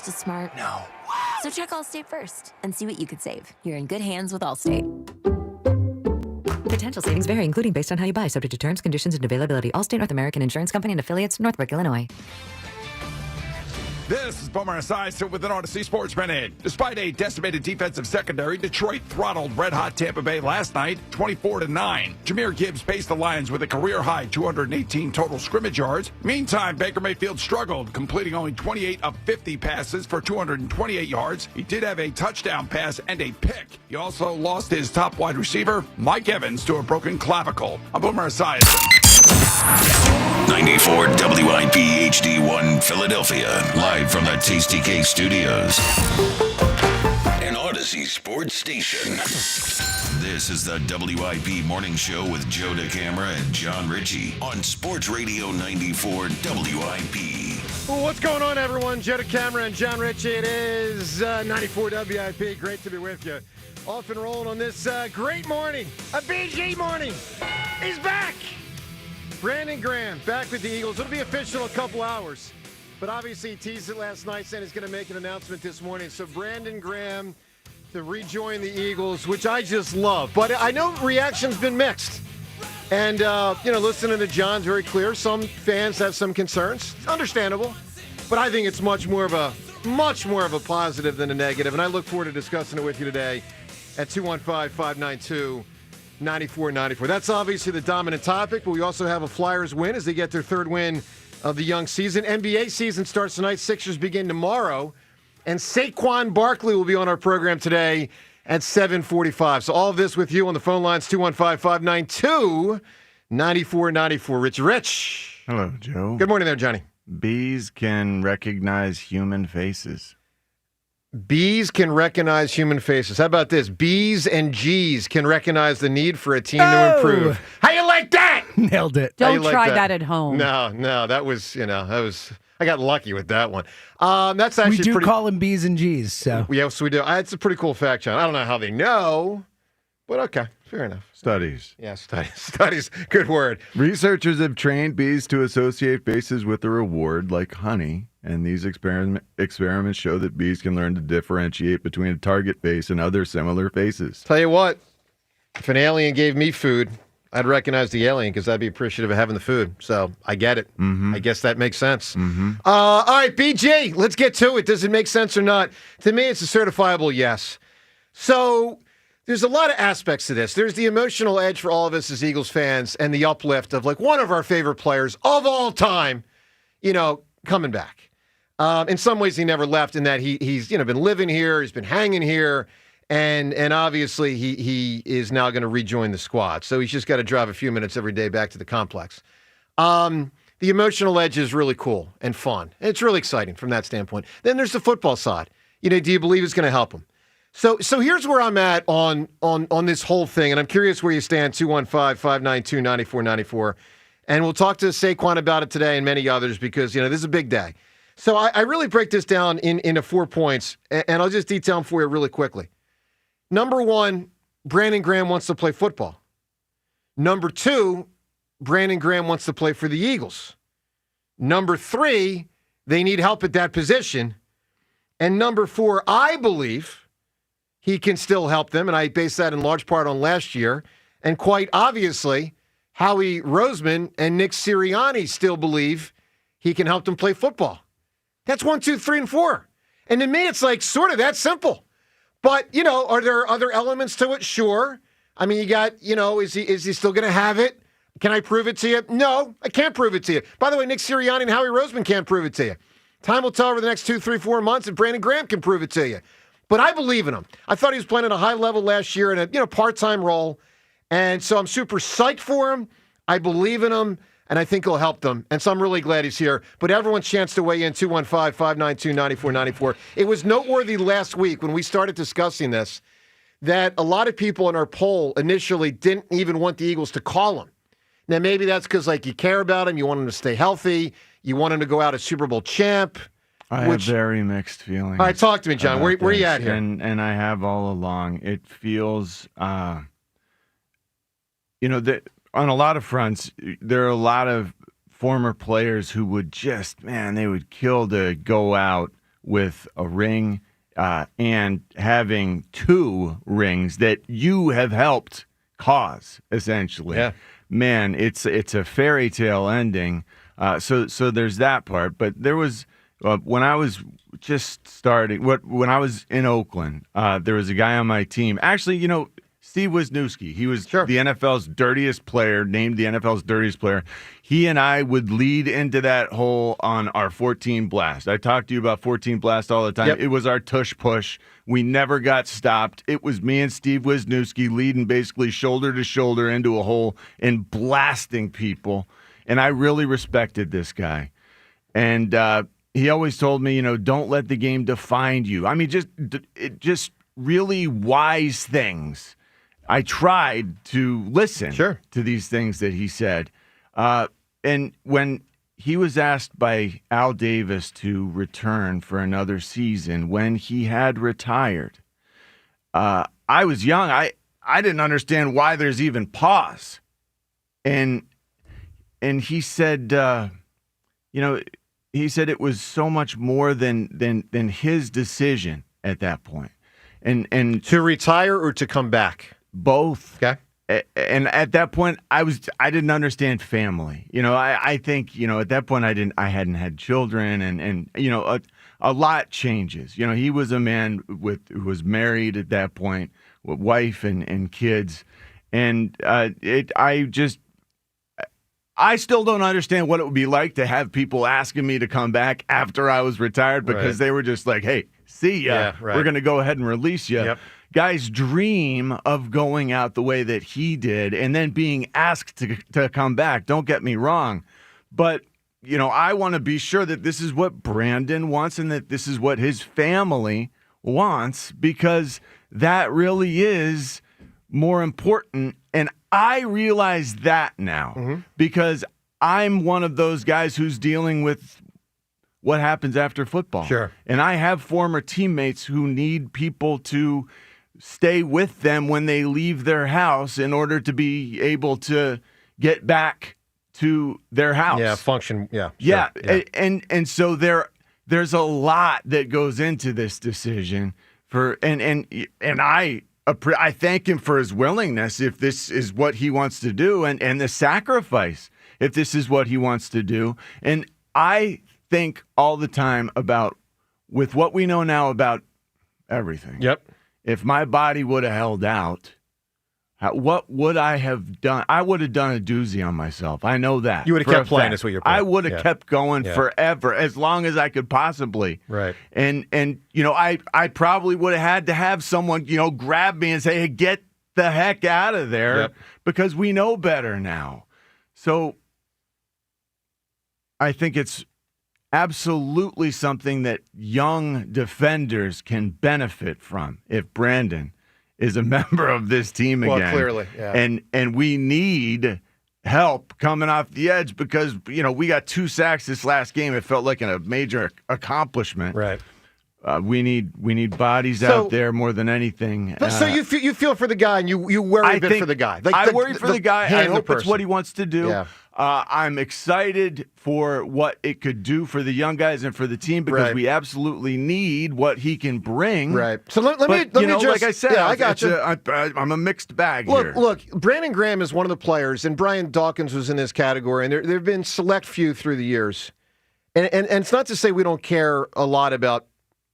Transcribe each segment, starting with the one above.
just as smart. No. So check Allstate first and see what you could save. You're in good hands with Allstate. Potential savings vary, including based on how you buy, subject to terms, conditions, and availability. Allstate North American Insurance Company and affiliates, Northbrook, Illinois. This is Boomer Esiason with an Odyssey Sports Minute. Despite a decimated defensive secondary, Detroit throttled red-hot Tampa Bay last night, 24-9. Jahmyr Gibbs paced the Lions with a career-high 218 total scrimmage yards. Meantime, Baker Mayfield struggled, completing only 28 of 50 passes for 228 yards. He did have a touchdown pass and a pick. He also lost his top wide receiver, Mike Evans, to a broken clavicle. I'm Boomer Esiason. 94 WIP HD1 Philadelphia, live from the Tasty Cake Studios. An Odyssey Sports Station. This is the WIP Morning Show with Joe DeCamara and John Ritchie on Sports Radio 94 WIP. Well, what's going on, everyone? Joe DeCamara and John Ritchie. It is 94 WIP. Great to be with you. Off and rolling on this great morning. A BG morning. He's back. Brandon Graham back with the Eagles. It'll be official in a couple hours. But obviously he teased it last night, saying he's going to make an announcement this morning. So Brandon Graham to rejoin the Eagles, which I just love. But I know reaction's been mixed. And, listening to John's very clear. Some fans have some concerns. It's understandable. But I think it's much more of a positive than a negative. And I look forward to discussing it with you today at 215-592-9494. That's obviously the dominant topic, but we also have a Flyers win as they get their third win of the young season. NBA season starts tonight. Sixers begin tomorrow. And Saquon Barkley will be on our program today at 7:45. So all of this with you on the phone lines, 215-592-9494. Rich. Hello, Joe. Good morning there, Johnny. Bees can recognize human faces. Bees can recognize human faces. How about this? B's and G's can recognize the need for a team to improve. How you like that? Nailed it. Don't try that at home. No, that was, I got lucky with that one. That's actually we do call them B's and G's. So yes, we do. It's a pretty cool fact, John. I don't know how they know, but okay, fair enough. Studies. Yeah, studies. Good word. Researchers have trained bees to associate faces with a reward like honey, and these experiments show that bees can learn to differentiate between a target face and other similar faces. Tell you what, if an alien gave me food, I'd recognize the alien because I'd be appreciative of having the food. So I get it. Mm-hmm. I guess that makes sense. Mm-hmm. All right, BG, let's get to it. Does it make sense or not? To me, it's a certifiable yes. So there's a lot of aspects to this. There's the emotional edge for all of us as Eagles fans and the uplift of like one of our favorite players of all time, coming back. In some ways, he never left in that he's been living here, he's been hanging here, and obviously he is now going to rejoin the squad. So he's just got to drive a few minutes every day back to the complex. The emotional edge is really cool and fun. It's really exciting from that standpoint. Then there's the football side. Do you believe it's going to help him? So here's where I'm at on this whole thing, and I'm curious where you stand, 215-592-9494. And we'll talk to Saquon about it today and many others because, this is a big day. So I really break this down into 4 points, and I'll just detail them for you really quickly. Number one, Brandon Graham wants to play football. Number two, Brandon Graham wants to play for the Eagles. Number three, they need help at that position. And number four, I believe he can still help them, and I base that in large part on last year. And quite obviously, Howie Roseman and Nick Sirianni still believe he can help them play football. That's 1, 2, 3, and 4. And to me, it's like sort of that simple. But, are there other elements to it? Sure. I mean, you got, is he still going to have it? Can I prove it to you? No, I can't prove it to you. By the way, Nick Sirianni and Howie Roseman can't prove it to you. Time will tell over the next 2, 3, 4 months if Brandon Graham can prove it to you. But I believe in him. I thought he was playing at a high level last year in a part-time role. And so I'm super psyched for him. I believe in him, and I think he'll help them. And so I'm really glad he's here. But everyone's chance to weigh in, 215-592-9494. It was noteworthy last week when we started discussing this that a lot of people in our poll initially didn't even want the Eagles to call him. Now, maybe that's because, you care about him, you want him to stay healthy, you want him to go out as Super Bowl champ. I have very mixed feelings. All right, talk to me, John. Where are you at here? And I have all along. It feels, that on a lot of fronts, there are a lot of former players who would they would kill to go out with a ring and having 2 rings that you have helped cause, essentially. Yeah. Man, it's a fairy tale ending. So there's that part. But there was when I was just starting, when I was in Oakland, there was a guy on my team. Actually, Steve Wisniewski. He was the NFL's dirtiest player, named the NFL's dirtiest player. He and I would lead into that hole on our 14 blast. I talk to you about 14 blast all the time. Yep. It was our tush push. We never got stopped. It was me and Steve Wisniewski leading basically shoulder to shoulder into a hole and blasting people. And I really respected this guy. And he always told me, don't let the game define you. I mean, just really wise things. I tried to listen to these things that he said. And when he was asked by Al Davis to return for another season, when he had retired, I was young. I didn't understand why there's even pause. And he said, he said it was so much more than his decision at that point. And to retire or to come back? Both. Okay. And at that point, I didn't understand family. I think, at that point I hadn't had children and a lot changes. He was a man who was married at that point with wife and kids. And I still don't understand what it would be like to have people asking me to come back after I was retired because they were just like, hey, see ya. Yeah, right. We're going to go ahead and release you. Yep. Guys dream of going out the way that he did and then being asked to come back. Don't get me wrong. But, I want to be sure that this is what Brandon wants and that this is what his family wants, because that really is more important. And I realize that now because I'm one of those guys who's dealing with what happens after football. Sure. And I have former teammates who need people to stay with them when they leave their house in order to be able to get back to their house. Yeah, function. Yeah. Yeah. Sure. And so there's a lot that goes into this decision and I thank him for his willingness if this is what he wants to do and the sacrifice if this is what he wants to do. And I think all the time about, with what we know now about everything. Yep. If my body would have held out, what would I have done? I would have done a doozy on myself. I know that. You would have kept playing. That's what you're playing. I would have kept going forever, as long as I could possibly. Right. And I probably would have had to have someone, grab me and say, hey, get the heck out of there, because we know better now. So I think it's absolutely something that young defenders can benefit from if Brandon is a member of this team again. Well, clearly, yeah. And we need help coming off the edge because, we got 2 sacks this last game. It felt like a major accomplishment. Right. We need bodies out there more than anything. So you feel for the guy and you worry a bit for the guy. I worry for the guy. I hope it's what he wants to do. Yeah. I'm excited for what it could do for the young guys and for the team because we absolutely need what he can bring. Right. So let me just, like I said, I got you. I'm a mixed bag here. Look, Brandon Graham is one of the players, and Brian Dawkins was in this category, and there have been select few through the years. And it's not to say we don't care a lot about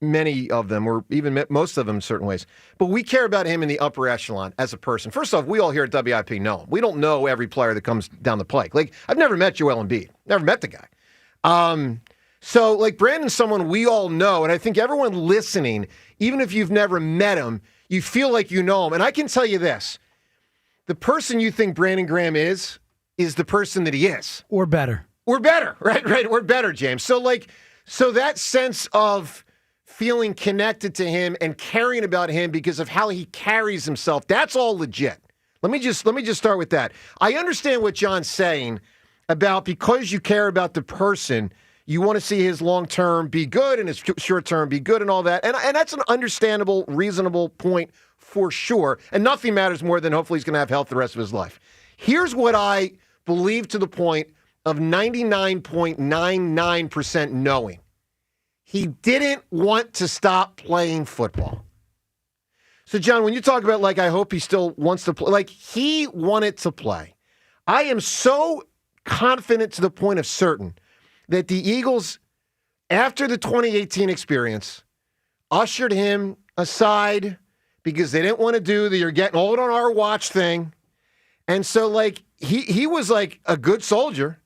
many of them, or even most of them in certain ways. But we care about him in the upper echelon as a person. First off, we all here at WIP know him. We don't know every player that comes down the pike. Like, I've never met Joel Embiid. Never met the guy. So, Brandon's someone we all know, and I think everyone listening, even if you've never met him, you feel like you know him. And I can tell you this. The person you think Brandon Graham is the person that he is. Or better. Or better, right? Or better, James. So that sense of feeling connected to him and caring about him because of how he carries himself, that's all legit. Let me just start with that. I understand what John's saying about, because you care about the person, you want to see his long-term be good and his short-term be good and all that. And that's an understandable, reasonable point for sure. And nothing matters more than hopefully he's going to have health the rest of his life. Here's what I believe to the point of 99.99% knowing. He didn't want to stop playing football. So, John, when you talk about, like, I hope he still wants to play, like, he wanted to play. I am so confident to the point of certain that the Eagles, after the 2018 experience, ushered him aside because they didn't want to do the "you're getting old on our watch" thing. And so, like, he was like a good soldier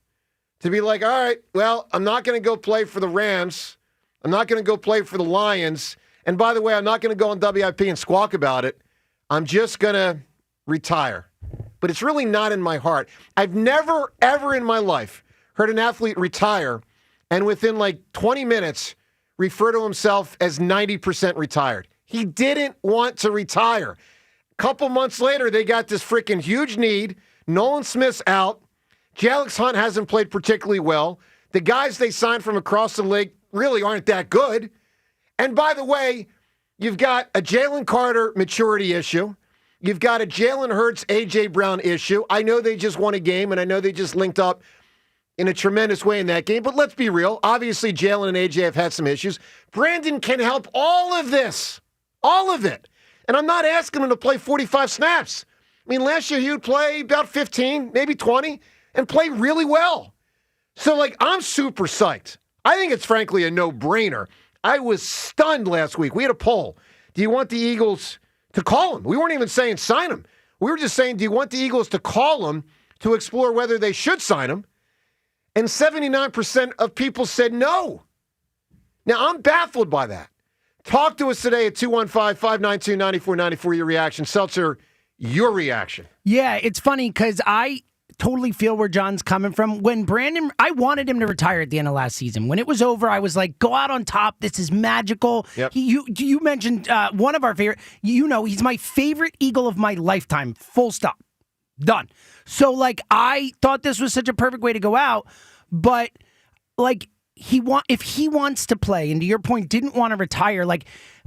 to be like, all right, well, I'm not going to go play for the Rams. I'm not going to go play for the Lions. And by the way, I'm not going to go on WIP and squawk about it. I'm just going to retire. But it's really not in my heart. I've never, ever in my life heard an athlete retire and within like 20 minutes refer to himself as 90% retired. He didn't want to retire. A couple months later, they got this freaking huge need. Nolan Smith's out. Jalix Hunt hasn't played particularly well. The guys they signed from across the league really aren't that good. And by the way, you've got a Jalen Carter maturity issue. You've got a Jalen Hurts, A.J. Brown issue. I know they just won a game, and I know they just linked up in a tremendous way in that game. But let's be real. Obviously, Jalen and A.J. have had some issues. Brandon can help all of this. All of it. And I'm not asking him to play 45 snaps. I mean, last year he would play about 15, maybe 20, and play really well. So, like, I'm super psyched. I think it's frankly a no-brainer. I was stunned last week. We had a poll. Do you want the Eagles to call him? We weren't even saying sign him. We were just saying, do you want the Eagles to call him to explore whether they should sign him? And 79% of people said no. Now, I'm baffled by that. Talk to us today at 215-592-9494, your reaction. Seltzer, your reaction. Yeah, it's funny because I totally feel where John's coming from. When Brandon, I wanted him to retire at the end of last season. When it was over, I was like, go out on top. This is magical. Yep. You mentioned one of our favorite, he's my favorite Eagle of my lifetime, full stop. Done. So, like, I thought this was such a perfect way to go out, but, like, if he wants to play, and to your point, didn't want to retire, like,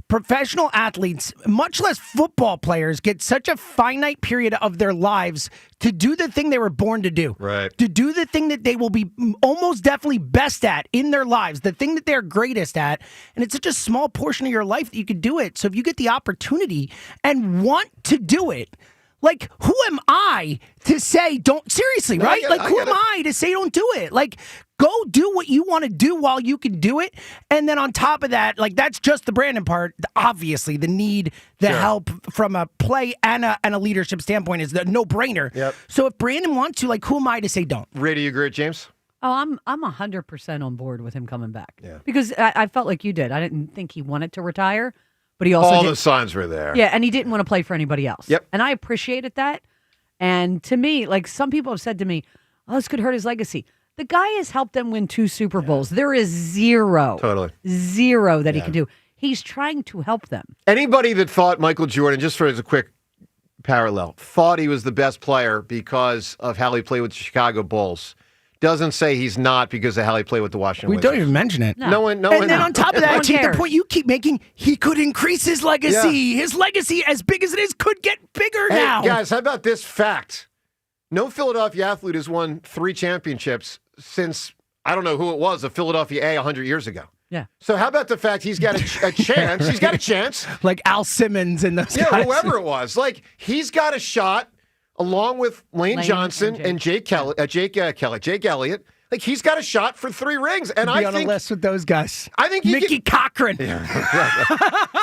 professional athletes, much less football players, get such a finite period of their lives to do the thing they were born to do. Right. To do the thing that they will be almost definitely best at in their lives, the thing that they're greatest at. And it's such a small portion of your life that you could do it. So if you get the opportunity and want to do it, like, who am I to say don't? Seriously, No, right? Like, who am I to say don't do it? Like, go do what you want to do while you can do it. And then on top of that, like, that's just the Brandon part. Obviously, the need, the help from a play and a leadership standpoint is the no-brainer. Yep. So if Brandon wants to, like, who am I to say don't? Ray, do you agree with James? Oh, I'm 100% on board with him coming back. Yeah. Because I felt like you did. I didn't think he wanted to retire, but he also All did. the signs were there. Yeah, and he didn't want to play for anybody else. Yep. And I appreciated that. And to me, like, some people have said to me, oh, this could hurt his legacy. The guy has helped them win 2 Super Bowls. There is zero that he can do. He's trying to help them. Anybody that thought Michael Jordan, just for as a quick parallel, thought he was the best player because of how he played with the Chicago Bulls, doesn't say he's not because of how he played with the Washington We Wizards. don't even mention it. No one. And then on top of that, one Chief, the cares. point you keep making, he could increase his legacy. His legacy, as big as it is, could get bigger Hey, now. guys, how about this fact? No Philadelphia athlete has won 3 championships since, I don't know who it was, the Philadelphia A 100 years ago. Yeah. So how about the fact he's got a chance? He's got a chance. Like Al Simmons and those guys. Whoever it was. Like, he's got a shot along with Lane Johnson and Jake Elliott. Like, he's got a shot for 3 rings. And Be I on think a list with those guys. I think you Mickey Cochran.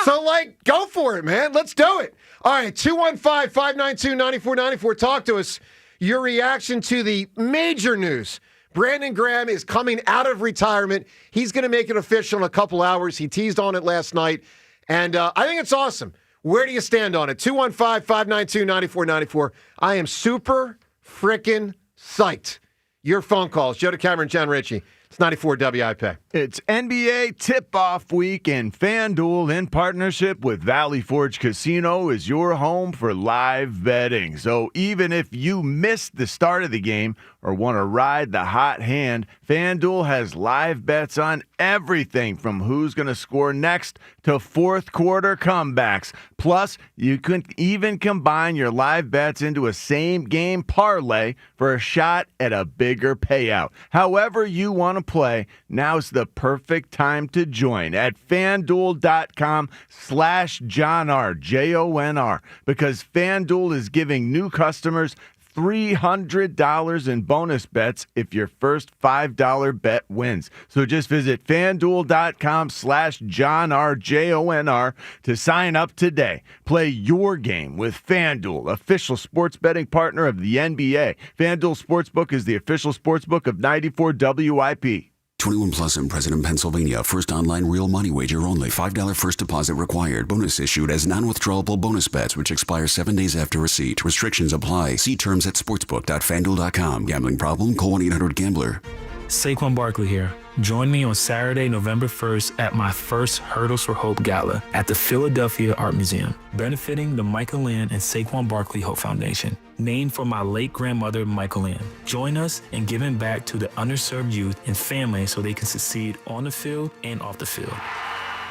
So, like, go for it, man. Let's do it. All right, 215-592-9494. Talk to us. Your reaction to the major news. Brandon Graham is coming out of retirement. He's going to make it official in a couple hours. He teased on it last night. And I think it's awesome. Where do you stand on it? 215-592-9494. I am super freaking psyched. Your phone calls. Joe DeCamera and John Ritchie. It's 94 WIP. It's NBA tip-off week, and FanDuel, in partnership with Valley Forge Casino, is your home for live betting. So even if you missed the start of the game or want to ride the hot hand, FanDuel has live bets on everything from who's going to score next to fourth quarter comebacks. Plus, you can even combine your live bets into a same-game parlay for a shot at a bigger payout. However you want to to play, now's the perfect time to join at FanDuel.com/John R, JONR, because FanDuel is giving new customers $300 in bonus bets if your first $5 bet wins. So just visit FanDuel.com/John R, JONR to sign up today. Play your game with FanDuel, official sports betting partner of the NBA. FanDuel Sportsbook is the official sportsbook of 94 WIP. 21 plus and present in Pennsylvania. First online real money wager only. $5 first deposit required. Bonus issued as non-withdrawable bonus bets, which expire 7 days after receipt. Restrictions apply. See terms at sportsbook.fanduel.com. Gambling problem? Call 1-800-GAMBLER. Saquon Barkley here. Join me on Saturday, November 1st at my first Hurdles for Hope Gala at the Philadelphia Art Museum, benefiting the Michael Land and Saquon Barkley Hope Foundation, named for my late grandmother, Michael Land. Join us in giving back to the underserved youth and families so they can succeed on the field and off the field.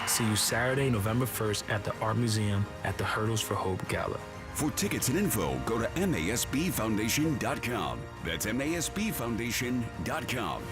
See you Saturday, November 1st at the Art Museum at the Hurdles for Hope Gala. For tickets and info, go to masbfoundation.com. That's masbfoundation.com.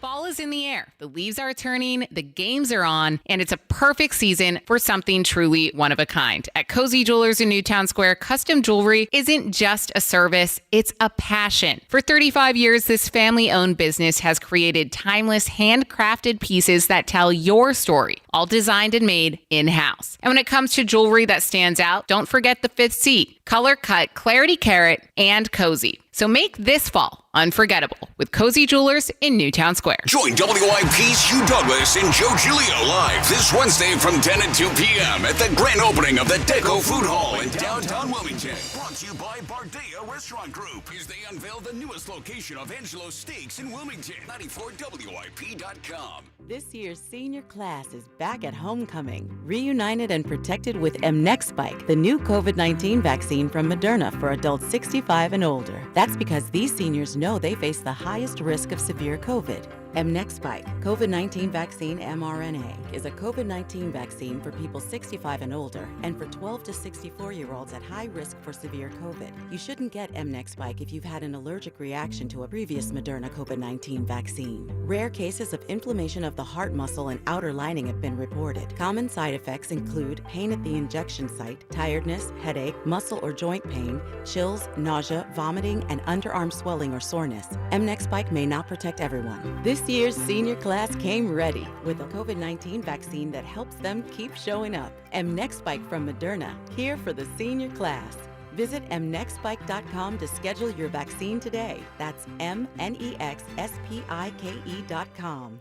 Fall is in the air. The leaves are turning, the games are on, and it's a perfect season for something truly one of a kind. At Cozy Jewelers in Newtown Square, custom jewelry isn't just a service, it's a passion. For 35 years, this family-owned business has created timeless, handcrafted pieces that tell your story, all designed and made in-house. And when it comes to jewelry that stands out, don't forget the fifth C, color cut, clarity carat, and cozy. So make this fall unforgettable with Cozy Jewelers in Newtown Square. Join WIP's Hugh Douglas and Joe Giglio live this Wednesday from 10 and 2 p.m. at the grand opening of the Deco Food Hall in downtown Wilmington. Brought to you by Bardea Restaurant Group as they unveil the newest location of Angelo's Steaks in Wilmington. 94WIP.com. This year's senior class is back at homecoming, reunited and protected with mNEXSpike, the new COVID-19 vaccine from Moderna for adults 65 and older. That's because these seniors know they face the highest risk of severe COVID. mNEXSpike, COVID-19 vaccine mRNA, is a COVID-19 vaccine for people 65 and older and for 12 to 64-year-olds at high risk for severe COVID. You shouldn't get mNEXSpike if you've had an allergic reaction to a previous Moderna COVID-19 vaccine. Rare cases of inflammation of the heart muscle and outer lining have been reported. Common side effects include pain at the injection site, tiredness, headache, muscle or joint pain, chills, nausea, vomiting, and underarm swelling or soreness. mNEXSpike may not protect everyone. This year's senior class came ready with a COVID-19 vaccine that helps them keep showing up. mNEXSpike from Moderna, here for the senior class. Visit mnexspike.com to schedule your vaccine today. That's mnexspike.com.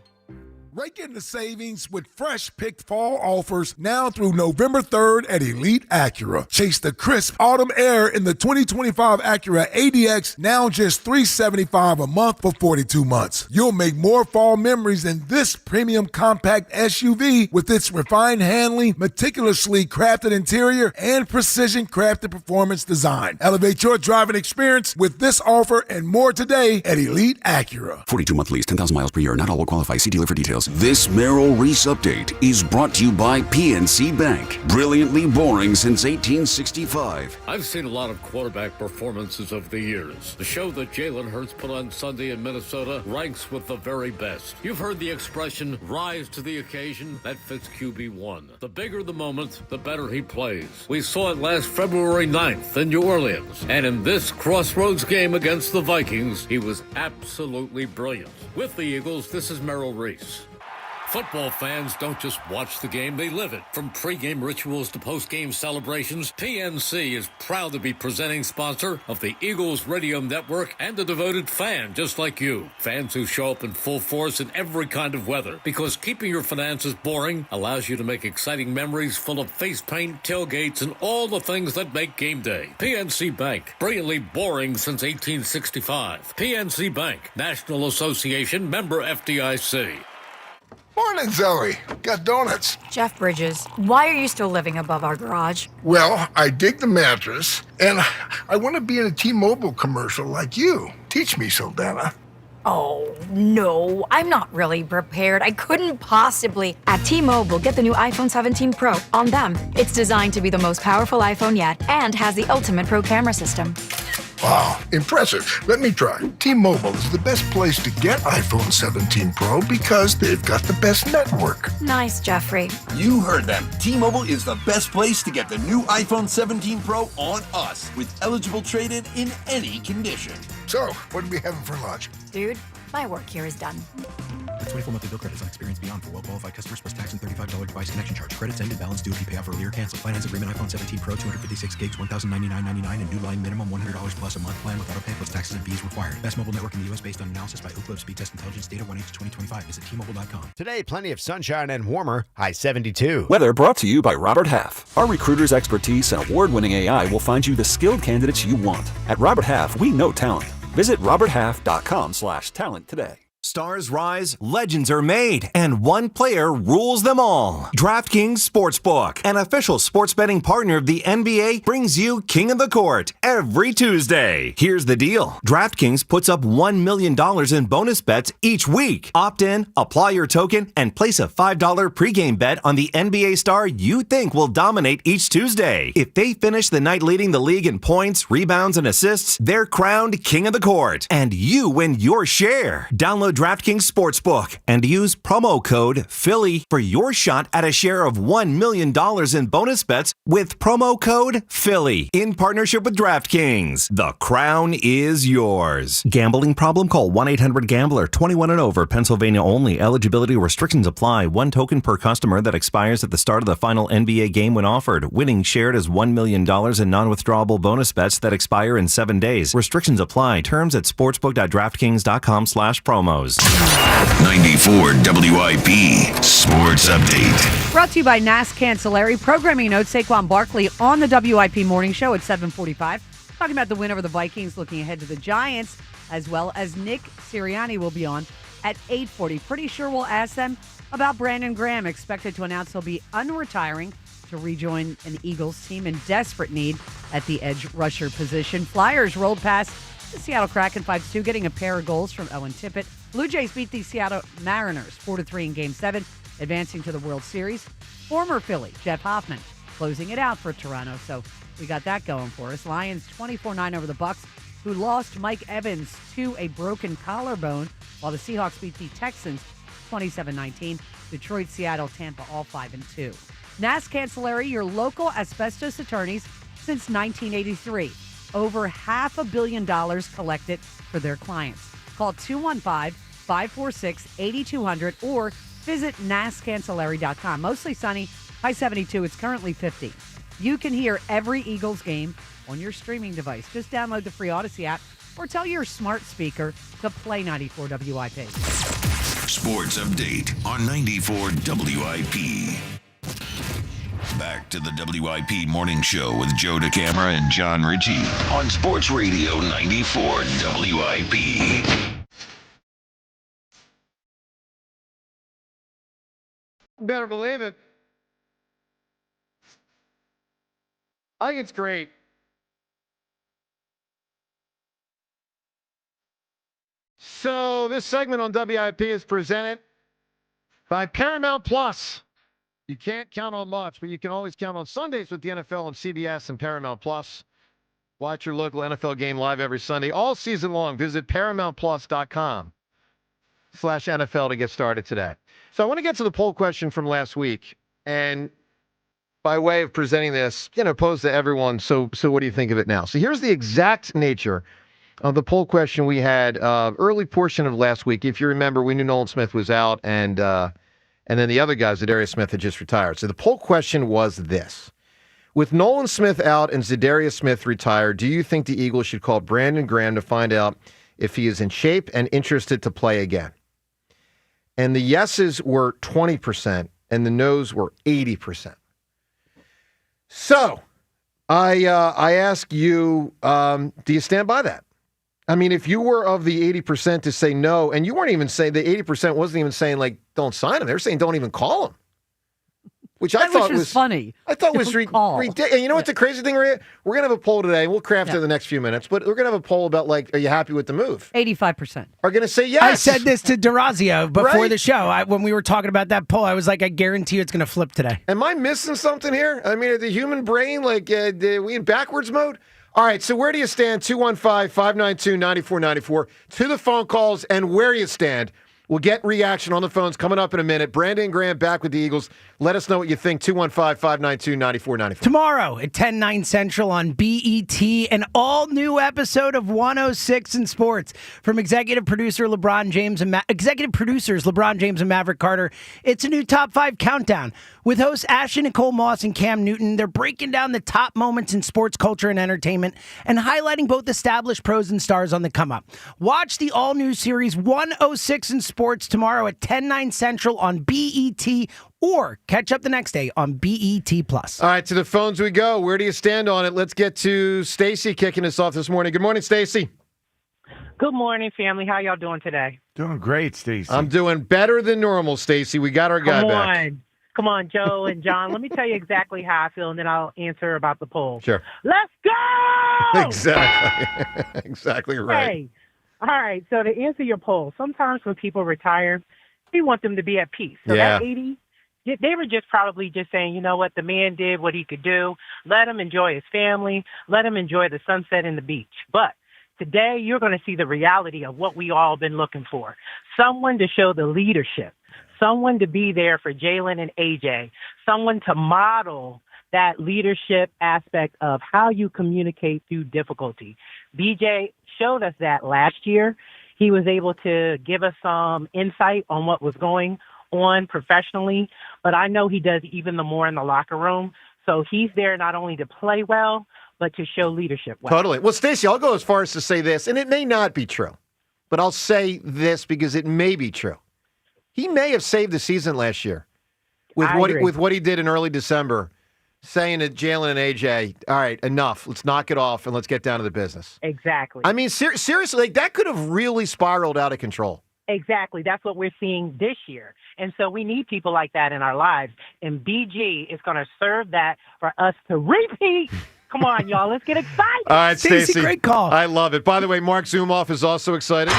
Rake in the savings with fresh picked fall offers now through November 3rd at Elite Acura. Chase the crisp autumn air in the 2025 Acura ADX, now just $375 a month for 42 months. You'll make more fall memories than this premium compact SUV with its refined handling, meticulously crafted interior, and precision crafted performance design. Elevate your driving experience with this offer and more today at Elite Acura. 42-month lease, 10,000 miles per year. Not all will qualify. See dealer for details. This Merrill Reese update is brought to you by PNC Bank. Brilliantly boring since 1865. I've seen a lot of quarterback performances over the years. The show that Jalen Hurts put on Sunday in Minnesota ranks with the very best. You've heard the expression, rise to the occasion. That fits QB1. The bigger the moment, the better he plays. We saw it last February 9th in New Orleans. And in this crossroads game against the Vikings, he was absolutely brilliant. With the Eagles, this is Merrill Reese. Football fans don't just watch the game, they live it. From pre-game rituals to post-game celebrations, PNC is proud to be presenting sponsor of the Eagles Radio Network and a devoted fan just like you. Fans who show up in full force in every kind of weather, because keeping your finances boring allows you to make exciting memories full of face paint, tailgates, and all the things that make game day. PNC Bank, brilliantly boring since 1865. PNC Bank, National Association, member FDIC. Morning, Zoe. Got donuts. Jeff Bridges, why are you still living above our garage? Well, I dig the mattress, and I want to be in a T-Mobile commercial like you. Teach me, Saldana. Oh, no, I'm not really prepared. I couldn't possibly. At T-Mobile, get the new iPhone 17 Pro on them. It's designed to be the most powerful iPhone yet and has the ultimate pro camera system. Wow, impressive. Let me try. T-Mobile is the best place to get iPhone 17 Pro because they've got the best network. Nice, Jeffrey. You heard them. T-Mobile is the best place to get the new iPhone 17 Pro on us with eligible trade-in in any condition. So, what are we having for lunch? Dude, my work here is done. 24 monthly bill credits on experience beyond for well-qualified customers plus tax and $35 device connection charge. Credits ended. Balance due if you pay off earlier. Cancel. Finance agreement. iPhone 17 Pro, 256 gigs, $1,099.99, and new line minimum $100 plus a month plan with auto pay plus taxes and fees required. Best mobile network in the U.S. based on analysis by Ookla Speed Test Intelligence data 1H2025. Visit T-Mobile.com. Today, plenty of sunshine and warmer. High 72. Weather brought to you by Robert Half. Our recruiters' expertise and award-winning AI will find you the skilled candidates you want. At Robert Half, we know talent. Visit roberthalf.com/talent today. Stars rise, legends are made, and one player rules them all. DraftKings Sportsbook, an official sports betting partner of the NBA, brings you King of the Court every Tuesday. Here's the deal. DraftKings puts up $1 million in bonus bets each week. Opt in, apply your token, and place a $5 pregame bet on the NBA star you think will dominate each Tuesday. If they finish the night leading the league in points, rebounds, and assists, they're crowned King of the Court, and you win your share. Download DraftKings Sportsbook and use promo code Philly for your shot at a share of $1 million in bonus bets with promo code Philly in partnership with DraftKings. The crown is yours. Gambling problem? Call 1-800-GAMBLER. 21 and over. Pennsylvania only. Eligibility restrictions apply. One token per customer that expires at the start of the final NBA game when offered. Winning shared as $1 million in non-withdrawable bonus bets that expire in 7 days. Restrictions apply. Terms at sportsbook.draftkings.com/promos. 94 WIP Sports Update. Brought to you by NAS Cancelleri. Programming notes, Saquon Barkley on the WIP Morning Show at 7:45. Talking about the win over the Vikings, looking ahead to the Giants, as well as Nick Sirianni will be on at 8:40. Pretty sure we'll ask them about Brandon Graham, expected to announce he'll be unretiring to rejoin an Eagles team in desperate need at the edge rusher position. Flyers rolled past the Seattle Kraken 5-2, getting a pair of goals from Owen Tippett. Blue Jays beat the Seattle Mariners 4-3 in Game 7, advancing to the World Series. Former Philly Jeff Hoffman closing it out for Toronto, so we got that going for us. Lions 24-9 over the Bucks, who lost Mike Evans to a broken collarbone, while the Seahawks beat the Texans 27-19. Detroit, Seattle, Tampa, all 5-2. NAS Cancelleri, your local asbestos attorneys since 1983. Over $500 million collected for their clients. Call 215-546-8200 or visit nascancelleri.com. Mostly sunny, high 72. It's currently 50. You can hear every Eagles game on your streaming device. Just download the free Odyssey app or tell your smart speaker to play 94 WIP. Sports Update on 94 WIP. Back to the WIP Morning Show with Joe DeCamara and John Ritchie on Sports Radio 94 WIP. Better believe it. I think it's great. So this segment on WIP is presented by Paramount Plus. You can't count on much, but you can always count on Sundays with the NFL on CBS and Paramount Plus. Watch your local NFL game live every Sunday all season long. Visit ParamountPlus.com/NFL to get started today. So I want to get to the poll question from last week, and by way of presenting this, posed to everyone. So what do you think of it now? So here's the exact nature of the poll question we had early portion of last week. If you remember, we knew Nolan Smith was out, and then the other guys, Zadarius Smith, had just retired. So the poll question was this. With Nolan Smith out and Zadarius Smith retired, do you think the Eagles should call Brandon Graham to find out if he is in shape and interested to play again? And the yeses were 20% and the no's were 80%. So I ask you, do you stand by that? I mean, if you were of the 80% to say no, and you weren't even saying, the 80% wasn't even saying, like, don't sign him. They were saying, don't even call him. Which I thought was funny. I thought was ridiculous. And you know what the crazy thing is? We're going to have a poll today, and we'll craft it in the next few minutes, but we're going to have a poll about, like, are you happy with the move? 85% are going to say yes. I said this to D'Orazio before the show. When we were talking about that poll, I was like, I guarantee you it's going to flip today. Am I missing something here? I mean, the human brain, like, we in backwards mode? All right, so where do you stand? 215-592-9494. To the phone calls and where you stand. We'll get reaction on the phones coming up in a minute. Brandon Graham back with the Eagles. Let us know what you think. 215-592-9494. Tomorrow at 10, 9 Central on BET, an all-new episode of 106 in Sports from executive producers LeBron James and Maverick Carter. It's a new top 5 countdown with hosts Ashley Nicole Moss and Cam Newton. They're breaking down the top moments in sports culture and entertainment and highlighting both established pros and stars on the come-up. Watch the all-new series 106 in Sports tomorrow at 10, 9 Central on BET, or catch up the next day on BET+. All right, to the phones we go. Where do you stand on it? Let's get to Stacy kicking us off this morning. Good morning, Stacy. Good morning, family. How y'all doing today? Doing great, Stacy. I'm doing better than normal, Stacy. We got our guy back. Come on, Joe and John. Let me tell you exactly how I feel, and then I'll answer about the poll. Sure. Let's go! Exactly. Exactly right. Hey. All right, so to answer your poll, sometimes when people retire, we want them to be at peace. So Yeah. that 80, they were just probably just saying, you know what, the man did what he could do. Let him enjoy his family. Let him enjoy the sunset and the beach. But today, you're going to see the reality of what we all been looking for. Someone to show the leadership. Someone to be there for Jalen and AJ. Someone to model that leadership aspect of how you communicate through difficulty. BJ showed us that last year. He was able to give us some insight on what was going on professionally, but I know he does even the more in the locker room. So he's there not only to play well, but to show leadership well. Totally. Well, Stacey, I'll go as far as to say this, and it may not be true, but I'll say this because it may be true. He may have saved the season last year with what he did in early December, saying to Jalen and AJ, all right, enough. Let's knock it off and let's get down to the business. Exactly. I mean, seriously, like, that could have really spiraled out of control. Exactly. That's what we're seeing this year. And so we need people like that in our lives. And BG is going to serve that for us to repeat. Come on, y'all. Let's get excited. All right, Stacey. Great call. I love it. By the way, Mark Zumoff is also excited.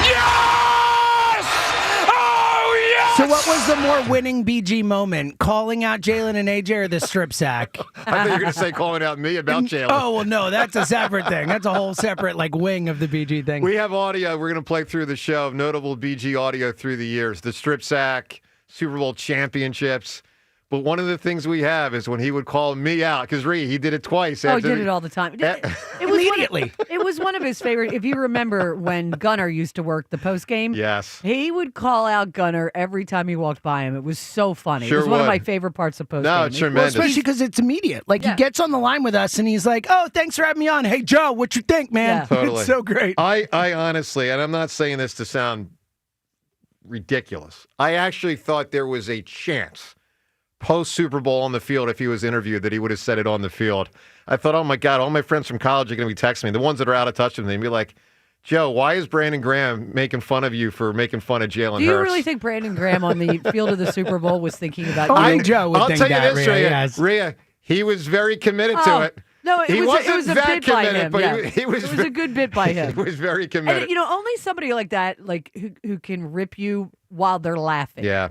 So what was the more winning BG moment? Calling out Jalen and AJ or the strip sack? I thought you were going to say calling out me about Jalen. Oh, well, no, that's a separate thing. That's a whole separate, wing of the BG thing. We have audio we're going to play through the show of notable BG audio through the years. The strip sack, Super Bowl championships. But one of the things we have is when he would call me out, because he did it twice. Oh, he did it all the time. It was Immediately. It was one of his favorite. If you remember when Gunnar used to work the post game, yes, he would call out Gunnar every time he walked by him. It was so funny. Sure it was one of would. my favorite parts of post game. No, it's tremendous. Well, especially because it's immediate. He gets on the line with us and he's like, "Oh, thanks for having me on. Hey, Joe, what you think, man?" Yeah. Totally. It's so great. I honestly, and I'm not saying this to sound ridiculous, I actually thought there was a chance post Super Bowl on the field, if he was interviewed, that he would have said it on the field. I thought, oh my God, all my friends from college are going to be texting me. The ones that are out of touch with me, be like, Joe, why is Brandon Graham making fun of you for making fun of Jalen Hurts? Do you really think Brandon Graham on the field of the Super Bowl was thinking about I you? think Joe would I'll think tell you that, this, Rhea. Rhea, he was very committed to it. No, it was a that bit by committed, him. but Yeah. it was a good bit by him. He was very committed. And, only somebody like that, who can rip you while they're laughing. Yeah.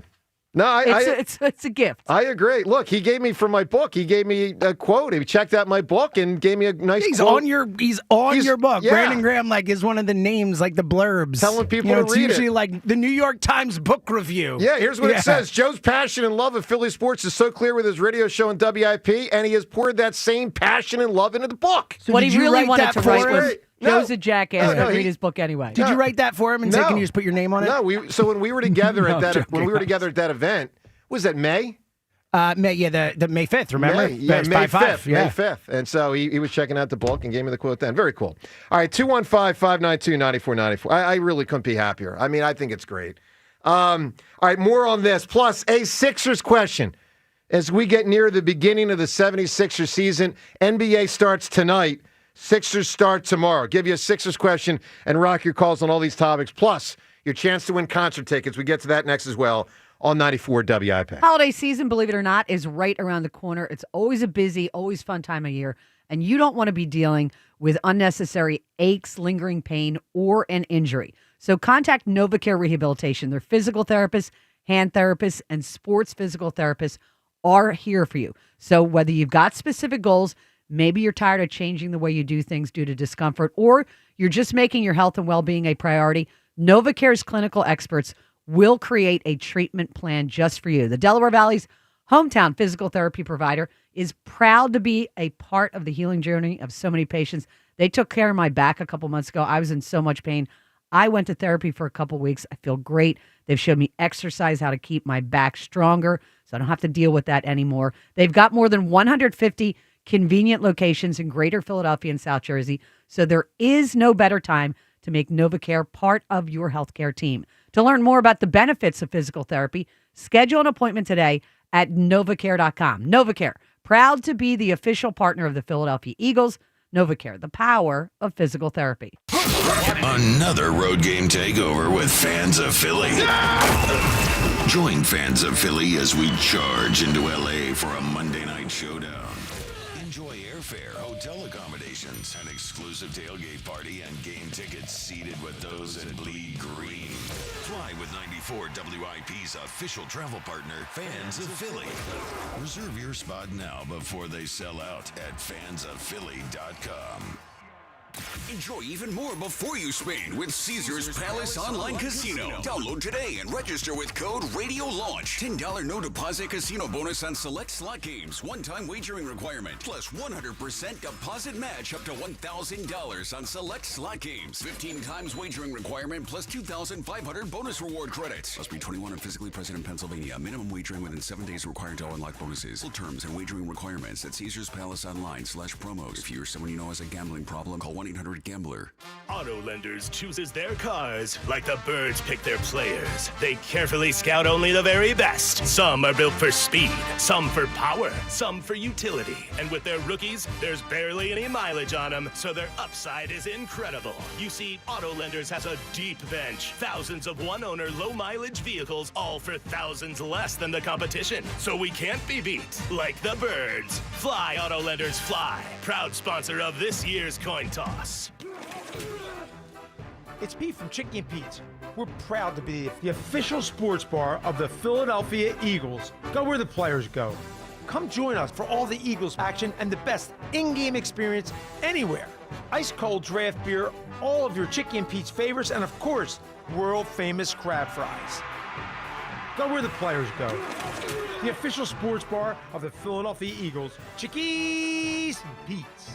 No, it's a gift. I agree. Look, he gave me from my book. He gave me a quote. He checked out my book and gave me a nice He's quote. He's on your book. Yeah. Brandon Graham is one of the names, the blurbs. Telling people to it's read usually the New York Times book review. Yeah, here's what it says. Joe's passion and love of Philly sports is so clear with his radio show and WIP, and he has poured that same passion and love into the book. So what he really wanted to write him? was, Joe's a jackass, but read his book anyway. Did you write that for him and say, can you just put your name on it? No, so when we were together No, at that joking. at that event, was that May? May, the May 5th, remember? May 5th. May 5th. And so he was checking out the book and gave me the quote then. Very cool. All right, 215-592-9494. I really couldn't be happier. I mean, I think it's great. All right, more on this. Plus, a Sixers question. As we get near the beginning of the 76ers season, NBA starts tonight. Sixers start tomorrow. Give you a Sixers question and rock your calls on all these topics. Plus, your chance to win concert tickets. We get to that next as well on 94 WIP. Holiday season, believe it or not, is right around the corner. It's always a busy, always fun time of year, and you don't want to be dealing with unnecessary aches, lingering pain, or an injury. So contact NovaCare Rehabilitation. Their physical therapists, hand therapists, and sports physical therapists are here for you. So whether you've got specific goals, Maybe you're tired of changing the way you do things due to discomfort, or you're just making your health and well-being a priority. NovaCare's clinical experts will create a treatment plan just for you. The Delaware Valley's hometown physical therapy provider is proud to be a part of the healing journey of so many patients. They took care of my back a couple months ago. I was in so much pain. I went to therapy for a couple weeks. I feel great. They've showed me exercise, how to keep my back stronger, so I don't have to deal with that anymore. They've got more than 150 convenient locations in Greater Philadelphia and South Jersey, so there is no better time to make NovaCare part of your healthcare team. To learn more about the benefits of physical therapy, schedule an appointment today at NovaCare.com. NovaCare, proud to be the official partner of the Philadelphia Eagles. NovaCare, the power of physical therapy. Another road game takeover with fans of Philly. Join fans of Philly as we charge into LA for a Monday night showdown. Enjoy airfare, hotel accommodations, an exclusive tailgate party, and game tickets seated with those that bleed green. Fly with 94 WIP's official travel partner, Fans of Philly. Reserve your spot now before they sell out at fansofphilly.com. Enjoy even more before you spend with Caesars Palace Online Casino. Download today and register with code RADIOLAUNCH. $10 no deposit casino bonus on select slot games. One-time wagering requirement. Plus 100% deposit match up to $1,000 on select slot games. 15 times wagering requirement plus 2,500 bonus reward credits. Must be 21 and physically present in Pennsylvania. Minimum wagering within 7 days required to unlock bonuses. Full terms and wagering requirements at Caesars Palace Online/promos. If you or someone you know has a gambling problem, call 1-800-GAMBLER. Auto Lenders chooses their cars like the birds pick their players. They carefully scout only the very best. Some are built for speed, some for power, some for utility. And with their rookies, there's barely any mileage on them, so their upside is incredible. You see, Auto Lenders has a deep bench. Thousands of one-owner, low-mileage vehicles, all for thousands less than the competition. So we can't be beat like the birds. Fly, Auto Lenders, fly. Proud sponsor of this year's coin toss. It's Pete from Chicky and Pete's. We're proud to be the official sports bar of the Philadelphia Eagles. Go where the players go. Come join us for all the Eagles action and the best in-game experience anywhere. Ice cold draft beer, all of your Chicky and Pete's favorites, and of course, world famous crab fries. Go where the players go. The official sports bar of the Philadelphia Eagles. Chickies and Pete's.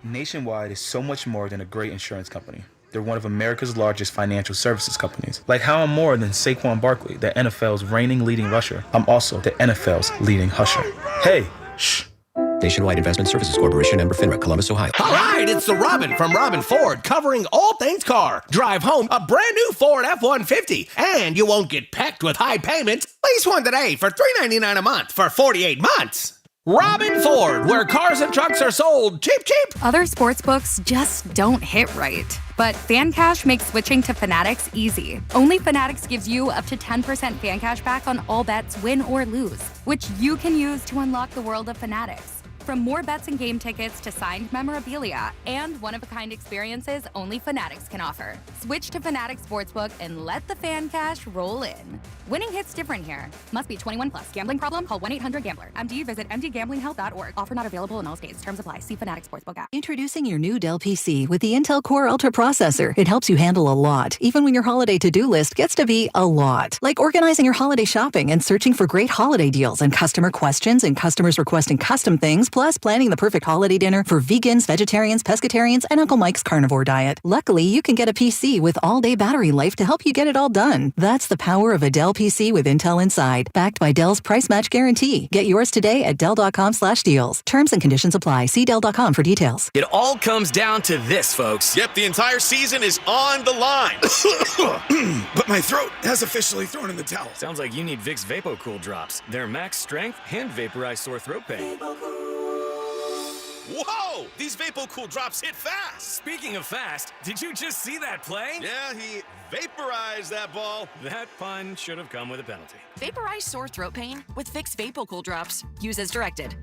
Nationwide is so much more than a great insurance company. They're one of America's largest financial services companies. Like how I'm more than Saquon Barkley, the NFL's reigning leading rusher, I'm also the NFL's leading husher. Hey, shh. Nationwide Investment Services Corporation, member FINRA, Columbus, Ohio. All right, it's the Robin from Robin Ford, covering all things car. Drive home a brand new Ford F-150, and you won't get packed with high payments. Lease one today for $399 a month for 48 months. Robin Ford, where cars and trucks are sold cheap, cheap. Other sportsbooks just don't hit right. But Fan Cash makes switching to Fanatics easy. Only Fanatics gives you up to 10% fan cash back on all bets, win or lose, which you can use to unlock the world of Fanatics. From more bets and game tickets to signed memorabilia and one-of-a-kind experiences only Fanatics can offer. Switch to Fanatics Sportsbook and let the fan cash roll in. Winning hits different here. Must be 21 plus. Gambling problem? Call 1-800-GAMBLER. MD visit mdgamblinghelp.org. Offer not available in all states. Terms apply. See Fanatics Sportsbook app. Introducing your new Dell PC with the Intel Core Ultra processor. It helps you handle a lot, even when your holiday to-do list gets to be a lot. Like organizing your holiday shopping and searching for great holiday deals and customer questions and customers requesting custom things, plus planning the perfect holiday dinner for vegans, vegetarians, pescatarians, and Uncle Mike's carnivore diet. Luckily, you can get a PC with all-day battery life to help you get it all done. That's the power of a Dell PC with Intel inside, backed by Dell's price match guarantee. Get yours today at Dell.com/deals. Terms and conditions apply. See Dell.com for details. It all comes down to this, folks. Yep, the entire season is on the line. But my throat has officially thrown in the towel. Sounds like you need Vicks VapoCool drops. They're max strength and vaporize sore throat pain. Whoa! These VapoCool drops hit fast! Speaking of fast, did you just see that play? Yeah, he vaporized that ball. That pun should have come with a penalty. Vaporize sore throat pain with Vicks VapoCool drops. Use as directed.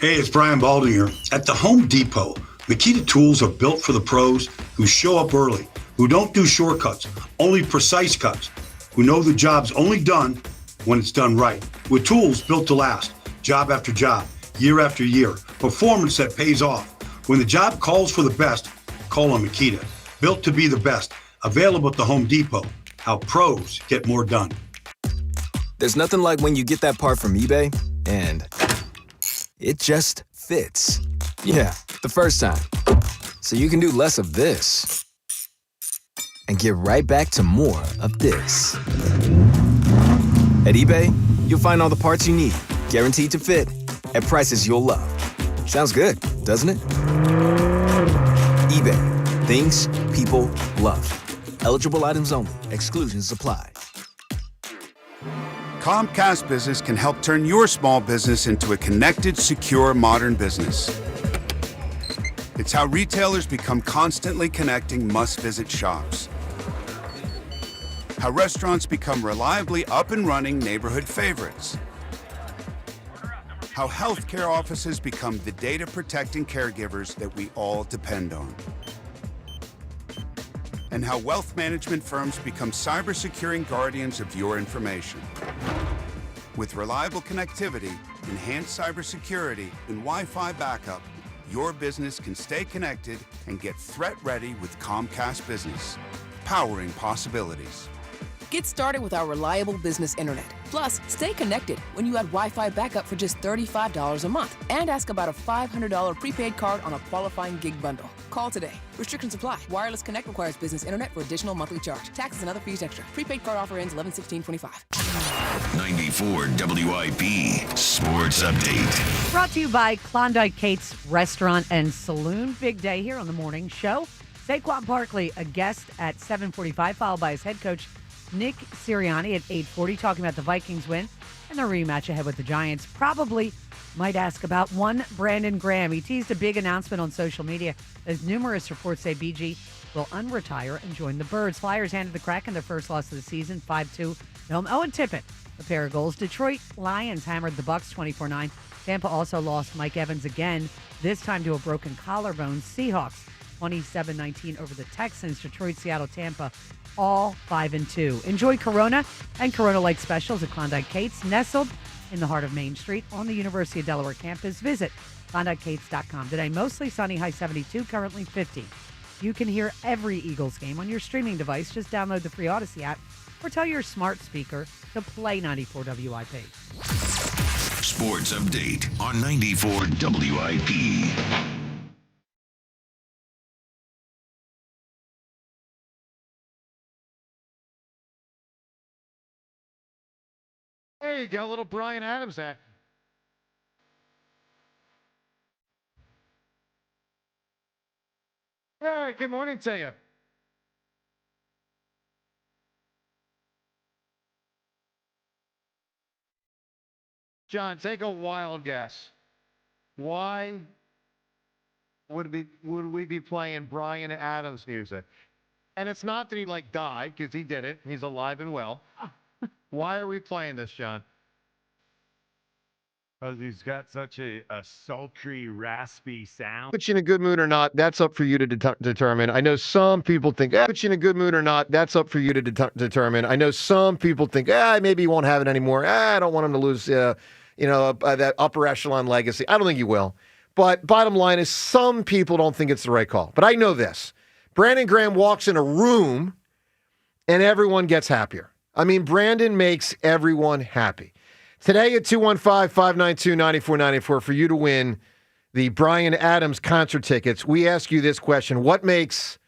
Hey, it's Brian Balding here. At the Home Depot, Makita tools are built for the pros who show up early, who don't do shortcuts, only precise cuts, who know the job's only done when it's done right. With tools built to last, job after job, year after year, performance that pays off. When the job calls for the best, call on Makita. Built to be the best. Available at the Home Depot. How pros get more done. There's nothing like when you get that part from eBay and it just fits. Yeah, the first time. So you can do less of this and get right back to more of this. At eBay, you'll find all the parts you need, guaranteed to fit, at prices you'll love. Sounds good, doesn't it? eBay, things people love. Eligible items only. Exclusions apply. Comcast Business can help turn your small business into a connected, secure, modern business. It's how retailers become constantly connecting must-visit shops. How restaurants become reliably up and running neighborhood favorites. How healthcare offices become the data-protecting caregivers that we all depend on. And how wealth management firms become cyber-securing guardians of your information. With reliable connectivity, enhanced cybersecurity, and Wi-Fi backup, your business can stay connected and get threat-ready with Comcast Business, powering possibilities. Get started with our reliable business internet. Plus, stay connected when you add Wi-Fi backup for just $35 a month. And ask about a $500 prepaid card on a qualifying gig bundle. Call today. Restrictions apply. Wireless Connect requires business internet for additional monthly charge. Taxes and other fees extra. Prepaid card offer ends 11/16/25. 94 WIP Sports Update. Brought to you by Klondike Kate's Restaurant and Saloon. Big day here on the morning show. Saquon Barkley, a guest at 7:45, followed by his head coach, Nick Sirianni, at 8:40, talking about the Vikings win and the rematch ahead with the Giants. Probably might ask about one Brandon Graham. He teased a big announcement on social media as numerous reports say BG will unretire and join the Birds. Flyers handed the Kraken their first loss of the season, 5-2 at home. Owen Tippett, a pair of goals. Detroit Lions hammered the Bucks 24-9. Tampa also lost Mike Evans again, this time to a broken collarbone. Seahawks 27-19 over the Texans. Detroit, Seattle, Tampa, all 5-2. Enjoy Corona and Corona Light specials at Klondike Kate's, nestled in the heart of Main Street on the University of Delaware campus. Visit KlondikeKates.com. Today, mostly sunny, high 72, currently 50. You can hear every Eagles game on your streaming device. Just download the free Odyssey app or tell your smart speaker to play 94 WIP. Sports Update on 94 WIP. There you go, little Bryan Adams act. All right, good morning to you. John, take a wild guess. Why would we be playing Bryan Adams music? And it's not that he died, because he did it. He's alive and well. Why are we playing this, John? Because he's got such a sultry, raspy sound. Put you in a good mood or not, that's up for you to determine. I know some people think, put you in a good mood or not, that's up for you to determine. I know some people think, maybe he won't have it anymore. I don't want him to lose, that upper echelon legacy. I don't think he will. But bottom line is, some people don't think it's the right call. But I know this. Brandon Graham walks in a room and everyone gets happier. I mean, Brandon makes everyone happy. Today at 215-592-9494 for you to win the Bryan Adams concert tickets, we ask you this question: what makes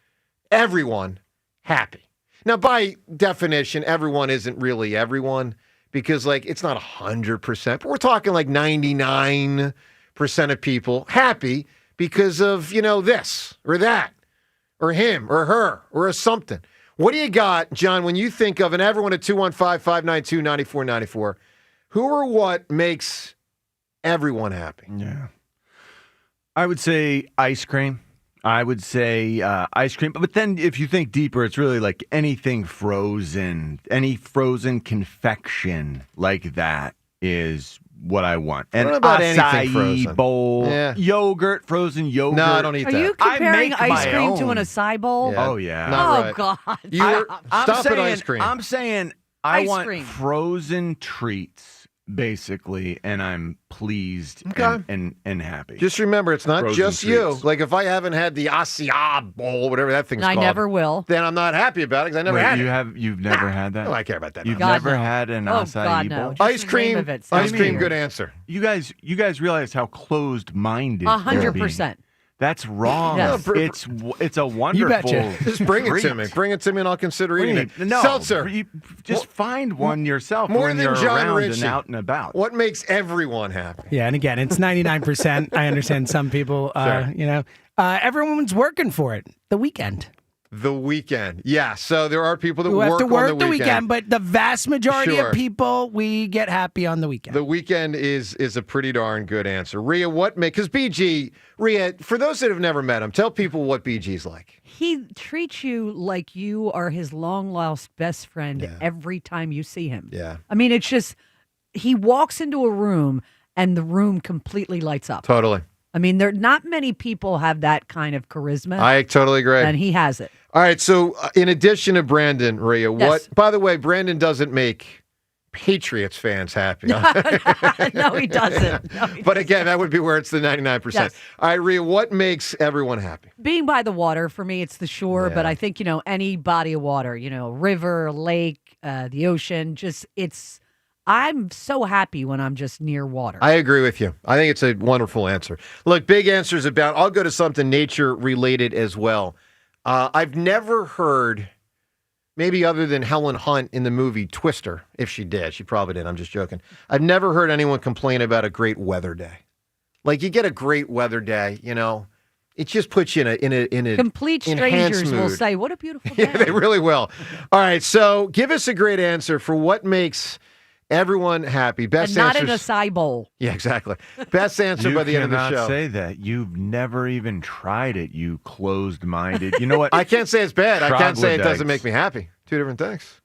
everyone happy? Now, by definition, everyone isn't really everyone, because it's not 100%, but we're talking 99% of people happy because of, this or that or him or her or something. What do you got, John, when you think of, and everyone at 215-592-9494, who or what makes everyone happy? Yeah. I would say ice cream. But then if you think deeper, it's really anything frozen. Any frozen confection like that is what I want. And acai bowl, yogurt, frozen yogurt. No, I don't eat that. Are you comparing ice cream to an acai bowl? Yeah. Oh, yeah. Not right. God. Stop at ice cream. I'm saying I Ice want cream. frozen treats, basically, and I'm pleased and happy. Just remember, it's not Frozen just you. treats. Like, if I haven't had the Asia bowl, whatever that thing's And I called. never will. Then I'm not happy about it because I never Wait, had it. You've never had that? No, I care about that. You've God, never no. had an Oh, acai God, no. bowl? Just Ice the cream. name of it Ice sounds cream. weird. Good answer. You guys realize how closed-minded 100%. That's wrong. Yes. It's a wonderful. betcha. Just bring it to treat. me. Bring it to me, and I'll consider What do eating you it. mean? No, Seltzer. you just find one yourself More when than you're John around Ritchie. and out and about. What makes everyone happy? Yeah, and again, it's 99%. I understand some people, Sure. everyone's working for it. The weekend. The weekend. Yeah, so there are people that Who work have to work on the weekend. but the vast majority Sure. of people, we get happy on the weekend. The weekend is a pretty darn good answer. Rhea, because Rhea, for those that have never met him, tell people what BG's like. He treats you like you are his long-lost best friend every time you see him. Yeah. I mean, it's just, he walks into a room and the room completely lights up. Totally. I mean, there not many people have that kind of charisma. I totally agree. And he has it. All right, so in addition to Brandon, Rhea, Yes. by the way, Brandon doesn't make Patriots fans happy. No, he doesn't. No, But again, that would be where it's the 99%. Yes. All right, Rhea, what makes everyone happy? Being by the water, for me, it's the shore. Yeah. But I think, any body of water, river, lake, the ocean, I'm so happy when I'm just near water. I agree with you. I think it's a wonderful answer. Look, big answers about, I'll go to something nature related as well. I've never heard, maybe other than Helen Hunt in the movie Twister, if she did. She probably did. I'm just joking. I've never heard anyone complain about a great weather day. Like, you get a great weather day, it just puts you in a Complete enhanced strangers will mood. say, "What a beautiful day." Yeah, they really will. All right, so give us a great answer for what makes everyone happy. Best And not in answers. a acai bowl. Yeah, exactly. Best answer You by the end of the cannot show. say that. You've never even tried it, you closed-minded. You know what? I can't say it's bad. I can't say it doesn't Troglodytes. make me happy. Two different things.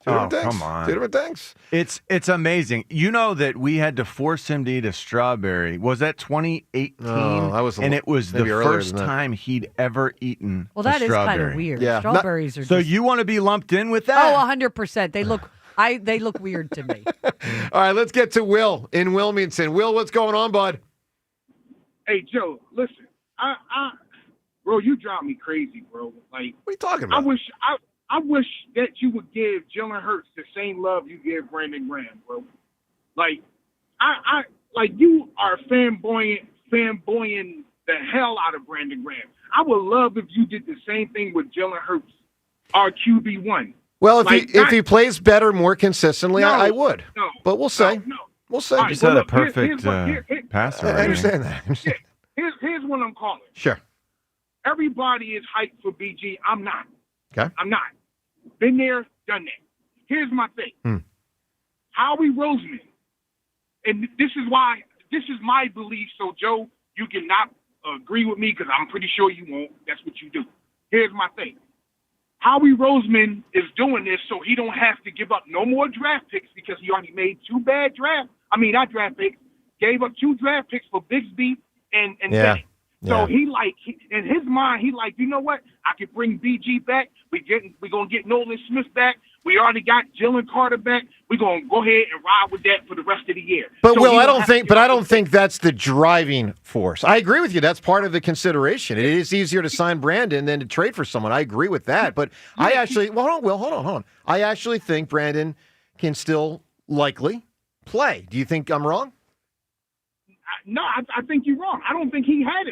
Oh, come on. Two different things. It's amazing. You know that we had to force him to eat a strawberry. Was that 2018? Oh, that was and it was the maybe earlier first than that. time he'd ever eaten Well, a that is kind strawberry. of weird. Yeah. Strawberries are So just... you want to be lumped in with that? Oh, 100%. They look weird to me. All right, let's get to Will in Wilmington. Will, what's going on, bud? Hey, Joe, listen, bro, you drive me crazy, bro. Like, what are you talking about? I wish that you would give Jalen Hurts the same love you give Brandon Graham, bro. Like, like you are fanboying the hell out of Brandon Graham. I would love if you did the same thing with Jalen Hurts, our QB1. Well, Like, if he plays better, more consistently, No, I would. no, but we'll say. no. We'll say. All right, Just had a look, here's perfect what- passer. I rating. understand that. Here's what I'm calling. Sure. Everybody is hyped for BG. I'm not. Okay. I'm not. Been there, done that. Here's my thing. Howie Roseman, and this is my belief, so Joe, you cannot agree with me because I'm pretty sure you won't. That's what you do. Here's my thing. Howie Roseman is doing this so he don't have to give up no more draft picks because he already made not draft picks, gave up 2 draft picks for Bigsby and Yeah. Bennett. So in his mind, you know what? I could bring BG back. We're gonna get Nolan Smith back. We already got Jalen Carter back. We're gonna go ahead and ride with that for the rest of the year. But So Will, he I don't don't have to think. give But I up don't think that's the driving force. I agree with you. That's part of the consideration. It is easier to sign Brandon than to trade for someone. I agree with that. But I actually, hold on. I actually think Brandon can still likely play. Do you think I'm wrong? No, I think you're wrong. I don't think he has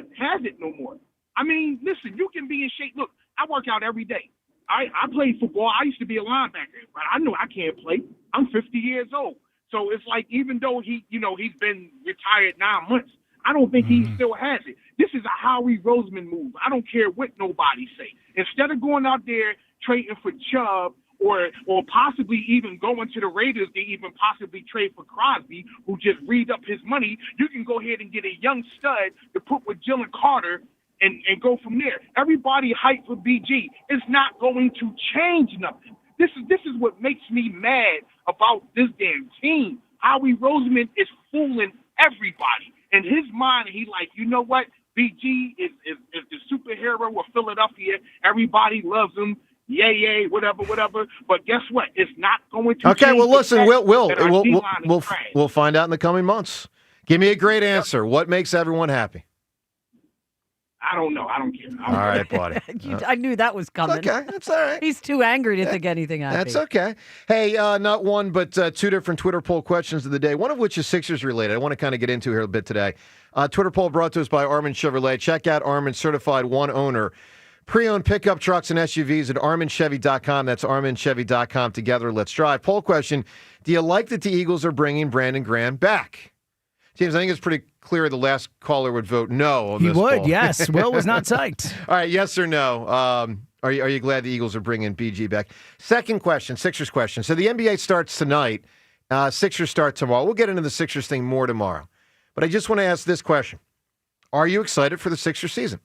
it no more. I mean, listen, you can be in shape. Look, I work out every day. I played football. I used to be a linebacker, but I know I can't play. I'm 50 years old. So it's like, even though he's been retired 9 months, I don't think he still has it. This is a Howie Roseman move. I don't care what nobody say. Instead of going out there trading for Chubb or possibly even going to the Raiders to even possibly trade for Crosby, who just read up his money, you can go ahead and get a young stud to put with Jalen Carter and go from there. Everybody hyped for BG. It's not going to change nothing. This is what makes me mad about this damn team. Howie Roseman is fooling everybody. In his mind, he like, you know what? BG is the superhero of Philadelphia. Everybody loves him. yay, whatever. But guess what? It's not going to. Okay, change well, the listen, fact that our D-line is we'll trash. we'll find out in the coming months. Give me a great answer. What makes everyone happy? I don't know. I don't care. All right, buddy. I knew that was coming. Okay, that's all right. He's too angry to think anything happy. That's okay. Hey, not one, but two different Twitter poll questions of the day, one of which is Sixers related. I want to kind of get into here a bit today. Twitter poll brought to us by Armin Chevrolet. Check out Armin Certified One Owner. Pre-owned pickup trucks and SUVs at ArminChevy.com. That's ArminChevy.com. Together, let's drive. Poll question, do you like that the Eagles are bringing Brandon Graham back? James, I think it's pretty clear the last caller would vote no on this would, poll. yes. Will was not psyched. All right, yes or no? Are you glad the Eagles are bringing BG back? Second question, Sixers question. So the NBA starts tonight. Sixers start tomorrow. We'll get into the Sixers thing more tomorrow. But I just want to ask this question. Are you excited for the Sixers season?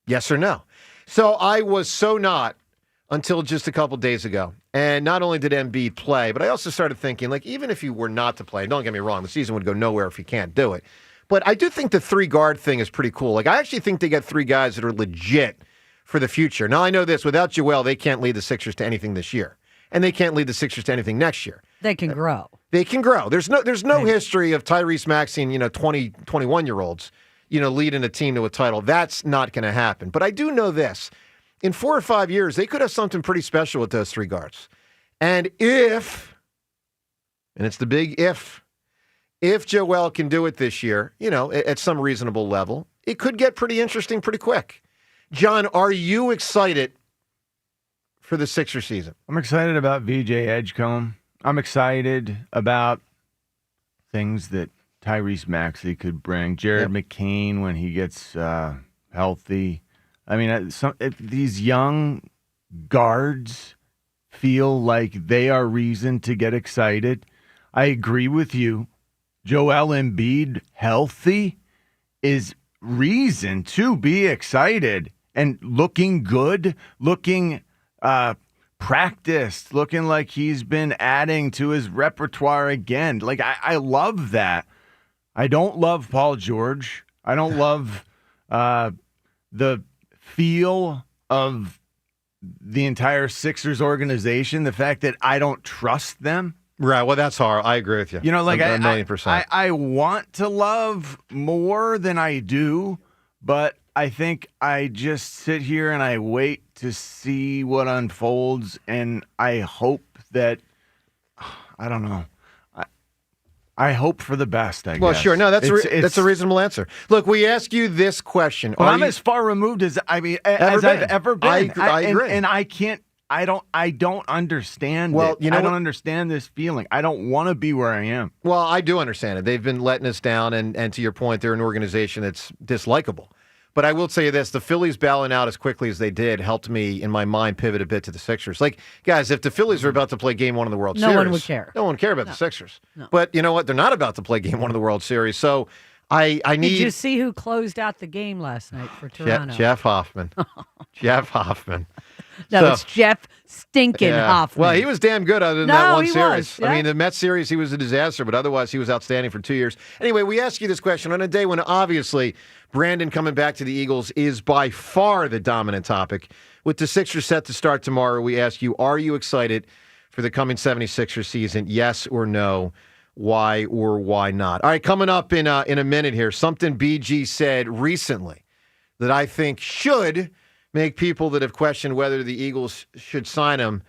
Yes or no? So I was so not until just a couple days ago. And not only did Embiid play, but I also started thinking, like, even if he were not to play, don't get me wrong, the season would go nowhere if he can't do it. But I do think the 3-guard thing is pretty cool. Like, I actually think they got 3 guys that are legit for the future. Now, I know this. Without Joel, they can't lead the Sixers to anything this year. And they can't lead the Sixers to anything next year. They can grow. They can grow. There's no history of Tyrese Maxey and, 20, 21-year-olds, leading a team to a title. That's not going to happen. But I do know this. In 4 or 5 years, they could have something pretty special with those 3 guards. And if, and it's the big if Joel can do it this year, at some reasonable level, it could get pretty interesting pretty quick. John, are you excited for the Sixers season? I'm excited about VJ Edgecombe. I'm excited about things that Tyrese Maxey could bring. Jared McCain when he gets healthy. I mean, these young guards feel like they are reason to get excited. I agree with you. Joel Embiid healthy is reason to be excited and looking good, looking practiced, looking like he's been adding to his repertoire again. Like, I love that. I don't love Paul George. I don't love the feel of the entire Sixers organization, the fact that I don't trust them. Right. Well, that's hard. I agree with you. Like a million percent. I want to love more than I do, but I think I just sit here and I wait to see what unfolds, and I hope that, I don't know. I hope for the best, I guess. Well, sure. No, that's a reasonable answer. Look, we ask you this question. Well, I'm as far removed as I've ever been. I agree. And I can't. I don't understand. Well, I don't understand this feeling. I don't want to be where I am. Well, I do understand it. They've been letting us down, and to your point, they're an organization that's dislikable. But I will tell you this, the Phillies bowing out as quickly as they did helped me, in my mind, pivot a bit to the Sixers. Like, guys, if the Phillies are about to play Game 1 of the World Series, no one would care. No one would care about the Sixers. No. But you know what? They're not about to play Game 1 of the World Series. So I need... Did you see who closed out the game last night for Toronto? Jeff Hoffman. Jeff Hoffman. No, it's Jeff stinking Hoffman. Well, he was damn good other than that one series. Was, yeah. I mean, the Mets series, he was a disaster, but otherwise he was outstanding for 2 years. Anyway, we ask you this question on a day when obviously Brandon coming back to the Eagles is by far the dominant topic. With the Sixers set to start tomorrow, we ask you, are you excited for the coming 76ers season? Yes or no? Why or why not? All right, coming up in a minute here, something BG said recently that I think should make people that have questioned whether the Eagles should sign him,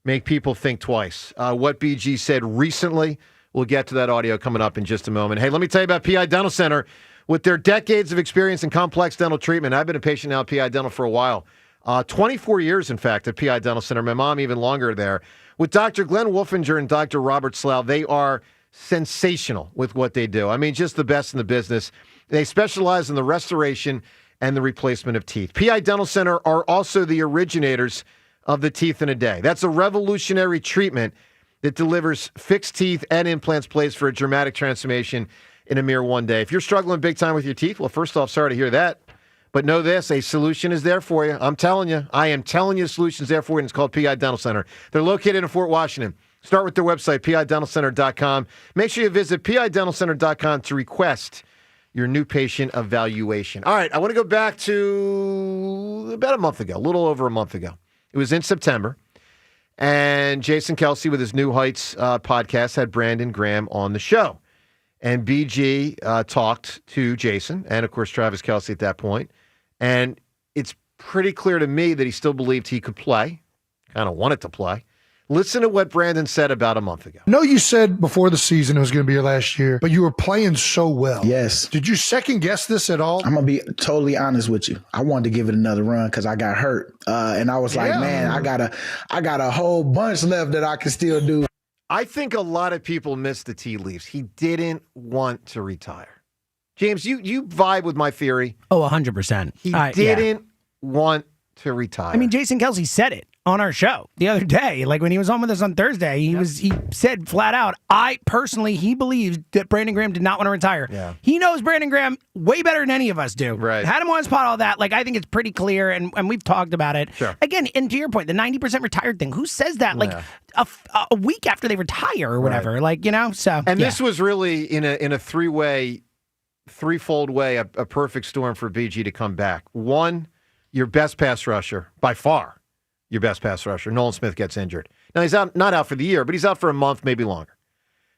make people think twice. What BG said recently, we'll get to that audio coming up in just a moment. Hey, let me tell you about PI Dental Center. With their decades of experience in complex dental treatment, I've been a patient now at PI Dental for a while. 24 years, in fact, at PI Dental Center. My mom even longer there. With Dr. Glenn Wolfinger and Dr. Robert Slough, they are sensational with what they do. I mean, just the best in the business. They specialize in the restoration and the replacement of teeth. PI Dental Center are also the originators of the Teeth in a Day. That's a revolutionary treatment that delivers fixed teeth and implants placed for a dramatic transformation in a mere one day. If you're struggling big time with your teeth, well, first off, sorry to hear that. But know this, a solution is there for you. I'm telling you. I am telling you a solution's there for you, and it's called PI Dental Center. They're located in Fort Washington. Start with their website, pidentalcenter.com. Make sure you visit pidentalcenter.com to request your new patient evaluation. All right, I want to go back to about a month ago, a little over a month ago. It was in September. And Jason Kelsey, with his New Heights podcast, had Brandon Graham on the show. And BG talked to Jason and, of course, Travis Kelsey at that point. And it's pretty clear to me that he still believed he could play, kind of wanted to play. Listen to what Brandon said about a month ago. I know you said before the season it was going to be your last year, but you were playing so well. Yes. Did you second guess this at all? I'm going to be totally honest with you. I wanted to give it another run because I got hurt. And I was like, man, I got a whole bunch left that I can still do. I think a lot of people missed the tea leaves. He didn't want to retire. James, you vibe with my theory. Oh, 100%. He didn't want to retire. I mean, Jason Kelsey said it on our show the other day. Like when he was on with us on Thursday, he said flat out, he believes that Brandon Graham did not want to retire. Yeah. He knows Brandon Graham way better than any of us do. Right. Had him on spot, all that. Like, I think it's pretty clear, and we've talked about it. Sure. Again, and to your point, the 90% retired thing, who says that? Like a week after they retire or whatever. Right. Like, so. And this was really in a threefold way, a perfect storm for BG to come back. One, your best pass rusher, by far, your best pass rusher, Nolan Smith, gets injured. Now, he's not out for the year, but he's out for a month, maybe longer.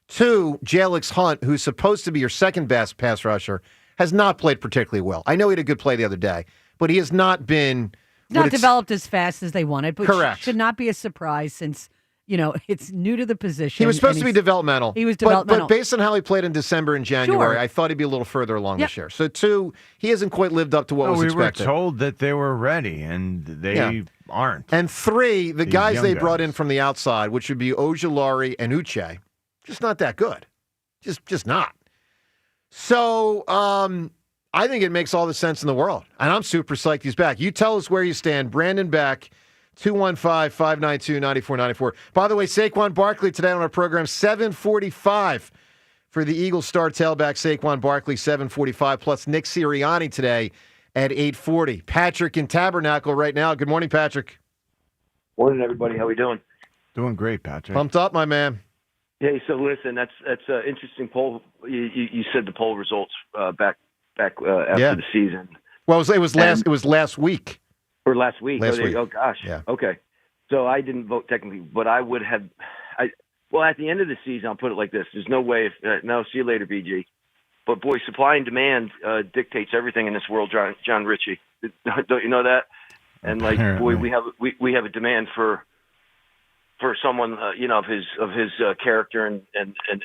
Two, Jalix Hunt, who's supposed to be your second best pass rusher, has not played particularly well. I know he had a good play the other day, but he has not been... Not developed as fast as they wanted, but correct. Should not be a surprise since, it's new to the position. He was supposed to be developmental. He was developmental. But based on how he played in December and January, Sure. I thought he'd be a little further along this year. So two, he hasn't quite lived up to what was expected. We were told that they were ready, and they aren't. And three, the These guys young they guys. brought in from the outside, which would be Ojulari and Uche, just not that good. Just not. So I think it makes all the sense in the world. And I'm super psyched he's back. You tell us where you stand. Brandon back, 215-592-9494. By the way, Saquon Barkley today on our program, 7:45 for the Eagles star tailback Saquon Barkley, 7:45, plus Nick Sirianni today at 8:40. Patrick in Tabernacle right now. Good morning, Patrick. Morning, everybody. How we doing? Doing great, Patrick. Pumped up, my man. Yeah, so listen, that's an interesting poll. You said the poll results back after the season. Well, it was last week. Or last week. Last week. Oh, gosh. Yeah. Okay. So I didn't vote technically, but I would have. Well, at the end of the season, I'll put it like this: there's no way. No, see you later, BG. But boy, supply and demand dictates everything in this world. John Ritchie, don't you know that? And like, Apparently. boy, we have a demand for someone of his character and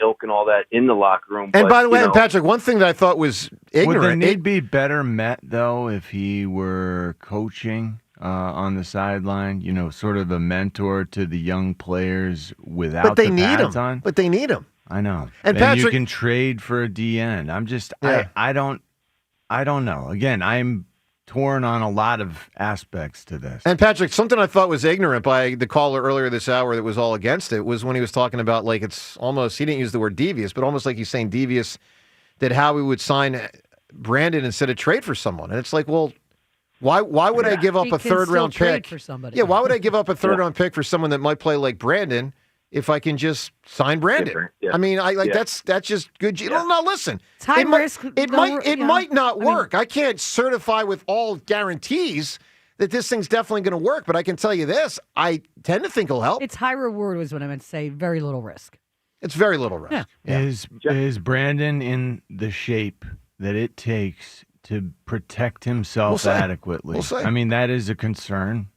ilk and all that in the locker room. And but, by the way, and Patrick, one thing that I thought was ignorant. Would the need be better met, though, if he were coaching on the sideline? Sort of a mentor to the young players without but they the need pads him. on? But they need him. I know. And you Patrick- can trade for a D end. I'm just, Yeah. I don't know. Again, I'm torn on a lot of aspects to this. And Patrick, something I thought was ignorant by the caller earlier this hour that was all against it was when he was talking about, like, it's almost, he didn't use the word devious, but almost like he's saying devious, that how we would sign Brandon instead of trade for someone. And it's like, well, why would I give up He a can third still round trade pick for somebody. Yeah, why would I give up a third round pick for someone that might play like Brandon if I can just sign Brandon? Yeah. I mean, that's just good. No, listen. It's high it might, risk. It might not work. I can't certify with all guarantees that this thing's definitely going to work, but I can tell you this: I tend to think it'll help. It's high reward was what I meant to say. Very little risk. It's very little risk. Yeah. Is Brandon in the shape that it takes to protect himself adequately? We'll see. I mean, that is a concern.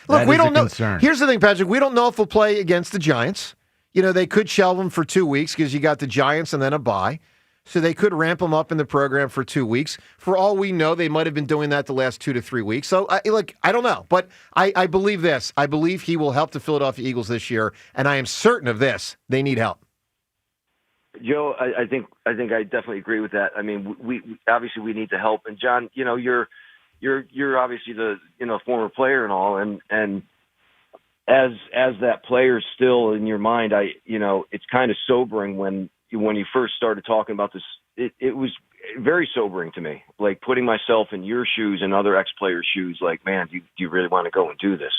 Look, That we is don't a know. concern. Here's the thing, Patrick. We don't know if he'll play against the Giants. They could shelve him for 2 weeks because you got the Giants and then a bye. So they could ramp him up in the program for 2 weeks. For all we know, they might have been doing that the last 2 to 3 weeks. So, I don't know. But I believe this. I believe he will help the Philadelphia Eagles this year, and I am certain of this. They need help. Joe, I think I definitely agree with that. I mean, we obviously we need the help. And John, you're obviously the former player and all, and as that player still in your mind, it's kind of sobering when you first started talking about this. It was very sobering to me, like putting myself in your shoes and other ex-players' shoes. Like, man, do you really want to go and do this?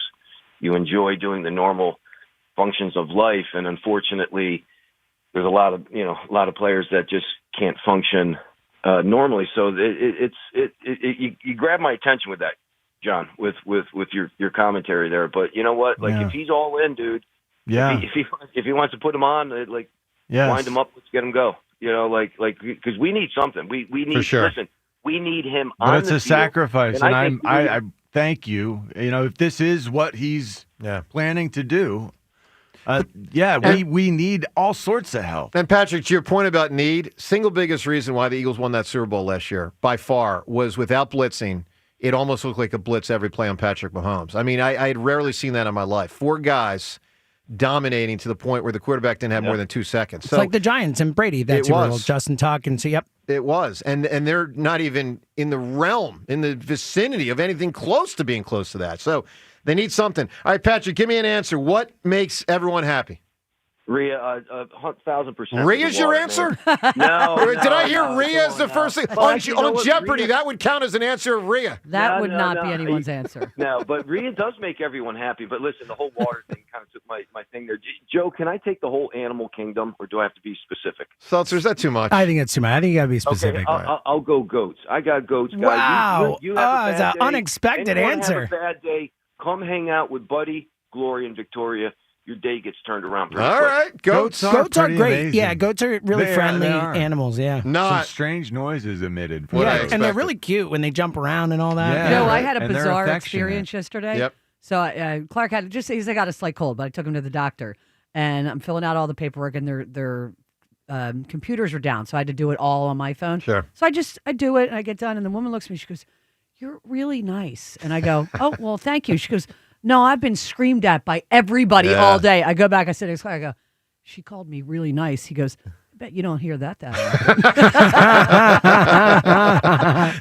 You enjoy doing the normal functions of life, and unfortunately, there's a lot of players that just can't function normally. So you grab my attention with that, John, with your commentary there. But you know what? Like, if he's all in, dude. Yeah. If he wants to put him on, like, wind him up, let's get him go. You know, like because we need something. We need. For sure. Listen, we need him But on it's the a field, sacrifice, and I thank you. You know, if this is what he's planning to do, we need all sorts of help. And Patrick, to your point about need, single biggest reason why the Eagles won that Super Bowl last year, by far, was without blitzing. It almost looked like a blitz every play on Patrick Mahomes. I mean, I had rarely seen that in my life. 4 guys dominating to the point where the quarterback didn't have more than 2 seconds. It's like the Giants and Brady. That's Justin Tuck and so yep. It was. And they're not even in the realm, in the vicinity of anything close to being close to that. So they need something. All right, Patrick, give me an answer. What makes everyone happy? Rhea, 1,000%. Rhea's your answer? No. Did I hear Rhea as the first thing? Well, on Jeopardy, Rhea, that would count as an answer of Rhea. That would not be anyone's answer. No, but Rhea does make everyone happy. But listen, the whole water thing kind of took my thing there. Joe, can I take the whole animal kingdom, or do I have to be specific? Seltzer, is that too much? I think it's too much. I think you got to be specific. Okay, I'll go goats. I got goats, guys. Wow. You have It's an unexpected answer. Have a bad day. Come hang out with Buddy, Gloria, and Victoria. Your day gets turned around pretty quick. All right. Goats are great. Amazing. Yeah, goats are really friendly animals. Yeah. Some strange noises emitted. And they're really cute when they jump around and all that. Yeah. No, I had a bizarre experience yesterday. Yep. So Clark had he's got a slight cold, but I took him to the doctor, and I'm filling out all the paperwork, and their computers are down, so I had to do it all on my phone. Sure. So I do it, and I get done, and the woman looks at me, she goes, "You're really nice," and I go, "Oh, well, thank you." She goes, "No, I've been screamed at by everybody all day." I go back, I said, I go, "She called me really nice." He goes, "I bet you don't hear that often."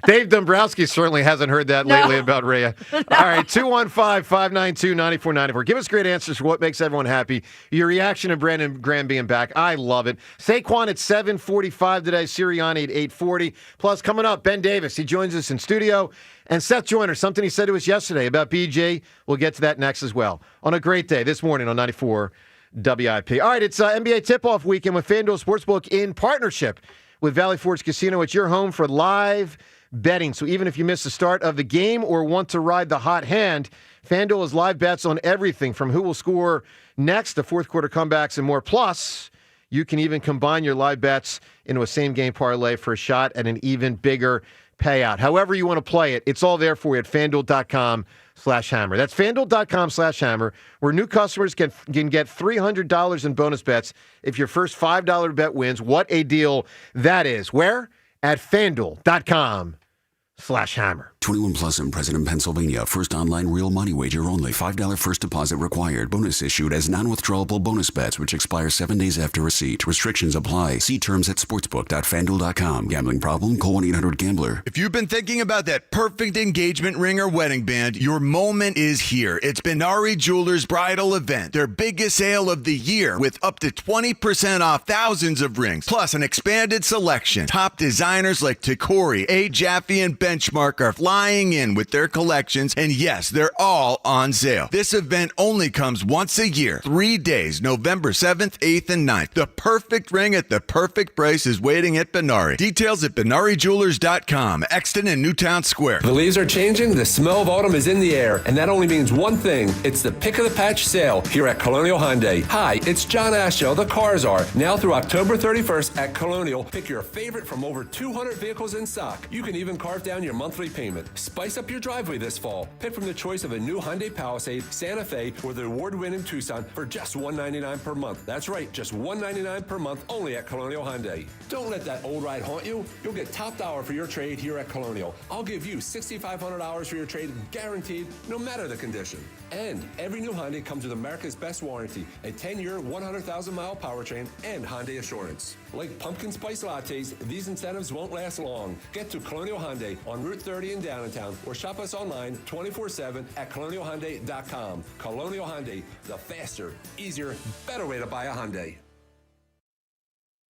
Dave Dombrowski certainly hasn't heard that lately about Rhea. All right, 215-592-9494. Give us great answers for what makes everyone happy. Your reaction to Brandon Graham being back, I love it. Saquon at 7:45 today, Sirianni at 8:40. Plus, coming up, Ben Davis. He joins us in studio. And Seth Joyner, something he said to us yesterday about BG. We'll get to that next as well. On a great day this morning on 94 WIP. All right, it's NBA tip-off weekend with FanDuel Sportsbook in partnership with Valley Forge Casino. It's your home for live betting. So even if you miss the start of the game or want to ride the hot hand, FanDuel has live bets on everything from who will score next to fourth quarter comebacks and more. Plus, you can even combine your live bets into a same-game parlay for a shot at an even bigger payout. However you want to play it, it's all there for you at FanDuel.com/Hammer. That's FanDuel.com/Hammer, where new customers can get $300 in bonus bets if your first $5 bet wins. What a deal that is. Where? At FanDuel.com/Hammer. 21 plus and present in Pennsylvania. First online real money wager only. $5 first deposit required. Bonus issued as non-withdrawable bonus bets, which expire 7 days after receipt. Restrictions apply. See terms at sportsbook.fanduel.com. Gambling problem? Call 1-800-GAMBLER. If you've been thinking about that perfect engagement ring or wedding band, your moment is here. It's Benari Jewelers' bridal event. Their biggest sale of the year with up to 20% off thousands of rings. Plus an expanded selection. Top designers like Tacori, A. Jaffe, and Benchmark are flying in with their collections, and yes, they're all on sale. This event only comes once a year, 3 days, November 7th, 8th, and 9th. The perfect ring at the perfect price is waiting at Benari. Details at BenariJewelers.com, Exton and Newtown Square. The leaves are changing, the smell of autumn is in the air, and that only means one thing. It's the Pick of the Patch sale here at Colonial Hyundai. Hi, it's John Asho, the Cars Are. Now through October 31st at Colonial, pick your favorite from over 200 vehicles in stock. You can even carve down your monthly payment. Spice up your driveway this fall. Pick from the choice of a new Hyundai Palisade, Santa Fe, or the award-winning Tucson for just $199 per month. That's right, just $199 per month only at Colonial Hyundai. Don't let that old ride haunt you. You'll get top dollar for your trade here at Colonial. I'll give you $6,500 for your trade, guaranteed, no matter the condition. And every new Hyundai comes with America's best warranty, a 10-year, 100,000-mile powertrain, and Hyundai Assurance. Like pumpkin spice lattes, these incentives won't last long. Get to Colonial Hyundai on Route 30 in downtown, or shop us online 24/7 at colonialhyundai.com. Colonial Hyundai, the faster, easier, better way to buy a Hyundai.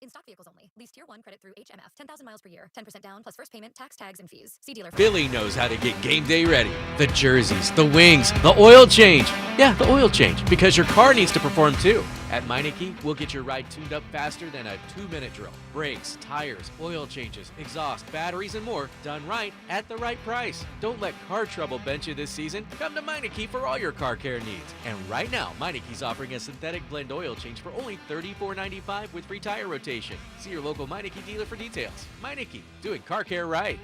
In stock vehicles only. Lease tier 1 credit through HMF. 10,000 miles per year. 10% down plus first payment, tax, tags, and fees. See dealer. Philly knows how to get game day ready. The jerseys, the wings, the oil change. Yeah, the oil change, because your car needs to perform too. At Meineke, we'll get your ride tuned up faster than a 2-minute drill. Brakes, tires, oil changes, exhaust, batteries, and more done right at the right price. Don't let car trouble bench you this season. Come to Meineke for all your car care needs. And right now, Meineke's offering a synthetic blend oil change for only $34.95 with free tire rotation. See your local Meineke dealer for details. Meineke, doing car care right.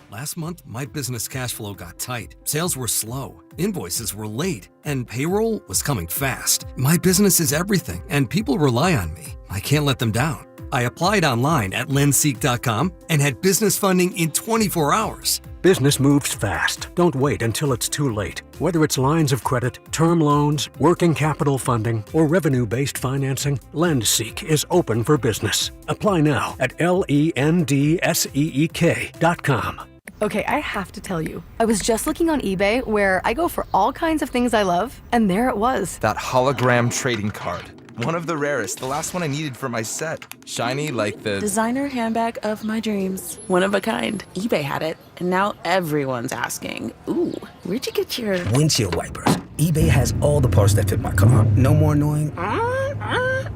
Last month, my business cash flow got tight. Sales were slow, invoices were late, and payroll was coming fast. My business is everything, and people rely on me. I can't let them down. I applied online at lenseek.com and had business funding in 24 hours. Business moves fast. Don't wait until it's too late. Whether it's lines of credit, term loans, working capital funding, or revenue-based financing, LendSeek is open for business. Apply now at LENDSEEK.com. Okay, I have to tell you, I was just looking on eBay where I go for all kinds of things I love, and there it was. That hologram trading card. One of the rarest, the last one I needed for my set. Shiny like the designer handbag of my dreams. One of a kind. eBay had it, and now everyone's asking, ooh, where'd you get your windshield wipers? eBay has all the parts that fit my car. No more annoying,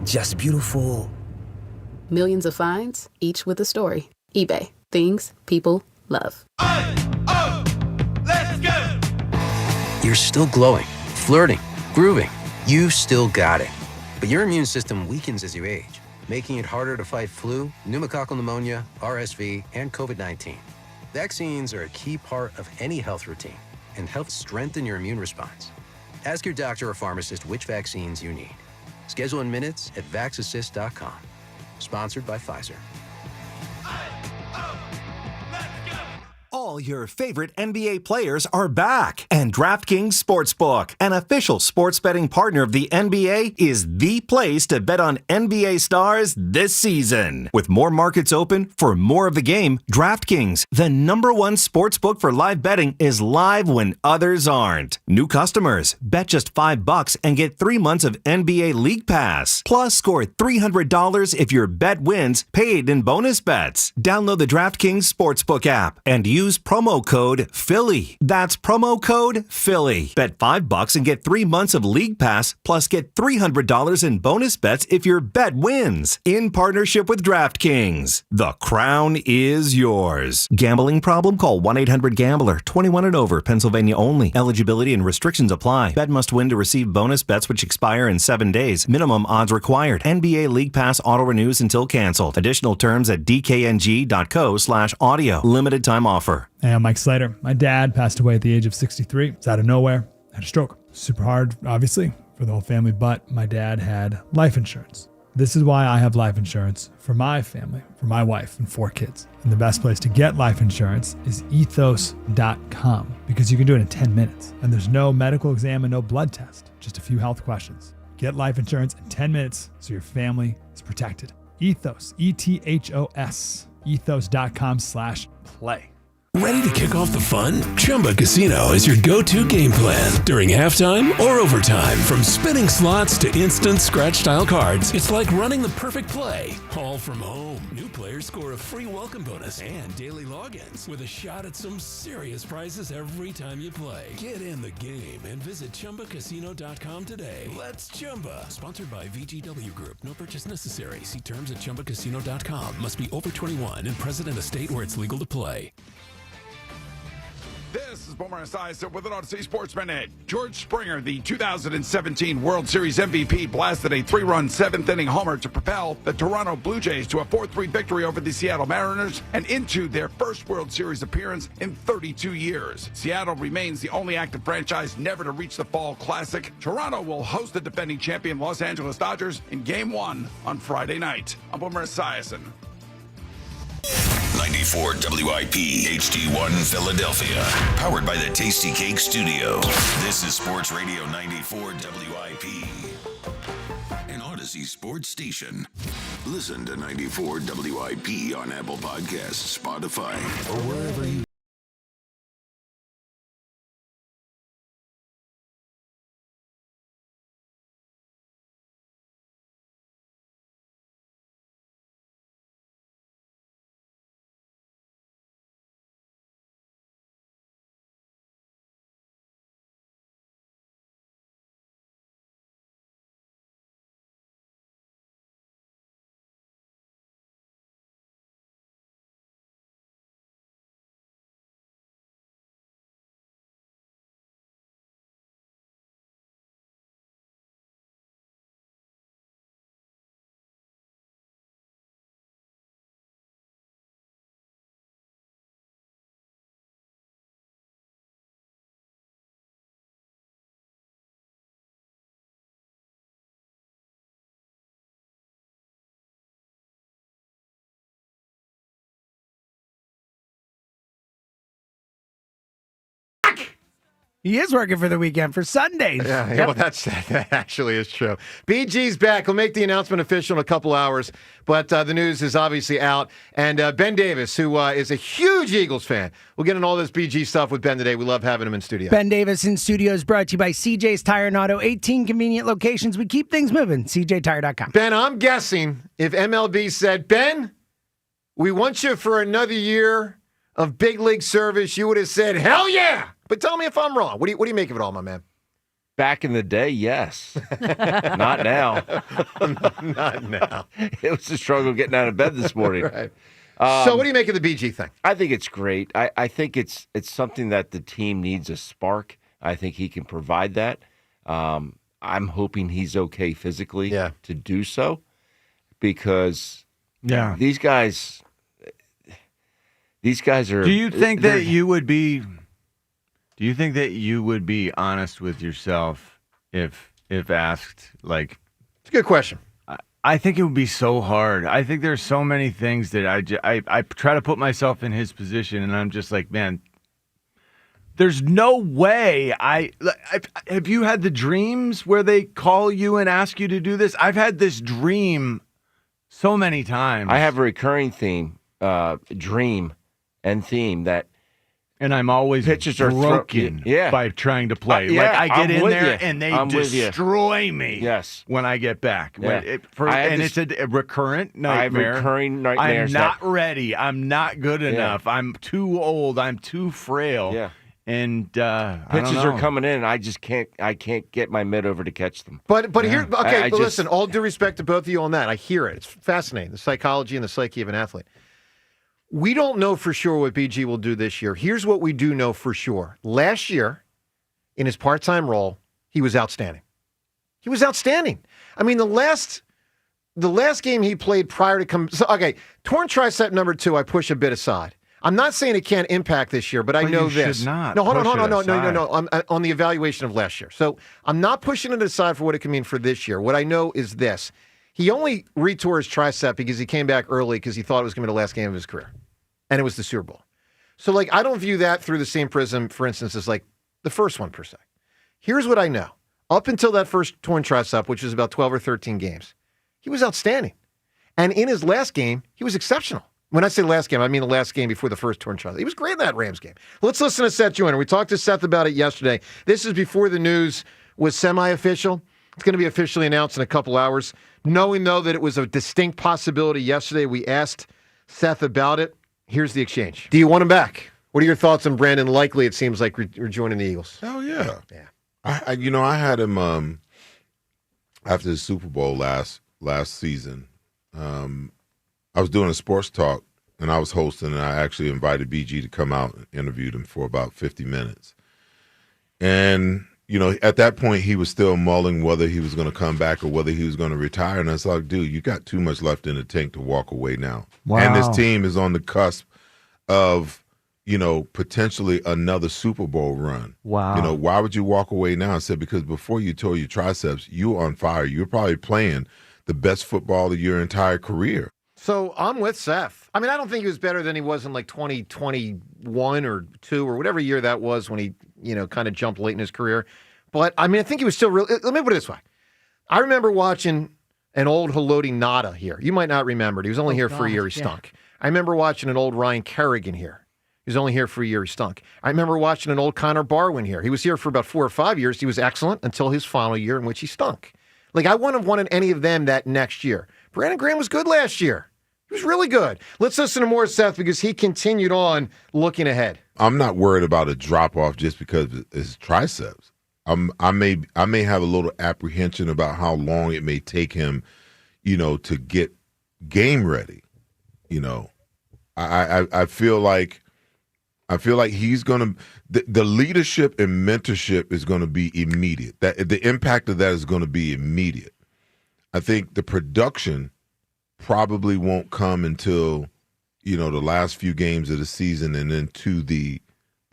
just beautiful. Millions of finds, each with a story. eBay. Things people love. Let's go! You're still glowing, flirting, grooving. You still got it. But your immune system weakens as you age, making it harder to fight flu, pneumococcal pneumonia, RSV, and COVID-19. Vaccines are a key part of any health routine and help strengthen your immune response. Ask your doctor or pharmacist which vaccines you need. Schedule in minutes at vaxassist.com. Sponsored by Pfizer. All your favorite NBA players are back, and DraftKings Sportsbook, an official sports betting partner of the NBA, is the place to bet on NBA stars this season. With more markets open for more of the game, DraftKings, the #1 sportsbook for live betting, is live when others aren't. New customers, bet just $5 and get 3 months of NBA League Pass. Plus, score $300 if your bet wins, paid in bonus bets. Download the DraftKings Sportsbook app and use promo code Philly. That's promo code Philly. Bet $5 and get 3 months of League Pass, plus get $300 in bonus bets if your bet wins. In partnership with DraftKings, the crown is yours. Gambling problem? Call 1-800-GAMBLER. 21 and over. Pennsylvania only. Eligibility and restrictions apply. Bet must win to receive bonus bets which expire in 7 days. Minimum odds required. NBA League Pass auto renews until canceled. Additional terms at dkng.co/audio. Limited time offer. Hey, I'm Mike Slater. My dad passed away at the age of 63. It's out of nowhere. Had a stroke. Super hard, obviously, for the whole family, but my dad had life insurance. This is why I have life insurance for my family, for my wife and 4 kids. And the best place to get life insurance is ethos.com, because you can do it in 10 minutes. And there's no medical exam and no blood test, just a few health questions. Get life insurance in 10 minutes so your family is protected. Ethos, ETHOS, ethos.com/play. Ready to kick off the fun? Chumba Casino is your go-to game plan during halftime or overtime. From spinning slots to instant scratch-style cards, it's like running the perfect play, all from home. New players score a free welcome bonus and daily logins with a shot at some serious prizes every time you play. Get in the game and visit ChumbaCasino.com today. Let's Chumba. Sponsored by VGW Group. No purchase necessary. See terms at ChumbaCasino.com. Must be over 21 and present in a state where it's legal to play. This is Boomer Esiason with an Odyssey Sports Minute. George Springer, the 2017 World Series MVP, blasted a 3-run 7th-inning homer to propel the Toronto Blue Jays to a 4-3 victory over the Seattle Mariners and into their first World Series appearance in 32 years. Seattle remains the only active franchise never to reach the Fall Classic. Toronto will host the defending champion Los Angeles Dodgers in Game 1 on Friday night. I'm Boomer Esiason. 94 WIP HD1 Philadelphia. Powered by the Tasty Cake Studio. This is Sports Radio 94 WIP. An Odyssey sports station. Listen to 94 WIP on Apple Podcasts, Spotify, or wherever you He is working for the weekend for Sundays. Yeah, well, that actually is true. BG's back. We'll make the announcement official in a couple hours, but the news is obviously out. And Ben Davis, who is a huge Eagles fan, we'll get into all this BG stuff with Ben today. We love having him in studio. Ben Davis in studio is brought to you by CJ's Tire and Auto. 18 convenient locations. We keep things moving. CJTire.com. Ben, I'm guessing if MLB said, Ben, we want you for another year of big league service, you would have said, hell yeah! But tell me if I'm wrong. What do you make of it all, my man? Back in the day, yes. Not now. Not now. It was a struggle getting out of bed this morning. Right. So what do you make of the BG thing? I think it's great. I think it's something that the team needs a spark. I think he can provide that. I'm hoping he's okay physically to do so because these guys are. Do you think that you would be? Do you think that you would be honest with yourself if asked? Like, it's a good question. I think it would be so hard. I think there's so many things that I try to put myself in his position, and I'm just like, man, there's no way. Have you had the dreams where they call you and ask you to do this? I've had this dream so many times. I have a recurring dream and theme that. And I'm always pitches broken by trying to play. I get in there and they destroy me when I get back. Yeah. It's a recurrent nightmare. I have recurring nightmares. I'm not ready. I'm not good enough. I'm too old. I'm too frail. Yeah. And pitches are coming in, and I just can't get my mitt over to catch them. But here, okay, but listen, all due respect to both of you on that. I hear it. It's fascinating, the psychology and the psyche of an athlete. We don't know for sure what BG will do this year. Here's what we do know for sure. Last year, in his part-time role, he was outstanding. He was outstanding. I mean, the last game he played prior to torn tricep number 2, I push a bit aside. I'm not saying it can't impact this year, but I know this. Should not. No, hold on. No. I'm on the evaluation of last year. So I'm not pushing it aside for what it can mean for this year. What I know is this. He only retore his tricep because he came back early because he thought it was going to be the last game of his career. And it was the Super Bowl. So, I don't view that through the same prism, for instance, as, the first one per se. Here's what I know. Up until that first torn tricep, which was about 12 or 13 games, he was outstanding. And in his last game, he was exceptional. When I say last game, I mean the last game before the first torn tricep. He was great in that Rams game. Let's listen to Seth Joyner. We talked to Seth about it yesterday. This is before the news was semi-official. It's going to be officially announced in a couple hours. Knowing, though, that it was a distinct possibility yesterday, we asked Seth about it. Here's the exchange. Do you want him back? What are your thoughts on Brandon Likely? It seems like rejoining the Eagles. Hell yeah. Yeah. I had him after the Super Bowl last season. I was doing a sports talk, and I was hosting, and I actually invited BG to come out and interviewed him for about 50 minutes. And at that point, he was still mulling whether he was going to come back or whether he was going to retire. And I was like, dude, you got too much left in the tank to walk away now. Wow. And this team is on the cusp of, potentially another Super Bowl run. Wow. Why would you walk away now? I said, because before you tore your triceps, you were on fire. You were probably playing the best football of your entire career. So I'm with Seth. I mean, I don't think he was better than he was in 2021 or 2 or whatever year that was when he, kind of jumped late in his career. But, I mean, I think he was still real. Let me put it this way. I remember watching an old Haloti Ngata here. You might not remember it. He was only here for a year. He stunk. I remember watching an old Ryan Kerrigan here. He was only here for a year. He stunk. I remember watching an old Connor Barwin here. He was here for about 4 or 5 years. He was excellent until his final year in which he stunk. I wouldn't have wanted any of them that next year. Brandon Graham was good last year. He was really good. Let's listen to more Seth because he continued on looking ahead. I'm not worried about a drop-off just because of his triceps. I may have a little apprehension about how long it may take him, to get game ready. I feel like he's going to the leadership and mentorship is going to be immediate. That the impact of that is going to be immediate. I think the production probably won't come until the last few games of the season and then to the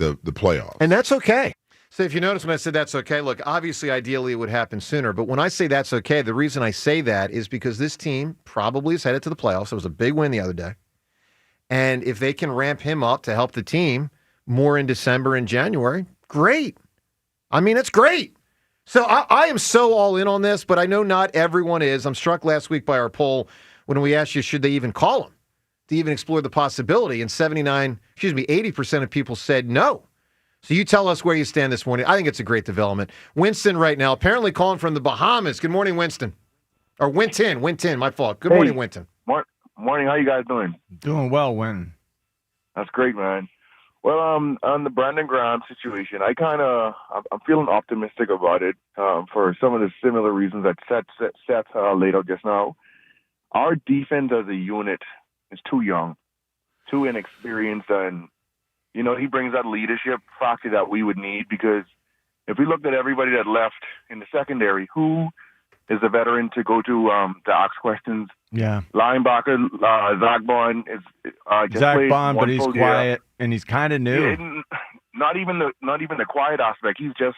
playoffs. And that's okay. So if you notice when I said that's okay, look, obviously ideally it would happen sooner, but when I say that's okay, the reason I say that is because this team probably is headed to the playoffs. It was a big win the other day. And if they can ramp him up to help the team more in December and January, great. I mean, it's great. So I am so all in on this, but I know not everyone is. I'm struck last week by our poll when we asked you, should they even call him to even explore the possibility? And 80% of people said no. So you tell us where you stand this morning. I think it's a great development. Winston right now, apparently calling from the Bahamas. Good morning, Winston. Or Winton, my fault. Good morning, Winton. Morning, how you guys doing? Doing well, Win. That's great, man. Well, on the Brandon Graham situation, I'm feeling optimistic about it for some of the similar reasons that Seth laid out just now. Our defense as a unit is too young, too inexperienced, and he brings that leadership factor that we would need, because if we looked at everybody that left in the secondary, who is a veteran to go to ask questions? Yeah. Linebacker Zach Bond is just Zach played Bond, but one he's full quiet year. and he's kind of new. Yeah, not even the quiet aspect. He just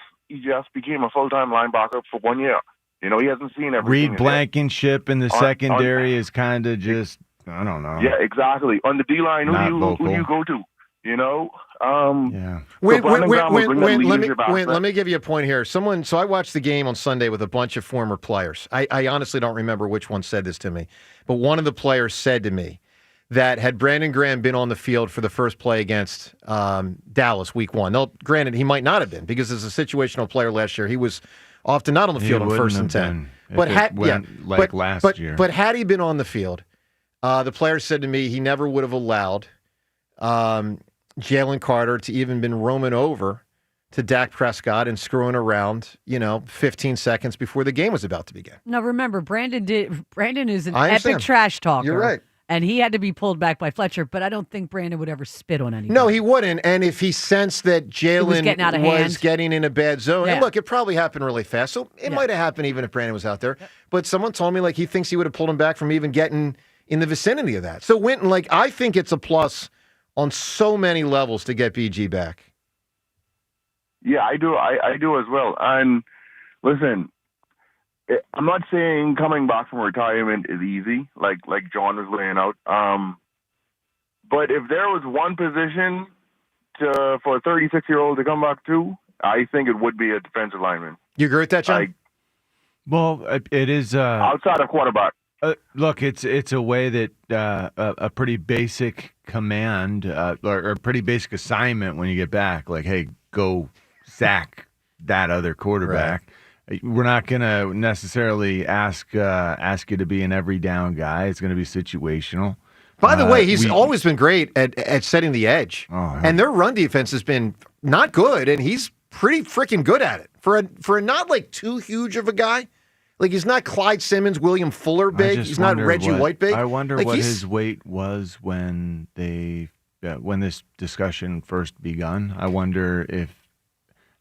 became a full-time linebacker for 1 year. He hasn't seen everything. Reed Blankenship in the secondary is kind of just, I don't know. Yeah, exactly. On the D-line, who do you go to? Yeah. Let me give you a point here. So I watched the game on Sunday with a bunch of former players. I honestly don't remember which one said this to me, but one of the players said to me that had Brandon Graham been on the field for the first play against Dallas week 1, now, granted, he might not have been, because as a situational player last year, he was often not on the field on 1st and 10. But last year. But had he been on the field, the player said to me he never would have allowed Jalen Carter to even been roaming over to Dak Prescott and screwing around, 15 seconds before the game was about to begin. Now, remember, Brandon is an epic trash talker. You're right. And he had to be pulled back by Fletcher, but I don't think Brandon would ever spit on anyone. No, he wouldn't. And if he sensed that Jalen was getting in a bad zone, and look, it probably happened really fast, so it might have happened even if Brandon was out there. But someone told me he thinks he would have pulled him back from even getting in the vicinity of that. So Winton, I think it's a plus on so many levels to get BG back. Yeah, I do. I do as well. And listen, I'm not saying coming back from retirement is easy, like John was laying out. But if there was one position for a 36-year-old to come back to, I think it would be a defensive lineman. You agree with that, John? Well, it is outside of quarterback. Look, it's a way that a pretty basic command or a pretty basic assignment when you get back, hey, go sack that other quarterback. Right. We're not going to necessarily ask you to be an every down guy. It's going to be situational. By the way, he's always been great at setting the edge, and their run defense has been not good, and he's pretty freaking good at it for a not too huge of a guy. He's not Clyde Simmons, William Fuller big. He's not Reggie White big. I wonder what his weight was when when this discussion first begun. I wonder if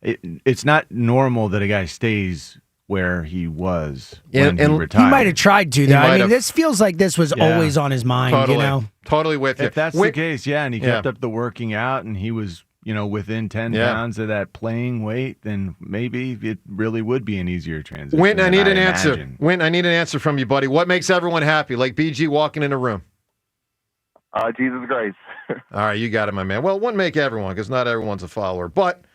it's not normal that a guy stays where he was when he retired. He might have tried to, though. I mean, this feels like this was always on his mind, Totally. Totally with you. If that's the case, and he kept up the working out, and he was within 10 pounds of that playing weight, then maybe it really would be an easier transition. Wint, I need an answer. Wint, I need an answer from you, buddy. What makes everyone happy? Like BG walking in a room. Jesus Christ. All right, you got it, my man. Well, it wouldn't make everyone, because not everyone's a follower, but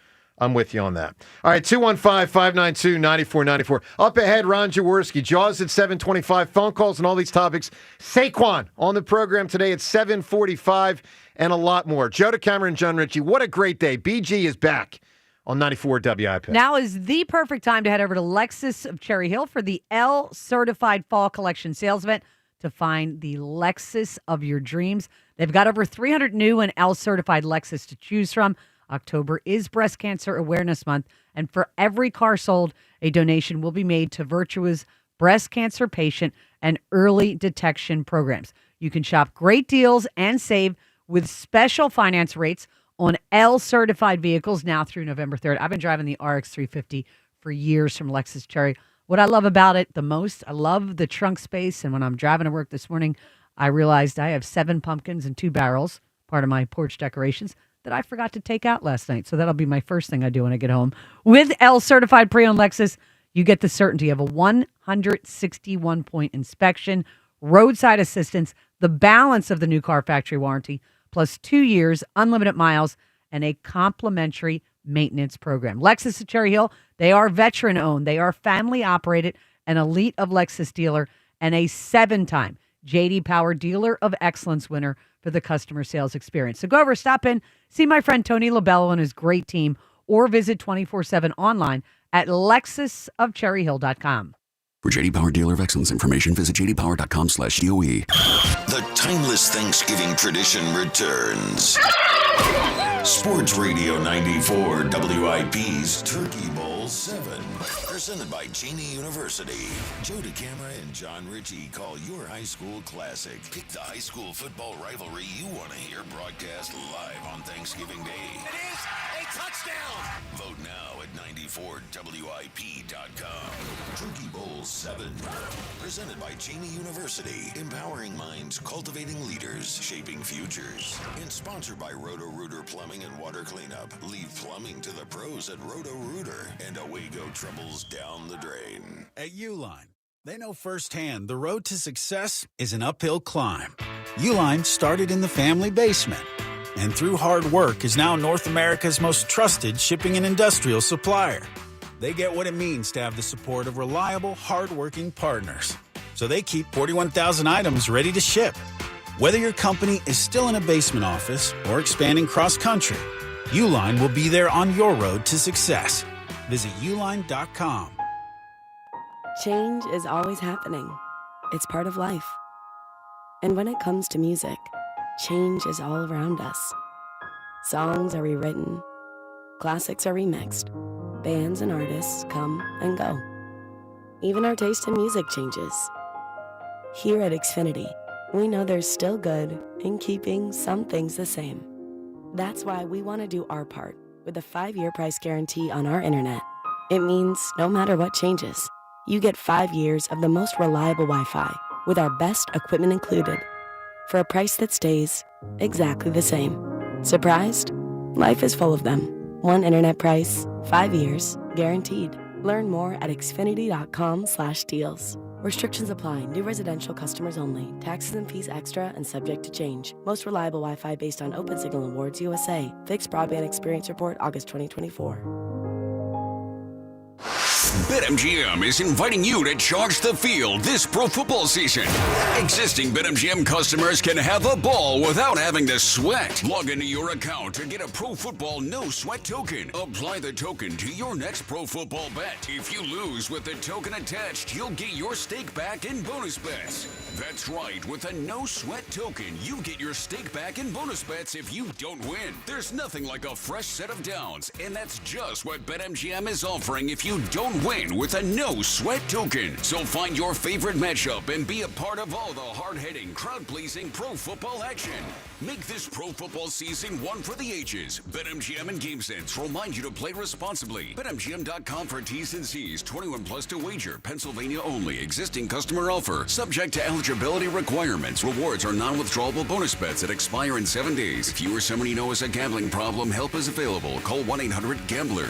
I'm with you on that. All right, 215-592-9494. Up ahead, Ron Jaworski. Jaws at 7:25. Phone calls and all these topics. Saquon on the program today at 7:45 and a lot more. Joe DeCamera and John Ritchie, what a great day. BG is back on 94 WIP. Now is the perfect time to head over to Lexus of Cherry Hill for the L Certified Fall Collection sales event to find the Lexus of your dreams. They've got over 300 new and L Certified Lexus to choose from. October is Breast Cancer Awareness Month, and for every car sold, a donation will be made to Virtua's breast cancer patient and early detection programs. You can shop great deals and save with special finance rates on L-certified vehicles now through November 3rd. I've been driving the RX 350 for years from Lexus Cherry. What I love about it the most, I love the trunk space, and when I'm driving to work this morning, I realized I have 7 pumpkins and 2 barrels, part of my porch decorations, that I forgot to take out last night. So that'll be my first thing I do when I get home. With L-certified pre-owned Lexus, you get the certainty of a 161-point inspection, roadside assistance, the balance of the new car factory warranty, plus 2 years, unlimited miles, and a complimentary maintenance program. Lexus of Cherry Hill, they are veteran-owned. They are family-operated, an elite of Lexus dealer, and a 7-time J.D. Power Dealer of Excellence winner for the customer sales experience. So go over, stop in, see my friend Tony LaBello and his great team, or visit 24/7 online at lexusofcherryhill.com. For J.D. Power Dealer of Excellence information, visit jdpower.com/DOE. The timeless Thanksgiving tradition returns. Sports Radio 94 WIP's Turkey Bowl 7. Presented by Cheney University. Joe DeCamara and John Ritchie call your high school classic. Pick the high school football rivalry you want to hear broadcast live on Thanksgiving Day. It is a touchdown. Vote now at 94WIP.com. Turkey Bowl 7. Presented by Cheney University. Empowering minds, cultivating leaders, shaping futures. And sponsored by Roto-Rooter Plumbing and Water Cleanup. Leave plumbing to the pros at Roto-Rooter. And away go troubles down the drain. At Uline, they know firsthand the road to success is an uphill climb. Uline started in the family basement, and through hard work is now North America's most trusted shipping and industrial supplier. They get what it means to have the support of reliable, hard-working partners. So they keep 41,000 items ready to ship. Whether your company is still in a basement office or expanding cross-country, Uline will be there on your road to success. Visit uline.com. Change is always happening. It's part of life. And when it comes to music, change is all around us. Songs are rewritten, classics are remixed, bands and artists come and go. Even our taste in music changes. Here at Xfinity, we know there's still good in keeping some things the same. That's why we want to do our part with a 5-year price guarantee on our internet. It means no matter what changes, you get 5 years of the most reliable Wi-Fi with our best equipment included for a price that stays exactly the same. Surprised? Life is full of them. One internet price, 5 years, guaranteed. Learn more at xfinity.com/deals. Restrictions apply. New residential customers only. Taxes and fees extra and subject to change. Most reliable Wi-Fi based on Open Signal Awards USA. Fixed Broadband Experience Report, August 2024. BetMGM is inviting you to charge the field this pro football season. Existing BetMGM customers can have a ball without having to sweat. Log into your account to get a pro football no sweat token. Apply the token to your next pro football bet. If you lose with the token attached, you'll get your stake back in bonus bets. That's right, with a no sweat token, you get your stake back in bonus bets if you don't win. There's nothing like a fresh set of downs, and that's just what BetMGM is offering if you don't win with a no sweat token. So find your favorite matchup and be a part of all the hard-hitting, crowd-pleasing pro football action. Make this pro football season one for the ages. BetMGM and GameSense remind you to play responsibly. BetMGM.com for T's and C's. 21 plus to wager. Pennsylvania only. Existing customer offer. Subject to eligibility requirements. Rewards are non-withdrawable bonus bets that expire in 7 days. If you or someone you know has a gambling problem, help is available. Call 1-800-GAMBLER.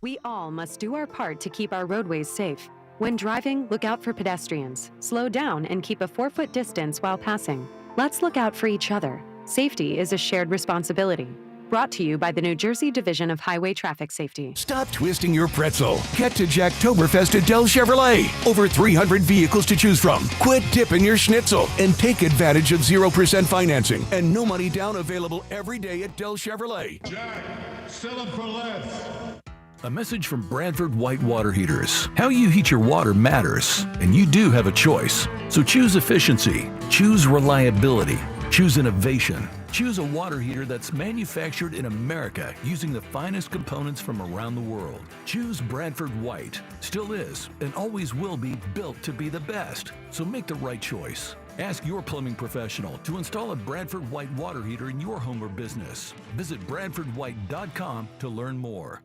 We all must do our part to keep our roadways safe. When driving, look out for pedestrians. Slow down and keep a 4-foot distance while passing. Let's look out for each other. Safety is a shared responsibility. Brought to you by the New Jersey Division of Highway Traffic Safety. Stop twisting your pretzel. Get to Jacktoberfest at Dell Chevrolet. Over 300 vehicles to choose from. Quit dipping your schnitzel and take advantage of 0% financing and no money down available every day at Dell Chevrolet. Jack, sell it for less. A message from Bradford White Water Heaters. How you heat your water matters, and you do have a choice. So choose efficiency, choose reliability, choose innovation. Choose a water heater that's manufactured in America using the finest components from around the world. Choose Bradford White. Still is and always will be built to be the best. So make the right choice. Ask your plumbing professional to install a Bradford White water heater in your home or business. Visit BradfordWhite.com to learn more.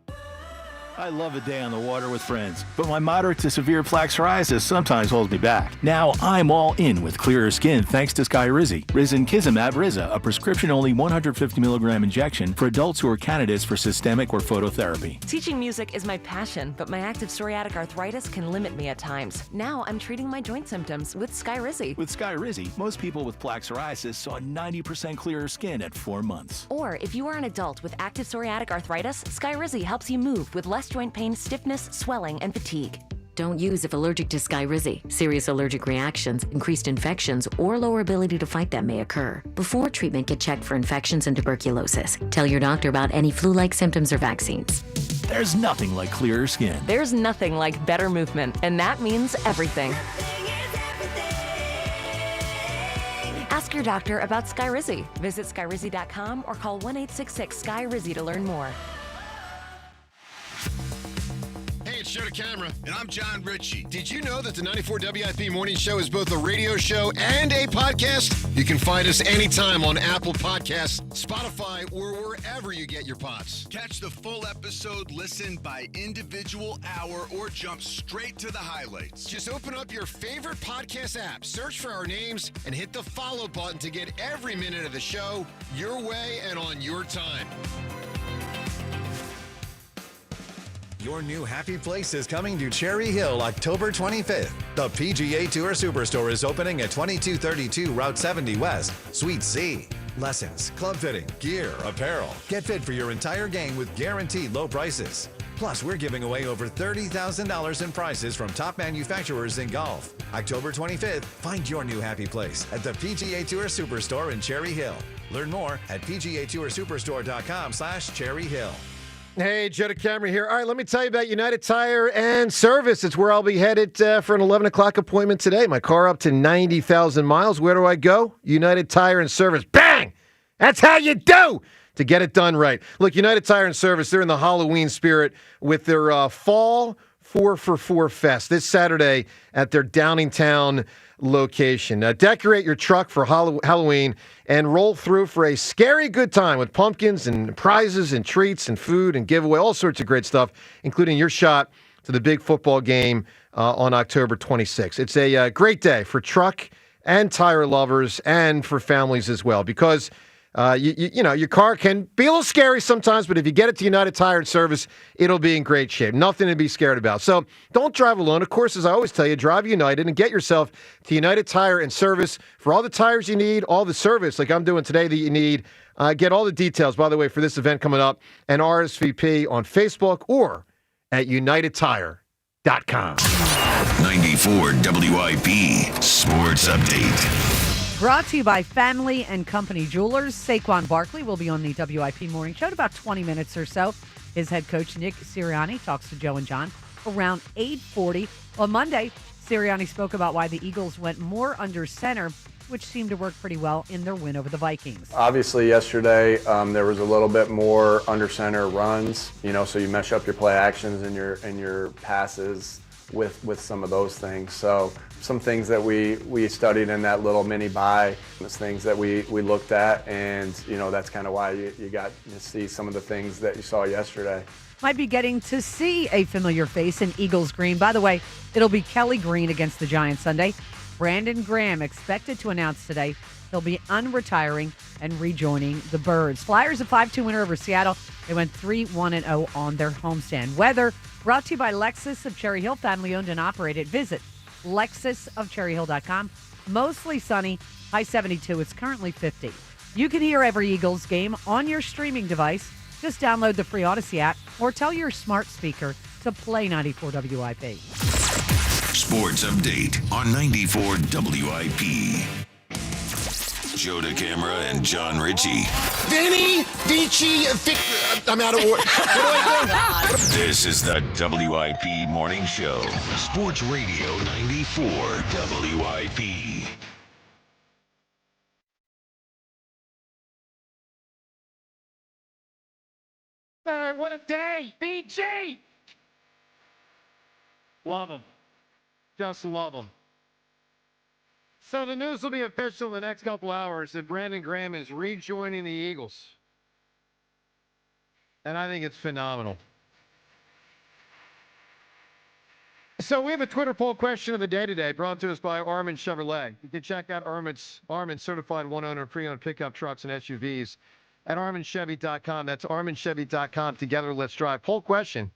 I love a day on the water with friends, but my moderate to severe plaque psoriasis sometimes holds me back. Now I'm all in with clearer skin thanks to Skyrizi. Risankizumab Riza, a prescription-only 150 milligram injection for adults who are candidates for systemic or phototherapy. Teaching music is my passion, but my active psoriatic arthritis can limit me at times. Now I'm treating my joint symptoms with Skyrizi. With Skyrizi, most people with plaque psoriasis saw 90% clearer skin at 4 months. Or if you are an adult with active psoriatic arthritis, Skyrizi helps you move with less joint pain, stiffness, swelling, and fatigue. Don't use if allergic to Skyrizi. Serious allergic reactions, increased infections, or lower ability to fight them may occur. Before treatment, get checked for infections and tuberculosis. Tell your doctor about any flu-like symptoms or vaccines. There's nothing like clearer skin. There's nothing like better movement, and that means everything. Ask your doctor about Skyrizi. Visit Skyrizi.com or call 1-866-SKY-RIZZI to learn more. Hey, it's Joe DeCamera. And I'm John Ritchie. Did you know that the 94 WIP Morning Show is both a radio show and a podcast? You can find us anytime on Apple Podcasts, Spotify, or wherever you get your pods. Catch the full episode, listen by individual hour, or jump straight to the highlights. Just open up your favorite podcast app, search for our names, and hit the follow button to get every minute of the show your way and on your time. Your new happy place is coming to Cherry Hill October 25th. The PGA Tour Superstore is opening at 2232 Route 70 West, Suite C. Lessons, club fitting, gear, apparel. Get fit for your entire game with guaranteed low prices. Plus, we're giving away over $30,000 in prizes from top manufacturers in golf. October 25th, find your new happy place at the PGA Tour Superstore in Cherry Hill. Learn more at PGATourSuperstore.com/Cherry Hill. Hey, Joe DeCamera here. All right, let me tell you about United Tire and Service. It's where I'll be headed for an 11 o'clock appointment today. My car up to 90,000 miles. Where do I go? United Tire and Service. Bang! That's how you do to get it done right. Look, United Tire and Service, they're in the Halloween spirit with their fall 4 for 4 Fest this Saturday at their Downingtown location. Decorate your truck for Halloween and roll through for a scary good time with pumpkins and prizes and treats and food and giveaway, all sorts of great stuff, including your shot to the big football game on October 26th. It's a great day for truck and tire lovers and for families as well because you know, your car can be a little scary sometimes, but if you get it to United Tire and Service, it'll be in great shape. Nothing to be scared about. So don't drive alone. Of course, as I always tell you, drive United and get yourself to United Tire and Service for all the tires you need, all the service like I'm doing today that you need. Get all the details, by the way, for this event coming up and RSVP on Facebook or at UnitedTire.com. 94 WIP Sports Update. Brought to you by Family and Company Jewelers. Saquon Barkley will be on the WIP Morning Show in about 20 minutes or so. His head coach, Nick Sirianni, talks to Joe and John around 8:40. On Monday, Sirianni spoke about why the Eagles went more under center, which seemed to work pretty well in their win over the Vikings. Obviously, yesterday there was a little bit more under center runs, so you mesh up your play actions and your passes with some of those things. So some things that we studied in that little mini buy, things that we looked at, and that's kind of why you got to see some of the things that you saw yesterday. Might be getting to see a familiar face in Eagles green. By the way, it'll be Kelly Green against the Giants Sunday. Brandon Graham expected to announce today he'll be unretiring and rejoining the Birds. Flyers a 5-2 winner over Seattle. They went 3-1-0 on their homestand. Weather brought to you by Lexus of Cherry Hill, family owned and operated. Visit lexusofcherryhill.com. Mostly sunny, high 72. It's currently 50. You can hear every Eagles game on your streaming device. Just download the free Odyssey app or tell your smart speaker to play 94 WIP. Sports Update on 94 WIP. Joe DeCamera and John Ritchie. Vinny, Vici, I'm out of order. What do I do? This is the WIP Morning Show. Sports Radio 94 WIP. What a day! BG! Love him. Just love him. So the news will be official in the next couple hours that Brandon Graham is rejoining the Eagles. And I think it's phenomenal. So we have a Twitter poll question of the day today, brought to us by Armin Chevrolet. You can check out Armin certified one-owner pre-owned pickup trucks and SUVs at ArminChevy.com. That's ArminChevy.com. Together, let's drive. Poll question: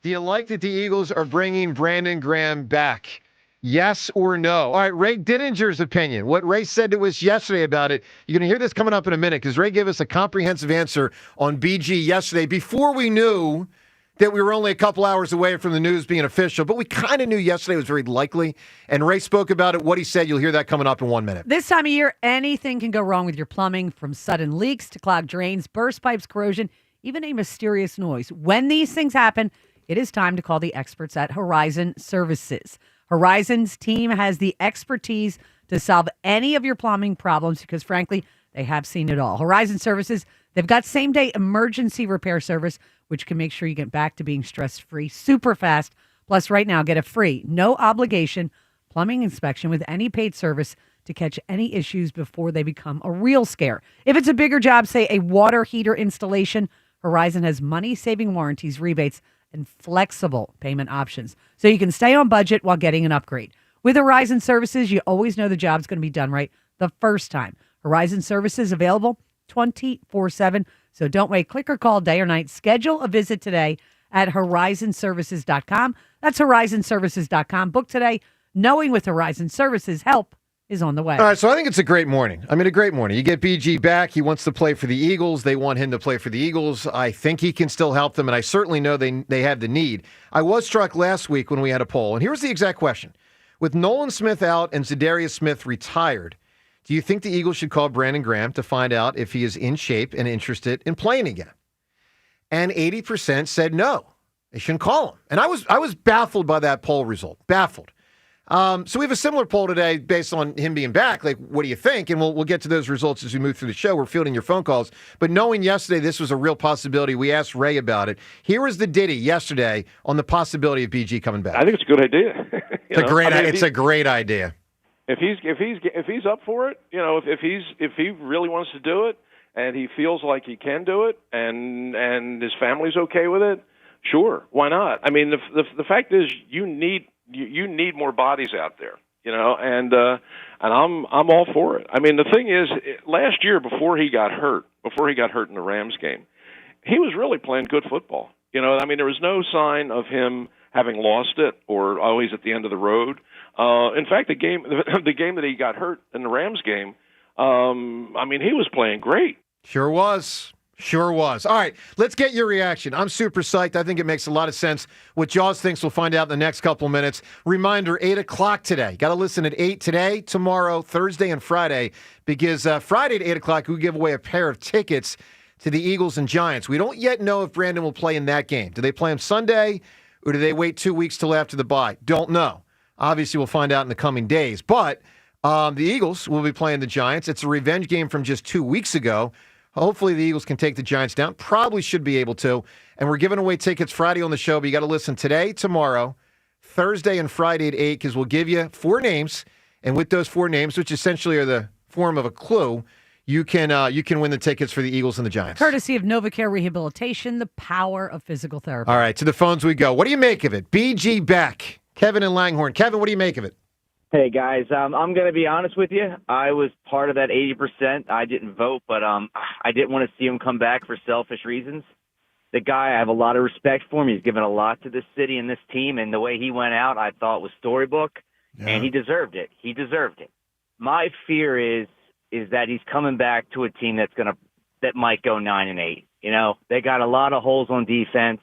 do you like that the Eagles are bringing Brandon Graham back? Yes or no? All right, Ray Didinger's opinion. What Ray said to us yesterday about it. You're going to hear this coming up in a minute because Ray gave us a comprehensive answer on BG yesterday before we knew that we were only a couple hours away from the news being official. But we kind of knew yesterday was very likely. And Ray spoke about it, what he said. You'll hear that coming up in 1 minute. This time of year, anything can go wrong with your plumbing, from sudden leaks to clogged drains, burst pipes, corrosion, even a mysterious noise. When these things happen, it is time to call the experts at Horizon Services. Horizon's team has the expertise to solve any of your plumbing problems because, frankly, they have seen it all. Horizon Services, they've got same-day emergency repair service, which can make sure you get back to being stress-free super fast. Plus, right now, get a free, no-obligation plumbing inspection with any paid service to catch any issues before they become a real scare. If it's a bigger job, say a water heater installation, Horizon has money-saving warranties, rebates, and flexible payment options, so you can stay on budget while getting an upgrade. With Horizon Services, you always know the job's going to be done right the first time. Horizon Services available 24/7, so don't wait. Click or call day or night. Schedule a visit today at horizonservices.com. That's horizonservices.com. Book today, knowing with Horizon Services, help is on the way. All right, so I think it's a great morning. I mean, a great morning. You get BG back. He wants to play for the Eagles. They want him to play for the Eagles. I think he can still help them, and I certainly know they have the need. I was struck last week when we had a poll, and here's the exact question. With Nolan Smith out and Zadarius Smith retired, do you think the Eagles should call Brandon Graham to find out if he is in shape and interested in playing again? And 80% said no. They shouldn't call him. And I was baffled by that poll result. Baffled. So we have a similar poll today based on him being back. Like, what do you think? And we'll get to those results as we move through the show. We're fielding your phone calls. But knowing yesterday this was a real possibility, we asked Ray about it. Here was the ditty yesterday on the possibility of BG coming back. I think it's a good idea. It's a great idea. If he's up for it, if he really wants to do it and he feels like he can do it and his family's okay with it, sure, why not? I mean, the fact is you need more bodies out there, and I'm all for it. I mean, the thing is, last year before he got hurt in the Rams game, he was really playing good football. I mean, there was no sign of him having lost it or always at the end of the road. In fact, the game that he got hurt in the Rams game, I mean, he was playing great. Sure was. All right, let's get your reaction. I'm super psyched. I think it makes a lot of sense. What Jaws thinks, we'll find out in the next couple of minutes. Reminder, 8 o'clock today. Got to listen at 8 today, tomorrow, Thursday, and Friday, because Friday at 8 o'clock, we give away a pair of tickets to the Eagles and Giants. We don't yet know if Brandon will play in that game. Do they play him Sunday, or do they wait 2 weeks till after the bye? Don't know. Obviously, we'll find out in the coming days. But the Eagles will be playing the Giants. It's a revenge game from just 2 weeks ago. Hopefully the Eagles can take the Giants down. Probably should be able to. And we're giving away tickets Friday on the show, but you got to listen today, tomorrow, Thursday, and Friday at 8, because we'll give you 4 names. And with those 4 names, which essentially are the form of a clue, you can win the tickets for the Eagles and the Giants. Courtesy of NovaCare Rehabilitation, the power of physical therapy. All right, to the phones we go. What do you make of it? BG back. Kevin and Langhorne. Kevin, what do you make of it? Hey, guys, I'm going to be honest with you. I was part of that 80%. I didn't vote, but I didn't want to see him come back for selfish reasons. The guy, I have a lot of respect for him. He's given a lot to this city and this team, and the way he went out, I thought was storybook, and he deserved it. He deserved it. My fear is that he's coming back to a team that might go 9-8. They got a lot of holes on defense.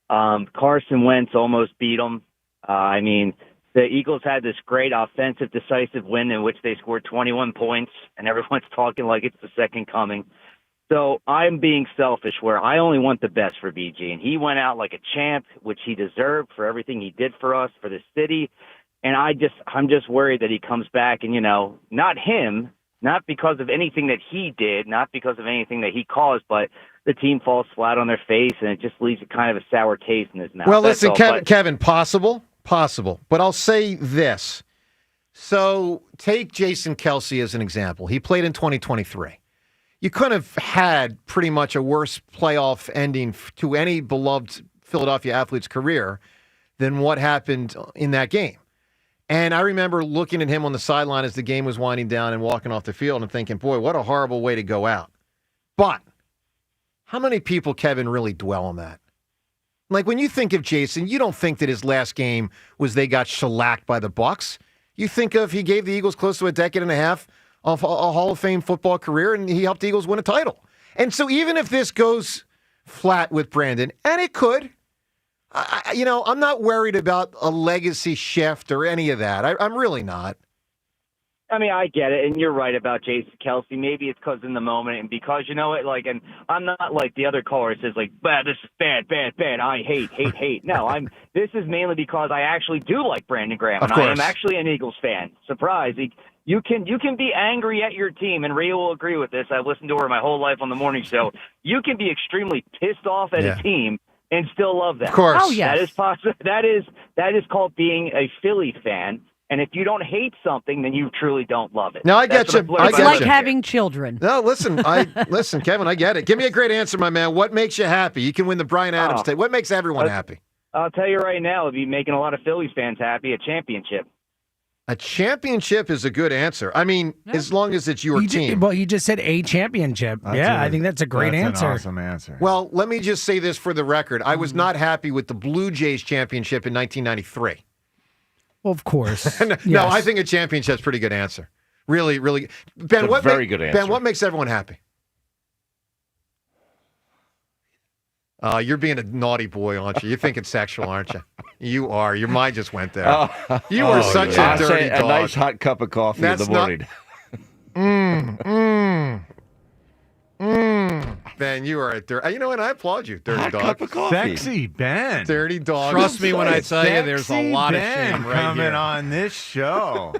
Carson Wentz almost beat them. I mean, the Eagles had this great offensive decisive win in which they scored 21 points, and everyone's talking like it's the second coming. So I'm being selfish where I only want the best for BG, and he went out like a champ, which he deserved for everything he did for us, for the city. And I'm just worried that he comes back and, not him, not because of anything that he did, not because of anything that he caused, but the team falls flat on their face, and it just leaves kind of a sour taste in his mouth. Well, listen, Kevin, possible. But I'll say this. So take Jason Kelce as an example. He played in 2023. You couldn't have had pretty much a worse playoff ending to any beloved Philadelphia athlete's career than what happened in that game. And I remember looking at him on the sideline as the game was winding down and walking off the field and thinking, boy, what a horrible way to go out. But how many people, Kevin, really dwell on that? Like when you think of Jason, you don't think that his last game was they got shellacked by the Bucs. You think of he gave the Eagles close to a decade and a half of a Hall of Fame football career, and he helped the Eagles win a title. And so even if this goes flat with Brandon, and it could, I'm not worried about a legacy shift or any of that. I'm really not. I mean, I get it, and you're right about Jason Kelsey. Maybe it's because in the moment, and because you know it. Like, and I'm not like the other caller says, like, this is bad. I hate. No, This is mainly because I actually do like Brandon Graham, and I am actually an Eagles fan. Surprise! You can be angry at your team, and Rhea will agree with this. I've listened to her my whole life on the morning show. You can be extremely pissed off at a team and still love them. Of course. Oh, yes. That is possible. That is called being a Philly fan. And if you don't hate something, then you truly don't love it. No, I get you. It's like having children. No, listen, Kevin, I get it. Give me a great answer, my man. What makes you happy? You can win the Brian Adams State. What makes everyone happy? I'll tell you right now, it'd be making a lot of Phillies fans happy, a championship. A championship is a good answer. I mean, as long as it's your team. Well, he just said a championship. I think that's a great answer. An awesome answer. Well, let me just say this for the record. I was not happy with the Blue Jays championship in 1993. Well, of course. No, I think a championship's a pretty good answer. Really, really. Ben, good answer. Ben, what makes everyone happy? You're being a naughty boy, aren't you? You're thinking sexual, aren't you? You are. Your mind just went there. You are such a dirty dog. A nice hot cup of coffee in the morning. Ben, you are a dirty. You know what? I applaud you, dirty hot dog. Cup of coffee. Sexy Ben. Dirty dog. Trust me when I tell you there's a lot of Ben shame right coming here. on this show.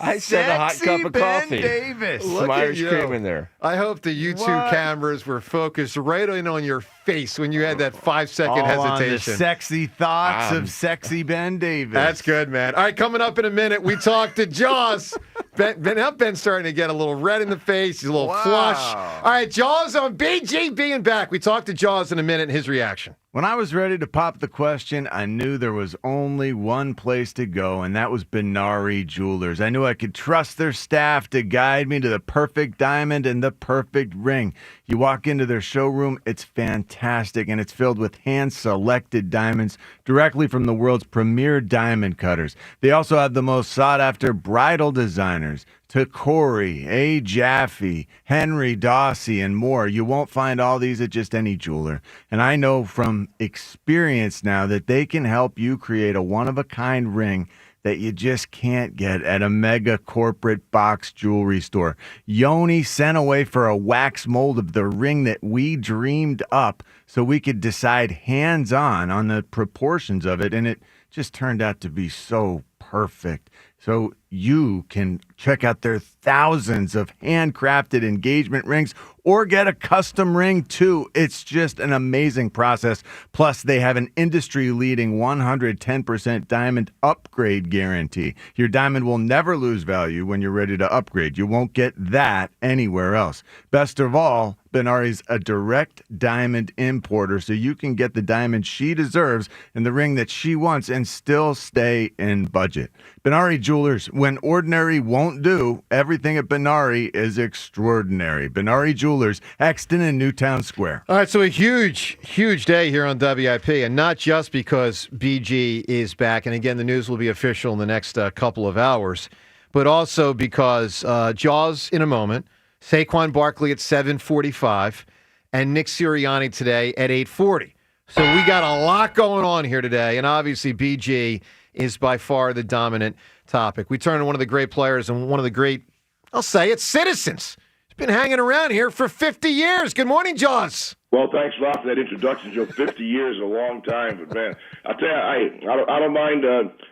I said a hot cup of Ben coffee. Davis. Some Irish cream in there. I hope the YouTube cameras were focused right in on your face when you had that 5-second All on the hesitation. sexy thoughts of sexy Ben Davis. That's good, man. All right, coming up in a minute, we talk to Jaws. Ben's starting to get a little red in the face. He's a little flush. All right, Jaws on BG being back. We talk to Jaws in a minute and his reaction. When I was ready to pop the question, I knew there was only one place to go, and that was Benari Jewelers. I knew I could trust their staff to guide me to the perfect diamond and the perfect ring. You walk into their showroom, it's fantastic, and it's filled with hand-selected diamonds directly from the world's premier diamond cutters. They also have the most sought-after bridal designers, Corey, A. Jaffe, Henry Dawsey, and more. You won't find all these at just any jeweler. And I know from experience now that they can help you create a one-of-a-kind ring that you just can't get at a mega corporate box jewelry store. Yoni sent away for a wax mold of the ring that we dreamed up so we could decide hands-on on the proportions of it, and it just turned out to be so perfect. So you can check out their thousands of handcrafted engagement rings or get a custom ring too. It's just an amazing process. Plus, they have an industry-leading 110% diamond upgrade guarantee. Your diamond will never lose value when you're ready to upgrade. You won't get that anywhere else. Best of all, Benari's a direct diamond importer, so you can get the diamond she deserves and the ring that she wants and still stay in budget. Benari Jewelers, when ordinary won't do, everything at Benari is extraordinary. Benari Jewelers, Exton and Newtown Square. All right, so a huge, huge day here on WIP, and not just because BG is back, and again, the news will be official in the next couple of hours, but also because Jaws in a moment, Saquon Barkley at 7:45, and Nick Sirianni today at 8:40. So we got a lot going on here today, and obviously BG is by far the dominant topic. We turn to one of the great players and one of the great, I'll say it, citizens. He's been hanging around here for 50 years. Good morning, Jaws. Well, thanks a lot for that introduction, Joe. 50 years is a long time, but man, I'll tell you, I don't mind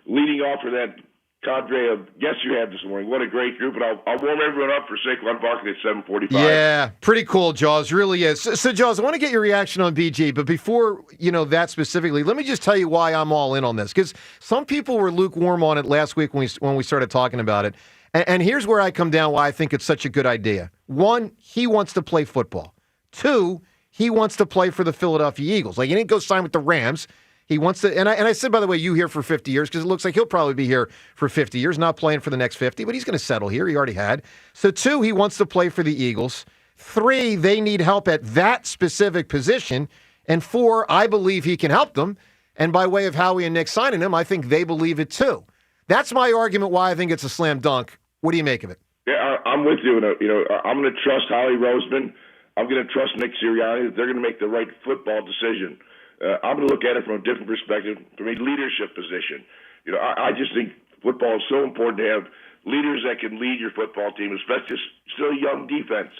leading off for that cadre of guests you had this morning. What a great group, and I'll warm everyone up for Saquon Barkley at 7:45. Yeah, pretty cool, Jaws. Really is. So, Jaws, I want to get your reaction on BG, but before that specifically, let me just tell you why I'm all in on this, because some people were lukewarm on it last week when we started talking about it, and here's where I come down why I think it's such a good idea. One, he wants to play football. Two, he wants to play for the Philadelphia Eagles. Like, he didn't go sign with the Rams. He wants to, and I said, by the way, you here for 50 years, because it looks like he'll probably be here for 50 years, not playing for the next 50, but he's going to settle here. He already had. So 2, he wants to play for the Eagles. 3, they need help at that specific position. And 4, I believe he can help them. And by way of Howie and Nick signing him, I think they believe it too. That's my argument why I think it's a slam dunk. What do you make of it? Yeah, I'm with you. I'm going to trust Howie Roseman. I'm going to trust Nick Sirianni that they're going to make the right football decision. I'm going to look at it from a different perspective, from a leadership position. I just think football is so important to have leaders that can lead your football team, especially still a young defense.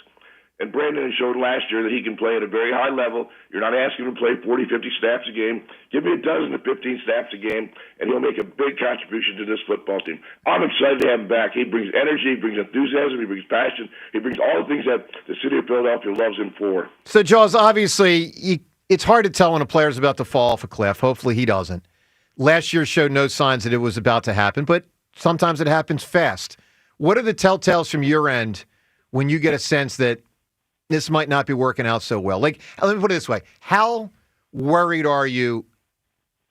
And Brandon has shown last year that he can play at a very high level. You're not asking him to play 40, 50 snaps a game. Give me a dozen to 15 snaps a game, and he'll make a big contribution to this football team. I'm excited to have him back. He brings energy, he brings enthusiasm, he brings passion, he brings all the things that the city of Philadelphia loves him for. So, Jaws, obviously, it's hard to tell when a player's about to fall off a cliff. Hopefully he doesn't. Last year showed no signs that it was about to happen, but sometimes it happens fast. What are the telltales from your end when you get a sense that this might not be working out so well? Like, let me put it this way. How worried are you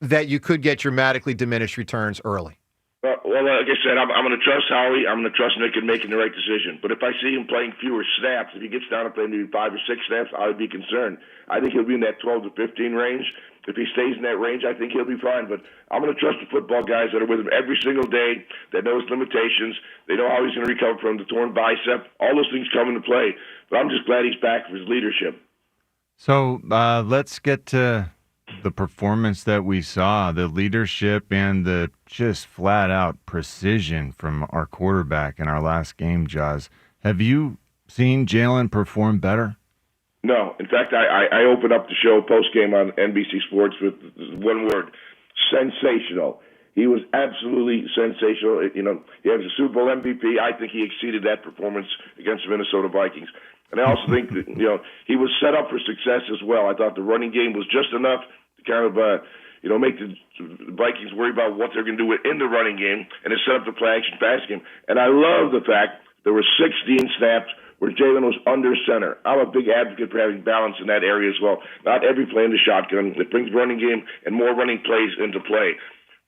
that you could get dramatically diminished returns early? Well, like I said, I'm going to trust Howie. I'm going to trust Nick in making the right decision. But if I see him playing fewer snaps, if he gets down to playing maybe 5 or 6 snaps, I would be concerned. I think he'll be in that 12 to 15 range. If he stays in that range, I think he'll be fine. But I'm going to trust the football guys that are with him every single day, that know his limitations. They know how he's going to recover from the torn bicep. All those things come into play. But I'm just glad he's back for his leadership. So let's get to the performance that we saw, the leadership and the just flat-out precision from our quarterback in our last game, Jaws. Have you seen Jalen perform better? No. In fact, I opened up the show post-game on NBC Sports with one word: sensational. He was absolutely sensational. He has a Super Bowl MVP. I think he exceeded that performance against the Minnesota Vikings. And I also think that, he was set up for success as well. I thought the running game was just enough to kind of, make the Vikings worry about what they're going to do in the running game, and it set up the play-action pass game. And I love the fact there were 16 snaps where Jalen was under center. I'm a big advocate for having balance in that area as well. Not every play in the shotgun. It brings running game and more running plays into play.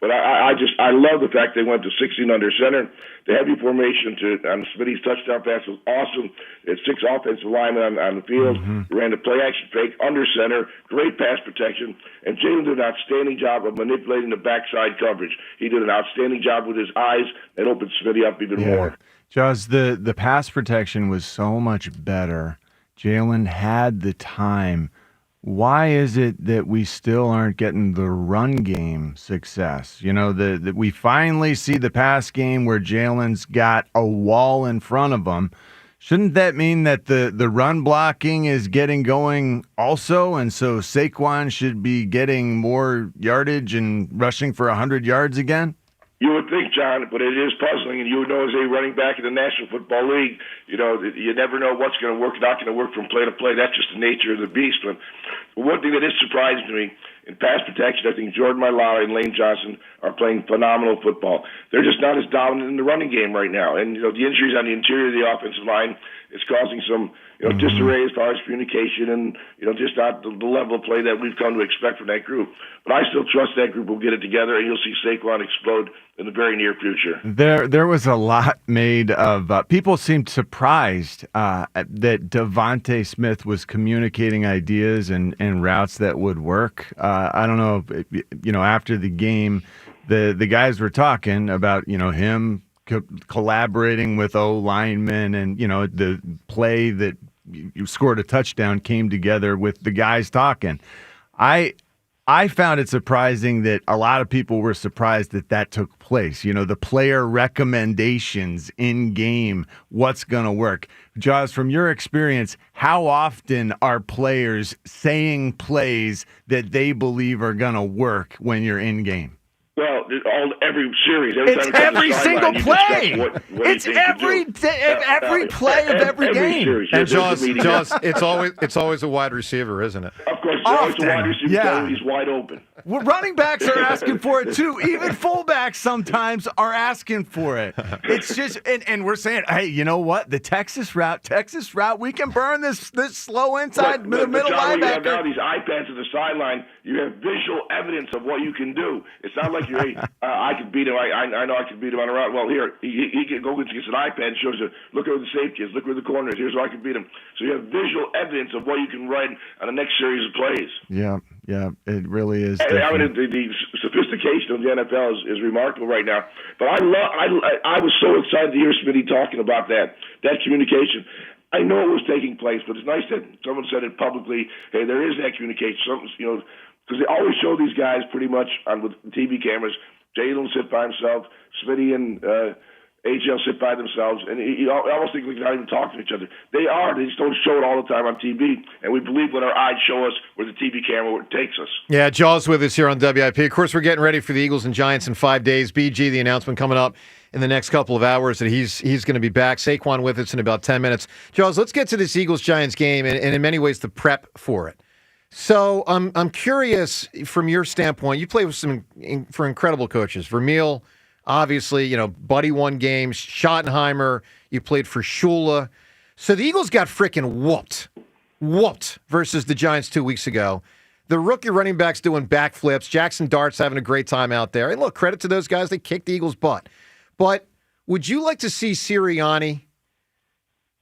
But I love the fact they went to 16 under center. The heavy formation on Smitty's touchdown pass was awesome. They had 6 offensive linemen on the field. They ran the play-action fake under center, great pass protection. And Jalen did an outstanding job of manipulating the backside coverage. He did an outstanding job with his eyes and opened Smitty up even more. Jaws, the pass protection was so much better. Jalen had the time. Why is it that we still aren't getting the run game success? That we finally see the pass game where Jalen's got a wall in front of him. Shouldn't that mean that the run blocking is getting going also? And so Saquon should be getting more yardage and rushing for 100 yards again? You would think, John, but it is puzzling, and you know as a running back in the National Football League, you never know what's going to work, not going to work from play to play. That's just the nature of the beast. But one thing that is surprising to me, in pass protection, I think Jordan Mailata and Lane Johnson are playing phenomenal football. They're just not as dominant in the running game right now. And, the injuries on the interior of the offensive line is causing some, disarray as far as communication and, just not the level of play that we've come to expect from that group. But I still trust that group will get it together, and you'll see Saquon explode in the very near future. There was a lot made of people seemed surprised that Devontae Smith was communicating ideas and routes that would work. I don't know if, after the game, the guys were talking about, him collaborating with O-linemen and, the play that you scored a touchdown came together with the guys talking. I found it surprising that a lot of people were surprised that took place. The player recommendations in game, what's going to work. Jaws, from your experience, how often are players saying plays that they believe are going to work when you're in game? Well, every series. It's every single play. It's every play of every game. And Jaws, it's always a wide receiver, isn't it? Of course, often. Wide receiver, Yeah. he's wide open. Well, running backs are asking for it too. Even fullbacks sometimes are asking for it. It's just, and we're saying, hey, you know what? The Texas route, we can burn this slow inside the middle John, you have linebacker. now these iPads at the sideline. You have visual evidence of what you can do. It's not like you're, hey, I can beat him. I know I can beat him on a route. Well, here, he can go against an iPad and shows you, look where the safety is, look where the corner is. Here's where I can beat him. So you have visual evidence of what you can run on the next series of plays. Yeah, it really is. I mean, the sophistication of the NFL is remarkable right now. But I was so excited to hear Smitty talking about that communication. I know it was taking place, but it's nice that someone said it publicly. Hey, there is that communication. Because they always show these guys pretty much with TV cameras. Jalen sit by himself, Smitty and AGL sit by themselves, and you almost think they're not even talking to each other. They are. They just don't show it all the time on TV, and we believe when our eyes show us where the TV camera takes us. Yeah, Jaws with us here on WIP. Of course, we're getting ready for the Eagles and Giants in 5 days. BG, the announcement coming up in the next couple of hours that he's going to be back. Saquon with us in about 10 minutes. Jaws, let's get to this Eagles-Giants game and in many ways the prep for it. So I'm curious from your standpoint. You play with for incredible coaches. Vermeil, obviously, Buddy won games. Schottenheimer, you played for Shula. So the Eagles got freaking whooped versus the Giants 2 weeks ago. The rookie running backs doing backflips. Jackson Dart's having a great time out there. And look, credit to those guys. They kicked the Eagles' butt. But would you like to see Sirianni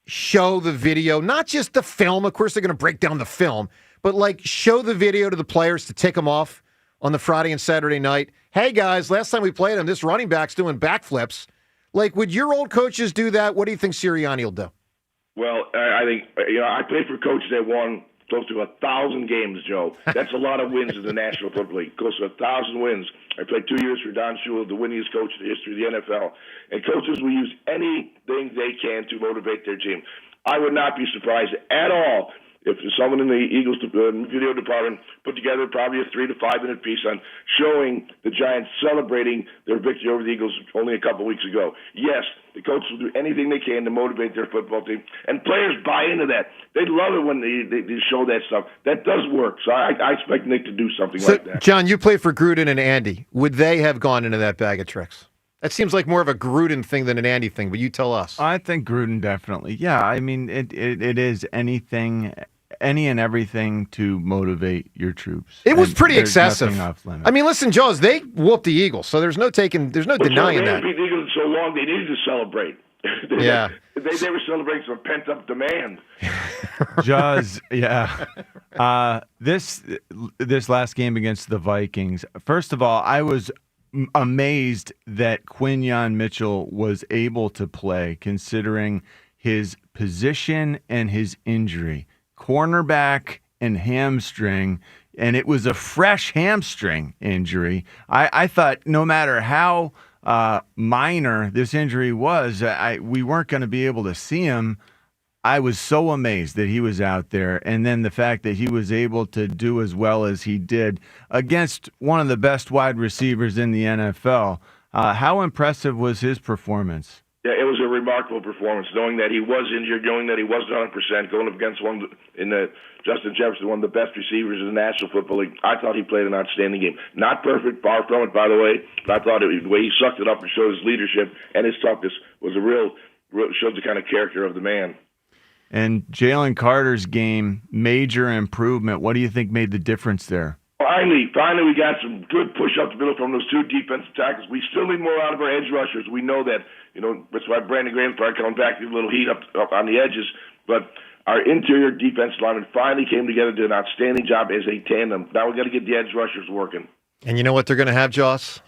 show the video, not just the film? Of course, they're going to break down the film, but show the video to the players to tick them off on the Friday and Saturday night. Hey, guys, last time we played him, this running back's doing backflips. Would your old coaches do that? What do you think Sirianni will do? Well, I think, I played for coaches that won close to 1,000 games, Joe. That's a lot of wins in the National Football League, close to 1,000 wins. I played 2 years for Don Shula, the winningest coach in the history of the NFL. And coaches will use anything they can to motivate their team. I would not be surprised at all if someone in the Eagles video department put together probably a 3 to 5 minute piece on showing the Giants celebrating their victory over the Eagles only a couple weeks ago. Yes, the coaches will do anything they can to motivate their football team, and players buy into that. They love it when they show that stuff. That does work, so I expect Nick to do something like that. John, you played for Gruden and Andy. Would they have gone into that bag of tricks? That seems like more of a Gruden thing than an Andy thing, but you tell us. I think Gruden definitely. Yeah, I mean, it is any and everything to motivate your troops. It was pretty excessive. Off limits. I mean, listen, Jaws, they whooped the Eagles, so there's no denying that. They beat the Eagles so long they needed to celebrate. Yeah. They were celebrating some pent-up demand. Jaws, yeah. This last game against the Vikings, first of all, I was amazed that Quinyon Mitchell was able to play considering his position and his injury. Cornerback and hamstring, and it was a fresh hamstring injury. I thought no matter how minor this injury was, we weren't going to be able to see him. I was so amazed that he was out there, and then the fact that he was able to do as well as he did against one of the best wide receivers in the NFL. How impressive was his performance? Yeah, it was a remarkable performance, knowing that he was injured, knowing that he wasn't 100%, going up against Justin Jefferson, one of the best receivers in the National Football League. I thought he played an outstanding game. Not perfect, far from it, by the way, but I thought the way he sucked it up and showed his leadership and his toughness was showed the kind of character of the man. And Jalen Carter's game, major improvement. What do you think made the difference there? Finally, we got some good push up the middle from those two defensive tackles. We still need more out of our edge rushers. We know that. That's why Brandon Graham's probably coming back, a little heat up on the edges. But our interior defensive linemen finally came together, did an outstanding job as a tandem. Now we got to get the edge rushers working. And you know what they're going to have, Joss?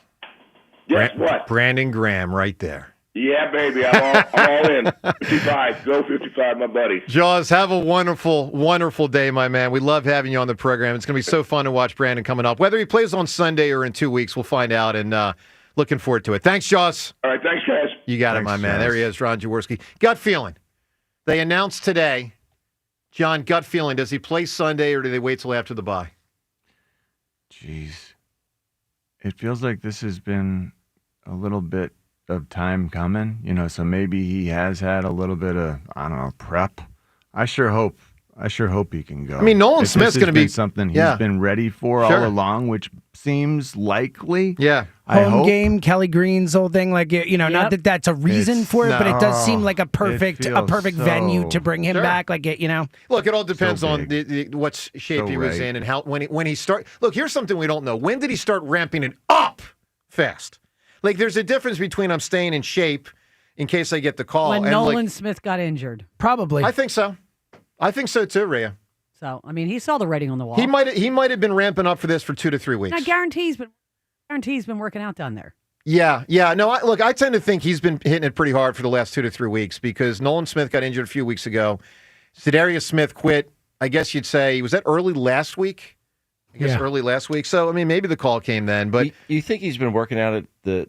Yes, what? Brandon Graham right there. Yeah, baby. I'm all in. 55. Go 55, my buddy. Jaws, have a wonderful, wonderful day, my man. We love having you on the program. It's going to be so fun to watch Brandon coming up. Whether he plays on Sunday or in 2 weeks, we'll find out, and looking forward to it. Thanks, Jaws. All right, thanks, guys. You got it, my man. There he is, Ron Jaworski. Gut feeling. They announced today, John, gut feeling. Does he play Sunday or do they wait till after the bye? Jeez. It feels like this has been a little bit of time coming, so maybe he has had a little bit of, prep. I sure hope I sure hope he can go. I mean, Nolan If Smith's this going to has be been something yeah. he's been ready for Sure. all along, which seems likely. Yeah. I Home hope. game, Kelly Green's whole thing, like not that that's a reason for it, but it does seem like a perfect venue to bring him back. Like Look, it all depends on what shape he was in and how when he start. Look, here's something we don't know. When did he start ramping it up fast? Like, there's a difference between I'm staying in shape in case I get the call. When and Nolan Smith got injured. Probably. I think so. I think so too, Rhea. So, I mean, he saw the writing on the wall. He might have been ramping up for this for 2 to 3 weeks. Now, guarantees been working out down there. Yeah. No, I tend to think he's been hitting it pretty hard for the last 2 to 3 weeks because Nolan Smith got injured a few weeks ago. Za'Darius Smith quit, I guess you'd say. Was that early last week? Early last week. So, I mean, maybe the call came then. But you think he's been working out at the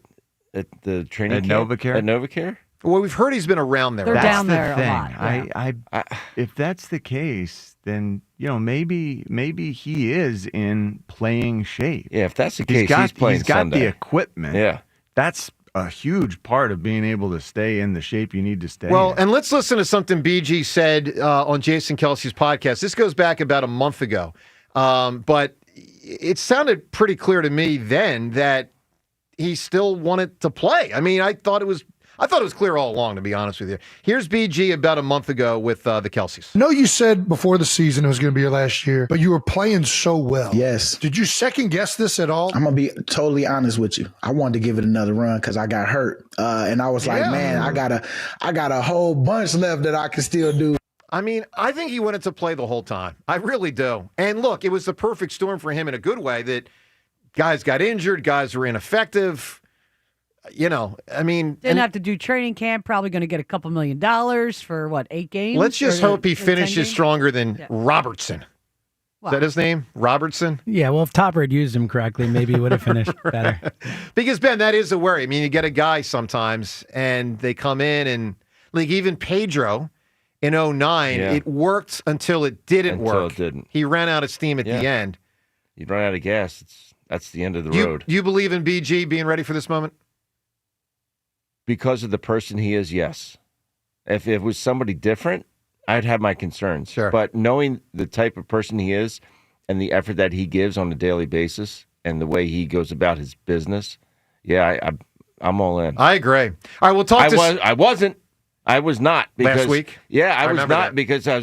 training At camp? Novacare? At Novacare? Well, we've heard he's been around there. They're That's down the there thing. a lot. Yeah. I if that's the case, then maybe he is in playing shape. Yeah, if that's the case, he's playing He's got Sunday. the equipment. Yeah. That's a huge part of being able to stay in the shape you need to stay Well, in. and let's listen to something BG said on Jason Kelsey's podcast. This goes back about a month ago. But it sounded pretty clear to me then that he still wanted to play. I mean, I thought it was clear all along, to be honest with you. Here's BG about a month ago with the Kelseys. I know you said before the season it was going to be your last year, but you were playing so well. Yes. Did you second guess this at all? I'm going to be totally honest with you. I wanted to give it another run because I got hurt. And I was like, man, I got a whole bunch left that I can still do. I mean, I think he wanted to play the whole time. I really do. And look, it was the perfect storm for him in a good way that guys got injured, guys were ineffective. I mean... Didn't have to do training camp, probably going to get a couple $1 million for, 8 games? Let's just hope he 10 finishes games? stronger than Robertson. Is that his name? Robertson? Yeah, well, if Topper had used him correctly, maybe he would have finished better. Because, Ben, that is a worry. I mean, you get a guy sometimes, and they come in, and like even Pedro in 2009, it worked until it didn't work. It didn't. He ran out of steam at the end. You'd run out of gas. That's the end of the road. You believe in BG being ready for this moment? Because of the person he is, yes. If it was somebody different, I'd have my concerns. Sure. But knowing the type of person he is and the effort that he gives on a daily basis and the way he goes about his business, I'm all in. I agree. All right, we'll talk I was not. Because, last week? Yeah, I was remember not that. because I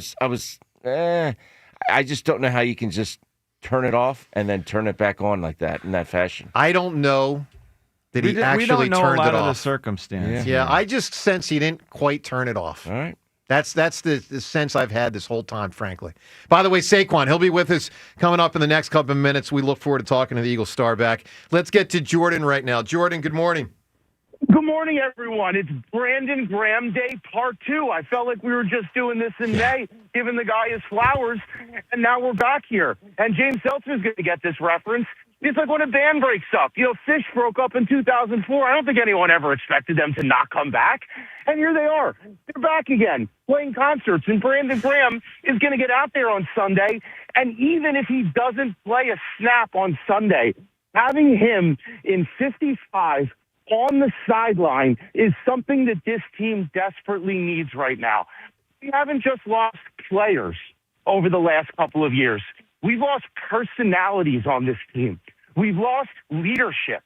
just don't know how you can just turn it off and then turn it back on like that in that fashion. I don't know that he actually we don't know turned a lot it of the off. circumstances. Yeah, I just sense he didn't quite turn it off. All right. That's the sense I've had this whole time, frankly. By the way, Saquon, he'll be with us coming up in the next couple of minutes. We look forward to talking to the Eagles star back. Let's get to Jordan right now. Jordan, good morning. Good morning, everyone. It's Brandon Graham Day Part 2. I felt like we were just doing this in May, giving the guy his flowers, and now we're back here. And James Seltzer's going to get this reference. It's like when a band breaks up. Fish broke up in 2004. I don't think anyone ever expected them to not come back. And here they are. They're back again, playing concerts. And Brandon Graham is going to get out there on Sunday. And even if he doesn't play a snap on Sunday, having him in 55 on the sideline is something that this team desperately needs right now. We haven't just lost players over the last couple of years. We've lost personalities on this team. We've lost leadership.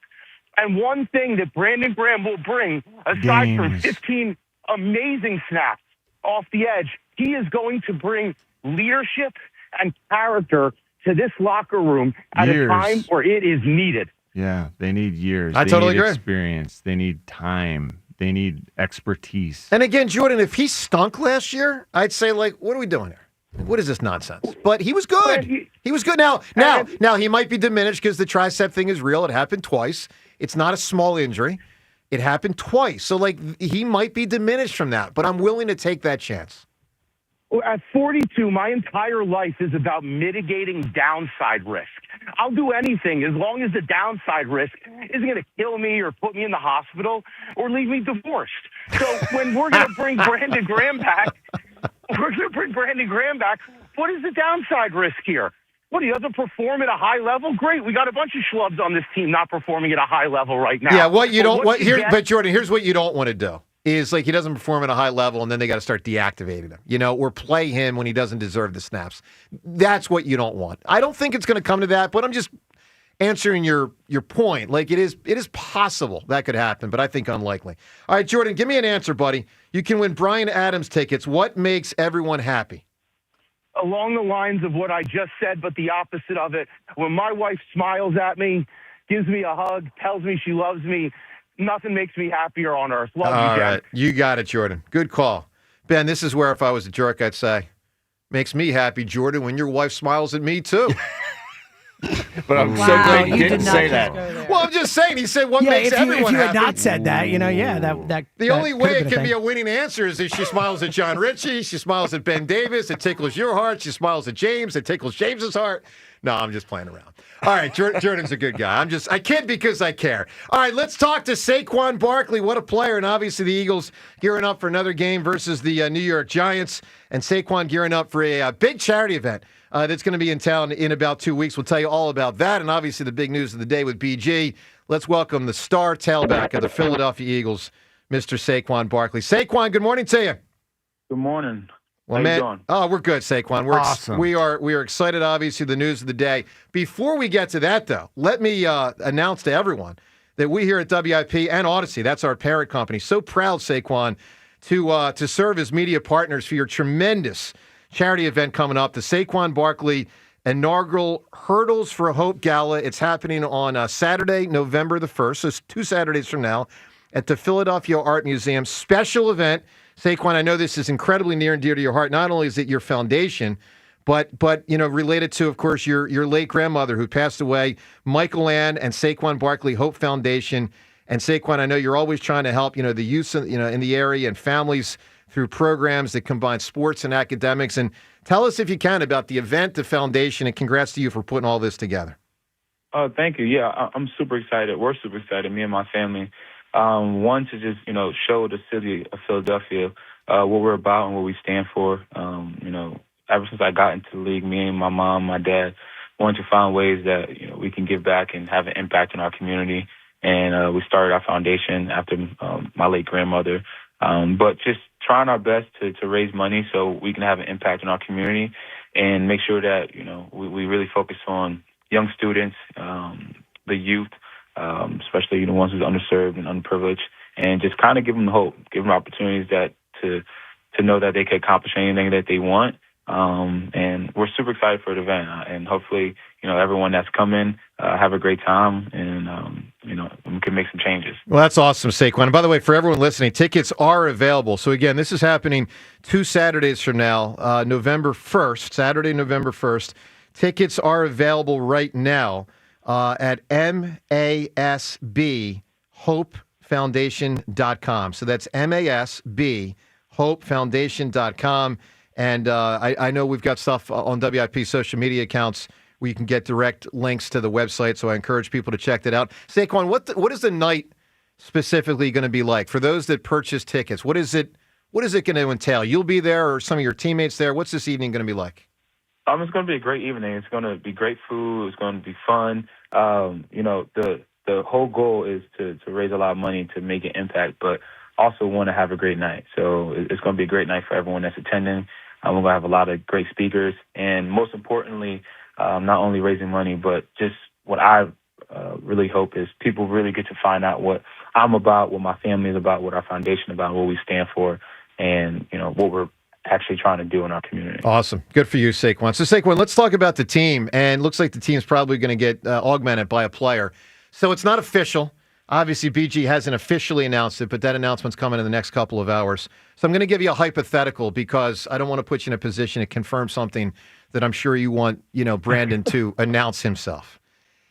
And one thing that Brandon Graham will bring, aside from 15 amazing snaps off the edge, he is going to bring leadership and character to this locker room at a time where it is needed. Yeah, they need years. I totally need agree. Experience. They need time. They need expertise. And again, Jordan, if he stunk last year, I'd say, what are we doing here? What is this nonsense? But he was good. He was good. Now he might be diminished because the tricep thing is real. It happened twice. It's not a small injury. It happened twice. So, he might be diminished from that. But I'm willing to take that chance. At 42, my entire life is about mitigating downside risk. I'll do anything as long as the downside risk isn't going to kill me or put me in the hospital or leave me divorced. So when we're going to bring Brandon Graham back, what is the downside risk here? What, he doesn't perform at a high level? Great. We got a bunch of schlubs on this team not performing at a high level right now. Yeah, but Jordan, here's what you don't want to do. is like he doesn't perform at a high level and then they got to start deactivating him, or play him when he doesn't deserve the snaps. That's what you don't want. I don't think it's going to come to that, but I'm just answering your point. Like it is possible that could happen, but I think unlikely. All right, Jordan, give me an answer, buddy. You can win Bryan Adams tickets. What makes everyone happy? Along the lines of what I just said, but the opposite of it. When my wife smiles at me, gives me a hug, tells me she loves me, nothing makes me happier on earth. Love you, All Jen. right. You got it, Jordan. Good call. Ben, this is where if I was a jerk, I'd say, makes me happy, Jordan, when your wife smiles at me, too. But I'm so glad you didn't say that. Well, I'm just saying. He said what makes everyone if you happy. had not said that, The only way it can be a winning answer is if she smiles at John Ritchie, she smiles at Ben Davis, it tickles your heart, she smiles at James, it tickles James's heart. No, I'm just playing around. All right, Jordan's a good guy. I kid because I care. All right, let's talk to Saquon Barkley. What a player. And obviously the Eagles gearing up for another game versus the New York Giants. And Saquon gearing up for a big charity event that's going to be in town in about 2 weeks. We'll tell you all about that. And obviously the big news of the day with BG. Let's welcome the star tailback of the Philadelphia Eagles, Mr. Saquon Barkley. Saquon, good morning to you. Good morning. Well, How man, you doing? oh, we're good, Saquon. We're Awesome. We are excited, obviously, the news of the day. Before we get to that, though, let me announce to everyone that we here at WIP and Odyssey, that's our parent company, so proud, Saquon, to serve as media partners for your tremendous charity event coming up, the Saquon Barkley inaugural Hurdles for Hope Gala. It's happening on Saturday, November the 1st, so it's 2 Saturdays from now, at the Philadelphia Art Museum. Special event. Saquon, I know this is incredibly near and dear to your heart. Not only is it your foundation, but related to, of course, your late grandmother who passed away, Michael Ann and Saquon Barkley Hope Foundation. And Saquon, I know you're always trying to help, the youth, in the area and families through programs that combine sports and academics. And tell us, if you can, about the event, the foundation, and congrats to you for putting all this together. Thank you. Yeah, I'm super excited. We're super excited, me and my family. One, to just, show the city of Philadelphia what we're about and what we stand for. Ever since I got into the league, me and my mom, my dad, wanted to find ways that, we can give back and have an impact in our community. And we started our foundation after my late grandmother. But just trying our best to raise money so we can have an impact in our community and make sure that, we really focus on young students, the youth, especially the ones who's underserved and underprivileged, and just kind of give them hope, give them opportunities that to know that they can accomplish anything that they want. And we're super excited for the event, and hopefully, everyone that's coming have a great time, and we can make some changes. Well, that's awesome, Saquon. And by the way, for everyone listening, tickets are available. So again, this is happening 2 Saturdays from now, November 1st, Saturday, November 1st. Tickets are available right now at masbhopefoundation.com. So that's masbhopefoundation.com. And I know we've got stuff on WIP social media accounts where you can get direct links to the website, so I encourage people to check that out. Saquon, what is the night specifically going to be like? For those that purchase tickets, what is it going to entail? You'll be there, or some of your teammates there. What's this evening going to be like? It's going to be a great evening. It's going to be great food. It's going to be fun. The whole goal is to raise a lot of money to make an impact, but also want to have a great night. So it's going to be a great night for everyone that's attending. We're going to have a lot of great speakers, and most importantly, not only raising money, but just what I really hope is people really get to find out what I'm about, what my family is about, what our foundation is about, what we stand for, and what we're actually trying to do in our community. Awesome. Good for you, Saquon. So, Saquon, let's talk about the team. And looks like the team's probably going to get augmented by a player. So it's not official. Obviously, BG hasn't officially announced it, but that announcement's coming in the next couple of hours. So I'm going to give you a hypothetical because I don't want to put you in a position to confirm something that I'm sure you want, Brandon to announce himself.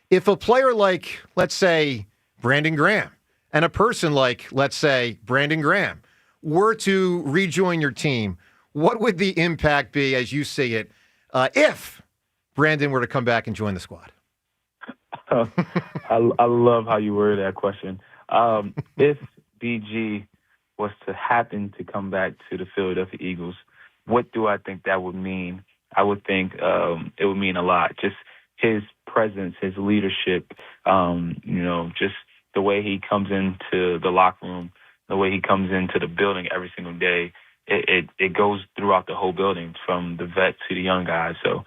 If a player like, let's say, Brandon Graham, and a person like, let's say, Brandon Graham, were to rejoin your team, what would the impact be, as you see it, if Brandon were to come back and join the squad? I love how you worded that question. If BG was to happen to come back to the Philadelphia Eagles, what do I think that would mean? I would think it would mean a lot. Just his presence, his leadership, just the way he comes into the locker room the way he comes into the building every single day, it goes throughout the whole building, from the vet to the young guys. So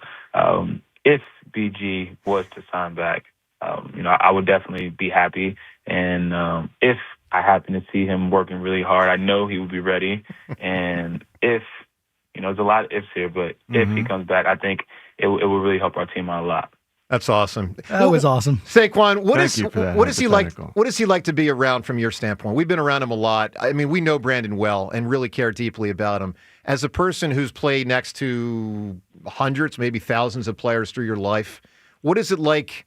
if BG was to sign back, I would definitely be happy. And if I happen to see him working really hard, I know he would be ready. And if, there's a lot of ifs here, but if he comes back, I think it would really help our team out a lot. That's awesome. That was awesome. Saquon, what is he like? hypothetical. What is he like to be around from your standpoint? We've been around him a lot. I mean, we know Brandon well and really care deeply about him. As a person who's played next to hundreds, maybe thousands of players through your life, what is it like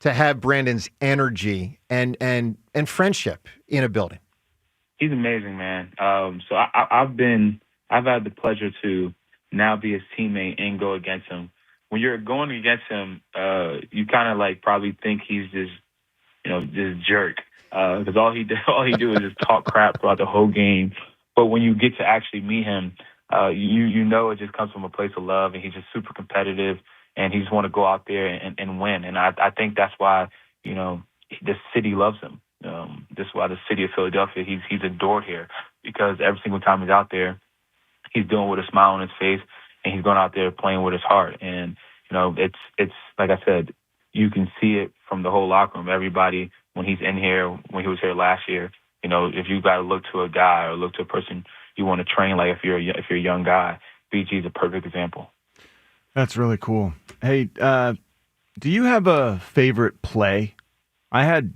to have Brandon's energy and friendship in a building? He's amazing, man. So I've had the pleasure to now be his teammate and go against him. When you're going against him, you kind of like probably think he's this jerk, because all he do is just talk crap throughout the whole game. But when you get to actually meet him, you know it just comes from a place of love, and he's just super competitive, and he just want to go out there and win. And I think that's why the city loves him. That's why the city of Philadelphia, he's adored here, because every single time he's out there, he's doing with a smile on his face, and he's going out there playing with his heart. And, it's like I said, you can see it from the whole locker room. Everybody, when he's in here, when he was here last year, if you got to look to a guy or look to a person you want to train, like if you're a young guy, BG is a perfect example. That's really cool. Hey, do you have a favorite play? I had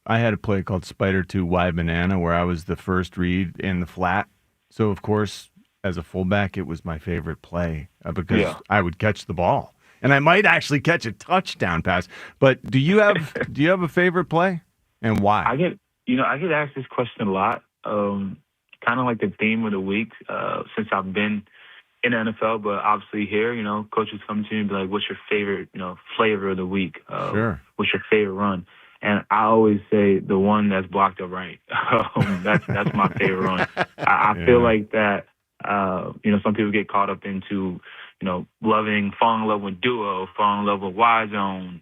a play called Spider 2 Y Banana where I was the first read in the flat. So, of course, as a fullback, it was my favorite play because I would catch the ball. And I might actually catch a touchdown pass. But do you have a favorite play, and why? I get asked this question a lot. Kind of like the theme of the week since I've been in the NFL, but obviously here, coaches come to me and be like, "What's your favorite, flavor of the week? Sure. What's your favorite run?" And I always say the one that's blocked up right. That's my favorite run. I feel like that. Some people get caught up into, falling in love with duo, falling in love with Y zone,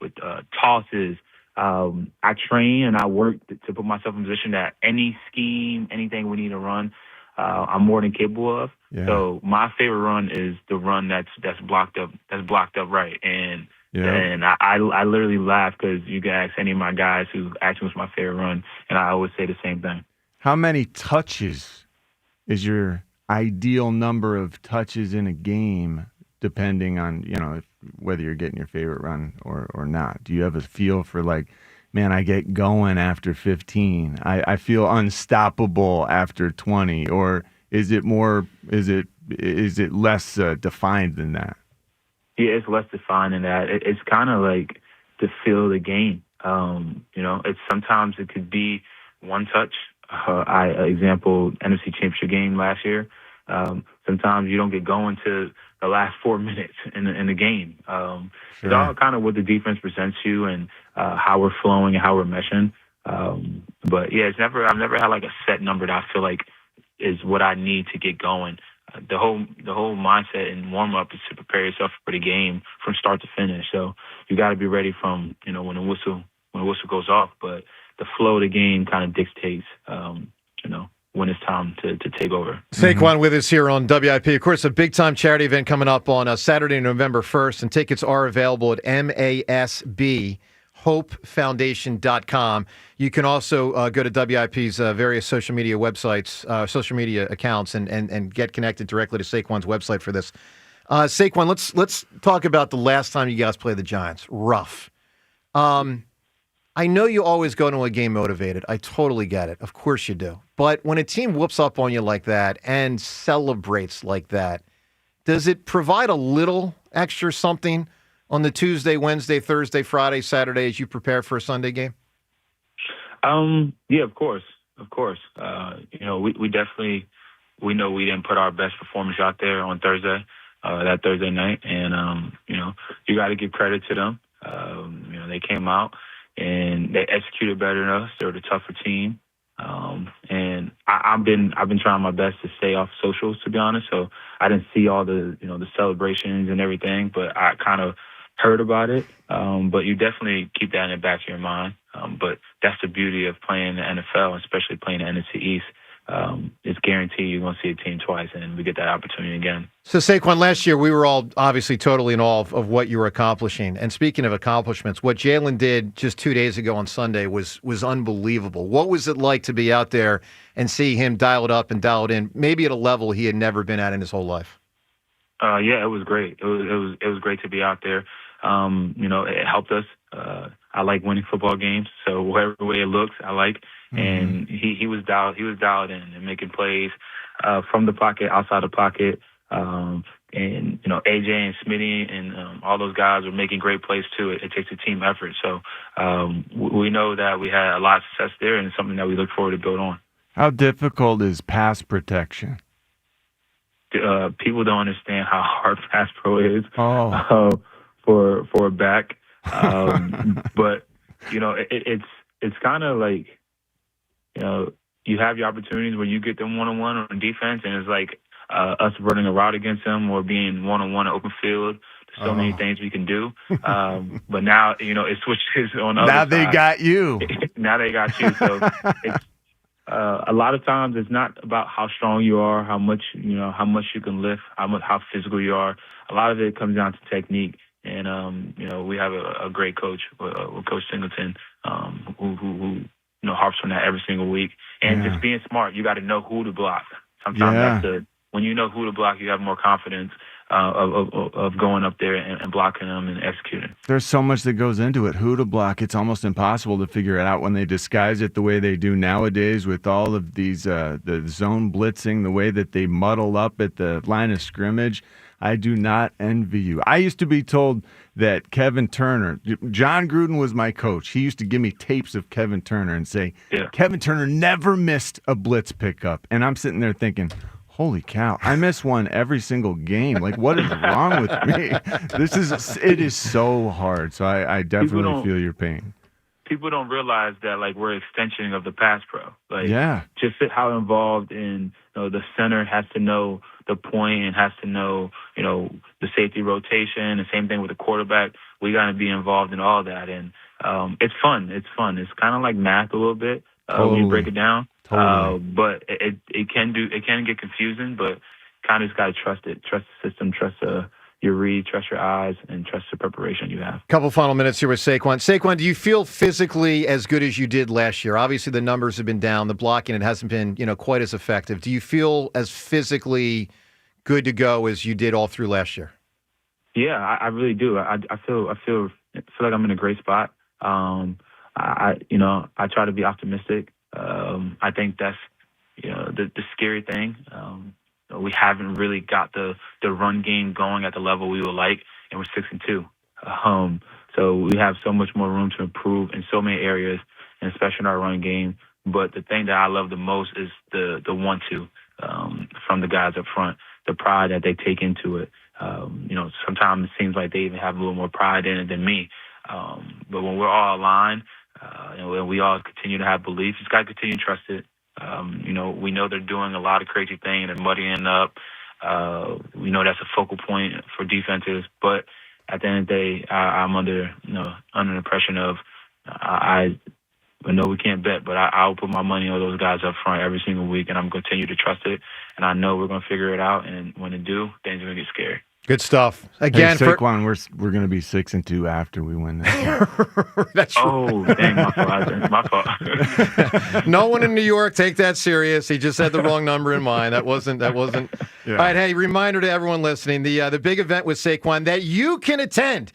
with tosses. I train and I work to put myself in a position that any scheme, anything we need to run, I'm more than capable of. Yeah. So my favorite run is the run that's blocked up right. And I literally laugh because you can ask any of my guys who ask me what's my favorite run, and I always say the same thing. How many touches is your ideal number of touches in a game, depending on, whether you're getting your favorite run or not? Do you have a feel for man, I get going after 15. I feel unstoppable after 20, or is it less defined than that? Yeah, it's less defined than that. It's kind of like the feel of the game. It's sometimes it could be one touch. Example, NFC Championship game last year. Sometimes you don't get going to the last 4 minutes in the game. It's all kind of what the defense presents you and how we're flowing and how we're meshing. But yeah, I've never had like a set number that I feel like is what I need to get going. The whole mindset and warm up is to prepare yourself for the game from start to finish. So you got to be ready from when the whistle goes off. But the flow of the game kind of dictates when it's time to take over. Saquon with us here on WIP. Of course, a big-time charity event coming up on Saturday, November 1st, and tickets are available at masbhopefoundation.com. You can also go to WIP's various social media websites, social media accounts, and get connected directly to Saquon's website for this. Saquon, let's talk about the last time you guys played the Giants. Rough. I know you always go to a game motivated. I totally get it. Of course you do. But when a team whoops up on you like that and celebrates like that, does it provide a little extra something on the Tuesday, Wednesday, Thursday, Friday, Saturday as you prepare for a Sunday game? Yeah, of course. Of course. We definitely, we know we didn't put our best performance out there on Thursday, that Thursday night. And, you got to give credit to them. They came out and they executed better than us. They were the tougher team. And I've been trying my best to stay off socials, to be honest. So I didn't see all the, the celebrations and everything, but I kind of heard about it. But you definitely keep that in the back of your mind. But that's the beauty of playing the NFL, especially playing the NFC East. It's guaranteed you're going to see a team twice, and we get that opportunity again. So, Saquon, last year we were all obviously totally in awe of what you were accomplishing. And speaking of accomplishments, what Jalen did just 2 days ago on Sunday was unbelievable. What was it like to be out there and see him dialed up and dialed in, maybe at a level he had never been at in his whole life? Yeah, it was great. It was great to be out there. It helped us. I like winning football games, so whatever way it looks, I like. And he was dialed in and making plays from the pocket, outside the pocket. And AJ and Smitty and all those guys were making great plays too. It takes a team effort. So we know that we had a lot of success there, and it's something that we look forward to build on. How difficult is pass protection? People don't understand how hard pass pro is for a back. But it's kind of like, you have your opportunities where you get them one-on-one on defense, and it's like us running a route against them or being one-on-one in open field. There's so many things we can do. But now, it switches on the other Now they side. got you. Now they got you. So it's, a lot of times it's not about how strong you are, how much you can lift, how physical you are. A lot of it comes down to technique. And, we have a great coach, with Coach Singleton, who harps on that every single week. And just being smart, you got to know who to block. Sometimes when you know who to block, you have more confidence of going up there and blocking them and executing. There's so much that goes into it. Who to block, it's almost impossible to figure it out when they disguise it the way they do nowadays with all of these, the zone blitzing, the way that they muddle up at the line of scrimmage. I do not envy you. I used to be told that Kevin Turner, John Gruden was my coach. He used to give me tapes of Kevin Turner and say, Kevin Turner never missed a blitz pickup. And I'm sitting there thinking, holy cow, I miss one every single game. Like, what is wrong with me? It is so hard. So I definitely feel your pain. People don't realize that, like, we're an extension of the pass pro. Like, just how involved in, the center has to know the point and has to know, the safety rotation. The same thing with the quarterback. We got to be involved in all that. And it's fun. It's fun. It's kind of like math a little bit when you break it down. But it can get confusing, but kind of just got to trust it. Trust the system, trust your read, trust your eyes, and trust the preparation you have. Couple final minutes here with Saquon. Saquon, do you feel physically as good as you did last year? Obviously, the numbers have been down. The blocking, it hasn't been, quite as effective. Do you feel as physically good to go as you did all through last year? Yeah, I really do. I feel like I'm in a great spot. I try to be optimistic. I think that's, the scary thing. We haven't really got the run game going at the level we would like, and we're 6-2. So we have so much more room to improve in so many areas, and especially in our run game. But the thing that I love the most is the 1-2 from the guys up front, the pride that they take into it. Sometimes it seems like they even have a little more pride in it than me. But when we're all aligned, and we all continue to have belief, you just got to continue to trust it. We know they're doing a lot of crazy things and muddying up. We know that's a focal point for defenses, but at the end of the day, I'm under the impression of I know we can't bet, but I'll put my money on those guys up front every single week, and I'm going to continue to trust it. And I know we're going to figure it out, and when it do, things are going to get scary. Good stuff. Again, Saquon, we're going to be 6-2 after we win this. That's dang, my fault. No one in New York take that serious. He just had the wrong number in mind. That wasn't. Yeah. All right, hey, reminder to everyone listening: the big event with Saquon that you can attend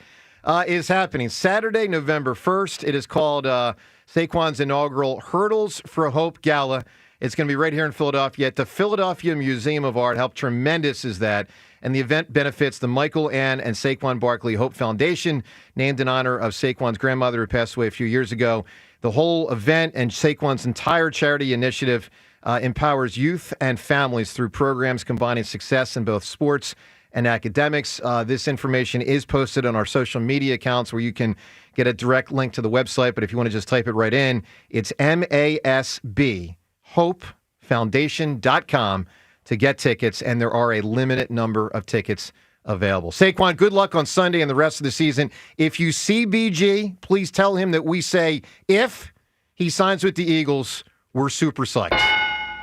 is happening Saturday, November 1st. It is called Saquon's inaugural Hurdles for Hope Gala. It's going to be right here in Philadelphia at the Philadelphia Museum of Art. How tremendous is that? And the event benefits the Michael, Ann, and Saquon Barkley Hope Foundation, named in honor of Saquon's grandmother who passed away a few years ago. The whole event and Saquon's entire charity initiative empowers youth and families through programs combining success in both sports and academics. This information is posted on our social media accounts where you can get a direct link to the website. But if you want to just type it right in, it's MASB, hopefoundation.com. to get tickets, and there are a limited number of tickets available. Saquon, good luck on Sunday and the rest of the season. If you see BG, please tell him that we say if he signs with the Eagles, we're super psyched.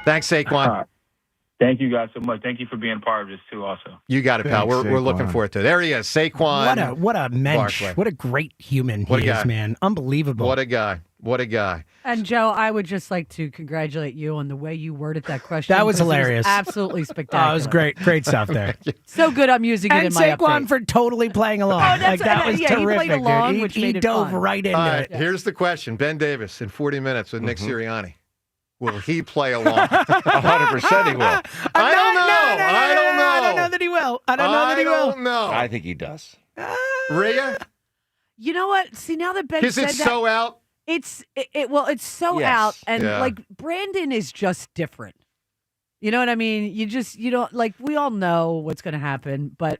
Thanks, Saquon. Thank you guys so much. Thank you for being a part of this too also. You got it, pal. Thanks, We're looking forward to it. There he is, Saquon. What a mensch. Barkley. What a great human What a he is, guy. man. Unbelievable. What a guy. What a guy. And Joe, I would just like to congratulate you on the way you worded that question. That was because it hilarious. absolutely spectacular. Oh, it was great. Great stuff there. So good I'm using it And in my Saquon update. for totally playing along. Oh, that's- that was yeah, he terrific, played along, dude. which He made it dove fun. right into All right, it. here's the question. Ben Davis in 40 minutes with Nick Sirianni. Will he play along? 100% he will. I don't know. I don't know. I don't know that he will. I don't know that he will. know. I think he does. Rhea? You know what? See, now that Ben Is said it that, so out? it's it's so Yes. out, and Yeah. like Brandon is just different. You know what I mean? You don't like. We all know what's going to happen, but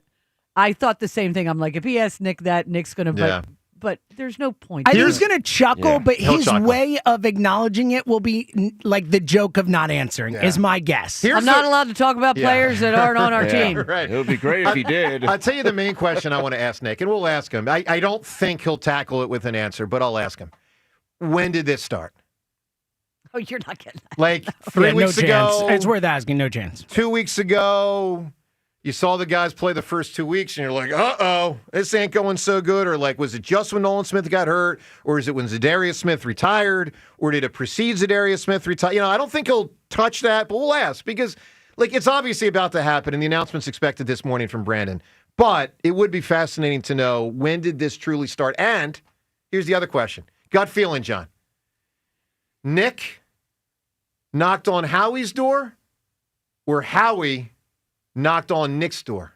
I thought the same thing. I'm like, if he asks Nick that, Nick's going to. Yeah. But there's no point. I think to he's it. going to chuckle, Yeah, but he'll his chuckle. way of acknowledging it will be like the joke of not answering, Yeah. is my guess. Here's I'm not the- allowed to talk about Yeah. players that aren't on our Yeah. team. Right. It would be great if he did. I'll tell you the main question I want to ask Nick, and we'll ask him. I don't think he'll tackle it with an answer, but I'll ask him. When did this start? Oh, you're not getting that. Like 3 Yeah, weeks no ago? chance. It's worth asking. No chance. 2 weeks ago? You saw the guys play the first 2 weeks, and you're like, uh-oh, this ain't going so good. Or like, was it just when Nolan Smith got hurt? Or is it when Zadarius Smith retired? Or did it precede Zadarius Smith retire? You know, I don't think he'll touch that, but we'll ask. Because, like, it's obviously about to happen, and the announcement's expected this morning from Brandon. But it would be fascinating to know, when did this truly start? And here's the other question. Gut feeling, John. Nick knocked on Howie's door, or Howie knocked on Nick's door?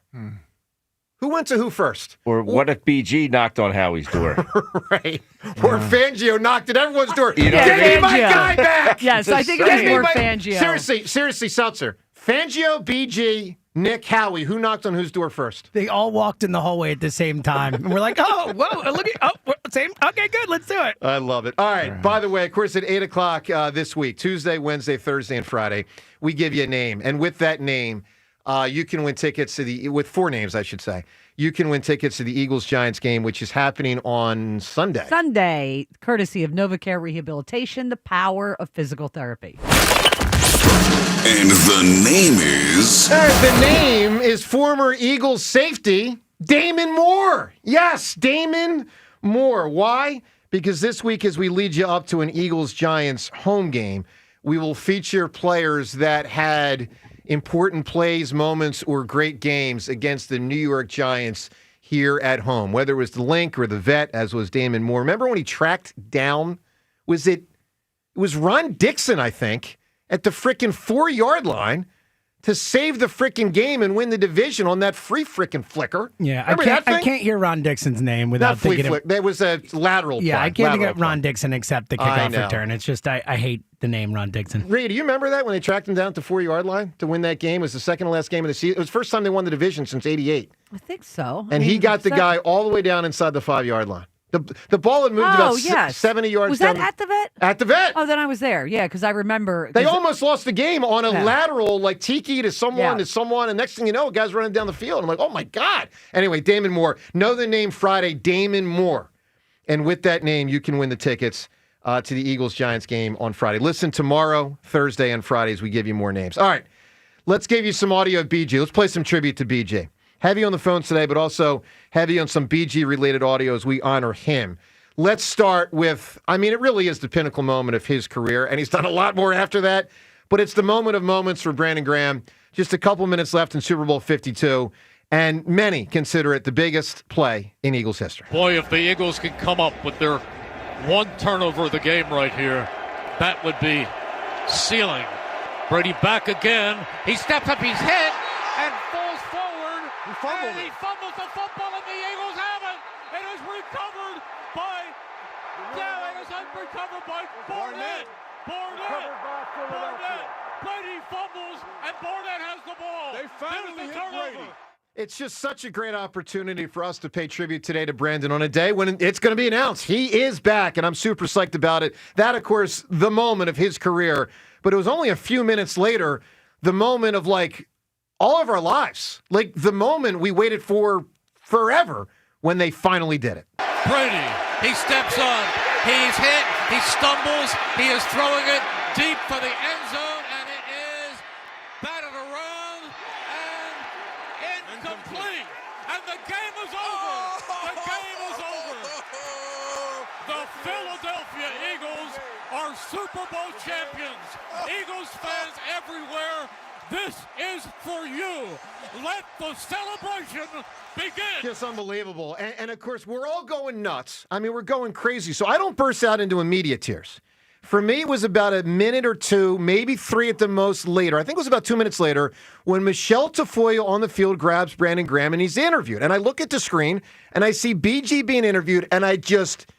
Who went to who first? Or what if BG knocked on Howie's door? Right. Or Fangio knocked at everyone's door. You know Give what I me mean? my guy back! Yes, I think it was more Fangio. Seriously, Seltzer. Fangio, BG, Nick, Howie. Who knocked on whose door first? They all walked in the hallway at the same time. And we're like, oh, whoa, look at, same. Okay, good. Let's do it. I love it. All right. By the way, of course, at 8 o'clock this week, Tuesday, Wednesday, Thursday, and Friday, we give you a name. And with that name, you can win tickets to with 4 names, I should say. You can win tickets to the Eagles-Giants game, which is happening on Sunday. Sunday, courtesy of NovaCare Rehabilitation, the power of physical therapy. And the name is... The name is former Eagles safety Damon Moore. Yes, Damon Moore. Why? Because this week, as we lead you up to an Eagles-Giants home game, we will feature players that had important plays, moments, or great games against the New York Giants here at home, whether it was the Link or the Vet, as was Damon Moore. Remember when he tracked down, it was Ron Dixon, I think, at the frickin' 4-yard line to save the frickin' game and win the division on that free frickin' flicker. Yeah, Remember that thing? I can't hear Ron Dixon's name without Not flea thinking flick. That was a lateral Yeah, play. I can't think Lateral of Ron Dixon except the I kickoff know. return. It's just I hate the name Ron Dixon. Ray, do you remember that when they tracked him down at the 4-yard line to win that game? It was the second to last game of the season. It was the first time they won the division since '88. I think so. And he got the guy all the way down inside the 5-yard line. The ball had moved about yes. 70 yards Was down. that at the Vet? At the Vet. Oh, then I was there. Yeah, because I remember. They almost lost the game on a Yeah. lateral, like tiki to someone, and next thing you know, a guy's running down the field. I'm like, oh my God. Anyway, Damon Moore. Know the name Friday, Damon Moore. And with that name, you can win the tickets to the Eagles-Giants game on Friday. Listen tomorrow, Thursday, and Friday as we give you more names. All right, let's give you some audio of BG. Let's play some tribute to BG. Heavy on the phones today, but also heavy on some BG-related audio as we honor him. Let's start with, it really is the pinnacle moment of his career, and he's done a lot more after that, but it's the moment of moments for Brandon Graham. Just a couple minutes left in Super Bowl 52, and many consider it the biggest play in Eagles history. Boy, if the Eagles can come up with their one turnover of the game right here, that would be sealing. Brady back again. He steps up, he's hit, and falls forward. And he fumbles the football, and the Eagles have it. It is recovered by... it is recovered by Barnett. Brady fumbles, and Barnett has the ball. They finally hit Brady. It's just such a great opportunity for us to pay tribute today to Brandon on a day when it's going to be announced. He is back, and I'm super psyched about it. That, of course, the moment of his career. But it was only a few minutes later, the moment of, like, all of our lives. Like the moment we waited for forever when they finally did it. Brady, he steps on. He's hit. He stumbles. He is throwing it deep for the end zone, and it is batted around and incomplete. And the game is over. The game is over. The Philadelphia Eagles are Super Bowl champions. Eagles fans everywhere, this is for you. Let the celebration begin. Just unbelievable. And of course, we're all going nuts. I mean, we're going crazy. So I don't burst out into immediate tears. For me, it was about a minute or two, maybe 3 at the most later. I think it was about 2 minutes later when Michelle Tafoya on the field grabs Brandon Graham and he's interviewed. And I look at the screen and I see BG being interviewed and I just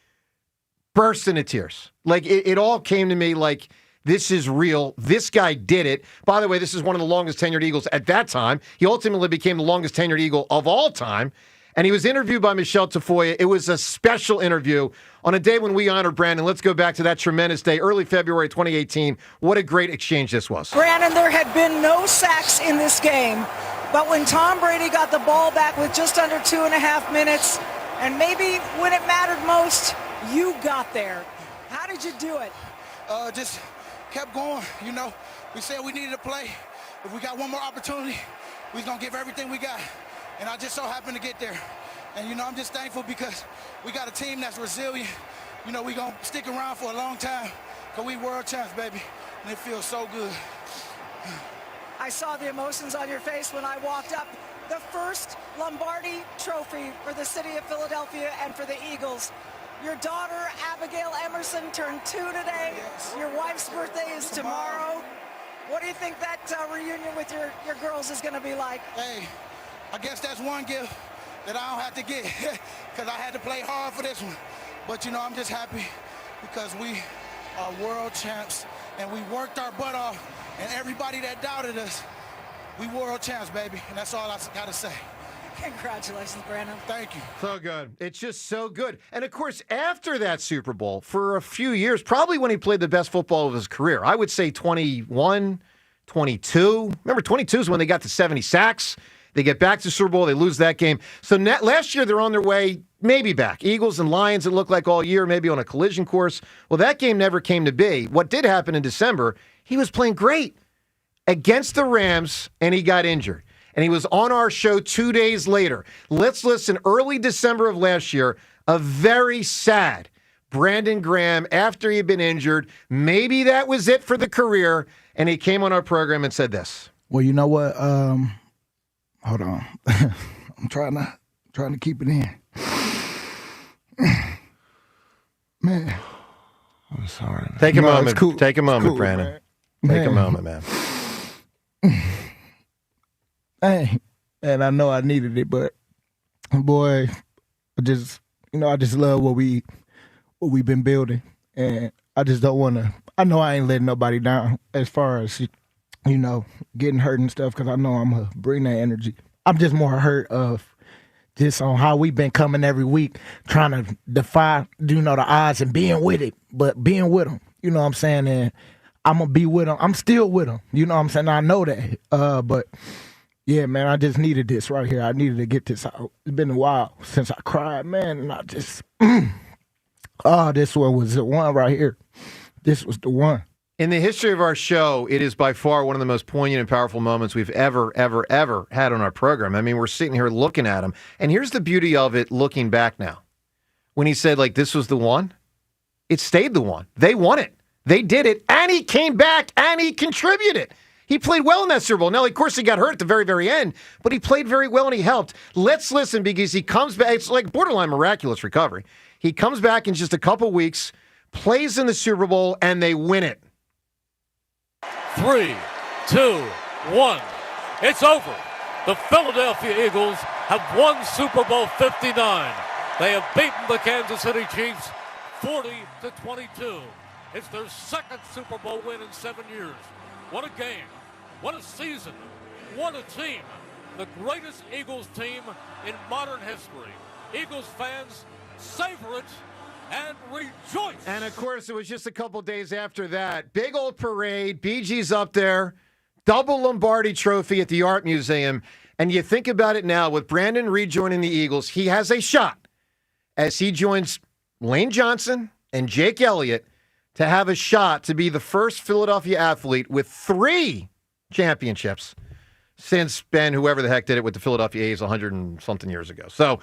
burst into tears. Like it all came to me like, this is real. This guy did it. By the way, this is one of the longest tenured Eagles at that time. He ultimately became the longest tenured Eagle of all time. And he was interviewed by Michelle Tafoya. It was a special interview on a day when we honored Brandon. Let's go back to that tremendous day, early February 2018. What a great exchange this was. Brandon, there had been no sacks in this game. But when Tom Brady got the ball back with just under 2.5 minutes, and maybe when it mattered most, you got there. How did you do it? Just kept going. You know, we said we needed to play. If we got one more opportunity, we was going to give everything we got. And I just so happened to get there. And, you know, I'm just thankful because we got a team that's resilient. You know, we going to stick around for a long time because we world champs, baby. And it feels so good. I saw the emotions on your face when I walked up. The first Lombardi trophy for the city of Philadelphia and for the Eagles. Your daughter, Abigail Emerson, turned 2 today. Yes. Your wife's birthday is tomorrow. What do you think that reunion with your girls is going to be like? Hey, I guess that's one gift that I don't have to get because I had to play hard for this one. But, you know, I'm just happy because we are world champs and we worked our butt off. And everybody that doubted us, we world champs, baby. And that's all I got to say. Congratulations, Brandon. Thank you. So good. It's just so good. And, of course, after that Super Bowl, for a few years, probably when he played the best football of his career, I would say 21, 22. Remember, 22 is when they got to 70 sacks. They get back to Super Bowl. They lose that game. So last year, they're on their way, maybe back. Eagles and Lions, it looked like all year, maybe on a collision course. Well, that game never came to be. What did happen in December, he was playing great against the Rams, and he got injured. And he was on our show 2 days later. Let's listen, early December of last year, a very sad Brandon Graham after he had been injured. Maybe that was it for the career. And he came on our program and said this. Well, you know what? Hold on. I'm trying to keep it in. Man. I'm sorry, man. Take a moment. It's cool. Take a moment, Cool, Brandon. man. Take a moment, man. Hey, and I know I needed it, but boy, I just love what we've been building, and I just don't want to. I know I ain't letting nobody down as far as getting hurt and stuff because I know I'm gonna bring that energy. I'm just more hurt of just on how we've been coming every week, trying to defy the odds and being with it, but being with them. You know what I'm saying? And I'm gonna be with them. I'm still with them. You know what I'm saying? I know that, but. Yeah, man, I just needed this right here. I needed to get this out. It's been a while since I cried, man, and I just, this one was the one right here. This was the one. In the history of our show, it is by far one of the most poignant and powerful moments we've ever had on our program. I mean, we're sitting here looking at him, and here's the beauty of it looking back now. When he said, like, this was the one, it stayed the one. They won it. They did it, and he came back, and he contributed. He played well in that Super Bowl. Now, of course, he got hurt at the very, very end, but he played very well and he helped. Let's listen because he comes back. It's like borderline miraculous recovery. He comes back in just a couple weeks, plays in the Super Bowl, and they win it. 3, 2, 1. It's over. The Philadelphia Eagles have won Super Bowl 59. They have beaten the Kansas City Chiefs 40-22. It's their second Super Bowl win in 7 years. What a game. What a season. What a team. The greatest Eagles team in modern history. Eagles fans, savor it and rejoice. And, of course, it was just a couple days after that. Big old parade. BG's up there. double Lombardi trophy at the Art Museum. And you think about it now, with Brandon rejoining the Eagles, he has a shot as he joins Lane Johnson and Jake Elliott to have a shot to be the first Philadelphia athlete with 3 championships since Ben, whoever the heck did it with the Philadelphia A's 100 and something years ago. So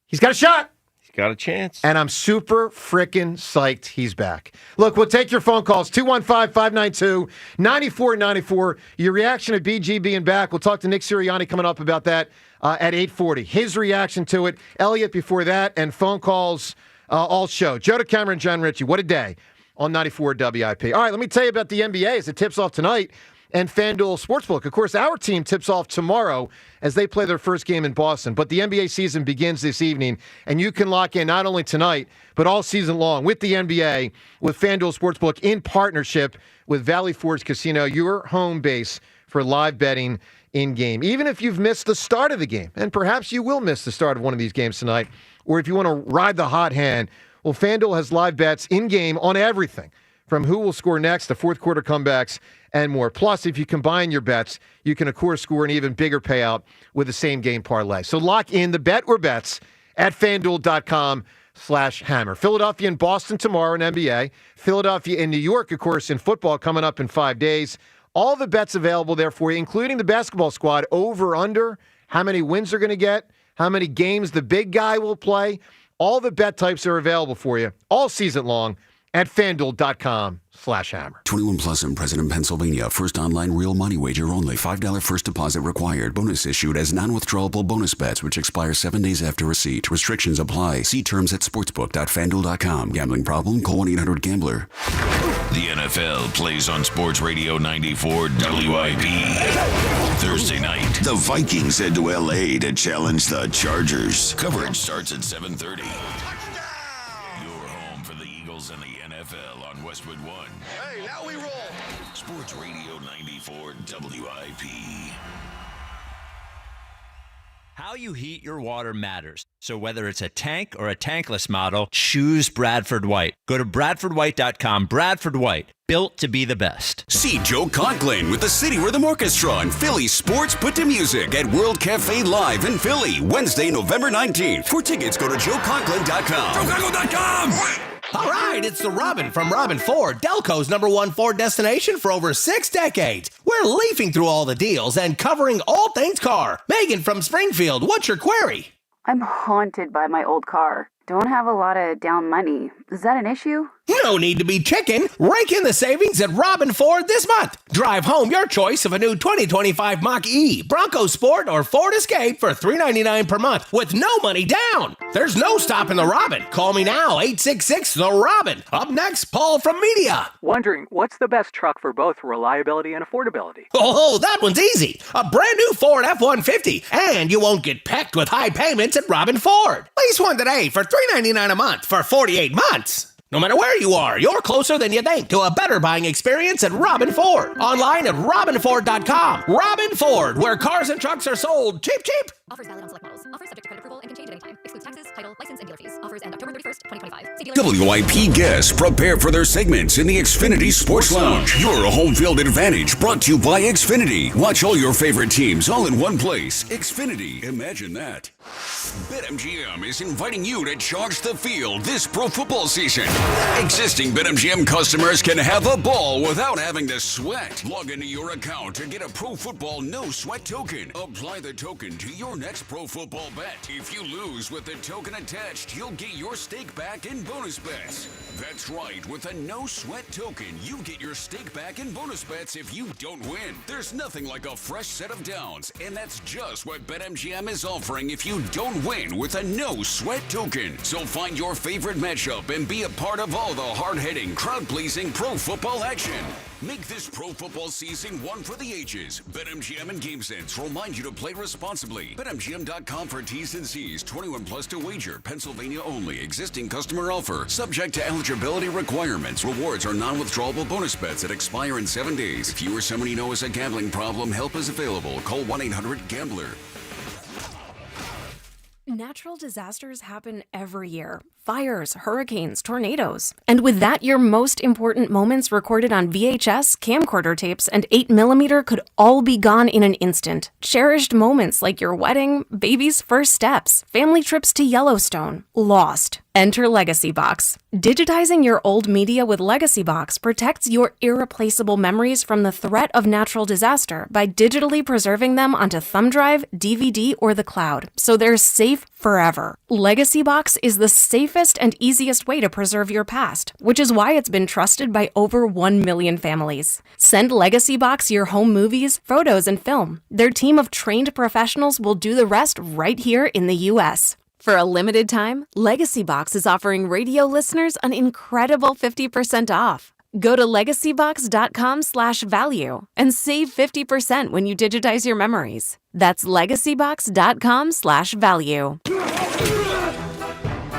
he's got a shot. He's got a chance. And I'm super freaking psyched he's back. Look, we'll take your phone calls, 215-592-9494. Your reaction to BG being back. We'll talk to Nick Sirianni coming up about that at 8:40. His reaction to it. Elliot before that, and phone calls all show. Joe DeCamera and John Ritchie, what a day on 94 WIP. All right, let me tell you about the NBA as it tips off tonight. And FanDuel Sportsbook. Of course, our team tips off tomorrow as they play their first game in Boston. But the NBA season begins this evening, and you can lock in not only tonight, but all season long with the NBA, with FanDuel Sportsbook in partnership with Valley Forge Casino, your home base for live betting in-game. Even if you've missed the start of the game, and perhaps you will miss the start of one of these games tonight, or if you want to ride the hot hand, well, FanDuel has live bets in-game on everything, from who will score next to fourth quarter comebacks and more. Plus, if you combine your bets, you can, of course, score an even bigger payout with the same game parlay. So lock in the bet or bets at FanDuel.com/hammer. Philadelphia and Boston tomorrow in NBA. Philadelphia and New York, of course, in football coming up in 5 days. All the bets available there for you, including the basketball squad, over, under, how many wins they're going to get, how many games the big guy will play. All the bet types are available for you all season long at FanDuel.com/hammer. 21 plus and present in Pennsylvania. First online real money wager only. $5 first deposit required. Bonus issued as non-withdrawable bonus bets, which expire 7 days after receipt. Restrictions apply. See terms at sportsbook.fanduel.com. Gambling problem? Call 1-800-GAMBLER. The NFL plays on Sports Radio 94 WIP. Thursday night, the Vikings head to LA to challenge the Chargers. Coverage starts at 7:30. Your home for the Eagles and the NFL on Westwood One. Hey, now we roll. Sports Radio 94 WIP. How you heat your water matters. So whether it's a tank or a tankless model, choose Bradford White. Go to BradfordWhite.com. Bradford White, built to be the best. See Joe Conklin with the City Rhythm Orchestra and Philly Sports Put to Music at World Cafe Live in Philly, Wednesday, November 19th. For tickets, go to JoeConklin.com. JoeConklin.com! All right, it's the Robin from Robin Ford, Delco's #1 Ford destination for over 6 decades. We're leafing through all the deals and covering all things car. Megan from Springfield, what's your query? I'm haunted by my old car. Don't have a lot of down money. Is that an issue? No need to be chicken. Rake in the savings at Robin Ford this month. Drive home your choice of a new 2025 Mach-E, Bronco Sport, or Ford Escape for $399 per month with no money down. There's no stopping the Robin. Call me now, 866-THE-ROBIN. Up next, Paul from Media. Wondering, what's the best truck for both reliability and affordability? Oh, that one's easy. A brand new Ford F-150. And you won't get pecked with high payments at Robin Ford. Lease one today for $399 a month for 48 months. No matter where you are, you're closer than you think to a better buying experience at Robin Ford. Online at robinford.com. Robin Ford, where cars and trucks are sold cheap, cheap. Offers valid on select models. Offers subject to credit approval and can change at any time. Excludes taxes, title, license, and dealer fees. Offers end October 31st, 2025. WIP guests prepare for their segments in the Xfinity Sports Lounge. Your home field advantage brought to you by Xfinity. Watch all your favorite teams all in one place. Xfinity, imagine that. BetMGM is inviting you to charge the field this pro football season. Existing BetMGM customers can have a ball without having to sweat. Log into your account to get a pro football no sweat token. Apply the token to your next pro football bet. If you lose with the token attached, you'll get your stake back in bonus bets. That's right, with a no sweat token, you get your stake back in bonus bets if you don't win. There's nothing like a fresh set of downs, and that's just what BetMGM is offering if you don't win with a no sweat token. So find your favorite matchup and be a part of all the hard-hitting, crowd-pleasing pro football action. Make this pro football season one for the ages. BetMGM and GameSense remind you to play responsibly. BetMGM.com for T's and C's. 21 plus to wager. Pennsylvania only. Existing customer offer. Subject to eligibility requirements. Rewards are non-withdrawable bonus bets that expire in 7 days. If you or someone you know has a gambling problem, help is available. Call 1-800-GAMBLER. Natural disasters happen every year. Fires, hurricanes, tornadoes. And with that, your most important moments recorded on VHS, camcorder tapes, and 8mm could all be gone in an instant. Cherished moments like your wedding, baby's first steps, family trips to Yellowstone. Lost. Enter Legacy Box. Digitizing your old media with Legacy Box protects your irreplaceable memories from the threat of natural disaster by digitally preserving them onto thumb drive, DVD, or the cloud, so they're safe forever. Legacy Box is the safest and easiest way to preserve your past, which is why it's been trusted by over 1 million families. Send Legacy Box your home movies, photos, and film. Their team of trained professionals will do the rest right here in the U.S. For a limited time, Legacy Box is offering radio listeners an incredible 50% off. Go to legacybox.com/value and save 50% when you digitize your memories. That's legacybox.com/value.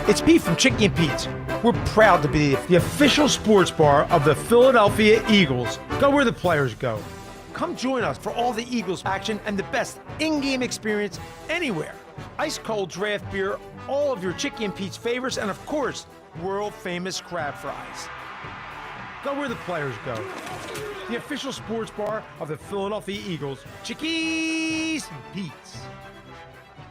It's Pete from Chicky and Pete's. We're proud to be the official sports bar of the Philadelphia Eagles. Go where the players go. Come join us for all the Eagles action and the best in-game experience anywhere. Ice cold draft beer, all of your Chicky and Pete's favorites, and of course, world famous crab fries. Go where the players go. The official sports bar of the Philadelphia Eagles, Chickies and Pete's.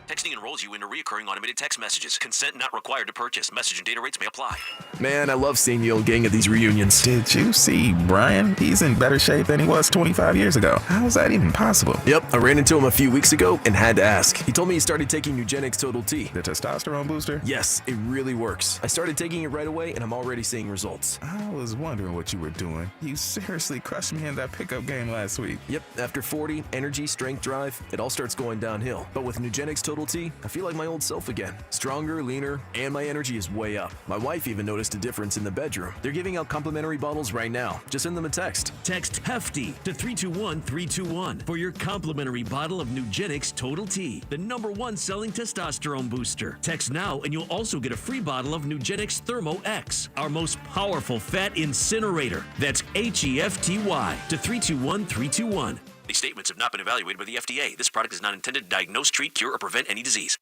Texting enrolls you into recurring automated text messages. Consent not required to purchase. Message and data rates may apply. Man, I love seeing the old gang at these reunions. Did you see Brian? He's in better shape than he was 25 years ago. How is that even possible? Yep, I ran into him a few weeks ago and had to ask. He told me he started taking Nugenix Total T. The testosterone booster? Yes, it really works. I started taking it right away and I'm already seeing results. I was wondering what you were doing. You seriously crushed me in that pickup game last week. Yep, after 40, energy, strength, drive, it all starts going downhill. But with Nugenix Total T, I feel like my old self again. Stronger, leaner, and my energy is way up. My wife even noticed a difference in the bedroom. They're giving out complimentary bottles right now. Just send them a text. Text HEFTY to 321-321 for your complimentary bottle of Nugenix Total T, the #1 selling testosterone booster. Text now and you'll also get a free bottle of Nugenix Thermo X, our most powerful fat incinerator. That's HEFTY to 321-321. These statements have not been evaluated by the FDA. This product is not intended to diagnose, treat, cure, or prevent any disease.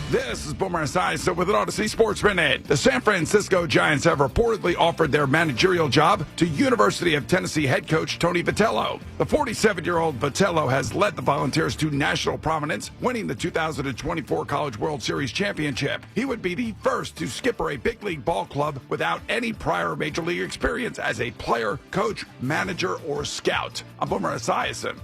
This is Boomer Esiason with an Odyssey Sports Minute. The San Francisco Giants have reportedly offered their managerial job to University of Tennessee head coach Tony Vitello. The 47-year-old Vitello has led the Volunteers to national prominence, winning the 2024 College World Series championship. He would be the first to skipper a big league ball club without any prior major league experience as a player, coach, manager, or scout. I'm Boomer Esiason.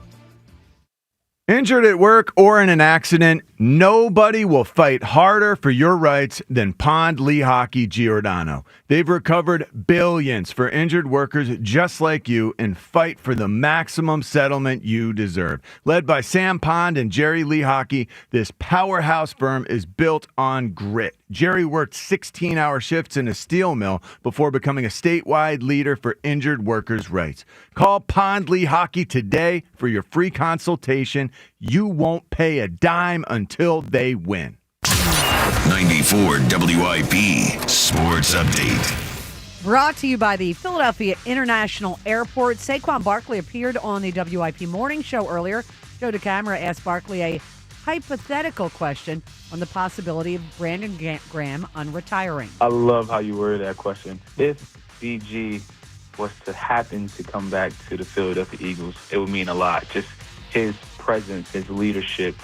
Injured at work or in an accident, nobody will fight harder for your rights than Pond Lehocky Giordano. They've recovered billions for injured workers just like you and fight for the maximum settlement you deserve. Led by Sam Pond and Jerry Lehocky, this powerhouse firm is built on grit. Jerry worked 16-hour shifts in a steel mill before becoming a statewide leader for injured workers' rights. Call Pond Lehocky today for your free consultation. You won't pay a dime until they win. 94 WIP Sports Update. Brought to you by the Philadelphia International Airport. Saquon Barkley appeared on the WIP Morning Show earlier. Joe DeCamera asked Barkley a hypothetical question on the possibility of Brandon Graham unretiring. I love how you worded that question. If BG was to happen to come back to the Philadelphia Eagles, it would mean a lot. Just his presence, his leadership,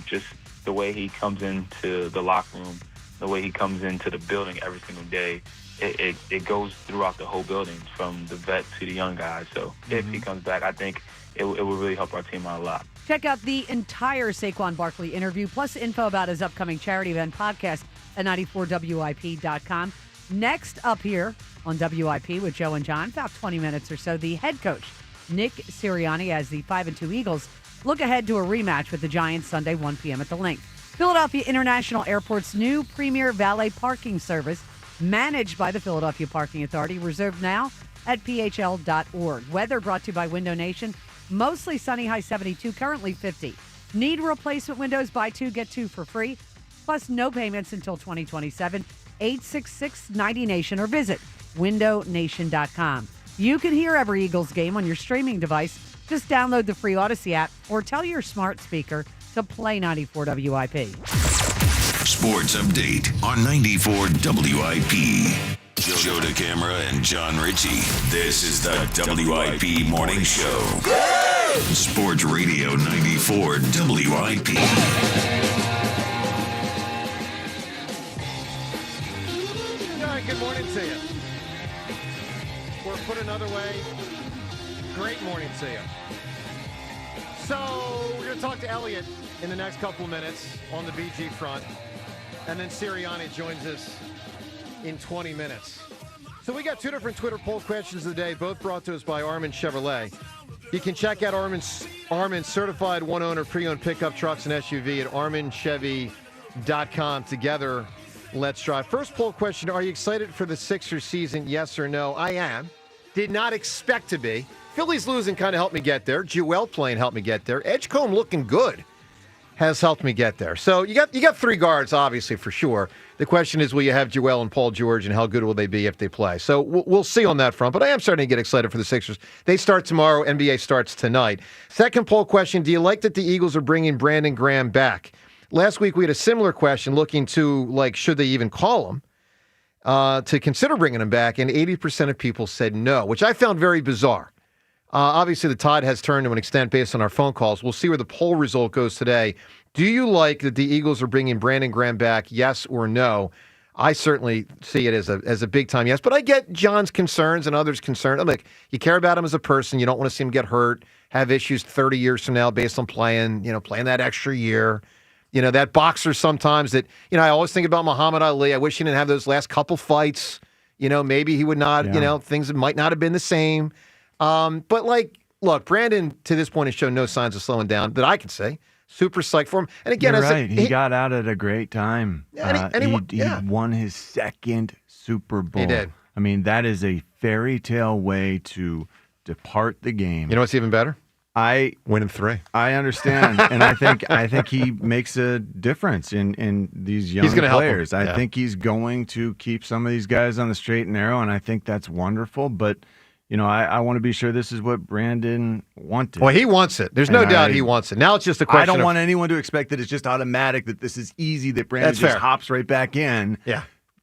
just the way he comes into the locker room, the way he comes into the building every single day. It goes throughout the whole building, from the vet to the young guys. So if he comes back, I think it will really help our team out a lot. Check out the entire Saquon Barkley interview, plus info about his upcoming charity event podcast at 94WIP.com. Next up here on WIP with Joe and John, about 20 minutes or so, the head coach, Nick Sirianni, as the 5-2 Eagles look ahead to a rematch with the Giants Sunday, 1 p.m. at the Link. Philadelphia International Airport's new premier valet parking service, managed by the Philadelphia Parking Authority, reserved now at phl.org. Weather brought to you by Window Nation. Mostly sunny, high 72, currently 50. Need replacement windows? Buy 2, get 2 for free. Plus no payments until 2027. 866-90-NATION or visit windownation.com. You can hear every Eagles game on your streaming device Just download the free Odyssey app or tell your smart speaker to play 94 WIP. Sports update on 94 WIP. Joe DeCamara and John Ritchie. This is the WIP Morning Show. Sports Radio 94 WIP. All right, good morning to you. Or put another way, great morning to you. So we're going to talk to Eliot in the next couple of minutes on the BG front. And then Sirianni joins us in 20 minutes. So we got two different Twitter poll questions of the day, both brought to us by Armin Chevrolet. You can check out Armin's certified one-owner pre-owned pickup trucks and SUV at arminchevy.com. Together, let's drive. First poll question, are you excited for the Sixers season, yes or no? I am. Did not expect to be. Phillies losing kind of helped me get there. Joel playing helped me get there. Edgecombe looking good has helped me get there. So you got three guards, obviously, for sure. The question is, will you have Joel and Paul George, and how good will they be if they play? So we'll see on that front, but I am starting to get excited for the Sixers. They start tomorrow. NBA starts tonight. Second poll question, do you like that the Eagles are bringing Brandon Graham back? Last week we had a similar question looking to, like, should they even call him to consider bringing him back, and 80% of people said no, which I found very bizarre. Obviously, the tide has turned to an extent based on our phone calls. We'll see where the poll result goes today. Do you like that the Eagles are bringing Brandon Graham back, yes or no? I certainly see it as a big-time yes, but I get John's concerns and others' concerns. I'm like, you care about him as a person. You don't want to see him get hurt, have issues 30 years from now based on playing that extra year. That boxer sometimes that, I always think about Muhammad Ali. I wish he didn't have those last couple fights. Maybe he would not, things might not have been the same. But look, Brandon to this point has shown no signs of slowing down that I can say. Super psyched for him. And again, you're right. He got out at a great time. He won his second Super Bowl. He did. I mean, that is a fairy tale way to depart the game. You know what's even better? Winning 3. I understand, and I think he makes a difference in these young players. I think he's going to keep some of these guys on the straight and narrow, and I think that's wonderful. But I want to be sure this is what Brandon wanted. Well, he wants it. There's no doubt he wants it. Now it's just a question. I don't want anyone to expect that it's just automatic, that this is easy, that Brandon just hops right back in. Yeah.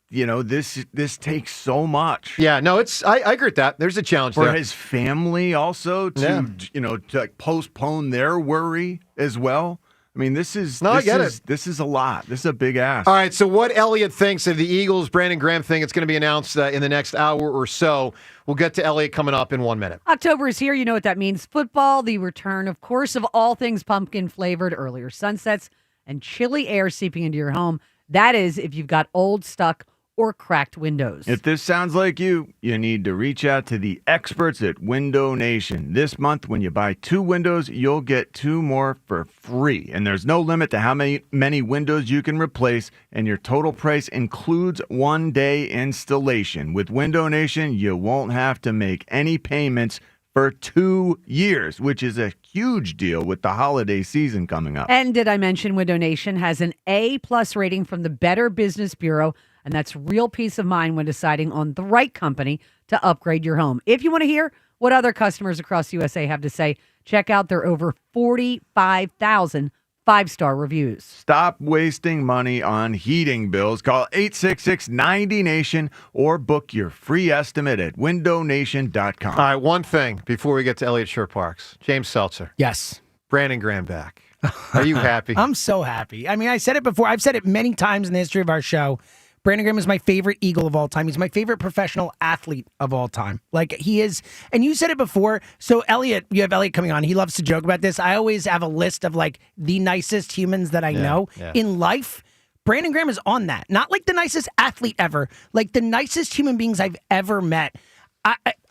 This takes so much. Yeah, no, I agree with that. There's a challenge for there. his family also to postpone their worry as well. I mean, this is a lot. This is a big ask. All right, so what Eliot thinks of the Eagles Brandon Graham thing, it's going to be announced in the next hour or so. We'll get to Eliot coming up in 1 minute. October is here. You know what that means. Football, the return, of course, of all things pumpkin-flavored, earlier sunsets, and chilly air seeping into your home. That is if you've got old, stuck, or cracked windows. If this sounds like you need to reach out to the experts at Window Nation. This month, when you buy 2 windows, you'll get 2 more for free. And there's no limit to how many windows you can replace, and your total price includes 1-day installation. With Window Nation, you won't have to make any payments for 2 years, which is a huge deal with the holiday season coming up. And did I mention Window Nation has an A+ rating from the Better Business Bureau, and that's real peace of mind when deciding on the right company to upgrade your home. If you want to hear what other customers across USA have to say, check out their over 45,000 5-star reviews. Stop wasting money on heating bills. Call 866-90-NATION or book your free estimate at windownation.com. All right, one thing before we get to Eliot Shorr-Parks. James Seltzer. Yes. Brandon Graham back. Are you happy? I'm so happy. I mean, I said it before. I've said it many times in the history of our show. Brandon Graham is my favorite Eagle of all time. He's my favorite professional athlete of all time. Like, he is, and you said it before. So Eliot, you have Eliot coming on. He loves to joke about this. I always have a list of like the nicest humans that I know in life. Brandon Graham is on that. Not like the nicest athlete ever, like the nicest human beings I've ever met.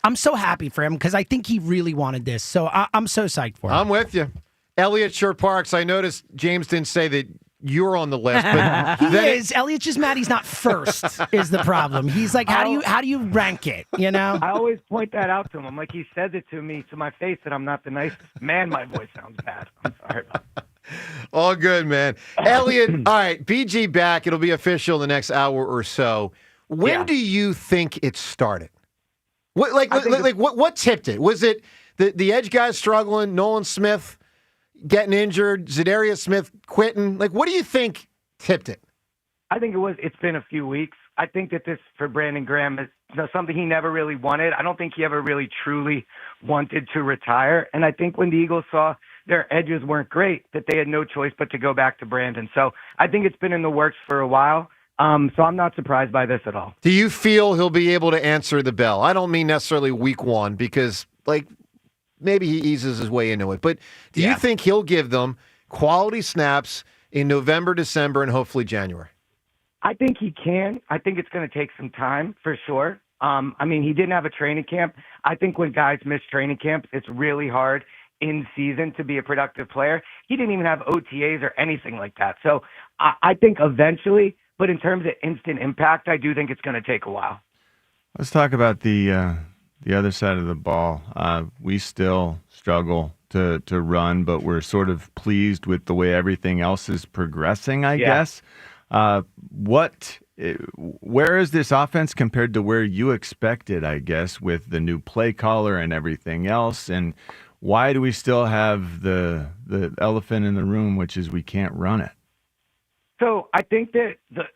I'm so happy for him because I think he really wanted this. So I'm so psyched for him. I'm with you. Eliot Shorr-Parks, I noticed James didn't say that you're on the list, but he is. Eliot's just mad he's not first is the problem. He's like, how do you rank it? You know? I always point that out to him. I'm like, he says it to me to my face that I'm not the nicest. Man, my voice sounds bad. I'm sorry about that. All good, man. Eliot, all right, BG back. It'll be official in the next hour or so. When do you think it started? What tipped it? Was it The edge guys struggling, Nolan Smith getting injured, Zadarius Smith quitting. Like, what do you think tipped it? I think it's been a few weeks. I think that this, for Brandon Graham, is something he never really wanted. I don't think he ever really truly wanted to retire. And I think when the Eagles saw their edges weren't great, that they had no choice but to go back to Brandon. So I think it's been in the works for a while. So I'm not surprised by this at all. Do you feel he'll be able to answer the bell? I don't mean necessarily week one because, like, maybe he eases his way into it. But do you think he'll give them quality snaps in November, December, and hopefully January? I think he can. I think it's going to take some time for sure. I mean, he didn't have a training camp. I think when guys miss training camps, it's really hard in season to be a productive player. He didn't even have OTAs or anything like that. So I think eventually, but in terms of instant impact, I do think it's going to take a while. Let's talk about the other side of the ball. We still struggle to run, but we're sort of pleased with the way everything else is progressing, I guess. Where is this offense compared to where you expected, I guess, with the new play caller and everything else? And why do we still have the elephant in the room, which is we can't run it? So I think that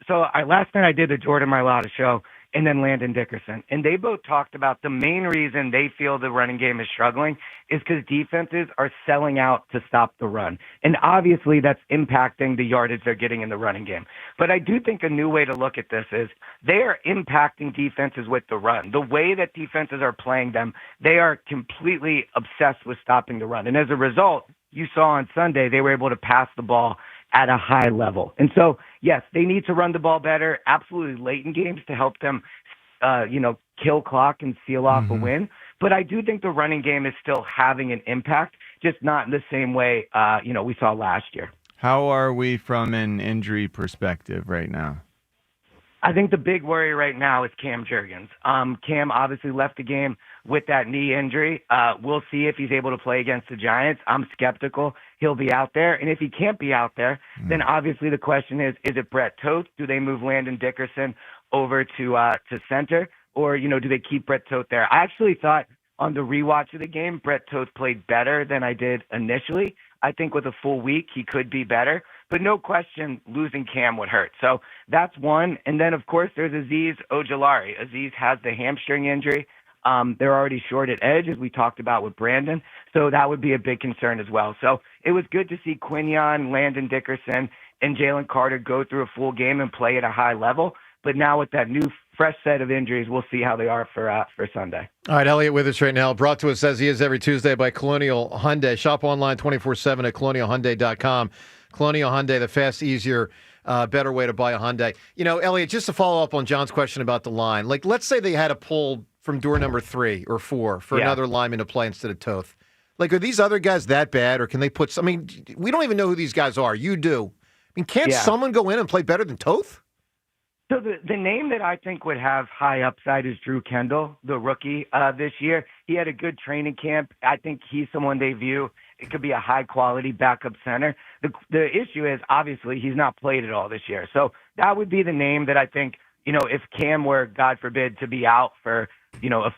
last night I did the Jordan Mailata show and then Landon Dickerson, and they both talked about the main reason they feel the running game is struggling is because defenses are selling out to stop the run. And obviously that's impacting the yardage they're getting in the running game. But I do think a new way to look at this is they are impacting defenses with the run. The way that defenses are playing them, they are completely obsessed with stopping the run. And as a result, you saw on Sunday, they were able to pass the ball at a high level. And so, yes, they need to run the ball better, absolutely late in games to help them, kill clock and seal off a win. But I do think the running game is still having an impact, just not in the same way, we saw last year. How are we from an injury perspective right now? I think the big worry right now is Cam Jurgens. Cam obviously left the game with that knee injury. We'll see if he's able to play against the Giants. I'm skeptical he'll be out there. And if he can't be out there, then obviously the question is it Brett Toth? Do they move Landon Dickerson over to center? Or, do they keep Brett Toth there? I actually thought on the rewatch of the game, Brett Toth played better than I did initially. I think with a full week, he could be better. But no question, losing Cam would hurt. So that's one. And then, of course, there's Azeez Ojulari. Azeez has the hamstring injury. They're already short at edge, as we talked about with Brandon. So that would be a big concern as well. So it was good to see Quinion, Landon Dickerson, and Jalen Carter go through a full game and play at a high level. But now with that new fresh set of injuries, we'll see how they are for Sunday. All right, Eliot with us right now. Brought to us as he is every Tuesday by Colonial Hyundai. Shop online 24/7 at colonialhyundai.com. Colonial Hyundai, the fast, easier, better way to buy a Hyundai. Eliot, just to follow up on John's question about the line, like let's say they had to pull from door number 3 or 4 for another lineman to play instead of Toth. Like, are these other guys that bad, or can they put? We don't even know who these guys are. You do. Can't someone go in and play better than Toth? So the name that I think would have high upside is Drew Kendall, the rookie this year. He had a good training camp. I think he's someone they view. It could be a high-quality backup center. The issue is, obviously, he's not played at all this year. So that would be the name that I think, if Cam were, God forbid, to be out for, a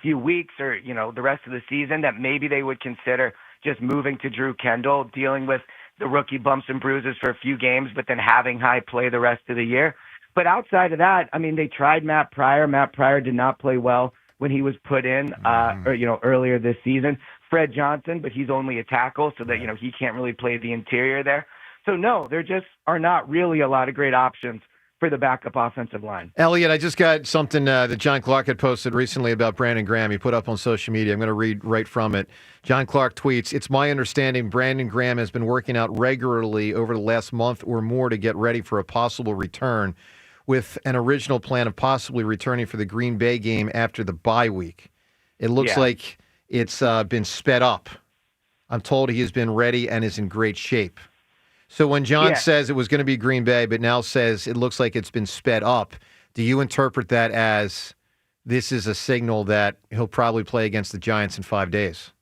few weeks or, the rest of the season, that maybe they would consider just moving to Drew Kendall, dealing with the rookie bumps and bruises for a few games, but then having high play the rest of the year. But outside of that, they tried Matt Pryor. Matt Pryor did not play well when he was put in, earlier this season. Fred Johnson, but he's only a tackle, so that, he can't really play the interior there. So, no, there just are not really a lot of great options for the backup offensive line. Eliot, I just got something that John Clark had posted recently about Brandon Graham. He put up on social media. I'm going to read right from it. John Clark tweets, "It's my understanding Brandon Graham has been working out regularly over the last month or more to get ready for a possible return, with an original plan of possibly returning for the Green Bay game after the bye week. It looks like it's been sped up. I'm told he has been ready and is in great shape." So when John says it was going to be Green Bay, but now says it looks like it's been sped up, do you interpret that as this is a signal that he'll probably play against the Giants in 5 days?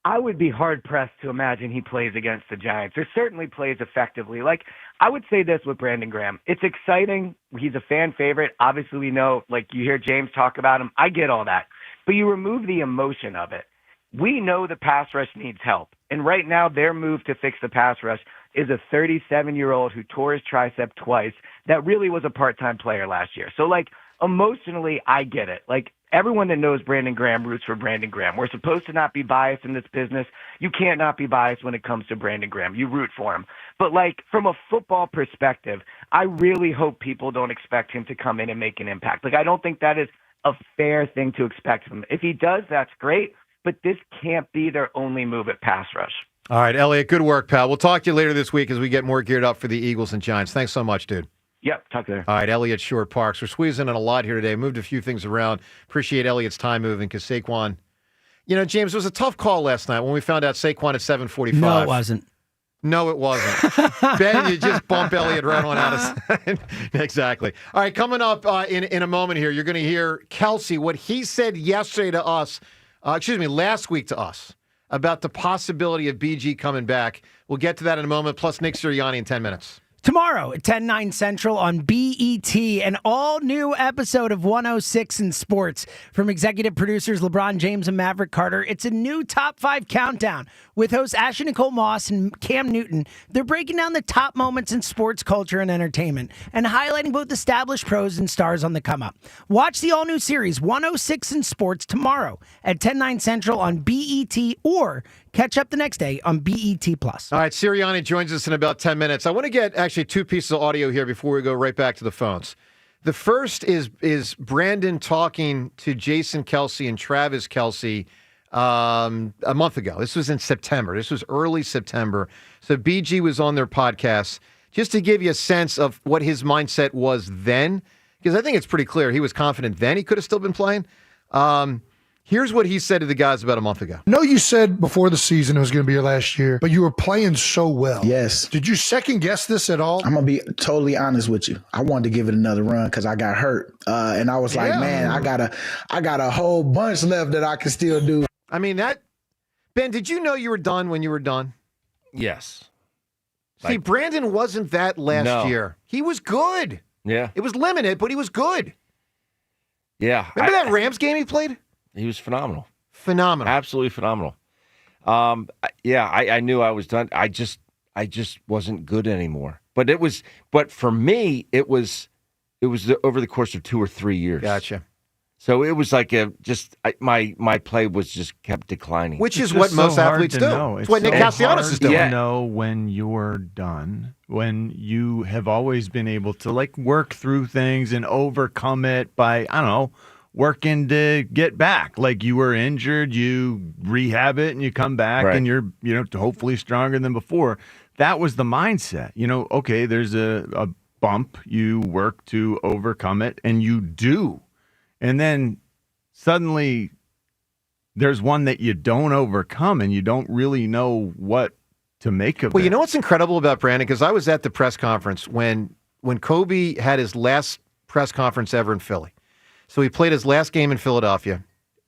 I would be hard-pressed to imagine he plays against the Giants, or certainly plays effectively. Like, I would say this with Brandon Graham. It's exciting. He's a fan favorite. Obviously, we know, like, you hear James talk about him. I get all that. But you remove the emotion of it. we know the pass rush needs help. And right now, their move to fix the pass rush is a 37-year-old who tore his tricep twice that really was a part-time player last year. So, like, emotionally, I get it. Like, everyone that knows Brandon Graham roots for Brandon Graham. We're supposed to not be biased in this business. You can't not be biased when it comes to Brandon Graham. You root for him. But, like, from a football perspective, I really hope people don't expect him to come in and make an impact. Like, I don't think that is a fair thing to expect from him. If he does, that's great. But this can't be their only move at pass rush. All right, Eliot, good work, pal. We'll talk to you later this week as we get more geared up for the Eagles and Giants. Thanks so much, dude. Yep, talk later. All right, Eliot Shorr-Parks. We're squeezing in a lot here today. Moved a few things around. Appreciate Eliot's time moving because Saquon, James, it was a tough call last night when we found out Saquon at 7:45. No, it wasn't. No, it wasn't. Ben, you just bump Eliot right on out of sight. Exactly. All right, coming up in a moment here, you're going to hear Kelsey, what he said yesterday to us, last week to us, about the possibility of BG coming back. We'll get to that in a moment, plus Nick Sirianni in 10 minutes. Tomorrow at 10/9 Central on BET, an all-new episode of 106 in Sports. From executive producers LeBron James and Maverick Carter, it's a new Top 5 countdown with hosts Ashley Nicole Moss and Cam Newton. They're breaking down the top moments in sports culture and entertainment and highlighting both established pros and stars on the come-up. Watch the all-new series 106 in Sports tomorrow at 10/9 Central on BET or catch up the next day on BET+. All right, Sirianni joins us in about 10 minutes. I want to get actually two pieces of audio here before we go right back to the phones. The first is Brandon talking to Jason Kelsey and Travis Kelsey a month ago. This was in September. This was early September. So BG was on their podcast just to give you a sense of what his mindset was then, because I think it's pretty clear he was confident then he could have still been playing. Here's what he said to the guys about a month ago. I know you said before the season it was going to be your last year, but you were playing so well. Yes. Did you second guess this at all? I'm going to be totally honest with you. I wanted to give it another run because I got hurt. And I was like, man, I got a whole bunch left that I can still do. I mean, Ben, did you know you were done when you were done? Yes. See, Brandon wasn't that last year. He was good. Yeah. It was limited, but he was good. Yeah. Remember that Rams game he played? He was phenomenal. Phenomenal. Absolutely phenomenal. I knew I was done. I just wasn't good anymore. But for me, it was over the course of 2 or 3 years. Gotcha. So it was like my play was just kept declining. Which is what most athletes do. It's what Nick Castellanos is doing. You know when you're done, when you have always been able to work through things and overcome it by, I don't know, working to get back. Like you were injured, you rehab it, and you come back, and you're hopefully stronger than before. That was the mindset. Okay, there's a bump, you work to overcome it, and you do. And then suddenly there's one that you don't overcome, and you don't really know what to make of it. Well, you know what's incredible about Brandon? Because I was at the press conference when Kobe had his last press conference ever in Philly. So he played his last game in Philadelphia.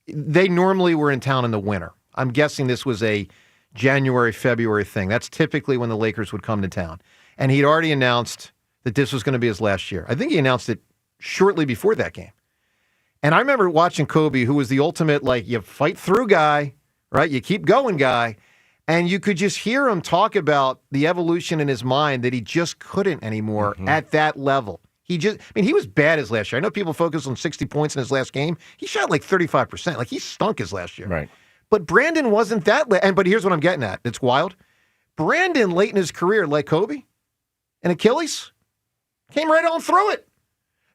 They normally were in town in the winter. I'm guessing this was a January, February thing. That's typically when the Lakers would come to town. And he'd already announced that this was going to be his last year. I think he announced it shortly before that game. And I remember watching Kobe, who was the ultimate, you fight through guy, right? You keep going guy. And you could just hear him talk about the evolution in his mind that he just couldn't anymore at that level. He was bad his last year. I know people focus on 60 points in his last game. He shot 35%. He stunk his last year. Right. But Brandon wasn't that. But here's what I'm getting at. It's wild. Brandon, late in his career, like Kobe and Achilles, came right on through it.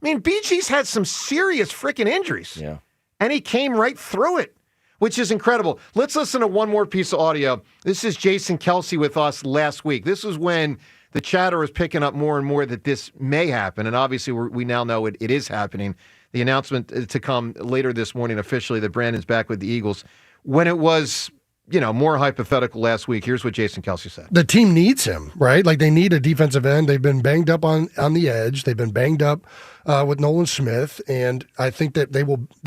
I mean, BG's had some serious freaking injuries. Yeah. And he came right through it, which is incredible. Let's listen to one more piece of audio. This is Jason Kelsey with us last week. This is when the chatter is picking up more and more that this may happen, and obviously we now know it is happening. The announcement to come later this morning officially that Brandon's back with the Eagles. When it was, more hypothetical last week, here's what Jason Kelsey said. The team needs him, right? They need a defensive end. They've been banged up on the edge. They've been banged up with Nolan Smith, and I think that they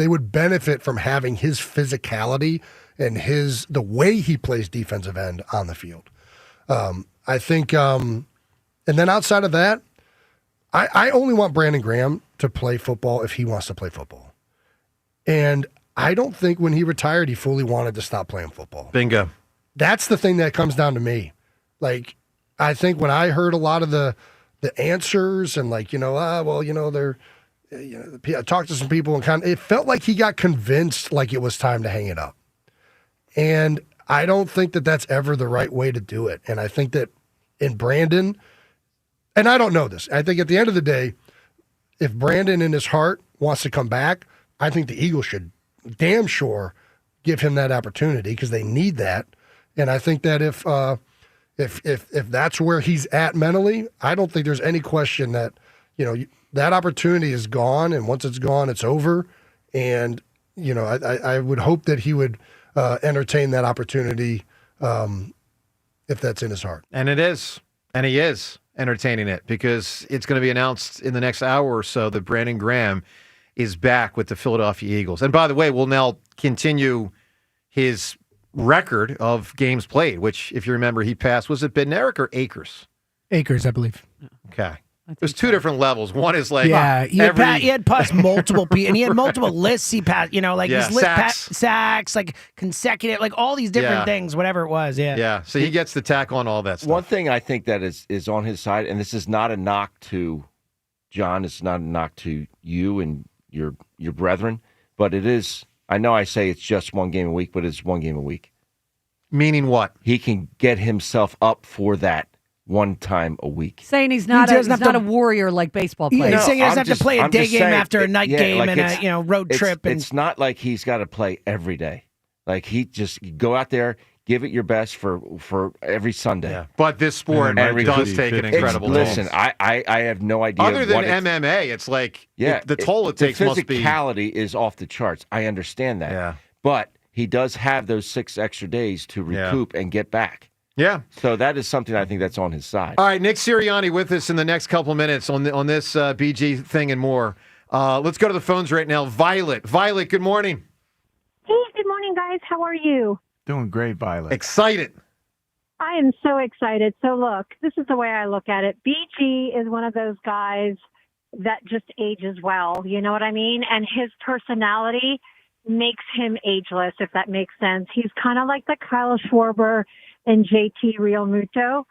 would benefit from having his physicality and the way he plays defensive end on the field. I think. And then outside of that, I only want Brandon Graham to play football if he wants to play football. And I don't think when he retired, he fully wanted to stop playing football. Bingo. That's the thing that comes down to me. Like, I think when I heard a lot of the answers and like, they're, I talked to some people and it felt like he got convinced like it was time to hang it up. And I don't think that that's ever the right way to do it. And I think that in Brandon, and I don't know this, I think at the end of the day, if Brandon in his heart wants to come back, I think the Eagles should damn sure give him that opportunity because they need that. And I think that if that's where he's at mentally, I don't think there's any question that, that opportunity is gone. And once it's gone, it's over. And, I would hope that he would entertain that opportunity if that's in his heart. And it is. And he is entertaining it because it's going to be announced in the next hour or so that Brandon Graham is back with the Philadelphia Eagles. And by the way, we'll now continue his record of games played, which, if you remember, he passed. Was it Bednarik or Akers? Akers, I believe. Okay. There's two different levels. One is like he had passed multiple and he had multiple lists. He passed, his list sacks, like consecutive, like all these different things, whatever it was. Yeah. So he gets to tack on all that stuff. One thing I think that is on his side, and this is not a knock to John, it's not a knock to you and your brethren, but it is. I know I say it's just one game a week, but it's one game a week. Meaning what? He can get himself up for that one time a week. Saying he's not a warrior like baseball players. He's saying he doesn't have to play a day game after a night game like and a road trip. It's not like he's got to play every day. Like he just go out there, give it your best for every Sunday. Yeah. But this sport does take an incredible toll. Listen, I have no idea. Other than MMA, it's like the toll it takes must be. The physicality is off the charts. I understand that. Yeah. But he does have those 6 extra days to recoup and get back. Yeah. So that is something I think that's on his side. All right, Nick Sirianni with us in the next couple minutes on this BG thing and more. Let's go to the phones right now. Violet, good morning. Hey, good morning, guys. How are you? Doing great, Violet. Excited. I am so excited. So look, this is the way I look at it. BG is one of those guys that just ages well. You know what I mean? And his personality makes him ageless, if that makes sense. He's kind of like the Kyle Schwarber and JT Realmuto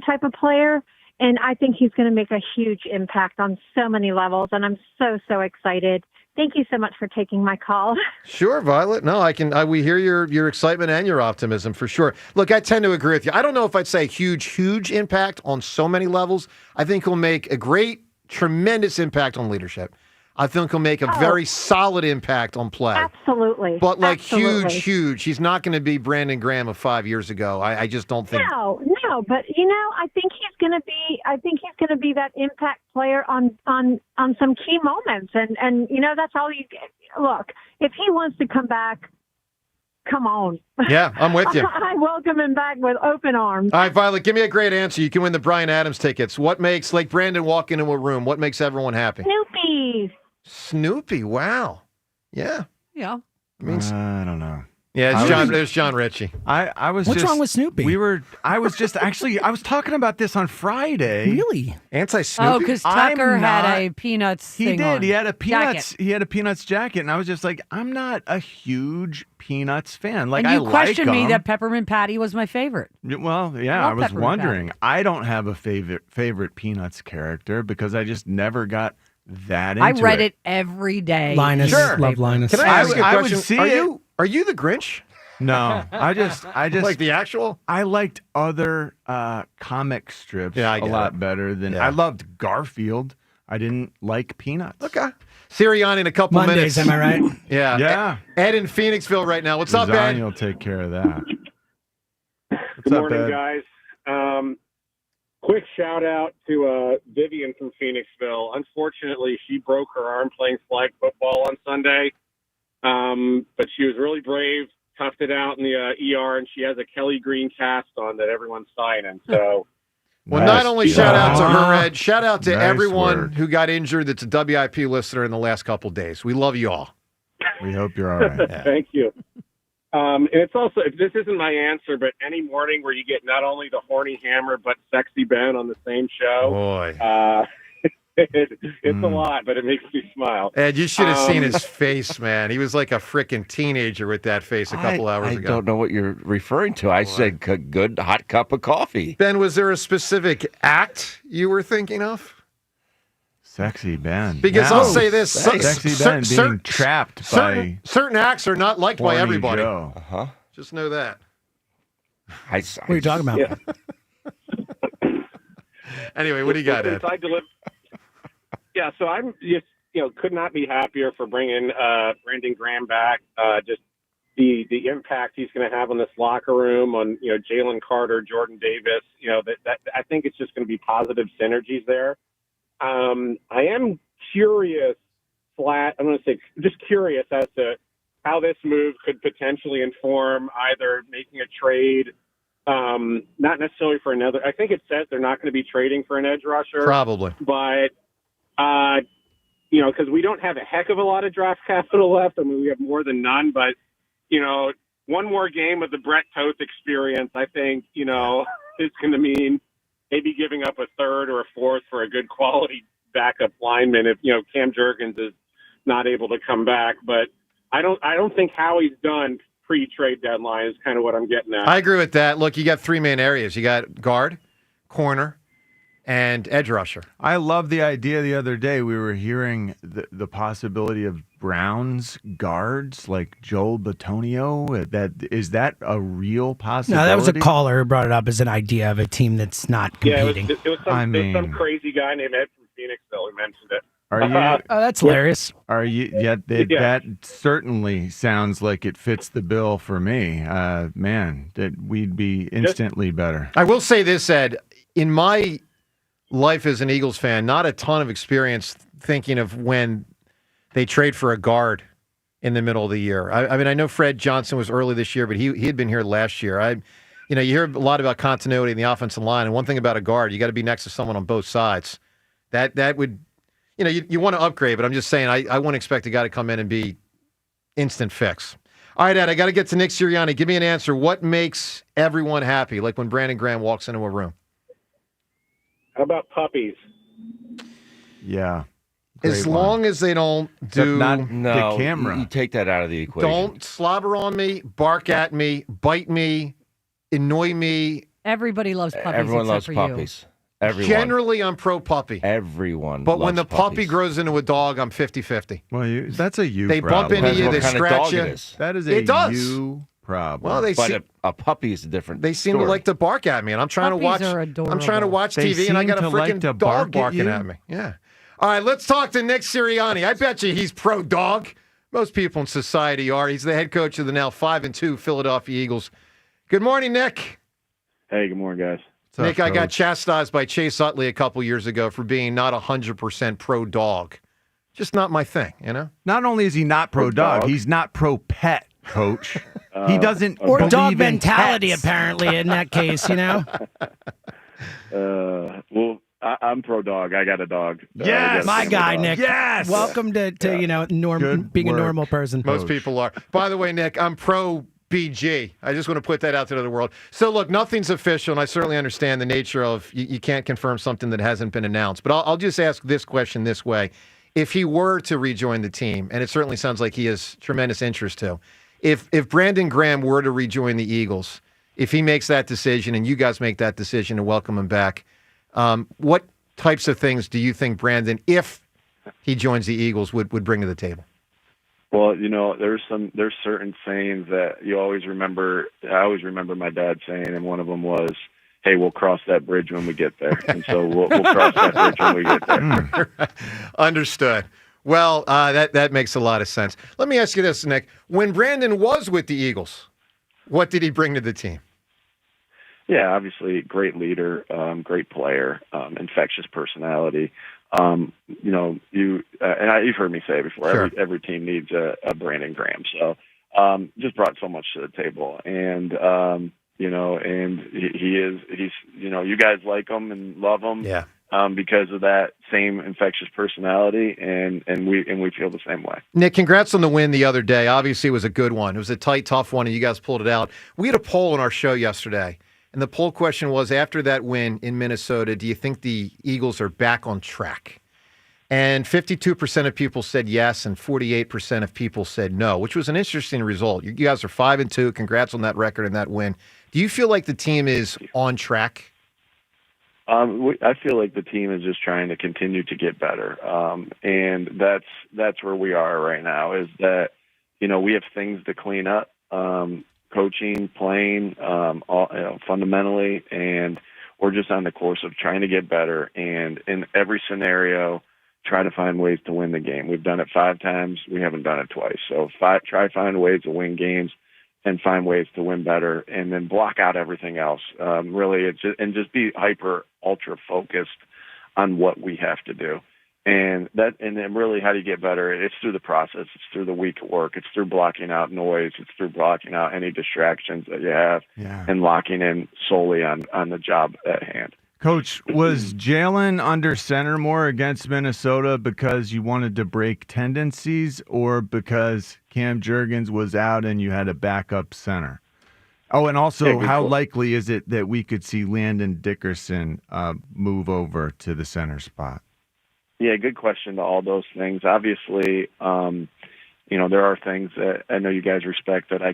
type of player. And I think he's going to make a huge impact on so many levels. And I'm so excited. Thank you so much for taking my call. Sure, Violet. No, we hear your excitement and your optimism for sure. Look, I tend to agree with you. I don't know if I'd say huge impact on so many levels. I think he'll make a tremendous impact on leadership. I think he'll make a very solid impact on play. Absolutely. But huge. He's not going to be Brandon Graham of 5 years ago. I just don't think. No. But I think he's going to be that impact player on some key moments, and that's all you get. Look, if he wants to come back, come on. Yeah, I'm with you. I welcome him back with open arms. All right, Violet, give me a great answer. You can win the Bryan Adams tickets. What makes Brandon walk into a room? What makes everyone happy? Snoopy. Wow. Yeah. Yeah. I don't know. Yeah, there's John Ritchie. I was. What's wrong with Snoopy? I was talking about this on Friday. Really? Anti-Snoopy? Oh, because Tucker had a Peanuts thing on. He had a Peanuts. He had a Peanuts jacket, and I was just like, I'm not a huge Peanuts fan. Like, and you I questioned like me them. that Peppermint Patty was my favorite. Well, yeah, I was wondering. I don't have a favorite Peanuts character because I just never got that into I read it every day. Linus. Sure. Love Linus. Can I ask you a I question? would see Are you the Grinch? No, I just like the actual. I liked other comic strips a lot better than I loved Garfield. I didn't like Peanuts. Okay. Sirianni in a couple Mondays, minutes. am I right? Yeah. Ed in Phoenixville right now. What's up, Ed? You'll take care of that. Good morning, guys. Quick shout out to Vivian from Phoenixville. Unfortunately, she broke her arm playing flag football on Sunday, but she was really brave, toughed it out in the ER, and she has a Kelly Green cast on that everyone's signing. So, well, not only shout out to her, Ed, shout out to everyone who got injured that's a WIP listener in the last couple of days. We love you all. We hope you're all right. Yeah. Thank you. And it's also, if this isn't my answer, but any morning where you get not only the horny Hammer but sexy Ben on the same show, boy, It's a lot, but it makes me smile. Ed, you should have seen his face, man. He was like a freaking teenager with that face a couple hours ago. I don't know what you're referring to. I said good hot cup of coffee. Ben, was there a specific act you were thinking of? Sexy Ben. Because I'll say this. Sexy Ben being trapped by certain acts are not liked by everybody. Joe. Uh-huh. Just know that. What are you talking about? Yeah. Anyway, what do you got, Ed? Yeah, so I'm just, could not be happier for bringing Brandon Graham back. Just the impact he's going to have on this locker room, on Jalen Carter, Jordan Davis. That I think it's just going to be positive synergies there. I am curious, I'm going to say just curious as to how this move could potentially inform either making a trade. Not necessarily for another. I think it says they're not going to be trading for an edge rusher. Probably. But, because we don't have a heck of a lot of draft capital left. I mean, we have more than none. But, one more game of the Brett Toth experience, I think, is going to mean maybe giving up a third or a fourth for a good quality backup lineman if, Cam Jurgens is not able to come back. But I don't think Howie's done pre-trade deadline is kind of what I'm getting at. I agree with that. Look, you got three main areas. You got guard, corner, and edge rusher. I love the idea the other day. We were hearing the possibility of Browns guards like Joel Bitonio. Is that a real possibility? No, that was a caller who brought it up as an idea of a team that's not competing. Yeah, it was some crazy guy named Ed from Phoenixville who mentioned it. Are you? Oh, that's hilarious. Are you? Yeah, that certainly sounds like it fits the bill for me. Man, that we'd be instantly better. I will say this, Ed. In my life as an Eagles fan, not a ton of experience thinking of when they trade for a guard in the middle of the year. I mean, I know Fred Johnson was early this year, but he had been here last year. You hear a lot about continuity in the offensive line, and one thing about a guard, you got to be next to someone on both sides. That would. You want to upgrade, but I'm just saying I wouldn't expect a guy to come in and be instant fix. All right, Ed, I got to get to Nick Sirianni. Give me an answer. What makes everyone happy, like when Brandon Graham walks into a room? How about puppies? Yeah. As long as they don't do the camera. You take that out of the equation. Don't slobber on me, bark at me, bite me, annoy me. Everybody loves puppies. Everyone except loves for puppies. Everyone. Generally, I'm pro puppy. Everyone. But when the loves puppy puppies. grows into a dog, I'm 50-50. Well, that's a you They problem. bump into you, they Depends what kind of scratch dog you. it is. That is a It does. you problem. Well, But a puppy is a different They seem story. to like to bark at me, and I'm trying Puppies to watch. are I'm trying to watch They TV, and I seem got a to like freaking to dog bark at barking you? at me. Yeah. All right, let's talk to Nick Sirianni. I bet you he's pro dog. Most people in society are. He's the head coach of the now 5-2 Philadelphia Eagles. Good morning, Nick. Hey, good morning, guys. Nick, I got chastised by Chase Utley a couple years ago for being not 100% pro dog. Just not my thing, Not only is he not pro dog, he's not pro pet, coach. He doesn't Or believe dog in mentality, pets. apparently, in that case, Well, I'm pro dog. I got a dog. Yes, my guy, Nick. Yes. Welcome to being a normal person. Most people are. By the way, Nick, I'm pro BG. I just want to put that out to the world. So, look, nothing's official, and I certainly understand the nature of you can't confirm something that hasn't been announced. But I'll just ask this question this way. If he were to rejoin the team, and it certainly sounds like he has tremendous interest to, if Brandon Graham were to rejoin the Eagles, if he makes that decision and you guys make that decision to welcome him back, what types of things do you think Brandon, if he joins the Eagles, would bring to the table? Well, there's certain sayings that you always remember. I always remember my dad saying, and one of them was, "Hey, we'll cross that bridge when we get there." And so we'll cross that bridge when we get there. Understood. Well, that makes a lot of sense. Let me ask you this, Nick. When Brandon was with the Eagles, what did he bring to the team? Yeah, obviously, great leader, great player, infectious personality. You've heard me say before, Sure. every team needs a Brandon Graham. So just brought so much to the table. And, he's you guys like him and love him. Yeah. Because of that same infectious personality, and we feel the same way. Nick, congrats on the win the other day. Obviously, it was a good one. It was a tight, tough one, and you guys pulled it out. We had a poll on our show yesterday, and the poll question was, after that win in Minnesota, do you think the Eagles are back on track? And 52% of people said yes, and 48% of people said no, which was an interesting result. You guys are 5-2. Congrats on that record and that win. Do you feel like the team is on track? I feel like the team is just trying to continue to get better, and that's where we are right now. Is that we have things to clean up, coaching, playing, fundamentally, and we're just on the course of trying to get better. And in every scenario, try to find ways to win the game. We've done it 5 times. We haven't done it twice. So try to find ways to win games and find ways to win better, and then block out everything else. Really, just be hyper, ultra focused on what we have to do. And then really, how do you get better? It's through the process. It's through the week of work. It's through blocking out noise. It's through blocking out any distractions that you have, and locking in solely on the job at hand. Coach, was Jalen under center more against Minnesota because you wanted to break tendencies, or because Cam Jurgens was out and you had a backup center? Oh, and also, how likely is it that we could see Landon Dickerson move over to the center spot? Yeah, good question to all those things. Obviously, there are things that I know you guys respect that I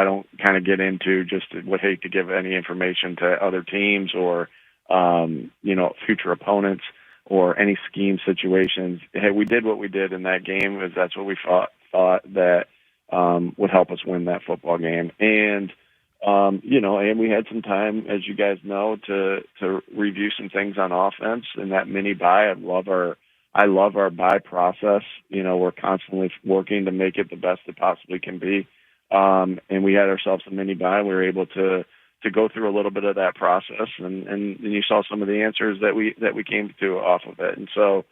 don't kind of get into. Just would hate to give any information to other teams or future opponents or any scheme situations. Hey, we did what we did in that game, because that's what we thought that would help us win that football game. And and we had some time, as you guys know, to review some things on offense in that mini bye. I love our bye process. We're constantly working to make it the best it possibly can be. And we had ourselves a mini bye. We were able to go through a little bit of that process, and you saw some of the answers that we came to off of it. And so,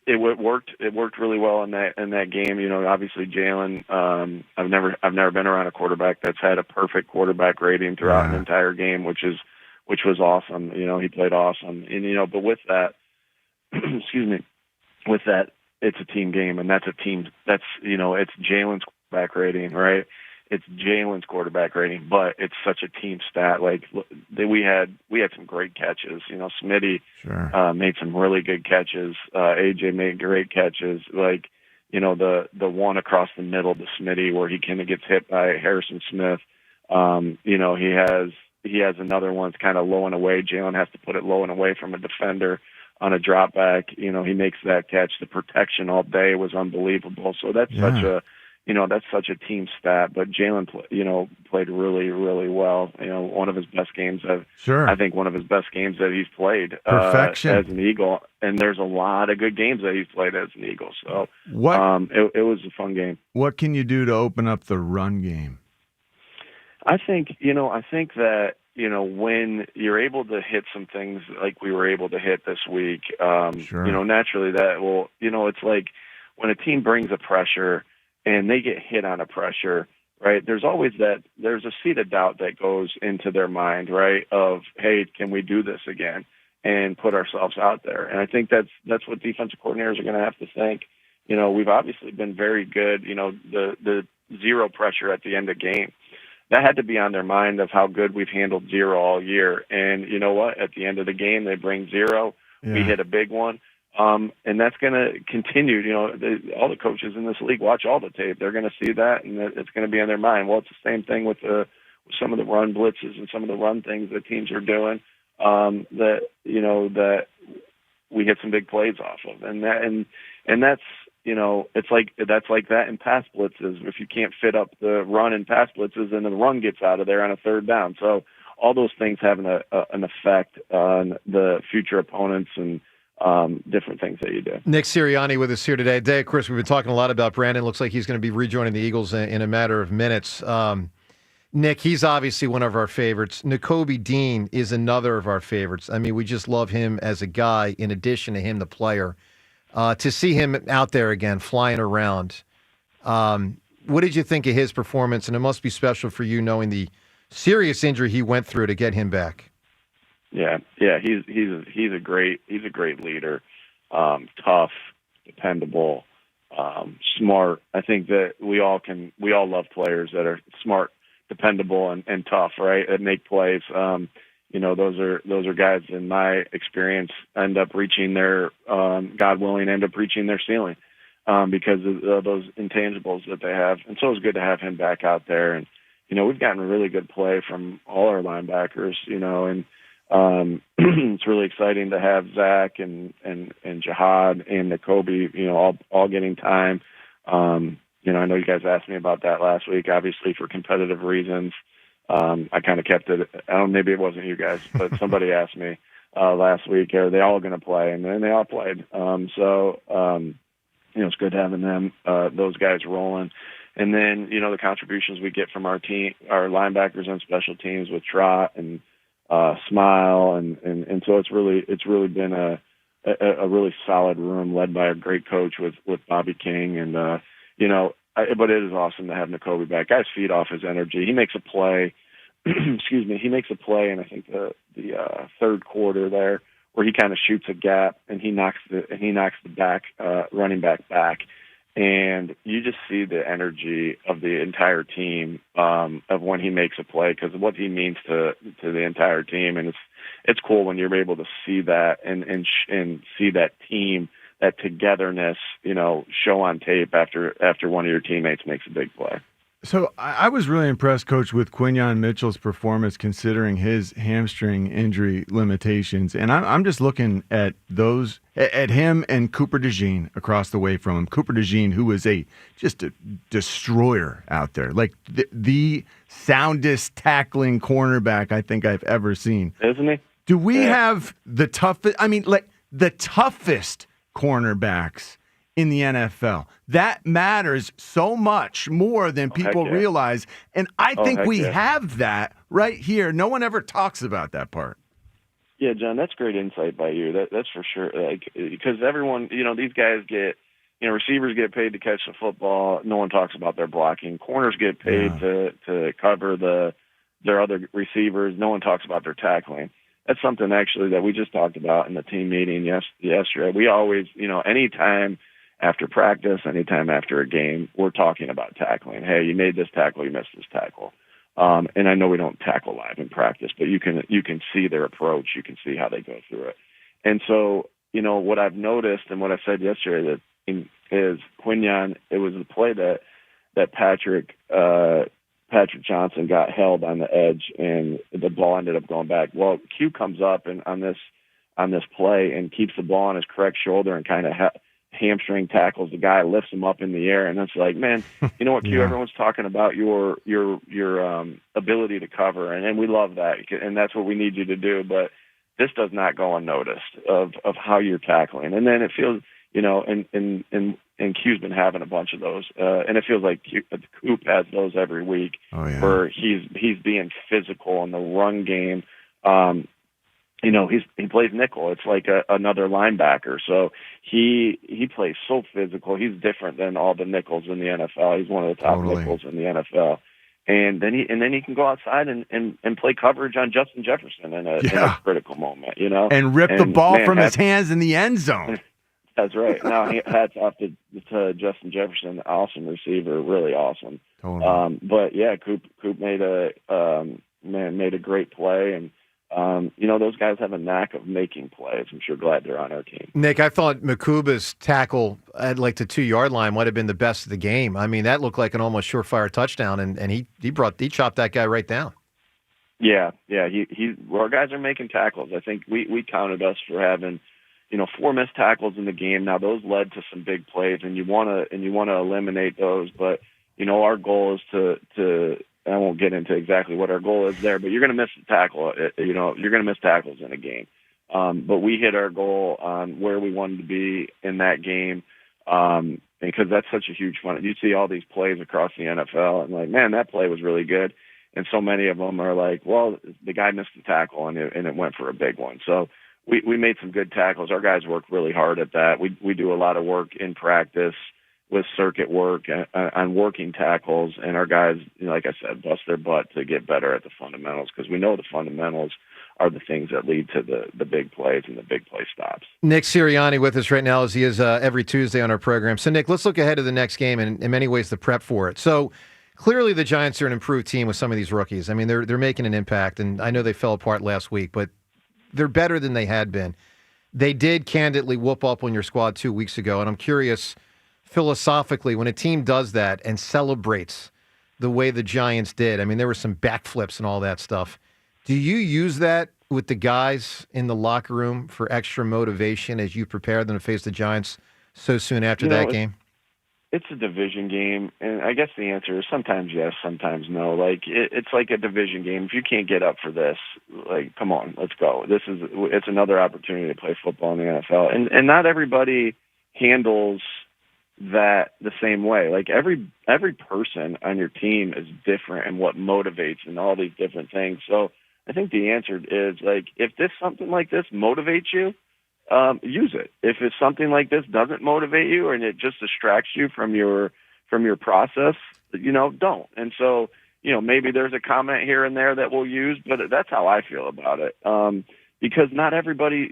it worked really well in that game. Obviously Jalen, I've never been around a quarterback that's had a perfect quarterback rating throughout an entire game, which was awesome. He played awesome. And but with that, with that, it's a team game, and that's a team. That's it's Jalen's quarterback rating, right? It's Jalen's quarterback rating, but it's such a team stat. Like we had some great catches. Smitty made some really good catches. AJ made great catches. Like the one across the middle to Smitty where he kind of gets hit by Harrison Smith. He has another one that's kind of low and away. Jalen has to put it low and away from a defender on a drop back. He makes that catch. The protection all day was unbelievable. So that's such a team stat. But Jalen, played really, really well. One of his best games. I think one of his best games that he's played as an Eagle. And there's a lot of good games that he's played as an Eagle. So it was a fun game. What can you do to open up the run game? I think that, when you're able to hit some things like we were able to hit this week, naturally that will, it's like when a team brings a pressure and they get hit on a pressure, right? There's a seed of doubt that goes into their mind, right? Of, hey, can we do this again and put ourselves out there? And I think that's what defensive coordinators are going to have to think. We've obviously been very good, the zero pressure at the end of game. That had to be on their mind of how good we've handled zero all year. And you know what? At the end of the game, they bring zero. Yeah. We hit a big one. And that's going to continue. All the coaches in this league watch all the tape. They're going to see that, and it's going to be on their mind. Well, it's the same thing with some of the run blitzes and some of the run things that teams are doing that we hit some big plays off of. And that's, that's like that in pass blitzes. If you can't fit up the run and pass blitzes, then the run gets out of there on a third down. So all those things have an effect on the future opponents and different things that you do. Nick Sirianni with us here today. Today, of course, we've been talking a lot about Brandon. Looks like he's going to be rejoining the Eagles in a matter of minutes. Nick, he's obviously one of our favorites. Nakobe Dean is another of our favorites. I mean, we just love him as a guy, in addition to him, the player. To see him out there again, flying around, what did you think of his performance? And it must be special for you knowing the serious injury he went through to get him back. Yeah, he's a great leader, tough, dependable, smart. I think that we all love players that are smart, dependable, and tough, right? That make plays. those are guys in my experience end up reaching their, God willing, end up reaching their ceiling because of those intangibles that they have. And so it's good to have him back out there. And, we've gotten really good play from all our linebackers, and it's really exciting to have Zach and Jihad and Nakobe, all getting time. I know you guys asked me about that last week, obviously for competitive reasons. I kind of kept it. I don't. Maybe it wasn't you guys, but somebody asked me last week, are they all going to play? And then they all played. It's good having them, those guys rolling. And then, the contributions we get from our team, our linebackers on special teams with Trot and Smile, and so it's really been a really solid room led by a great coach with Bobby King, and but it is awesome to have Nakobe back. Guys feed off his energy. He makes a play. Excuse me. He makes a play, and I think the third quarter there where he kind of shoots a gap and he knocks the back running back. And you just see the energy of the entire team of when he makes a play, because of what he means to the entire team. And it's cool when you're able to see that and see that team, that togetherness, show on tape after one of your teammates makes a big play. So I was really impressed, Coach, with Quinyon Mitchell's performance considering his hamstring injury limitations. And I'm just looking at him and Cooper DeJean across the way from him. Cooper DeJean, who is just a destroyer out there, like the soundest tackling cornerback I think I've ever seen. Isn't he? Do we have the toughest, the toughest cornerbacks in the NFL? That matters so much more than people realize. And I think we have that right here. No one ever talks about that part. Yeah, John, that's great insight by you. That's for sure. Because everyone, these guys get, receivers get paid to catch the football. No one talks about their blocking. Corners get paid to cover their other receivers. No one talks about their tackling. That's something actually that we just talked about in the team meeting yesterday. We always, anytime after practice, anytime after a game, we're talking about tackling. Hey, you made this tackle, you missed this tackle. And I know we don't tackle live in practice, but you can see their approach. You can see how they go through it. And so, what I've noticed and what I said yesterday is Quinyon, it was the play that Patrick Johnson got held on the edge and the ball ended up going back. Well, Q comes up and on this play and keeps the ball on his correct shoulder and kind of hamstring tackles the guy, lifts him up in the air, and it's like, man, you know what, Q? Everyone's talking about your ability to cover, and we love that, and that's what we need you to do. But this does not go unnoticed of how you're tackling, and then it feels, and Q's been having a bunch of those, and it feels like Coop has those every week, where he's being physical in the run game. He plays nickel. It's like another linebacker. So he plays so physical. He's different than all the nickels in the NFL. He's one of the top nickels in the NFL. And then he can go outside and play coverage on Justin Jefferson in a critical moment, and rip the ball from his hands in the end zone. That's right. Now, hats off to Justin Jefferson, awesome receiver, really awesome. Totally. But yeah, Coop made a great play, and those guys have a knack of making plays. I'm sure glad they're on our team. Nick, I thought Makuba's tackle at the 2-yard line might have been the best of the game. I mean, that looked like an almost surefire touchdown, and he chopped that guy right down. Yeah. Our guys are making tackles. I think we counted us for having 4 missed tackles in the game. Now those led to some big plays, and you want to eliminate those. But our goal is to I won't get into exactly what our goal is there, but you're going to miss a tackle. You're going to miss tackles in a game. But we hit our goal on where we wanted to be in that game, because that's such a huge fun. You see all these plays across the NFL, and like, man, that play was really good. And so many of them are like, well, the guy missed the tackle, and it went for a big one. So we made some good tackles. Our guys work really hard at that. We do a lot of work in practice with circuit work on working tackles, and our guys, like I said, bust their butt to get better at the fundamentals, because we know the fundamentals are the things that lead to the big plays and the big play stops. Nick Sirianni with us right now, as he is every Tuesday on our program. So, Nick, let's look ahead to the next game and in many ways the prep for it. So clearly the Giants are an improved team with some of these rookies. I mean, they're making an impact, and I know they fell apart last week, but they're better than they had been. They did candidly whoop up on your squad 2 weeks ago, and I'm curious, philosophically, when a team does that and celebrates the way the Giants did, I mean, there were some backflips and all that stuff. Do you use that with the guys in the locker room for extra motivation as you prepare them to face the Giants so soon after that game? It's a division game, and I guess the answer is sometimes yes, sometimes no. Like it's like a division game. If you can't get up for this, like, come on, let's go. It's another opportunity to play football in the NFL, and not everybody handles that the same way. Like every person on your team is different and what motivates and all these different things. So I think the answer is, like, if something like this motivates you, use it. If it's something like this doesn't motivate you and it just distracts you from your process, don't. And so, maybe there's a comment here and there that we'll use, but that's how I feel about it. Because not everybody,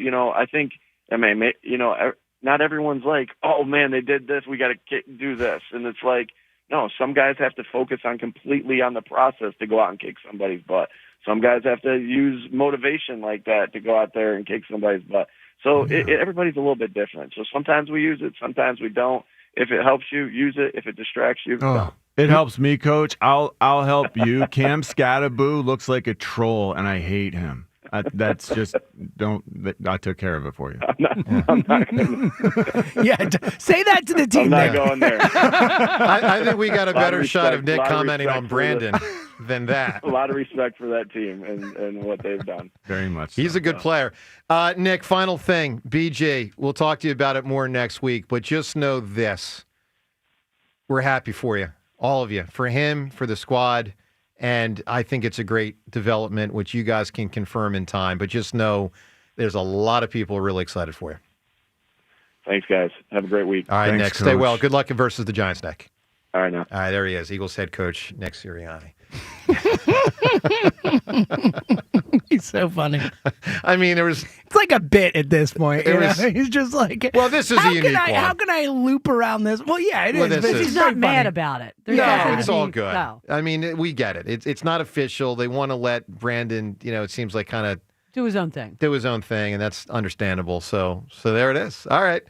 not everyone's like, oh man, they did this, we got to do this. And it's like, no, some guys have to focus completely on the process to go out and kick somebody's butt. Some guys have to use motivation like that to go out there and kick somebody's butt. So everybody's a little bit different. So sometimes we use it, sometimes we don't. If it helps you, use it. If it distracts you, don't. It helps me, Coach. I'll help you. Cam Scattaboo looks like a troll, and I hate him. That's just I took care of it for you. I'm not gonna, say that to the team. I'm not going there. I think we got a better shot of Nick commenting on Brandon than that. A lot of respect for that team and what they've done. Very much. He's a good player. Nick, final thing. BG, we'll talk to you about it more next week, but just know this. We're happy for you, all of you, for him, for the squad. And I think it's a great development, which you guys can confirm in time. But just know there's a lot of people really excited for you. Thanks, guys. Have a great week. All right, Thanks, Nick. Coach. Stay well. Good luck versus the Giants, Nick. All right, now. All right, there he is. Eagles head coach, Nick Sirianni. He's so funny. I mean, it's like a bit at this point. He's just like, well, this is a unique one. How can I loop around this? Well, yeah, it is. But he's not mad about it. It's all good. No. I mean, we get it. It's not official. They want to let Brandon, it seems like kind of do his own thing. And that's understandable. So there it is. All right.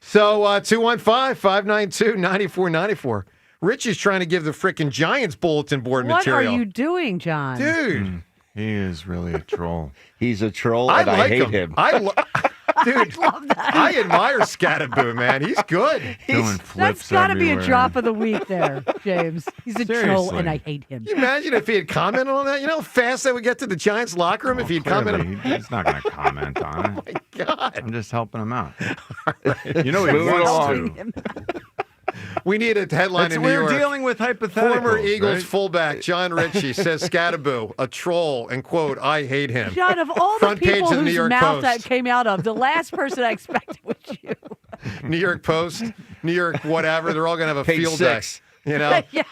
So 215-592-9494. Rich is trying to give the frickin' Giants bulletin board material. What are you doing, John? Dude. He is really a troll. He's a troll, and I hate him. Dude, I love that. I admire Scattaboo, man. He's good. Doing flips That's got to be everywhere. a drop of the week there, James. He's a troll, and I hate him. Can you imagine if he had commented on that? You know how fast that would get to the Giants locker room if he'd commented? He's not going to comment on it. Oh, my God. I'm just helping him out. Right. You know he Moving wants along. to. We need a headline in New York. We're dealing with hypotheticals. Former Eagles right? fullback John Ritchie says Scattaboo, a troll, and quote, I hate him. John, of all Front the people page of the New whose York mouth Post. that came out of, the last person I expected was you. New York Post, New York whatever, they're all going to have a Page field 6. day. You know? Yeah.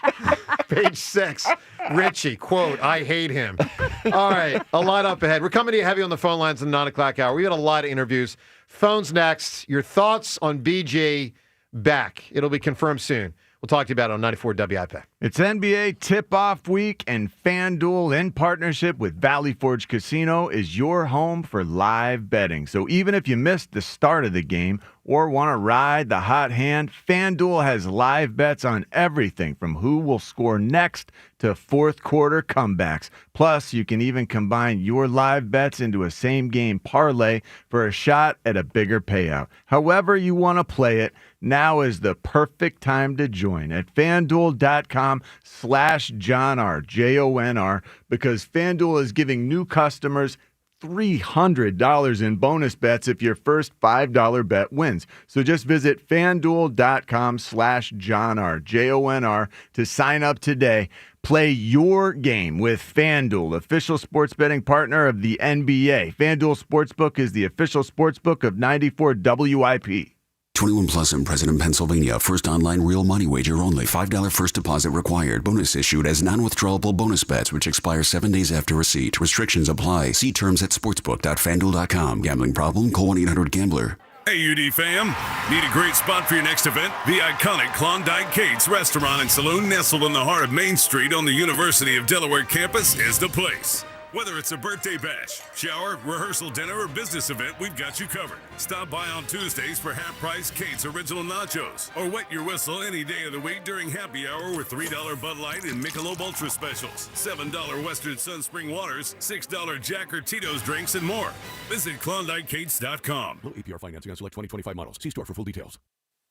Page 6. Richie, quote, I hate him. All right, a lot up ahead. We're coming to you heavy on the phone lines in the 9 o'clock hour. We got a lot of interviews. Phones next. Your thoughts on BG back. It'll be confirmed soon. We'll talk to you about it on 94 WIP. It's NBA tip-off week, and FanDuel, in partnership with Valley Forge Casino, is your home for live betting. So even if you missed the start of the game or want to ride the hot hand, FanDuel has live bets on everything from who will score next to fourth-quarter comebacks. Plus, you can even combine your live bets into a same-game parlay for a shot at a bigger payout. However you want to play it, now is the perfect time to join at FanDuel.com/John R, JONR, because FanDuel is giving new customers $300 in bonus bets if your first $5 bet wins. So just visit FanDuel.com/John R, JONR, to sign up today. Play your game with FanDuel, official sports betting partner of the NBA. FanDuel Sportsbook is the official sportsbook of 94 WIP. 21 plus and present in Pennsylvania. First online real money wager only. $5 first deposit required. Bonus issued as non-withdrawable bonus bets, which expire 7 days after receipt. Restrictions apply. See terms at sportsbook.fanduel.com. Gambling problem? Call 1-800-GAMBLER. Hey, UD fam. Need a great spot for your next event? The iconic Klondike Kate's Restaurant and Saloon, nestled in the heart of Main Street on the University of Delaware campus, is the place. Whether it's a birthday bash, shower, rehearsal dinner, or business event, we've got you covered. Stop by on Tuesdays for half-price Kate's Original Nachos, or wet your whistle any day of the week during happy hour with $3 Bud Light and Michelob Ultra specials, $7 Western Sunspring Waters, $6 Jack or Tito's drinks, and more. Visit KlondykeKates.com. Low APR financing on select 2025 models. See store for full details.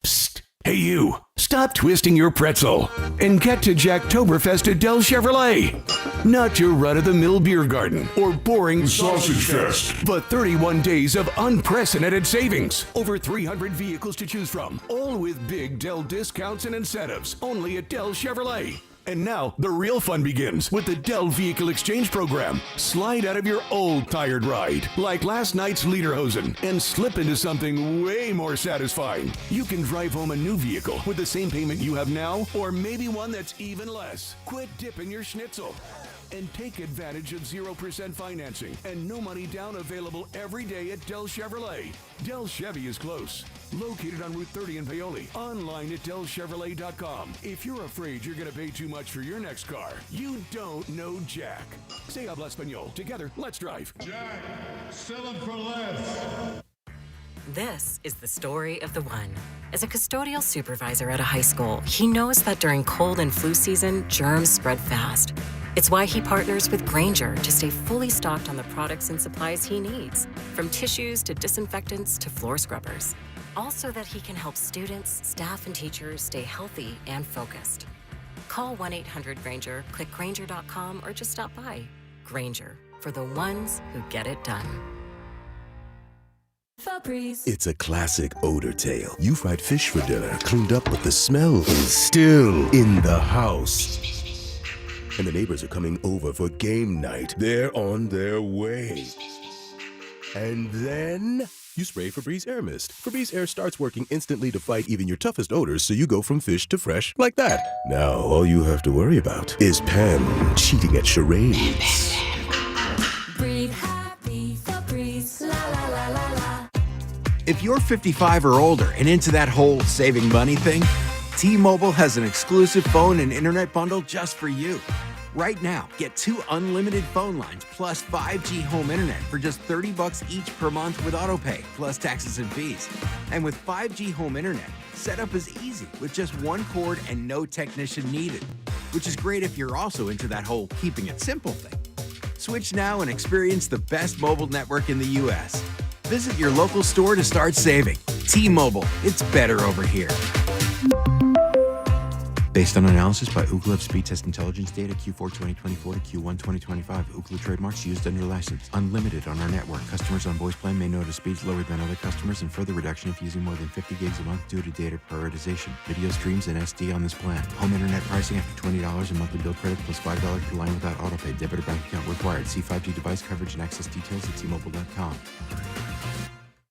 Psst. Hey you, stop twisting your pretzel and get to Jacktoberfest at Del Chevrolet. Not your run-of-the-mill beer garden or boring sausage fest, but 31 days of unprecedented savings. Over 300 vehicles to choose from, all with big Del discounts and incentives, only at Del Chevrolet. And now, the real fun begins with the Del Vehicle Exchange Program. Slide out of your old tired ride, like last night's Lederhosen, and slip into something way more satisfying. You can drive home a new vehicle with the same payment you have now, or maybe one that's even less. Quit dipping your schnitzel and take advantage of 0% financing and no money down, available every day at Del Chevrolet. Del Chevy is close. Located on Route 30 in Paoli. Online at DelChevrolet.com. If you're afraid you're going to pay too much for your next car, you don't know Jack. Say habla español. Together, let's drive. Jack, sell them for less. This is the story of the one. As a custodial supervisor at a high school, he knows that during cold and flu season, germs spread fast. It's why he partners with Grainger to stay fully stocked on the products and supplies he needs, from tissues to disinfectants to floor scrubbers. Also that he can help students, staff, and teachers stay healthy and focused. Call 1-800-GRAINGER, click Grainger.com, or just stop by. Grainger, for the ones who get it done. Febreze. It's a classic odor tale. You fried fish for dinner, cleaned up, but the smell is still in the house. And the neighbors are coming over for game night. They're on their way. And then you spray Febreze Air Mist. Febreze Air starts working instantly to fight even your toughest odors, so you go from fish to fresh like that. Now, all you have to worry about is Pam cheating at charades. Breathe happy, Febreze, la la la la la. If you're 55 or older and into that whole saving money thing, T-Mobile has an exclusive phone and internet bundle just for you. Right now, get 2 unlimited phone lines plus 5G home internet for just $30 each per month with AutoPay, plus taxes and fees. And with 5G home internet, setup is easy with just 1 cord and no technician needed, which is great if you're also into that whole keeping it simple thing. Switch now and experience the best mobile network in the U.S. Visit your local store to start saving. T-Mobile, it's better over here. Based on analysis by Ookla of speed test intelligence data Q4 2024 to Q1 2025. Ookla trademarks used under license. Unlimited on our network. Customers on voice plan may notice speeds lower than other customers, and further reduction if using more than 50 gigs a month due to data prioritization. Video streams and SD on this plan. Home internet pricing after $20 and monthly bill credit plus $5 per line without autopay. Debit or bank account required. See 5G device coverage and access details at T-Mobile.com.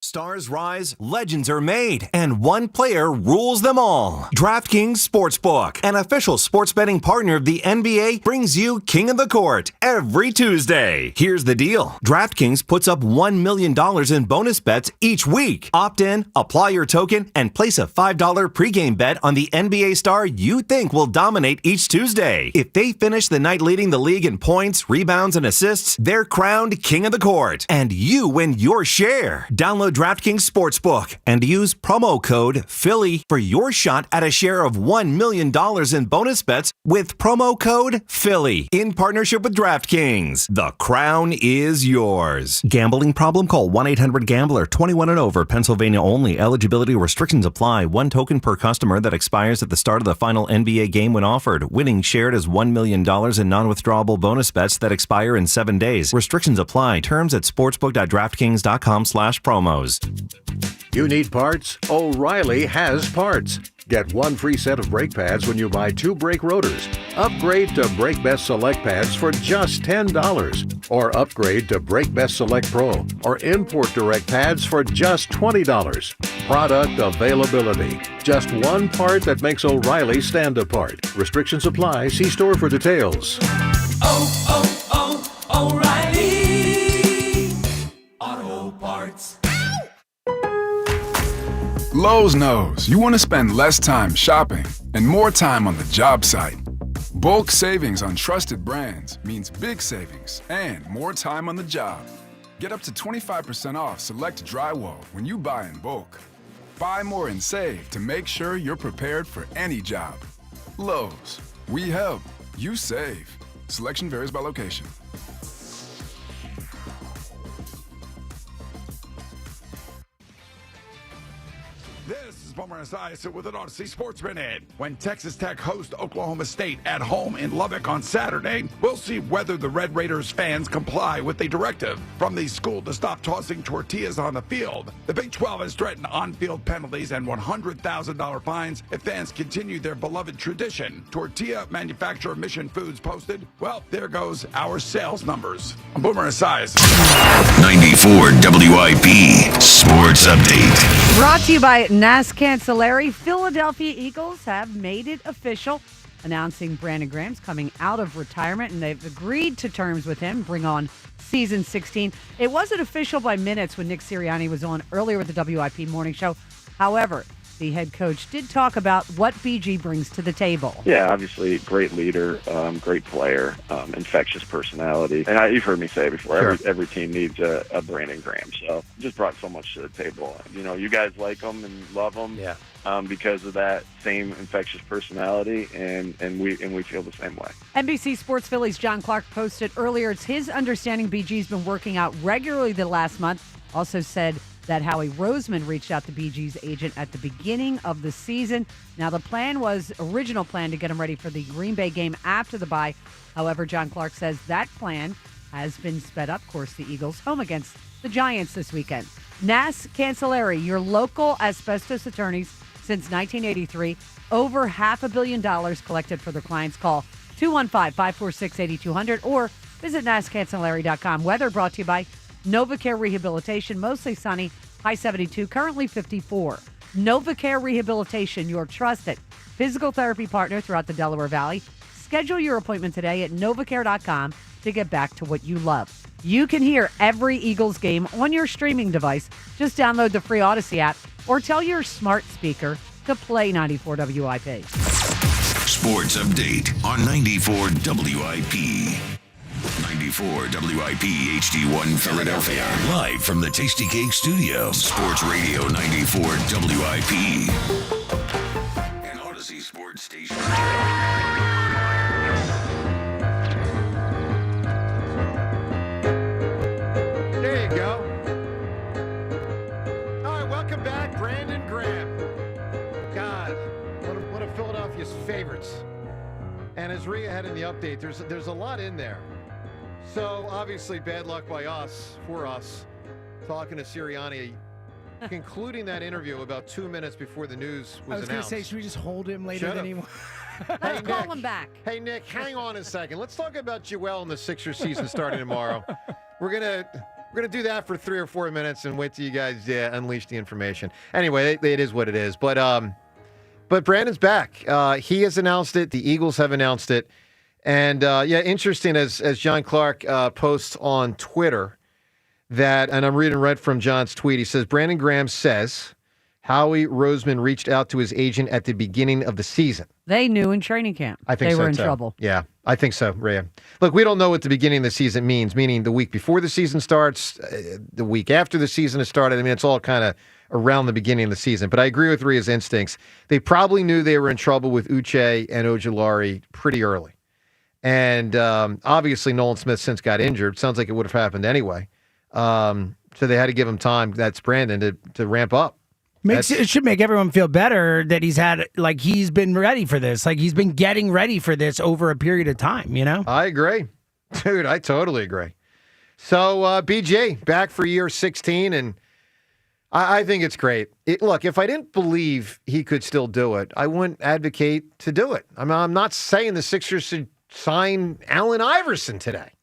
Stars rise, legends are made, and one player rules them all. DraftKings Sportsbook, an official sports betting partner of the NBA, brings you King of the Court every Tuesday. Here's the deal. DraftKings puts up $1 million in bonus bets each week. Opt in, apply your token, and place a $5 pregame bet on the NBA star you think will dominate each Tuesday. If they finish the night leading the league in points, rebounds, and assists, they're crowned King of the Court, and you win your share. Download DraftKings Sportsbook and use promo code Philly for your shot at a share of $1 million in bonus bets with promo code Philly in partnership with DraftKings. The crown is yours. Gambling problem? Call 1-800-GAMBLER. 21 and over. Pennsylvania only. Eligibility restrictions apply. 1 token per customer that expires at the start of the final NBA game when offered. Winning shared as $1 million in non-withdrawable bonus bets that expire in 7 days. Restrictions apply. Terms at sportsbook.draftkings.com/promos. You need parts? O'Reilly has parts. Get 1 free set of brake pads when you buy 2 brake rotors. Upgrade to Brake Best Select pads for just $10. Or upgrade to Brake Best Select Pro or Import Direct pads for just $20. Product availability. Just one part that makes O'Reilly stand apart. Restrictions apply. See store for details. O'Reilly Auto Parts. Lowe's knows you want to spend less time shopping and more time on the job site. Bulk savings on trusted brands means big savings and more time on the job. Get up to 25% off select drywall when you buy in bulk. Buy more and save to make sure you're prepared for any job. Lowe's, we help, you save. Selection varies by location. This is Boomer Esiason with an Odyssey Sports Minute. When Texas Tech hosts Oklahoma State at home in Lubbock on Saturday, we'll see whether the Red Raiders fans comply with a directive from the school to stop tossing tortillas on the field. The Big 12 has threatened on-field penalties and $100,000 fines if fans continue their beloved tradition. Tortilla manufacturer Mission Foods posted, well, there goes our sales numbers. I'm Boomer Esiason. 94 WIP Sports Update. Brought to you by Nas Cancelleri. Philadelphia Eagles have made it official, announcing Brandon Graham's coming out of retirement, and they've agreed to terms with him, bring on season 16. It wasn't official by minutes when Nick Sirianni was on earlier with the WIP Morning Show. However, the head coach did talk about what BG brings to the table. Yeah, obviously, great leader, great player, infectious personality. And you've heard me say before, Sure. every team needs a Brandon Graham. So just brought so much to the table. You know, you guys like him and love him because of that same infectious personality, and we feel the same way. NBC Sports Philly's John Clark posted earlier, it's his understanding BG's been working out regularly the last month. Also said that Howie Roseman reached out to BG's agent at the beginning of the season. Now, the original plan to get him ready for the Green Bay game after the bye. However, John Clark says that plan has been sped up. Of course, the Eagles home against the Giants this weekend. Nas Cancelleri, your local asbestos attorneys since 1983. Over $500 million collected for their clients. Call 215-546-8200 or visit nascancelleri.com. Weather brought to you by NovaCare Rehabilitation, mostly sunny, high 72, currently 54. NovaCare Rehabilitation, your trusted physical therapy partner throughout the Delaware Valley. Schedule your appointment today at novacare.com to get back to what you love. You can hear every Eagles game on your streaming device. Just download the free Odyssey app or tell your smart speaker to play 94 WIP. Sports Update on 94 WIP. 94 WIP HD1 Philadelphia. Live from the Tasty Cake Studio. Sports Radio 94 WIP. An Odyssey Sports Station. There you go. All right, welcome back, Brandon Graham. God, one of Philadelphia's favorites. And as Rhea had in the update, there's a lot in there. So, obviously, bad luck by us, for us, talking to Sirianni, concluding that interview about 2 minutes before the news was announced. I was going to say, should we just hold him later than he wants? Let's call him back. Hey, Nick, hang on a second. Let's talk about Joel and the Sixers season starting tomorrow. We're gonna do that for 3 or 4 minutes and wait till you guys unleash the information. Anyway, it is what it is. But Brandon's back. He has announced it. The Eagles have announced it. And, interesting as John Clark posts on Twitter that, and I'm reading right from John's tweet, he says, Brandon Graham says Howie Roseman reached out to his agent at the beginning of the season. They knew in training camp I think they so, were in too. trouble. Yeah, I think so, Rhea. Look, we don't know what the beginning of the season means, meaning the week before the season starts, the week after the season has started. I mean, it's all kind of around the beginning of the season. But I agree with Rhea's instincts. They probably knew they were in trouble with Uche and Ojulari pretty early. And obviously, Nolan Smith since got injured. Sounds like it would have happened anyway. So they had to give him time. That's Brandon to ramp up. It should make everyone feel better that he's been ready for this. Like he's been getting ready for this over a period of time, you know? I agree. Dude, I totally agree. So, BJ, back for year 16, and I think it's great. Look, if I didn't believe he could still do it, I wouldn't advocate to do it. I'm not saying the Sixers should sign Allen Iverson today.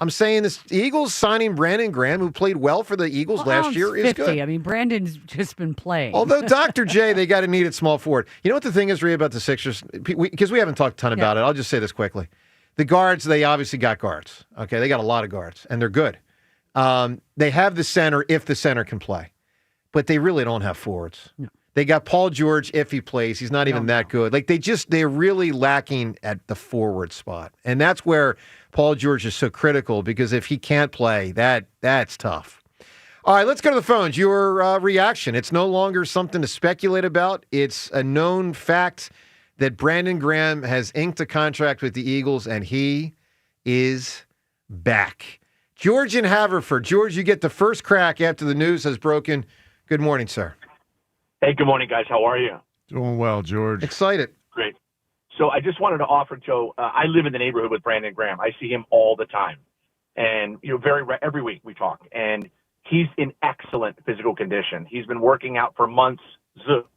I'm saying the Eagles signing Brandon Graham, who played well for the Eagles last year, is 50. good. I mean, Brandon's just been playing. Although Dr. J, they got a needed small forward. You know what the thing is, Rhea, about the Sixers? Because we haven't talked a ton about it. I'll just say this quickly. The guards, they obviously got guards. Okay, they got a lot of guards, and they're good. They have the center if the center can play. but they really don't have forwards. No. They got Paul George if he plays. He's not even that good. Like they're really lacking at the forward spot. And that's where Paul George is so critical because if he can't play, that's tough. All right, let's go to the phones. Your reaction. It's no longer something to speculate about. It's a known fact that Brandon Graham has inked a contract with the Eagles, and he is back. George in Haverford. George, you get the first crack after the news has broken. Good morning, sir. Hey, good morning, guys. How are you? Doing well, George. Excited. Great. So I just wanted to offer, Joe, I live in the neighborhood with Brandon Graham. I see him all the time. And, every week we talk. And he's in excellent physical condition. He's been working out for months,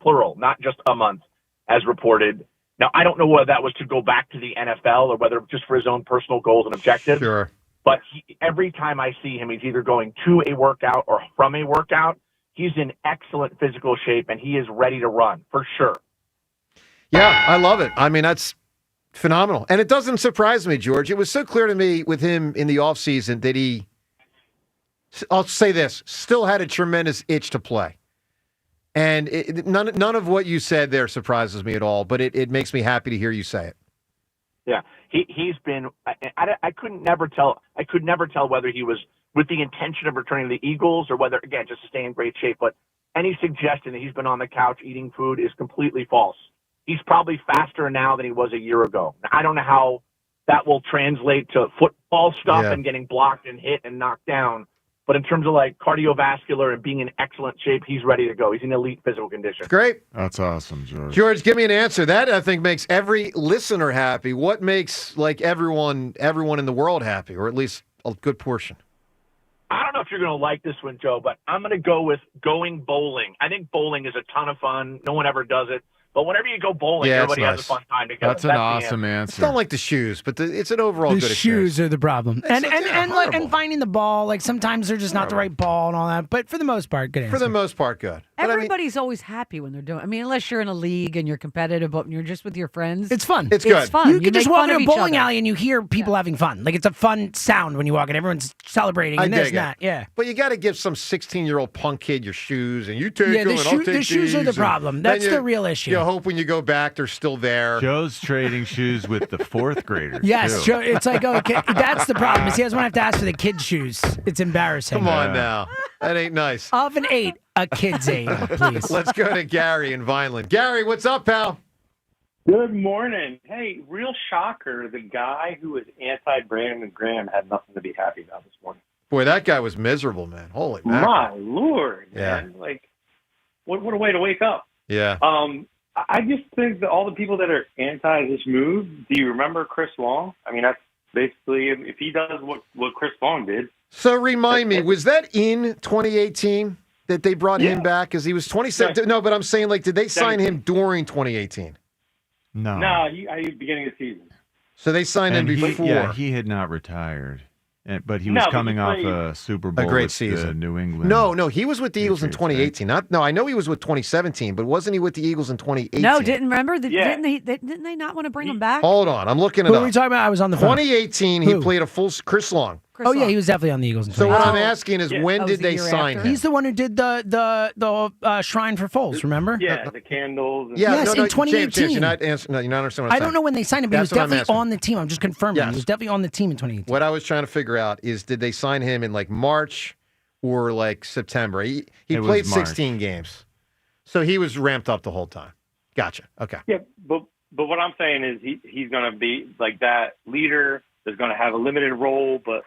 plural, not just a month, as reported. Now, I don't know whether that was to go back to the NFL or whether just for his own personal goals and objectives. Sure. But every time I see him, he's either going to a workout or from a workout. He's in excellent physical shape, and he is ready to run, for sure. Yeah, I love it. I mean, that's phenomenal. And it doesn't surprise me, George. It was so clear to me with him in the offseason that he, I'll say this, still had a tremendous itch to play. And none of what you said there surprises me at all, but it makes me happy to hear you say it. Yeah, he's been. I could never tell whether he was with the intention of returning to the Eagles or whether, again, just to stay in great shape. But any suggestion that he's been on the couch eating food is completely false. He's probably faster now than he was a year ago. Now, I don't know how that will translate to football stuff and getting blocked and hit and knocked down. But in terms of like cardiovascular and being in excellent shape, he's ready to go. He's in elite physical condition. Great. That's awesome, George. George, give me an answer. That, I think, makes every listener happy. What makes like everyone in the world happy, or at least a good portion? I don't know if you're going to like this one, Joe, but I'm going to go with going bowling. I think bowling is a ton of fun. No one ever does it. But whenever you go bowling, everybody has a fun time together. That's an awesome answer. I don't like the shoes, but it's an overall good The experience. shoes are the problem. And finding the ball, like sometimes they're just not the right ball and all that. But for the most part, good answer. For the most part, good. But Everybody's always happy when they're doing. I mean, unless you're in a league and you're competitive, but when you're just with your friends, It's fun. It's good. It's fun. You can just make walk fun in of a each bowling other. alley and you hear people having fun. Like it's a fun sound when you walk in. Everyone's celebrating I and this dig and that. it. Yeah. But you got to give some 16-year-old punk kid your shoes, and you take Yeah, them, the and I'll take the shoes are the these, and problem. then That's you- the real issue. You hope when you go back, they're still there. Joe's trading shoes with the fourth graders. Yes, too. Joe, it's like, okay, that's the problem. Is he doesn't want to have to ask for the kids' shoes. It's embarrassing. Come on now. That ain't nice. Of an 8, a kid's 8, please. Let's go to Gary in Vineland. Gary, what's up, pal? Good morning. Hey, real shocker. The guy who was anti-Brandon Graham had nothing to be happy about this morning. Boy, that guy was miserable, man. Holy mackerel. My Lord, Yeah. man. Like, what a way to wake up. Yeah. I just think that all the people that are anti this move, do you remember Chris Long? I mean, that's basically, if he does what Chris Long did. So remind me, was that in 2018 that they brought him back? Because he was 27. No, but I'm saying, like, did they sign him during 2018? No. No, beginning of the season. So they signed him before. He had not retired. But he No, was but coming he off played a Super Bowl great with season. New England. No, he was with the Eagles in 2018. I know he was with 2017, but wasn't he with the Eagles in 2018? No, didn't remember? Didn't they not want to bring him back? Hold on, I'm looking it Who up. were we talking about? I was on the phone. 2018, he played a full Chris Long. Oh yeah, he was definitely on the Eagles. In So what I'm 2018. asking is, when did they sign him? He's the one who did the Shrine for Foles. Remember? Yeah, the candles. And Yeah, Yes, no, in 2018. James, you're not understanding what I'm saying. I don't know when they signed him, but That's he was what I'm definitely asking. on the team. I'm just confirming. Yes. He was definitely on the team in 2018. What I was trying to figure out is, did they sign him in like March or like September? He It was played March. 16 games, so he was ramped up the whole time. Gotcha. Okay. Yeah, but what I'm saying is he's going to be like that leader that's going to have a limited role, but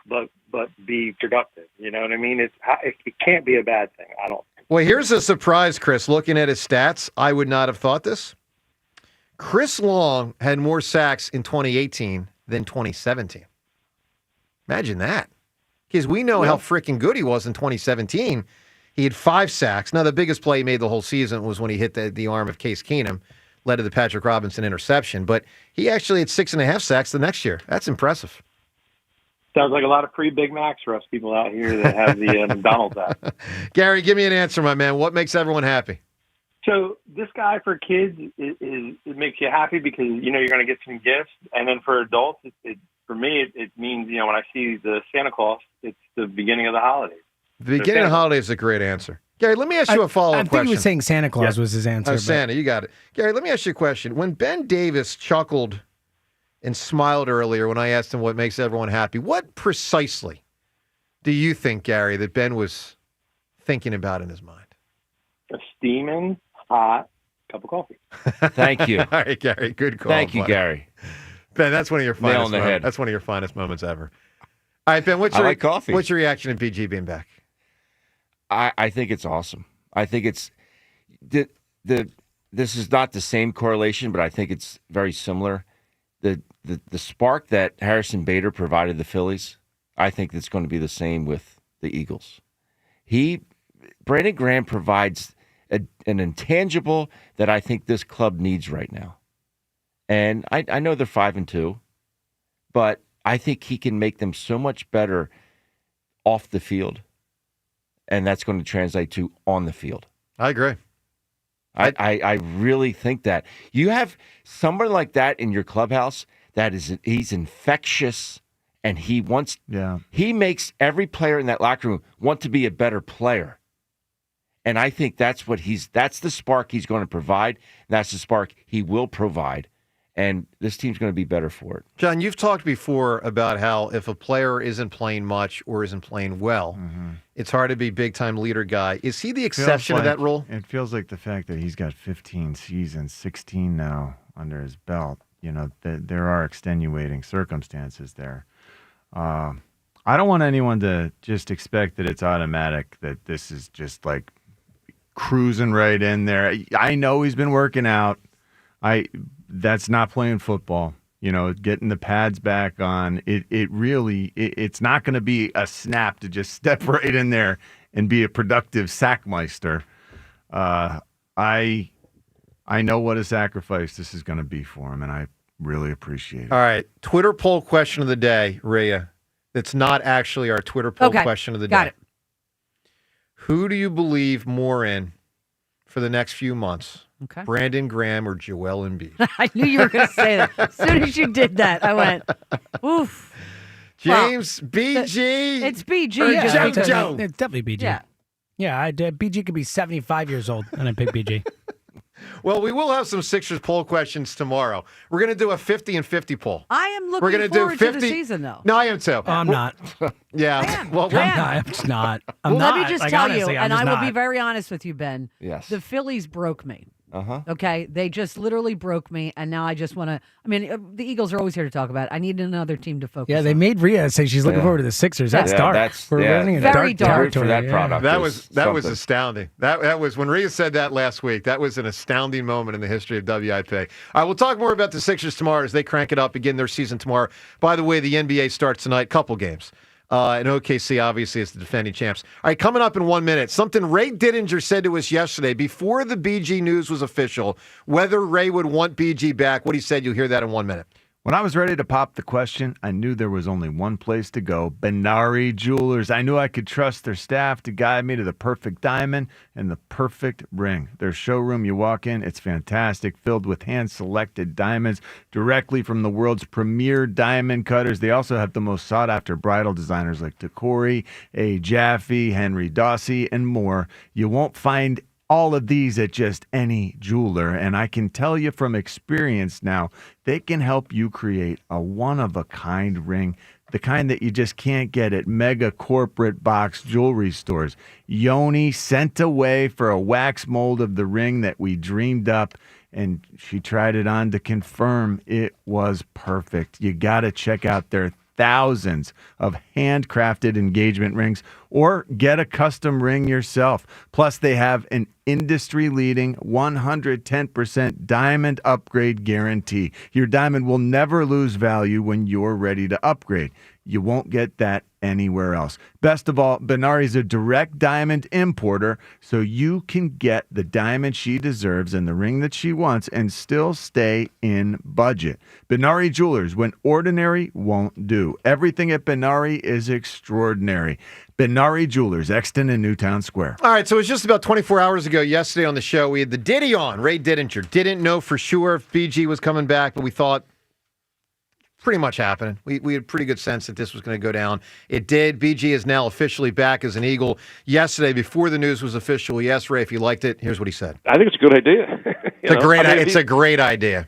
be productive. You know what I mean? It can't be a bad thing. I don't. Well, here's a surprise, Chris. Looking at his stats, I would not have thought this. Chris Long had more sacks in 2018 than 2017. Imagine that. Because we know how freaking good he was in 2017. He had 5 sacks. Now, the biggest play he made the whole season was when he hit the arm of Case Keenum, led to the Patrick Robinson interception. But he actually had 6.5 sacks the next year. That's impressive. Sounds like a lot of free Big Macs for us people out here that have the McDonald's app. Gary, give me an answer, my man. What makes everyone happy? So this guy for kids it makes you happy because you know you're going to get some gifts, and then for adults, for me it means when I see the Santa Claus, it's the beginning of the holidays. The beginning of the holiday is a great answer. Gary, let me ask you a follow-up I think question. he was saying Santa Claus was his answer. Oh, but- Santa, you got it. Gary, let me ask you a question. When Ben Davis chuckled and smiled earlier when I asked him what makes everyone happy, what precisely do you think, Gary, that Ben was thinking about in his mind? A steaming hot cup of coffee. Thank you. All right, Gary, good call. Thank you, buddy. Gary. Ben, that's one of your Nail finest on the moments. head. That's one of your finest moments ever. All right, Ben, I like coffee. What's your reaction to BG being back? I think it's awesome. I think it's this is not the same correlation, but I think it's very similar. The spark that Harrison Bader provided the Phillies, I think it's going to be the same with the Eagles. Brandon Graham provides an intangible that I think this club needs right now. And I know they're 5-2, but I think he can make them so much better off the field, and that's going to translate to on the field. I agree. I really think that. You have someone like that in your clubhouse he's infectious, and he makes every player in that locker room want to be a better player. And I think that's the spark he's going to provide. That's the spark he will provide. And this team's going to be better for it. John, you've talked before about how if a player isn't playing much or isn't playing well, it's hard to be big-time leader guy. Is he the exception to that rule? It feels like the fact that he's got 15 seasons, 16 now under his belt. You know, there are extenuating circumstances there. I don't want anyone to just expect that it's automatic, that this is just like cruising right in there. I know he's been working out. That's not playing football. You know, getting the pads back on. It's not going to be a snap to just step right in there and be a productive sackmeister. I know what a sacrifice this is going to be for him, and I really appreciate it. All right, Twitter poll question of the day, Rhea. That's not actually our Twitter poll question of the day. Got it. Who do you believe more in for the next few months? Okay. Brandon Graham or Joel Embiid? I knew you were going to say that. As soon as you did that, I went, oof. James, BG. It's BG. Yeah, Joe. it's definitely BG. Yeah. Yeah, BG could be 75 years old, and I pick BG. Well, we will have some Sixers poll questions tomorrow. We're going to do a 50 and 50 poll. I am looking We're gonna forward do to 50. the season, though. No, I am too. I'm not. Yeah. I am. Well, I'm just not. I'm Well, not. let me just Like, tell honestly, you, I'm and just I will not. be very honest with you, Ben. Yes. The Phillies broke me. Uh-huh. Okay? They just literally broke me, and now I just want to – I mean, the Eagles are always here to talk about it. I need another team to focus Yeah, they on. made Rhea say she's looking forward to the Sixers. That's dark. We're running in Very dark dark. territory. For that yeah. product. That was something. astounding. That was when Rhea said that last week. That was an astounding moment in the history of WIP. All right, we'll talk more about the Sixers tomorrow as they crank it up, begin their season tomorrow. By the way, the NBA starts tonight. Couple games. And OKC obviously is the defending champs. All right, coming up in 1 minute, something Ray Didinger said to us yesterday before the BG news was official, whether Ray would want BG back. What he said, you'll hear that in 1 minute. When I was ready to pop the question, I knew there was only one place to go, Benari Jewelers. I knew I could trust their staff to guide me to the perfect diamond and the perfect ring. Their showroom, you walk in, it's fantastic, filled with hand-selected diamonds directly from the world's premier diamond cutters. They also have the most sought-after bridal designers like Tacori, A. Jaffe, Henry Dossi, and more. You won't find all of these at just any jeweler, and I can tell you from experience now, they can help you create a one-of-a-kind ring, the kind that you just can't get at mega corporate box jewelry stores. Yoni sent away for a wax mold of the ring that we dreamed up, and she tried it on to confirm it was perfect. You got to check out their thousands of handcrafted engagement rings or get a custom ring yourself. Plus, they have an industry-leading 110% diamond upgrade guarantee. Your diamond will never lose value when you're ready to upgrade. You won't get that anywhere else. Best of all, Benari's a direct diamond importer, so you can get the diamond she deserves and the ring that she wants and still stay in budget. Benari Jewelers, when ordinary won't do. Everything at Benari is extraordinary. Benari Jewelers, Exton and Newtown Square. All right, so it was just about 24 hours ago yesterday on the show. We had the Diddy on, Ray Didinger. Didn't know for sure if BG was coming back, but we thought pretty much happening. We had pretty good sense that this was going to go down. It did. BG is now officially back as an Eagle. Yesterday, before the news was official, yes, Ray, if you liked it, here's what he said. I think it's a good idea. It's a great idea.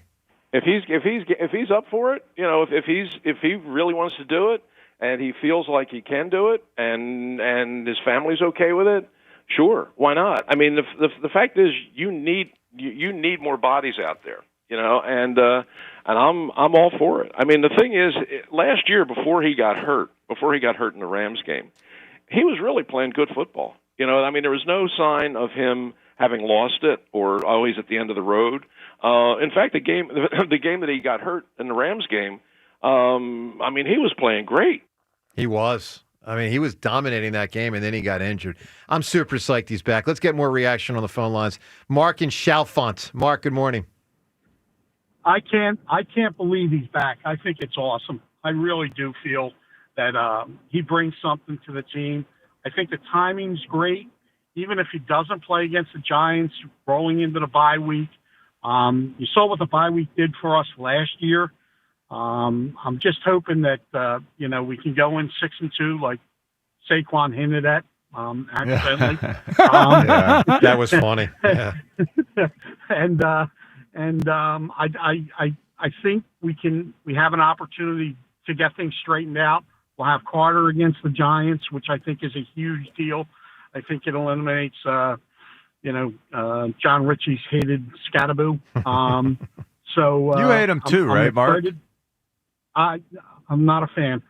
If he's up for it, if he really wants to do it, and he feels like he can do it, and his family's okay with it, sure, why not? I mean, the fact is, you need more bodies out there, and I'm all for it. I mean, the thing is, last year before he got hurt in the Rams game, he was really playing good football. I mean, there was no sign of him having lost it or always at the end of the road. In fact, the game that he got hurt in the Rams game, I mean, he was playing great. He was. I mean, he was dominating that game, and then he got injured. I'm super psyched he's back. Let's get more reaction on the phone lines. Mark in Chalfont. Mark, good morning. I can't believe he's back. I think it's awesome. I really do feel that he brings something to the team. I think the timing's great. Even if he doesn't play against the Giants, rolling into the bye week. You saw what the bye week did for us last year. I'm just hoping that, we can go in 6-2 like Saquon hinted at, accidentally. That was funny. Yeah. I think we have an opportunity to get things straightened out. We'll have Carter against the Giants, which I think is a huge deal. I think it eliminates, John Ritchie's hated Scattaboo. You hate him too, right, Mark? I'm not a fan.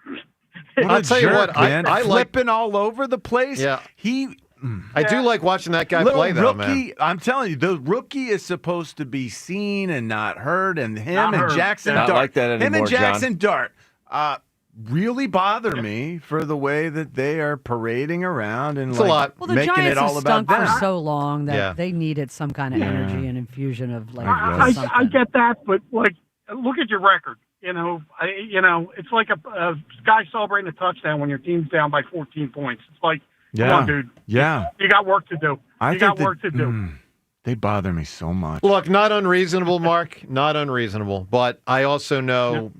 I'll tell you what, man. I like flipping all over the place. Yeah, I do like watching that guy play, though, man. I'm telling you, the rookie is supposed to be seen and not heard, and him Not and heard. Jackson Not Dart, like that anymore, him and Jackson John. Dart, really bother me for the way that they are parading around and It's a lot. Well, the making Giants it all have about stunk for them. so long that Yeah. they needed some kind of energy and infusion of I something. get that, but look at your record. It's like a guy celebrating a touchdown when your team's down by 14 points. It's like, come on, dude. Yeah. You got work to do. You got work to do. They bother me so much. Look, not unreasonable, Mark. Not unreasonable. But I also know,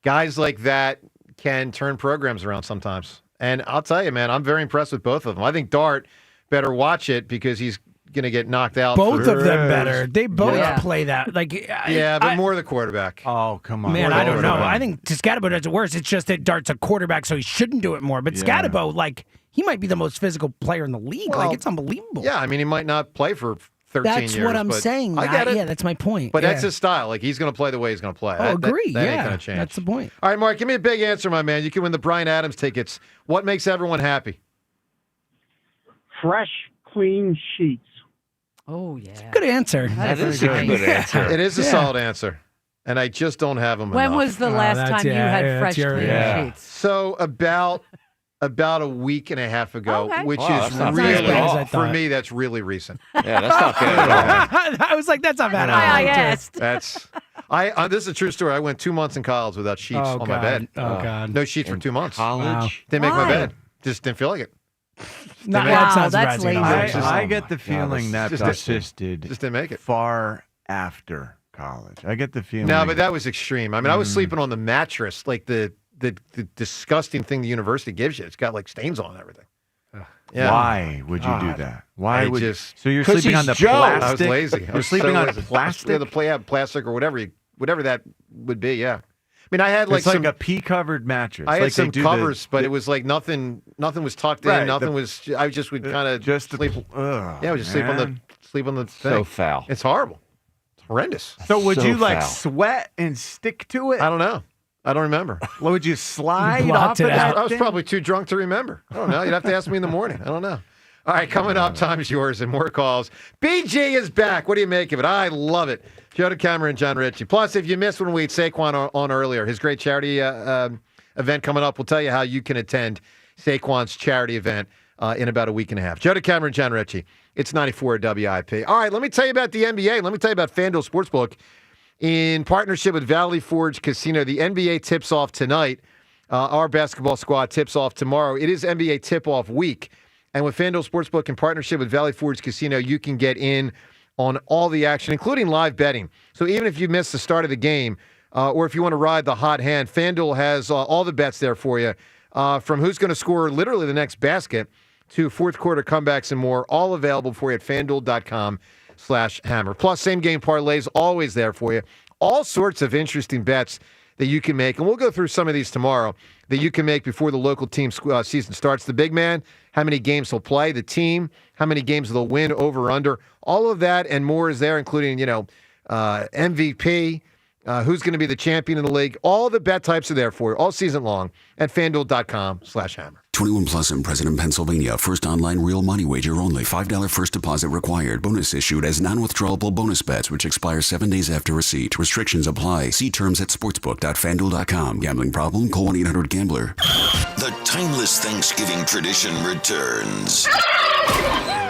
guys like that can turn programs around sometimes. And I'll tell you, man, I'm very impressed with both of them. I think Dart better watch it because he's going to get knocked out. Both of them better. They both play that. But more the quarterback. Oh, come on. Man, I don't know. I think Scatabo does it worse. It's just that Dart's a quarterback, so he shouldn't do it more. But Scatabo, he might be the most physical player in the league. Well, it's unbelievable. Yeah, I mean, he might not play for 13 That's years. what I'm but saying. I get it. Yeah, that's my point. But that's his style. He's going to play the way he's going to play. Oh, agree. That ain't Yeah, going to change. that's the point. All right, Mark, give me a big answer, my man. You can win the Bryan Adams tickets. What makes everyone happy? Fresh, clean sheets. Oh, yeah. Good answer. That is a good answer. It is a solid answer. And I just don't have them When enough. was the last time you had fresh, clean sheets? So about a week and a half ago, which Wow, is that's not really, bad at all. for me, that's really recent. Yeah, that's not bad at all. I was like, that's not bad. I asked. This is a true story. I went 2 months in college without sheets on my bed. Oh, God. No sheets for 2 months. College? Didn't make my Why? bed. Just didn't feel like it. That sounds that's surprising. lazy. I get the feeling that just persisted Just didn't make it. far after college. I get the feeling. No, but that was extreme. I mean, I was sleeping on the mattress, like the disgusting thing the university gives you. It's got stains on it and everything. Yeah. Why would you do that? Why I would just- so you're 'Cause sleeping on he's the Joe. plastic? I was lazy. I You're was sleeping so on lazy. plastic. Yeah, the plastic or whatever that would be. Yeah. I mean, I had It's some. like a pea-covered mattress. I had like they some do covers, but it was like nothing. Nothing was tucked Right, in. Nothing was. I just would kind of just sleep. Ugh, Yeah, I would just sleep on the thing. So foul. It's horrible. It's horrendous. So would So you foul. sweat and stick to it? I don't know. I don't remember. Would you slide Blocked off it of that out. I was thing? probably too drunk to remember. I don't know. You'd have to ask me in the morning. I don't know. All right, coming up, time is yours and more calls. BG is back. What do you make of it? I love it. Joe DeCamera and John Ritchie. Plus, if you missed when we had Saquon on earlier, his great charity event coming up, we'll tell you how you can attend Saquon's charity event in about a week and a half. Joe DeCamera and John Ritchie. It's 94 WIP. All right, let me tell you about the NBA. Let me tell you about FanDuel Sportsbook. In partnership with Valley Forge Casino, the NBA tips off tonight. Our basketball squad tips off tomorrow. It is NBA tip-off week. And with FanDuel Sportsbook in partnership with Valley Forge Casino, you can get in on all the action, including live betting. So even if you miss the start of the game, or if you want to ride the hot hand, FanDuel has all the bets there for you. From who's going to score literally the next basket to fourth quarter comebacks and more, all available for you at FanDuel.com/hammer. Plus, same game parlays always there for you. All sorts of interesting bets that you can make, and we'll go through some of these tomorrow, that you can make before the local team season starts. The big man, how many games he'll play, the team, how many games they'll win, over, under. All of that and more is there, including, MVP, who's going to be the champion in the league. All the bet types are there for you all season long at FanDuel.com/hammer. 21 plus in President, Pennsylvania. First online real money wager only. $5 first deposit required. Bonus issued as non-withdrawable bonus bets, which expire 7 days after receipt. Restrictions apply. See terms at sportsbook.fanduel.com. Gambling problem? Call 1-800-GAMBLER. The timeless Thanksgiving tradition returns.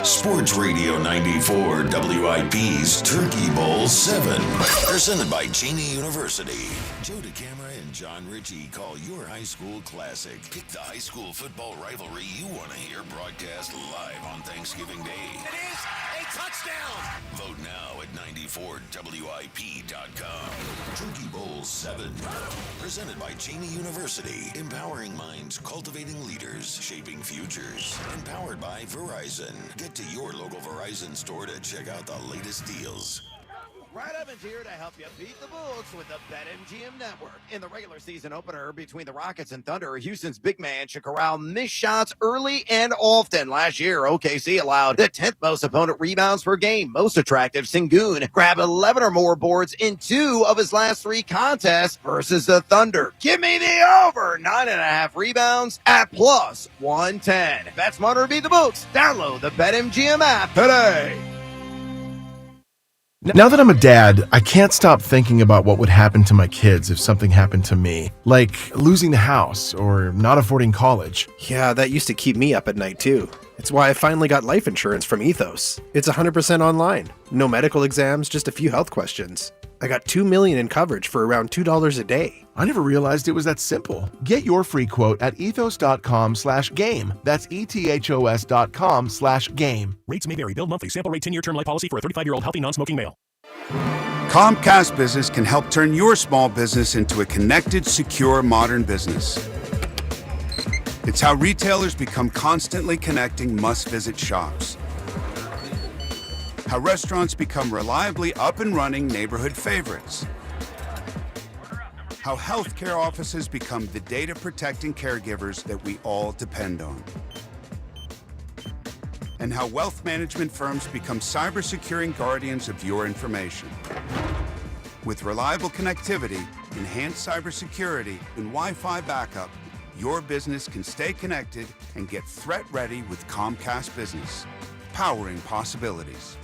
Sports Radio 94 WIP's Turkey Bowl 7. Presented by Cheney University. Joe DeCamera and John Ritchie call your high school classic. Pick the high school football rivalry you want to hear broadcast live on Thanksgiving Day. It is a touchdown. Vote now at 94WIP.com. Turkey Bowl 7. Presented by Cheney University. Empowering minds, cultivating leaders, shaping futures. Empowered by Verizon. Get to your local Verizon store to check out the latest deals. Brad Evans here to help you beat the books with the BetMGM Network. In the regular season opener between the Rockets and Thunder, Houston's big man should corral missed shots early and often. Last year, OKC allowed the 10th most opponent rebounds per game. Most attractive, Sengun grabbed 11 or more boards in 2 of his last 3 contests versus the Thunder. Give me the over 9.5 rebounds at plus 110. Bet smarter, beat the books. Download the BetMGM app today. Now that I'm a dad, I can't stop thinking about what would happen to my kids if something happened to me, like losing the house or not affording college. Yeah, that used to keep me up at night too. It's why I finally got life insurance from Ethos. It's 100% online. No medical exams, just a few health questions. I got $2 million in coverage for around $2 a day. I never realized it was that simple. Get your free quote at ethos.com/game. That's ethos.com/game. Rates may vary. Bill monthly. Sample rate 10-year term life policy for a 35-year-old healthy non-smoking male. Comcast Business can help turn your small business into a connected, secure, modern business. It's how retailers become constantly connecting must-visit shops. How restaurants become reliably up and running neighborhood favorites. How healthcare offices become the data-protecting caregivers that we all depend on. And how wealth management firms become cyber-securing guardians of your information. With reliable connectivity, enhanced cybersecurity, and Wi-Fi backup, your business can stay connected and get threat-ready with Comcast Business, powering possibilities.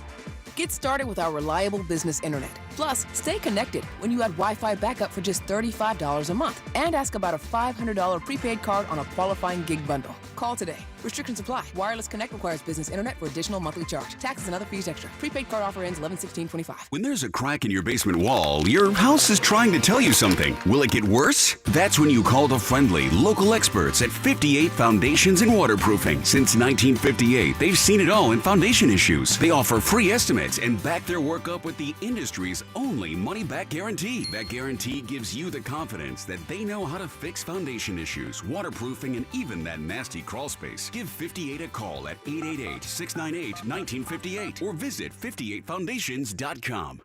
Get started with our reliable business internet. Plus, stay connected when you add Wi-Fi backup for just $35 a month. And ask about a $500 prepaid card on a qualifying gig bundle. Call today. Restrictions apply. Wireless Connect requires business internet for additional monthly charge. Taxes and other fees extra. Prepaid card offer ends 11/16/25. When there's a crack in your basement wall, your house is trying to tell you something. Will it get worse? That's when you call the friendly, local experts at 58 Foundations and Waterproofing. Since 1958, they've seen it all in foundation issues. They offer free estimates and back their work up with the industry's only money-back guarantee. That guarantee gives you the confidence that they know how to fix foundation issues, waterproofing, and even that nasty crawl space. Give 58 a call at 888-698-1958 or visit 58foundations.com.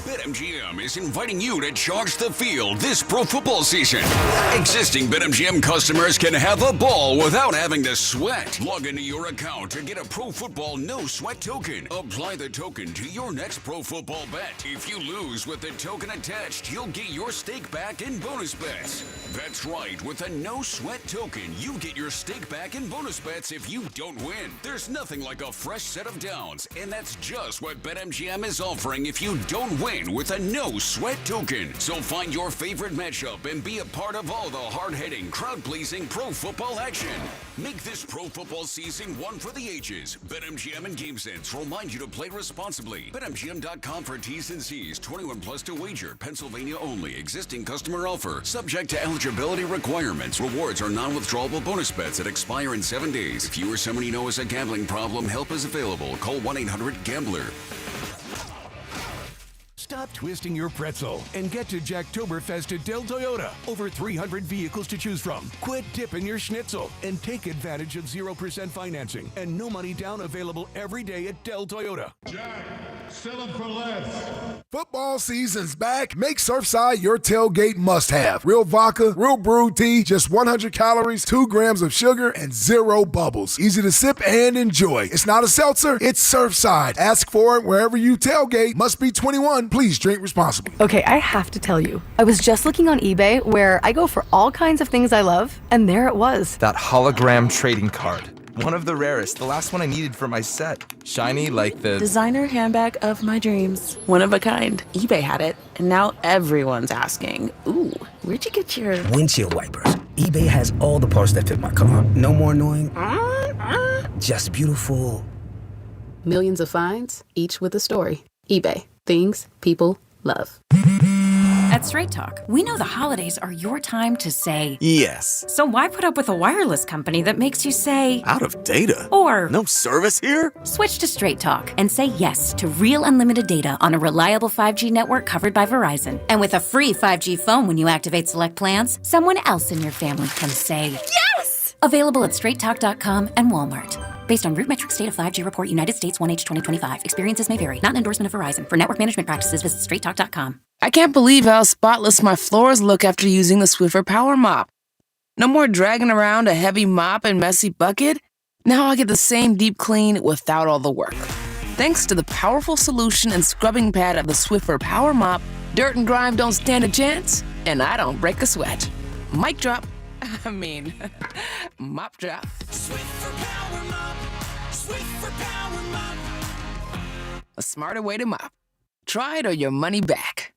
BetMGM is inviting you to charge the field this pro football season. Existing BetMGM customers can have a ball without having to sweat. Log into your account to get a Pro Football No Sweat token. Apply the token to your next pro football bet. If you lose with the token attached, you'll get your stake back in bonus bets. That's right, with a No Sweat token, you get your stake back in bonus bets if you don't win. There's nothing like a fresh set of downs, and that's just what BetMGM is offering if you don't win with a No Sweat token. So find your favorite matchup and be a part of all the hard-hitting, crowd-pleasing pro football action. Make this pro football season one for the ages. BetMGM and GameSense remind you to play responsibly. BetMGM.com for T's and C's. 21 plus to wager. Pennsylvania only. Existing customer offer. Subject to eligibility requirements. Rewards are non-withdrawable bonus bets that expire in 7 days. If you or someone you know has a gambling problem, help is available. Call 1-800-GAMBLER. Stop twisting your pretzel and get to Jacktoberfest at Del Toyota. Over 300 vehicles to choose from. Quit dipping your schnitzel and take advantage of 0% financing and no money down available every day at Del Toyota. Jack, sell them for less. Football season's back. Make Surfside your tailgate must-have. Real vodka, real brewed tea, just 100 calories, 2 grams of sugar, and 0 bubbles. Easy to sip and enjoy. It's not a seltzer, it's Surfside. Ask for it wherever you tailgate. Must be 21. Please drink responsibly. Okay, I have to tell you. I was just looking on eBay where I go for all kinds of things I love, and there it was. That hologram trading card. One of the rarest, the last one I needed for my set. Shiny like the designer handbag of my dreams. One of a kind. eBay had it, and now everyone's asking, ooh, where'd you get your windshield wipers? eBay has all the parts that fit my car. No more annoying, just beautiful. Millions of finds, each with a story. eBay. Things people love. At Straight Talk, we know the holidays are your time to say yes. So why put up with a wireless company that makes you say out of data? Or no service here? Switch to Straight Talk and say yes to real unlimited data on a reliable 5G network covered by Verizon. And with a free 5G phone when you activate select plans, someone else in your family can say yes! Available at straighttalk.com and Walmart. Based on RootMetrics State of 5G Report, United States 1H 2025. Experiences may vary. Not an endorsement of Verizon. For network management practices, visit straighttalk.com. I can't believe how spotless my floors look after using the Swiffer Power Mop. No more dragging around a heavy mop and messy bucket. Now I get the same deep clean without all the work. Thanks to the powerful solution and scrubbing pad of the Swiffer Power Mop, dirt and grime don't stand a chance, and I don't break a sweat. Mic drop. Mop drop. Swiffer Power Mop. Swiffer Power Mop. A smarter way to mop. Try it or your money back.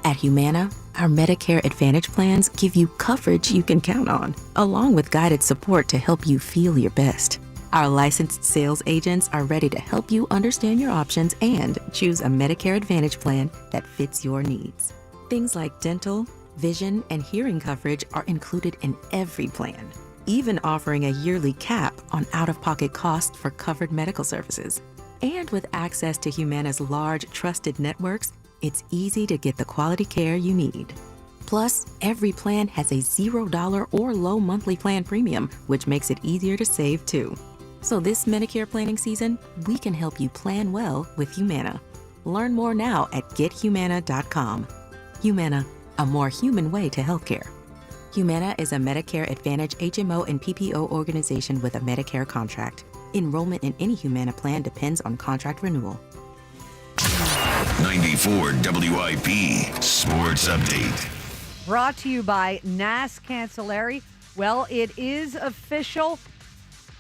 At Humana, our Medicare Advantage plans give you coverage you can count on, along with guided support to help you feel your best. Our licensed sales agents are ready to help you understand your options and choose a Medicare Advantage plan that fits your needs. Things like dental, vision, and hearing coverage are included in every plan, even offering a yearly cap on out-of-pocket costs for covered medical services. And with access to Humana's large, trusted networks, it's easy to get the quality care you need. Plus, every plan has a $0 or low monthly plan premium, which makes it easier to save too. So this Medicare planning season, we can help you plan well with Humana. Learn more now at gethumana.com. Humana, a more human way to healthcare. Humana is a Medicare Advantage HMO and PPO organization with a Medicare contract. Enrollment in any Humana plan depends on contract renewal. 94 WIP Sports Update. Brought to you by NAS Cancelleri. Well, it is official.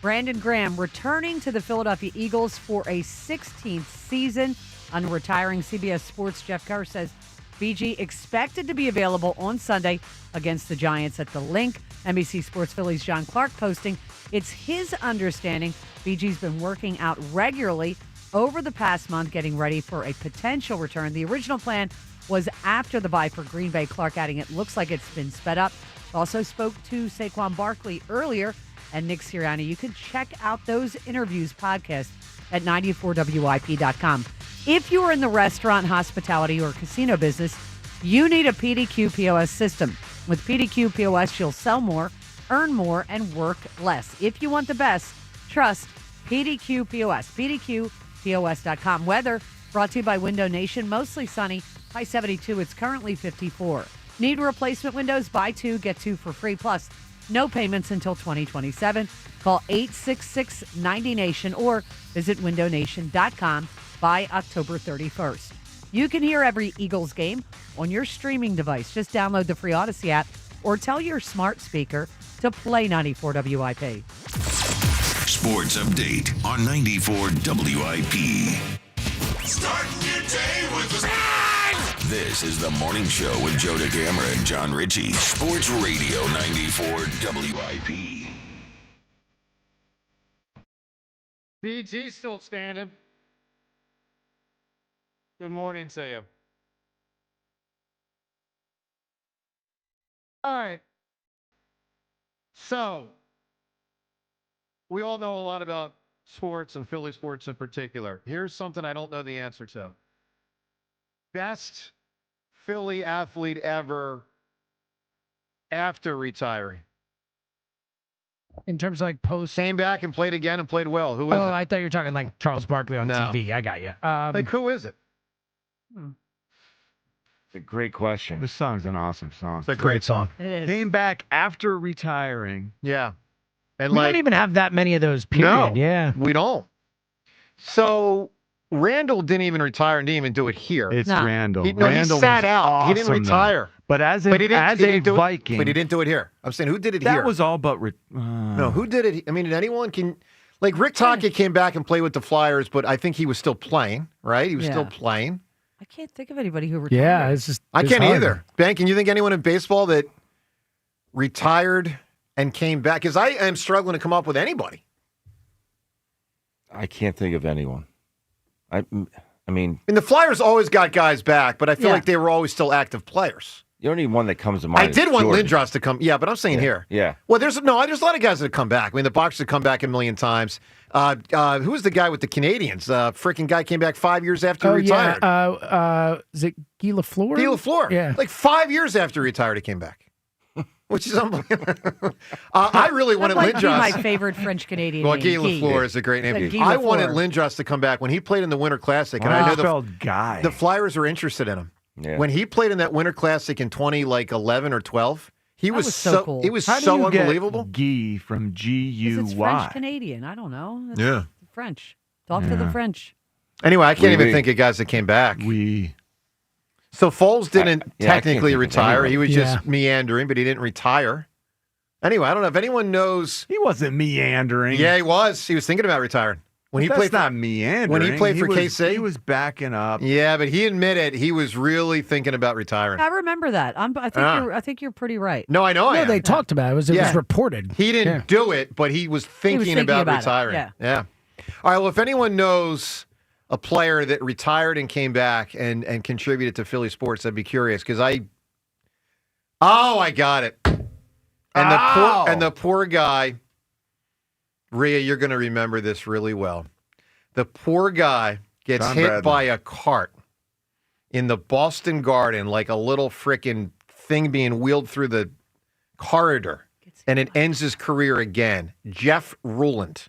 Brandon Graham returning to the Philadelphia Eagles for a 16th season. On retiring CBS Sports, Jeff Kerr says BG expected to be available on Sunday against the Giants at the Link. NBC Sports Philly's John Clark posting, it's his understanding BG's been working out regularly over the past month, getting ready for a potential return. The original plan was after the bye for Green Bay. Clark adding it looks like it's been sped up. Also spoke to Saquon Barkley earlier and Nick Sirianni. You can check out those interviews podcast at 94WIP.com. If you are in the restaurant, hospitality, or casino business, you need a PDQ POS system. With PDQ POS, you'll sell more, earn more, and work less. If you want the best, trust PDQ POS. PDQPOS.com. Weather brought to you by Window Nation. Mostly sunny. High 72. It's currently 54. Need replacement windows? Buy 2, get 2 for free. Plus, no payments until 2027. Call 866-90-NATION or visit windownation.com by October 31st. You can hear every Eagles game on your streaming device. Just download the free Odyssey app or tell your smart speaker to play 94 WIP. Sports Update on 94 WIP. Start your day with a This is the Morning Show with Joe DeCamera and John Ritchie. Sports Radio 94 WIP. BG's still standing. Good morning to you. All right. So, we all know a lot about sports and Philly sports in particular. Here's something I don't know the answer to. best Philly athlete ever after retiring. In terms of like post. Came back and played again and played well. Who is it? I thought you were talking like Charles Barkley on TV. I got you. Like, who is it? It's a great question. This song's an awesome song. It's a great song. It is. Came back after retiring. Yeah. And we don't even have that many of those, period. No, Yeah. we don't. So Randall didn't even retire and didn't even do it here. It's Randall. He Randall sat was out. He didn't awesome, retire. though. But as a But he didn't do it- Viking, but he didn't do it here. I'm saying, who did it that here? was all but. No, who did it? I mean, did anyone like Rick Tocchet came back and played with the Flyers, but I think he was still playing, right? He was still playing. I can't think of anybody who retired. Yeah, it's just. I it's can't hard. either. Ben, can you think anyone in baseball that retired and came back? Because I am struggling to come up with anybody. I can't think of anyone. I mean, the Flyers always got guys back, but I feel like they were always still active players. the only one that comes to mind. I did want Jordan. Lindros to come. Yeah, but I'm saying here. Yeah. Well, there's a lot of guys that have come back. I mean, the Boxers have come back a million times. Who was the guy with the Canadians? Freaking guy came back 5 years after he retired. Yeah. Is it Guy Lafleur? Guy Lafleur. Yeah. Like 5 years after he retired, he came back. Which is unbelievable. I really wanted That might be Lindros. my favorite French Canadian. Well, name, Guy Lafleur is a great name. Like Guy I wanted Lafleur. Lindros to come back when he played in the Winter Classic, and I know the Flyers were interested in him. Yeah. When he played in that Winter Classic in 2011 or 12, he That was was so cool. It was How do so you get unbelievable. Guy from It's Guy. French Canadian. I don't know. It's Yeah. French. Talk to the French. Anyway, I can't Oui, even oui. think of guys that came back. So Foles didn't I can't technically think of retire. anyone. He was Yeah. just meandering, but he didn't retire. Anyway, I don't know if anyone knows. He wasn't meandering. Yeah, he was. He was thinking about retiring. When he That's played for, not meandering. When he played for was, KC? He was backing up. Yeah, but he admitted he was really thinking about retiring. I remember that. I think you're pretty right. No, I know I No, am. they talked about it. It was Yeah. reported. He didn't Yeah. do it, but he was thinking, thinking about about it, retiring. yeah. All right, well, if anyone knows a player that retired and came back and contributed to Philly sports, I'd be curious because I got it. And the poor guy, Rhea, you're going to remember this really well. The poor guy gets John hit Bradley. by a cart in the Boston Garden, like a little frickin' thing being wheeled through the corridor, and it ends his career again. Jeff Ruland.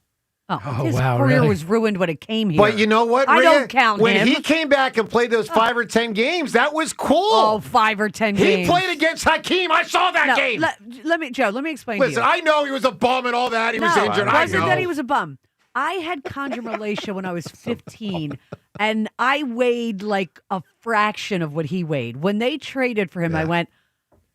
His wow, career really? was ruined when it came here. But you know what, I Rhea? don't count when him. he came back and played those 5 or 10 games, that was cool. Oh, 5 or 10 games. He played against Hakeem. I saw that No, game. Let me explain Listen, to you. I know he was a bum and all that. He was injured. It I wasn't know. that he was a bum. I had chondromalacia when I was 15, and I weighed like a fraction of what he weighed. When they traded for him, I went,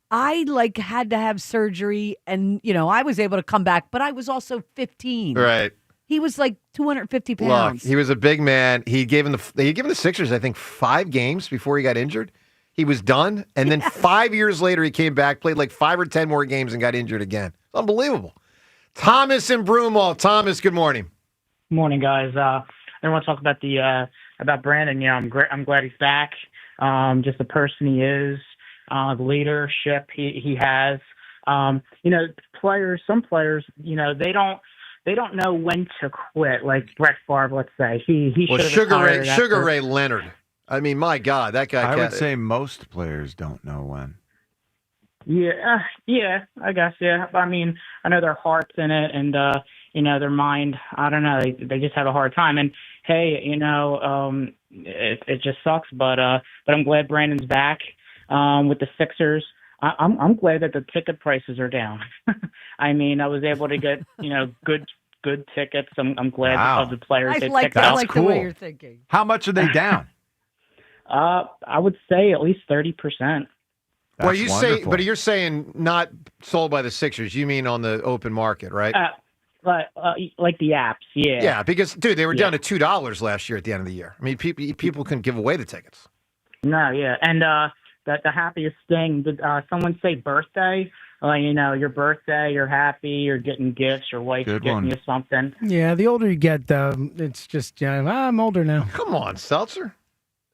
I had to have surgery, and I was able to come back, but I was also 15. Right. He was like 250 Look, pounds. he was a big man. He'd given the Sixers, I think, 5 games before he got injured. He was done. And then 5 years later, he came back, played like 5 or 10 more games, and got injured again. It's unbelievable. Thomas and Broomall. Thomas, good morning. Morning, guys. I want to talk about about Brandon. I'm glad he's back. Just the person he is, the leadership he has. Some players, they don't know when to quit. Like Brett Favre, let's say he should have retired after- Sugar Ray Leonard. I mean, my God, that guy. I would say most players don't know when. Yeah, I guess, yeah. I mean, I know their heart's in it, and their mind. I don't know. They just have a hard time. And hey, it just sucks. But I'm glad Brandon's back with the Sixers. I'm glad that the ticket prices are down. I mean, I was able to get good tickets. I'm glad of the players they picked up. I like the way you're thinking. How much are they down? I would say at least 30%. Well, you're saying not sold by the Sixers. You mean on the open market, right? Like the apps, yeah. Yeah, because dude, they were down to $2 last year at the end of the year. I mean, people couldn't give away the tickets. No, yeah, and the happiest thing. Did someone say birthday? Your birthday, you're happy, you're getting gifts, your wife's getting you something. Yeah, the older you get, it's just, I'm older now. Come on, Seltzer.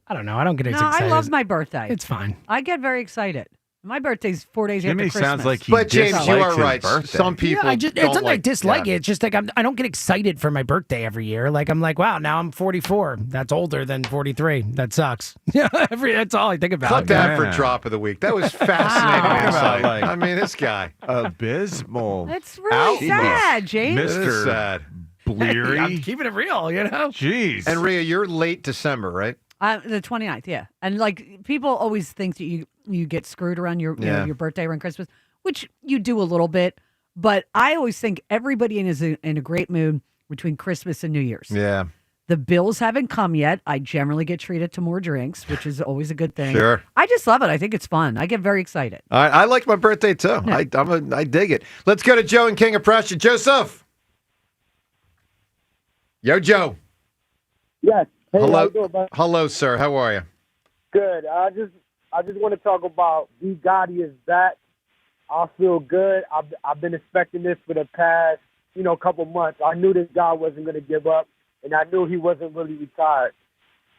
I don't know. I don't get No, excited. I love my birthday. It's fine. I get very excited. My birthday's 4 days after Jimmy Christmas. sounds like he But James, you are dislikes his right. birthday. Some people it's don't not that I dislike yeah. it. It's just like I don't get excited for my birthday every year. Like I'm like, wow, now I'm 44. That's older than 43. That sucks. Yeah, that's all I think about. Clip that for drop of the week. That was fascinating. insight. Like- I mean, this guy. Abysmal. It's really sad, James. It is Mr. sad. Bleary. I'm keeping it real, you know? Jeez. And Rhea, you're late December, right? The 29th, yeah. And like people always think that you get screwed around your you know, Yeah. your birthday around Christmas, which you do a little bit. But I always think everybody is in a great mood between Christmas and New Year's. Yeah. The bills haven't come yet. I generally get treated to more drinks, which is always a good thing. Sure. I just love it. I think it's fun. I get very excited. I like my birthday too. I dig it. Let's go to Joe and King of Prussia. Joseph. Yo, Joe. Yes. Hey, how Hello. you doing, bud? Hello, sir. How are you? Good. I just want to talk about B. Gotti is back. I feel good. I've been expecting this for the past, couple months. I knew this guy wasn't going to give up, and I knew he wasn't really retired.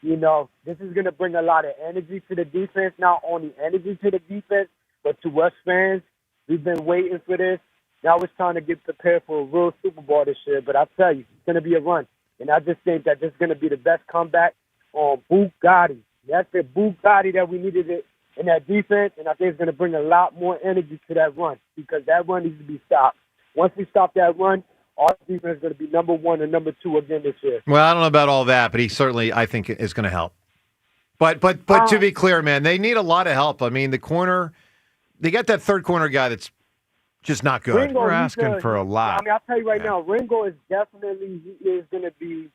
This is going to bring a lot of energy to the defense, not only energy to the defense, but to us fans. We've been waiting for this. Now it's time to get prepared for a real Super Bowl this year. But I tell you, it's going to be a run. And I just think that this is going to be the best comeback on Bugatti. That's the Bugatti that we needed in that defense, and I think it's going to bring a lot more energy to that run because that run needs to be stopped. Once we stop that run, our defense is going to be number 1 and number 2 again this year. Well, I don't know about all that, but he certainly, I think, is going to help. But to be clear, man, they need a lot of help. I mean, the corner, they got that third corner guy that's just not good. Ringo, We're asking for a lot. I mean, I'll tell you right now, Ringo is definitely going to be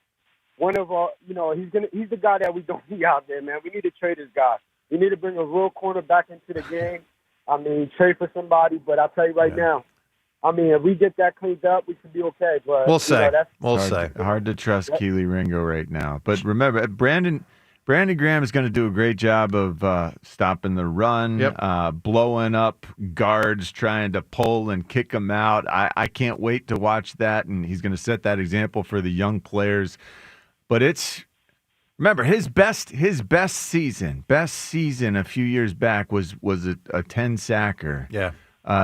one of our. He's the guy that we don't need out there, man. We need to trade this guy. We need to bring a real corner back into the game. I mean, trade for somebody. But I'll tell you right now, I mean, if we get that cleaned up, we should be okay. But We'll say. We'll say. Hard to trust Keely Ringo right now. But remember, Brandon Graham is going to do a great job of stopping the run, blowing up guards, trying to pull and kick them out. I can't wait to watch that, and he's going to set that example for the young players. But remember his best season a few years back was a 10 sacker. Yeah.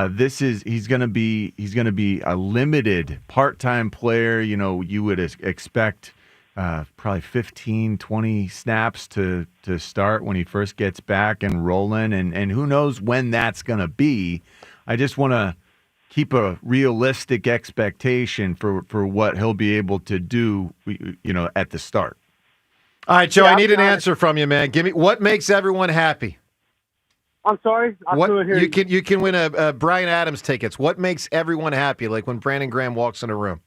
He's going to be a limited part-time player. You would expect probably 15, 20 snaps to start when he first gets back and rolling, and who knows when that's going to be. I just want to keep a realistic expectation for what he'll be able to do, at the start. All right, Joe, I need an answer from you, man. Give me what makes everyone happy. I'm sorry. You can win a Bryan Adams tickets. What makes everyone happy? Like when Brandon Graham walks in a room.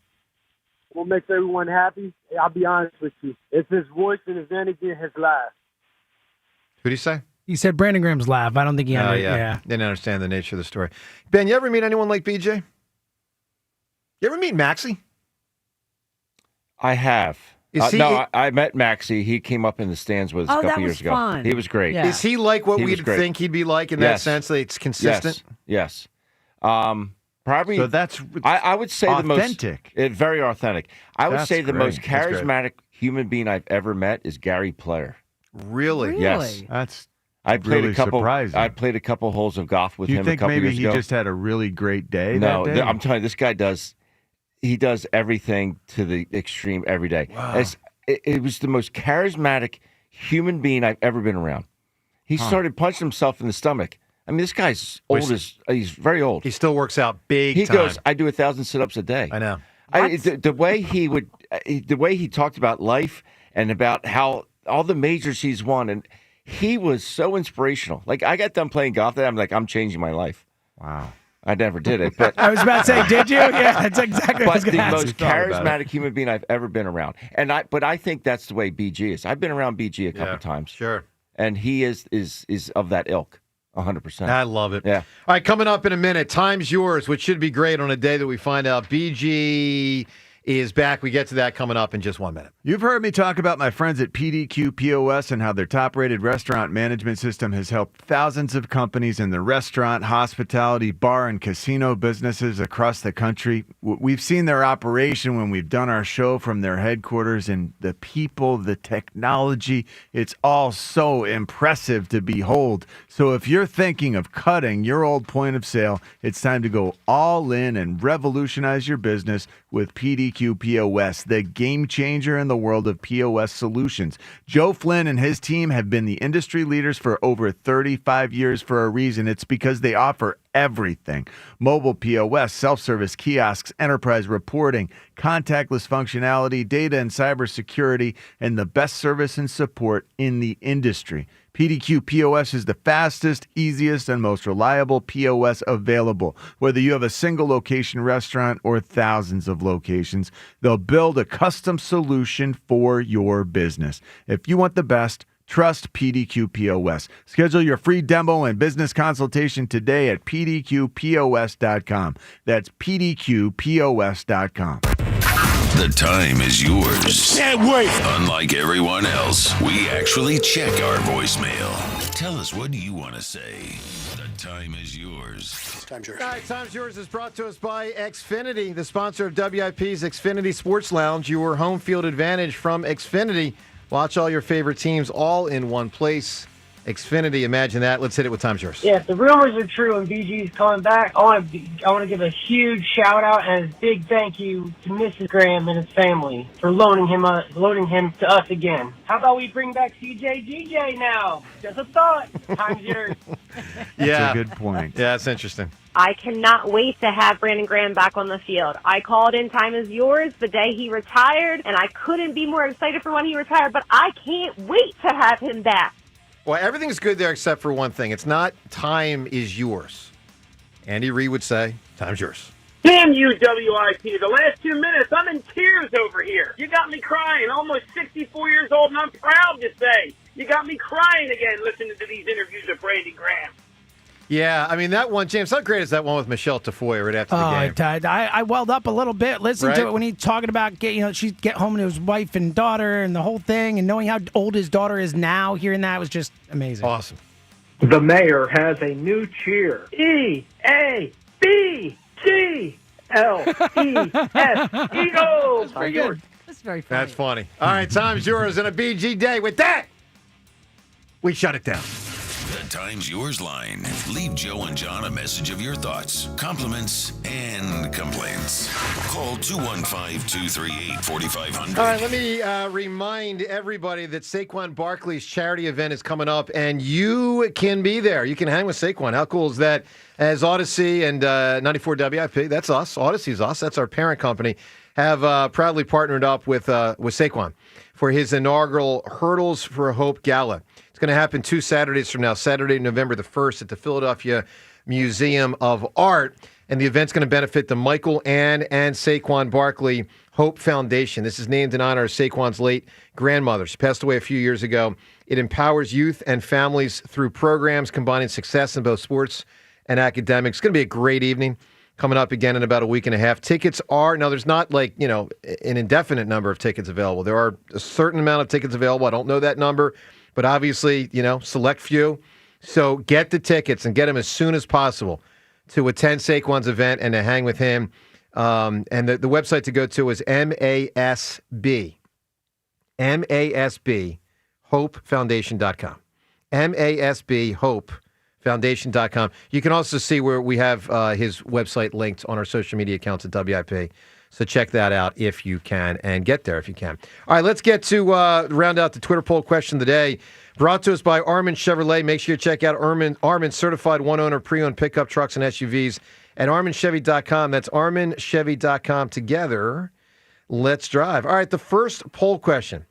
What makes everyone happy? I'll be honest with you. It's his voice and his energy and his laugh. Who do you say? He said Brandon Graham's laugh. I don't think he Didn't understand the nature of the story. Ben, you ever meet anyone like BJ? You ever meet Maxie? I have. I met Maxie. He came up in the stands with us a couple years ago. Fun. He was great. Yeah. Is he like what we'd think he'd be like in that sense that it's consistent? Yes. Probably. So that's I would say authentic. the most very authentic. I would That's say the great. most That's great. charismatic human being I've ever met is Gary Player. Really? Yes. That's I played really a couple. surprising. I played a couple holes of golf with Do you him think a couple maybe years he ago. just had a really great day? No, that day? I'm telling you, this guy does. He does everything to the extreme every day. Wow. It was the most charismatic human being I've ever been around. He started punching himself in the stomach. I mean, this guy's old as he's very old. He still works out big He time. goes, I do 1,000 sit-ups a day. I know. The way he talked about life and about how all the majors he's won, and he was so inspirational. Like, I got done playing golf that I'm like, I'm changing my life. Wow. I never did it, but I was about to say, did you? Yeah, that's exactly what I was but going the to ask. most charismatic human being I've ever been around, but I think that's the way BG is. I've been around BG a couple times, sure, and he is of that ilk, 100%. I love it. Yeah. All right, coming up in a minute, time's yours, which should be great on a day that we find out BG is back. We get to that coming up in just 1 minute. You've heard me talk about my friends at PDQ POS and how their top-rated restaurant management system has helped thousands of companies in the restaurant, hospitality, bar, and casino businesses across the country. We've seen their operation when we've done our show from their headquarters, and the people, the technology, it's all so impressive to behold. So if you're thinking of cutting your old point of sale, it's time to go all in and revolutionize your business with PDQ POS, the game changer in the world of POS solutions. Joe Flynn and his team have been the industry leaders for over 35 years for a reason. It's because they offer everything: mobile POS, self-service kiosks, enterprise reporting, contactless functionality, data and cybersecurity, and the best service and support in the industry. PDQ POS is the fastest, easiest, and most reliable POS available. Whether you have a single location restaurant or thousands of locations, they'll build a custom solution for your business. If you want the best, trust PDQ POS. Schedule your free demo and business consultation today at pdqpos.com. That's pdqpos.com. The time is yours. Can't wait. Unlike everyone else, we actually check our voicemail. Tell us, what do you want to say? The time is yours. Time's yours. All right, Time's Yours is brought to us by Xfinity, the sponsor of WIP's Xfinity Sports Lounge, your home field advantage from Xfinity. Watch all your favorite teams all in one place. Xfinity, imagine that. Let's hit it with Time's Yours. Yeah, if the rumors are true and BG's coming back, I want to give a huge shout out and a big thank you to Mrs. Graham and his family for loaning him to us again. How about we bring back CJ GJ now? Just a thought. Time's yours. Yeah, that's a good point. Yeah, that's interesting. I cannot wait to have Brandon Graham back on the field. I called in Time Is Yours the day he retired, and I couldn't be more excited for when he retired, but I can't wait to have him back. Well, everything's good there except for one thing. It's not time is yours. Andy Reid would say, time's yours. Damn you, WIP. The last 2 minutes, I'm in tears over here. You got me crying. Almost 64 years old, and I'm proud to say you got me crying again listening to these interviews with Brandon Graham. Yeah, I mean, that one, James, how great is that one with Michelle Tafoya right after the game? I welled up a little bit listening to it when he's talking about she'd get home to his wife and daughter and the whole thing, and knowing how old his daughter is now, hearing that was just amazing. Awesome. The mayor has a new cheer. E-A-B-G-L-E-S. Eagles. Very good. That's very funny. That's funny. All right, time's yours and a BG day. With that, we shut it down. The Time's Yours line. Leave Joe and John a message of your thoughts, compliments, and complaints. Call 215-238-4500. All right, let me remind everybody that Saquon Barkley's charity event is coming up, and you can be there. You can hang with Saquon. How cool is that? As Odyssey and 94 WIP, that's us. Odyssey's us. That's our parent company. Have proudly partnered up with Saquon for his inaugural Hurdles for Hope Gala. It's going to happen 2 Saturdays from now, Saturday, November the 1st at the Philadelphia Museum of Art. And the event's going to benefit the Michael, Ann, and Saquon Barkley Hope Foundation. This is named in honor of Saquon's late grandmother. She passed away a few years ago. It empowers youth and families through programs combining success in both sports and academics. It's going to be a great evening. Coming up again in about a week and a half. Tickets are, now there's not an indefinite number of tickets available. There are a certain amount of tickets available. I don't know that number, but obviously, select few. So get the tickets and get them as soon as possible to attend Saquon's event and to hang with him. And the website to go to is MASB, HopeFoundation.com. MASB, Hope Foundation.com. You can also see where we have his website linked on our social media accounts at WIP. So check that out if you can, and get there if you can. All right, let's get to round out the Twitter poll question of the day. Brought to us by Armin Chevrolet. Make sure you check out Armin certified one-owner pre-owned pickup trucks and SUVs at ArminChevy.com. That's ArminChevy.com. Together, let's drive. All right, the first poll question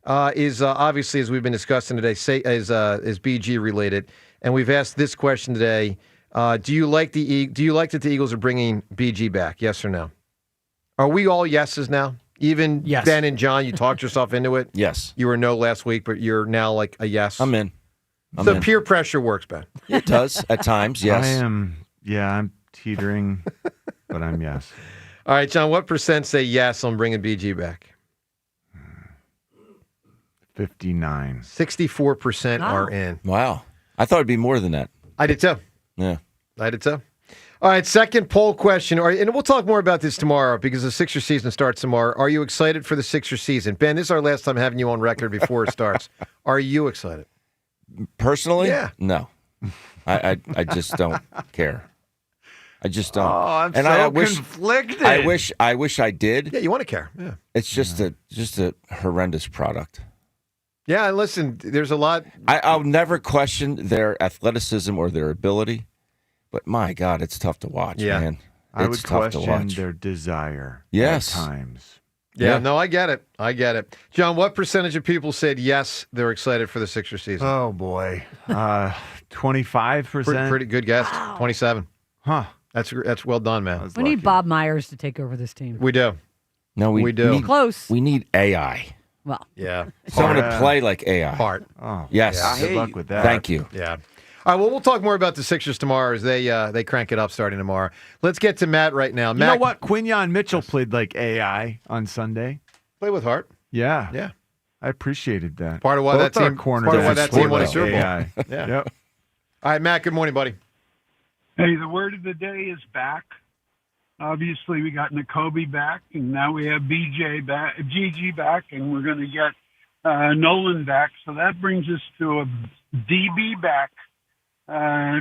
is obviously, as we've been discussing today, is BG related. And we've asked this question today: Do you like that the Eagles are bringing BG back? Yes or no? Are we all yeses now? Even yes. Ben and John, you talked yourself into it. Yes. You were no last week, but you're now like a yes. I'm in. So peer pressure works, Ben. It does at times. Yes. I'm teetering, but I'm yes. All right, John, what percent say yes on bringing BG back? 59. 64% are in. Wow. I thought it'd be more than that. I did too. Yeah. I did too. All right, second poll question. And we'll talk more about this tomorrow because the Sixers season starts tomorrow. Are you excited for the Sixers season? Ben, this is our last time having you on record before it starts. Are you excited? Personally? Yeah. No. I just don't care. I just don't. Oh, I'm and so I wish, conflicted. I wish I did. Yeah, you want to care. Yeah. It's just a horrendous product. Yeah, and listen, there's a lot. I'll never question their athleticism or their ability, but my God, it's tough to watch, man. I would It's tough to question watch. their desire Yes. at times. Yeah, no, I get it. I get it. John, what percentage of people said yes, they're excited for the Sixers season? Oh, boy. 25%? Pretty good guess. 27. Huh. That's well done, man. We need Bob Myers to take over this team. We do. No, we do. Need, Close. We need AI. Well, yeah. Someone to play like AI. Part. Oh, yes. yeah, good luck with that. Thank you. Yeah. All right, well, we'll talk more about the Sixers tomorrow as they crank it up starting tomorrow. Let's get to Matt right now. You Matt, know what? Quinyon Mitchell played like AI on Sunday. Play with heart. Yeah. Yeah. I appreciated that. Part of why Both that our team, corners part of why are that team won a like Super Bowl. AI. Yeah. Yep. All right, Matt, good morning, buddy. Hey, the word of the day is back. Obviously, we got Nakobe back, and now we have GG back, and we're going to get Nolan back. So that brings us to a DB back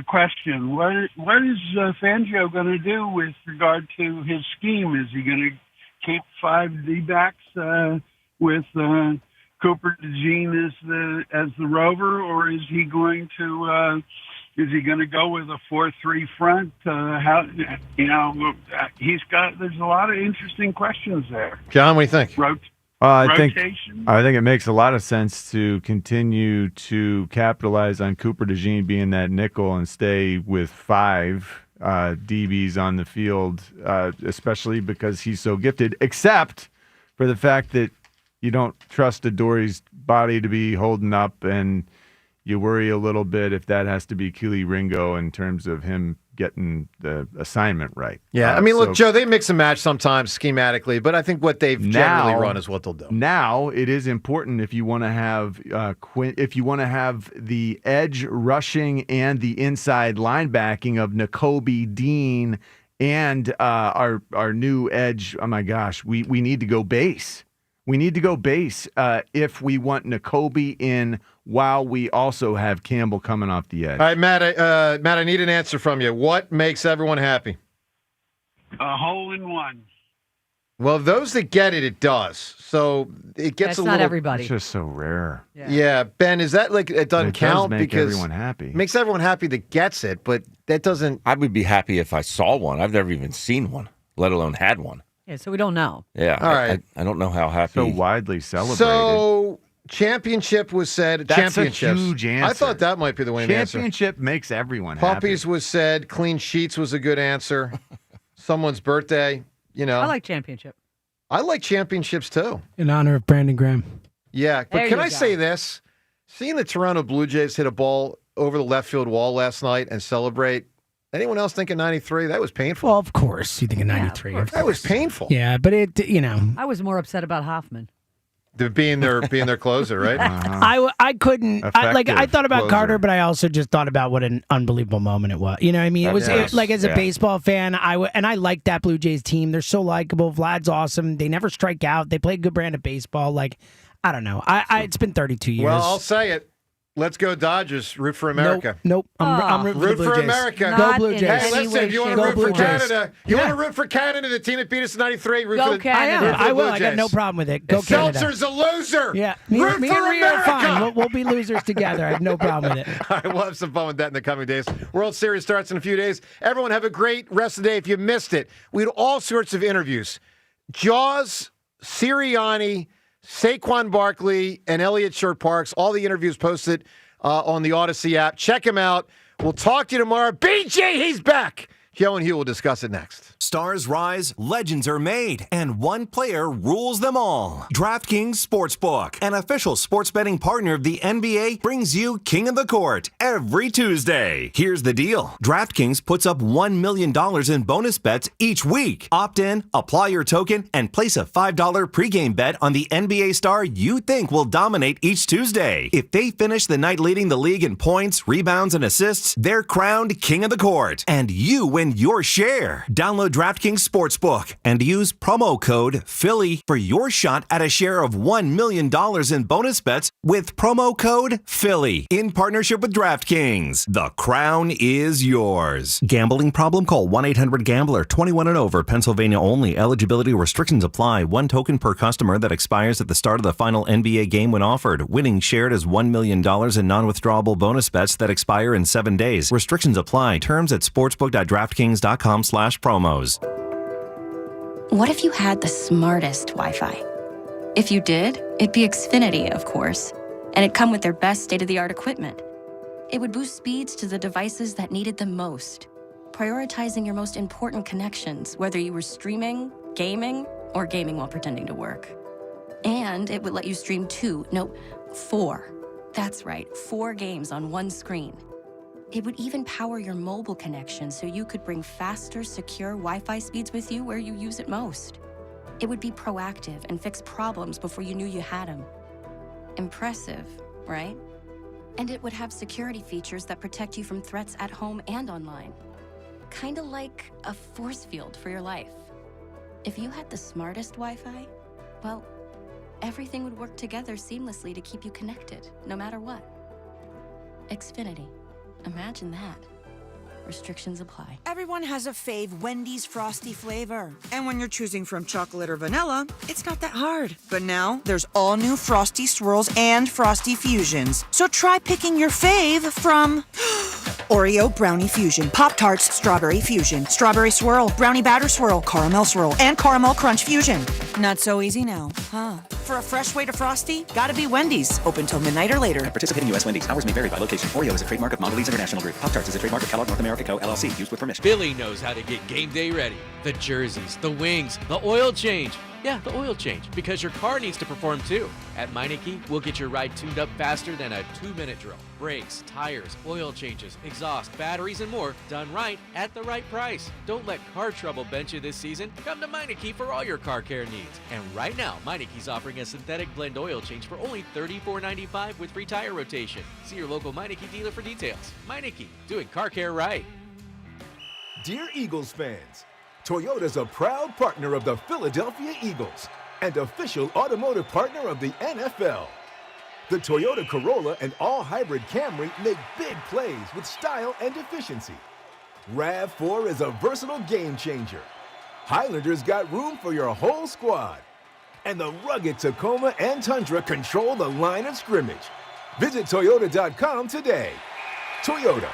question. What is Fangio going to do with regard to his scheme? Is he going to keep 5 D-backs with Cooper DeJean as the rover, or is he going to go with a 4-3 front? There's a lot of interesting questions there. John, what do you think? I think Rotation? it makes a lot of sense to continue to capitalize on Cooper DeJean being that nickel and stay with 5 DBs on the field, especially because he's so gifted, except for the fact that you don't trust Adori's body to be holding up, and you worry a little bit if that has to be Keely Ringo in terms of him getting the assignment right. Yeah, I mean, look, Joe, they mix and match sometimes schematically, but I think what they've generally run is what they'll do. Now it is important if you want to have the edge rushing and the inside linebacking of Nakobe Dean and our new edge. Oh my gosh, we need to go base. We need to go base if we want Nakobe in while we also have Campbell coming off the edge. All right, Matt, I need an answer from you. What makes everyone happy? A hole in one. Well, those that get it, it does. So it gets That's a little. not everybody. It's just so rare. Yeah, Ben, is that like it doesn't It does count make because everyone happy. It makes everyone happy that gets it, but that doesn't. I would be happy if I saw one. I've never even seen one, let alone had one. Yeah, so we don't know. Yeah. All right. I don't know how happy. So widely celebrated. So championship was said. That's a Championships. huge answer. I thought that might be the winning answer. Championship makes everyone Puppies was said. Clean sheets was a good answer. Someone's birthday. I like championship. I like championships too. In honor of Brandon Graham. Yeah, but There can you I go. say this? Seeing the Toronto Blue Jays hit a ball over the left field wall last night and celebrate. Anyone else thinking 93? That was painful. Well, of course. You think of 93. of That was course. painful. Yeah, but I was more upset about Hoffman. Being their closer, right? I couldn't. I Effective thought about closer. Carter, but I also just thought about what an unbelievable moment it was. You know what I mean? It was Yes. like as a Yeah. baseball fan, I like that Blue Jays team. They're so likable. Vlad's awesome. They never strike out. They play a good brand of baseball. Like, I don't know. It's been 32 years. Well, I'll say it. Let's go Dodgers. Root for America. Nope. I'm rooting for Root the Blue for Jays. America. Go Blue Jays. Hey, listen, if you want to Go root Blue for Jays. Canada, want to root for Canada, the team that beat us in 93, root Go for the Canada. root for I the will. Blue I got no Jays. problem with it. Go Canada. Seltzer's a loser. Yeah. Me root and for Rhea are America. fine. We'll be losers together. I have no problem with it. All right, we'll have some fun with that in the coming days. World Series starts in a few days. Everyone have a great rest of the day. If you missed it, we had all sorts of interviews. Jaws, Sirianni, Saquon Barkley, and Eliot Shorr-Parks. All the interviews posted on the Odyssey app. Check him out. We'll talk to you tomorrow. BG, he's back. Hugh and Hugh will discuss it next. Stars rise, legends are made, and one player rules them all. DraftKings Sportsbook, an official sports betting partner of the NBA, brings you King of the Court every Tuesday. Here's the deal. DraftKings puts up $1 million in bonus bets each week. Opt in, apply your token, and place a $5 pregame bet on the NBA star you think will dominate each Tuesday. If they finish the night leading the league in points, rebounds, and assists, they're crowned King of the Court, and you win your share. Download DraftKings Sportsbook and use promo code Philly for your shot at a share of $1 million in bonus bets with promo code Philly in partnership with DraftKings. The crown is yours. Gambling problem? Call 1-800-GAMBLER. 21 and over. Pennsylvania only. Eligibility restrictions apply. One token per customer that expires at the start of the final NBA game when offered. Winning shared as $1 million in non-withdrawable bonus bets that expire in 7 days. Restrictions apply. Terms at sportsbook.draftkings.com/promos. What if you had the smartest Wi-Fi? If you did, it'd be Xfinity, of course, and it'd come with their best state-of-the-art equipment. It would boost speeds to the devices that needed them most, prioritizing your most important connections, whether you were streaming, gaming, or gaming while pretending to work. And it would let you stream 4. That's right, 4 games on one screen. It would even power your mobile connection so you could bring faster, secure Wi-Fi speeds with you where you use it most. It would be proactive and fix problems before you knew you had them. Impressive, right? And it would have security features that protect you from threats at home and online. Kinda like a force field for your life. If you had the smartest Wi-Fi, well, everything would work together seamlessly to keep you connected, no matter what. Xfinity. Imagine that. Restrictions apply. Everyone has a fave Wendy's Frosty flavor. And when you're choosing from chocolate or vanilla, it's not that hard. But now, there's all new Frosty Swirls and Frosty Fusions. So try picking your fave from Oreo Brownie Fusion, Pop-Tarts Strawberry Fusion, Strawberry Swirl, Brownie Batter Swirl, Caramel Swirl, and Caramel Crunch Fusion. Not so easy now, huh? For a fresh way to Frosty, gotta be Wendy's. Open till midnight or later. At participating U.S. Wendy's. Hours may vary by location. Oreo is a trademark of Mondelez International Group. Pop-Tarts is a trademark of Kellogg North America Co., LLC. Used with permission. Billy knows how to get game day ready. The jerseys, the wings, the oil change. Yeah, the oil change, because your car needs to perform too. At Meineke, we'll get your ride tuned up faster than a 2-minute drill. Brakes, tires, oil changes, exhaust, batteries, and more done right at the right price. Don't let car trouble bench you this season. Come to Meineke for all your car care needs. And right now, Meineke's offering a synthetic blend oil change for only $34.95 with free tire rotation. See your local Meineke dealer for details. Meineke, doing car care right. Dear Eagles fans, Toyota's a proud partner of the Philadelphia Eagles and official automotive partner of the NFL. The Toyota Corolla and all-hybrid Camry make big plays with style and efficiency. RAV4 is a versatile game changer. Highlander's got room for your whole squad. And the rugged Tacoma and Tundra control the line of scrimmage. Visit Toyota.com today. Toyota.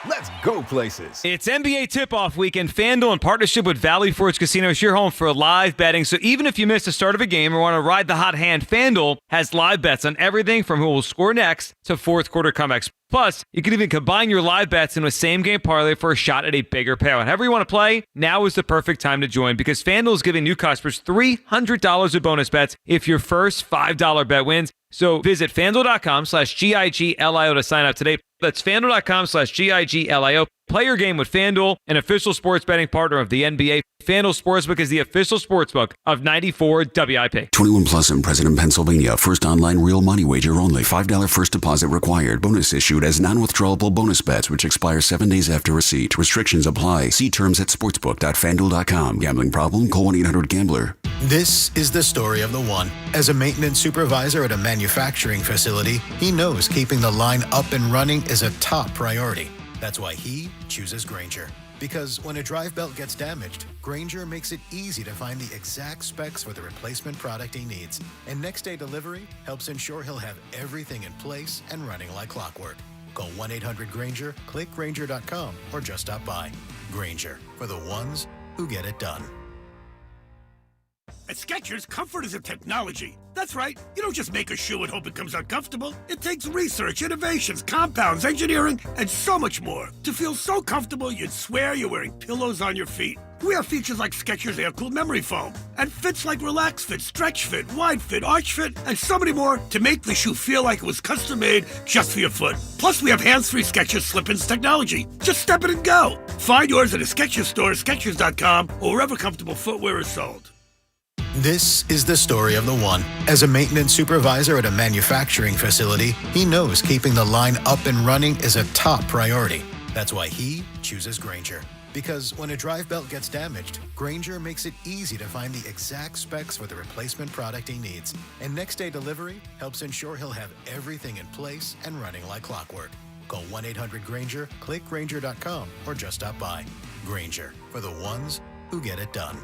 Let's go places. It's NBA tip-off weekend. FanDuel, in partnership with Valley Forge Casino, is your home for live betting. So even if you missed the start of a game or want to ride the hot hand, FanDuel has live bets on everything from who will score next to fourth quarter comebacks. Plus, you can even combine your live bets into a same-game parlay for a shot at a bigger payout. However you want to play, now is the perfect time to join because FanDuel is giving new customers $300 of bonus bets if your first $5 bet wins. So visit FanDuel.com/GIGLIO to sign up today. That's FanDuel.com/GIGLIO. Play your game with FanDuel, an official sports betting partner of the NBA. FanDuel Sportsbook is the official sportsbook of 94 WIP. 21 plus in President, Pennsylvania. First online real money wager only. $5 first deposit required. Bonus issued as non-withdrawable bonus bets, which expire 7 days after receipt. Restrictions apply. See terms at sportsbook.fanduel.com. Gambling problem? Call 1-800-GAMBLER. This is the story of the one. As a maintenance supervisor at a manufacturing facility, he knows keeping the line up and running is a top priority. That's why he chooses Grainger. Because when a drive belt gets damaged, Grainger makes it easy to find the exact specs for the replacement product he needs. And next day delivery helps ensure he'll have everything in place and running like clockwork. Call 1-800-GRAINGER, click Grainger.com, or just stop by. Grainger, for the ones who get it done. At Skechers, comfort is a technology. That's right. You don't just make a shoe and hope it comes out comfortable. It takes research, innovations, compounds, engineering, and so much more to feel so comfortable you'd swear you're wearing pillows on your feet. We have features like Skechers Air-Cooled Memory Foam and fits like Relax Fit, Stretch Fit, Wide Fit, Arch Fit, and so many more to make the shoe feel like it was custom-made just for your foot. Plus, we have hands-free Skechers Slip-ins technology. Just step it and go. Find yours at a Skechers store, Skechers.com, or wherever comfortable footwear is sold. This is the story of the one. As a maintenance supervisor at a manufacturing facility, he knows keeping the line up and running is a top priority. That's why he chooses Grainger. Because when a drive belt gets damaged, Grainger makes it easy to find the exact specs for the replacement product he needs. And next-day delivery helps ensure he'll have everything in place and running like clockwork. Call 1-800-GRAINGER, click Grainger.com, or just stop by. Grainger, for the ones who get it done.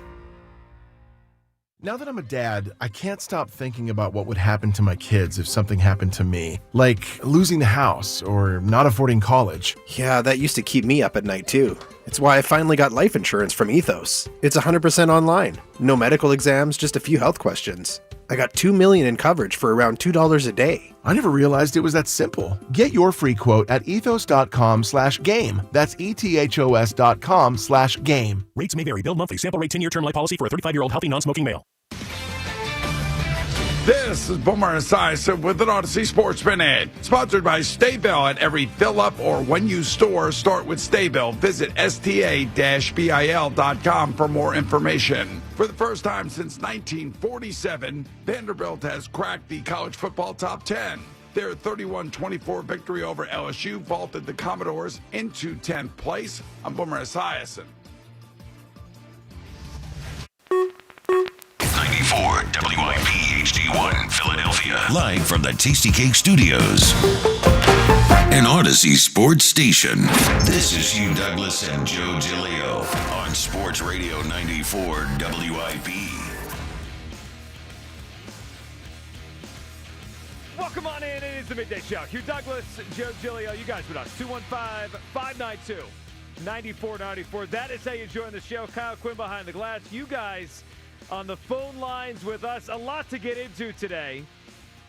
Now that I'm a dad, I can't stop thinking about what would happen to my kids if something happened to me, like losing the house or not affording college. Yeah, that used to keep me up at night too. It's why I finally got life insurance from Ethos. It's 100% online. No medical exams, just a few health questions. I got $2 million in coverage for around $2 a day. I never realized it was that simple. Get your free quote at ethos.com/game. That's ethos.com/game. Rates may vary. Bill monthly. Sample rate 10-year term life policy for a 35-year-old healthy non-smoking male. This is Boomer Esiason with an Odyssey Sports Minute, sponsored by Staybill. At every fill-up or when-you store, start with Staybill. Visit sta-bil.com for more information. For the first time since 1947, Vanderbilt has cracked the college football top 10. Their 31-24 victory over LSU vaulted the Commodores into 10th place. I'm Boomer Esiason. 94 WIP HD1 Philadelphia. Live from the Tasty Cake Studios. An Odyssey sports station. This is Hugh Douglas and Joe Giglio on Sports Radio 94 WIP. Welcome on in. It is the Midday Show. Hugh Douglas, Joe Giglio. You guys with us. 215-592-9494. That is how you join the show. Kyle Quinn behind the glass. You guys on the phone lines with us. A lot to get into today.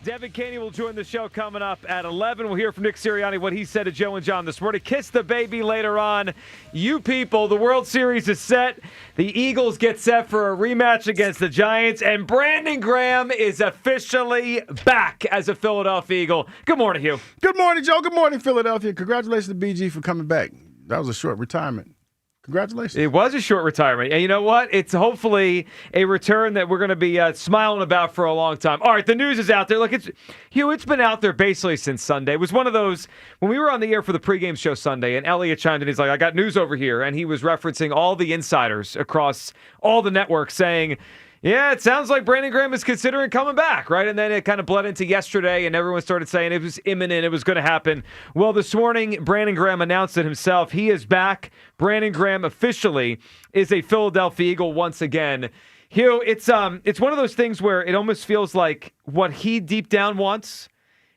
Devin Caney will join the show coming up at 11. We'll hear from Nick Sirianni what he said to Joe and John this morning. Kiss the baby later on. You people, the World Series is set. The Eagles get set for a rematch against the Giants. And Brandon Graham is officially back as a Philadelphia Eagle. Good morning, Hugh. Good morning, Joe. Good morning, Philadelphia. Congratulations to BG for coming back. That was a short retirement. Congratulations. It was a short retirement. And you know what? It's hopefully a return that we're going to be smiling about for a long time. All right, the news is out there. Look, it's been out there basically since Sunday. It was one of those, when we were on the air for the pregame show Sunday, and Eliot chimed in, he's like, I got news over here. And he was referencing all the insiders across all the networks saying, yeah, it sounds like Brandon Graham is considering coming back, right? And then it kind of bled into yesterday, and everyone started saying it was imminent, it was going to happen. Well, this morning, Brandon Graham announced it himself. He is back. Brandon Graham officially is a Philadelphia Eagle once again. Hugh, it's one of those things where it almost feels like what he deep down wants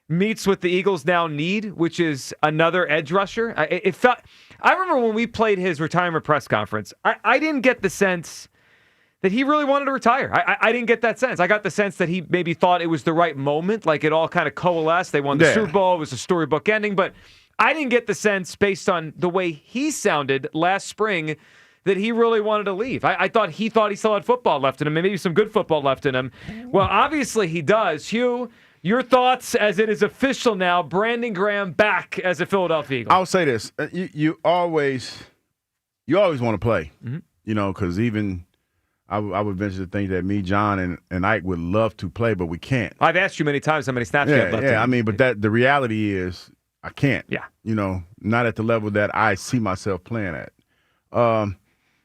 meets what the Eagles now need, which is another edge rusher. I remember when we played his retirement press conference, I didn't get the sense that he really wanted to retire. I didn't get that sense. I got the sense that he maybe thought it was the right moment, like it all kind of coalesced. They won the Super Bowl. It was a storybook ending. But I didn't get the sense, based on the way he sounded last spring, that he really wanted to leave. I thought he still had football left in him, and maybe some good football left in him. Well, obviously he does. Hugh, your thoughts as it is official now, Brandon Graham back as a Philadelphia Eagle. I'll say this. You always want to play, because even – I would venture to think that me, John, and Ike would love to play, but we can't. I've asked you many times how many snaps you have left. Yeah, but the reality is I can't. Yeah. Not at the level that I see myself playing at.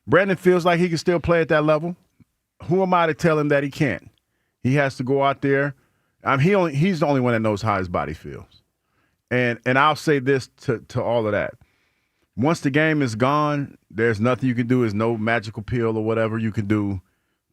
Brandon feels like he can still play at that level. Who am I to tell him that he can't? He has to go out there. He's the only one that knows how his body feels. And I'll say this to all of that. Once the game is gone, there's nothing you can do. There's no magical pill or whatever you can do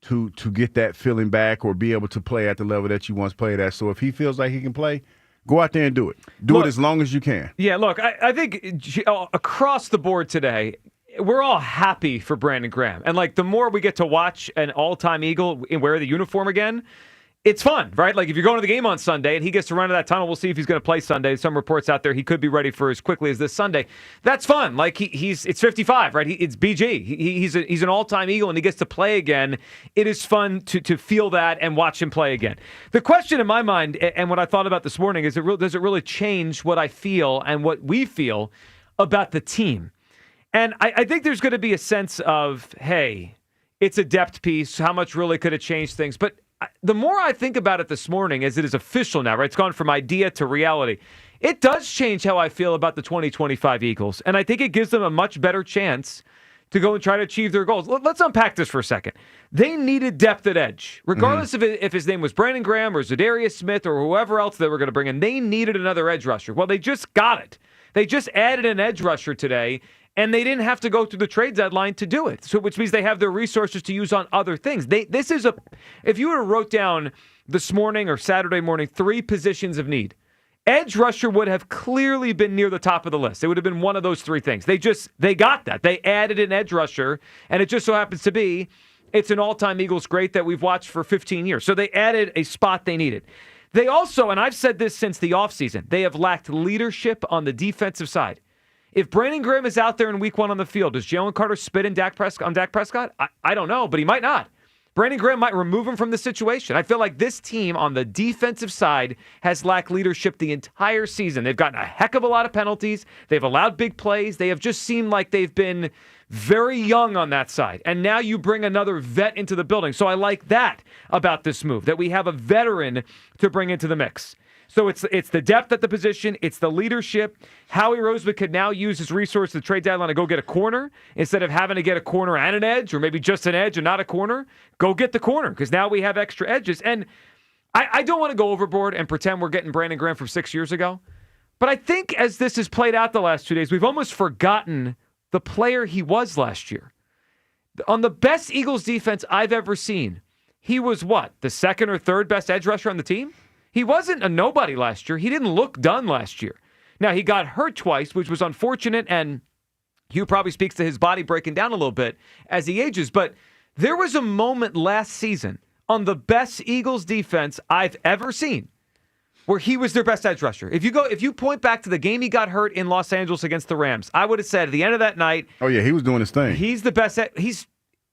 to get that feeling back or be able to play at the level that you once played at. So if he feels like he can play, go out there and do it. Do it as long as you can. Yeah, look, I think across the board today, we're all happy for Brandon Graham. And, like, the more we get to watch an all-time Eagle wear the uniform again, it's fun, right? Like, if you're going to the game on Sunday and he gets to run to that tunnel, we'll see if he's going to play Sunday. Some reports out there he could be ready for as quickly as this Sunday. That's fun. Like, it's 55, right? It's BG. He's an all-time Eagle, and he gets to play again. It is fun to feel that and watch him play again. The question in my mind, and what I thought about this morning, is does it really change what I feel and what we feel about the team? And I think there's going to be a sense of, hey, it's a depth piece. How much really could it change things? But the more I think about it this morning, as it is official now, right? It's gone from idea to reality. It does change how I feel about the 2025 Eagles. And I think it gives them a much better chance to go and try to achieve their goals. Let's unpack this for a second. They needed depth at edge. Regardless if his name was Brandon Graham or Zadarius Smith or whoever else they were going to bring in, they needed another edge rusher. Well, they just got it. They just added an edge rusher today, and they didn't have to go through the trade deadline to do it. So, which means they have their resources to use on other things. If you would have wrote down this morning or Saturday morning 3 positions of need, edge rusher would have clearly been near the top of the list. It would have been one of those 3 things. They got that. They added an edge rusher, and it just so happens to be it's an all-time Eagles great that we've watched for 15 years. So they added a spot they needed. They also, and I've said this since the offseason, they have lacked leadership on the defensive side. If Brandon Graham is out there in week 1 on the field, does Jalen Carter spit in Dak Prescott? I don't know, but he might not. Brandon Graham might remove him from the situation. I feel like this team on the defensive side has lacked leadership the entire season. They've gotten a heck of a lot of penalties. They've allowed big plays. They have just seemed like they've been very young on that side. And now you bring another vet into the building. So I like that about this move, that we have a veteran to bring into the mix. So it's the depth at the position. It's the leadership. Howie Roseman could now use his resource to the trade deadline to go get a corner instead of having to get a corner and an edge, or maybe just an edge and not a corner. Go get the corner, because now we have extra edges. And I don't want to go overboard and pretend we're getting Brandon Graham from 6 years ago. But I think as this has played out the last 2 days, we've almost forgotten the player he was last year. On the best Eagles defense I've ever seen, he was what? The second or third best edge rusher on the team? He wasn't a nobody last year. He didn't look done last year. Now, he got hurt twice, which was unfortunate, and Hugh probably speaks to his body breaking down a little bit as he ages. But there was a moment last season on the best Eagles defense I've ever seen where he was their best edge rusher. If you point back to the game he got hurt in Los Angeles against the Rams, I would have said at the end of that night, oh yeah, he was doing his thing. He's the best.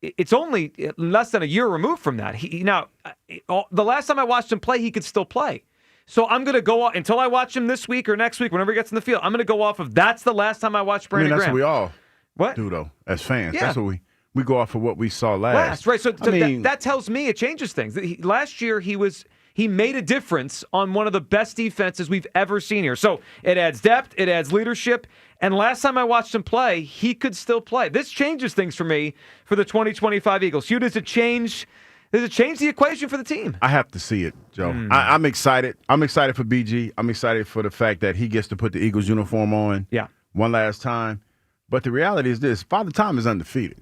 It's only less than a year removed from that. The last time I watched him play, he could still play. So I'm going to go off until I watch him this week or next week, whenever he gets in the field. I'm going to go off of that's the last time I watched Brandon Graham. That's what we all what? do, though, as fans. Yeah. That's what we go off of what we saw last. Right. So that tells me it changes things. Last year, he made a difference on one of the best defenses we've ever seen here. So it adds depth, it adds leadership, and last time I watched him play, he could still play. This changes things for me for the 2025 Eagles. Hugh, does it change the equation for the team? I have to see it, Joe. I'm excited. I'm excited for BG. I'm excited for the fact that he gets to put the Eagles uniform on one last time. But the reality is this: Father Time is undefeated.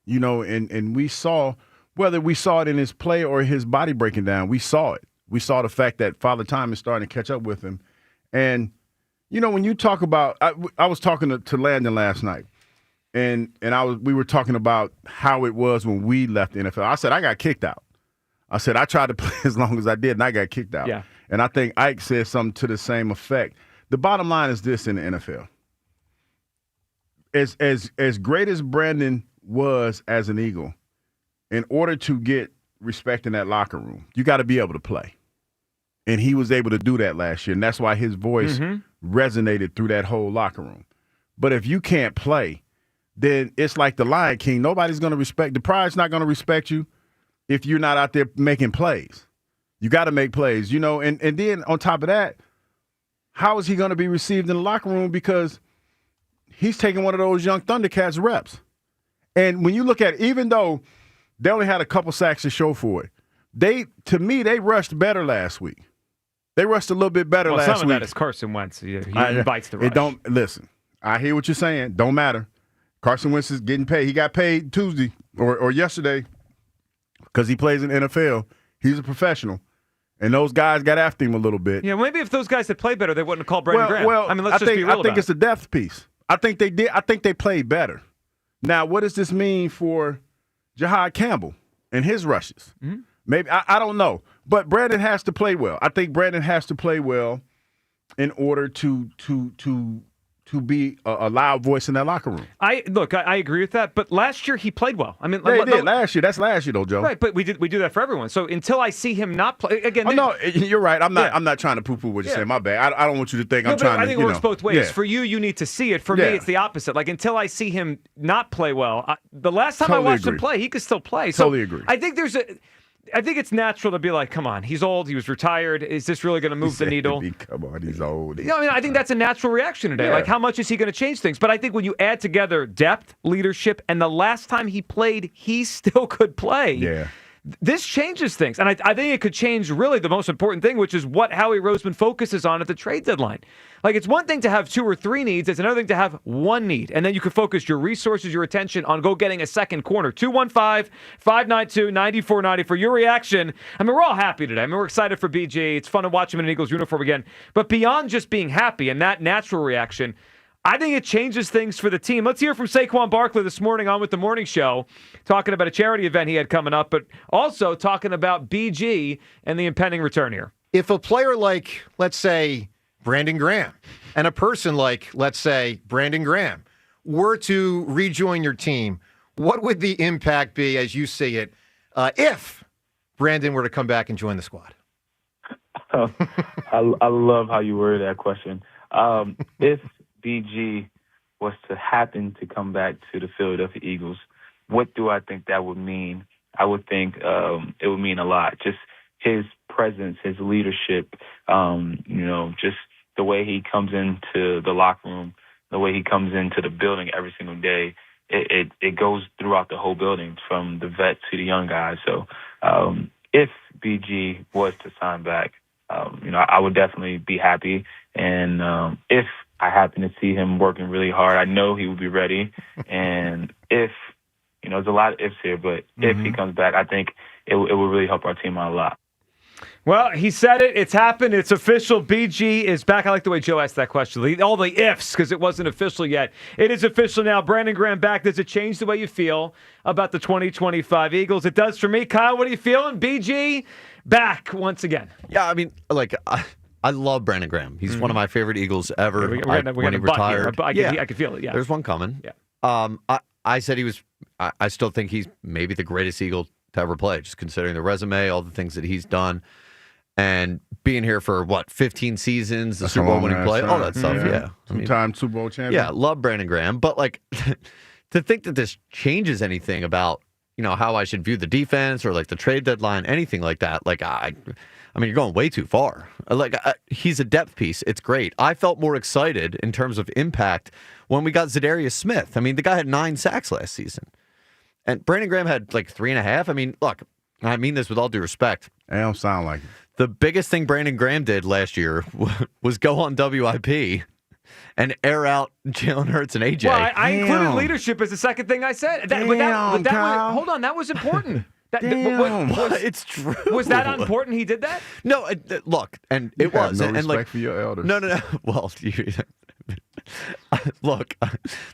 And we saw, whether we saw it in his play or his body breaking down, we saw it. We saw the fact that Father Time is starting to catch up with him. And, when you talk about I was talking to Landon last night, and we were talking about how it was when we left the NFL. I said, I got kicked out. I said, I tried to play as long as I did, and I got kicked out. Yeah. And I think Ike said something to the same effect. The bottom line is this in the NFL. As great as Brandon was as an Eagle, in order to get respect in that locker room, you got to be able to play. And he was able to do that last year, and that's why his voice resonated through that whole locker room. But if you can't play, then it's like the Lion King. Nobody's going to respect – the pride's not going to respect you if you're not out there making plays. You got to make plays, And then on top of that, how is he going to be received in the locker room? Because he's taking one of those young Thundercats reps. And when you look at it, even though they only had a couple sacks to show for it, they rushed better last week. They rushed a little bit better last week. Some of that is Carson Wentz. He invites the rush. Listen, I hear what you're saying. Don't matter. Carson Wentz is getting paid. He got paid Tuesday or yesterday because he plays in the NFL. He's a professional. And those guys got after him a little bit. Yeah, maybe if those guys had played better, they wouldn't have called Brandon Graham. Well, let's just be real I think it's the depth piece. I think they did. I think they played better. Now, what does this mean for Jahad Campbell and his rushes? Mm-hmm. Maybe I don't know, but Brandon has to play well. I think Brandon has to play well in order to be a loud voice in that locker room. I agree with that, but last year he played well. I mean, Yeah, he did last year. That's last year, though, Joe. Right, but we do that for everyone. So until I see him not play again, no, you're right. I'm not trying to poo-poo what you're saying. My bad. I don't want you to think I'm trying to. I think it works both ways. Yeah. For you need to see it. For me, it's the opposite. Like until I see him not play well, the last time I watched him play, he could still play. Totally agree. I think it's natural to be like, come on, he's old, he was retired. Is this really going to move the needle? Come on, he's old. I think that's a natural reaction today. Yeah. Like, how much is he going to change things? But I think when you add together depth, leadership, and the last time he played, he still could play. Yeah. This changes things. And I think it could change really the most important thing, which is what Howie Roseman focuses on at the trade deadline. Like, it's one thing to have 2 or 3 needs. It's another thing to have 1 need. And then you can focus your resources, your attention on go getting a second corner. 215-592-9490 for your reaction. I mean, we're all happy today. I mean, we're excited for BG. It's fun to watch him in an Eagles uniform again. But beyond just being happy and that natural reaction, I think it changes things for the team. Let's hear from Saquon Barkley this morning on WIP Morning Show, talking about a charity event he had coming up, but also talking about BG and the impending return here. If a player like, let's say, Brandon Graham, and a person like, let's say, Brandon Graham, were to rejoin your team, what would the impact be, as you see it, if Brandon were to come back and join the squad? I love how you worded that question. If BG was to happen to come back to the Philadelphia Eagles, what do I think that would mean? I would think it would mean a lot. Just his presence, his leadership, just the way he comes into the locker room, the way he comes into the building every single day, it goes throughout the whole building, from the vets to the young guys. So if BG was to sign back, I would definitely be happy. And if I happen to see him working really hard, I know he would be ready. And if, there's a lot of ifs here, but if he comes back, I think it will really help our team out a lot. Well, he said it. It's happened. It's official. BG is back. I like the way Joe asked that question. All the ifs, because it wasn't official yet. It is official now. Brandon Graham back. Does it change the way you feel about the 2025 Eagles? It does for me. Kyle, what are you feeling? BG back once again. Yeah, I mean, I love Brandon Graham. He's one of my favorite Eagles ever. When he retired. I can feel it, yeah. There's one coming. Yeah. I said he was – I still think he's maybe the greatest Eagle to ever play, just considering the resume, all the things that he's done. And being here for, 15 seasons, the Super Bowl winning play, all that stuff, yeah. Two-time Super Bowl champion. Yeah, love Brandon Graham. But, to think that this changes anything about, how I should view the defense or, the trade deadline, anything like that, I mean, you're going way too far. He's a depth piece. It's great. I felt more excited in terms of impact when we got Zadarius Smith. I mean, the guy had 9 sacks last season. And Brandon Graham had 3.5. I mean, look, I mean this with all due respect. It don't sound like it. The biggest thing Brandon Graham did last year was go on WIP and air out Jalen Hurts and AJ. Well, I included leadership as the second thing I said. Hold on, that was important. It's true. Was that important? He did that? No, look, and it was. No and respect for your elders. No. Well, look,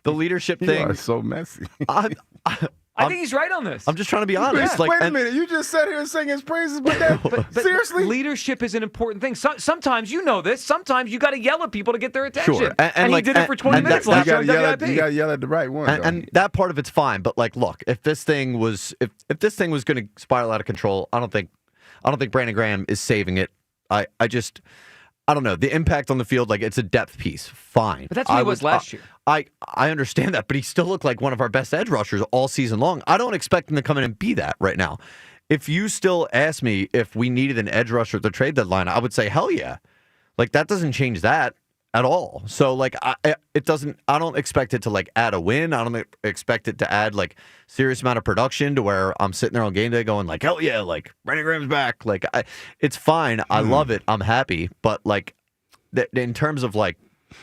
the leadership thing. You are so messy. I think he's right on this. I'm just trying to be honest. Wait a minute. You just sat here and sang his praises, but seriously? Leadership is an important thing. Sometimes you know this. Sometimes you got to yell at people to get their attention. Sure. And he did it for 20 minutes last year on WIP. You got to yell at the right one. And that part of it's fine. But look, if this thing was going to spiral out of control, I don't think Brandon Graham is saving it. I don't know. The impact on the field, it's a depth piece. Fine. But that's what he was last year. I understand that, but he still looked like one of our best edge rushers all season long. I don't expect him to come in and be that right now. If you still ask me if we needed an edge rusher at the trade deadline, I would say hell yeah. That doesn't change that at all. So it doesn't. I don't expect it to add a win. I don't expect it to add serious amount of production to where I'm sitting there on game day going hell yeah, Brandon Graham's back. It's fine. I love it. I'm happy. But in terms of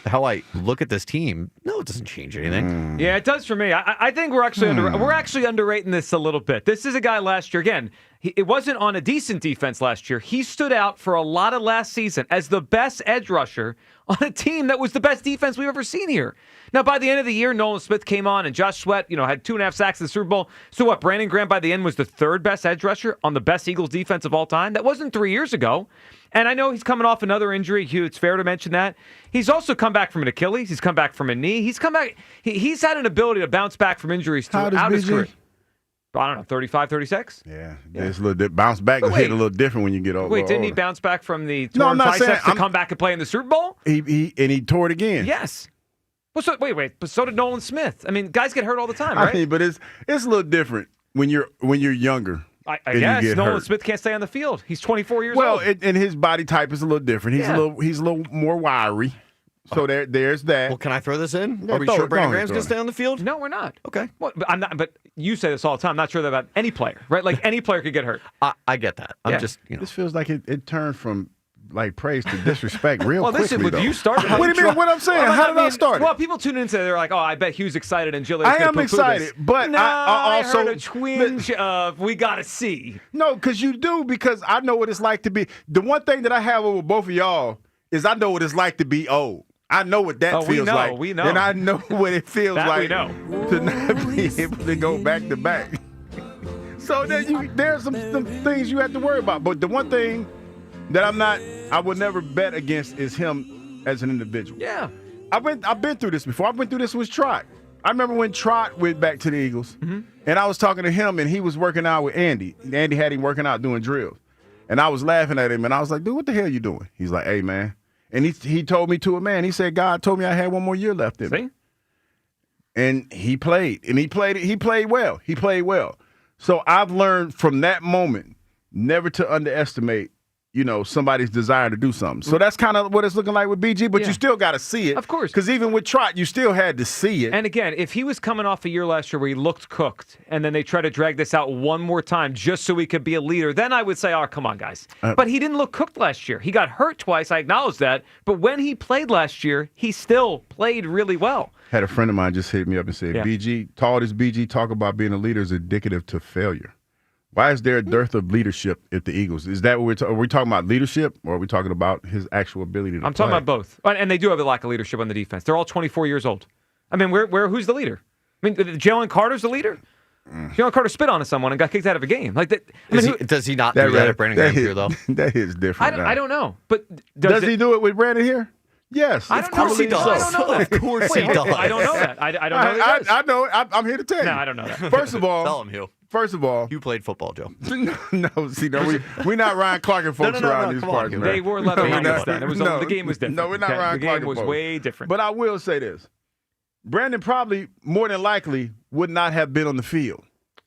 how I look at this team, no, it doesn't change anything. Yeah, it does for me. I think we're actually underrating this a little bit. This is a guy last year. Again, it wasn't on a decent defense last year. He stood out for a lot of last season as the best edge rusher on a team that was the best defense we've ever seen here. Now, by the end of the year, Nolan Smith came on, and Josh Sweat, had 2.5 sacks in the Super Bowl. So what? Brandon Graham by the end was the third best edge rusher on the best Eagles defense of all time. That wasn't 3 years ago. And I know he's coming off another injury. It's fair to mention that. He's also come back from an Achilles. He's come back from a knee. He's come back. He's had an ability to bounce back from injuries throughout his career. I don't know, 35, 36? Yeah. It's a little bounce back hit a little different when you get older. Wait, didn't he bounce back from the torn triceps to come back and play in the Super Bowl? He tore it again. Yes. Well, but so did Nolan Smith. I mean, guys get hurt all the time, right? But it's a little different when you're younger. I guess Nolan Smith can't stay on the field. He's 24 years old. Well, and his body type is a little different. He's a little more wiry. So there's that. Well, can I throw this in? Yeah, Are we sure Brandon Graham's going to stay on the field? No, we're not. Okay. Well, I'm not. But you say this all the time. I'm not sure that about any player, right? Like any player could get hurt. I get that. I'm just, This feels like it turned from like praise to disrespect real quickly. Well, listen, you started. What do you mean? What I'm saying? How did I start it? Well, people tune in and say they're like, "Oh, I bet Hugh's excited and Jillian's I am excited, this. but no, I also heard a twinge of we gotta see. No, because you do, because I know what it's like to be. The one thing that I have over both of y'all is I know what it's like to be old. I know what that feels like. We know. And I know what it feels that like we know. to not be able to go back to back. So there's some things you have to worry about. But the one thing that I would never bet against is him as an individual. Yeah. I've been through this before. I went through this with Trot. I remember when Trot went back to the Eagles, and I was talking to him, and he was working out with Andy. Andy had him working out doing drills. And I was laughing at him, and I was like, dude, what the hell you doing? He's like, hey, man. And he told me to a man, he said, God told me I had one more year left in me. And he played. And he played well. He played well. So I've learned from that moment never to underestimate, somebody's desire to do something. So that's kind of what it's looking like with BG, but you still got to see it. Of course. Because even with Trot, you still had to see it. And again, if he was coming off a year last year where he looked cooked, and then they try to drag this out one more time just so he could be a leader, then I would say, oh, come on, guys. But he didn't look cooked last year. He got hurt twice. I acknowledge that. But when he played last year, he still played really well. Had a friend of mine just hit me up and said, BG, all this BG talk about being a leader is indicative to failure. Why is there a dearth of leadership at the Eagles? Is that what are we talking about leadership, or are we talking about his actual ability to play? I'm talking about both. And they do have a lack of leadership on the defense. They're all 24 years old. I mean, who's the leader? I mean, Jalen Carter's the leader? Jalen Carter spit on someone and got kicked out of a game. Like that. Does he not do that at Brandon Graham's here, though? That is different. I don't know. But does he do it with Brandon here? Yes, of course he does. I don't know that. Of course he does. I don't know that. I don't know that. I know. I'm here to tell you. No, I don't know that. First of all, tell him, Hugh. First of all, you played football, Joe. No, we're not Ryan Clark folks around these parts. They wore leather helmets then. The game was different. No, we're not Ryan Clark. The game was way different. But I will say this: Brandon probably, more than likely, would not have been on the field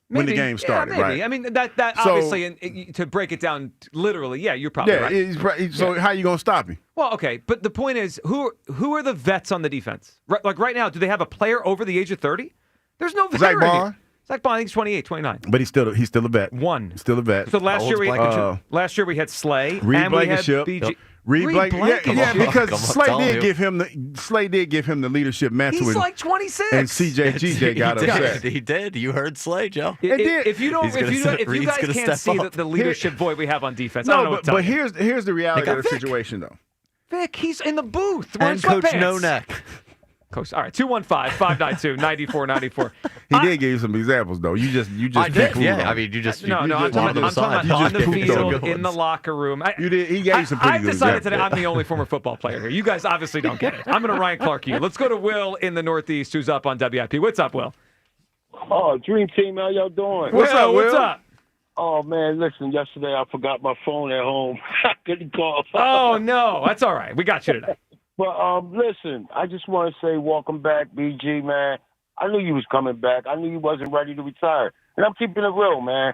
when the game started. Yeah, maybe. Right? I mean, that obviously, to break it down literally, you're probably right. So how you gonna stop him? Well, okay, but the point is, who are the vets on the defense? Like right now, do they have a player over the age of 30? There's no veteran. Zach Bond? Zach Bond, I think he's 28, 29. But he's still a vet. One. Still a vet. So last year we had Slay. Reed and we had Blankenship. BG. Reed Blankenship. Yeah, because Slay did give him the leadership mantle. He's like 26. And CJ got upset. He did. You heard Slay, Joe. If you guys can't see the leadership void we have on defense, I don't know what to tell you. But here's the reality of the situation, though. Vic, he's in the booth. And Coach No Neck. Coach, all right, 215-592-9494. He did give you some examples, though. You just I did, yeah. I mean, you just I'm talking about on the field, in the locker room. You did. He gave you some pretty good examples. I've decided today I'm the only former football player here. You guys obviously don't get it. I'm going to Ryan Clark you. Let's go to Will in the Northeast, who's up on WIP. What's up, Will? Oh, Dream Team, how y'all doing? What's up, Will? What's up? Oh, man, listen, yesterday I forgot my phone at home. I couldn't call. Oh, no. That's all right. We got you today. But listen, I just want to say welcome back, BG, man. I knew you was coming back. I knew you wasn't ready to retire. And I'm keeping it real, man.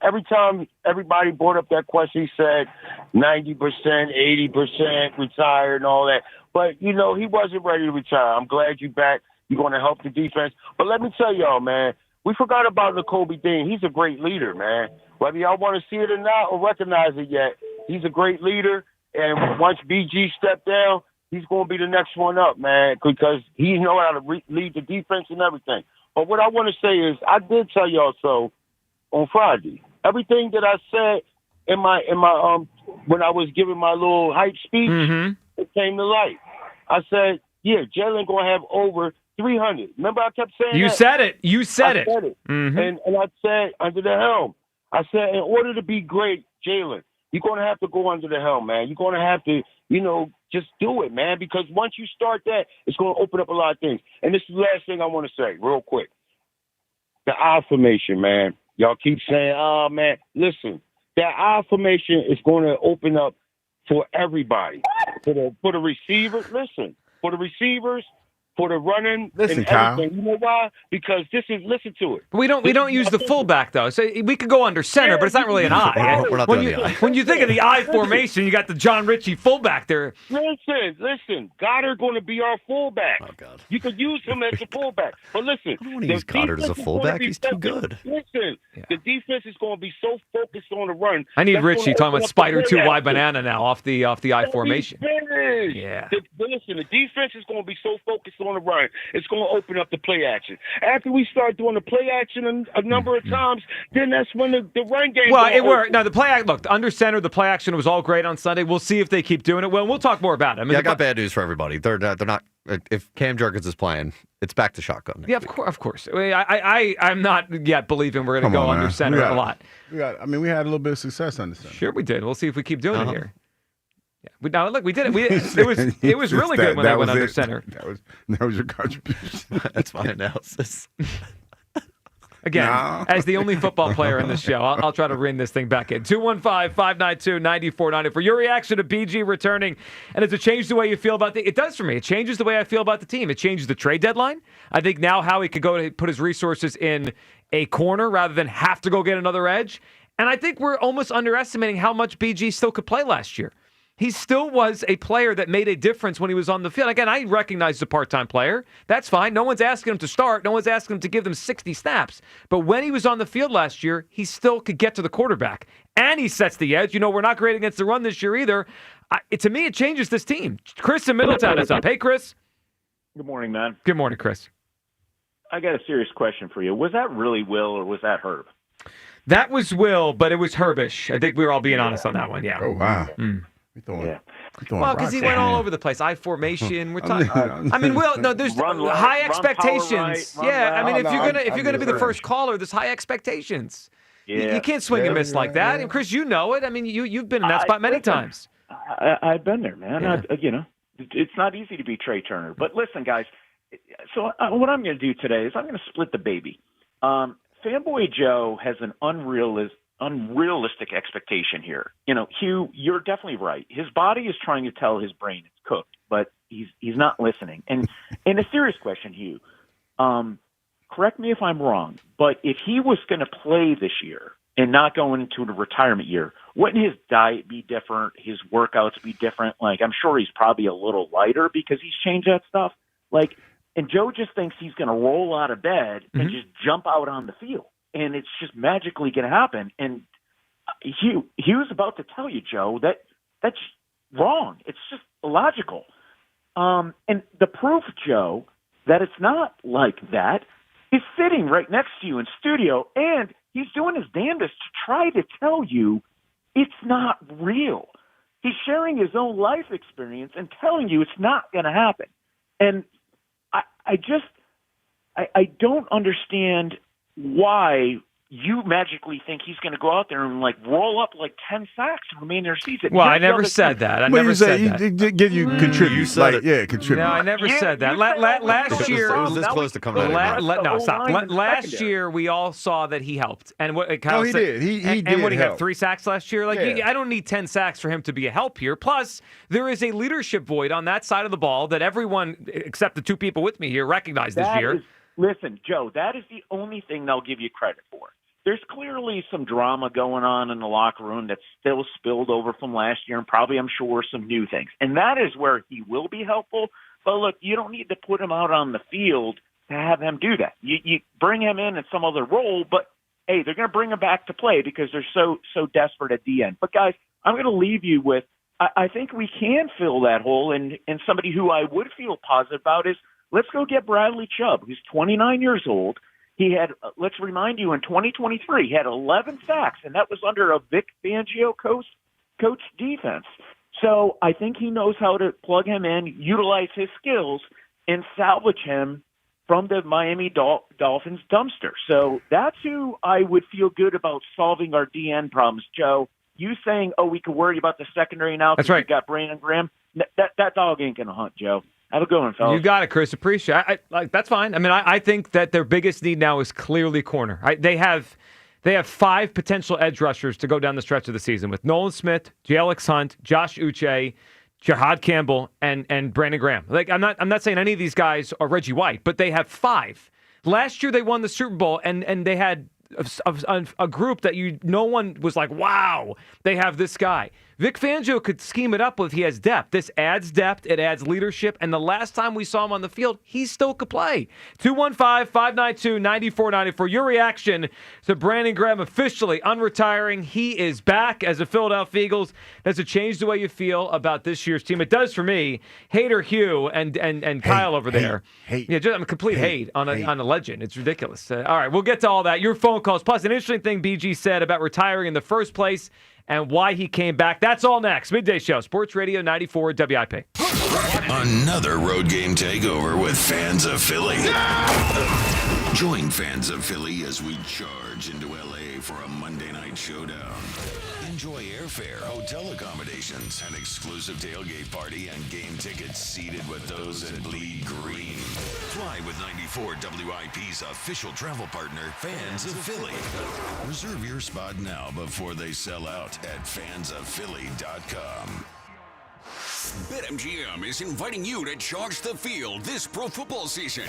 Every time everybody brought up that question, he said 90%, 80% retired and all that. But, he wasn't ready to retire. I'm glad you're back. You're going to help the defense. But let me tell y'all, man, we forgot about Nakobe Dean. He's a great leader, man. Whether y'all want to see it or not or recognize it yet, he's a great leader. And once BG stepped down, he's going to be the next one up, man, because he knows how to lead the defense and everything. But what I want to say is, I did tell y'all so on Friday. Everything that I said in my when I was giving my little hype speech, it came to light. I said, yeah, Jalen going to have over 300. Remember I kept saying You that? said it. You said it. I said it. And I said, under the helm, I said, in order to be great, Jalen, you're going to have to go under the helm, man. You're going to have to, just do it, man, because once you start that, it's going to open up a lot of things. And this is the last thing I want to say real quick. The I formation, man. Y'all keep saying, oh, man. Listen, that I formation is going to open up for everybody. For the receivers, for the receivers, for the running, Listen, and Kyle. everything. You know why? Because listen to it. We don't use the fullback though, so we could go under center, but it's not really an I. We're not doing the I. When you think of the I formation, you got the John Ritchie fullback there. Listen. Goddard going to be our fullback. Oh God. You could use him as a fullback, but listen. I don't want to use Goddard as a fullback. He's too good. Listen, the defense is going to be so focused on the run. I need that's Ritchie gonna talking open about up spider the 2 play wide action. banana now off the I formation. Yeah. Listen, the defense is going to be so focused on the run. It's going to open up the play action. After we start doing the play action a number of times, then that's when the run game. Well, it worked. No, look, under center, the play action was all great on Sunday. We'll see if they keep doing it. Well, we'll talk more about it. I mean, I got bad news for everybody. They're not. If Cam Jerkins is playing, it's back to shotgun. Yeah, of course. I'm not yet believing we're going to go under center a lot. We had a little bit of success under center. Sure, we did. We'll see if we keep doing it here. Yeah. Now look, we did it. It was really good when they went under center. That was your contribution. That's my analysis. Again, as the only football player in this show, I'll try to rein this thing back in. 215-592-9490 for your reaction to BG returning. And does it change the way you feel about it does for me. It changes the way I feel about the team. It changes the trade deadline. I think now Howie could go to put his resources in a corner rather than have to go get another edge. And I think we're almost underestimating how much BG still could play last year. He still was a player that made a difference when he was on the field. Again, I recognize he's a part-time player. That's fine. No one's asking him to start. No one's asking him to give them 60 snaps. But when he was on the field last year, he still could get to the quarterback. And he sets the edge. We're not great against the run this year either. To me, it changes this team. Chris in Middletown is up. Hey, Chris. Good morning, man. Good morning, Chris. I got a serious question for you. Was that really Will or was that Herb? That was Will, but it was Herbish. I think we were all being honest on that one, yeah. Oh, wow. Well, because he went all over the place. I formation. We're talking. Will. No, there's high expectations. If you're gonna be the first caller, there's high expectations. Yeah. You can't swing and miss like that. And Chris, you know it. I mean, you've been in that spot many times. I've been there, man. Yeah. It's not easy to be Trey Turner. But listen, guys. So what I'm going to do today is I'm going to split the baby. Fanboy Joe has an unrealistic expectation here. Hugh, you're definitely right. His body is trying to tell his brain it's cooked, but he's not listening. And a serious question, Hugh, correct me if I'm wrong, but if he was going to play this year and not go into the retirement year, wouldn't his diet be different? His workouts be different? I'm sure he's probably a little lighter because he's changed that stuff. And Joe just thinks he's going to roll out of bed and just jump out on the field. And it's just magically going to happen. And he was about to tell you, Joe, that's wrong. It's just illogical. And the proof, Joe, that it's not like that is sitting right next to you in studio, and he's doing his damnedest to try to tell you it's not real. He's sharing his own life experience and telling you it's not going to happen. And I don't understand why you magically think he's going to go out there and roll up 10 sacks and remain their season. Well, I never said that. I never said that. He give you contribute. Contribute. No, I never said that. Last year, it was this close to coming out. No, stop. Last year, we all saw that he helped. And what Kyle he said, did. He did. And what he help. had 3 sacks last year. I don't need 10 sacks for him to be a help here. Plus, there is a leadership void on that side of the ball that everyone, except the 2 people with me here, recognize this year. Listen, Joe, that is the only thing they'll give you credit for. There's clearly some drama going on in the locker room that's still spilled over from last year and probably, I'm sure, some new things. And that is where he will be helpful. But, look, you don't need to put him out on the field to have him do that. You bring him in some other role, but, hey, they're going to bring him back to play because they're so desperate at the end. But, guys, I'm going to leave you with I think we can fill that hole. And somebody who I would feel positive about is, let's go get Bradley Chubb, who's 29 years old. He had, let's remind you, in 2023, he had 11 sacks, and that was under a Vic Fangio coach defense. So I think he knows how to plug him in, utilize his skills, and salvage him from the Miami Dolphins dumpster. So that's who I would feel good about solving our DN problems. Joe, you saying, we could worry about the secondary now because we got Brandon Graham, that dog ain't going to hunt, Joe. Have a good one, fellas. You got it, Chris. Appreciate it. That's fine. I mean, I think that their biggest need now is clearly corner. They have 5 potential edge rushers to go down the stretch of the season with Nolan Smith, J.L.X. Hunt, Josh Uche, Jahad Campbell, and Brandon Graham. I'm not saying any of these guys are Reggie White, but they have 5. Last year they won the Super Bowl, and they had a group that no one was like, wow, they have this guy. Vic Fangio could scheme it up if he has depth. This adds depth. It adds leadership. And the last time we saw him on the field, he still could play. 215-592-9494. Your reaction to Brandon Graham officially unretiring. He is back as a Philadelphia Eagles. Does it change the way you feel about this year's team? It does for me. Hater Hugh and Kyle over there. Yeah, just, I'm a complete hate on a legend. It's ridiculous. All right, we'll get to all that. Your phone calls. Plus, an interesting thing BG said about retiring in the first place and why he came back. That's all next. Midday Show, Sports Radio 94 WIP. Another road game takeover with fans of Philly. Join fans of Philly as we charge into L.A. for a Monday night showdown. Enjoy airfare, hotel accommodations, an exclusive tailgate party, and game tickets seated with those that bleed green. Fly with 94 WIP's official travel partner, Fans of Philly. Reserve your spot now before they sell out at fansofphilly.com. BetMGM is inviting you to charge the field this pro football season.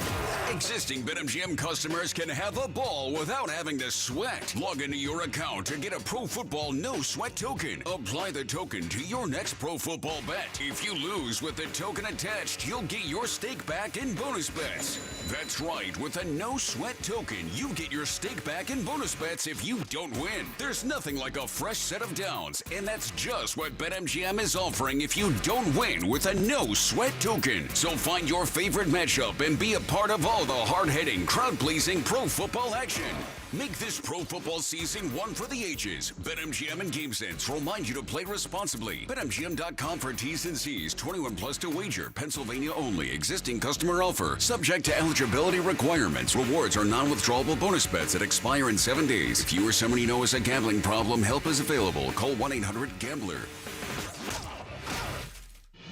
Existing BetMGM customers can have a ball without having to sweat. Log into your account to get a Pro Football No Sweat token. Apply the token to your next pro football bet. If you lose with the token attached, you'll get your stake back in bonus bets. That's right, with a No Sweat token, you get your stake back in bonus bets if you don't win. There's nothing like a fresh set of downs, and that's just what BetMGM is offering if you don't win with a No Sweat token. So find your favorite matchup and be a part of all the hard-hitting, crowd-pleasing pro football action. Make this pro football season one for the ages. BetMGM and GameSense remind you to play responsibly. BetMGM.com for T's and C's. 21 plus to wager. Pennsylvania only. Existing customer offer. Subject to eligibility requirements. Rewards are non-withdrawable bonus bets that expire in 7 days. If you or someone you know has a gambling problem, help is available. Call 1-800-GAMBLER.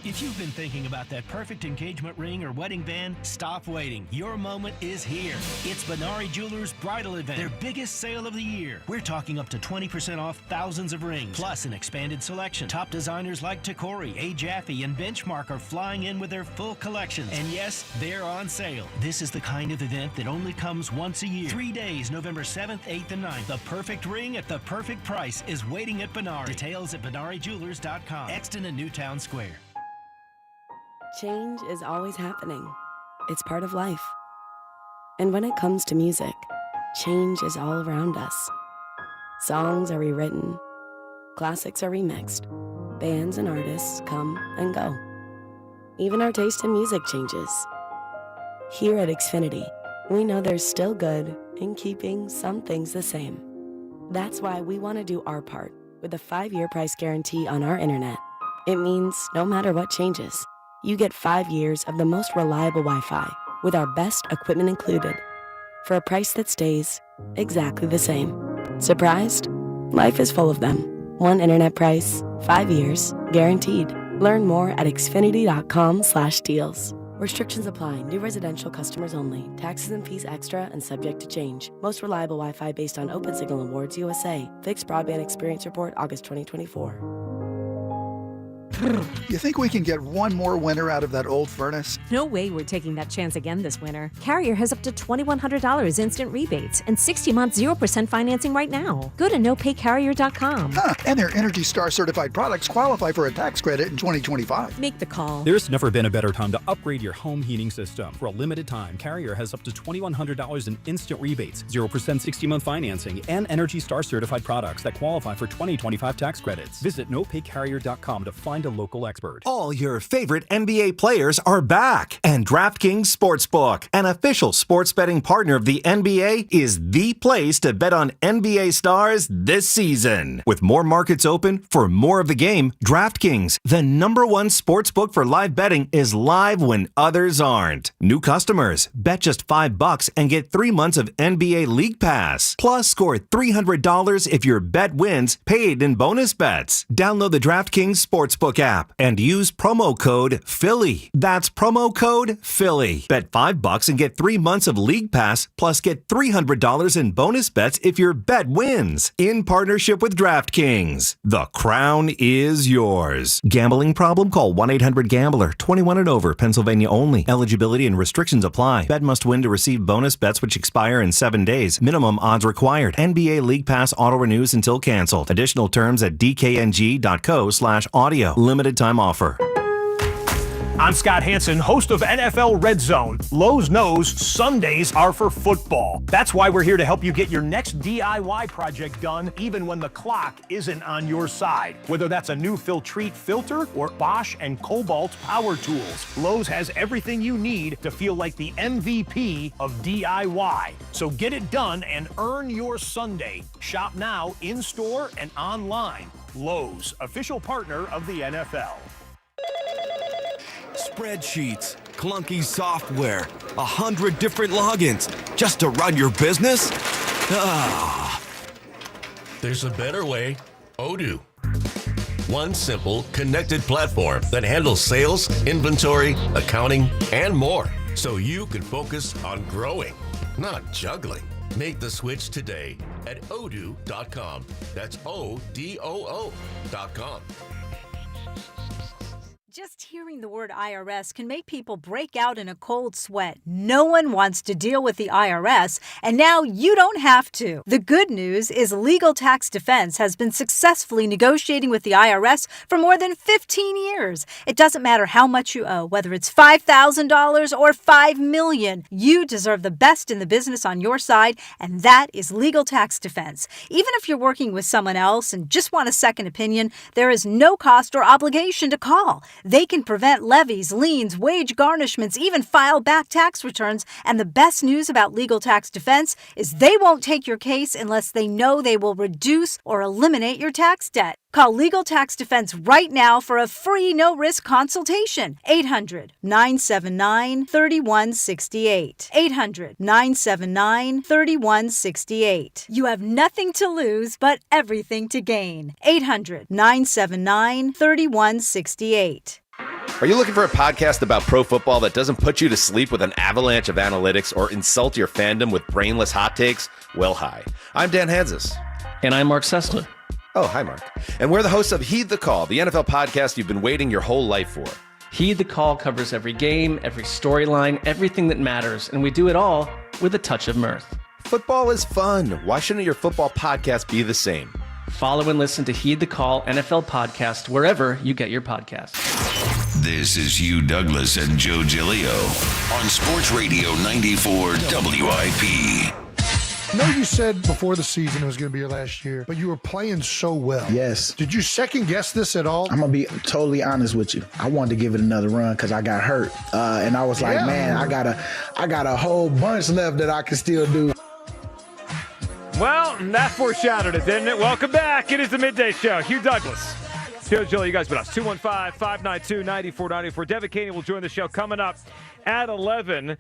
If you've been thinking about that perfect engagement ring or wedding band, stop waiting. Your moment is here. It's Benari Jewelers' bridal event, their biggest sale of the year. We're talking up to 20% off thousands of rings, plus an expanded selection. Top designers like Tacori, A. Jaffe, and Benchmark are flying in with their full collections. And yes, they're on sale. This is the kind of event that only comes once a year. 3 days, November 7th, 8th, and 9th. The perfect ring at the perfect price is waiting at Benari. Details at BenariJewelers.com. Exton and Newtown Square. Change is always happening. It's part of life. And when it comes to music, change is all around us. Songs are rewritten. Classics are remixed. Bands and artists come and go. Even our taste in music changes. Here at Xfinity, we know there's still good in keeping some things the same. That's why we want to do our part with a 5-year price guarantee on our internet. It means no matter what changes, you get 5 years of the most reliable Wi-Fi with our best equipment included for a price that stays exactly the same. Surprised? Life is full of them. One internet price, 5 years, guaranteed. Learn more at Xfinity.com/deals. Restrictions apply. New residential customers only. Taxes and fees extra and subject to change. Most reliable Wi-Fi based on Open Signal Awards USA. Fixed Broadband Experience Report, August 2024. You think we can get one more winter out of that old furnace? No way we're taking that chance again this winter. Carrier has up to $2,100 instant rebates and 60-month 0% financing right now. Go to nopaycarrier.com. And their Energy Star certified products qualify for a tax credit in 2025. Make the call. There's never been a better time to upgrade your home heating system. For a limited time, Carrier has up to $2,100 in instant rebates, 0% 60-month financing, and Energy Star certified products that qualify for 2025 tax credits. Visit nopaycarrier.com to find find a local expert. All your favorite NBA players are back, and DraftKings Sportsbook, an official sports betting partner of the NBA, is the place to bet on NBA stars this season. With more markets open for more of the game, DraftKings, the #1 sportsbook for live betting, is live when others aren't. New customers, bet just $5 and get 3 months of NBA League Pass. Plus, score $300 if your bet wins, paid in bonus bets. Download the DraftKings Sportsbook app and use promo code Philly. That's promo code Philly. Bet $5 and get 3 months of League Pass, plus get $300 in bonus bets if your bet wins. In partnership with DraftKings, the crown is yours. Gambling problem? Call 1-800-GAMBLER. 21 and over. Pennsylvania only. Eligibility and restrictions apply. Bet must win to receive bonus bets which expire in 7 days. Minimum odds required. NBA League Pass auto renews until canceled. Additional terms at dkng.co/audio. Limited time offer. I'm Scott Hansen, host of NFL Red Zone. Lowe's knows Sundays are for football. That's why we're here to help you get your next DIY project done, even when the clock isn't on your side. Whether that's a new Filtrete filter or Bosch and Cobalt power tools, Lowe's has everything you need to feel like the MVP of DIY. So get it done and earn your Sunday. Shop now, in-store and online. Lowe's, official partner of the NFL. Spreadsheets, clunky software, 100 different logins just to run your business? Ah. There's a better way. Odoo. One simple, connected platform that handles sales, inventory, accounting, and more. So you can focus on growing, not juggling. Make the switch today at odoo.com. That's ODOO.com. Just hearing the word IRS can make people break out in a cold sweat. No one wants to deal with the IRS, and now you don't have to. The good news is Legal Tax Defense has been successfully negotiating with the IRS for more than 15 years. It doesn't matter how much you owe, whether it's $5,000 or $5 million. You deserve the best in the business on your side, and that is Legal Tax Defense. Even if you're working with someone else and just want a second opinion, there is no cost or obligation to call. They can prevent levies, liens, wage garnishments, even file back tax returns. And the best news about Legal Tax Defense is they won't take your case unless they know they will reduce or eliminate your tax debt. Call Legal Tax Defense right now for a free no-risk consultation. 800-979-3168. 800-979-3168. You have nothing to lose but everything to gain. 800-979-3168. Are you looking for a podcast about pro football that doesn't put you to sleep with an avalanche of analytics or insult your fandom with brainless hot takes? Well, hi. I'm Dan Hansis. And I'm Mark Sessler. Oh, hi, Mark. And we're the hosts of Heed the Call, the NFL podcast you've been waiting your whole life for. Heed the Call covers every game, every storyline, everything that matters, and we do it all with a touch of mirth. Football is fun. Why shouldn't your football podcast be the same? Follow and listen to Heed the Call NFL podcast wherever you get your podcasts. This is Hugh Douglas and Joe Giglio on Sports Radio 94 WIP. I know you said before the season it was going to be your last year, but you were playing so well. Yes. Did you second guess this at all? I'm going to be totally honest with you. I wanted to give it another run because I got hurt. And I was like, man, I got a whole bunch left that I can still do. Well, that foreshadowed it, didn't it? Welcome back. It is the Midday Show. Hugh Douglas. Joe Giglio, you guys with us. 215-592-9494. Devin Caney will join the show coming up at 11.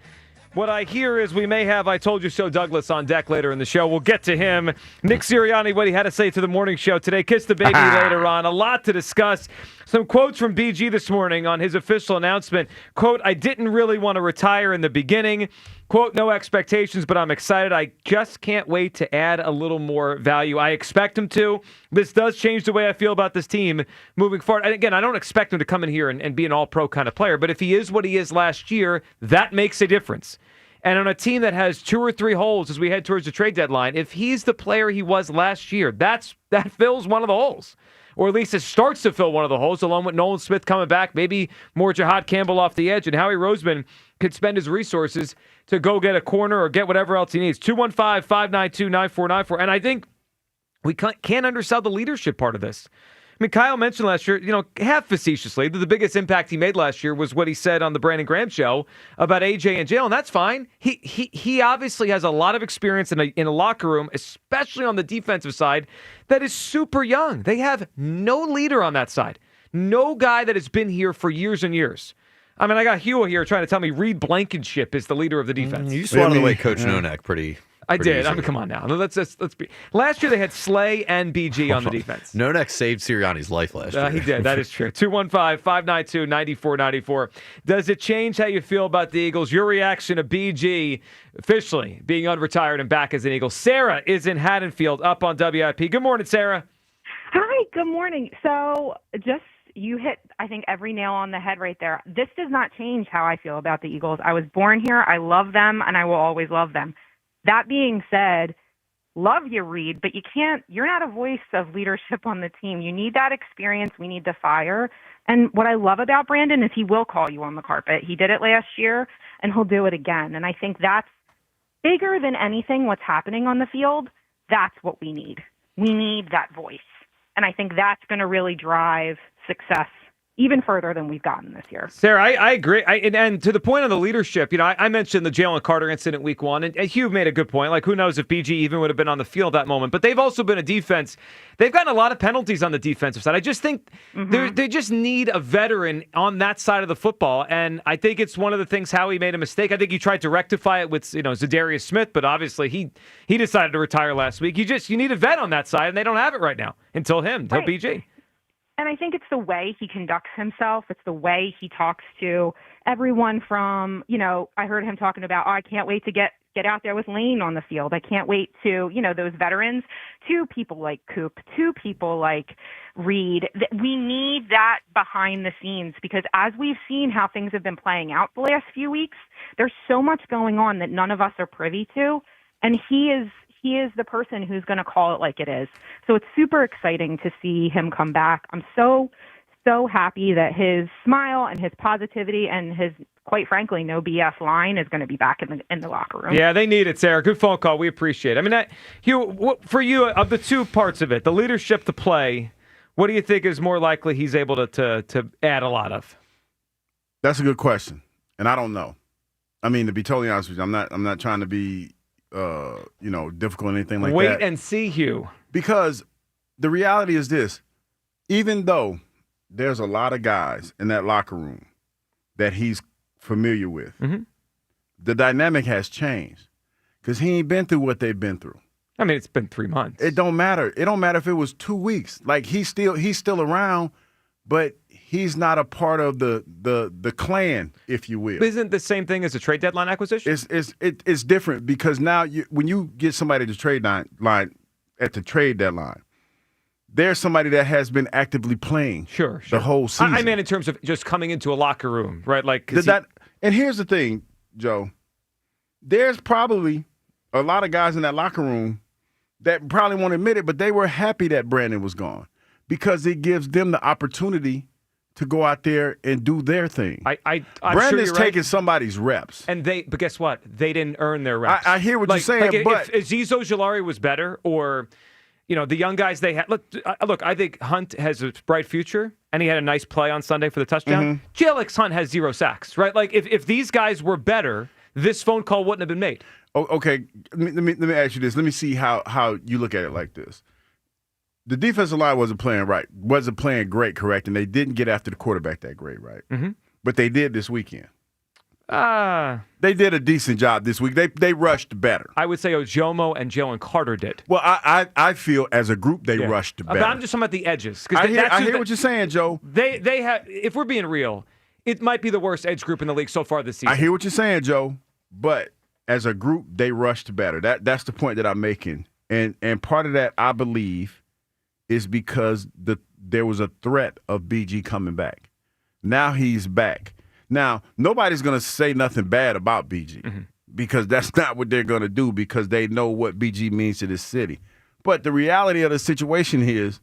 What I hear is we may have I Told You So Douglas on deck later in the show. We'll get to him. Nick Sirianni, what he had to say to the morning show today. Kiss the baby later on. A lot to discuss. Some quotes from BG this morning on his official announcement. Quote, I didn't really want to retire in the beginning. Quote, no expectations, but I'm excited. I just can't wait to add a little more value. I expect him to. This does change the way I feel about this team moving forward. And again, I don't expect him to come in here and be an all-pro kind of player, but if he is what he is last year, that makes a difference. And on a team that has 2 or 3 holes as we head towards the trade deadline, if he's the player he was last year, that fills one of the holes. Or at least it starts to fill one of the holes, along with Nolan Smith coming back, maybe more Jahad Campbell off the edge, and Howie Roseman could spend his resources to go get a corner or get whatever else he needs. 215-592-9494. And I think we can't undersell the leadership part of this. mean, Kyle mentioned last year, half facetiously, that the biggest impact he made last year was what he said on the Brandon Graham show about AJ and Jalen. That's fine. He obviously has a lot of experience in a locker room, especially on the defensive side, that is super young. They have no leader on that side. No guy that has been here for years and years. I mean, I got Hugh here trying to tell me Reed Blankenship is the leader of the defense. You swatted away Coach Nonak pretty I did. easily. I mean, come on now. Let's be. Last year they had Slay and BG on the defense. Nonak saved Sirianni's life last year. He did. That is true. 215-592-9494. Does it change how you feel about the Eagles? Your reaction to BG officially being unretired and back as an Eagle. Sarah is in Haddonfield up on WIP. Good morning, Sarah. Hi, good morning. So you hit, I think, every nail on the head right there. This does not change how I feel about the Eagles. I was born here. I love them, and I will always love them. That being said, love you, Reed, but you're not a voice of leadership on the team. You need that experience. We need the fire. And what I love about Brandon is he will call you on the carpet. He did it last year, and he'll do it again. And I think that's bigger than anything what's happening on the field. That's what we need. We need that voice. And I think that's going to really drive success even further than we've gotten this year. Sarah, I agree. And to the point of the leadership, I mentioned the Jalen Carter incident week 1, and Hugh made a good point. Like, who knows if BG even would have been on the field at that moment. But they've also been a defense. They've gotten a lot of penalties on the defensive side. I just think they just need a veteran on that side of the football. And I think it's one of the things Howie made a mistake. I think he tried to rectify it with Zadarius Smith, but obviously he decided to retire last week. You need a vet on that side, and they don't have it right now until BG. And I think it's the way he conducts himself. It's the way he talks to everyone from, I heard him talking about, I can't wait to get out there with Lane on the field. I can't wait to, those veterans, to people like Coop, to people like Reed. We need that behind the scenes because as we've seen how things have been playing out the last few weeks, there's so much going on that none of us are privy to. And he is the person who's going to call it like it is. So it's super exciting to see him come back. I'm so happy that his smile and his positivity and his, quite frankly, no BS line is going to be back in the locker room. Yeah, they need it, Sarah. Good phone call. We appreciate it. I mean, Hugh, for you, of the two parts of it, the leadership, the play, what do you think is more likely he's able to add a lot of? That's a good question, and I don't know. I mean, to be totally honest with you, I'm not trying to be difficult or anything like that. Wait and see, Hugh. Because the reality is this, even though there's a lot of guys in that locker room that he's familiar with, the dynamic has changed because he ain't been through what they've been through. I mean, it's been 3 months. It don't matter. It don't matter if it was 2 weeks. Like, he's still around, but he's not a part of the clan, if you will. Isn't the same thing as a trade deadline acquisition? It's different because now when you get somebody to trade line at the trade deadline, there's somebody that has been actively playing the whole season. I mean, in terms of just coming into a locker room, right? Like, and here's the thing, Joe. There's probably a lot of guys in that locker room that probably won't admit it, but they were happy that Brandon was gone because it gives them the opportunity to go out there and do their thing. I'm Brandon's sure taking somebody's reps. But guess what? They didn't earn their reps. I hear what you're saying, but if Azeez Ojulari was better, or the young guys they had. Look, I think Hunt has a bright future, and he had a nice play on Sunday for the touchdown. JLX Hunt has 0 sacks, right? Like if these guys were better, this phone call wouldn't have been made. Okay, let me ask you this. Let me see how you look at it like this. The defensive line wasn't playing great, correct? And they didn't get after the quarterback that great, right? But they did this weekend. They did a decent job this week. They rushed better. I would say Ojomo and Jalen Carter did. Well, I feel as a group they rushed better. But I'm just talking about the edges. I hear what you're saying, Joe. They have. If we're being real, it might be the worst edge group in the league so far this season. I hear what you're saying, Joe. But as a group, they rushed better. That's the point that I'm making. And part of that, I believe, is because there was a threat of BG coming back. Now he's back. Now, nobody's going to say nothing bad about BG because that's not what they're going to do because they know what BG means to this city. But the reality of the situation is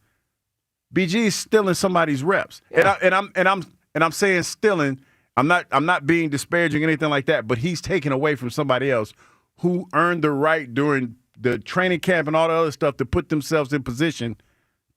BG is stealing somebody's reps. Yeah. And I'm saying stealing. I'm not being disparaging or anything like that, but he's taking away from somebody else who earned the right during the training camp and all the other stuff to put themselves in position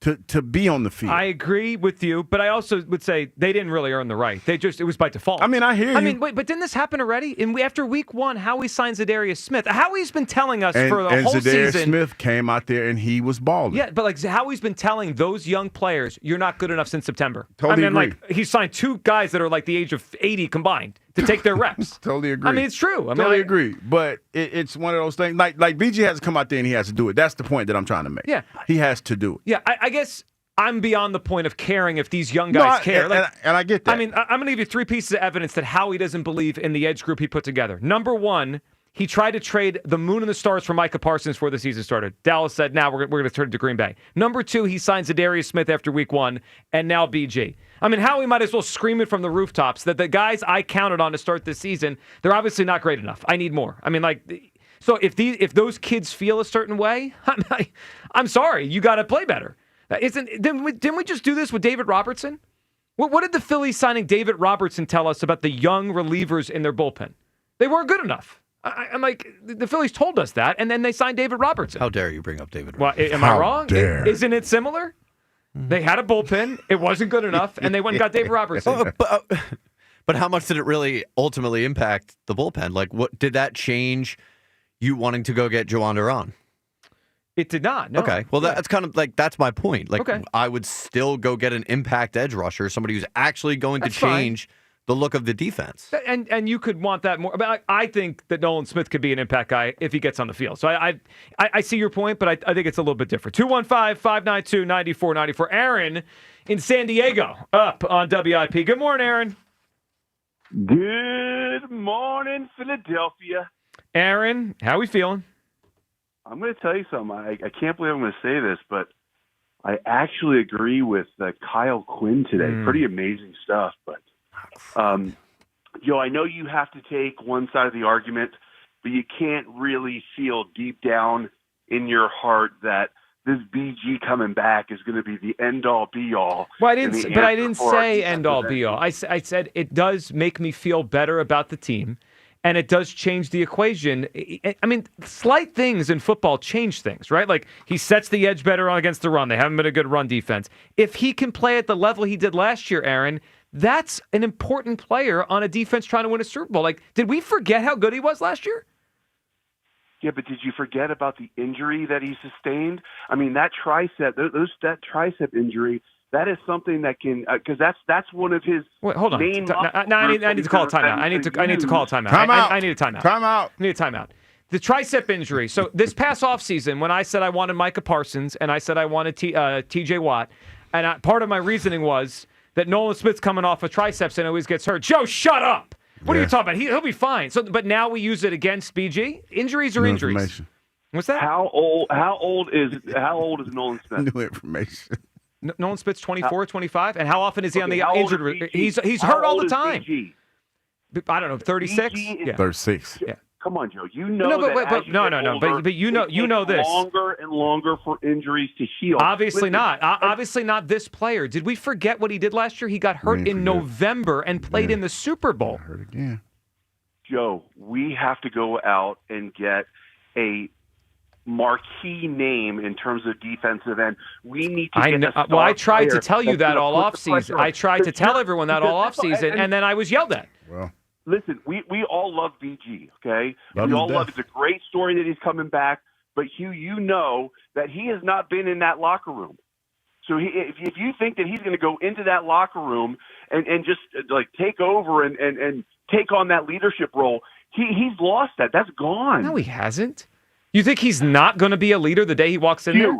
to be on the field. I agree with you, but I also would say they didn't really earn the right. It was by default. I mean, I hear you. I mean, wait, but didn't this happen already? After week 1, Howie signs Zadarius Smith. Howie's been telling us for the whole Zadarius season. Smith came out there and he was balling. Yeah, but like Howie's been telling those young players, you're not good enough since September. Totally agree. Like he signed 2 guys that are like the age of 80 combined to take their reps. Totally agree. I mean, it's true. Totally agree. But it's one of those things. Like BG has to come out there and he has to do it. That's the point that I'm trying to make. Yeah. He has to do it. Yeah, I guess I'm beyond the point of caring if these young guys care. And I get that. I mean, I'm going to give you 3 pieces of evidence that Howie doesn't believe in the edge group he put together. Number 1, he tried to trade the moon and the stars for Micah Parsons before the season started. Dallas said, "Now we're going to turn it to Green Bay." Number 2, he signs Zadarius Smith after week 1, and now BG. I mean, Howie might as well scream it from the rooftops that the guys I counted on to start this season, they're obviously not great enough. I need more. I mean, so if those kids feel a certain way, I'm sorry, you got to play better. Didn't we just do this with David Robertson? What did the Phillies signing David Robertson tell us about the young relievers in their bullpen? They weren't good enough. I'm like, the Phillies told us that, and then they signed David Robertson. How dare you bring up David Robertson? Am I wrong? Isn't it similar? They had a bullpen. It wasn't good enough, and they went and got David Robertson. But how much did it really ultimately impact the bullpen? Like, what did that change you wanting to go get Joan Duran? It did not. No. Okay. Well, that's kind of like, that's my point. Like, I would still go get an impact edge rusher, somebody who's actually going to change the look of the defense. And you could want that more. But I think that Nolan Smith could be an impact guy if he gets on the field. So I see your point, but I think it's a little bit different. 215-592-9494. Aaron in San Diego up on WIP. Good morning, Aaron. Good morning, Philadelphia. Aaron, how we feeling? I'm going to tell you something. I can't believe I'm going to say this, but I actually agree with Kyle Quinn today. Pretty amazing stuff. But, Joe, I know you have to take one side of the argument, but you can't really feel deep down in your heart that this BG coming back is going to be the end-all, be-all. Well, I didn't say end-all, be-all. I said it does make me feel better about the team. And it does change the equation. I mean, slight things in football change things, right? Like he sets the edge better against the run. They haven't been a good run defense. If he can play at the level he did last year, Aaron, that's an important player on a defense trying to win a Super Bowl. Like, did we forget how good he was last year? Yeah, but did you forget about the injury that he sustained? I mean, that tricep injury. That is something that can, because that's one of his. Wait, hold on. Main I need to call a timeout. I need to call a timeout. I need a timeout. I need a timeout. The tricep injury. So this past offseason, when I said I wanted Micah Parsons and I said I wanted T.J. Watt, and part of my reasoning was that Nolan Smith's coming off of triceps and always gets hurt. Joe, shut up. What are you talking about? He'll be fine. So, but now we use it against BG. Injuries are injuries. What's that? How old is Nolan Smith? New information. Nolan Smith's 24, 25, and how often is he on the injured? He's hurt all the time. BG? I don't know, 36. 36. Yeah. Come on, Joe. You know but you know this. Longer and longer for injuries to heal. Obviously not. Obviously not this player. Did we forget what he did last year? He got hurt in November and played in the Super Bowl. Hurt again. Joe, we have to go out and get a marquee name in terms of defensive end. We need to get a star I tried to player tell you that all offseason. I tried to tell everyone that all offseason, and then I was yelled at. Well, listen, we all love BG, okay? We all love it's a great story that he's coming back, but Hugh, you know that he has not been in that locker room. So if you think that he's going to go into that locker room and just like take over and take on that leadership role, he's lost that. That's gone. No, he hasn't. You think he's not going to be a leader the day he walks in there?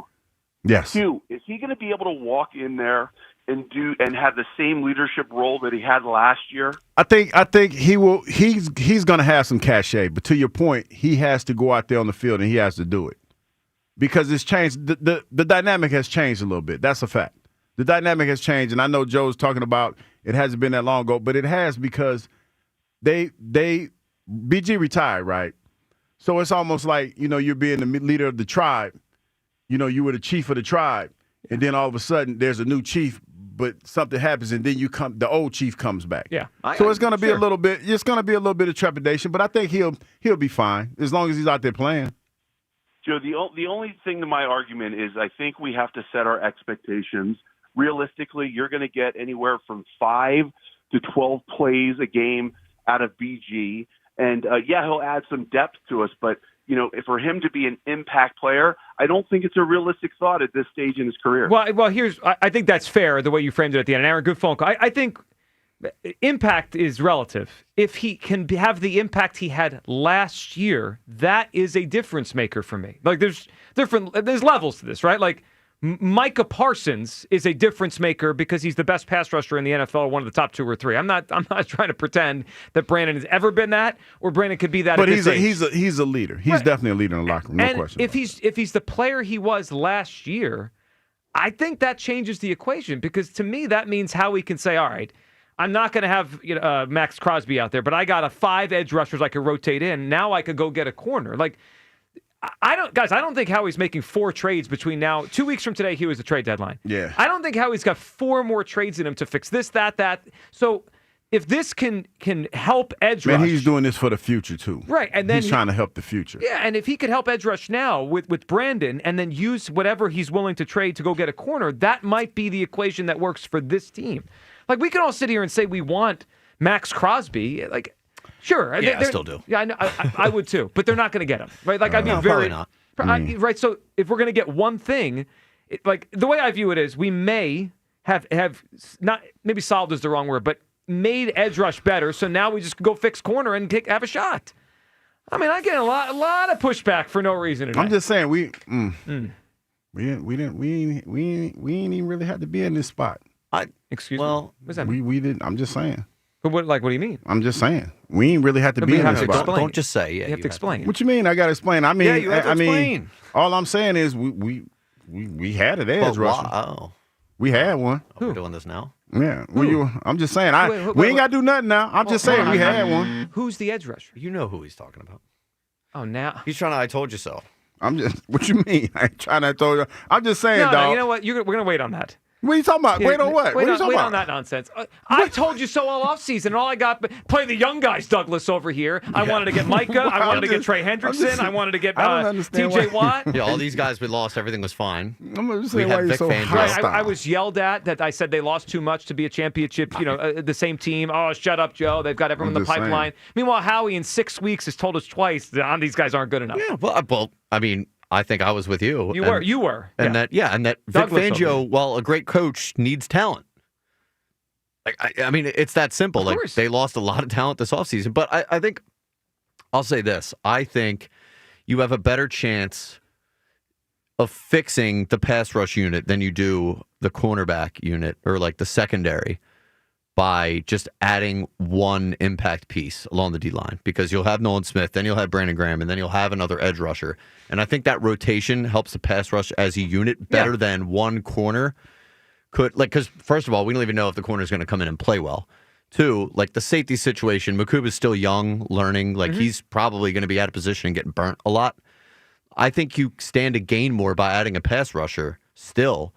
Yes. Hugh, is he going to be able to walk in there and have the same leadership role that he had last year? I think he will. He's going to have some cachet, but to your point, he has to go out there on the field and he has to do it because it's changed. The dynamic has changed a little bit. That's a fact. The dynamic has changed, and I know Joe's talking about it hasn't been that long ago, but it has because BG retired, right? So it's almost like, you're being the leader of the tribe. You were the chief of the tribe, and then all of a sudden there's a new chief, but something happens, and then the old chief comes back. Yeah. So it's going to be a little bit. It's going to be a little bit of trepidation, but I think he'll be fine as long as he's out there playing. Joe, the only thing to my argument is I think we have to set our expectations. Realistically, you're going to get anywhere from 5 to 12 plays a game out of BG. And, he'll add some depth to us. But, for him to be an impact player, I don't think it's a realistic thought at this stage in his career. Well, I think that's fair, the way you framed it at the end. And Aaron, good phone call. I think impact is relative. If he can have the impact he had last year, that is a difference maker for me. Like there's levels to this, right? Like Micah Parsons is a difference maker because he's the best pass rusher in the NFL, one of the top 2 or 3. I'm not trying to pretend that Brandon has ever been that, or Brandon could be that. But he's a leader. He's definitely a leader in the locker room. No question. If he's the player he was last year, I think that changes the equation, because to me that means Howie can say, all right, I'm not going to have Max Crosby out there, but I got a 5 edge rushers I could rotate in. Now I could go get a corner. Like, I don't think Howie's making 4 trades between now. 2 weeks from today, he was the trade deadline. Yeah. I don't think Howie's got 4 more trades in him to fix this, that. So if this can help edge rush. Man, he's doing this for the future too. Right. And then he's trying to help the future. Yeah, and if he could help edge rush now with Brandon and then use whatever he's willing to trade to go get a corner, that might be the equation that works for this team. Like, we can all sit here and say we want Max Crosby. Like, sure. Yeah, I still do. Yeah, I know. I would too. But they're not going to get him, right? Like, probably not. Right. So if we're going to get one thing, like the way I view it is, we may have not, maybe solved is the wrong word, but made edge rush better. So now we just go fix corner and have a shot. I mean, I get a lot of pushback for no reason today. I'm just saying we ain't even really had to be in this spot. Excuse me. What does that mean? We didn't. I'm just saying. But what do you mean? I'm just saying. We ain't really had to be in this spot. Don't just say. Yeah, you have to explain. What you mean? I got to explain. I mean, you have to explain. All I'm saying is we had an edge rusher. Oh, we had one. We're doing this now. Yeah. I'm just saying. We ain't got to do nothing now. I'm just saying we had one. Who's the edge rusher? You know who he's talking about. Oh, now he's trying to. I told you so. I'm just. What you mean? I ain't trying to tell you. I'm just saying, dog. No, you know what? We're gonna wait on that. What are you talking about? Wait on what? What are you talking wait about? on that nonsense. I told you so all offseason, and all I got, play the young guys, Douglas, over here. I wanted to get Micah. I wanted to get Trey Hendrickson. I wanted to get TJ Watt. Yeah, all these guys we lost. Everything was fine. I'm just saying why you're so hostile. I was yelled at that I said they lost too much to be a championship, the same team. Oh, shut up, Joe. They've got everyone in the pipeline. Meanwhile, Howie in 6 weeks has told us twice that these guys aren't good enough. Yeah, well, I mean, I think I was with you. You were. And that Vic Fangio, while a great coach, needs talent. Like, I mean, it's that simple. Like, they lost a lot of talent this offseason. But I think, I'll say this. I think you have a better chance of fixing the pass rush unit than you do the cornerback unit or like the secondary by just adding one impact piece along the D-line, because you'll have Nolan Smith, then you'll have Brandon Graham, and then you'll have another edge rusher. And I think that rotation helps the pass rush as a unit better than one corner could. Like, because first of all, we don't even know if the corner is going to come in and play well. 2, like the safety situation, Makuba's still young, learning. Like, he's probably going to be out of position and getting burnt a lot. I think you stand to gain more by adding a pass rusher still,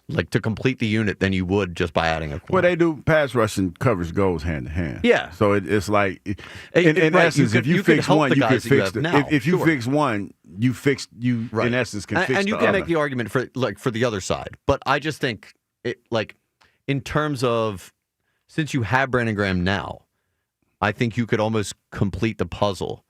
like, to complete the unit than you would just by adding a corner. Well, they do pass rush and coverage goes hand in hand. Yeah. So it's like, in essence, if you fix one, you can fix it. If you fix one, in essence, can fix the other. And you can make the argument for the other side. But I just think, in terms of, since you have Brandon Graham now, I think you could almost complete the puzzle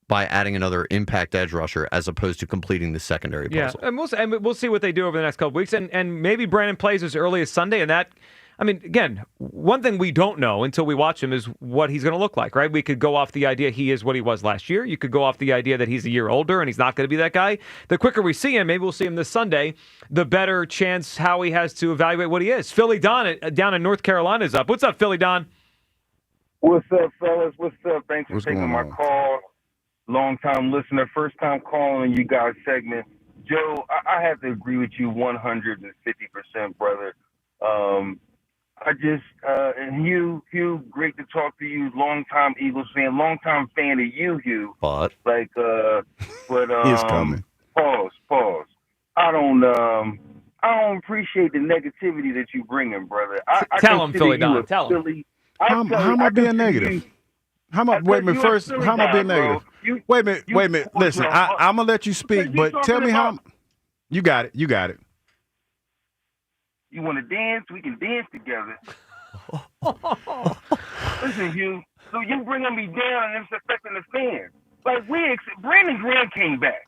by adding another impact edge rusher as opposed to completing the secondary puzzle. Yeah, and we'll see what they do over the next couple weeks. And maybe Brandon plays as early as Sunday. And that, I mean, again, one thing we don't know until we watch him is what he's going to look like, right? We could go off the idea he is what he was last year. You could go off the idea that he's a year older and he's not going to be that guy. The quicker we see him, maybe we'll see him this Sunday, the better chance Howie has to evaluate what he is. Philly Don down in North Carolina is up. What's up, Philly Don? What's up, fellas? What's up? Thanks for taking my on? call. Long-time listener, first-time calling you guys segment. Joe, I have to agree with you 150%, brother. And Hugh, great to talk to you. Long-time Eagles fan, long-time fan of you, Hugh. But he's coming. Pause. I don't appreciate the negativity that you bring in, brother. Tell him, Philly Don. Tell him. How am I being negative? How am I being negative? Wait a minute. Listen, I'm gonna let you speak, but tell me how. You got it. You want to dance? We can dance together. Listen, Hugh. So you bringing me down and it's affecting the fans. Like Brandon Graham came back.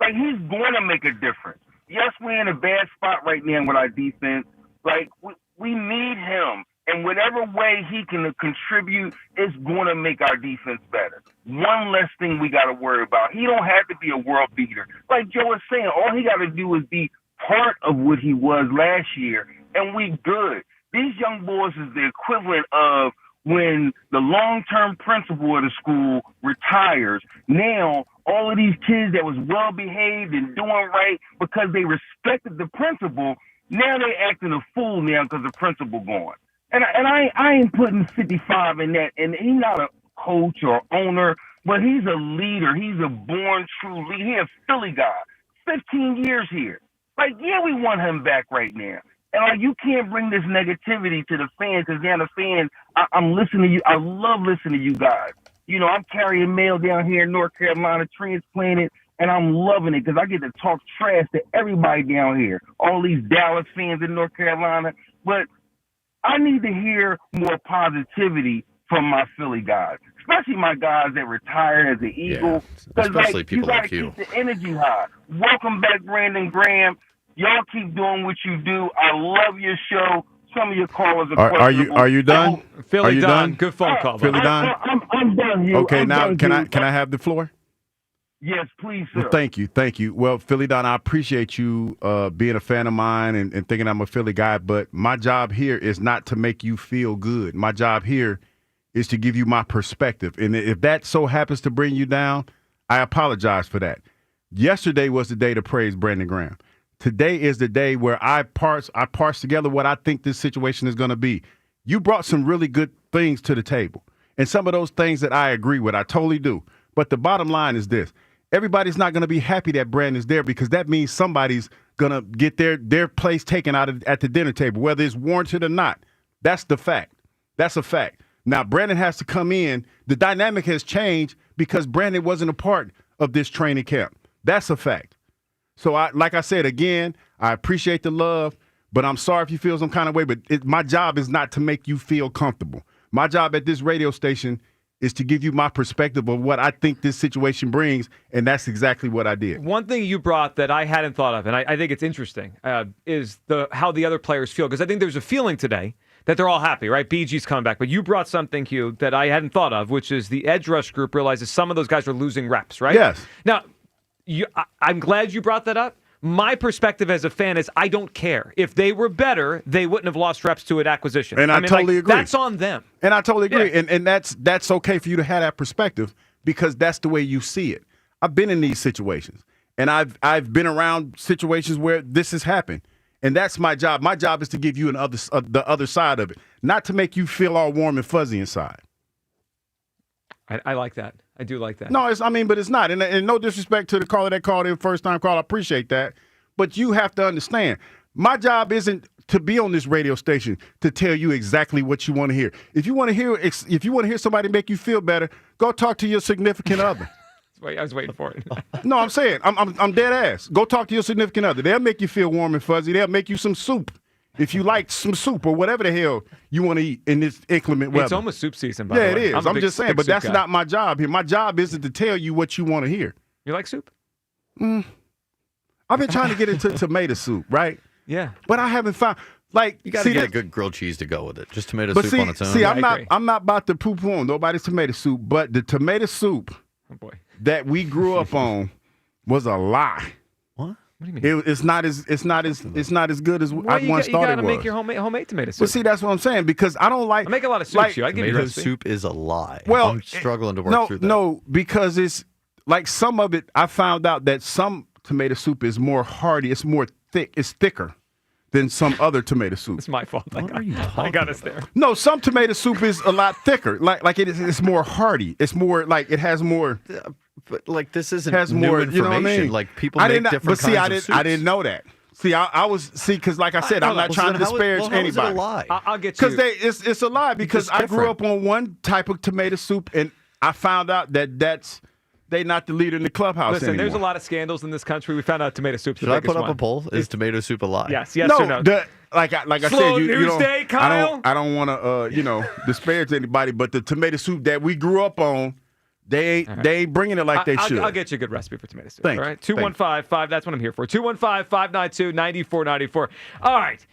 Like he's going to make a difference. Yes, we're in a bad spot right now with our defense. Like we need him, and whatever way he can contribute is going to make our defense better. One less thing we got to worry about. He don't have to be a world beater. Like Joe was saying, all he got to do is be part of what he was last year, and we good. These young boys is the equivalent of when the long-term principal of the school retires. Now, all of these kids that was well-behaved and doing right because they respected the principal, now they acting a fool now because the principal gone. And I ain't putting 55 in that. And he's not a coach or owner, but he's a leader. He's a born true leader. He's a Philly guy. 15 years here. Like, yeah, we want him back right now. And like, you can't bring this negativity to the fans because now the fans, I'm listening to you. I love listening to you guys. You know, I'm carrying mail down here in North Carolina, transplanted, and I'm loving it because I get to talk trash to everybody down here, all these Dallas fans in North Carolina. But I need to hear more positivity from my Philly guys, especially my guys that retired as an Eagle. Yeah, especially like, people like you. Keep the energy high. Welcome back, Brandon Graham. Y'all keep doing what you do. I love your show. Some of your callers are you done? Philly are you done? Good phone call. Philly Don? I'm done, Hugh. Okay, I'm now done, can I have the floor? Yes, please, sir. Well, thank you. Well, Philly Don, I appreciate you being a fan of mine and thinking I'm a Philly guy, but my job here is not to make you feel good. My job here is to give you my perspective. And if that so happens to bring you down, I apologize for that. Yesterday was the day to praise Brandon Graham. Today is the day where I parse together what I think this situation is going to be. You brought some really good things to the table, and some of those things that I agree with, I totally do. But the bottom line is this. Everybody's not going to be happy that Brandon's there because that means somebody's going to get their place taken out at the dinner table, whether it's warranted or not. That's the fact. That's a fact. Now, Brandon has to come in. The dynamic has changed because Brandon wasn't a part of this training camp. That's a fact. So, like I said, again, I appreciate the love, but I'm sorry if you feel some kind of way, but my job is not to make you feel comfortable. My job at this radio station is to give you my perspective of what I think this situation brings, and that's exactly what I did. One thing you brought that I hadn't thought of, and I think it's interesting, is how the other players feel, because I think there's a feeling today that they're all happy, right? BG's coming back. But you brought something, Hugh, that I hadn't thought of, which is the edge rush group realizes some of those guys are losing reps, right? Yes. Now, I'm glad you brought that up. My perspective as a fan is I don't care. If they were better, they wouldn't have lost reps to an acquisition. And I totally agree. That's on them. And I totally agree. Yeah. And that's okay for you to have that perspective because that's the way you see it. I've been in these situations, and I've been around situations where this has happened. And that's my job. My job is to give you the other side of it, not to make you feel all warm and fuzzy inside. I like that. I do like that. No, but it's not. And no disrespect to the caller that called in first-time call. I appreciate that. But you have to understand, my job isn't to be on this radio station to tell you exactly what you want to hear. If you want to hear somebody make you feel better, go talk to your significant other. I was waiting for it. No, I'm saying, I'm dead ass. Go talk to your significant other. They'll make you feel warm and fuzzy. They'll make you some soup. If you like some soup or whatever the hell you want to eat in this inclement weather. It's almost soup season, by the way. Yeah, it is. I'm just saying, but that's guy. not my job here. My job isn't to tell you what you want to hear. You like soup? I've been trying to get into tomato soup, right? Yeah. But I haven't found, like, you got to get a good grilled cheese to go with it. Just tomato soup on its own. See, I'm not about to poo-poo on nobody's tomato soup, but the tomato soup that we grew up on was a lie. What? What do you mean? It's not as good as I once thought it was. You got to make your homemade tomato soup. Well, see, that's what I'm saying because I don't like. I make a lot of soup. I give you tomato soup is a lie. Well, I'm struggling to work through that. No, because it's like some of it. I found out that some tomato soup is more hearty. It's more thick. It's thicker than some other tomato soup. It's my fault. What are you talking I got us there. No, some tomato soup is a lot thicker. Like it's more hearty. It's more like it has more. But like this isn't has new more information. You know what I mean? Like people make different kinds of soups. I didn't know that. See, because like I said, I'm not trying to disparage anybody. Is it a lie? I'll get you. Because it's a lie because I grew up on one type of tomato soup and I found out that they not the leader in the clubhouse Listen, anymore. there's a lot of scandals in this country. We found out tomato soup's the Should I biggest put up one. a poll? Is tomato soup a lie? Yes or no? Like I Slow said, you news don't, day, Kyle. I don't want to disparage anybody, but the tomato soup that we grew up on, they ain't bringing it like they should. I'll get you a good recipe for tomato soup. Thank all you. right, 215-5. That's what I'm here for. 215-592-9494. All right.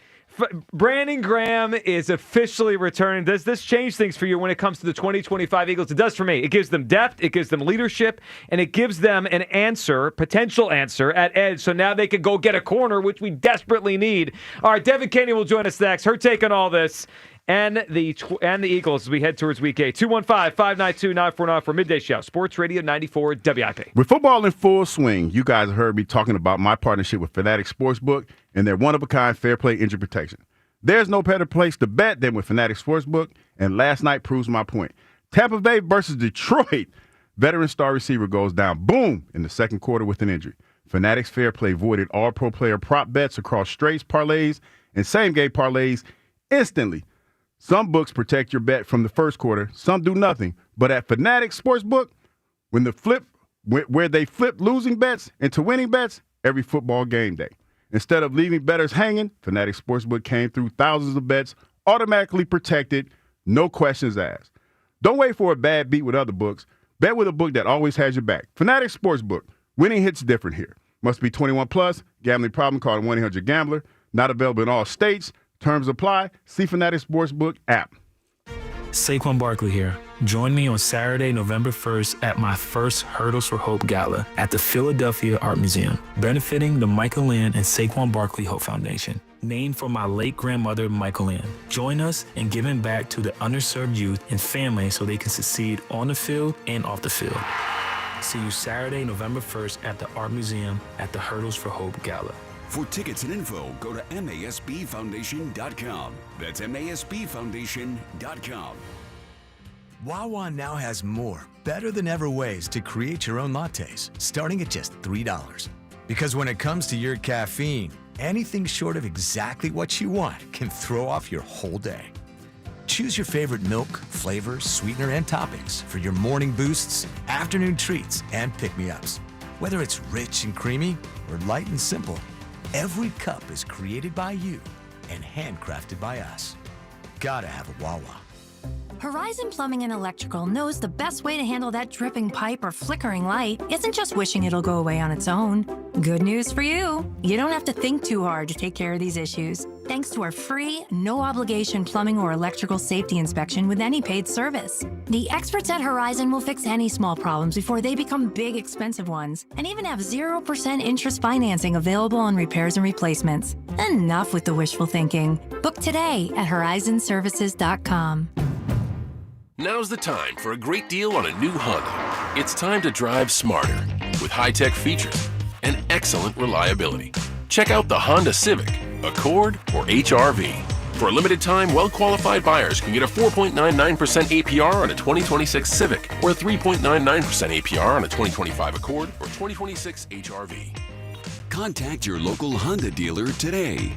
Brandon Graham is officially returning. Does this change things for you when it comes to the 2025 Eagles? It does for me. It gives them depth, it gives them leadership, and it gives them an answer, potential answer at edge. So now they can go get a corner, which we desperately need. All right, Devin Caney will join us next. Her take on all this and the Eagles as we head towards Week 8. 215-592-9494 for Midday Show. Sports Radio 94 WIP. With football in full swing, you guys heard me talking about my partnership with Fanatics Sportsbook and their one-of-a-kind fair play injury protection. There's no better place to bet than with Fanatics Sportsbook, and last night proves my point. Tampa Bay versus Detroit. Veteran star receiver goes down, boom, in the second quarter with an injury. Fanatics Fair Play voided all pro player prop bets across straights, parlays, and same-game parlays instantly. Some books protect your bet from the first quarter, some do nothing. But at Fanatics Sportsbook, where they flip losing bets into winning bets every football game day. Instead of leaving bettors hanging, Fanatics Sportsbook came through thousands of bets, automatically protected, no questions asked. Don't wait for a bad beat with other books. Bet with a book that always has your back. Fanatics Sportsbook. Winning hits different here. Must be 21 plus. Gambling problem, call 1-800-GAMBLER. Not available in all states. Terms apply. See Fanatics Sportsbook app. Saquon Barkley here. Join me on Saturday, November 1st at my first Hurdles for Hope Gala at the Philadelphia Art Museum, benefiting the Michael Lynn and Saquon Barkley Hope Foundation, named for my late grandmother, Michael Lynn. Join us in giving back to the underserved youth and families so they can succeed on the field and off the field. See you Saturday, November 1st at the Art Museum at the Hurdles for Hope Gala. For tickets and info, go to MASBfoundation.com. That's MASBfoundation.com. Wawa now has more, better than ever ways to create your own lattes, starting at just $3. Because when it comes to your caffeine, anything short of exactly what you want can throw off your whole day. Choose your favorite milk, flavor, sweetener, and toppings for your morning boosts, afternoon treats, and pick-me-ups. Whether it's rich and creamy or light and simple, every cup is created by you and handcrafted by us. Gotta have a Wawa. Horizon Plumbing and Electrical knows the best way to handle that dripping pipe or flickering light isn't just wishing it'll go away on its own. Good news for you. You don't have to think too hard to take care of these issues, thanks to our free, no-obligation plumbing or electrical safety inspection with any paid service. The experts at Horizon will fix any small problems before they become big, expensive ones, and even have 0% interest financing available on repairs and replacements. Enough with the wishful thinking. Book today at horizonservices.com. Now's the time for a great deal on a new Honda. It's time to drive smarter with high-tech features and excellent reliability. Check out the Honda Civic, Accord, or HR-V. For a limited time, well-qualified buyers can get a 4.99% APR on a 2026 Civic or a 3.99% APR on a 2025 Accord or 2026 HR-V. Contact your local Honda dealer today.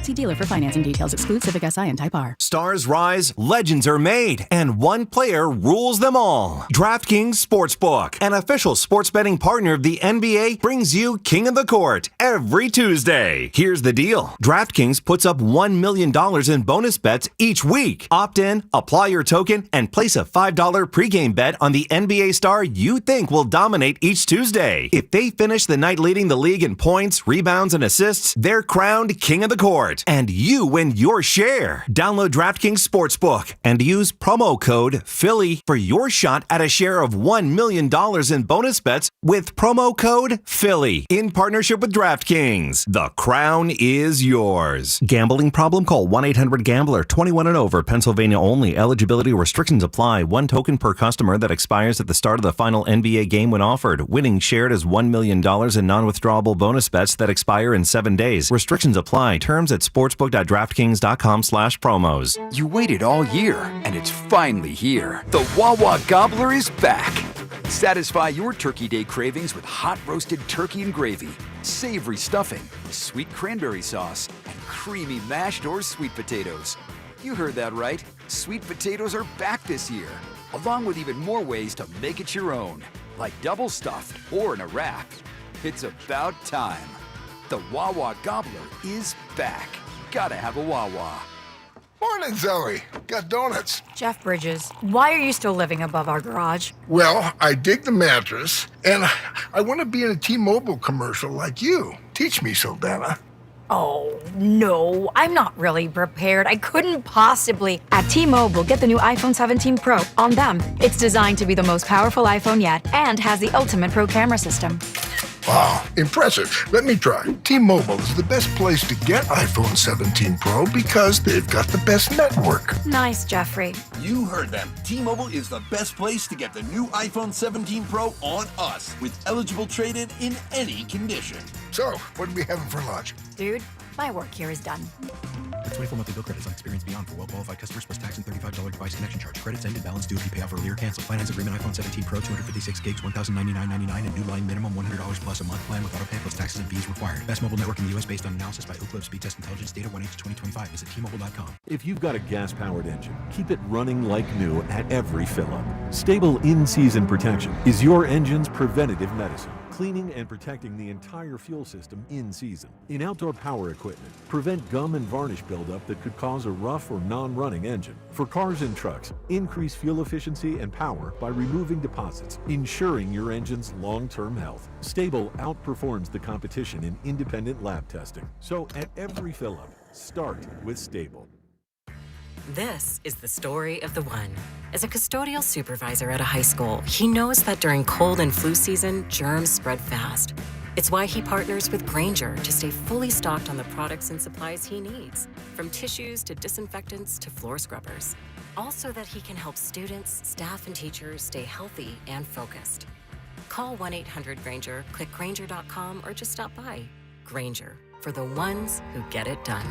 See dealer for financing details. Exclude Civic Si and Type R. Stars rise, legends are made, and one player rules them all. DraftKings Sportsbook, an official sports betting partner of the NBA, brings you King of the Court every Tuesday. Here's the deal. DraftKings puts up $1 million in bonus bets each week. Opt in, apply your token, and place a $5 pregame bet on the NBA star you think will dominate each Tuesday. If they finish the night leading the league in points, rebounds, and assists, they're crowned King of the Court. And you win your share. Download DraftKings Sportsbook and use promo code Philly for your shot at a share of $1 million in bonus bets with promo code Philly in partnership with DraftKings. The crown is yours. Gambling problem? Call 1-800-GAMBLER. 21 and over. Pennsylvania only. Eligibility restrictions apply. One token per customer that expires at the start of the final NBA game when offered. Winning shared as $1 million in non-withdrawable bonus bets that expire in 7 days. Restrictions apply. Terms at sportsbook.draftkings.com/promos. You waited all year, and it's finally here. The Wawa Gobbler is back. Satisfy your Turkey Day cravings with hot roasted turkey and gravy, savory stuffing, sweet cranberry sauce, and creamy mashed or sweet potatoes. You heard that right. Sweet potatoes are back this year, along with even more ways to make it your own, like double stuffed or in a wrap. It's about time. The Wawa Gobbler is back. Gotta have a Wawa. Morning, Zoe. Got donuts. Jeff Bridges, why are you still living above our garage? Well, I dig the mattress, and I want to be in a T-Mobile commercial like you. Teach me, Saldana. Oh, no, I'm not really prepared. I couldn't possibly. At T-Mobile, get the new iPhone 17 Pro. On them, it's designed to be the most powerful iPhone yet and has the ultimate pro camera system. Wow, impressive. Let me try. T-Mobile is the best place to get iPhone 17 Pro because they've got the best network. Nice, Jeffrey. You heard them. T-Mobile is the best place to get the new iPhone 17 Pro on us with eligible trade-in in any condition. So, what are we having for lunch? Dude, my work here is done. The 24 monthly bill credits on Experience Beyond for well-qualified customers plus tax and $35 device connection charge. Credits ended. Balance due if you pay off earlier. Cancel. Finance agreement iPhone 17 Pro 256 gigs, $1,099.99 and new line minimum $100 plus a month plan with auto pay plus taxes and fees required. Best mobile network in the U.S. based on analysis by Ookla Speed Test Intelligence data 1H2025. Visit T-Mobile.com. If you've got a gas-powered engine, keep it running like new at every fill-up. Stable in-season protection is your engine's preventative medicine, cleaning and protecting the entire fuel system in season. In outdoor power equipment, prevent gum and varnish buildup that could cause a rough or non-running engine. For cars and trucks, increase fuel efficiency and power by removing deposits, ensuring your engine's long-term health. Stable outperforms the competition in independent lab testing. So at every fill-up, start with Stable. This is the story of the one. As a custodial supervisor at a high school, he knows that during cold and flu season, germs spread fast. It's why he partners with Grainger to stay fully stocked on the products and supplies he needs, from tissues to disinfectants to floor scrubbers. All so that he can help students, staff, and teachers stay healthy and focused. Call 1-800-GRAINGER, click Grainger.com, or just stop by. Grainger, for the ones who get it done.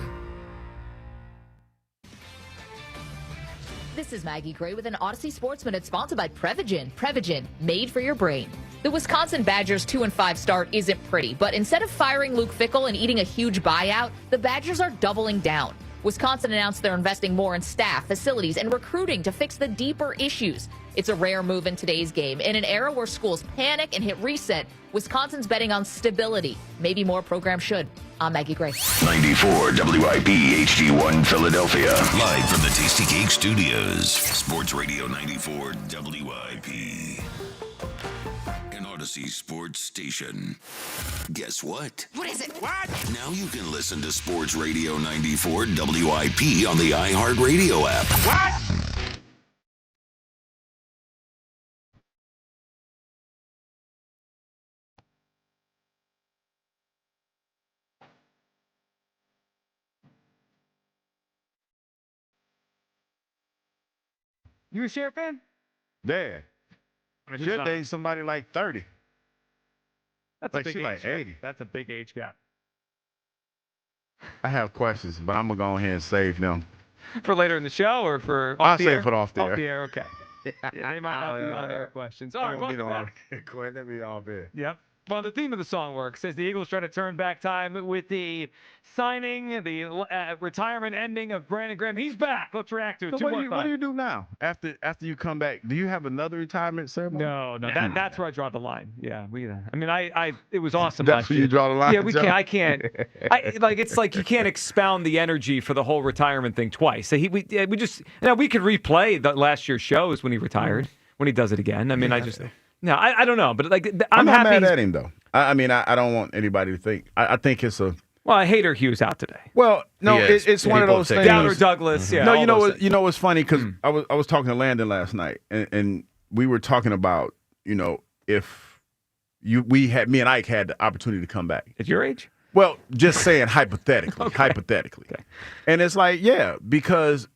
This is Maggie Gray with an Odyssey Sports Minute sponsored by Prevagen. Prevagen, made for your brain. The Wisconsin Badgers 2-5 start isn't pretty, but instead of firing Luke Fickell and eating a huge buyout, the Badgers are doubling down. Wisconsin announced they're investing more in staff, facilities, and recruiting to fix the deeper issues. It's a rare move in today's game. In an era where schools panic and hit reset, Wisconsin's betting on stability. Maybe more programs should. I'm Maggie Gray. 94 WIP HD1 Philadelphia. Live from the Tasty Cake Studios. Sports Radio 94 WIP. An Odyssey Sports Station. Guess what? What is it? What? Now you can listen to Sports Radio 94 WIP on the iHeartRadio app. What? You a Sheriff fan? Yeah. Should date somebody like 30. That's like a big she age like gap. 80. That's a big age gap. I have questions, but I'm gonna go ahead and save them. For later in the show or for I'll off the save air? it off the Off air. the air, okay. Yeah, they might not be on air questions. All right, welcome back. Let me off here. Yep. Well, the theme of the song works. Says the Eagles try to turn back time with the signing, the retirement ending of Brandon Graham. He's back. Let's react to it. So what do you do now? After you come back, do you have another retirement ceremony? No. That's where I draw the line. Yeah, it was awesome. That's where you draw the line. Yeah, I can't. It's like you can't expound the energy for the whole retirement thing twice. So we could replay the last year's shows when he retired, when he does it again. I mean, No, I don't know, but I'm not happy mad at him though. I mean, I don't want anybody to think. I think it's a. Well, I hate Hugh's out today. Well, no, it's one of those things. Downer Douglas, yeah. No, you know what's funny because I was talking to Landon last night, and we were talking about if me and Ike had the opportunity to come back at your age. Well, just saying hypothetically, hypothetically, and it's like because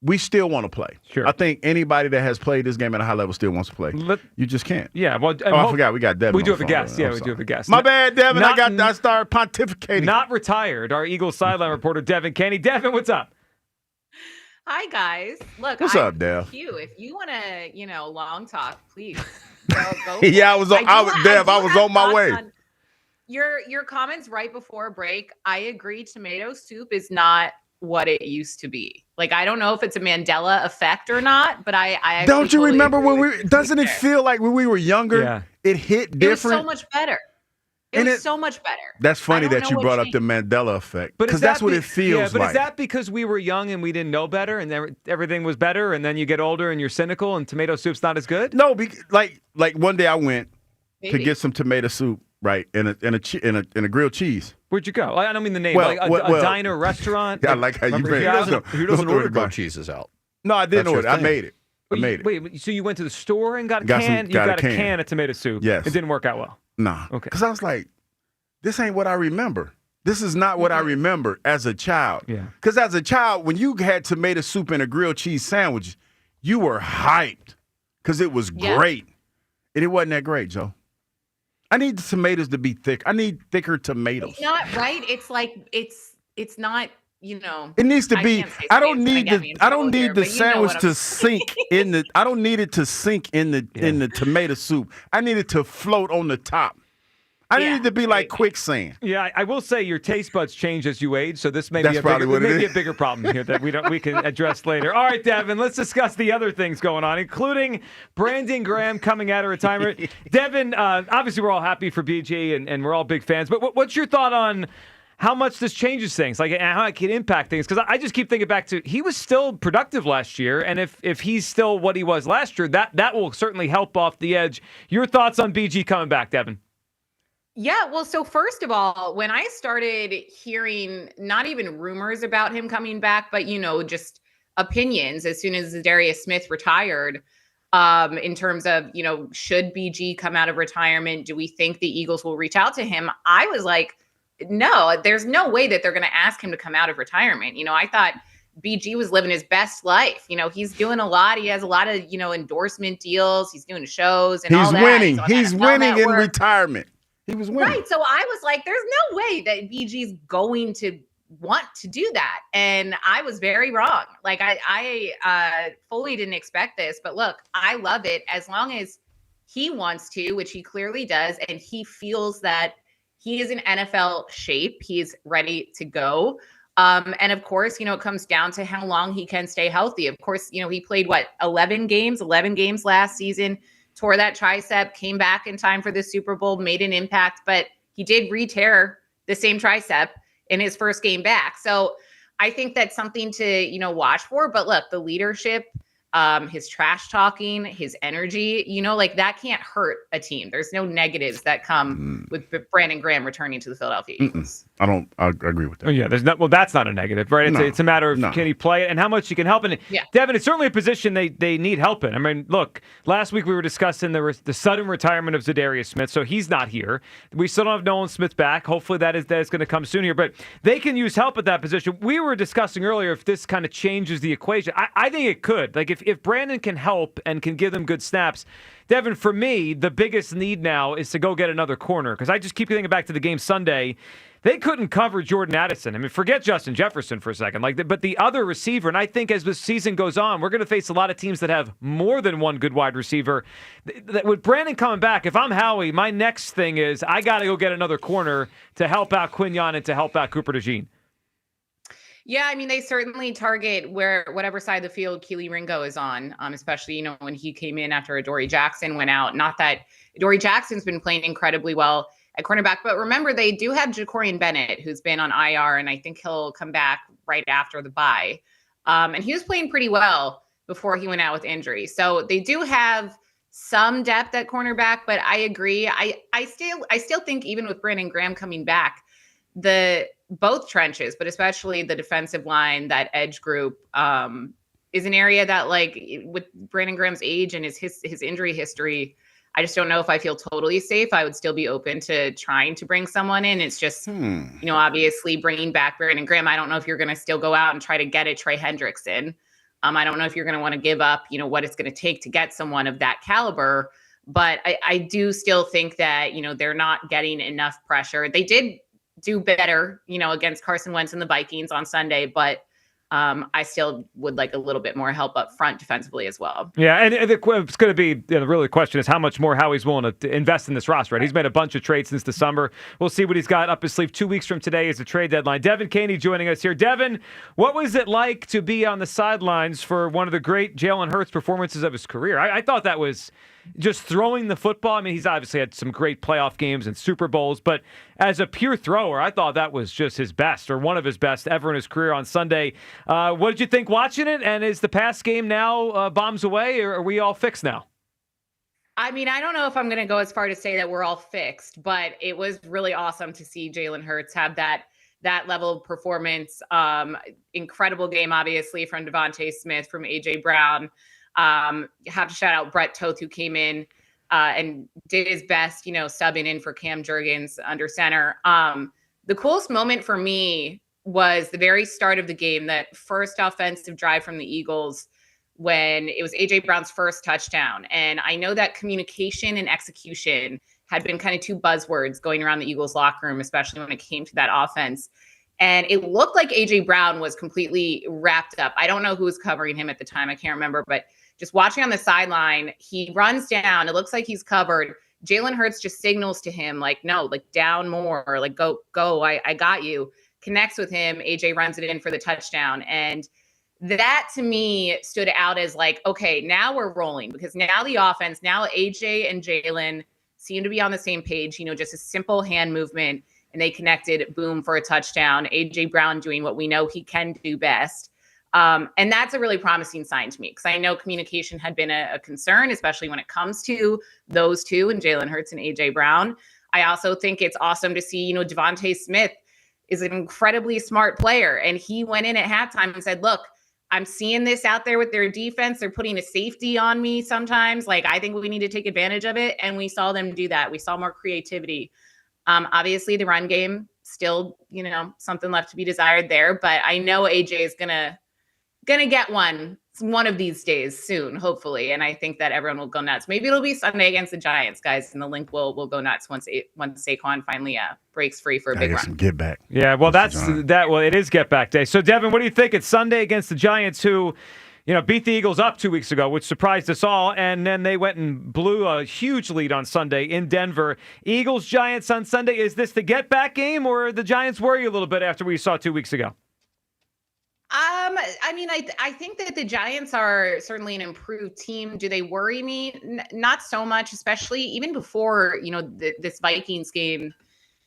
we still want to play. Sure. I think anybody that has played this game at a high level still wants to play. You just can't. Yeah. Well, I forgot we got Devin. We do on have a the phone. guest. Yeah, we do have a guest. My bad, Devin. I started pontificating. Not retired. Our Eagles sideline reporter, Devin Kenny. Devin, what's up? Hi, guys. Look, what's up, Dev? If you want to, long talk, please go yeah, I was on my way. Your comments right before break. I agree. Tomato soup is not what it used to be. Like, I don't know if it's a Mandela effect or not, but I don't you totally remember agree when with we? you Doesn't it there. feel like when we were younger, it hit different? It was so much better. It was so much better. That's funny I don't that you know brought what up the Mandela effect, But because is that that's what be- it feels yeah, but like. is that because we were young and we didn't know better and everything was better, and then you get older and you're cynical and tomato soup's not as good? No, like one day I went to Maybe. get some tomato soup, right, and a grilled cheese. Where'd you go? I don't mean the name. Well, but like a diner, restaurant. I like how you Remember, made it. Who doesn't order grilled cheeses out? No, I didn't That's your order. I thing. made it. I made it. Wait, so you went to the store and got a Got some- can? You got a got a can. can of tomato soup. Yes. It didn't work out well. Nah. Okay. Because I was like, this ain't what I remember. This is not what I remember as a child. Yeah. Because as a child, when you had tomato soup and a grilled cheese sandwich, you were hyped because it was Yeah. great. And it wasn't that great, Joe. I need the tomatoes to be thick. I need thicker tomatoes. It's not right. It's like it's not, you know. It needs to be. can't say I don't it's gonna need get me in the. I don't trouble here, need the but you know sandwich what I'm to sink in the. I don't need it to sink in the tomato soup. I need it to float on the top. I need it to be like quicksand. Yeah, I will say your taste buds change as you age, so this may That's be a probably bigger, what it maybe is. a bigger problem here that we can address later. All right, Devin, let's discuss the other things going on, including Brandon Graham coming out of retirement. Devin, obviously we're all happy for BG and we're all big fans, but what's your thought on how much this changes things, like and how it can impact things? Because I just keep thinking back to he was still productive last year, and if he's still what he was last year, that will certainly help off the edge. Your thoughts on BG coming back, Devin? Yeah, well, so first of all, when I started hearing not even rumors about him coming back, but just opinions as soon as Darius Smith retired, in terms of, should BG come out of retirement? Do we think the Eagles will reach out to him? I was like, no, there's no way that they're going to ask him to come out of retirement. I thought BG was living his best life. He's doing a lot. He has a lot of, endorsement deals. He's doing shows and all He's that. winning. on He's NFL winning in Network. retirement. He was winning. Right. So I was like, there's no way that BG's going to want to do that. And I was very wrong. Like I fully didn't expect this, but look, I love it as long as he wants to, which he clearly does. And he feels that he is in NFL shape. He's ready to go. And of course, it comes down to how long he can stay healthy. Of course, he played 11 games last season. Tore that tricep, came back in time for the Super Bowl, made an impact, but he did re-tear the same tricep in his first game back. So I think that's something to, watch for. But look, the leadership, his trash talking, his energy, that can't hurt a team. There's no negatives that come with Brandon Graham returning to the Philadelphia Eagles. I agree with that. Oh, yeah, that's not a negative, right? No, It's a matter of can he play it and how much he can help. And yeah. Devin, it's certainly a position they need help in. I mean, look, last week we were discussing the sudden retirement of Zadarius Smith, so he's not here. We still don't have Nolan Smith back. Hopefully that is going to come soon here, but they can use help at that position. We were discussing earlier if this kind of changes the equation. I think it could. Like if Brandon can help and can give them good snaps, Devin, for me, the biggest need now is to go get another corner, because I just keep thinking back to the game Sunday. They couldn't cover Jordan Addison. I mean, forget Justin Jefferson for a second. But the other receiver, and I think as the season goes on, we're going to face a lot of teams that have more than one good wide receiver. With Brandon coming back, if I'm Howie, my next thing is I got to go get another corner to help out Quinyon and to help out Cooper DeJean. Yeah, I mean, they certainly target whatever side of the field Keely Ringo is on, especially, when he came in after Adoree Jackson went out. Not that Adoree Jackson's been playing incredibly well at cornerback, but remember, they do have Jacorian Bennett, who's been on IR, and I think he'll come back right after the bye. And he was playing pretty well before he went out with injury. So they do have some depth at cornerback, but I agree. I still think even with Brandon Graham coming back, both trenches, but especially the defensive line, that edge group, is an area that, like, with Brandon Graham's age and his injury history, I just don't know if I feel totally safe. I would still be open to trying to bring someone in. It's just, obviously bringing back Brandon Graham. I don't know if you're going to still go out and try to get a Trey Hendrickson. I don't know if you're going to want to give up, what it's going to take to get someone of that caliber. But I do still think that, they're not getting enough pressure. They did do better, against Carson Wentz and the Vikings on Sunday, but I still would like a little bit more help up front defensively as well. Yeah, and it's going to be, really the question is how much more Howie's willing to invest in this roster, right? He's made a bunch of trades since the summer. We'll see what he's got up his sleeve. 2 weeks from today is the trade deadline. Devin Caney joining us here. Devin, what was it like to be on the sidelines for one of the great Jalen Hurts performances of his career? I thought that was just throwing the football. I mean, he's obviously had some great playoff games and Super Bowls, but as a pure thrower, I thought that was just his best or one of his best ever in his career on Sunday. What did you think watching it? And is the pass game now bombs away, or are we all fixed now? I mean, I don't know if I'm going to go as far to say that we're all fixed, but it was really awesome to see Jalen Hurts have that level of performance. Incredible game, obviously, from Devontae Smith, from A.J. Brown. Have to shout out Brett Toth, who came in and did his best, subbing in for Cam Jurgens under center. The coolest moment for me was the very start of the game, that first offensive drive from the Eagles, when it was A.J. Brown's first touchdown. And I know that communication and execution had been kind of two buzzwords going around the Eagles locker room, especially when it came to that offense. And it looked like A.J. Brown was completely wrapped up. I don't know who was covering him at the time. I can't remember, but just watching on the sideline, he runs down. It looks like he's covered. Jalen Hurts just signals to him, like, no, like down more, like go, I got you. Connects with him. AJ runs it in for the touchdown. And that to me stood out as like, okay, now we're rolling, because now the offense, now AJ and Jalen seem to be on the same page, just a simple hand movement, and they connected, boom, for a touchdown. AJ Brown doing what we know he can do best. And that's a really promising sign to me, because I know communication had been a concern, especially when it comes to those two, and Jalen Hurts and A.J. Brown. I also think it's awesome to see, Devontae Smith is an incredibly smart player. And he went in at halftime and said, look, I'm seeing this out there with their defense. They're putting a safety on me sometimes. Like, I think we need to take advantage of it. And we saw them do that. We saw more creativity. Obviously, the run game still, something left to be desired there. But I know AJ is gonna get one of these days soon, hopefully. And I think that everyone will go nuts. Maybe it'll be Sunday against the Giants, guys, and the link will go nuts once Saquon finally breaks free for a big run. Some get back. Yeah, well, it is get back day. So, Devin, what do you think? It's Sunday against the Giants, who, beat the Eagles up 2 weeks ago, which surprised us all, and then they went and blew a huge lead on Sunday in Denver. Eagles, Giants on Sunday. Is this the get back game, or the Giants worry a little bit after we saw 2 weeks ago? I mean, I think that the Giants are certainly an improved team. Do they worry me? Not so much, especially even before, this Vikings game.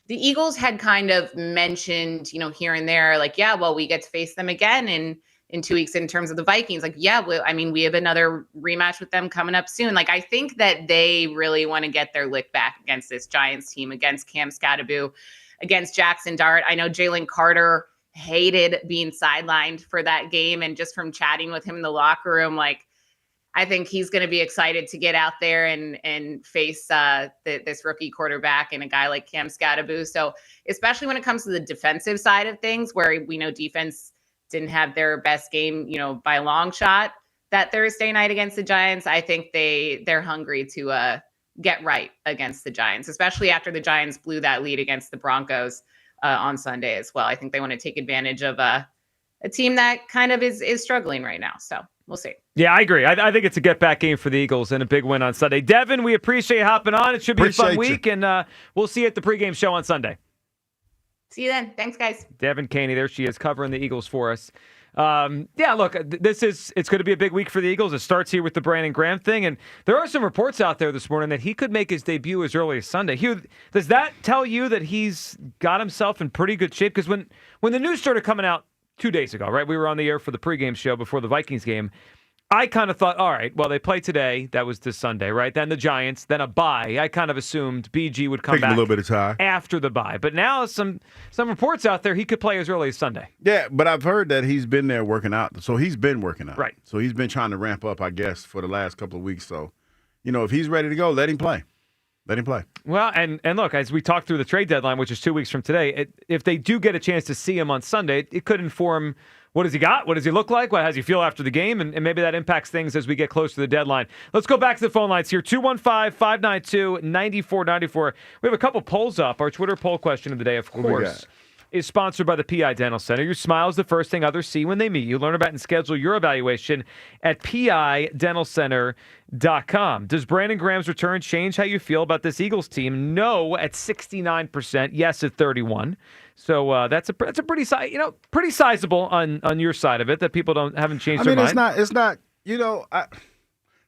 The Eagles had kind of mentioned, here and there, like, yeah, well, we get to face them again in 2 weeks in terms of the Vikings. Like, yeah, we have another rematch with them coming up soon. Like, I think that they really want to get their lick back against this Giants team, against Cam Scatterbo, against Jackson Dart. I know Jalen Carter hated being sidelined for that game, and just from chatting with him in the locker room, like, I think he's going to be excited to get out there and face this rookie quarterback and a guy like Cam Scatterbo. So especially when it comes to the defensive side of things, where we know defense didn't have their best game, by a long shot that Thursday night against the Giants, I think they're hungry to get right against the Giants, especially after the Giants blew that lead against the Broncos on Sunday as well. I think they want to take advantage of a team that kind of is struggling right now. So we'll see. Yeah, I agree. I think it's a get-back game for the Eagles and a big win on Sunday. Devin, we appreciate you hopping on. It should be a fun week, and we'll see you at the pregame show on Sunday. See you then. Thanks, guys. Devin Caney, there she is, covering the Eagles for us. Yeah, look, it's going to be a big week for the Eagles. It starts here with the Brandon Graham thing, and there are some reports out there this morning that he could make his debut as early as Sunday. Hugh, does that tell you that he's got himself in pretty good shape? Because when the news started coming out 2 days ago, right, we were on the air for the pregame show before the Vikings game, I kind of thought, all right, well, they play today. That was this Sunday, right? Then the Giants, then a bye. I kind of assumed BG would come back a little bit of time after the bye. But now some reports out there he could play as early as Sunday. Yeah, but I've heard that he's been there working out. So he's been working out. Right. So he's been trying to ramp up, I guess, for the last couple of weeks. So, if he's ready to go, let him play. Let him play. Well, and look, as we talk through the trade deadline, which is 2 weeks from today, if they do get a chance to see him on Sunday, it could inform what has he got, what does he look like, what does he feel after the game, and maybe that impacts things as we get close to the deadline. Let's go back to the phone lines here, 215-592-9494. We have a couple polls up. Our Twitter poll question of the day, of course, is sponsored by the PI Dental Center. Your smile is the first thing others see when they meet you. Learn about and schedule your evaluation at PIDentalCenter.com. Does Brandon Graham's return change how you feel about this Eagles team? No, at 69%. Yes, at 31%. So that's a pretty sizable on your side of it that people haven't changed their mind. It's not.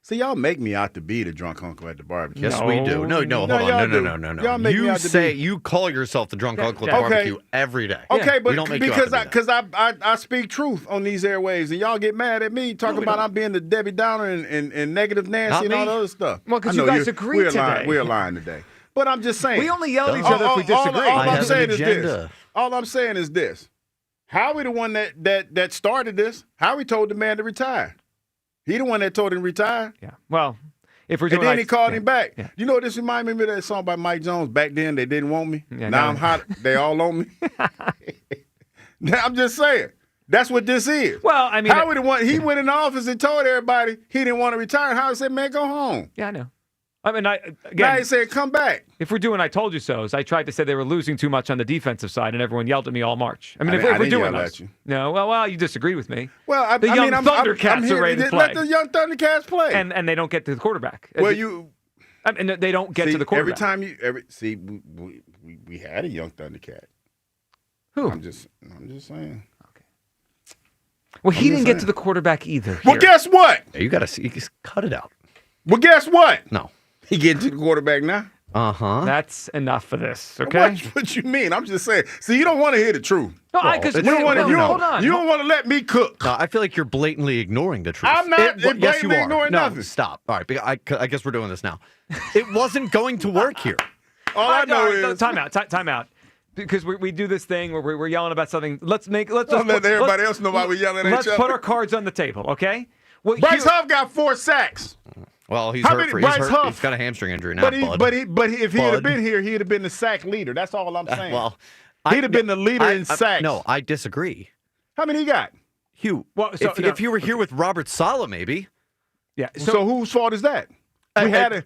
See, y'all make me out to be the drunk uncle at the barbecue. Yes, we do. No, hold on. No. Y'all make me out to be. You call yourself the drunk uncle at the barbecue every day. Okay, but we don't make because I speak truth on these airways, and y'all get mad at me talking about I'm being the Debbie Downer and negative Nancy and all the other stuff. Well, because you guys agreed today. We're lying today. But I'm just saying. We only yell at each other if we disagree. All I'm saying is this. Howie the one that started this. Howie told the man to retire. He the one that told him to retire. Yeah. Well, if we're doing and then he called him back. Yeah. You know what this reminded me of that song by Mike Jones? Back then they didn't want me. Yeah, now I'm hot. They all on me. I'm just saying. That's what this is. Well, I mean, Howie the one. He went in the office and told everybody he didn't want to retire. And Howie said, "Man, go home." Yeah, I know. I mean, now he said, "Come back." If we're doing I told you so's, I tried to say they were losing too much on the defensive side, and everyone yelled at me all March. I mean, if we're doing those, no, well, you disagreed with me. Well, the young Thundercats are ready to play. Let the young Thundercats play, and they don't get to the quarterback. Well, they don't get to the quarterback. We had a young Thundercat. Who? I'm just saying. Okay. Well, he didn't get to the quarterback either. Well, guess what? You got to cut it out. Well, guess what? No. He getting to the quarterback now. That's enough for this. Okay. What you mean? I'm just saying. See, you don't want to hear the truth. No, because you don't want to let me cook. No, I feel like you're blatantly ignoring the truth. I'm not blatantly ignoring nothing. Stop. All right, I guess we're doing this now. It wasn't going to work here. All I know is time out. Because we do this thing where we're yelling about something. Let's let everybody else know why we're yelling at each other. Let's put our cards on the table, okay? Well, Bryce Huff got 4 sacks. Well, he's hurt. He's got a hamstring injury now. But if he had been here, he'd have been the sack leader. That's all I'm saying. He'd have been the leader in sacks. No, I disagree. How many he got? Hugh. Well, if you were here with Robert Saleh, maybe. Yeah. So whose fault is that? We had a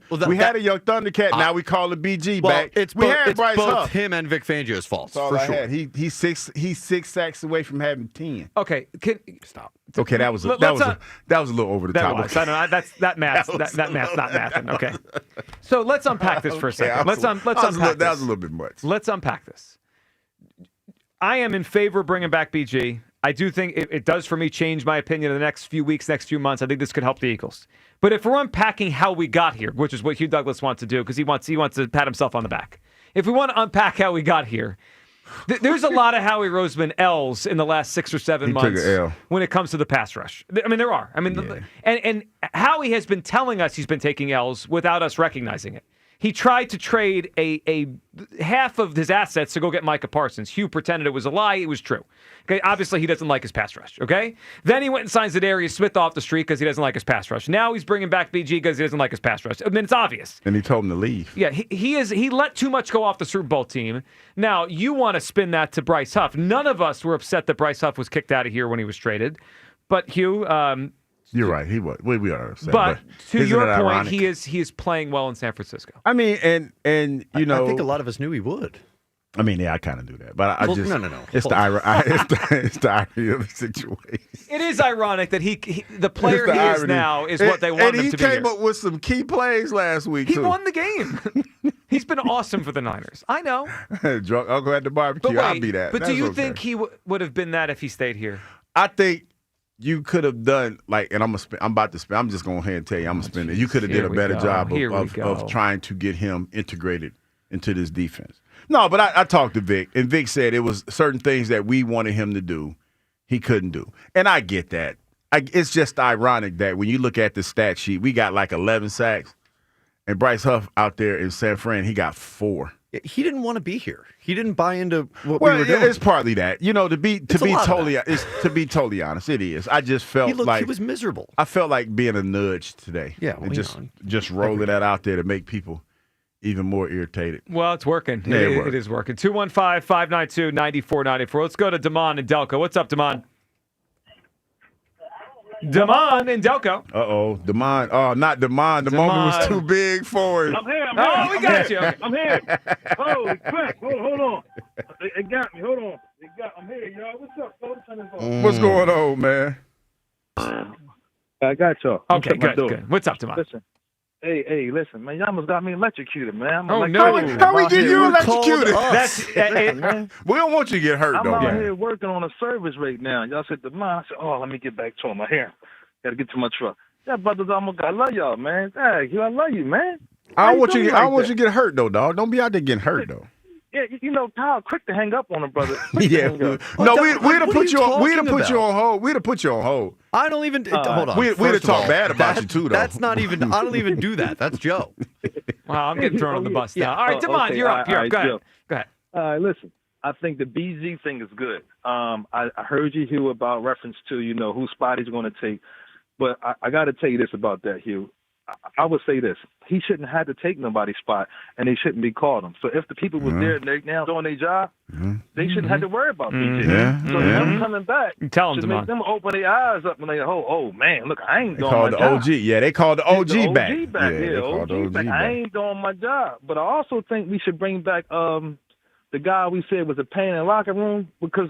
young Thundercat. Now we call it BG back. It's both him and Vic Fangio's fault. That's all I had. He's 6 sacks away from having 10. Okay, stop. Okay, that was a little over the top. That math's not mathing. Okay, so let's unpack this for a second. Let's unpack this. That was a little bit much. Let's unpack this. I am in favor of bringing back BG. I do think it does for me change my opinion in the next few weeks, next few months. I think this could help the Eagles. But if we're unpacking how we got here, which is what Hugh Douglas wants to do, because he wants to pat himself on the back. If we want to unpack how we got here, there's a lot of Howie Roseman L's in the last 6 or 7 months when it comes to the pass rush. I mean, there are. I mean, and Howie has been telling us he's been taking L's without us recognizing it. He tried to trade a half of his assets to go get Micah Parsons. Hugh pretended it was a lie. It was true. Okay, obviously he doesn't like his pass rush. Okay, then he went and signs Zadarius Smith off the street because he doesn't like his pass rush. Now he's bringing back BG because he doesn't like his pass rush. I mean, it's obvious. And he told him to leave. Yeah, he let too much go off the Super Bowl team. Now you want to spin that to Bryce Huff. None of us were upset that Bryce Huff was kicked out of here when he was traded, but Hugh. You're right. He was. We are upset. But to your point, he is playing well in San Francisco. I mean, and you know, I think a lot of us knew he would. I mean, yeah, I kind of do that, but no. It's the irony of the situation. It is ironic that the player he is now is what they want him to be. And he came up with some key plays last week. He won the game. He's been awesome for the Niners. I know. Drunk uncle at the barbecue. I'll be that. But do you think he would have been that if he stayed here? I think you could have done and I'm about to spend. I'm just going ahead and tell you, I'm gonna spend it. You could have did a better job of trying to get him integrated into this defense. No, but I talked to Vic, and Vic said it was certain things that we wanted him to do, he couldn't do. And I get that. It's just ironic that when you look at the stat sheet, we got like 11 sacks, and Bryce Huff out there in San Fran, he got 4. He didn't want to be here. He didn't buy into what we were doing. It's partly that. You know, to be totally honest, it is. I just felt he was miserable. I felt like being a nudge today. Yeah, and just rolling that out there to make people even more irritated. Well, it's working. Yeah, it is working. 215-592-9494. Let's go to Damon in Delco. What's up, Damon? Damon in Delco. Uh-oh. Damon. Oh, not Damon. The moment was too big for it. I'm here. We got you. I'm here. Holy crap. Hold on. It got me. Hold on. I'm here, y'all. What's up, folks? What's going on, man? I got y'all. Okay, good. What's up, Demond? Listen. Hey, listen, man. Y'all almost got me electrocuted, man. How we get you electrocuted? We don't want you to get hurt, I'm though. out here working on a service right now. Y'all said the mine. I said, let me get back to him. I hear him. Got to get to my truck. Yeah, brothers, I love y'all, man. Hey, I love you, man. I don't want you to get hurt, though, dog. Don't be out there getting hurt, though. Yeah, Kyle, quick to hang up on him, brother. Yeah. No, we'd have put you on. We'd have put you on hold. We'd have put you on hold. I don't even hold on. We'd have talked bad about you too, though. That's not even. I don't even do that. That's Joe. Wow, I'm getting thrown on the bus now. All right, Demond, you're up. Go ahead. All right, listen. I think the BZ thing is good. I heard you, Hugh, about reference to whose spot he's going to take, but I got to tell you this about that, Hugh. I would say this. He shouldn't have to take nobody's spot, and they shouldn't be called him. So if the people was there and they're now doing their job, they shouldn't have to worry about BJ. So them coming back should make them open their eyes up and they oh man, look, I ain't doing my job. They called the OG. Yeah, they called the OG back. OG back. I ain't doing my job. But I also think we should bring back the guy we said was a pain in the locker room, because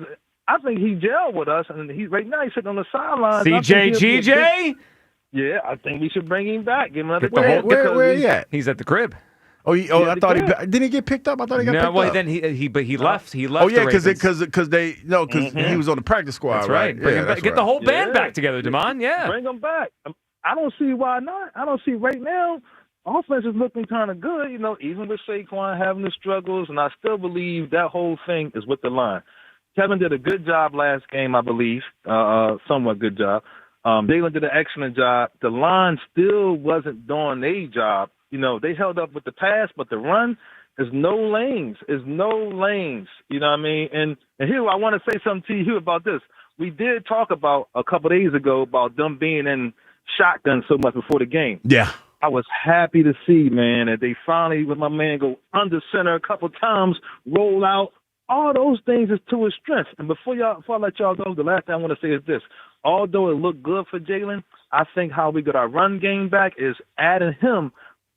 I think he gelled with us, and right now he's sitting on the sidelines. CJGJ? Yeah, I think we should bring him back. Give him another where he at? He's at the crib. I thought didn't he get picked up? I thought he got picked up. No, well, then he left. He left. Oh yeah, because he was on the practice squad. That's right. Bring him back. Get the whole band back together, Demond. Yeah, bring him back. I don't see why not. I don't see right now. Offense is looking kind of good, even with Saquon having the struggles, and I still believe that whole thing is with the line. Kevin did a good job last game, I believe, somewhat good job. Jalen did an excellent job. The line still wasn't doing their job. They held up with the pass, but the run is no lanes. You know what I mean? And here, I want to say something to you about this. We did talk about a couple days ago about them being in shotgun so much before the game. Yeah. I was happy to see, man, that they finally, with my man, go under center a couple times, roll out. All those things is to his strength. And before I let y'all go, the last thing I want to say is this. Although it looked good for Jalen, I think how we got our run game back is adding him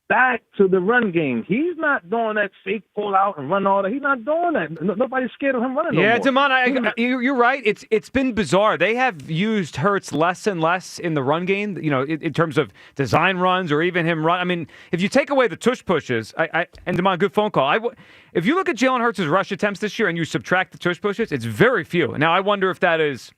back to the run game. He's not doing that fake pull out and run all that. He's not doing that. Nobody's scared of him running. Yeah, no more. Demond, you're right. It's been bizarre. They have used Hurts less and less in the run game. In terms of design runs or even him run. I mean, if you take away the tush pushes, and Demond, good phone call. If you look at Jalen Hurts' rush attempts this year and you subtract the tush pushes, it's very few. Now I wonder if that is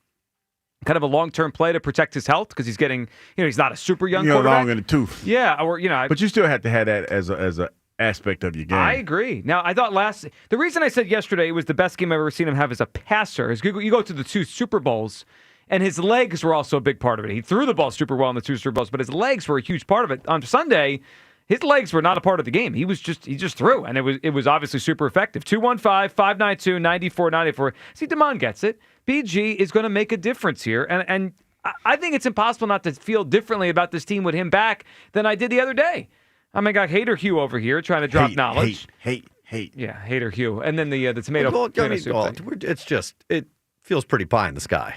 kind of a long-term play to protect his health because he's getting, he's not a super young quarterback. Long in the tooth. Yeah, or but you still have to have that as a aspect of your game. I agree. Now, I thought the reason I said yesterday it was the best game I've ever seen him have as a passer is you go to the two Super Bowls, and his legs were also a big part of it. He threw the ball super well in the two Super Bowls, but his legs were a huge part of it. On Sunday, his legs were not a part of the game. He just threw, and it was obviously super effective. 215-592-9494. See, Demond gets it. BG is going to make a difference here, and I think it's impossible not to feel differently about this team with him back than I did the other day. I mean, I got Hater Hugh over here trying to drop knowledge. Hate. Yeah, Hater Hugh, and then the tomato. It feels pretty pie in the sky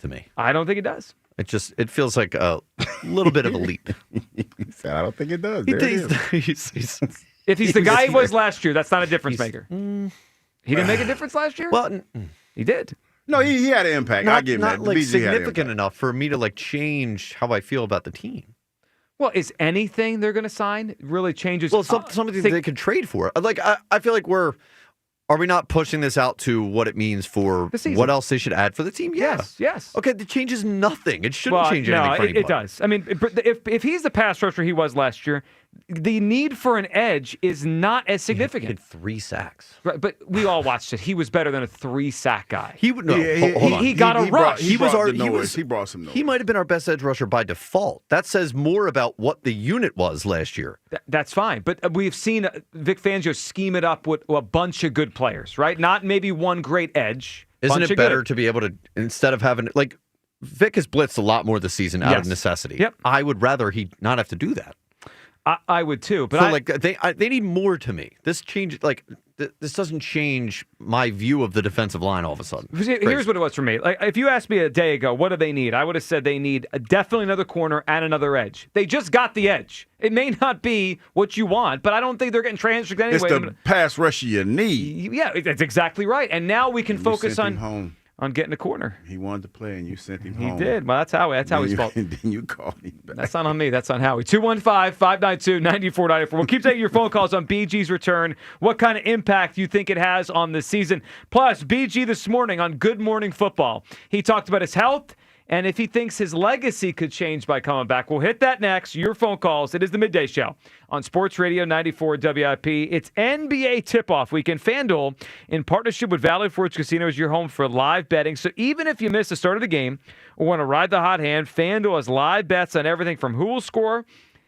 to me. I don't think it does. It feels like a little bit of a leap. He said, I don't think it does. If he's the guy he was last year, that's not a difference maker. He didn't make a difference last year? Well, he did. No, he had an impact. I give him that. Not significant enough for me to change how I feel about the team. Well, is anything they're going to sign really changes? Well, something they could trade for. I feel like are we not pushing this out to what it means for what else they should add for the team? Yeah. Yes. Okay, it changes nothing. It shouldn't change anything for anybody. It does. I mean, if he's the pass rusher he was last year, the need for an edge is not as significant. He had 3 sacks. Right, but we all watched it. He was better than a 3-sack guy. Hold on. He got a rush. He brought some noise. He might have been our best edge rusher by default. That says more about what the unit was last year. That's fine. But we've seen Vic Fangio scheme it up with a bunch of good players, right? Not maybe one great edge. Isn't it better to be able to, instead of having, Vic has blitzed a lot more this season out of necessity. Yep. I would rather he not have to do that. I would too, but they need more to me. This change, this doesn't change my view of the defensive line all of a sudden. Here's what it was for me. Like, if you asked me a day ago, what do they need? I would have said they need definitely another corner and another edge. They just got the edge. It may not be what you want, but I don't think they're getting transferred anyway. It's the pass rush you need. Yeah, that's exactly right. And now we can focus on getting a corner. He wanted to play, and you sent him He home. did. Well, that's Howie's fault. And then you called him back. That's not on me. That's on Howie. 215-592-9494. We'll keep taking your phone calls on BG's return. What kind of impact you think it has on the season? Plus, BG this morning on Good Morning Football. He talked about his health and if he thinks his legacy could change by coming back. We'll hit that next. Your phone calls. It is the Midday Show on Sports Radio 94 WIP. It's NBA tip-off weekend. FanDuel, in partnership with Valley Forge Casino, is your home for live betting. So even if you miss the start of the game or want to ride the hot hand, FanDuel has live bets on everything from who will score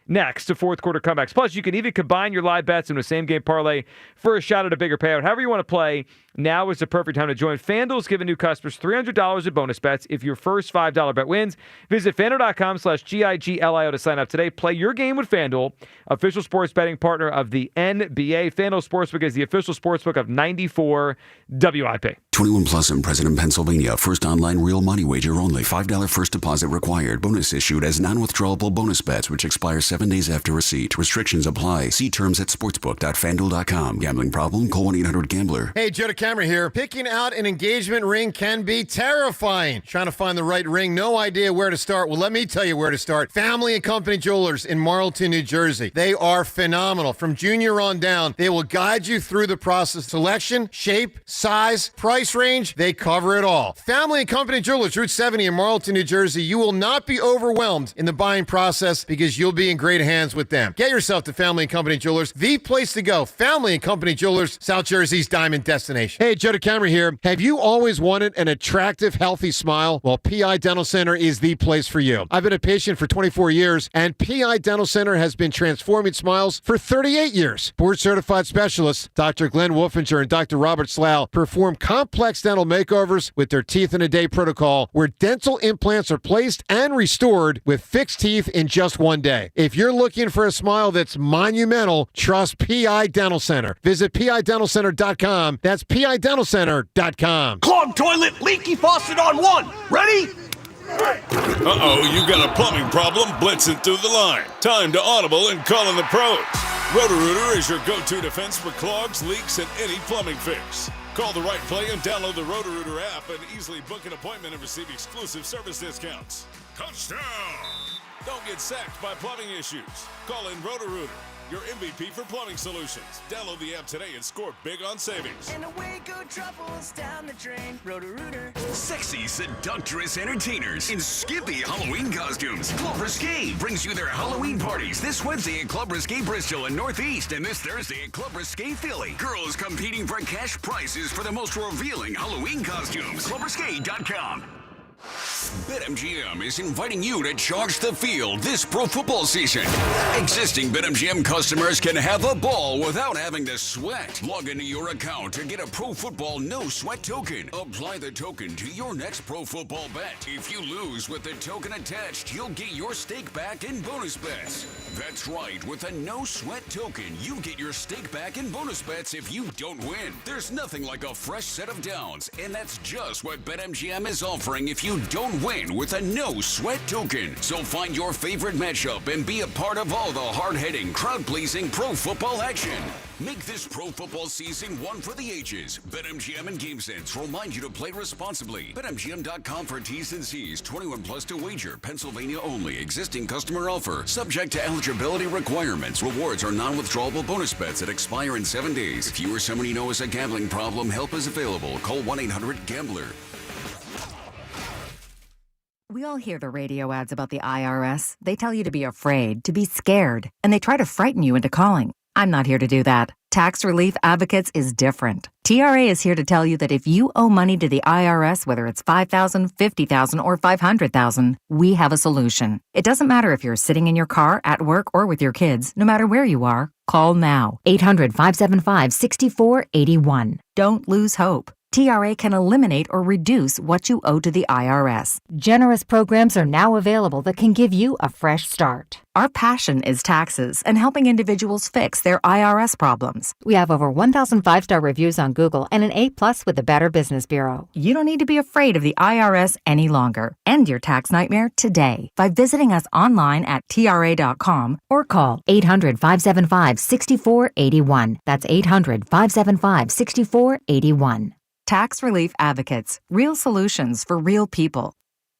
next to fourth quarter comebacks. Plus, you can even combine your live bets into a same-game parlay for a shot at a bigger payout. However you want to play, now is the perfect time to join. FanDuel's giving new customers $300 in bonus bets if your first $5 bet wins. Visit FanDuel.com/GIGLIO to sign up today. Play your game with FanDuel, official sports betting partner of the NBA. FanDuel Sportsbook is the official sportsbook of 94 WIP. 21 plus and present in Pennsylvania. First online real money wager only. $5 first deposit required. Bonus issued as non-withdrawable bonus bets, which expire 7 days after receipt. Restrictions apply. See terms at sportsbook.fanduel.com. Gambling problem? Call 1-800-GAMBLER. Hey, Joe DeCamera here. Picking out an engagement ring can be terrifying. Trying to find the right ring, no idea where to start. Well, let me tell you where to start. Family and Company Jewelers in Marlton, New Jersey. They are phenomenal. From junior on down, they will guide you through the process. Selection, shape, size, price range, they cover it all. Family and Company Jewelers, Route 70 in Marlton, New Jersey. You will not be overwhelmed in the buying process because you'll be in great hands with them. Get yourself to Family and Company Jewelers, the place to go. Family and Company Jewelers, South Jersey's diamond destination. Hey, Joe DeCamera here. Have you always wanted an attractive, healthy smile? Well, PI Dental Center is the place for you. I've been a patient for 24 years, and PI Dental Center has been transforming smiles for 38 years. Board-certified specialists, Dr. Glenn Wolfinger and Dr. Robert Slough, perform complex dental makeovers with their Teeth in a Day protocol, where dental implants are placed and restored with fixed teeth in just 1 day. If you're looking for a smile that's monumental, trust PI Dental Center. Visit PIDentalCenter.com. That's PIDentalCenter.com. Clogged toilet, leaky faucet on one. Ready? Uh-oh, you got a plumbing problem blitzing through the line. Time to audible and call in the pros. Roto-Rooter is your go-to defense for clogs, leaks, and any plumbing fix. Call the right play and download the Roto-Rooter app and easily book an appointment and receive exclusive service discounts. Touchdown! Don't get sacked by plumbing issues. Call in Roto-Rooter, your MVP for plumbing solutions. Download the app today and score big on savings. And away go troubles down the drain. Roto-Rooter. Sexy, seductress entertainers in skimpy Halloween costumes. Club Risque brings you their Halloween parties this Wednesday at Club Risque Bristol and Northeast, and this Thursday at Club Risque Philly. Girls competing for cash prizes for the most revealing Halloween costumes. ClubRisque.com. BetMGM is inviting you to charge the field this pro football season. Existing BetMGM customers can have a ball without having to sweat. Log into your account to get a pro football no sweat token. Apply the token to your next pro football bet. If you lose with the token attached, you'll get your stake back in bonus bets. That's right, with a no sweat token, you get your stake back in bonus bets if you don't win. There's nothing like a fresh set of downs, and that's just what BetMGM is offering if you don't win with a no sweat token. So find your favorite matchup and be a part of all the hard-hitting, crowd-pleasing pro football action. Make this pro football season one for the ages. BetMGM and GameSense remind you to play responsibly. BetMGM.com for T's and C's. 21 plus to wager. Pennsylvania only. Existing customer offer. Subject to eligibility requirements. Rewards are non-withdrawable bonus bets that expire in 7 days. If you or someone you know has a gambling problem, help is available. Call 1-800-GAMBLER. We all hear the radio ads about the IRS. They tell you to be afraid, to be scared, and they try to frighten you into calling. I'm not here to do that. Tax Relief Advocates is different. TRA is here to tell you that if you owe money to the IRS, whether it's $5,000, $50,000, or $500,000, we have a solution. It doesn't matter if you're sitting in your car, at work, or with your kids. No matter where you are, call now. 800-575-6481. Don't lose hope. TRA can eliminate or reduce what you owe to the IRS. Generous programs are now available that can give you a fresh start. Our passion is taxes and helping individuals fix their IRS problems. We have over 1,000 5-star reviews on Google and an A+ with the Better Business Bureau. You don't need to be afraid of the IRS any longer. End your tax nightmare today by visiting us online at TRA.com or call 800-575-6481. That's 800-575-6481. Tax Relief Advocates. Real solutions for real people.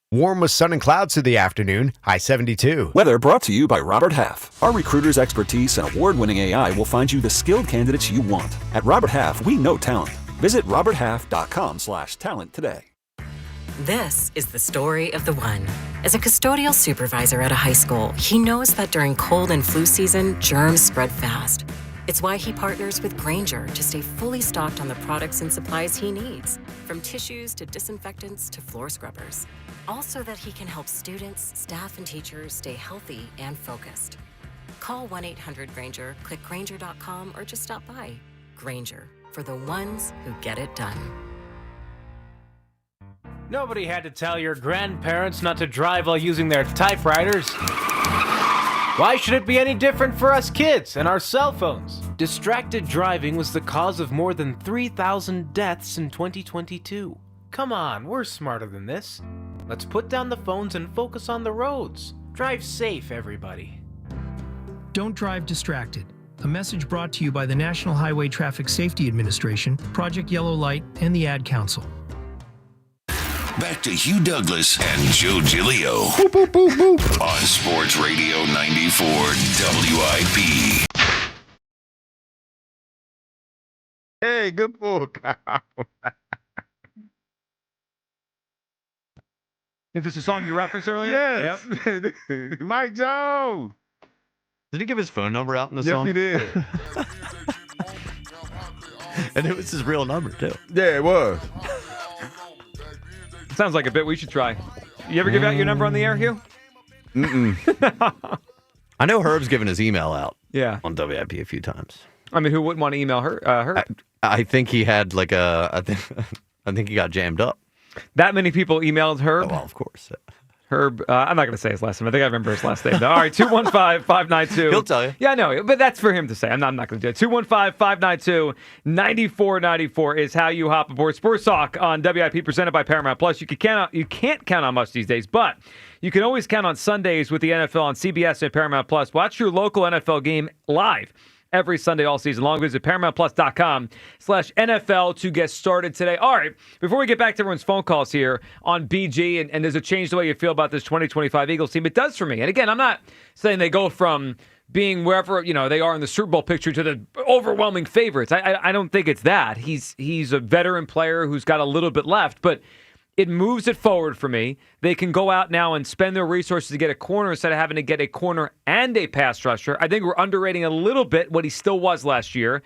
Warm with sun and clouds through the afternoon. High 72. Weather brought to you by Robert Half. Our recruiters' expertise and award-winning AI will find you the skilled candidates you want. At Robert Half, we know talent. Visit roberthalf.com/talent today. This is the story of the one. As a custodial supervisor at a high school, he knows that during cold and flu season, germs spread fast. It's why he partners with Grainger to stay fully stocked on the products and supplies he needs, from tissues to disinfectants to floor scrubbers. All so that he can help students, staff, and teachers stay healthy and focused. Call 1-800-GRAINGER, click Grainger.com, or just stop by. Grainger, for the ones who get it done. Nobody had to tell your grandparents not to drive while using their typewriters. Why should it be any different for us kids and our cell phones? Distracted driving was the cause of more than 3,000 deaths in 2022. Come on, we're smarter than this. Let's put down the phones and focus on the roads. Drive safe, everybody. Don't drive distracted. A message brought to you by the National Highway Traffic Safety Administration, Project Yellow Light, and the Ad Council. Back to Hugh Douglas and Joe Giglio on Sports Radio 94 WIP. Hey, good book. Is this a song you referenced earlier? Yes. Yep. Mike Jones. Did he give his phone number out in the Yes, song? he did. And it was his real number, too. Yeah, it was. Sounds like a bit we should try. You ever give out your number on the air, Hugh? Mm-mm. I know Herb's given his email out on WIP a few times. I mean, who wouldn't want to email her? I think he had like I think he got jammed up. That many people emailed Herb? Oh, well, of course. Herb, I'm not going to say his last name. I think I remember his last name, though. All right, 215-592. He'll tell you. Yeah, I know, but that's for him to say. I'm not going to do it. 215-592-9494 is how you hop aboard Sports Talk on WIP, presented by Paramount Plus. You can't count on much these days, but you can always count on Sundays with the NFL on CBS and Paramount Plus. Watch your local NFL game live every Sunday all season long. Visit ParamountPlus.com/NFL to get started today. All right, before we get back to everyone's phone calls here on BG, and does it change the way you feel about this 2025 Eagles team? It does for me. And again, I'm not saying they go from being wherever they are in the Super Bowl picture to the overwhelming favorites. I don't think it's that. He's a veteran player who's got a little bit left, but it moves it forward for me. They can go out now and spend their resources to get a corner instead of having to get a corner and a pass rusher. I think we're underrating a little bit what he still was last year.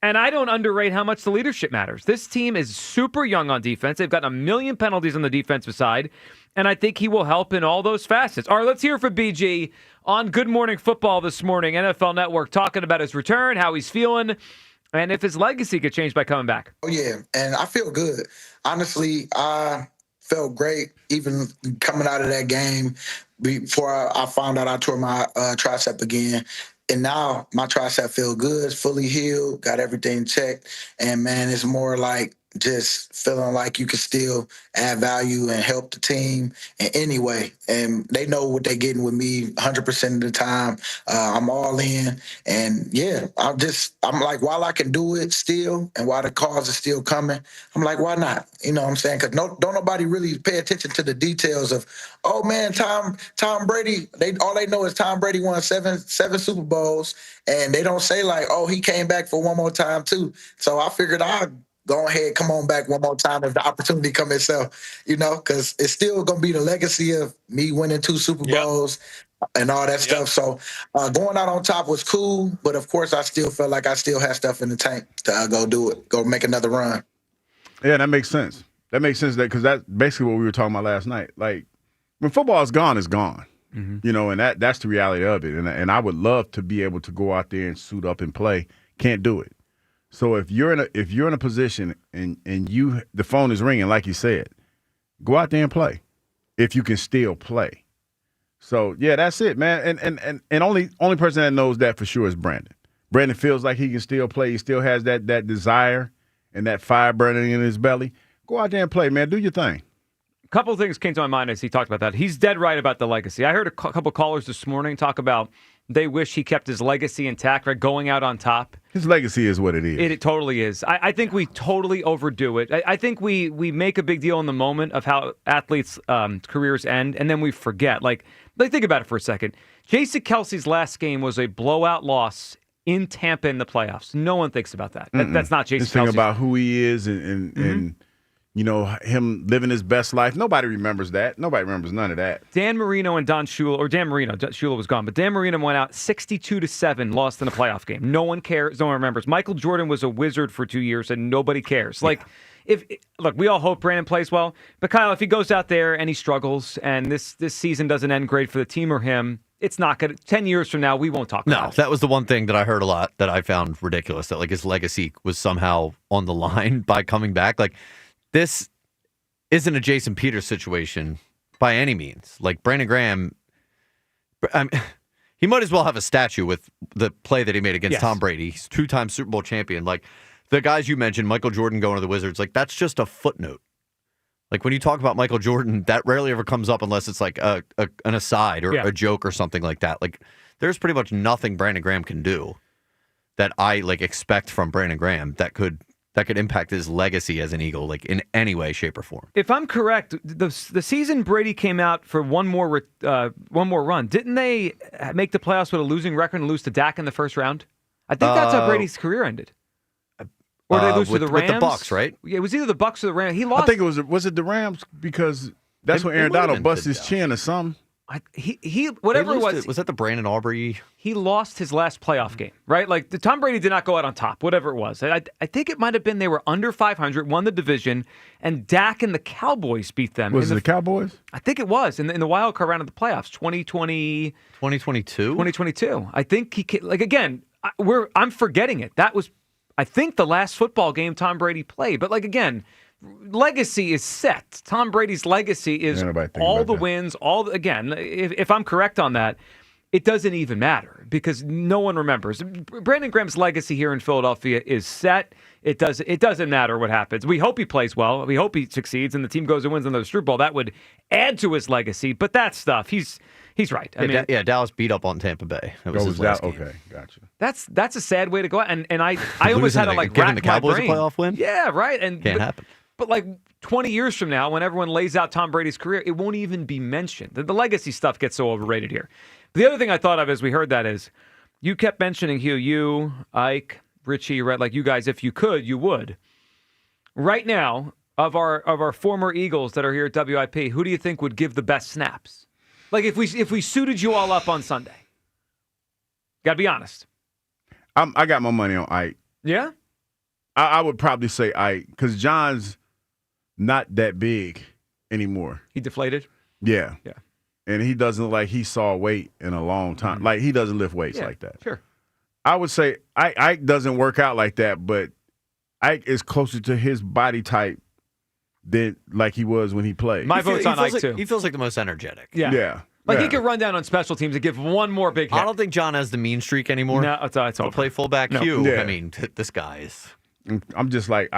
And I don't underrate how much the leadership matters. This team is super young on defense. They've gotten 1 million penalties on the defensive side. And I think he will help in all those facets. All right, let's hear from BG on Good Morning Football this morning, NFL Network, talking about his return, how he's feeling, and if his legacy could change by coming back. Oh, yeah, and I feel good. Honestly, I felt great even coming out of that game before I found out I tore my tricep again. And now my tricep feel good, fully healed, got everything checked. And, man, it's more like just feeling like you can still add value and help the team in any way. And they know what they're getting with me 100% of the time. I'm all in. And, yeah, I'm like, while I can do it still and while the calls are still coming, I'm like, why not? You know what I'm saying? Because don't nobody really pay attention to the details of, oh, man, Tom Brady, all they know is Tom Brady won seven Super Bowls, and they don't say, like, oh, he came back for one more time, too. So I figured I'd go ahead, come on back one more time if the opportunity comes itself, because it's still going to be the legacy of me winning 2 Super Bowls and all that stuff. So going out on top was cool, but of course I still felt like I still had stuff in the tank to go do it, go make another run. Yeah, that makes sense. That makes sense because that's basically what we were talking about last night. Like, when football is gone, it's gone. Mm-hmm. And that's the reality of it. And I would love to be able to go out there and suit up and play. Can't do it. So if you're in a position and the phone is ringing, like you said, go out there and play. If you can still play. So yeah, that's it, man. And only person that knows that for sure is Brandon. Brandon feels like he can still play. He still has that desire and that fire burning in his belly. Go out there and play, man. Do your thing. A couple of things came to my mind as he talked about that. He's dead right about the legacy. I heard a couple callers this morning talk about they wish he kept his legacy intact, right? Going out on top. His legacy is what it is. It totally is. I think we totally overdo it. I think we make a big deal in the moment of how athletes' careers end, and then we forget. Like, think about it for a second. Jason Kelce's last game was a blowout loss in Tampa in the playoffs. No one thinks about that. That's not Jason Kelce. Think about who he is and you know, him living his best life. Nobody remembers that. Nobody remembers none of that. Dan Marino and Don Shula, or Dan Marino, Shula was gone, but Dan Marino went out 62-7, lost in a playoff game. No one cares. No one remembers. Michael Jordan was a wizard for 2 years, and nobody cares. Like, look, we all hope Brandon plays well, but Kyle, if he goes out there and he struggles, and this season doesn't end great for the team or him, it's not good. 10 years from now, we won't talk about it. No, that was the one thing that I heard a lot that I found ridiculous, that like his legacy was somehow on the line by coming back. Like, this isn't a Jason Peters situation by any means. Like, Brandon Graham, he might as well have a statue with the play that he made against Tom Brady. He's 2-time Super Bowl champion. Like, the guys you mentioned, Michael Jordan going to the Wizards, like, that's just a footnote. Like, when you talk about Michael Jordan, that rarely ever comes up unless it's like an aside or a joke or something like that. Like, there's pretty much nothing Brandon Graham can do that I like expect from Brandon Graham that could impact his legacy as an Eagle, like in any way, shape, or form. If I'm correct, the season Brady came out for one more run, didn't they make the playoffs with a losing record and lose to Dak in the first round? I think that's how Brady's career ended. Or did they lose to the Rams? With the Bucks, right? Yeah, it was either the Bucks or the Rams. He lost. I think it was the Rams because that's when Aaron Donald busted his chin or something. Whatever it was. Was that the Brandon Aubrey? He lost his last playoff game, right? Like, Tom Brady did not go out on top, whatever it was. I think it might have been they were under 500, won the division, and Dak and the Cowboys beat them. Was it the Cowboys? I think it was in the wild card round of the playoffs, 2022. I think I'm forgetting it. That was, I think, the last football game Tom Brady played. But, like, again, legacy is set. Tom Brady's legacy is all the wins, again, if I'm correct on that, it doesn't even matter because no one remembers. Brandon Graham's legacy here in Philadelphia is set. It doesn't matter what happens. We hope he plays well. We hope he succeeds and the team goes and wins another Super Bowl. That would add to his legacy. But that stuff, he's right. I mean, Dallas beat up on Tampa Bay. That was his last game. Okay, gotcha. That's a sad way to go. And I almost had to like giving rack the Cowboys my brain. a playoff win. Yeah, right. And can't happen. But like 20 years from now, when everyone lays out Tom Brady's career, it won't even be mentioned. The legacy stuff gets so overrated here. But the other thing I thought of as we heard that is, you kept mentioning Hugh, you, Ike, Richie, right? Like, you guys, if you could, you would. Right now, of our former Eagles that are here at WIP, who do you think would give the best snaps? Like, if we suited you all up on Sunday, gotta be honest. I got my money on Ike. Yeah, I would probably say Ike because John's not that big anymore. He deflated? Yeah. And he doesn't look like he saw weight in a long time. Like, he doesn't lift weights like that. Sure. I would say Ike doesn't work out like that, but Ike is closer to his body type than like he was when he played. My vote's on Ike, too. He feels like the most energetic. Yeah. Like, he could run down on special teams and give one more big hit. I don't think John has the mean streak anymore. No, it's over. Play fullback Hugh. Yeah. I mean, this guy is... I'm just like,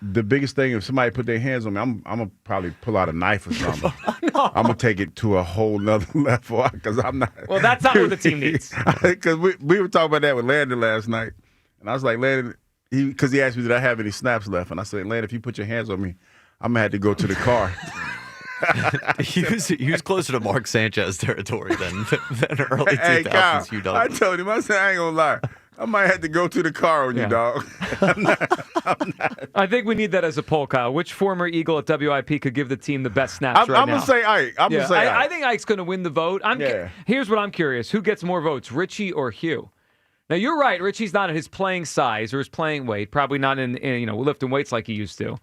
the biggest thing, if somebody put their hands on me, I'm going to probably pull out a knife or something. No. I'm going to take it to a whole nother level because I'm not. Well, that's not what the team needs. Because we were talking about that with Landon last night. And I was like, Landon, because he asked me, did I have any snaps left? And I said, Landon, if you put your hands on me, I'm going to have to go to the car. he was closer to Mark Sanchez territory than early 2000s. Kyle, Hugh Douglas. I told him, I said, I ain't going to lie. I might have to go to the car on you, dog. I'm not. I think we need that as a poll, Kyle. Which former Eagle at WIP could give the team the best snaps right now? I'm going to say Ike. I think Ike's going to win the vote. Here's what I'm curious. Who gets more votes, Richie or Hugh? Now, you're right. Richie's not at his playing size or his playing weight. Probably not in lifting weights like he used to.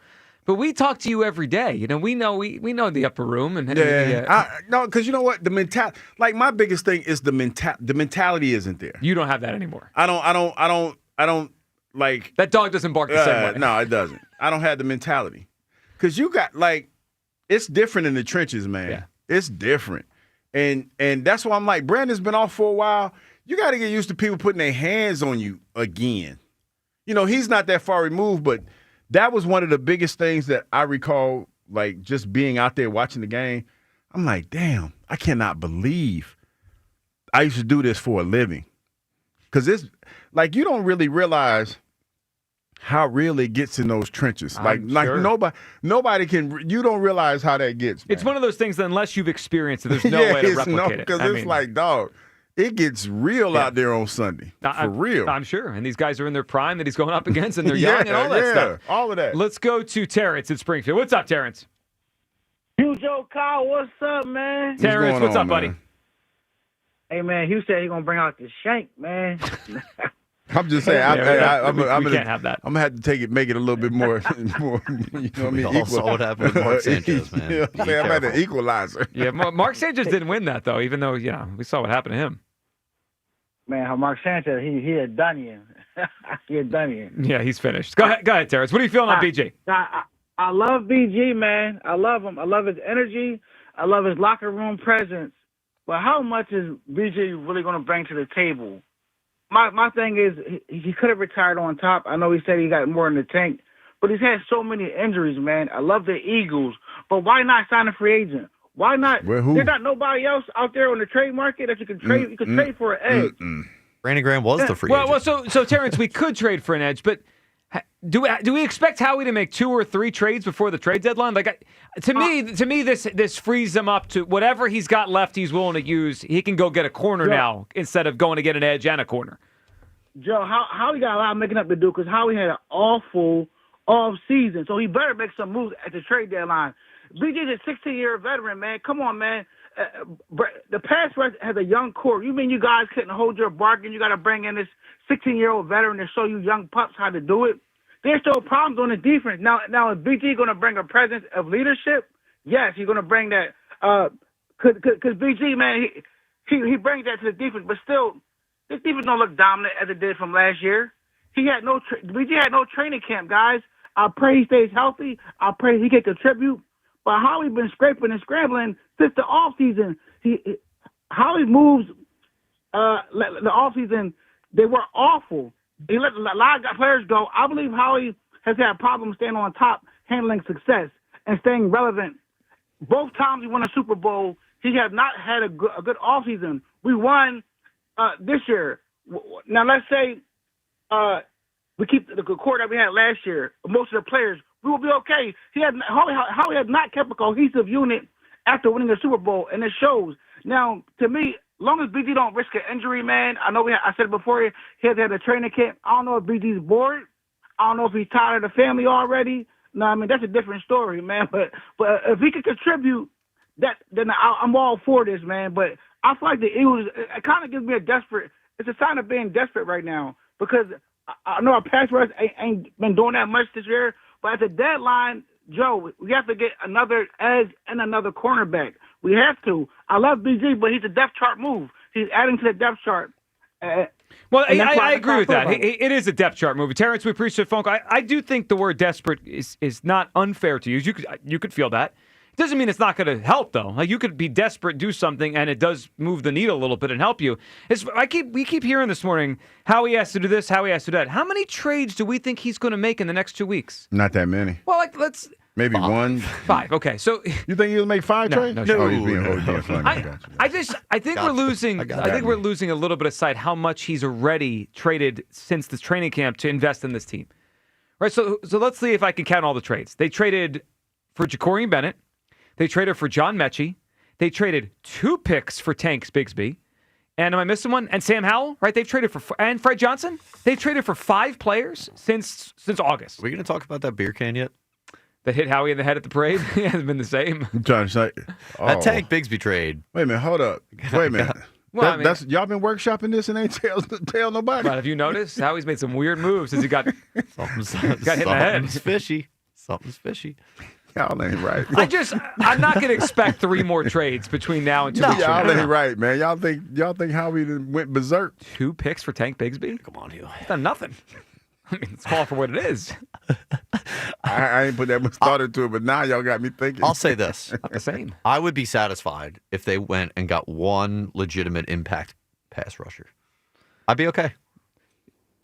But we talk to you every day. We know the upper room. And no, because you know what? The mentality. Like, my biggest thing is the mentality isn't there. You don't have that anymore. I don't like that dog doesn't bark the same way. No, it doesn't. I don't have the mentality. Because you got, like, it's different in the trenches, man. Yeah. It's different. And that's why I'm like, Brandon's been off for a while. You got to get used to people putting their hands on you again. You know, he's not that far removed, but that was one of the biggest things that I recall, like, just being out there watching the game. I'm like, damn, I cannot believe I used to do this for a living. Because it's, like, you don't really realize how real it gets in those trenches. Like nobody can, you don't realize how that gets, man. It's one of those things that unless you've experienced it, there's no way to replicate it. Because it's like, dog, it gets real out there on Sunday. For real. I'm sure. And these guys are in their prime that he's going up against, and they're young and all that stuff. All of that. Let's go to Terrence in Springfield. What's up, Terrence? Huge Joe Kyle, what's up, man? Terrence, what's up, buddy? Hey, man, Hugh said he's going to bring out the shank, man. I'm just saying, I'm can't have that. I'm gonna have to make it a little bit more, you know what I mean? We saw what happened with Mark Sanchez, man. You know what I'm saying? I'm at the equalizer. Yeah, Mark Sanchez didn't win that, though, even though, we saw what happened to him. Man, how Mark Sanchez, he had done you. He had done you. Yeah, he's finished. Go ahead, Terrence. What are you feeling on BG? I love BG, man. I love him. I love his energy. I love his locker room presence. But how much is BG really going to bring to the table? My thing is he could have retired on top. I know he said he got more in the tank, but he's had so many injuries, man. I love the Eagles, but why not sign a free agent? Why not? There's not nobody else out there on the trade market that you can trade. You can trade for an edge. Brandon Graham was the free agent. Well, so Terrence, we could trade for an edge, but do we expect Howie to make 2 or 3 trades before the trade deadline? Like, to me, this frees him up to whatever he's got left. He's willing to use. He can go get a corner now instead of going to get an edge and a corner. Joe, Howie got a lot of making up to do because Howie had an awful off season, so he better make some moves at the trade deadline. BJ's a 16-year veteran, man. Come on, man. The pass rush has a young core. You mean you guys couldn't hold your bargain? You got to bring in this 16-year-old veteran to show you young pups how to do it? There's still problems on the defense. Now is BG going to bring a presence of leadership? Yes, he's going to bring that. Because BG, man, he brings that to the defense. But still, this defense don't look dominant as it did from last year. BG had no training camp, guys. I pray he stays healthy. I pray he can contribute. But Howie been scraping and scrambling since the offseason. Howie moves the offseason, they were awful. He let a lot of players go. I believe Howie has had problems staying on top, handling success, and staying relevant. Both times he won a Super Bowl, he has not had a good offseason. We won this year. Now, let's say we keep the core that we had last year, most of the players, we will be okay. Howie has not kept a cohesive unit after winning the Super Bowl, and it shows. Now, to me, as long as BG don't risk an injury, man, I know I said it before, he has had a training camp. I don't know if BG's bored. I don't know if he's tired of the family already. No, I mean, that's a different story, man. But if he can contribute, then I'm all for this, man. But I feel like the Eagles, it kind of gives me it's a sign of being desperate right now because I know our pass rush ain't been doing that much this year, but at the deadline, Joe, we have to get another edge and another cornerback. We have to. I love BG, but he's a depth chart move. He's adding to the depth chart. Well, I agree with that. It is a depth chart move. Terrence, we appreciate the phone call. I do think the word desperate is not unfair to use. You could feel that. It doesn't mean it's not going to help, though. Like, you could be desperate, do something, and it does move the needle a little bit and help you. We keep hearing this morning how he has to do this, how he has to do that. How many trades do we think he's going to make in the next 2 weeks? Not that many. Well, let's... Maybe 1. 5. Okay, so you think he'll make 5 trades? No. Oh, he's being funny. I think we're losing. I think we're losing a little bit of sight how much he's already traded since this training camp to invest in this team. Right. So let's see if I can count all the trades. They traded for Ja'Cory Bennett. They traded for John Mechie. They traded 2 picks for Tank Bigsby. And am I missing one? And Sam Howell, right? They've traded and Fred Johnson. They've traded for 5 players since August. Are we going to talk about that beer can yet? That hit Howie in the head at the parade? It hasn't been the same. I'm trying to say. That Tank Bigsby trade. Wait a minute. Hold up. Wait a minute. Well, y'all been workshopping this and ain't tell nobody. But have you noticed? Howie's made some weird moves since he got hit in the head. Something's fishy. Something's fishy. Y'all ain't right. I'm not going to expect 3 more trades between now and 2 weeks. Y'all ain't right, man. Y'all think Howie went berserk? 2 picks for Tank Bigsby? Come on, Hugh. He's done nothing. I mean, it's called for what it is. I ain't put that much thought into it, but now y'all got me thinking. I'll say this. Not the same. I would be satisfied if they went and got one legitimate impact pass rusher. I'd be okay.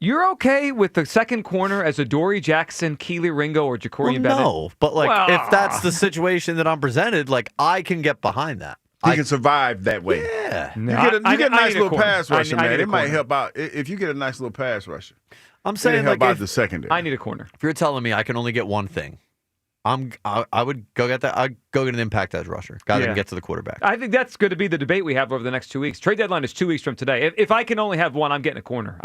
You're okay with the second corner as Adoree Jackson, Keely Ringo, or Ja'Cory Bennett? No, but if that's the situation that I'm presented, I can get behind that. He can survive that way. Yeah. You get a nice little pass rusher, I man. need a It might corner. help out. If you get a nice little pass rusher, I'm saying help out the secondary. I need a corner. If you're telling me I can only get one thing, I would go get that. I'd go get an impact edge rusher. Guy that can get to the quarterback. I think that's going to be the debate we have over the next 2 weeks. Trade deadline is 2 weeks from today. If I can only have one, I'm getting a corner.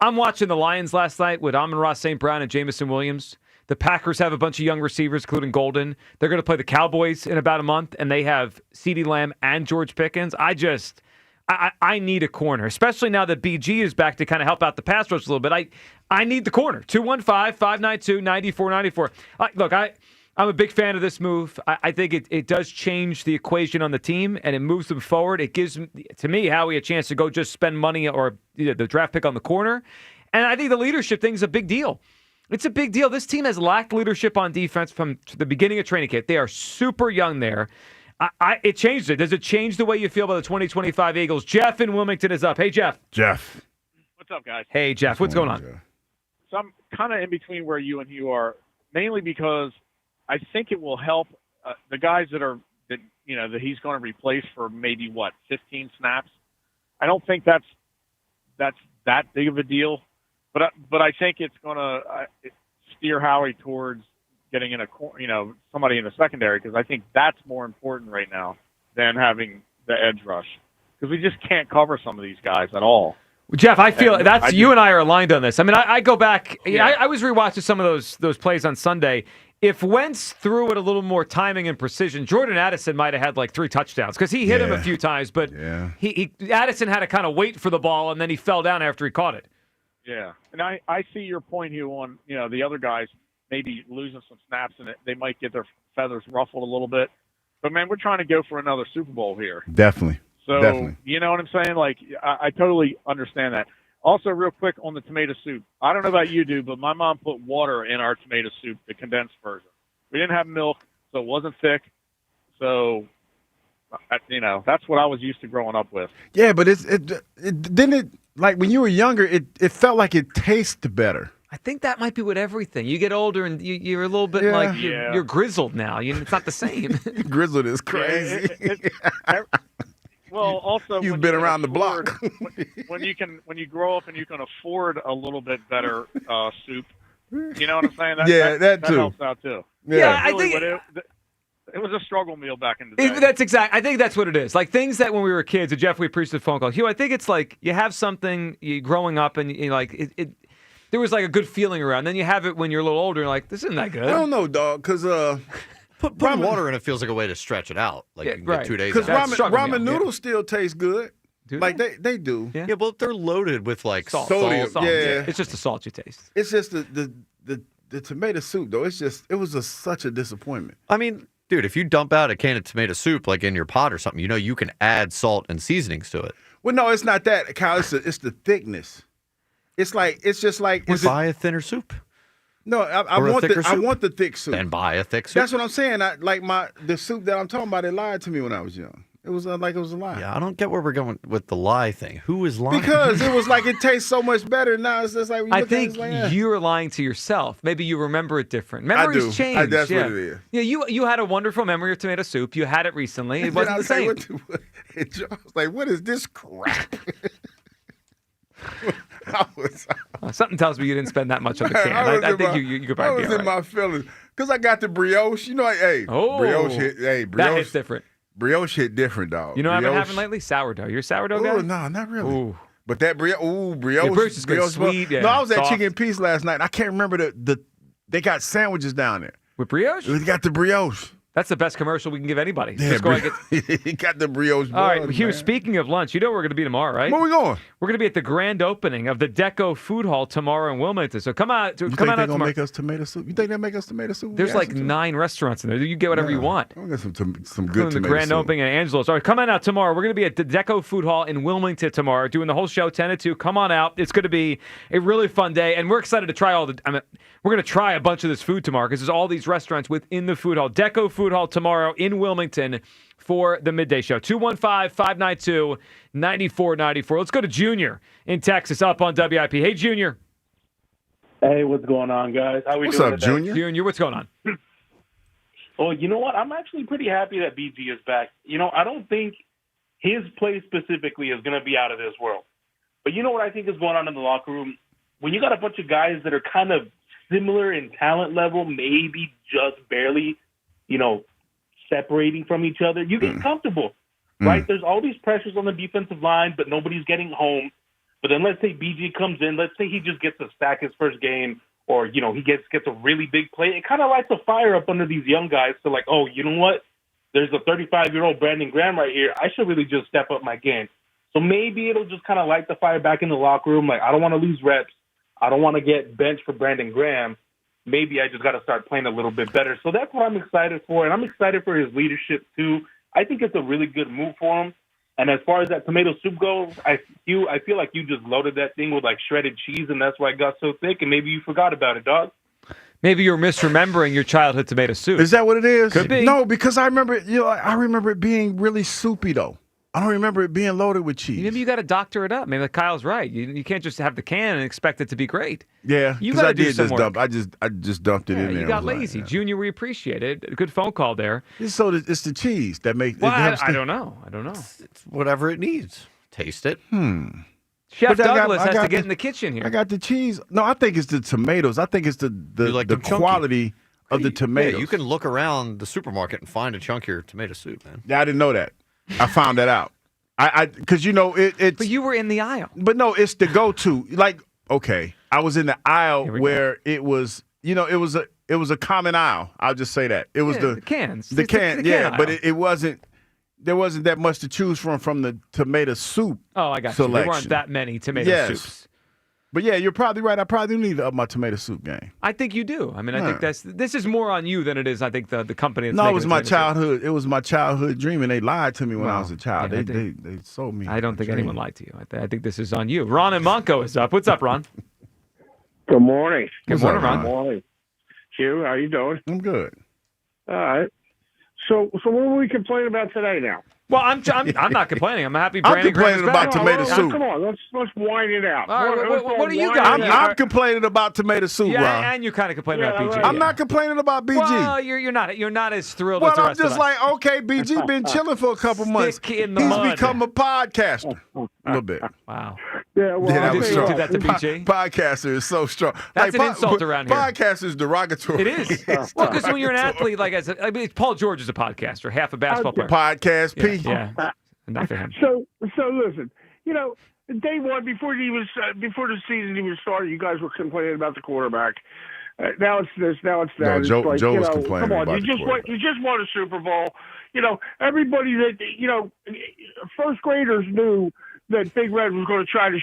I'm watching the Lions last night with Amon-Ra St. Brown and Jameson Williams. The Packers have a bunch of young receivers, including Golden. They're going to play the Cowboys in about a month, and they have CeeDee Lamb and George Pickens. I need a corner, especially now that BG is back to kind of help out the pass rush a little bit. I need the corner. 215-592-9494. Look, I'm a big fan of this move. I think it does change the equation on the team, and it moves them forward. It gives, to me, Howie a chance to go just spend money or the draft pick on the corner. And I think the leadership thing is a big deal. It's a big deal. This team has lacked leadership on defense from the beginning of training camp. They are super young there. It changed it. Does it change the way you feel about the 2025 Eagles? Jeff in Wilmington is up. Hey, Jeff. Jeff. What's up, guys? Hey, Jeff. What's going on? So I'm kind of in between where you and Hugh are, mainly because I think it will help the guys that he's going to replace for maybe 15 snaps. I don't think that's that big of a deal, but I think it's going to steer Howie towards getting in somebody in the secondary, because I think that's more important right now than having the edge rush, because we just can't cover some of these guys at all. Jeff, I feel you and I are aligned on this. I mean, I go back. Yeah. I was rewatching some of those plays on Sunday. If Wentz threw it a little more timing and precision, Jordan Addison might have had 3 touchdowns, because he hit him a few times, but Addison had to kind of wait for the ball, and then he fell down after he caught it. Yeah, and I see your point, Hugh, on the other guys maybe losing some snaps, and they might get their feathers ruffled a little bit. But, man, we're trying to go for another Super Bowl here. Definitely. So, you know what I'm saying? I totally understand that. Also, real quick on the tomato soup. I don't know about you, dude, but my mom put water in our tomato soup, the condensed version. We didn't have milk, so it wasn't thick. So, that's what I was used to growing up with. Yeah, but when you were younger, it felt like it tasted better. I think that might be with everything. You get older and you're a little bit you're grizzled now. It's not the same. Grizzled is crazy. Well, also you've been around the block. when you grow up and you can afford a little bit better soup, you know what I'm saying? That too helps out too. Yeah, I think it was a struggle meal back in the day. I think that's what it is. Things that when we were kids, Jeff, we appreciate the phone call. Hugh, I think it's you have something growing up and there was a good feeling around. Then you have it when you're a little older. You're this isn't that good. I don't know, dog, because putting water in it feels like a way to stretch it out. You can get 2 days. Because ramen noodles still taste good. They do. Yeah, but they're loaded with salt. Sodium. Salt. Yeah, it's just the salt you taste. It's just the tomato soup though. It was such a disappointment. I mean, dude, if you dump out a can of tomato soup in your pot or something, you can add salt and seasonings to it. Well, no, it's not that, Kyle. It's the thickness. It's just like buy a thinner soup. No, I want the thick soup. Then buy a thick soup. That's what I'm saying. The soup that I'm talking about. They lied to me when I was young. It was it was a lie. Yeah, I don't get where we're going with the lie thing. Who is lying? Because it was it tastes so much better now. It's just I think you're lying to yourself. Maybe you remember it different. Memories change. That's what it is. Yeah, you had a wonderful memory of tomato soup. You had it recently. It wasn't the same. I was like, what is this crap? Something tells me you didn't spend that much on the can. I think you could probably I was in my feelings because I got the brioche. Brioche hit. Brioche that hits different. Brioche hit different, dog. You know what I've been having lately? Sourdough. You're a sourdough guy? No, not really. Ooh. But that brioche. Brioche is good. Sweet. No, I was at Chicken and Peace last night. I can't remember they got sandwiches down there with brioche. We got the brioche. That's the best commercial we can give anybody. Yeah, Just go and get... he got the brioche bun, All right, Hugh, man. speaking of lunch, you know where we're going to be tomorrow, right? Where we going? We're going to be at the grand opening of the Deco Food Hall tomorrow in Wilmington. So come out. You Come think on they're out going to tomorrow. make us tomato soup? You think they make us tomato soup? There's like 9 restaurants in there. You get whatever you want. I'm going to get some good Including tomato the grand soup. opening at Angelo's. All right, come on out tomorrow. We're going to be at the Deco Food Hall in Wilmington tomorrow, doing the whole show 10 to 2. Come on out. It's going to be a really fun day, and we're excited to try we're going to try a bunch of this food tomorrow because there's all these restaurants within the food hall. Deco Food Hall tomorrow in Wilmington for the midday show. 215-592-9494. Let's go to Junior in Texas up on WIP. Hey, Junior. Hey, what's going on, guys? How we What's doing up, today? Junior? Junior, what's going on? Well, you know what? I'm actually pretty happy that BG is back. I don't think his play specifically is going to be out of this world. But you know what I think is going on in the locker room? When you got a bunch of guys that are kind of similar in talent level, maybe just barely, separating from each other, you get comfortable, right? There's all these pressures on the defensive line, but nobody's getting home. But then let's say BG comes in, let's say he just gets a sack his first game, or, he gets a really big play. It kind of lights a fire up under these young guys to like, oh, you know what? There's a 35-year-old Brandon Graham right here. I should really just step up my game. So maybe it'll just kind of light the fire back in the locker room. Like, I don't want to lose reps. I don't want to get benched for Brandon Graham. Maybe I just got to start playing a little bit better. So that's what I'm excited for, and I'm excited for his leadership too. I think it's a really good move for him. And as far as that tomato soup goes, I feel like you just loaded that thing with like shredded cheese, and that's why it got so thick, and maybe you forgot about it, dog. Maybe you're misremembering your childhood tomato soup. Is that what it is? Could be. No, because I remember it being really soupy though. I don't remember it being loaded with cheese. Maybe you got to doctor it up. Maybe Kyle's right. You can't just have the can and expect it to be great. Yeah, you because got I to do did some just work. dump. I just dumped it in there. You got I was like, lazy, Junior. We appreciate it. Good phone call there. So it's the cheese that makes. Well, I don't know. It's whatever it needs. Taste it. Chef But Douglas I has got to get in the kitchen here. I got the cheese. No, I think it's the tomatoes. I think it's the like them chunky? quality of the tomatoes. Yeah, you can look around the supermarket and find a chunkier tomato soup, man. Yeah, I didn't know that. I found that out. Because it's. But you were in the aisle. But no, it's the go-to. Like, okay, I was in the aisle where it was. It was a common aisle. I'll just say that it was the cans. The can, yeah, aisle. but it wasn't. There wasn't that much to choose from the tomato soup. Oh, I got selection. you. There weren't that many tomato soups. But yeah, you're probably right. I probably need to up my tomato soup game. I think you do. I mean, I think this is more on you than it is. I think the company. That's No, it making was the my tomato soup. childhood. It was my childhood dream, and they lied to me when I was a child. yeah, they sold me. I don't a think dream. anyone lied to you. I think this is on you. Ron and Monco is up. What's up, Ron? Good morning. Good morning, Ron. Good morning. Hugh, how you doing? I'm good. All right. So what are we complaining about today now? Well, I'm not complaining. I'm happy. I'm Brandon complaining Graham's back. about tomato soup. Come on, let's wind it out. All right, what do you wind got? it out. I'm complaining about tomato soup, Yeah, Ron. and you're kind of complaining about BG. I'm not complaining about BG. Well, you're not as thrilled Well, as the I'm rest of just us. like, okay, BG been chilling for a couple months. Stick in the He's mud. become a podcaster a little bit. Wow. Yeah, well, Yeah, I'll was tell you strong. what. did that to BG? Podcaster is so strong. That's an insult around here. Podcaster is derogatory. It is. Well, because when you're an athlete, like Paul George is a podcaster, half a basketball player. Podcast P. Yeah. Enough for him. So listen, day one before the season even started, you guys were complaining about the quarterback. Now it's this, now it's that. No, It's Joe like, was complaining come on, about the quarterback. you just won a Super Bowl. Everybody that first graders knew that Big Red was going to try to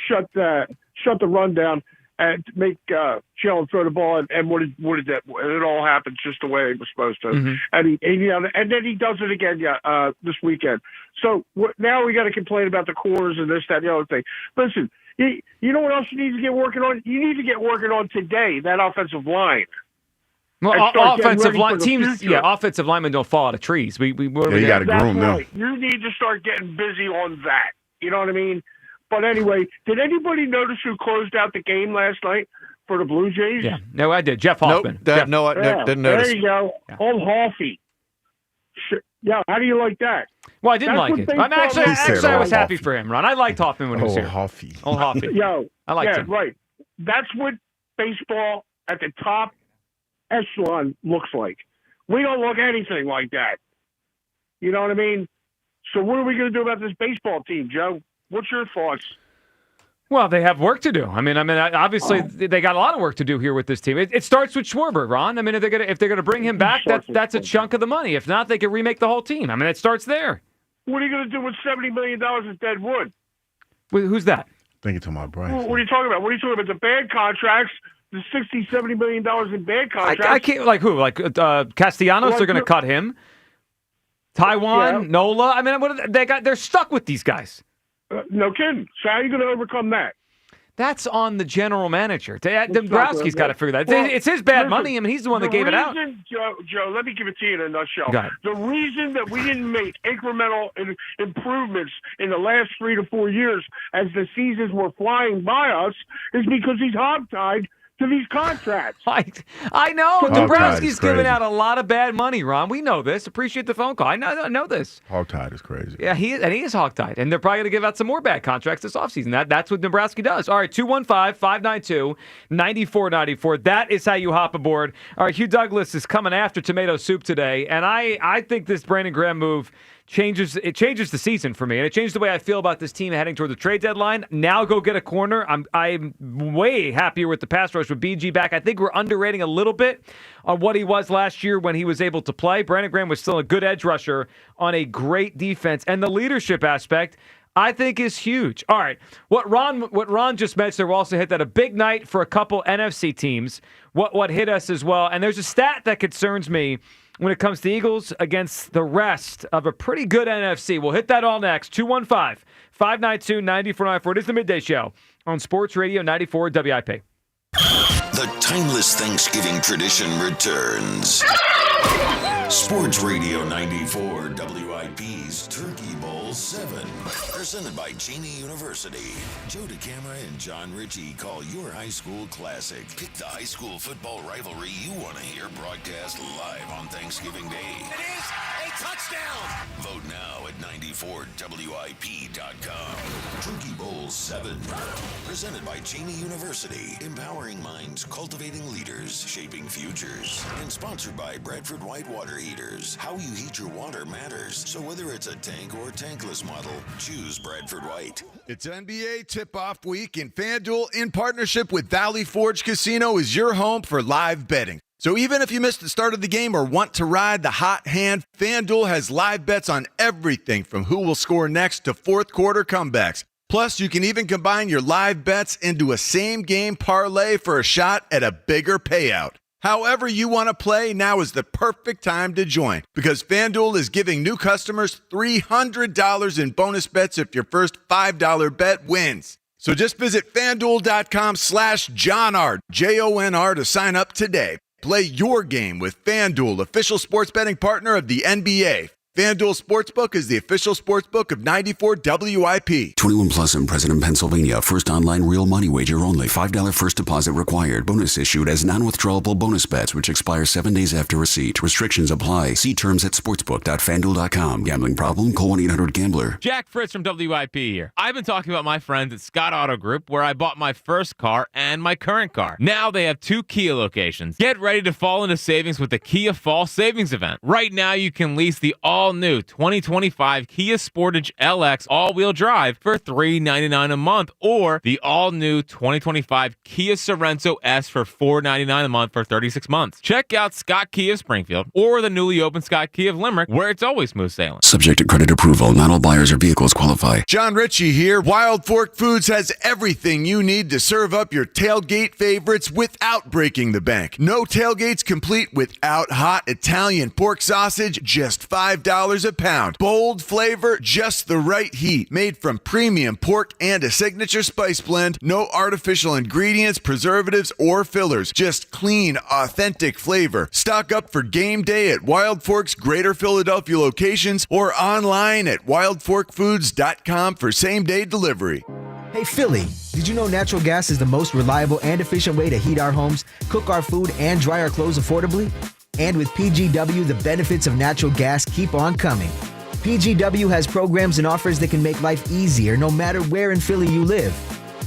shut the run down and make Jalen throw the ball, and what did that? It all happened just the way it was supposed to, and then he does it again this weekend. So now we got to complain about the corners and this, that, and the other thing. Listen, you know what else you need to get working on? You need to get working on today that offensive line. Well, offensive line teams, future. offensive linemen don't fall out of trees. We you got to groom them. Right. You need to start getting busy on that. You know what I mean? But anyway, did anybody notice who closed out the game last night for the Blue Jays? Yeah, no, I did. Jeff Hoffman. Nope, no, didn't notice. There you go. Yeah. Old Hoffy. Yeah, how do you like that? Well, I didn't That's like what it. baseball Actually, I was old happy Hoffy. for him, Ron. I liked Hoffman when he was here. Hoffy. Old Hoffy. Yo, I liked him. Right. That's what baseball at the top echelon looks like. We don't look anything like that. You know what I mean? So what are we going to do about this baseball team, Joe? What's your thoughts? Well, they have work to do. I mean, obviously they got a lot of work to do here with this team. It starts with Schwarber, Ron. I mean, if they're gonna bring him back, that's a chunk of the money. If not, they can remake the whole team. I mean, it starts there. What are you going to do with $70 million of dead wood? Who's that? Thinking to my brain. What are you talking about? What are you talking about? The bad contracts, the $60-70 million in bad contracts. I can't. Like who? Like Castellanos? They're going to cut him. Taiwan, Nola. I mean, they're stuck with these guys. No kidding. So how are you going to overcome that? That's on the general manager. Dombrowski's got to figure that. Well, it's his bad money. I mean, he's the one that gave it out. Joe, let me give it to you in a nutshell. Got it. The reason that we didn't make incremental improvements in the last 3 to 4 years as the seasons were flying by us is because he's hogtied to these contracts. I know. Dombrowski's giving out a lot of bad money, Ron. We know this. Appreciate the phone call. I know this. Hogtied is crazy. Yeah, he is hogtied. And they're probably going to give out some more bad contracts this offseason. That's what Dombrowski does. All right, 215-592-9494. That is how you hop aboard. All right, Hugh Douglas is coming after Tomato Soup today. And I think this Brandon Graham move changes the season for me, and it changed the way I feel about this team heading toward the trade deadline. Now go get a corner. I'm way happier with the pass rush with BG back. I think we're underrating a little bit on what he was last year when he was able to play. Brandon Graham was still a good edge rusher on a great defense, and the leadership aspect I think is huge. All right, what Ron just mentioned, we also hit that a big night for a couple NFC teams. What hit us as well, and there's a stat that concerns me when it comes to Eagles against the rest of a pretty good NFC. We'll hit that all next. 215-592-9494. It is the Midday Show on Sports Radio 94 WIP. The timeless Thanksgiving tradition returns. Sports Radio 94 WIP's Turkey Bowl 7. Presented by Cheney University. Joe DeCamera and John Ritchie call your high school classic. Pick the high school football rivalry you want to hear broadcast live on Thanksgiving Day. It is a touchdown. Vote now at 94WIP.com. Turkey Bowl 7. Presented by Cheney University. Empowering minds, cultivating leaders, shaping futures. And sponsored by Bradford White Water Heaters. How you heat your water matters. So whether it's a tank or tankless model, choose Bradford White. It's NBA tip-off week, and FanDuel, in partnership with Valley Forge Casino, is your home for live betting. So even if you missed the start of the game or want to ride the hot hand, FanDuel has live bets on everything from who will score next to fourth quarter comebacks. Plus, you can even combine your live bets into a same-game parlay for a shot at a bigger payout. However you want to play, now is the perfect time to join because FanDuel is giving new customers $300 in bonus bets if your first $5 bet wins. So just visit FanDuel.com/JohnR, JONR, to sign up today. Play your game with FanDuel, official sports betting partner of the NBA. FanDuel Sportsbook is the official sportsbook of 94 WIP. 21 plus and present in Pennsylvania. First online real money wager only. $5 first deposit required. Bonus issued as non-withdrawable bonus bets, which expire 7 days after receipt. Restrictions apply. See terms at sportsbook.fanduel.com. Gambling problem? Call 1-800-GAMBLER. Jack Fritz from WIP here. I've been talking about my friends at Scott Auto Group, where I bought my first car and my current car. Now they have 2 Kia locations. Get ready to fall into savings with the Kia Fall Savings Event. Right now you can lease the all-new 2025 Kia Sportage LX all-wheel drive for $399 a month, or the all-new 2025 Kia Sorento S for $499 a month for 36 months. Check out Scott Kia of Springfield or the newly opened Scott Kia of Limerick, where it's always smooth sailing. Subject to credit approval. Not all buyers or vehicles qualify. John Ritchie here. Wild Fork Foods has everything you need to serve up your tailgate favorites without breaking the bank. No tailgates complete without hot Italian pork sausage, just $5 a pound. Bold flavor, just the right heat. Made from premium pork and a signature spice blend. No artificial ingredients, preservatives, or fillers. Just clean, authentic flavor. Stock up for game day at Wild Fork's Greater Philadelphia locations or online at wildforkfoods.com for same-day delivery. Hey Philly, did you know natural gas is the most reliable and efficient way to heat our homes, cook our food, and dry our clothes affordably? And with PGW, the benefits of natural gas keep on coming. PGW has programs and offers that can make life easier no matter where in Philly you live.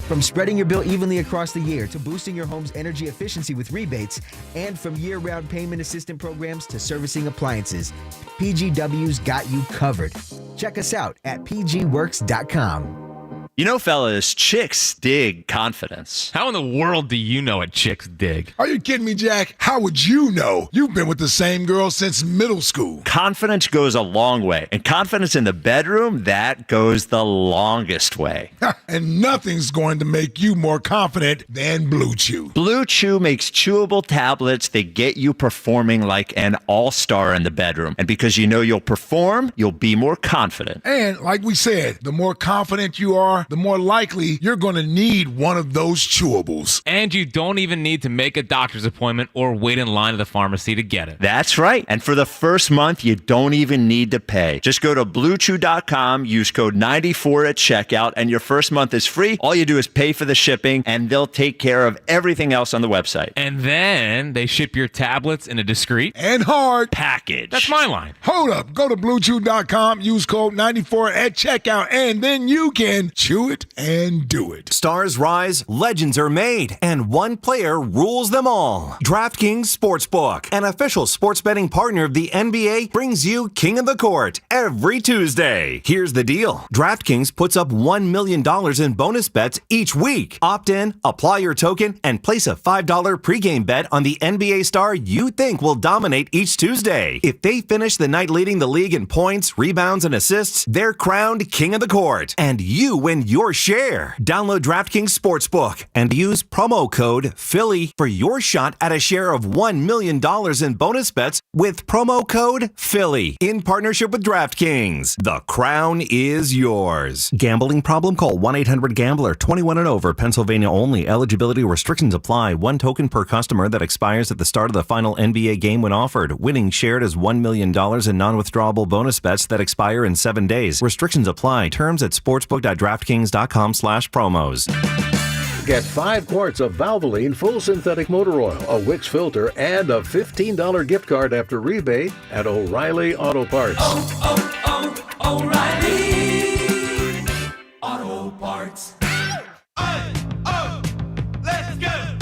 From spreading your bill evenly across the year to boosting your home's energy efficiency with rebates, and from year-round payment assistance programs to servicing appliances, PGW's got you covered. Check us out at pgworks.com. You know, fellas, chicks dig confidence. How in the world do you know what chicks dig? Are you kidding me, Jack? How would you know? You've been with the same girl since middle school. Confidence goes a long way, and confidence in the bedroom, that goes the longest way. And nothing's going to make you more confident than Blue Chew. Blue Chew makes chewable tablets that get you performing like an all-star in the bedroom. And because you know you'll perform, you'll be more confident. And like we said, the more confident you are, the more likely you're going to need one of those chewables. And you don't even need to make a doctor's appointment or wait in line at the pharmacy to get it. That's right. And for the first month, you don't even need to pay. Just go to BlueChew.com, use code 94 at checkout, and your first month is free. All you do is pay for the shipping, and they'll take care of everything else on the website. And then they ship your tablets in a discreet and hard package. That's my line. Hold up. Go to BlueChew.com, use code 94 at checkout, and then you can chew it and do it. Stars rise, legends are made, and one player rules them all. DraftKings Sportsbook, an official sports betting partner of the NBA, brings you King of the Court every Tuesday. Here's the deal. DraftKings puts up $1 million in bonus bets each week. Opt in, apply your token, and place a $5 pregame bet on the NBA star you think will dominate each Tuesday. If they finish the night leading the league in points, rebounds, and assists, they're crowned King of the Court, and you win your share. Download DraftKings Sportsbook and use promo code Philly for your shot at a share of $1 million in bonus bets with promo code Philly in partnership with DraftKings. The crown is yours. Gambling problem? Call 1-800-GAMBLER. 21 and over. Pennsylvania only. Eligibility restrictions apply. One token per customer that expires at the start of the final NBA game when offered. Winning shared as $1 million in non-withdrawable bonus bets that expire in 7 days. Restrictions apply. Terms at sportsbook.draftkings.com/promos. Get 5 quarts of Valvoline Full Synthetic Motor Oil, a Wix filter, and a $15 gift card after rebate at O'Reilly Auto Parts. O'Reilly Auto Parts. Let's go!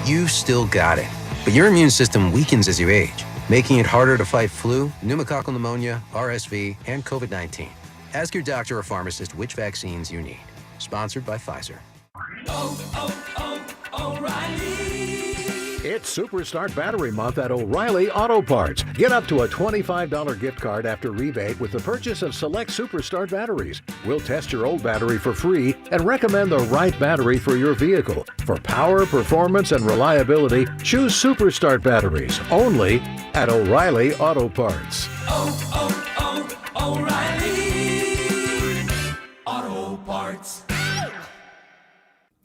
You still got it, but your immune system weakens as you age, making it harder to fight flu, pneumococcal pneumonia, RSV, and COVID-19. Ask your doctor or pharmacist which vaccines you need. Sponsored by Pfizer. O'Reilly. It's Superstart Battery Month at O'Reilly Auto Parts. Get up to a $25 gift card after rebate with the purchase of select Superstart batteries. We'll test your old battery for free and recommend the right battery for your vehicle. For power, performance, and reliability, choose Superstart batteries only at O'Reilly Auto Parts. O'Reilly Auto Parts.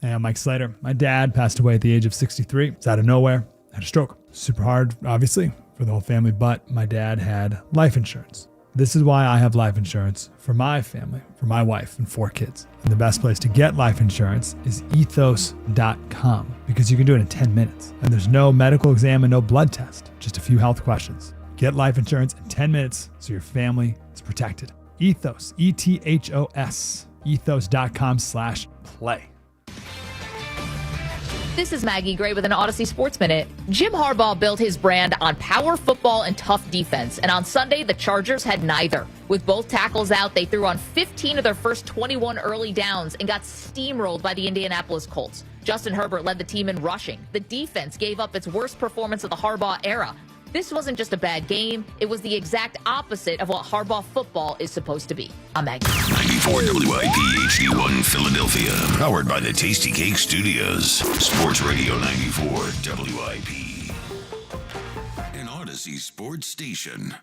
Hey, I'm Mike Slater. My dad passed away at the age of 63. It's out of nowhere. Had a stroke. Super hard, obviously, for the whole family, but my dad had life insurance. This is why I have life insurance for my family, for my wife and 4 kids. And the best place to get life insurance is ethos.com because you can do it in 10 minutes. And there's no medical exam and no blood test, just a few health questions. Get life insurance in 10 minutes so your family is protected. Ethos, ETHOS, ethos.com/play. This is Maggie Gray with an Odyssey Sports Minute. Jim Harbaugh built his brand on power football and tough defense, and on Sunday, the Chargers had neither. With both tackles out, they threw on 15 of their first 21 early downs and got steamrolled by the Indianapolis Colts. Justin Herbert led the team in rushing. The defense gave up its worst performance of the Harbaugh era. This wasn't just a bad game. It was the exact opposite of what Harbaugh football is supposed to be. I'm Maggie. 94 WIP HD1 Philadelphia. Powered by the Tasty Cake Studios. Sports Radio 94 WIP. An Odyssey sports station.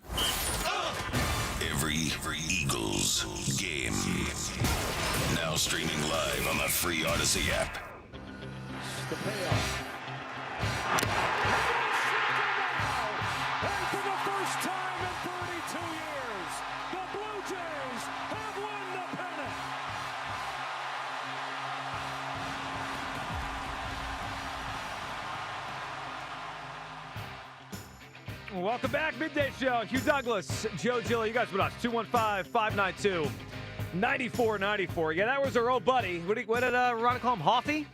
Every Eagles game. Now streaming live on the free Odyssey app. The payoff. And for the first time in 32 years, the Blue Jays have won the pennant. Welcome back, Midday Show. Hugh Douglas, Joe Gillo. You guys with us. 215-592-9494. Yeah, that was our old buddy. What did Ron call him? Hoffy?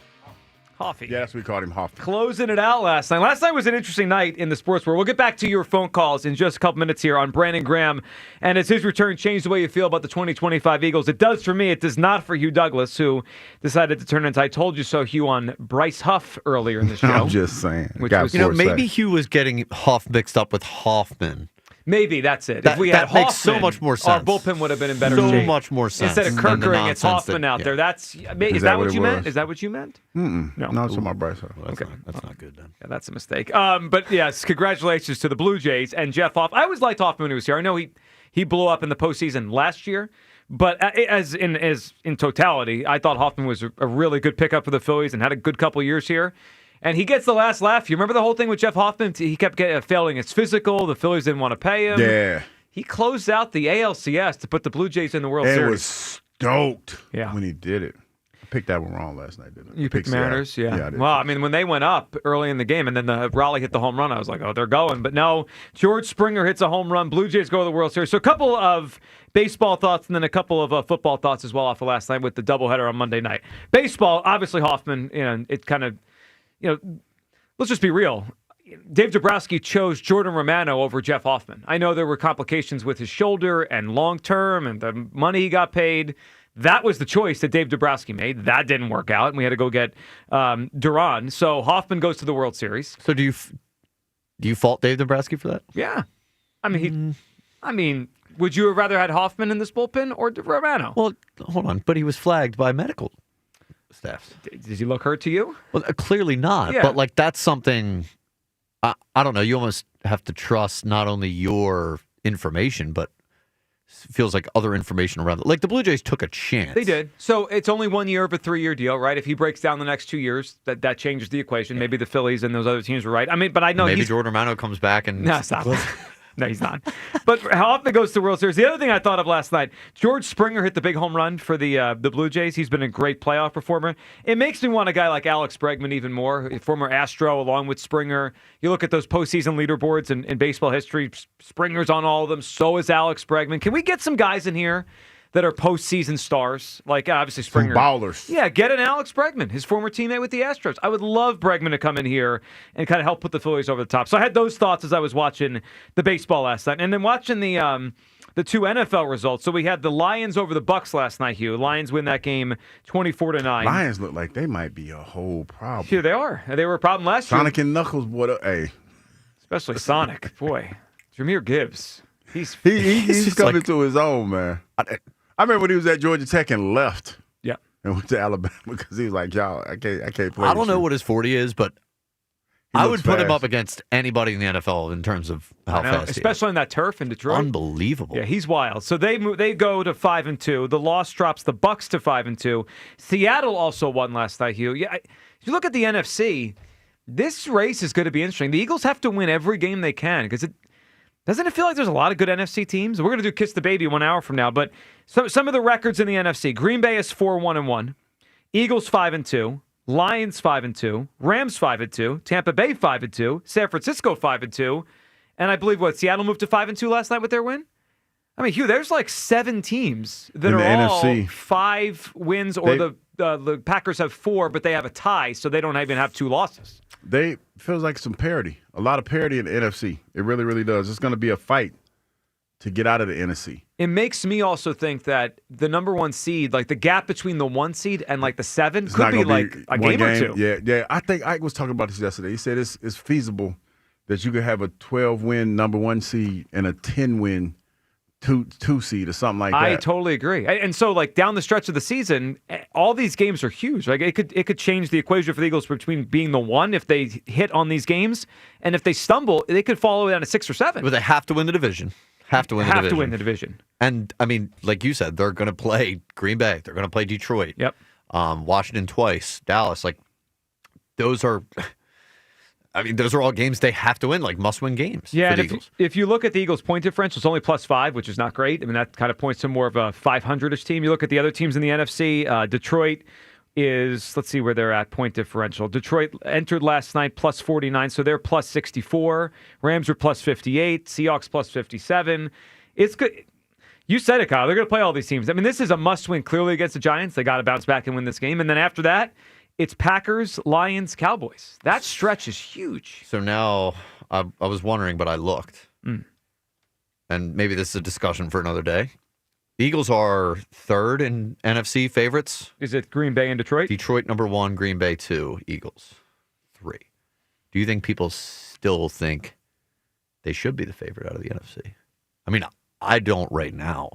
Hoffy. Yeah, that's what we called him, Hoffy. Closing it out last night. Last night was an interesting night in the sports world. We'll get back to your phone calls in just a couple minutes here on Brandon Graham. And has his return changed the way you feel about the 2025 Eagles? It does for me. It does not for Hugh Douglas, who decided to turn into I Told You So, Hugh, on Bryce Huff earlier in the show. I'm just saying. Which was, maybe Hugh was getting Huff mixed up with Hoffman. Maybe that's it. That, if we had that Hoffman, makes so much more sense. Our bullpen would have been in better shape. So much more sense. Instead of Kirkering, it's Hoffman out there. That's is that what you meant? Is that what you meant? No, it's my Bryce. Okay, that's not good then. Yeah, that's a mistake. But yes, congratulations to the Blue Jays and Jeff Hoffman. I always liked Hoffman when he was here. I know he blew up in the postseason last year, but as in totality, I thought Hoffman was a really good pickup for the Phillies and had a good couple years here. And he gets the last laugh. You remember the whole thing with Jeff Hoffman? He kept failing his physical. The Phillies didn't want to pay him. Yeah. He closed out the ALCS to put the Blue Jays in the World Series. It was stoked Yeah. when he did it. I picked that one wrong last night, didn't I? You picked Mariners? Yeah. I did. Well, I mean, when they went up early in the game and then Raleigh hit the home run, I was like, oh, they're going. But no, George Springer hits a home run. Blue Jays go to the World Series. So a couple of baseball thoughts and then a couple of football thoughts as well off of last night with the doubleheader on Monday night. Baseball, obviously Hoffman, it kind of, let's just be real. Dave Dabrowski chose Jordan Romano over Jeff Hoffman. I know there were complications with his shoulder and long-term and the money he got paid. That was the choice that Dave Dabrowski made. That didn't work out, and we had to go get Duran. So Hoffman goes to the World Series. So do you fault Dave Dabrowski for that? Yeah. I mean, would you have rather had Hoffman in this bullpen or Romano? Well, hold on. But he was flagged by medical staff. Did he look hurt to you? Well, clearly not. Yeah. But that's something. I don't know. You almost have to trust not only your information, but feels like other information around it. Like the Blue Jays took a chance. They did. So it's only 1 year of a 3-year deal, right? If he breaks down the next 2 years, that changes the equation. Maybe the Phillies and those other teams were right. I mean, but I know maybe Jordan Romano comes back and no, stop. No, he's not. But Hoffman goes to the World Series. The other thing I thought of last night, George Springer hit the big home run for the Blue Jays. He's been a great playoff performer. It makes me want a guy like Alex Bregman even more, a former Astro along with Springer. You look at those postseason leaderboards in baseball history, Springer's on all of them. So is Alex Bregman. Can we get some guys in here that are postseason stars, like obviously Springer. Some ballers. Yeah, get an Alex Bregman, his former teammate with the Astros. I would love Bregman to come in here and kind of help put the Phillies over the top. So I had those thoughts as I was watching the baseball last night. And then watching the two NFL results. So we had the Lions over the Bucks last night, Hugh. Lions win that game 24-9. Lions look like they might be a whole problem. Here they are. They were a problem last year. Sonic and Knuckles, what a... Hey. Especially Sonic. Boy, Jameer Gibbs. He's coming to his own, man. I remember when he was at Georgia Tech and left. Yeah. And went to Alabama because he was like, y'all, I can't play. I don't know what his 40 is, but I would put him up against anybody in the NFL in terms of how fast he is. Especially on that turf in Detroit. Unbelievable. Yeah, he's wild. So they go to 5-2. The loss drops the Bucks to 5-2. Seattle also won last night, Hugh. Yeah, if you look at the NFC, this race is going to be interesting. The Eagles have to win every game they can because doesn't it feel like there's a lot of good NFC teams? We're going to do Kiss the Baby 1 hour from now, but some of the records in the NFC. Green Bay is 4-1-1. Eagles 5-2. Lions 5-2. Rams 5-2. Tampa Bay 5-2. San Francisco 5-2. And I believe Seattle moved to 5-2 last night with their win? I mean, Hugh, there's like 7 teams that are all NFC. 5 wins, or the Packers have 4, but they have a tie, so they don't even have 2 losses. They feels like some parity, a lot of parity in the NFC. It really, really does. It's going to be a fight to get out of the NFC. It makes me also think that the number 1 seed, like the gap between the 1 seed and like the 7, could be like a game or 2. Yeah. I think Ike was talking about this yesterday. He said it's feasible that you could have a 12-win number 1 seed and a 10-win two seed or something like that. I totally agree. And so, like, down the stretch of the season, all these games are huge. Like, it could change the equation for the Eagles between being the 1 if they hit on these games, and if they stumble, they could fall away down to 6 or 7. But they have to win the division. Have to win the division. And, I mean, like you said, they're going to play Green Bay. They're going to play Detroit. Yep. Washington twice. Dallas. Like, those are... I mean, those are all games they have to win, like must-win games. Yeah, for the and Eagles. if you look at the Eagles' point differential, it's only +5, which is not great. I mean, that kind of points to more of a 500-ish team. You look at the other teams in the NFC, Detroit is, let's see where they're at, point differential. Detroit entered last night +49, so they're +64. Rams are +58. Seahawks +57. It's good. You said it, Kyle. They're going to play all these teams. I mean, this is a must-win clearly against the Giants. They got to bounce back and win this game. And then after that, it's Packers, Lions, Cowboys. That stretch is huge. So now I was wondering, but I looked. And maybe this is a discussion for another day. The Eagles are third in NFC favorites. Is it Green Bay and Detroit? Detroit number 1, Green Bay 2, Eagles 3. Do you think people still think they should be the favorite out of the NFC? I mean, I don't right now.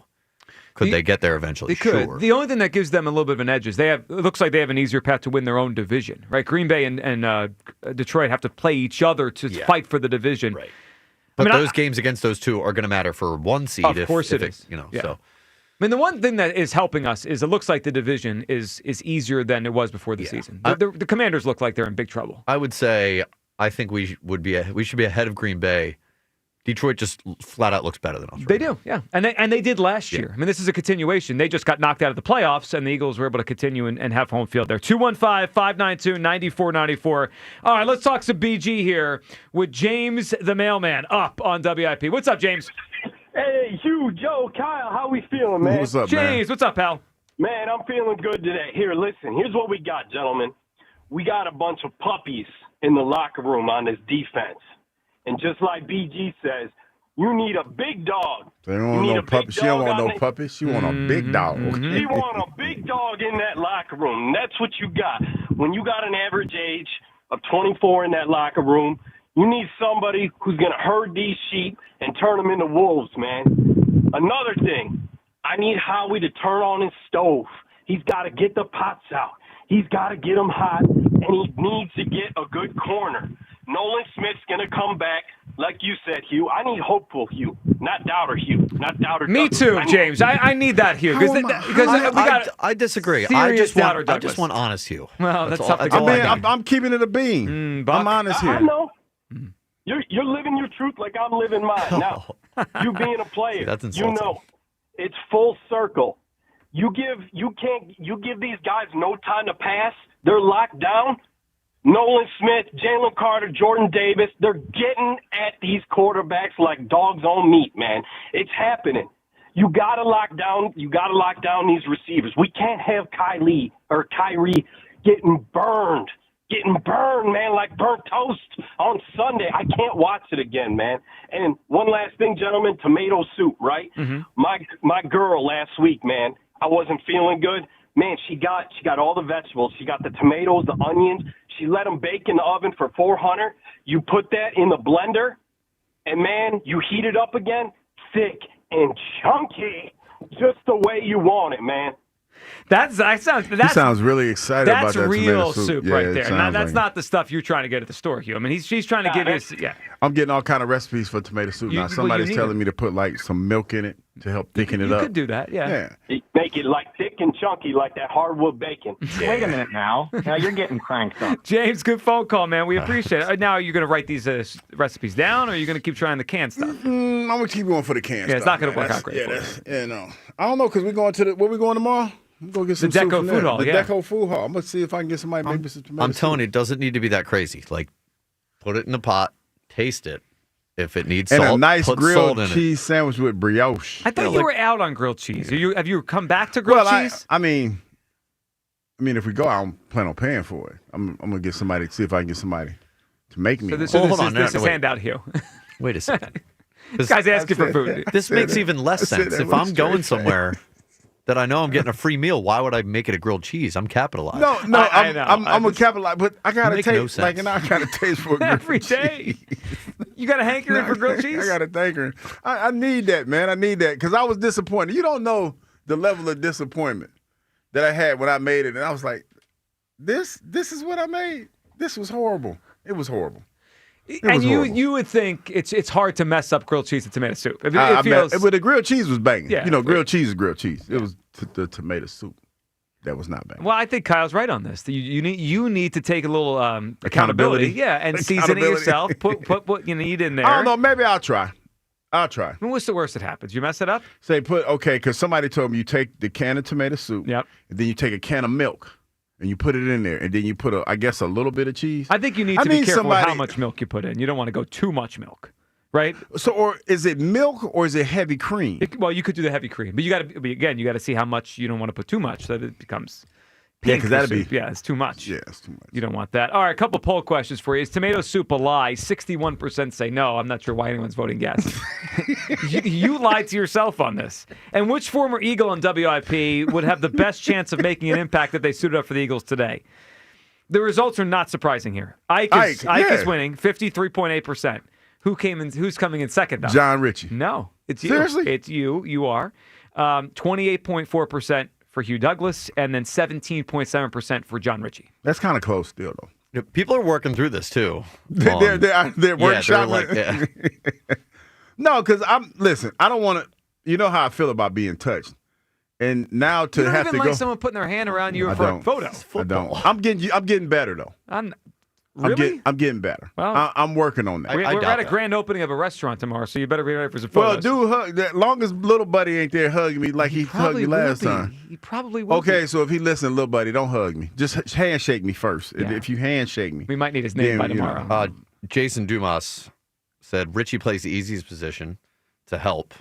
Could they get there eventually? They could. Sure. The only thing that gives them a little bit of an edge is it looks like they have an easier path to win their own division, right? Green Bay and Detroit have to play each other to fight for the division. Right. But those games against those two are going to matter for one seed. Of course it is. So. I mean, the one thing that is helping us is it looks like the division is easier than it was before the season. The Commanders look like they're in big trouble. I would say I think we should be ahead of Green Bay. Detroit just flat out looks better than us. They do, yeah. And they did last year. I mean, this is a continuation. They just got knocked out of the playoffs, and the Eagles were able to continue and have home field there. 215-592-9494. All right, let's talk some BG here with James the Mailman up on WIP. What's up, James? Hey, Hugh, Joe, Kyle, how we feeling, man? What's up, James, what's up, pal? Man, I'm feeling good today. Here, listen, here's what we got, gentlemen. We got a bunch of puppies in the locker room on this defense. And just like BG says, you need a big dog. They don't want no puppy. She don't want no puppy. She want a big dog. She want a big dog in that locker room. That's what you got. When you got an average age of 24 in that locker room, you need somebody who's going to herd these sheep and turn them into wolves, man. Another thing, I need Howie to turn on his stove. He's got to get the pots out. He's got to get them hot, and he needs to get a good corner. Nolan Smith's going to come back, like you said, Hugh. I need hopeful Hugh, not doubter Hugh, not doubter Me Douglas. too, James. I need that Hugh. I disagree. I just want honest Hugh. Well, that's tough to I go mean, on. I'm keeping it a bean. Buck. I'm honest here. I know. You're living your truth like I'm living mine. Now, you being a player, See, that's you insulting. know, it's full circle. You give these guys no time to pass. They're locked down. Nolan Smith, Jalen Carter, Jordan Davis, they're getting at these quarterbacks like dogs on meat, man. It's happening. You gotta lock down these receivers. We can't have Kyrie getting burned, man, like burnt toast on Sunday. I can't watch it again, man. And one last thing, gentlemen, tomato soup, right? My girl last week, man, I wasn't feeling good. Man, she got all the vegetables. She got the tomatoes, the onions. She let them bake in the oven for 400. You put that in the blender, and, man, you heat it up again, thick and chunky, just the way you want it, man. He sounds really excited about that real tomato soup Yeah, right it there. sounds Now, that's like- not the stuff you're trying to get at the store, Hugh. I mean, she's trying to give you. I'm getting all kind of recipes for tomato soup now. Somebody's need telling it. me to put like some milk in it to help thicken it You up. could do that, yeah. Make it like thick and chunky like that hardwood bacon. Wait a minute now. Now you're getting cranked up. James, good phone call, man. We appreciate it. Now, are you going to write these recipes down, or are you going to keep trying the canned stuff? I'm gonna keep going for the canned Yeah, it's stuff, not gonna man. work out great That's- for Yeah, no. I don't know because we're going to where we going tomorrow? We're going to get some The soup Deco from Food there. Hall, The yeah. Deco Food Hall. I'm going to see if I can get somebody maybe some tomato I'm telling soup. you, it doesn't need to be that crazy. Like, put it in a pot, taste it. If it needs And salt, a nice put grilled salt in cheese sandwich with brioche. I thought you were out on grilled cheese. Have you come back to grilled cheese? I mean, if we go, I don't plan on paying for it. I'm gonna get somebody, see if I can get somebody to make me. This one. is handout, Hugh. Wait a second. This guy's asking for food. This makes even less sense. If I'm going somewhere that I know I'm getting a free meal, why would I make it a grilled cheese? I'm capitalized. No, I'm a capitalize, but I gotta Make no taste like, sense. and I gotta taste for grilled Every day. You got a hankering for grilled cheese? I got a hankering. I need that, man. I need that because I was disappointed. You don't know the level of disappointment that I had when I made it, and I was like, "This is what I made. This was horrible. It was horrible." And you would think it's hard to mess up grilled cheese and tomato soup. But the grilled cheese was banging. Yeah, grilled cheese is grilled cheese. It was the tomato soup that was not banging. Well, I think Kyle's right on this. You need to take a little accountability. Yeah, and season it yourself. Put what you need in there. I don't know. Maybe I'll try. I mean, what's the worst that happens? You mess it up? Say because somebody told me you take the can of tomato soup. Yep. And then you take a can of milk. And you put it in there, and then you put a little bit of cheese. I think you need to be careful with how much milk you put in. You don't want to go too much milk, right? So, or is it milk or is it heavy cream? Well, you could do the heavy cream, but you got to see how much. You don't want to put too much, so that it becomes pink because that'd soup. be. Yeah, it's too much. Yeah, it's too much. You don't want that. All right, a couple poll questions for you. Is tomato soup a lie? 61% say no. I'm not sure why anyone's voting yes. you lied to yourself on this. And which former Eagle on WIP would have the best chance of making an impact if they suited up for the Eagles today? The results are not surprising here. Ike is winning 53.8%. Who's coming in second, though? John Ritchie. No, it's you. Seriously? It's you. You are. 28.4% for Hugh Douglas, and then 17.7% for John Ritchie. That's kind of close still, though. Yeah, people are working through this too. They're workshopping. Yeah. No, because listen, I don't want to. You know how I feel about being touched, and now to You don't have even to like go. someone putting their hand around you for a photo. I don't. I'm getting better though. Really? I'm getting better. Well, I'm working on that. We're at a grand opening of a restaurant tomorrow, so you better be ready for some photos. Well, dude, hug. That long as little buddy ain't there hugging me like he hugged me last time. He probably will. Okay, so if he listens, little buddy, don't hug me. Just handshake me first. If you handshake me, we might need his name by tomorrow. Jason Dumas said Richie plays the easiest position to help.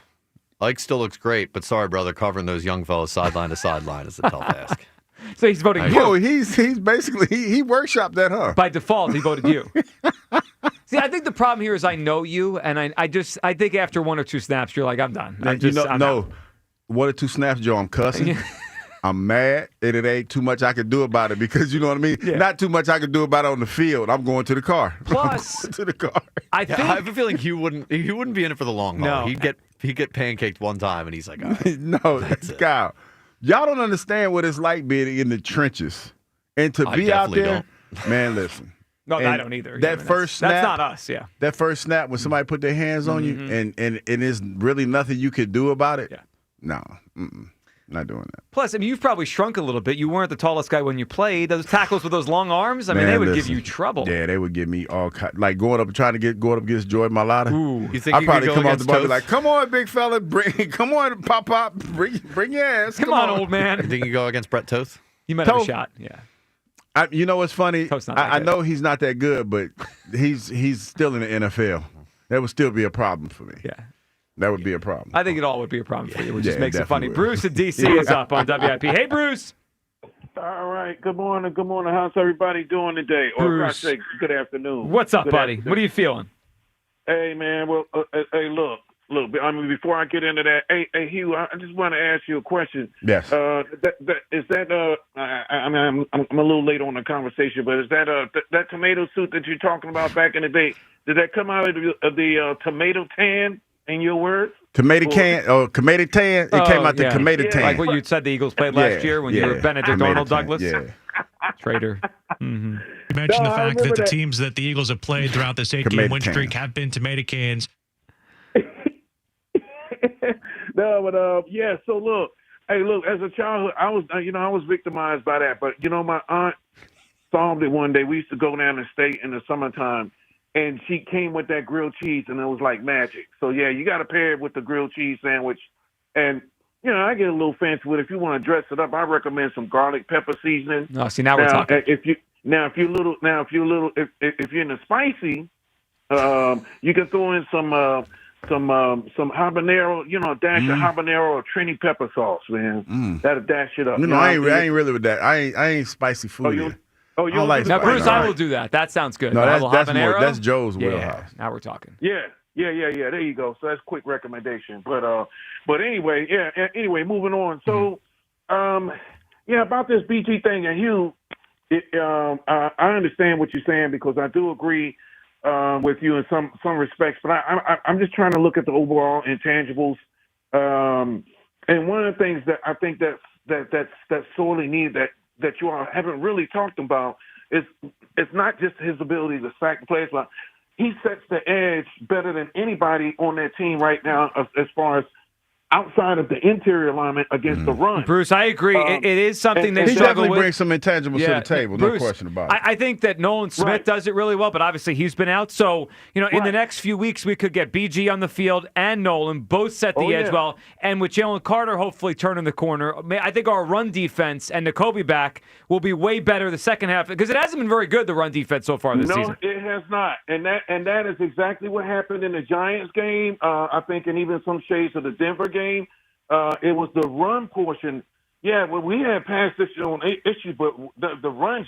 Ike still looks great, but sorry, brother, covering those young fellas sideline to sideline is a tough ask. So he's voting you. Oh, he's basically he workshopped that, huh? By default, he voted you. See, I think the problem here is I know you, and I think after one or two snaps, you're like, I'm done. I'm out. One or two snaps, Joe, I'm cussing. I'm mad, and it ain't too much I can do about it because you know what I mean. Yeah. Not too much I can do about it on the field. I'm going to the car. Plus, to the car. I have a feeling he wouldn't be in it for the long haul. No. He'd get pancaked one time, and he's like, all right, no, Kyle. Y'all don't understand what it's like being in the trenches. And to be out there, man, listen. No, and I don't either. That first snap. That's not us, yeah. That first snap when somebody put their hands on you and there's really nothing you could do about it. Yeah. No, not doing that. Plus, I mean, you've probably shrunk a little bit. You weren't the tallest guy when you played. Those tackles with those long arms, I mean, they would give you trouble. Yeah, they would give me all like going up against Jordan Mailata. Ooh. You think I'd you probably could go come off the against ball and Toth? be like, come on, big fella, come on, pop, bring your ass. Come on, old man. You think you go against Brett Toth? You might have a Toth. shot, yeah. You know what's funny? Toth's not that I good. know he's not that good, but he's still in the NFL. That would still be a problem for me. Yeah. That would be a problem. I think it all would be a problem for you, which just Yeah, makes it funny. definitely would. Bruce in D.C. is up on WIP. Hey, Bruce. All right. Good morning. Good morning. How's everybody doing today? Or Bruce. should I say good afternoon. What's up, Good buddy? afternoon. What are you feeling? Hey, man. Well, hey, look. I mean, before I get into that, hey, Hugh, I just want to ask you a question. Yes. Is that I mean, I'm a little late on the conversation, but is that that tomato soup that you're talking about back in the day? Did that come out of the tomato tan? In your words? Tomato tan. It came out the tomato tan. Like what you said the Eagles played last year when you were Benedict Tomato Arnold tan, Douglas? Yeah. Traitor. Mm-hmm. You mentioned No, the I fact that remember the that. teams that the Eagles have played throughout this 8-game Tomato win cans. streak have been tomato cans. No, but yeah. So look, as a childhood, I was victimized by that. But my aunt solved it one day. We used to go down the state in the summertime, and she came with that grilled cheese, and it was like magic. So yeah, you got to pair it with the grilled cheese sandwich, and I get a little fancy with it. If you want to dress it up, I recommend some garlic pepper seasoning. No, see, now we're talking. If you're into spicy, you can throw in some habanero, a dash of habanero or Trini pepper sauce, man. That'll dash it up. No, I ain't really with that. I ain't spicy food. you I don't like Now, spicy. Bruce, I will do that. That sounds good. No, A little that's habanero. that's Joe's Yeah, wheelhouse. now we're talking. Yeah. There you go. So that's a quick recommendation. But anyway, moving on. So, about this BG thing, and Hugh, I understand what you're saying because I do agree with you in some respects. But I'm just trying to look at the overall intangibles. And one of the things that I think that's sorely needed that you all haven't really talked about is it's not just his ability to sack the players, but he sets the edge better than anybody on that team right now as far as outside of the interior alignment against the run. Bruce, I agree. It is something they He struggle definitely with. brings some intangibles to the table, no Bruce, question about it. I think that Nolan Smith does it really well, but obviously he's been out. So, in the next few weeks, we could get BG on the field and Nolan both set the edge well. And with Jalen Carter hopefully turning the corner, I think our run defense and Nakobe back will be way better the second half because it hasn't been very good, the run defense so far this season. No, it has not. And that is exactly what happened in the Giants game, I think, and even some shades of the Denver game. It was the run portion Yeah, well, we had pass issues, but the run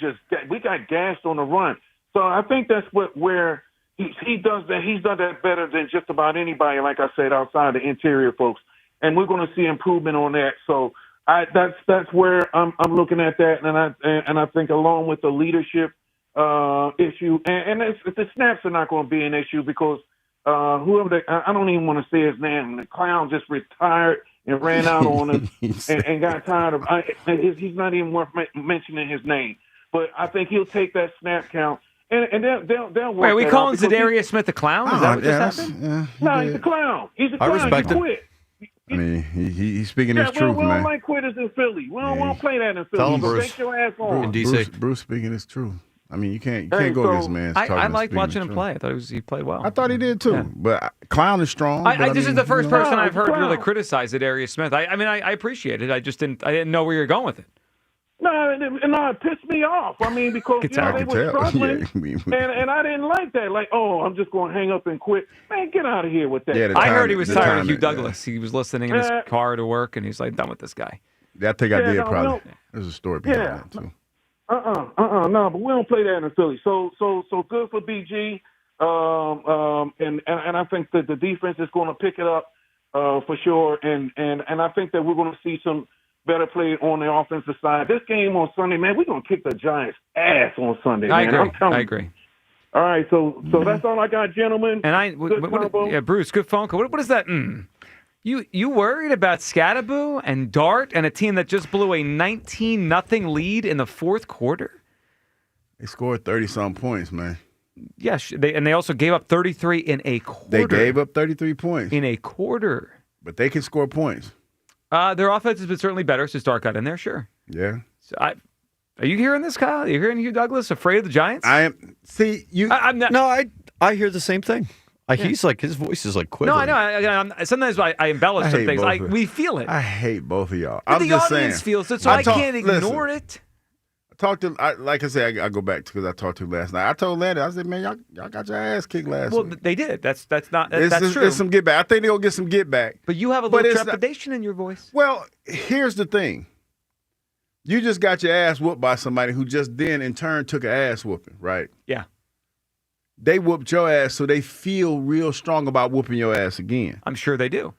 we got gassed on the run. So I think that's where he does that. He's done that better than just about anybody, like I said, outside the interior folks. And we're going to see improvement on that. So that's where I'm looking at that, and I think along with the leadership issue, and the snaps are not going to be an issue because whoever I don't even want to say his name. The clown just retired and ran out on us and got tired of. He's not even worth mentioning his name, but I think he'll take that snap count. And they'll work. Wait, are we that calling out because Zadarius Smith a clown? Is that what just happened? Yeah, No, he's a clown. He's a clown. I respect he him. quit. I mean, he's speaking his truth, we don't man. like quitters in Philly. We don't play that in Philly. Tell him, So Bruce. take your ass on. Bruce speaking his truth. I mean, you can't Hey, go so- this man's I liked watching him play. I thought he played well. I thought he did too. Yeah. But Clown is strong. This is the first person I've heard Clown. really criticize Zadarius Smith. I mean, I appreciate it. I didn't know where you're going with it. No, it pissed me off. I mean, because they were struggling, and I didn't like that. Like, I'm just going to hang up and quit. Man, get out of here with that. I heard he was tired of Hugh Douglas. He was listening in his car to work, and he's like, done with this guy. I think I did no, probably. There's a story behind that too. No, but we don't play that in Philly. So good for BG. And I think that the defense is going to pick it up for sure. And I think that we're going to see some better play on the offensive side. This game on Sunday, man, we're going to kick the Giants' ass on Sunday, man. I agree. All right, so that's all I got, gentlemen. And Bruce, good phone call. What is that? You worried about Scattaboo and Dart and a team that just blew a 19-0 lead in the fourth quarter? They scored 30-some points, man. Yes, they also gave up 33 in a quarter. They gave up 33 points. In a quarter. But they can score points. Their offense has been certainly better since Dart got in there, sure. Yeah. So are you hearing this, Kyle? Are you hearing Hugh Douglas afraid of the Giants? I am. See, you. I'm not. No, I hear the same thing. He's like, his voice is like quivering. No, I know. Sometimes I embellish some things. We feel it. I hate both of y'all. But I'm the just audience saying. feels it, so I can't ignore it. Like I said, I go back to because I talked to last night. I told Landy, I said, man, y'all got your ass kicked last week. Well, they did. That's true. It's some get back. I think they'll get some get back. But you have a little trepidation in your voice. Well, here's the thing. You just got your ass whooped by somebody who just then in turn took an ass whooping, right? Yeah. They whooped your ass, so they feel real strong about whooping your ass again. I'm sure they do.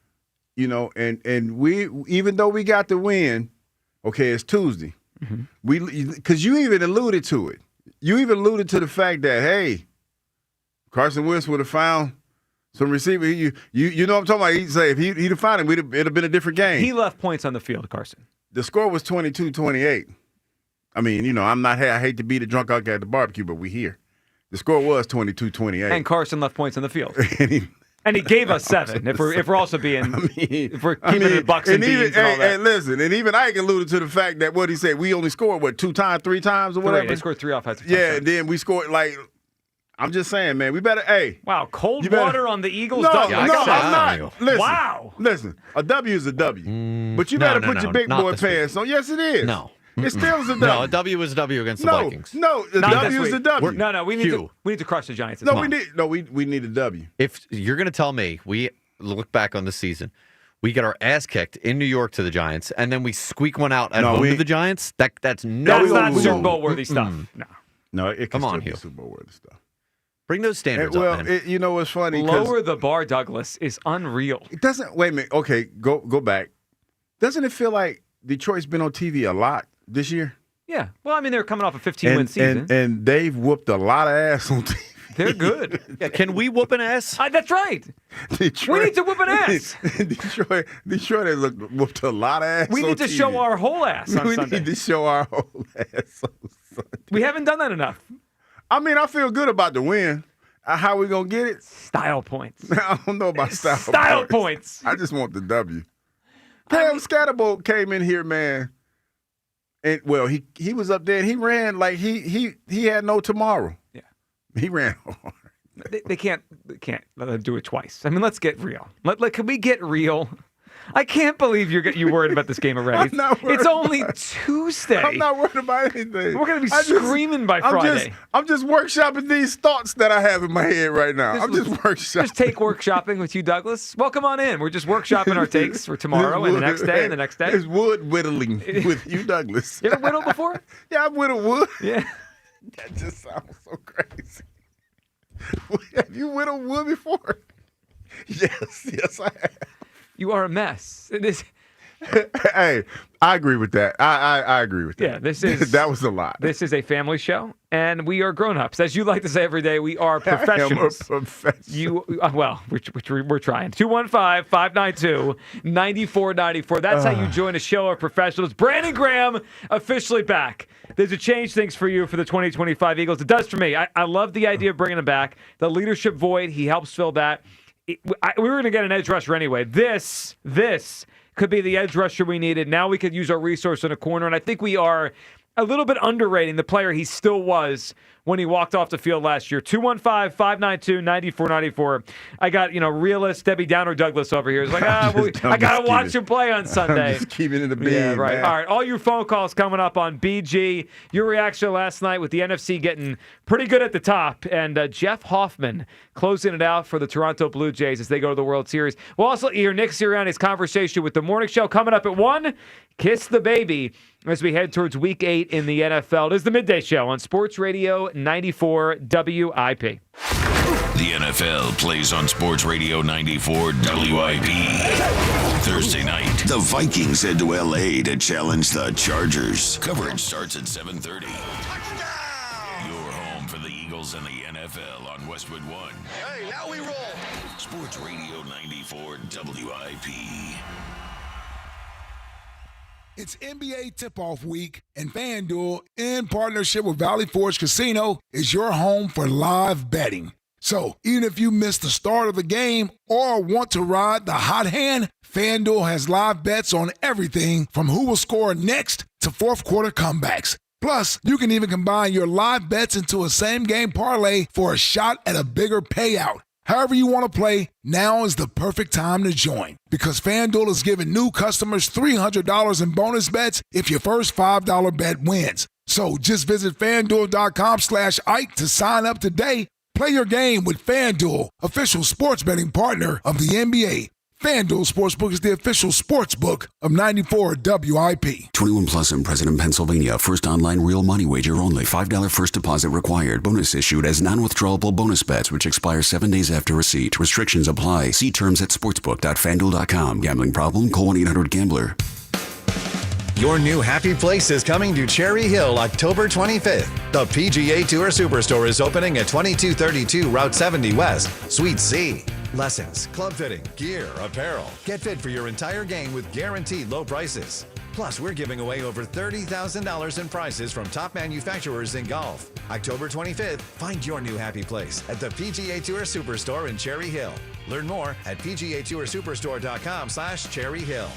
You know, and we, even though we got the win, okay, it's Tuesday. Mm-hmm. Because you even alluded to it. You even alluded to the fact that, hey, Carson Wentz would have found some receiver. You know what I'm talking about? He'd say if he'd have found him, it'd have been a different game. He left points on the field, Carson. The score was 22-28. I mean, you know, I hate to be the drunk out at the barbecue, but we here. The score was 22-28. And Carson left points on the field. And he gave us 7. If we're also being, if we're keeping it bucks and beans and all that. And listen, and even Ike alluded to the fact that what he said, we only scored 2 times, 3 times, or whatever. They scored 3 offensive touchdowns. touchdowns. And then we scored I'm just saying, man, we better. Hey, wow, cold water on the Eagles. No, I'm not. Listen, wow. Listen, a W is a W, but you better put your big boy pants on. Yes, it is. No. It still is a W. No, a W is a W against the Vikings. No, the W is a W. No, we need to crush the Giants. We need a W. If you're going to tell me we look back on the season, we get our ass kicked in New York to the Giants, and then we squeak one out at home to the Giants, that's not Super Bowl worthy stuff. No, it can come on, be Hugh. Super Bowl worthy stuff. Bring those standards up. Man. You know what's funny? Lower the bar, Douglas, is unreal. It doesn't. Wait a minute. Okay, go back. Doesn't it feel like Detroit's been on TV a lot this year? Yeah. Well, I mean, they're coming off a 15-win season. And they've whooped a lot of ass on TV. They're good. Yeah, can we whoop an ass? That's right. Detroit, we need to whoop an ass. Detroit has whooped a lot of ass. We need to show our whole ass on Sunday. We need to show our whole ass on Sunday. We haven't done that enough. I mean, I feel good about the win. How we gonna get it? Style points. I don't know about style points. I just want the W. Scatterbo came in here, man. And he was up there and he ran like he had no tomorrow. Yeah. He ran hard. They can't let them do it twice. I mean, let's get real. Can we get real? I can't believe you're worried about this game already. I'm not worried It's only about it. Tuesday. I'm not worried about anything. We're going to be screaming by Friday. I'm just workshopping these thoughts that I have in my head right now. I'm just workshopping. Just take workshopping with you, Douglas. Welcome on in. We're just workshopping our takes for tomorrow and the next day and the next day. It's wood whittling with you, Douglas. You ever whittled before? Yeah, I've whittled wood. Yeah. That just sounds so crazy. Have you whittled wood before? Yes, I have. You are a mess. It is. Hey, I agree with that. I agree with that. Yeah, this is that was a lot. This is a family show, and we are grown-ups. As you like to say every day, we are professionals. I am a professional. We're trying. 215-592-9494. That's how you join a show of professionals. Brandon Graham officially back. There's a change things for you for the 2025 Eagles. It does for me. I love the idea of bringing him back. The leadership void, he helps fill that. We were going to get an edge rusher anyway. This could be the edge rusher we needed. Now we could use our resource in a corner, and I think we are a little bit underrating the player he still was when he walked off the field last year. 215-592-9494. I got, realist Debbie Downer Douglas over here. He's like, I got to watch him play on Sunday. I'm just keeping it in the bin, Yeah, right. man. All right, all your phone calls coming up on BG. Your reaction last night with the NFC getting pretty good at the top, and Jeff Hoffman closing it out for the Toronto Blue Jays as they go to the World Series. We'll also hear Nick Sirianni's conversation with the Morning Show coming up at 1. Kiss the baby as we head towards Week 8 in the NFL. It is the Midday Show on Sports Radio 94 WIP. The NFL plays on Sports Radio 94 WIP. Thursday night, the Vikings head to L.A. to challenge the Chargers. Coverage starts at 7:30. Your home for the Eagles and the NFL on Westwood One. Hey, now we roll. Sports Radio 94 WIP. It's NBA tip-off week, and FanDuel, in partnership with Valley Forge Casino, is your home for live betting. So, even if you missed the start of the game or want to ride the hot hand, FanDuel has live bets on everything from who will score next to fourth quarter comebacks. Plus, you can even combine your live bets into a same-game parlay for a shot at a bigger payout. However you want to play, now is the perfect time to join because FanDuel is giving new customers $300 in bonus bets if your first $5 bet wins. So just visit FanDuel.com/Ike to sign up today. Play your game with FanDuel, official sports betting partner of the NBA. FanDuel Sportsbook is the official sportsbook of 94 WIP. 21 plus and present in Pennsylvania. First online real money wager only. $5 first deposit required. Bonus issued as non-withdrawable bonus bets which expire 7 days after receipt. Restrictions apply. See terms at sportsbook.fanduel.com. Gambling problem? Call 1-800-GAMBLER. Your new happy place is coming to Cherry Hill October 25th. The PGA Tour Superstore is opening at 2232 Route 70 West, Suite C. Lessons, club fitting, gear, apparel. Get fit for your entire game with guaranteed low prices. Plus, we're giving away over $30,000 in prizes from top manufacturers in golf. October 25th, find your new happy place at the PGA Tour Superstore in Cherry Hill. Learn more at PGATourSuperstore.com/Cherry Hill.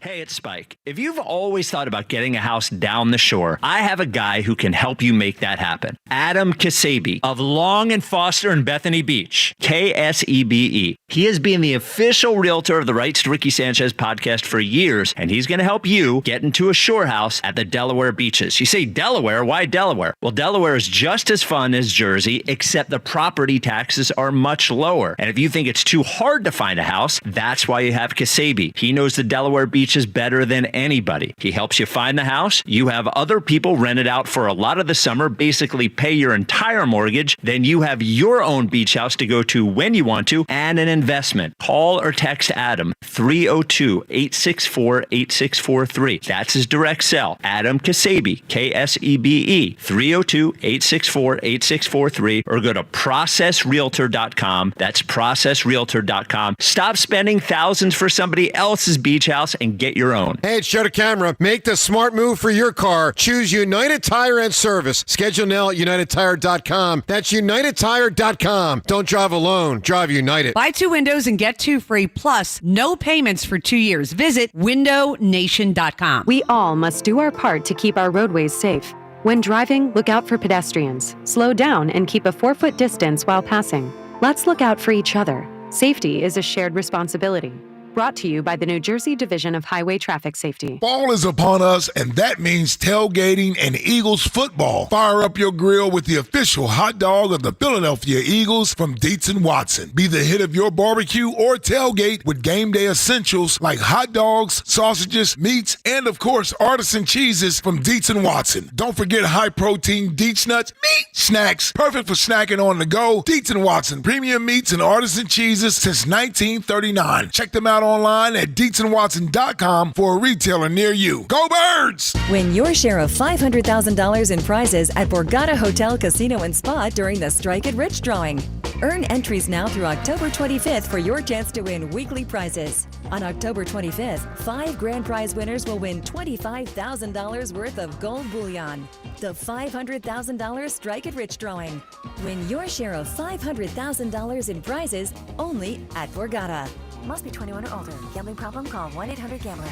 Hey, it's Spike. If you've always thought about getting a house down the shore, I have a guy who can help you make that happen. Adam Kasabi of Long and Foster in Bethany Beach. KSEBE. He has been the official realtor of the Rights to Ricky Sanchez podcast for years, and he's going to help you get into a shore house at the Delaware beaches. You say Delaware? Why Delaware? Well, Delaware is just as fun as Jersey, except the property taxes are much lower. And if you think it's too hard to find a house, that's why you have Kasabi. He knows the Delaware beaches better than anybody. He helps you find the house. You have other people rent it out for a lot of the summer, basically pay your entire mortgage. Then you have your own beach house to go to when you want to, and an investment. Call or text Adam 302-864-8643. That's his direct cell. Adam Kasabi, Ksebe, 302-864-8643, or go to processrealtor.com. That's processrealtor.com. Stop spending thousands for somebody else's beach house and get your own. Hey, it's Joe to Camera. Make the smart move for your car. Choose United Tire and Service. Schedule now at UnitedTire.com. That's UnitedTire.com. Don't drive alone. Drive United. Buy 2 windows and get 2 free, plus no payments for 2 years. Visit windownation.com. We all must do our part to keep our roadways safe. When driving, look out for pedestrians. Slow down and keep a 4-foot distance while passing. Let's look out for each other. Safety is a shared responsibility. Brought to you by the New Jersey Division of Highway Traffic Safety. Fall is upon us, and that means tailgating and Eagles football. Fire up your grill with the official hot dog of the Philadelphia Eagles from Dietz & Watson. Be the hit of your barbecue or tailgate with game day essentials like hot dogs, sausages, meats, and of course, artisan cheeses from Dietz & Watson. Don't forget high-protein Dietz nuts, meat snacks, perfect for snacking on the go. Dietz & Watson, premium meats and artisan cheeses since 1939. Check them out online at DietzandWatson.com for a retailer near you. Go Birds! Win your share of $500,000 in prizes at Borgata Hotel, Casino and Spa during the Strike It Rich drawing. Earn entries now through October 25th for your chance to win weekly prizes. On October 25th, 5 grand prize winners will win $25,000 worth of gold bullion. The $500,000 Strike It Rich drawing. Win your share of $500,000 in prizes only at Borgata. Must be 21 or older. Gambling problem? Call 1-800-GAMBLER.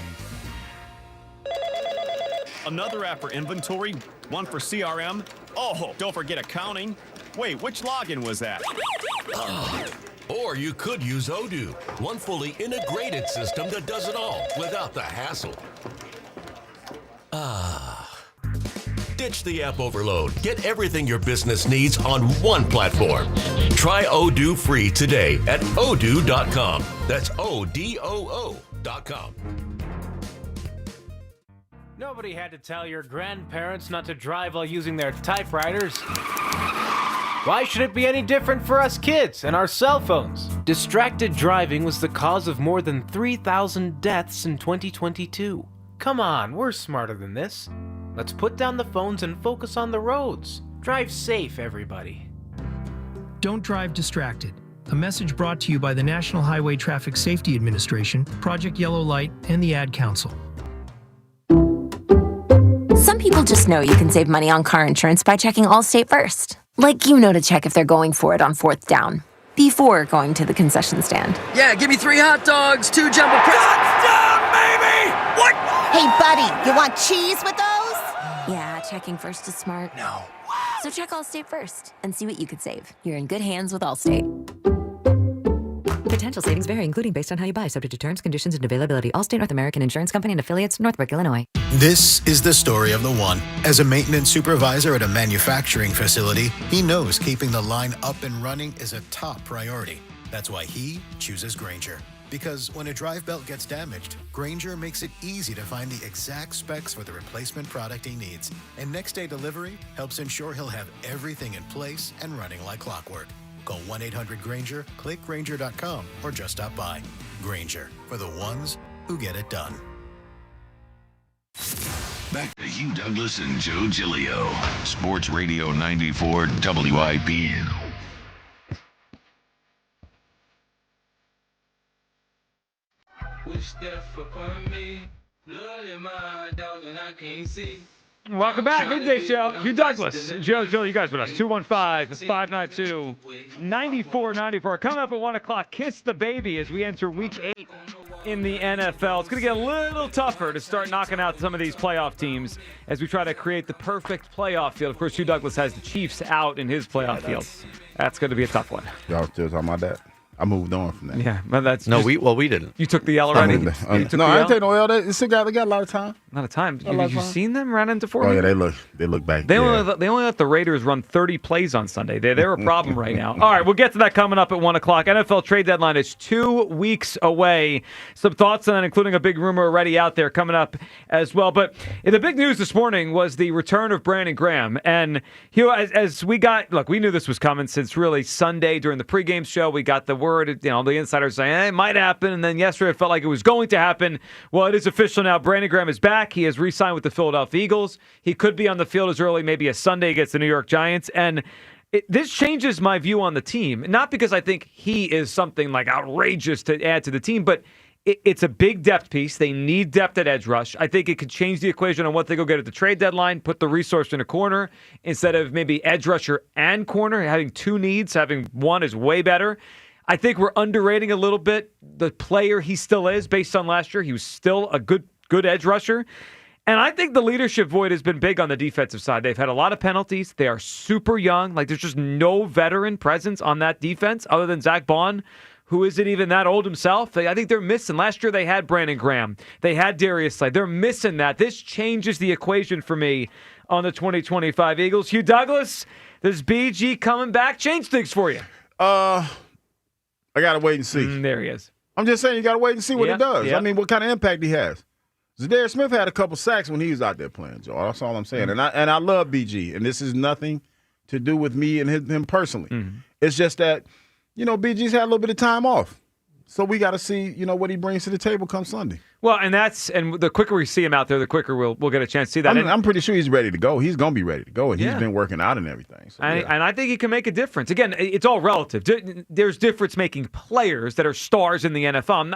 Another app for inventory, one for CRM. Oh, don't forget accounting. Wait, which login was that? Or you could use Odoo, one fully integrated system that does it all without the hassle. Ditch the app overload. Get everything your business needs on one platform. Try Odoo free today at odoo.com. That's ODOO.com. Nobody had to tell your grandparents not to drive while using their typewriters. Why should it be any different for us kids and our cell phones? Distracted driving was the cause of more than 3,000 deaths in 2022. Come on, we're smarter than this. Let's put down the phones and focus on the roads. Drive safe, everybody. Don't drive distracted. A message brought to you by the National Highway Traffic Safety Administration, Project Yellow Light, and the Ad Council. Some people just know you can save money on car insurance by checking Allstate first. Like you know to check if they're going for it on 4th down, before going to the concession stand. Yeah, give me 3 hot dogs, 2 jumbo Touchdown, baby! What? Hey, buddy, you want cheese with those? Yeah, checking first is smart. No. So check Allstate first and see what you could save. You're in good hands with Allstate. Potential savings vary, including based on how you buy, subject to terms, conditions, and availability. Allstate North American Insurance Company and affiliates, Northbrook, Illinois. This is the story of the one. As a maintenance supervisor at a manufacturing facility, he knows keeping the line up and running is a top priority. That's why he chooses Grainger. Because when a drive belt gets damaged, Grainger makes it easy to find the exact specs for the replacement product he needs. And next day delivery helps ensure he'll have everything in place and running like clockwork. Call 1-800-GRAINGER, click Grainger.com, or just stop by. Grainger, for the ones who get it done. Back to Hugh Douglas and Joe Giglio. Sports Radio 94 WIP. Welcome back. Midday Show. Hugh Douglas, Joe, you guys with us. 215-592-9494. Coming up at 1 o'clock, Kiss the Baby as we enter Week 8 in the NFL. It's going to get a little tougher to start knocking out some of these playoff teams as we try to create the perfect playoff field. Of course, Hugh Douglas has the Chiefs out in his playoff field. That's going to be a tough one. Y'all still talking about that? I moved on from that. Yeah, but that's we didn't. You took the L already. No, I didn't take no L. They still got a lot of time. A lot of time. Have you seen them run into 4? Oh yeah, they look back. They only let the Raiders run 30 plays on Sunday. They're a problem right now. All right, we'll get to that coming up at 1 o'clock. NFL trade deadline is 2 weeks away. Some thoughts on that, including a big rumor already out there coming up as well. But the big news this morning was the return of Brandon Graham. And as we knew this was coming since really Sunday during the pregame show. We got the word, the insiders saying it might happen. And then yesterday it felt like it was going to happen. Well, it is official now. Brandon Graham is back. He has re-signed with the Philadelphia Eagles. He could be on the field as early, maybe a Sunday against the New York Giants. And this changes my view on the team. Not because I think he is something like outrageous to add to the team, but it's a big depth piece. They need depth at edge rush. I think it could change the equation on what they go get at the trade deadline, put the resource in a corner instead of maybe edge rusher and corner. Having 2 needs, having 1 is way better. I think we're underrating a little bit the player he still is based on last year. He was still a good edge rusher. And I think the leadership void has been big on the defensive side. They've had a lot of penalties. They are super young. There's just no veteran presence on that defense other than Zach Bond, who isn't even that old himself. I think they're missing. Last year they had Brandon Graham. They had Darius Slay. They're missing that. This changes the equation for me on the 2025 Eagles. Hugh Douglas, does BG coming back change things for you? I got to wait and see. There he is. I'm just saying you got to wait and see what he does. Yep. I mean, what kind of impact he has. Zadarius Smith had a couple sacks when he was out there playing, Joe. That's all I'm saying. And I love BG, and this is nothing to do with me and him personally. It's just that, BG's had a little bit of time off. So we got to see, what he brings to the table come Sunday. Well, and the quicker we see him out there, the quicker we'll get a chance to see that. I'm pretty sure he's ready to go. He's going to be ready to go, and he's been working out and everything. So, and I think he can make a difference. Again, it's all relative. There's difference-making players that are stars in the NFL.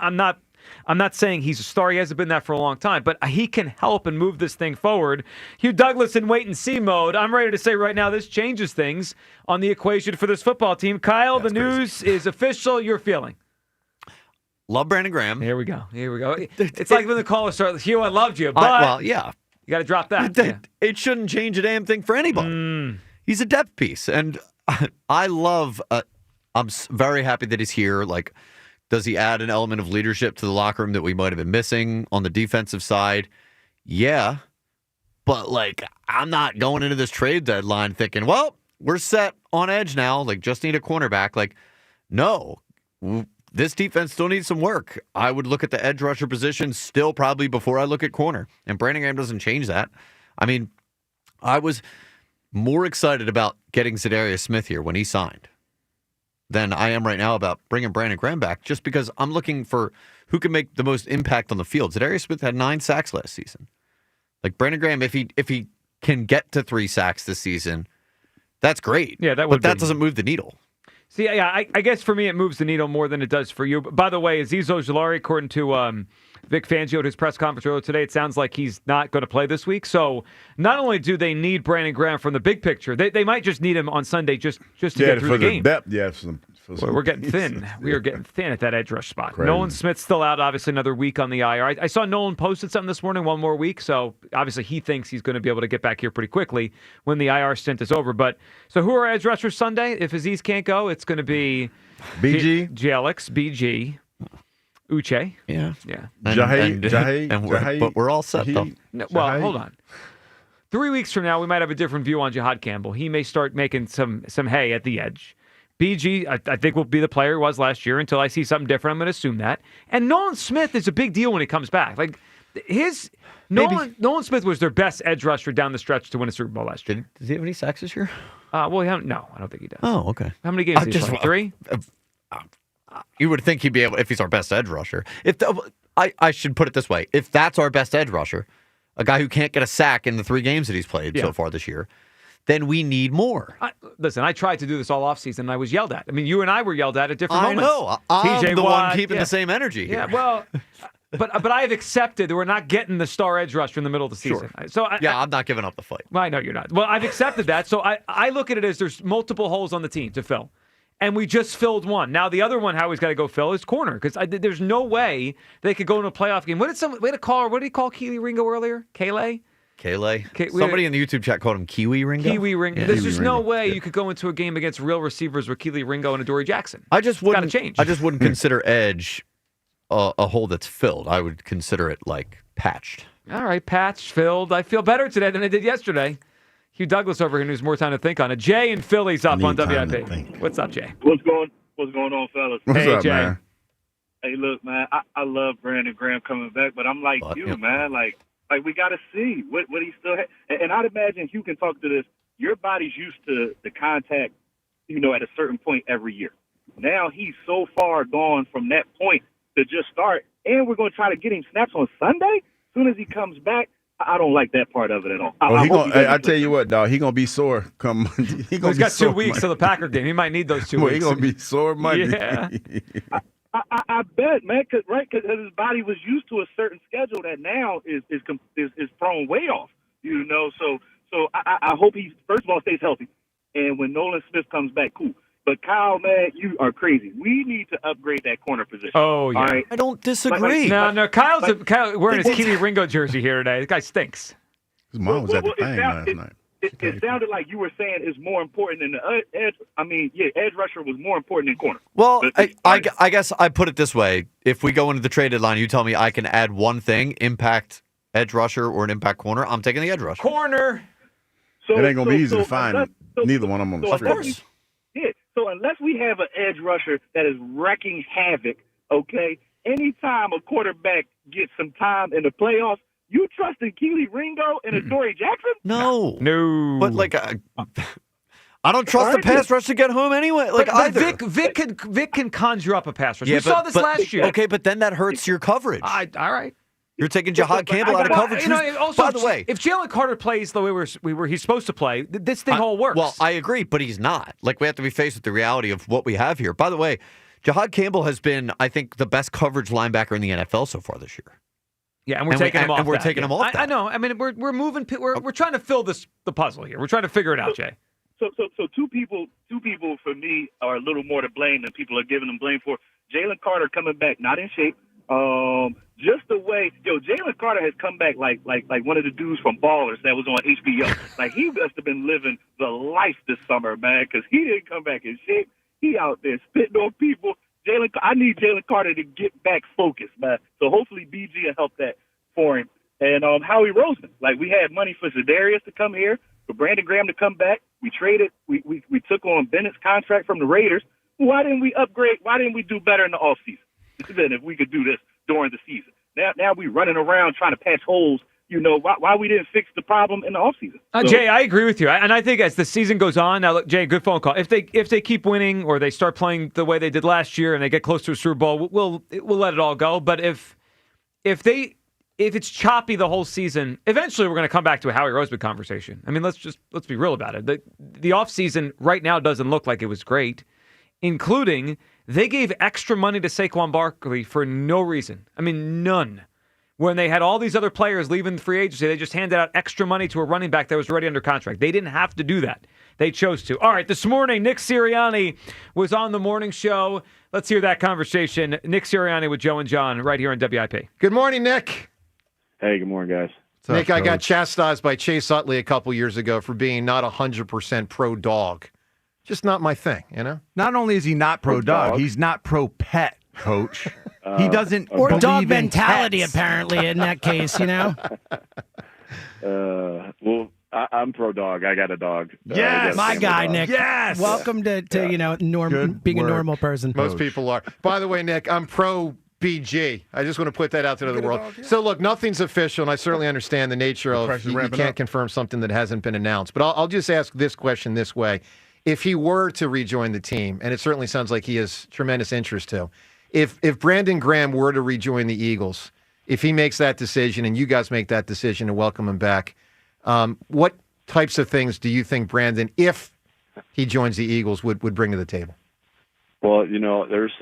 I'm not saying he's a star. He hasn't been that for a long time, but he can help and move this thing forward. Hugh Douglas in wait-and-see mode. I'm ready to say right now this changes things on the equation for this football team. Kyle, the news is official. Your feeling? Love Brandon Graham. Here we go. It's like when the caller starts, Hugh, I loved you, but you got to drop that. It shouldn't change a damn thing for anybody. He's a depth piece, and I love. I'm very happy that he's here. Like, does he add an element of leadership to the locker room that we might have been missing on the defensive side? Yeah, but I'm not going into this trade deadline thinking, well, we're set on edge now. Just need a cornerback. No. This defense still needs some work. I would look at the edge rusher position still probably before I look at corner. And Brandon Graham doesn't change that. I mean, I was more excited about getting Zadarius Smith here when he signed than I am right now about bringing Brandon Graham back, just because I'm looking for who can make the most impact on the field. Zadarius Smith had 9 sacks last season. Brandon Graham, if he can get to 3 sacks this season, that's great. Yeah, but that doesn't move the needle. See, I guess for me it moves the needle more than it does for you. But by the way, Azeez Ojulari, according to Vic Fangio at his press conference earlier today, it sounds like he's not going to play this week. So not only do they need Brandon Graham from the big picture, they might just need him on Sunday just to get through the game. Depth, we're getting thin. We are getting thin at that edge rush spot. Crazy. Nolan Smith's still out, obviously, another week on the IR. I saw Nolan posted something this morning, 1 more week. So obviously he thinks he's going to be able to get back here pretty quickly when the IR stint is over. But so who are edge rushers Sunday? If Azeez can't go, it's going to be BG, Alex, BG, Uche. Yeah. Jahay. But we're all set, though. Well, hold on. 3 weeks from now, we might have a different view on Jahad Campbell. He may start making some hay at the edge. BG, I think, will be the player he was last year until I see something different. I'm going to assume that. And Nolan Smith is a big deal when he comes back. Nolan Smith was their best edge rusher down the stretch to win a Super Bowl last year. Does he have any sacks this year? No, I don't think he does. Oh, okay. How many games did he play? 3? You would think he'd be able, if he's our best edge rusher. I should put it this way. If that's our best edge rusher, a guy who can't get a sack in the 3 games that he's played so far this year, then we need more. Listen, I tried to do this all offseason, and I was yelled at. I mean, you and I were yelled at different moments. I know. I'm the one keeping the same energy here. Yeah, well, but I have accepted that we're not getting the star edge rusher in the middle of the season. Sure. So I'm not giving up the fight. Well, I know you're not. Well, I've accepted that. So I look at it as there's multiple holes on the team to fill. And we just filled one. Now, the other one Howie's got to go fill is corner, because there's no way they could go in a playoff game. What did he call Keely Ringo earlier? Kele? Somebody in the YouTube chat called him Kiwi Ringo. Kiwi Ringo. There's just no way you could go into a game against real receivers with Keely Ringo and Adoree Jackson. I just wouldn't. Got to change. I just wouldn't consider edge a hole that's filled. I would consider it patched. All right, patched, filled. I feel better today than I did yesterday. Hugh Douglas over here news more time to think on it. Jay in Philly's up on WIP. What's up, Jay? What's going on, fellas? Hey, up, Jay. Man? Hey, look, man. I love Brandon Graham coming back, but I'm like you, man. Like we got to see what he still has. And I'd imagine Hugh can talk to this. Your body's used to the contact, at a certain point every year. Now he's so far gone from that point to just start, and we're going to try to get him snaps on Sunday. As soon as he comes back, I don't like that part of it at all. I tell you what, dog, he's going to be sore come Monday. He's got 2 weeks to the Packer game. He might need those 2 weeks. He's going to be sore Monday. Yeah. I bet, man, because his body was used to a certain schedule that now is thrown way off. So I hope he first of all stays healthy, and when Nolan Smith comes back, cool. But Kyle, man, you are crazy. We need to upgrade that corner position. Oh yeah, right? I don't disagree. No, Kyle's wearing his Keely Ringo jersey here today. The guy stinks. His mom was at the thing last night. It sounded like you were saying it's more important than the edge. I mean, yeah, edge rusher was more important than corner. Well, I guess I put it this way. If we go into the trade deadline, you tell me I can add one thing, impact edge rusher or an impact corner, I'm taking the edge rusher. Corner. It ain't going to be easy to find neither one of them on the street. Of course. Yeah, so unless we have an edge rusher that is wrecking havoc, okay, anytime a quarterback gets some time in the playoffs, you trusting Keely Ringo and Adoree Jackson? No. But like, I don't trust the pass rush to get home anyway. Like but Vic can conjure up a pass rush. We saw this last year. Okay, but then that hurts your coverage. All right. You're taking Jahad Campbell out of coverage. Also, by the way, if Jalen Carter plays the way he's supposed to play, this thing all works. Well, I agree, but he's not. Like, we have to be faced with the reality of what we have here. By the way, Jahad Campbell has been, I think, the best coverage linebacker in the NFL so far this year. Yeah, and we're taking him off. And we're taking him off. I know. I mean, we're moving. We're trying to fill the puzzle here. We're trying to figure it out, Jay. So two people for me are a little more to blame than people are giving them blame for. Jalen Carter coming back not in shape. Just the way, Jalen Carter has come back like one of the dudes from Ballers that was on HBO. Like, he must have been living the life this summer, man, because he didn't come back in shape. He out there spitting on people. I need Jalen Carter to get back focused, man. So hopefully BG will help that for him. And Howie Roseman, like, we had money for Za'Darius to come here, for Brandon Graham to come back. We traded. We took on Bennett's contract from the Raiders. Why didn't we upgrade? Why didn't we do better in the offseason? Then if we could do this during the season. Now we running around trying to patch holes. Why we didn't fix the problem in the offseason. Jay, I agree with you. And I think as the season goes on, now, look, Jay, good phone call. If they keep winning or they start playing the way they did last year and they get close to a Super Bowl, we'll let it all go. But if it's choppy the whole season, eventually we're going to come back to a Howie Roseman conversation. I mean, let's be real about it. The offseason right now doesn't look like it was great, including they gave extra money to Saquon Barkley for no reason. I mean, none. When they had all these other players leaving the free agency, they just handed out extra money to a running back that was already under contract. They didn't have to do that. They chose to. All right, this morning, Nick Sirianni was on the morning show. Let's hear that conversation. Nick Sirianni with Joe and John right here on WIP. Good morning, Nick. Hey, good morning, guys. Nick, I got chastised by Chase Utley a couple years ago for being not 100% pro-dog. Just not my thing, Not only is he not pro-dog, he's not pro-pet. Coach. He doesn't or believe dog in mentality, pets. apparently, in that case, Well, I'm pro dog. I got a dog. Yes, my guy, dog. Nick. Yes, welcome to being a normal person. Most people are. By the way, Nick, I'm pro BG. I just want to put that out to the world. Dog, yeah. So look, nothing's official, and I certainly understand the nature of you can't confirm something that hasn't been announced. But I'll just ask this question this way: if he were to rejoin the team, and it certainly sounds like he has tremendous interest to. If Brandon Graham were to rejoin the Eagles, if he makes that decision and you guys make that decision to welcome him back, what types of things do you think Brandon, if he joins the Eagles, would bring to the table? Well, there's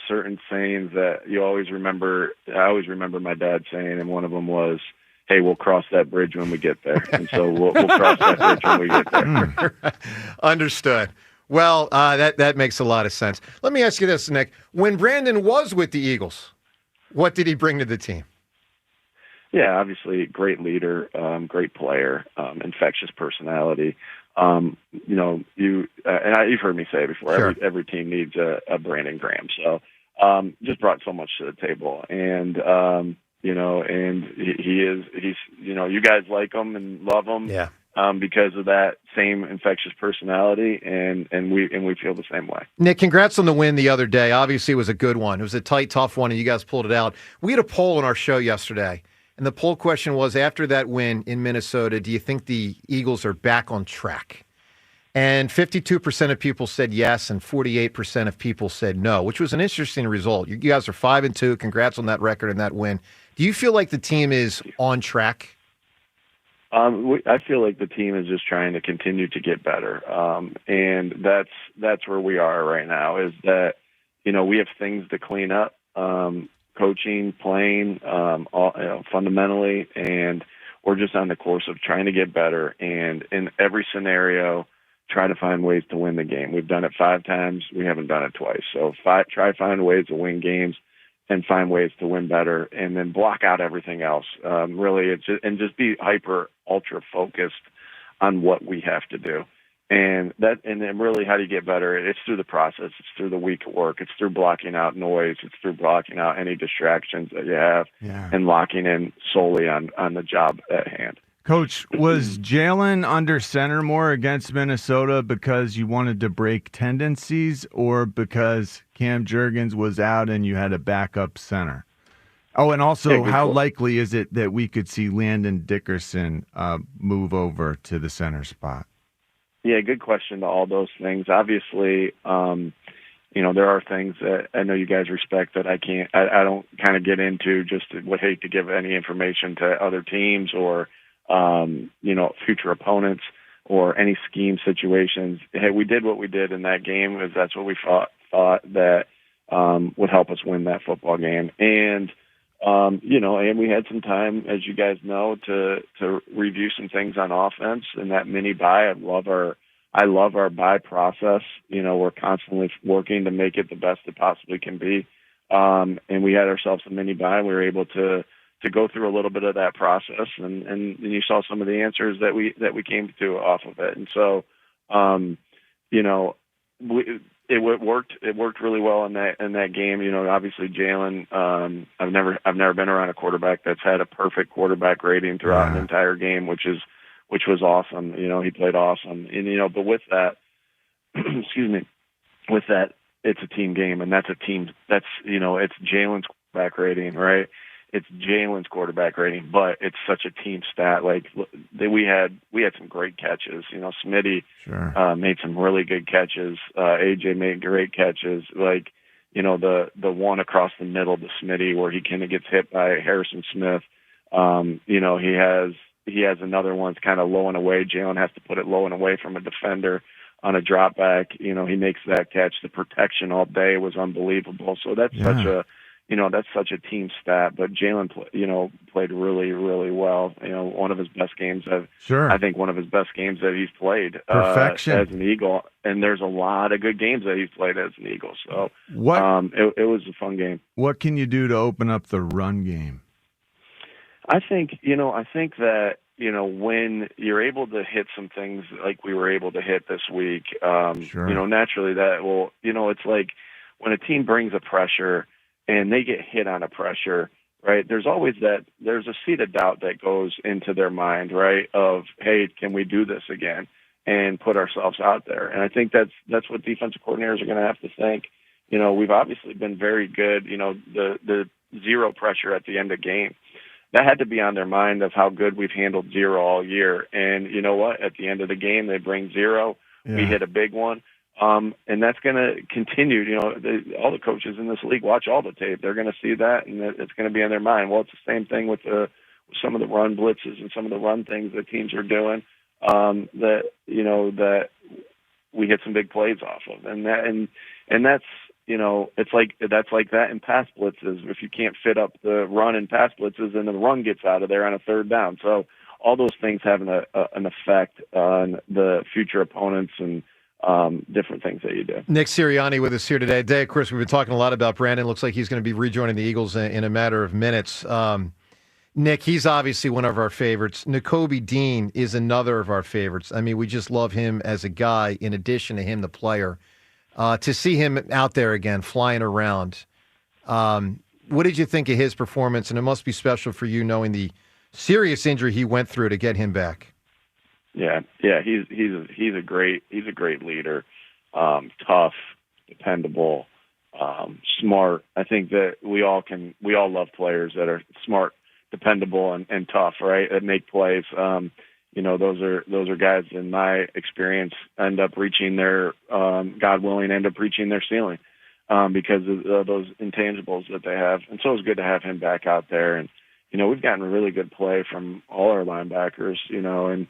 certain sayings that you always remember. I always remember my dad saying, and one of them was, "Hey, we'll cross that bridge when we get there." And so we'll cross that bridge when we get there. Understood. Well, that makes a lot of sense. Let me ask you this, Nick. When Brandon was with the Eagles, what did he bring to the team? Yeah, obviously, great leader, great player, infectious personality. You've heard me say it before. Sure. Every team needs a Brandon Graham. So just brought so much to the table, and he's you guys like him and love him. Yeah. Because of that same infectious personality, and we feel the same way. Nick, congrats on the win the other day. Obviously, it was a good one. It was a tight, tough one, and you guys pulled it out. We had a poll on our show yesterday, and the poll question was, after that win in Minnesota, do you think the Eagles are back on track? And 52% of people said yes, and 48% of people said no, which was an interesting result. You guys are 5-2. Congrats on that record and that win. Do you feel like the team is on track? I feel like the team is just trying to continue to get better, and that's where we are right now. Is that we have things to clean up, coaching, playing, fundamentally, and we're just on the course of trying to get better. And in every scenario, try to find ways to win the game. We've done it 5 times. We haven't done it twice. So try to find ways to win games and find ways to win better, and then block out everything else. Really, just be ultra focused what we have to do. And then really, how do you get better? It's through the process. It's through the week of work. It's through blocking out noise. It's through blocking out any distractions that you have, and locking in solely on the job at hand. Coach, was Jalen under center more against Minnesota because you wanted to break tendencies, or because Cam Jurgens was out and you had a backup center? Oh, and also, how likely is it that we could see Landon Dickerson move over to the center spot? Yeah, good question to all those things. Obviously, there are things that I know you guys respect that I don't kind of get into, just would hate to give any information to other teams or, future opponents or any scheme situations. Hey, we did what we did in that game, because that's what we thought that would help us win that football game. And, and we had some time, as you guys know, to review some things on offense in that mini bye. I love our bye process. We're constantly working to make it the best it possibly can be. And we had ourselves a mini bye. We were able to go through a little bit of that process, and you saw some of the answers that we came to off of it. And so, it worked. It worked really well in that game. Obviously Jalen. I've never been around a quarterback that's had a perfect quarterback rating throughout an entire game, which was awesome. He played awesome. And but with that, excuse me, with that, it's a team game, and that's a team. That's it's Jalen's quarterback rating, right? It's Jalen's quarterback rating, but it's such a team stat. Like we had some great catches. Smitty made some really good catches. AJ made great catches. Like the one across the middle to Smitty where he kind of gets hit by Harrison Smith. He has another one that's kind of low and away. Jalen has to put it low and away from a defender on a drop back. He makes that catch. The protection all day was unbelievable. So that's such a team stat. But Jalen, played really, really well. One of his best games. I think one of his best games that he's played as an Eagle. And there's a lot of good games that he's played as an Eagle. So it was a fun game. What can you do to open up the run game? I think that, when you're able to hit some things like we were able to hit this week, naturally that will, it's like when a team brings a pressure and they get hit on a pressure, right? There's always there's a seed of doubt that goes into their mind, right? Of, hey, can we do this again and put ourselves out there? And I think that's what defensive coordinators are going to have to think. We've obviously been very good, the zero pressure at the end of game. That had to be on their mind of how good we've handled zero all year. And you know what? At the end of the game, they bring zero. Yeah. We hit a big one. And that's going to continue. All the coaches in this league watch all the tape. They're going to see that, and it's going to be on their mind. Well, it's the same thing with some of the run blitzes and some of the run things that teams are doing, that we hit some big plays off of. And that's, that's like that in pass blitzes. If you can't fit up the run in pass blitzes, and the run gets out of there on a third down. So all those things have an effect on the future opponents and different things that you do. Nick Sirianni with us here today. Today, of course, we've been talking a lot about Brandon. Looks like he's going to be rejoining the Eagles in a matter of minutes. Nick, he's obviously one of our favorites. Nakobe Dean is another of our favorites. I mean, we just love him as a guy, in addition to him, the player. To see him out there again, flying around, what did you think of his performance? And it must be special for you knowing the serious injury he went through to get him back. Yeah, he's a great leader, tough, dependable, smart. I think that we all love players that are smart, dependable, and tough, right? That make plays. Those are guys in my experience end up reaching their, God willing, reaching their ceiling because of those intangibles that they have. And so it's good to have him back out there. And we've gotten really good play from all our linebackers. And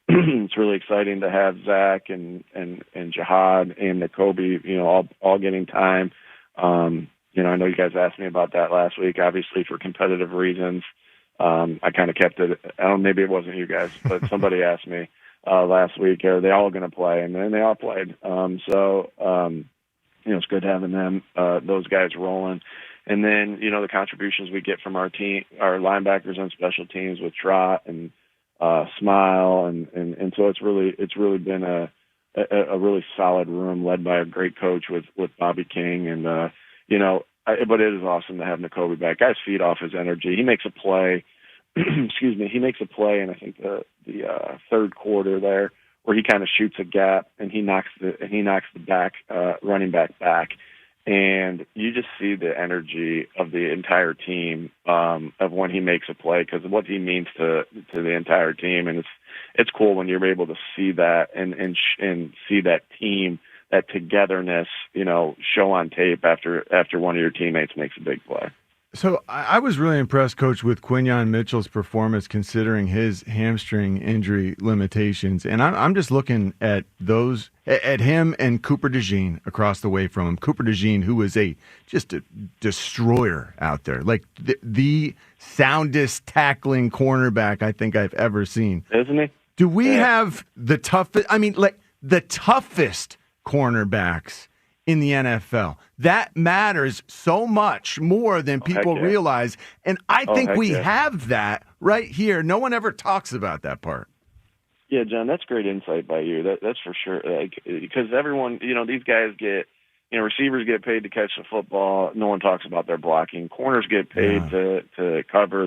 it's really exciting to have Zach and Jihad and Nakobe, all getting time. I know you guys asked me about that last week, obviously for competitive reasons. I kind of kept it. Maybe it wasn't you guys, but somebody asked me last week, are they all going to play? And then they all played. It's good having them, those guys rolling. And then, the contributions we get from our team, our linebackers on special teams with Trot and smile, and so it's really been a really solid room led by a great coach with Bobby King, and but it is awesome to have Nakobe back. Guys feed off his energy. He makes a play. Excuse me. He makes a play, and I think the third quarter there, where he kind of shoots a gap and he knocks the back running back back, and you just see the energy of the entire team of when he makes a play, because of what he means to the entire team, and it's cool when you're able to see that and see that team, that togetherness, show on tape after one of your teammates makes a big play. So I was really impressed, Coach, with Quinyon Mitchell's performance considering his hamstring injury limitations. And I'm just looking at him and Cooper DeJean across the way from him. Cooper DeJean, who is just a destroyer out there, like the soundest tackling cornerback I think I've ever seen. Isn't he? Do we have the toughest, the toughest cornerbacks in the NFL? That matters so much more than people realize. And I think we have that right here. No one ever talks about that part. Yeah, John, that's great insight by you. That's for sure. Because everyone, these guys get, receivers get paid to catch the football. No one talks about their blocking. Corners get paid to cover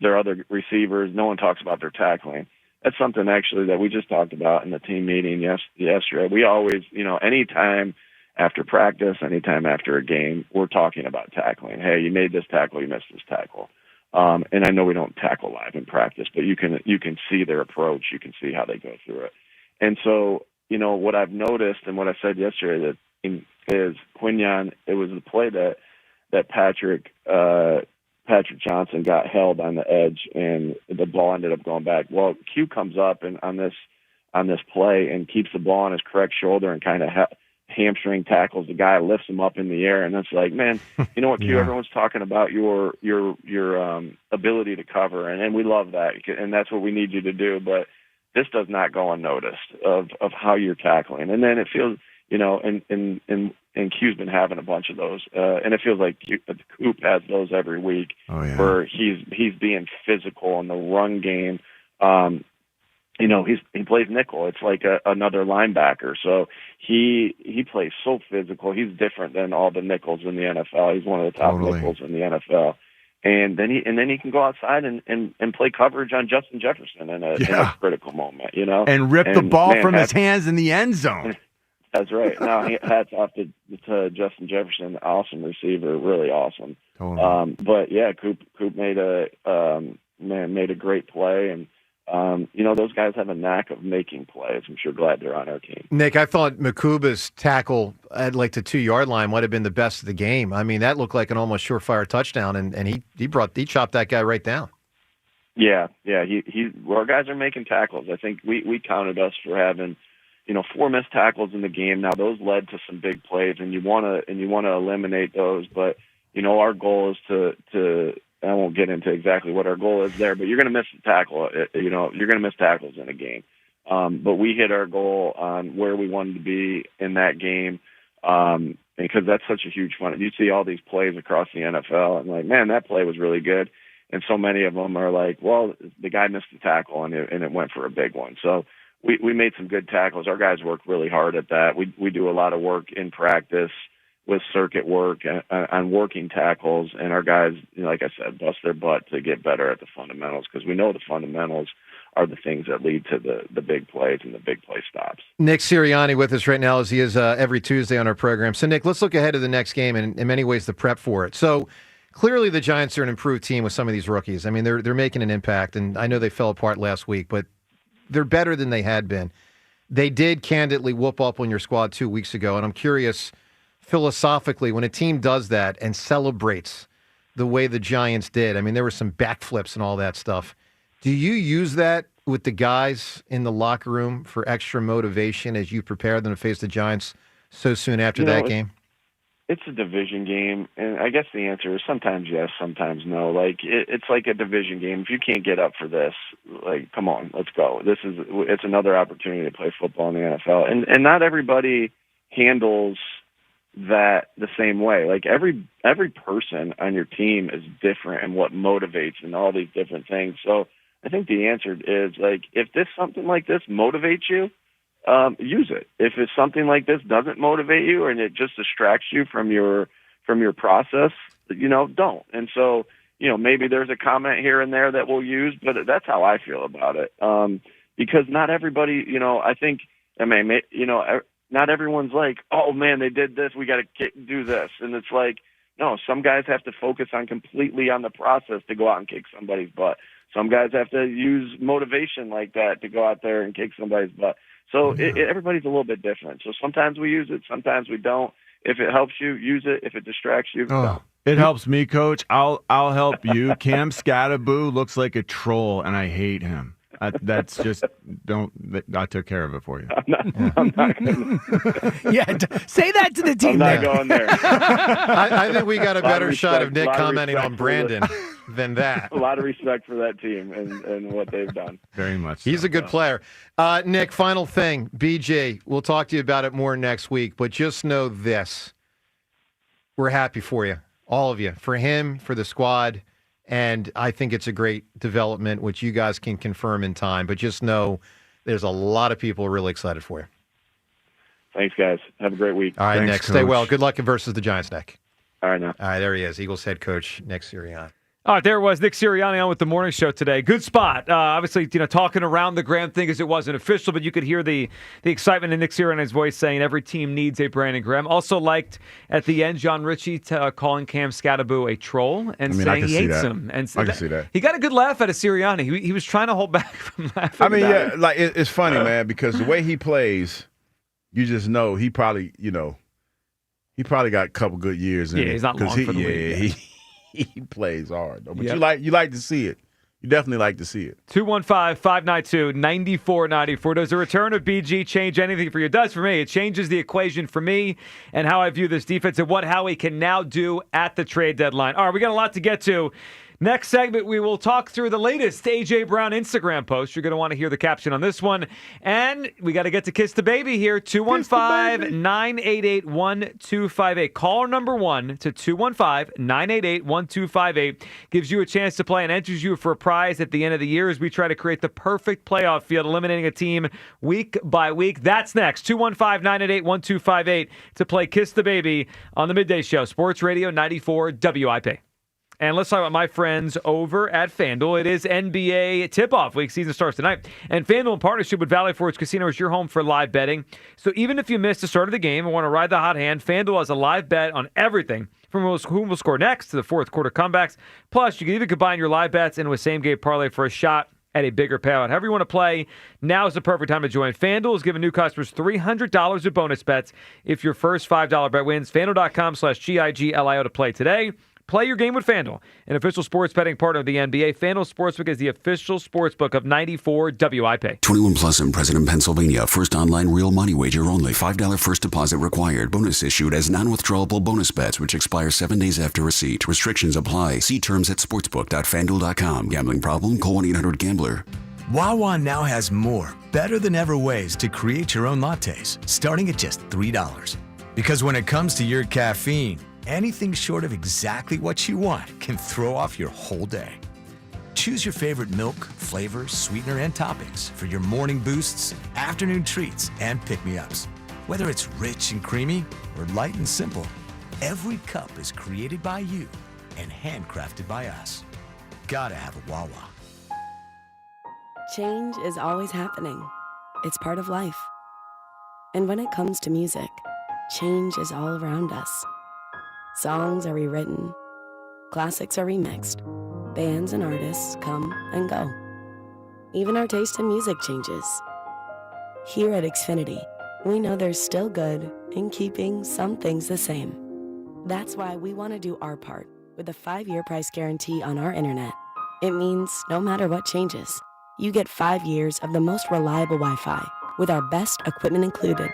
their other receivers. No one talks about their tackling. That's something actually that we just talked about in the team meeting yesterday. We always, anytime after practice, anytime after a game, we're talking about tackling. Hey, you made this tackle, you missed this tackle. And I know we don't tackle live in practice, but you can see their approach. You can see how they go through it. And so, what I've noticed and what I said yesterday is Quinyon, it was the play that Patrick Johnson got held on the edge and the ball ended up going back. Well, Q comes up and on this play and keeps the ball on his correct shoulder and kind of hamstring tackles the guy, lifts him up in the air, and it's like, man, you know what, Q? Everyone's talking about your ability to cover, and we love that, and that's what we need you to do. But this does not go unnoticed of how you're tackling, and then it feels, and Q's been having a bunch of those, and it feels like Coop has those every week, where he's being physical in the run game. He plays nickel. It's like another linebacker. So he plays so physical. He's different than all the nickels in the NFL. He's one of the top nickels in the NFL. And then he can go outside and play coverage on Justin Jefferson in a critical moment, and rip the ball from his hands in the end zone. That's right. Now, hats off to Justin Jefferson, awesome receiver, really awesome. Totally. But yeah, Coop made a great play, and those guys have a knack of making plays. I'm sure glad they're on our team. Nick, I thought Makuba's tackle at the 2-yard line might have been the best of the game. I mean, that looked like an almost surefire touchdown, and he chopped that guy right down. Yeah. Our guys are making tackles. I think we counted us for having 4 missed tackles in the game. Now those led to some big plays, and you want to eliminate those. But our goal is to I won't get into exactly what our goal is there, but you're going to miss a tackle. You're going to miss tackles in a game. But we hit our goal on where we wanted to be in that game, because that's such a huge fun. You see all these plays across the NFL, and like, man, that play was really good. And so many of them are like, well, the guy missed the tackle, and it went for a big one. So we made some good tackles. Our guys work really hard at that. We do a lot of work in practice with circuit work on working tackles, and our guys, like I said, bust their butt to get better at the fundamentals, because we know the fundamentals are the things that lead to the big plays and the big play stops. Nick Sirianni with us right now, as he is every Tuesday on our program. So, Nick, let's look ahead to the next game and in many ways the prep for it. So, clearly the Giants are an improved team with some of these rookies. I mean, they're making an impact, and I know they fell apart last week, but they're better than they had been. They did candidly whoop up on your squad 2 weeks ago, and I'm curious, philosophically, when a team does that and celebrates the way the Giants did, I mean, there were some backflips and all that stuff. Do you use that with the guys in the locker room for extra motivation as you prepare them to face the Giants so soon after that game? It's a division game, and I guess the answer is sometimes yes, sometimes no. Like it's like a division game. If you can't get up for this, like, come on, let's go. It's another opportunity to play football in the NFL, and not everybody handles that the same way. Like every person on your team is different and what motivates and all these different things. So I think the answer is, like, if something like this motivates you, use it. If it's something like this doesn't motivate you and it just distracts you from your process, don't. And so, maybe there's a comment here and there that we'll use, but that's how I feel about it. Because not everybody, not everyone's like, oh man, they did this, we got to do this. And it's like, no, some guys have to focus completely on the process to go out and kick somebody's butt. Some guys have to use motivation like that to go out there and kick somebody's butt. So everybody's a little bit different. So sometimes we use it, sometimes we don't. If it helps you, use it. If it distracts you, don't. It helps me, Coach. I'll help you. Cam Scattaboo looks like a troll, and I hate him. That's just I took care of it for you. I'm not gonna, say that to the team. I'm not going there. I think we got a better shot of Nick commenting on Brandon than that. A lot of respect for that team and what they've done. Very much. He's a good player. Nick, final thing. BJ, we'll talk to you about it more next week, but just know this. We're happy for you, all of you, for him, for the squad. And I think it's a great development, which you guys can confirm in time. But just know there's a lot of people really excited for you. Thanks, guys. Have a great week. All right, Thanks, Nick. Coach. Stay well. Good luck versus the Giants, Nick. All right, now. All right, there he is. Eagles head coach, Nick Sirianni. All right, there it was. Nick Sirianni on with the morning show today. Good spot. Obviously, talking around the Graham thing as it wasn't official, but you could hear the excitement in Nick Sirianni's voice saying every team needs a Brandon Graham. Also liked at the end John Ritchie calling Cam Scattaboo a troll and saying he hates him. And I can see that. He got a good laugh out of Sirianni. He was trying to hold back from laughing. It's funny, man, because the way he plays, you just know he probably got a couple good years in it. He's not long for the league. He plays hard, though. But you like to see it. You definitely like to see it. 215-592-9494. Does the return of BG change anything for you? It does for me. It changes the equation for me and how I view this defense and what Howie can now do at the trade deadline. All right, we got a lot to get to. Next segment, we will talk through the latest A.J. Brown Instagram post. You're going to want to hear the caption on this one. And we got to get to Kiss the Baby here. 215-988-1258. Caller number 1 to 215-988-1258 gives you a chance to play and enters you for a prize at the end of the year as we try to create the perfect playoff field, eliminating a team week by week. That's next. 215-988-1258 to play Kiss the Baby on the Midday Show. Sports Radio 94 WIP. And let's talk about my friends over at FanDuel. It is NBA tip-off week. Season starts tonight. And FanDuel, in partnership with Valley Forge Casino, is your home for live betting. So even if you missed the start of the game and want to ride the hot hand, FanDuel has a live bet on everything from who will score next to the fourth quarter comebacks. Plus, you can even combine your live bets into a same-game parlay for a shot at a bigger payout. However you want to play, now is the perfect time to join. FanDuel is giving new customers $300 of bonus bets if your first $5 bet wins. FanDuel.com/GIGLIO to play today. Play your game with FanDuel, an official sports betting partner of the NBA. FanDuel Sportsbook is the official sportsbook of 94 WIP. 21 plus in President, Pennsylvania. First online real money wager only. $5 first deposit required. Bonus issued as non-withdrawable bonus bets, which expire 7 days after receipt. Restrictions apply. See terms at sportsbook.fanduel.com. Gambling problem? Call 1-800-GAMBLER. Wawa now has more, better than ever ways to create your own lattes, starting at just $3. Because when it comes to your caffeine, anything short of exactly what you want can throw off your whole day. Choose your favorite milk, flavor, sweetener, and toppings for your morning boosts, afternoon treats, and pick-me-ups. Whether it's rich and creamy or light and simple, every cup is created by you and handcrafted by us. Gotta have a Wawa. Change is always happening. It's part of life. And when it comes to music, change is all around us. Songs are rewritten, classics are remixed, bands and artists come and go. Even our taste in music changes. Here at Xfinity, we know there's still good in keeping some things the same. That's why we want to do our part with a 5-year price guarantee on our internet. It means no matter what changes, you get 5 years of the most reliable Wi-Fi with our best equipment included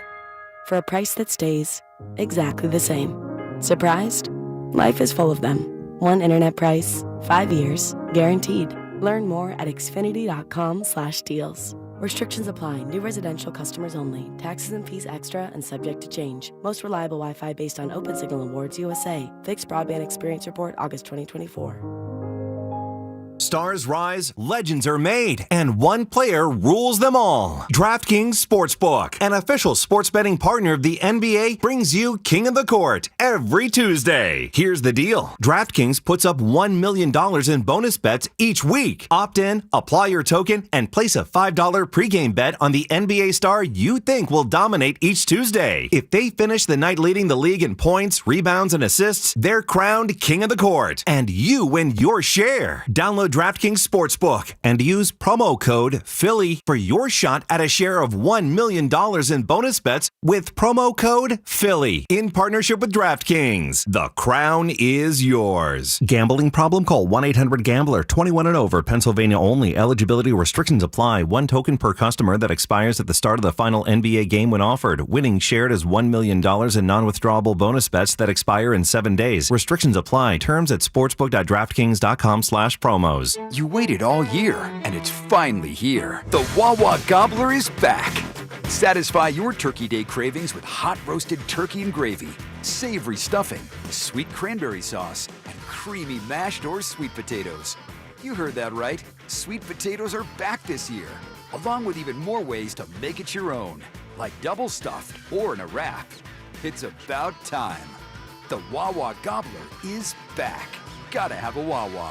for a price that stays exactly the same. Surprised? Life is full of them. One internet price, 5 years, guaranteed. Learn more at xfinity.com/deals. Restrictions apply. New residential customers only. Taxes and fees extra and subject to change. Most reliable Wi-Fi based on OpenSignal Awards USA. Fixed broadband experience report August 2024. Stars rise, legends are made, and one player rules them all. DraftKings Sportsbook, an official sports betting partner of the NBA, brings you King of the Court every Tuesday. Here's the deal. DraftKings puts up $1 million in bonus bets each week. Opt in, apply your token, and place a $5 pregame bet on the NBA star you think will dominate each Tuesday. If they finish the night leading the league in points, rebounds, and assists, they're crowned King of the Court, and you win your share. Download DraftKings Sportsbook and use promo code Philly for your shot at a share of $1 million in bonus bets with promo code Philly in partnership with DraftKings. The crown is yours. Gambling problem? Call 1-800-GAMBLER. 21 and over. Pennsylvania only. Eligibility restrictions apply. One token per customer that expires at the start of the final NBA game when offered. Winning shared as $1 million in non-withdrawable bonus bets that expire in 7 days. Restrictions apply. Terms at sportsbook.draftkings.com/promos. You waited all year, and it's finally here. The Wawa Gobbler is back. Satisfy your Turkey Day cravings with hot roasted turkey and gravy, savory stuffing, sweet cranberry sauce, and creamy mashed or sweet potatoes. You heard that right. Sweet potatoes are back this year, along with even more ways to make it your own, like double stuffed or in a wrap. It's about time. The Wawa Gobbler is back. Gotta have a Wawa.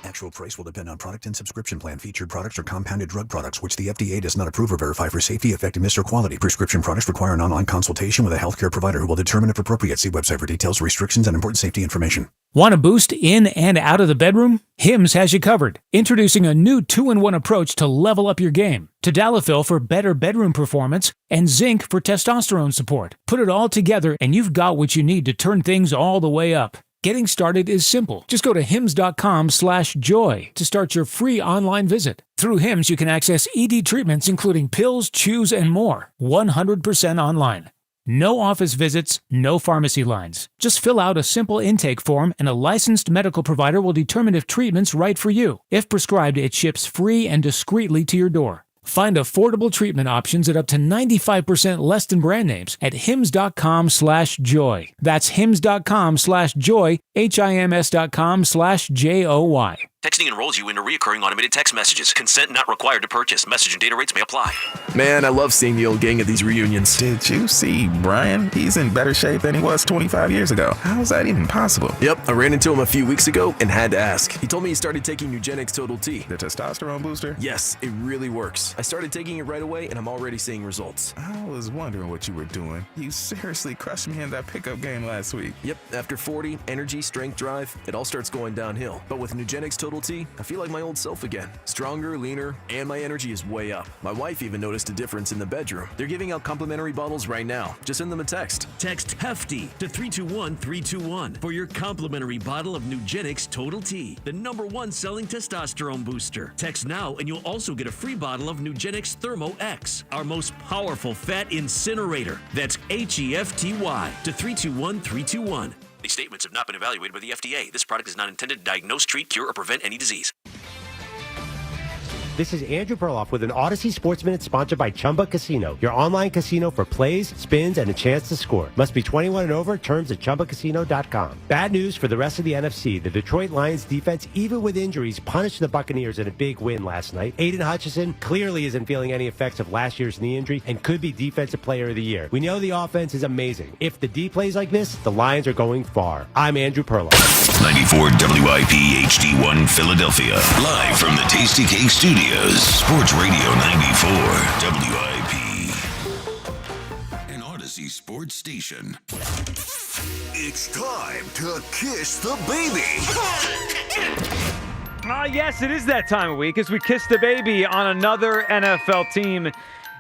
Actual price will depend on product and subscription plan. Featured products are compounded drug products, which the FDA does not approve or verify for safety, effectiveness, or quality. Prescription products require an online consultation with a healthcare provider who will determine if appropriate. See website for details, restrictions, and important safety information. Want a boost in and out of the bedroom? Hims has you covered. Introducing a new 2-in-1 approach to level up your game. Tadalafil for better bedroom performance and zinc for testosterone support. Put it all together and you've got what you need to turn things all the way up. Getting started is simple. Just go to hims.com/joy to start your free online visit. Through Hims, you can access ED treatments including pills, chews, and more. 100% online. No office visits, no pharmacy lines. Just fill out a simple intake form and a licensed medical provider will determine if treatment's right for you. If prescribed, it ships free and discreetly to your door. Find affordable treatment options at up to 95% less than brand names at hims.com/joy. That's hims.com/joy, hims.com/joy. Texting enrolls you into recurring automated text messages. Consent not required to purchase. Message and data rates may apply. Man, I love seeing the old gang at these reunions. Did you see Brian? He's in better shape than he was 25 years ago. How is that even possible? Yep, I ran into him a few weeks ago and had to ask. He told me he started taking Nugenix Total T. The testosterone booster? Yes, it really works. I started taking it right away and I'm already seeing results. I was wondering what you were doing. You seriously crushed me in that pickup game last week. Yep, after 40, energy, strength, drive, it all starts going downhill. But with Nugenix Total T, I feel like my old self again. Stronger, leaner, and my energy is way up. My wife even noticed a difference in the bedroom. They're giving out complimentary bottles right now. Just send them a text. Text HEFTY to 321-321 for your complimentary bottle of Nugenix Total T, the #1 selling testosterone booster. Text now and you'll also get a free bottle of Nugenix Thermo X, our most powerful fat incinerator. That's HEFTY to 321-321. These statements have not been evaluated by the FDA. This product is not intended to diagnose, treat, cure, or prevent any disease. This is Andrew Perloff with an Odyssey Sports Minute sponsored by Chumba Casino, your online casino for plays, spins, and a chance to score. Must be 21 and over. Terms at ChumbaCasino.com. Bad news for the rest of the NFC. The Detroit Lions defense, even with injuries, punished the Buccaneers in a big win last night. Aiden Hutchinson clearly isn't feeling any effects of last year's knee injury and could be Defensive Player of the Year. We know the offense is amazing. If the D plays like this, the Lions are going far. I'm Andrew Perloff. 94 WIP HD1 Philadelphia. Live from the Tasty Cake Studios. Sports Radio 94 WIP. An Odyssey sports station. It's time to kiss the baby. Yes, it is that time of week as we kiss the baby on another NFL team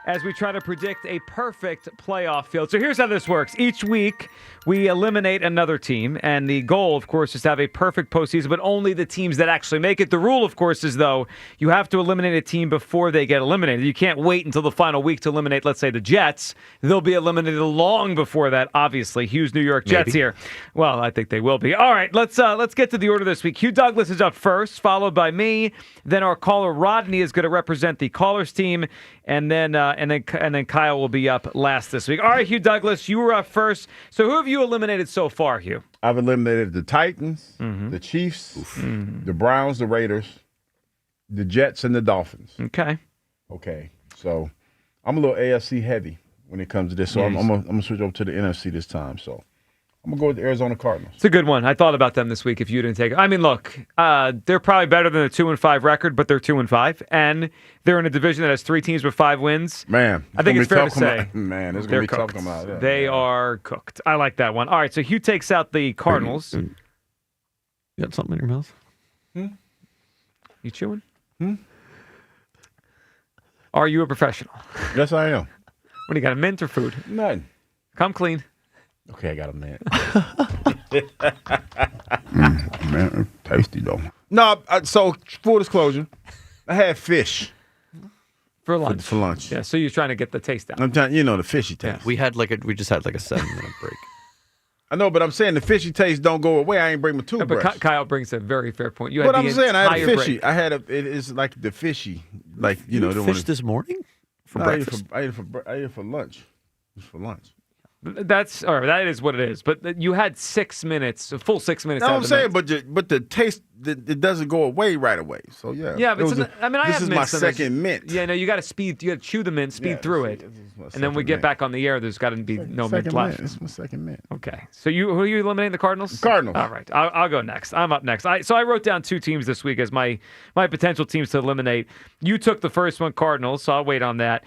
as we try to predict a perfect playoff field. So here's how this works. Each week, we eliminate another team, and the goal, of course, is to have a perfect postseason, but only the teams that actually make it. The rule, of course, is, though, you have to eliminate a team before they get eliminated. You can't wait until the final week to eliminate, let's say, the Jets. They'll be eliminated long before that, obviously. Hugh's New York Jets here. Well, I think they will be. All right, let's get to the order this week. Hugh Douglas is up first, followed by me. Then our caller, Rodney, is going to represent the callers team, and then Kyle will be up last this week. All right, Hugh Douglas, you were up first. So who have you eliminated so far, Hugh? I've eliminated the Titans, the Chiefs, the Browns, the Raiders, the Jets and the Dolphins. Okay. Okay. So I'm a little AFC heavy when it comes to this. So Yes. I'm gonna switch over to the NFC this time. So I'm gonna go with the Arizona Cardinals. It's a good one. I thought about them this week if you didn't take it. I mean, look, they're probably better than a 2-5 record, but they're 2-5. And they're in a division that has 3 teams with 5 wins. Man, I think it's fair to say. Man, it's they're going to be tough cooked. coming out. Yeah. They are cooked. I like that one. All right, so Hugh takes out the Cardinals. You got something in your mouth? You chewing? Are you a professional? Yes, I am. What do you got, a mint or food? None. Come clean. Okay, I got a mint. Man, tasty though. No, so full disclosure, I had fish for lunch. For lunch. Yeah, so you're trying to get the taste out. I'm trying, the fishy taste. We just had like a 7-minute break. I know, but I'm saying the fishy taste don't go away. I ain't bring my Yeah, toothbrush. but Kyle brings a very fair point. You had But the I'm saying I had a entire fishy. break. It is like the fishy, like You the ate one. fish this morning for breakfast? I ate it for lunch. It was for lunch. That's all right. That is what it is. But you had 6 minutes, a full 6 minutes. No, out I'm of the saying, mint. but the taste, it doesn't go away right away. So yeah. Yeah, but I this have is my mints sometimes. second mint. Yeah, no, you got to speed. You got to chew the mint, speed Yeah, through this it, is my and then we second get mint. back on the air. There's got to be no mint Second left. mint. It's my second mint. Okay, so who are you eliminating? The Cardinals. Cardinals. All right, I'll go next. I'm up next. So I wrote down 2 teams this week as my potential teams to eliminate. You took the first one, Cardinals. So I'll wait on that.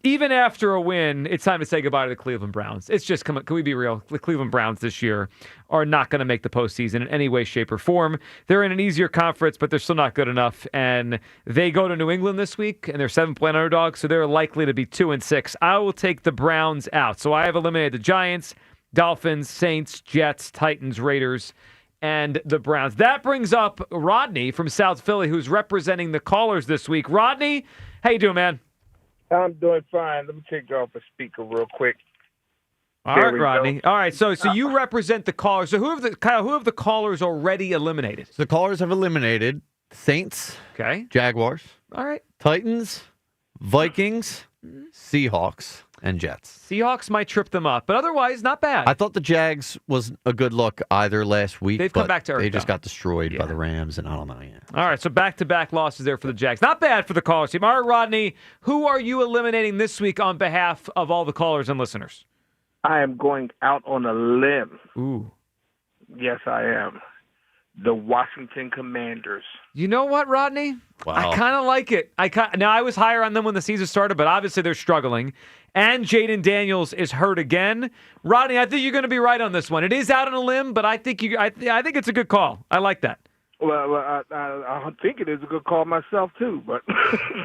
Even after a win, it's time to say goodbye to the Cleveland Browns. It's just can we be real? The Cleveland Browns this year are not going to make the postseason in any way, shape, or form. They're in an easier conference, but they're still not good enough. And they go to New England this week, and they're 7-point underdogs, so they're likely to be 2-6. I will take the Browns out. So I have eliminated the Giants, Dolphins, Saints, Jets, Titans, Raiders, and the Browns. That brings up Rodney from South Philly, who's representing the callers this week. Rodney, how you doing, man? I'm doing fine. Let me take you off a speaker real quick. All right, Rodney. All right, so you represent the callers. So who have the callers already eliminated? So the callers have eliminated Saints, okay, Jaguars, all right, Titans, Vikings, Seahawks, and Jets. Seahawks might trip them up, but otherwise not bad. I thought the Jags was a good look either last week. They've come but back to earth, They just though. got destroyed by the Rams, and I don't know. Yeah. All right, so back-to-back losses there for the Jags. Not bad for the callers team. All right, Rodney, who are you eliminating this week on behalf of all the callers and listeners? I am going out on a limb. Ooh. Yes, I am. The Washington Commanders. You know what, Rodney? Wow. I kind of like it. Now, I was higher on them when the season started, but obviously they're struggling. And Jaden Daniels is hurt again. Rodney, I think you're going to be right on this one. It is out on a limb, but I think think it's a good call. I like that. Well, I think it is a good call myself, too, but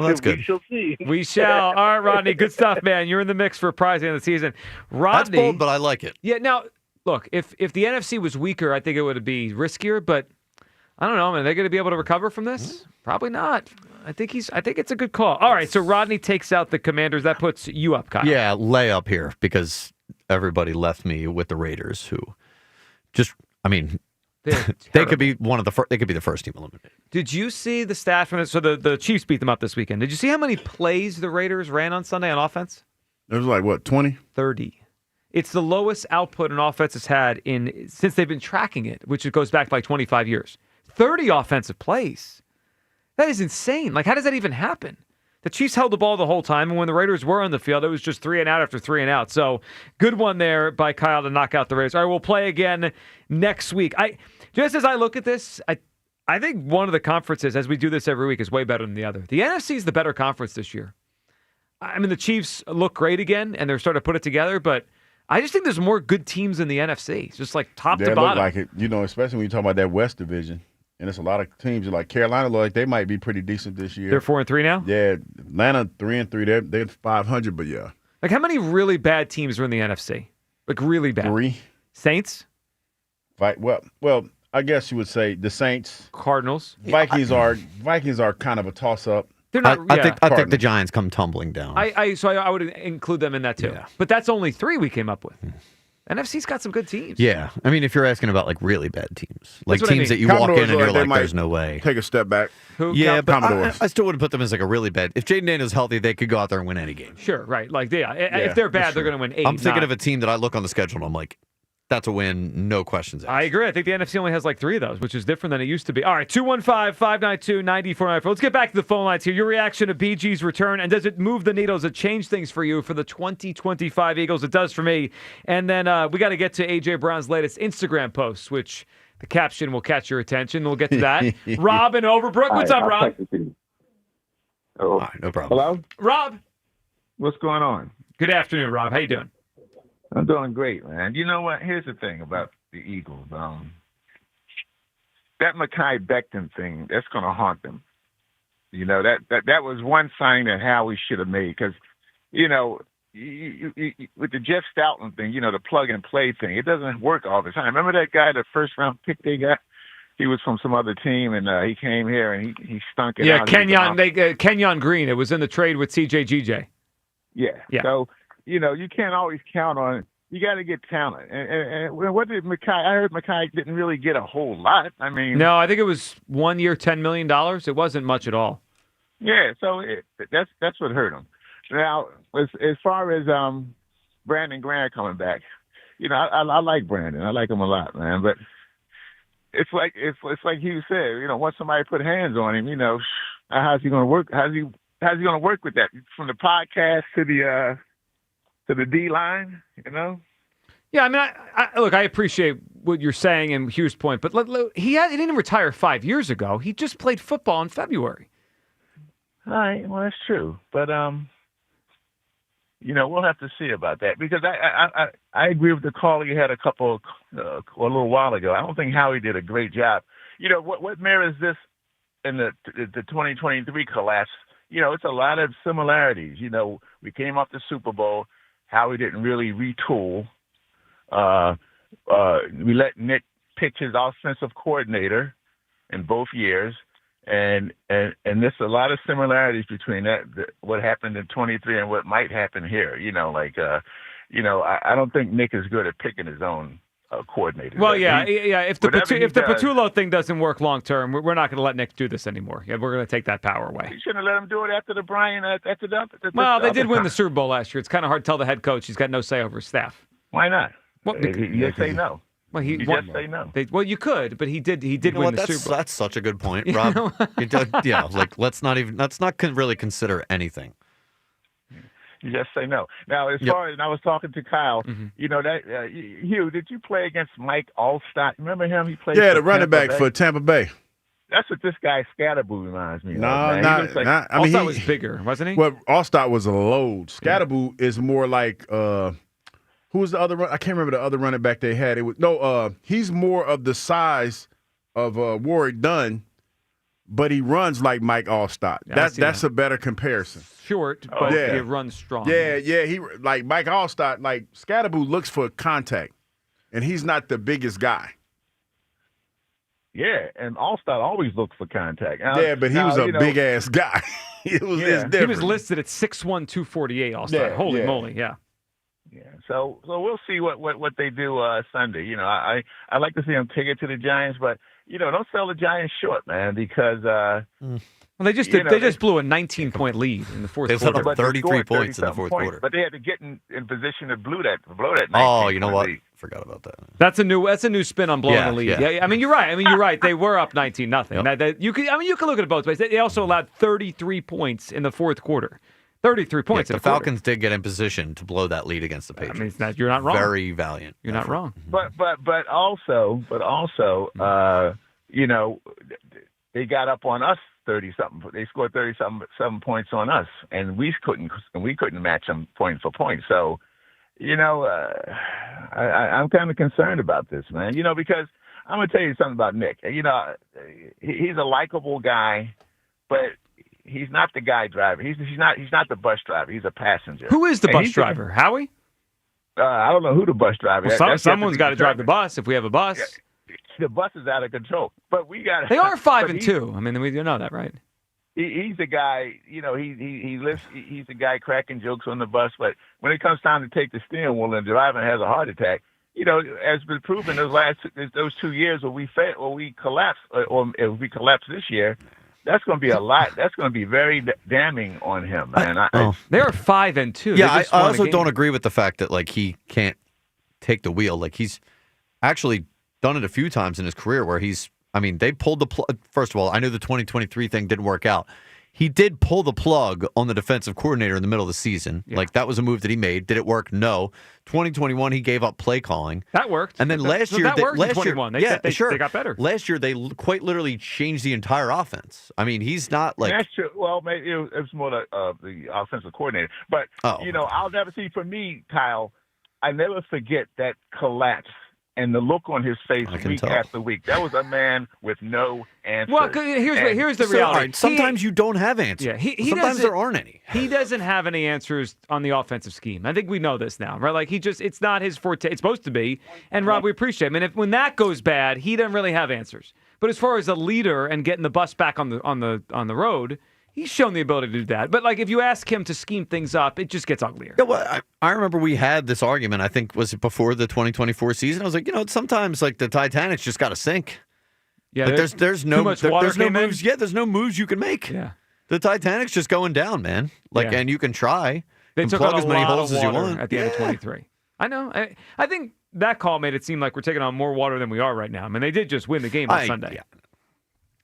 that's good. We shall see. We shall. All right, Rodney, good stuff, man. You're in the mix for a prize end of the season. Rodney, That's bold, but I like it. Yeah, now, look, if the NFC was weaker, I think it would be riskier, but I don't know, man. Are they going to be able to recover from this? Probably not. I think it's a good call. All right, so Rodney takes out the Commanders. That puts you up, Kyle. Yeah, layup here because everybody left me with the Raiders, who they could be one of the first. They could be the first team eliminated. Did you see the stat from it? So the Chiefs beat them up this weekend. Did you see how many plays the Raiders ran on Sunday on offense? It was like, what, 20? 30. It's the lowest output an offense has had since they've been tracking it, which goes back like 25 years. 30 offensive plays. That is insane. Like, how does that even happen? The Chiefs held the ball the whole time, and when the Raiders were on the field, it was just 3 and out after 3 and out. So, good one there by Kyle to knock out the Raiders. All right, we'll play again next week. Just as I look at this, I think one of the conferences, as we do this every week, is way better than the other. The NFC is the better conference this year. I mean, the Chiefs look great again, and they're starting to put it together, but I just think there's more good teams in the NFC. It's just like top to They bottom. look like it, especially when you talk about that West Division. And it's a lot of teams like Carolina, like they might be pretty decent this year. They're 4-3 now? Yeah. Atlanta 3-3. They're 500, but yeah. Like, how many really bad teams are in the NFC? Like, really bad? 3. Saints? Well, I guess you would say the Saints. Cardinals. Vikings are kind of a toss-up. They're not. I think the Giants come tumbling down. So I would include them in that too. Yeah. But that's only 3 we came up with. NFC's got some good teams. Yeah. I mean, if you're asking about like really bad teams, like That's what I teams mean. that you Commodores walk in and you're they like, might there's no way. Take a step back. Yeah, but Commodores. I still wouldn't put them as like a really bad. If Jaden Daniels is healthy, they could go out there and win any game. Sure, right. Like, if they're bad, they're going to win 8. I'm thinking of a team that I look on the schedule and I'm like, that's a win, no questions asked. I agree. I think the NFC only has like 3 of those, which is different than it used to be. All right, 215-592-9494. Let's get back to the phone lines here. Your reaction to BG's return, and does it move the needle? Does it change things for you for the 2025 Eagles? It does for me. And then we got to get to A.J. Brown's latest Instagram post, which the caption will catch your attention. We'll get to that. Rob in Overbrook. What's up, Rob? All right, no problem. Hello? Rob. What's going on? Good afternoon, Rob. How you doing? I'm doing great, man. You know what? Here's the thing about the Eagles. That Mekhi Becton thing, that's going to haunt them. You know, that was one sign that Howie should have made because, you know, you, with the Jeff Stoutland thing, you know, the plug-and-play thing, it doesn't work all the time. Remember that guy, the first-round pick they got? He was from some other team, and he came here, and he stunk it out. Yeah, Kenyon Green. It was in the trade with CJGJ. Yeah. So, you know, you can't always count on – you got to get talent. And what did Mekhi – I heard Mekhi didn't really get a whole lot. I mean – No, I think it was 1 year, $10 million. It wasn't much at all. Yeah, so that's what hurt him. Now, as far as Brandon Graham coming back, you know, I like Brandon. I like him a lot, man. But it's like Hugh said, you know, once somebody put hands on him, you know, how's he going to work? How's he going to work with that? From the podcast to the D line, you know? Yeah, I mean, look, I appreciate what you're saying and Hugh's point, but he didn't retire 5 years ago. He just played football in February. All right, well, that's true, but you know, we'll have to see about that because I agree with the call you had a little while ago. I don't think Howie did a great job. You know, what mirrors this in the 2023 collapse? You know, it's a lot of similarities. You know, we came off the Super Bowl. Howie didn't really retool. We let Nick pitch his offensive coordinator in both years. And there's a lot of similarities between what happened in 23 and what might happen here. You know, like, you know, I don't think Nick is good at picking his own coordinator. Well, yeah. If the Patullo thing doesn't work long term, we're not going to let Nick do this anymore. Yeah, we're going to take that power away. You shouldn't have let him do it after the Brian. Well, they did win the Super Bowl last year. It's kind of hard to tell the head coach he's got no say over his staff. Why not? Well, you just say no. Well, you just say no. Well, you could, but he did win the Super Bowl. That's such a good point, Rob. Yeah, like let's not really consider anything. You just say no. Now, as far as I was talking to Kyle, you know that Hugh, did you play against Mike Allstott? Remember him? He played. Yeah, the running back for Tampa Bay. That's what this guy Scatterboo reminds me of. Allstott was bigger, wasn't he? Well, Allstott was a load. Scatterboo is more like. Who was the other? I can't remember the other running back they had. It was he's more of the size of Warwick Dunn, but he runs like Mike Allstott. Yeah, that's a better comparison. Short, but he runs strong. Yeah. He like Mike Allstott. Like Scatterboo looks for contact, and he's not the biggest guy. Yeah, and Allstott always looks for contact. But he was a big ass guy. It was different. He was listed at 6'1", 248. Allstott. Holy moly, yeah. Yeah, so we'll see what they do Sunday. You know, I like to see them take it to the Giants, but you know, don't sell the Giants short, man, because well, they just blew a 19-point lead in the fourth quarter. They put up 33 points in the fourth quarter, but they had to get in position to blow that. 19 oh, you know what? Lead. Forgot about that. That's a new spin on blowing the lead. Yeah, I mean you're right. They were up 19-0. Yep. You can look at it both ways. They also allowed 33 points in the fourth quarter. 33 points. The Falcons did get in position to blow that lead against the Patriots. I mean, you're not wrong. Very valiant. You're not wrong. But also, you know, they got up on us 30-something. They scored 30-something points on us, and we couldn't match them point for point. So, you know, I'm kind of concerned about this, man. You know, because I'm gonna tell you something about Nick. You know, he's a likable guy, but he's not the guy driver. He's not the bus driver. He's a passenger. Who is the bus driver? Howie? I don't know who the bus driver is. Well, someone's got to drive the bus if we have a bus. Yeah, the bus is out of control. But we got. They are 5-2. I mean, we do know that, right? He's the guy. You know, he's the guy cracking jokes on the bus. But when it comes time to take the steering wheel and driving has a heart attack, you know, as been proven those 2 years where we collapsed, or if we collapse this year. That's going to be a lot. That's going to be very damning on him, man. They are 5-2. Yeah, I also don't agree with the fact that like he can't take the wheel. Like he's actually done it a few times in his career where they pulled the plug. First of all, I knew the 2023 thing didn't work out. He did pull the plug on the defensive coordinator in the middle of the season. Yeah. Like, that was a move that he made. Did it work? No. 2021, he gave up play calling. That worked. And then last year, that worked in 21. They got better. Last year, they quite literally changed the entire offense. I mean, he's not like. That's true. Well, maybe it was more the offensive coordinator. But, I'll never see, for me, Kyle, I never forget that collapse and the look on his face week after week. That was a man with no answers. Well, here's the reality. Right, sometimes you don't have answers. Yeah, sometimes there aren't any. He doesn't have any answers on the offensive scheme. I think we know this now, right? Like, it's not his forte. It's supposed to be. And Rob, we appreciate him. And when that goes bad, he doesn't really have answers. But as far as a leader and getting the bus back on the road, he's shown the ability to do that. But, like, if you ask him to scheme things up, it just gets uglier. Yeah, well, I remember we had this argument, I think, was it before the 2024 season? I was like, sometimes, like, the Titanic's just got to sink. Yeah, like, there's no moves. Yeah, there's no moves you can make. Yeah. The Titanic's just going down, man. Like, and you can try. They and took plug out as many lot holes of as you water want. at the end of 23. I know. I think that call made it seem like we're taking on more water than we are right now. I mean, they did just win the game on Sunday. Yeah.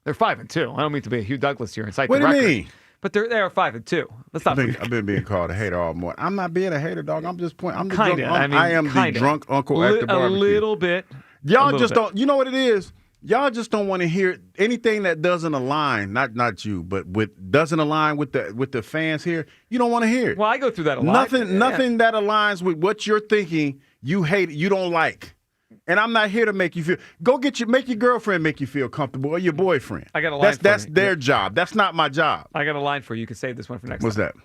They're 5-2. I don't mean to be a Hugh Douglas here and cite the record. What do you mean? But they are 5-2. Let's not. I've been being called a hater all morning. I'm not being a hater, dog. I'm just pointing. I'm the kinda, drunk. I am the drunk uncle at the barbecue. A little bit. Y'all just don't. You know what it is? Y'all just don't want to hear anything that doesn't align. Not you, but doesn't align with the fans here. You don't want to hear it. Well, I go through that a lot. Nothing that aligns with what you're thinking. You hate. You don't like. And I'm not here to make you feel. Make your girlfriend make you feel comfortable, or your boyfriend. I got a line. That's their job. That's not my job. I got a line for you. You can save this one for next time. What's that?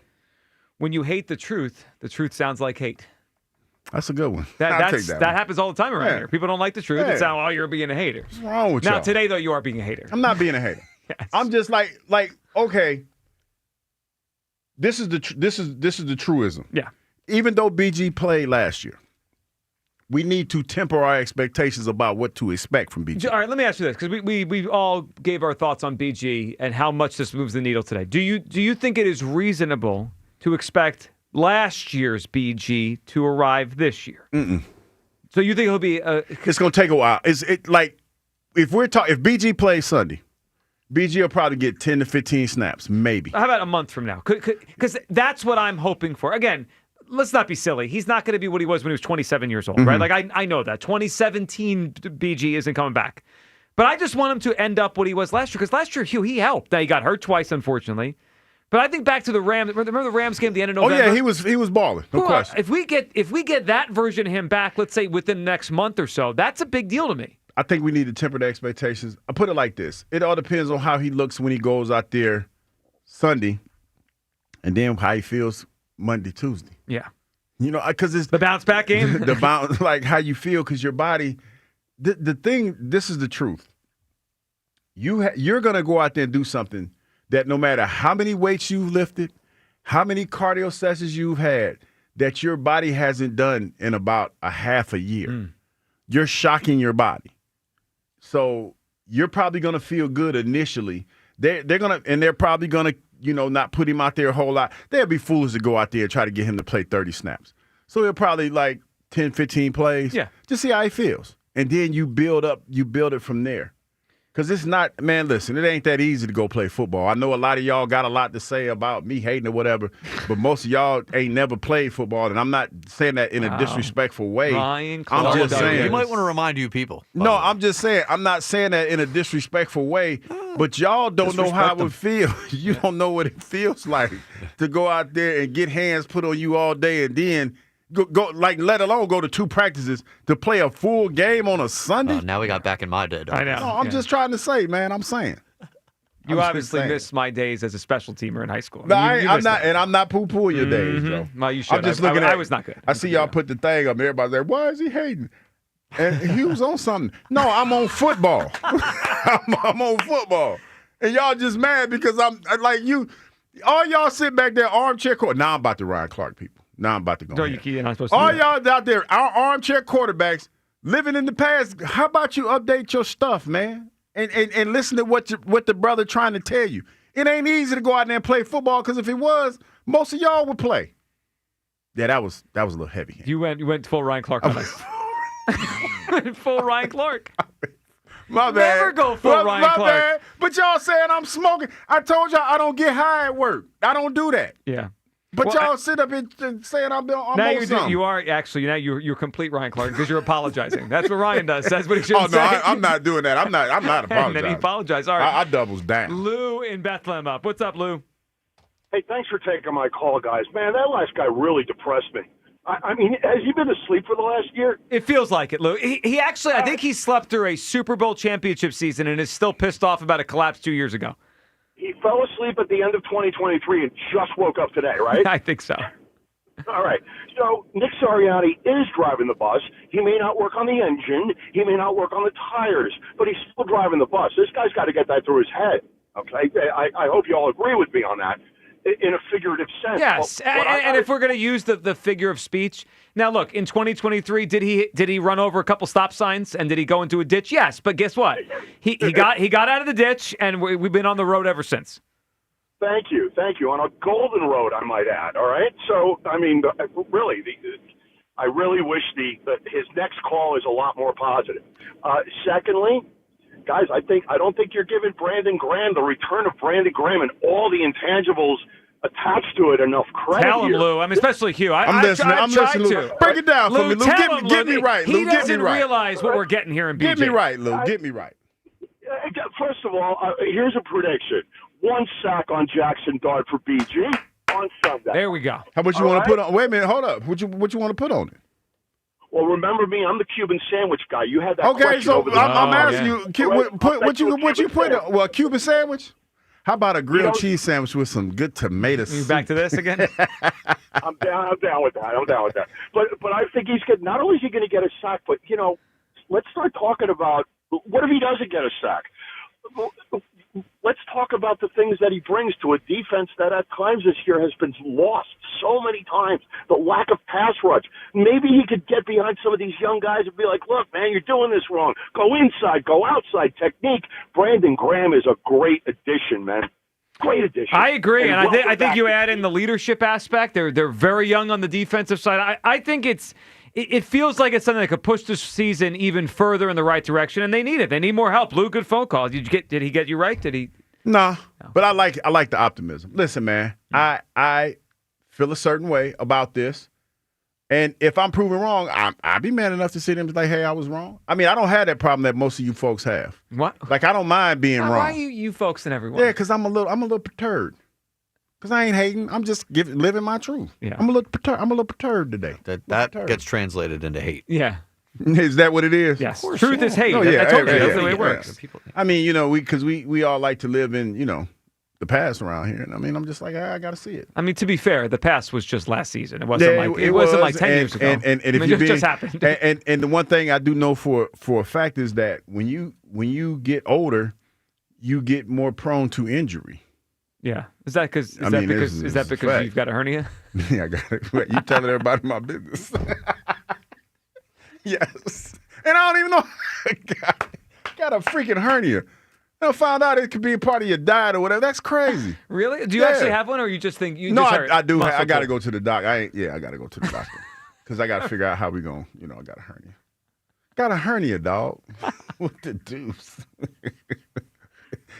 When you hate the truth sounds like hate. That's a good one. That happens all the time around here. People don't like the truth. It's how you're being a hater. What's wrong with you? Now y'all? today though, you are being a hater. I'm not being a hater. Yes. I'm just like okay. This is the truism. Yeah. Even though BG played last year, we need to temper our expectations about what to expect from BG. All right, let me ask you this, because we all gave our thoughts on BG and how much this moves the needle today. Do you think it is reasonable to expect last year's BG to arrive this year? Mm-mm. So you think he'll be? It's going to take a while. If BG plays Sunday, BG will probably get 10 to 15 snaps, maybe. How about a month from now? Because that's what I'm hoping for. Again, let's not be silly. He's not going to be what he was when he was 27 years old, right? Like, I know that. 2017 BG isn't coming back. But I just want him to end up what he was last year, because last year, Hugh, he helped. Now, he got hurt twice, unfortunately. But I think back to the Rams. Remember the Rams game at the end of November? Oh, yeah, he was balling. No question. If we get that version of him back, let's say within the next month or so, that's a big deal to me. I think we need to temper the expectations. I put it like this. It all depends on how he looks when he goes out there Sunday, and then how he feels Monday, Tuesday. Yeah. You know, because it's the bounce back game. The bounce, like how you feel, because your body. The thing. This is the truth. You're gonna go out there and do something that no matter how many weights you've lifted, how many cardio sessions you've had, that your body hasn't done in about a half a year. You're shocking your body. So you're probably gonna feel good initially. They're probably gonna. Not put him out there a whole lot. They'd be foolish to go out there and try to get him to play 30 snaps. So he'll probably like 10, 15 plays. Yeah. Just see how he feels. And then you build it from there. Because it's not, man, listen, it ain't that easy to go play football. I know a lot of y'all got a lot to say about me hating or whatever, but most of y'all ain't never played football, and I'm not saying that in a disrespectful way. I'm just saying. You might want to remind you people. No, I'm just saying, I'm not saying that in a disrespectful way, but y'all don't know how it would feel. You don't know what it feels like to go out there and get hands put on you all day and then go let alone go to 2 practices to play a full game on a Sunday. Now we got back in my day. I know. No, I'm just trying to say, man. I'm saying. You obviously missed my days as a special teamer in high school. No, I'm not, and I'm not poo-pooing your days, though. Well, you should. I'm just looking at. I was not good. I see y'all put the thing up. Everybody's like, "Why is he hating?" And he was on something. No, I'm on football. I'm on football, and y'all just mad because I'm like you. All y'all sit back there armchair court. Now I'm about to Ryan Clark people. Now I'm about to go. No, you're not supposed to. All y'all out there, our armchair quarterbacks living in the past. How about you update your stuff, man, and listen to what the brother trying to tell you. It ain't easy to go out there and play football, because if it was, most of y'all would play. Yeah, that was a little heavy. You went full Ryan Clark on us. Full Ryan Clark. My bad. Never go full Ryan Clark. Bad. But y'all saying I'm smoking. I told y'all I don't get high at work. I don't do that. Yeah. But Well, y'all sit up and saying I'm now on something. you are actually now you're complete Ryan Clark because you're apologizing. That's what Ryan does. That's what he should say. I'm not doing that. I'm not apologizing. And then he apologized. All right. I doubles down. Lou in Bethlehem up. What's up, Lou? Hey, thanks for taking my call, guys. Man, that last guy really depressed me. I mean, has he been asleep for the last year? It feels like it, Lou. He actually, I think he slept through a Super Bowl championship season and is still pissed off about a collapse 2 years ago. He fell asleep at the end of 2023 and just woke up today, right? I think so. All right. So Nick Sirianni is driving the bus. He may not work on the engine. He may not work on the tires, but he's still driving the bus. This guy's got to get that through his head. Okay. I hope you all agree with me on that in a figurative sense. Yes. And if we're going to use the figure of speech. Now, look, in 2023, did he run over a couple stop signs and did he go into a ditch? Yes. But guess what? He got out of the ditch and we've been on the road ever since. Thank you. On a golden road, I might add. All right. So, I mean, really, I really wish his next call is a lot more positive. Secondly, guys, I don't think you're giving Brandon Graham, the return of Brandon Graham, and all the intangibles attached to it enough credit. Tell him, here. Lou. I mean, especially Hugh. I'm listening. I'm listening. To. Break it down for me, Lou. Get me right. Lou, He get me doesn't right. realize what we're getting here in BJ. Get me right, Lou. Get me right. First of all, here's a prediction. 1 sack on Jackson Dart for BG on Sunday. There we go. How much you want to put on? Wait a minute. Hold up. What you want to put on it? Well, remember me. I'm the Cuban sandwich guy. You had that Okay, question so over the I'm asking yeah. you, what you put on? Well, a Cuban sandwich? How about a grilled cheese sandwich with some good tomato soup? You back to this again? I'm down with that. But I think he's good. Not only is he going to get a sack, but let's start talking about what if he doesn't get a sack. Let's talk about the things that he brings to a defense that at times this year has been lost so many times. The lack of pass rush. Maybe he could get behind some of these young guys and be like, look, man, you're doing this wrong. Go inside, go outside, technique. Brandon Graham is a great addition, man. Great addition. I agree, and I think you back. add in the leadership aspect. They're very young on the defensive side. I think it feels like it's something that could push this season even further in the right direction, and they need it. They need more help. Lou, good phone call. Did he get you right? Did he? No, but I like the optimism. Listen, man, I feel a certain way about this, and if I'm proven wrong, I'd be man enough to sit there and be like, hey, I was wrong. I mean, I don't have that problem that most of you folks have. What? Like, I don't mind being wrong. Why you folks and everyone? Yeah, because I'm a little perturbed. Because I ain't hating. I'm just living my truth. Yeah. I'm a little perturbed today. That gets translated into hate. Yeah. Is that what it is? Yes. Truth is hate. Oh, I yeah, told you. yeah, That's the way yeah, it works. yeah. I mean, we all like to live in, the past around here. And I mean, I'm just like, I got to see it. I mean, to be fair, the past was just last season. It wasn't it wasn't like 10 years ago. And if it just happened. And the one thing I do know for a fact is that when you get older, you get more prone to injury. Yeah. Is that because you've got a hernia? Yeah, I got it. You telling everybody my business. Yes. And I don't even know. Got a freaking hernia. I found out it could be a part of your diet or whatever. That's crazy. Really? Do you actually have one, or you just think you? No, just I do. I got to go to the doc. I got to go to the doctor because I got to figure out how we going. I got a hernia. Got a hernia, dog. What the deuce?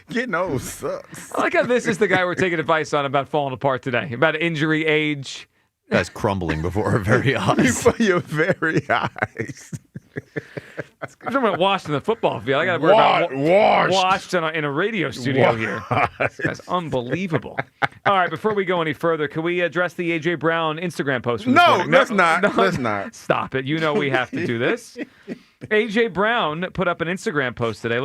Getting old sucks. I like how this is the guy we're taking advice on about falling apart today, about injury, age. Guy's crumbling before our very eyes. Before your very eyes. I'm talking about washed in the football field. I got to worry about washed in a radio studio here. This guy's unbelievable. All right, before we go any further, can we address the A.J. Brown Instagram post from this morning? Let's not. Let's not. Stop it. You know we have to do this. A.J. Brown put up an Instagram post today.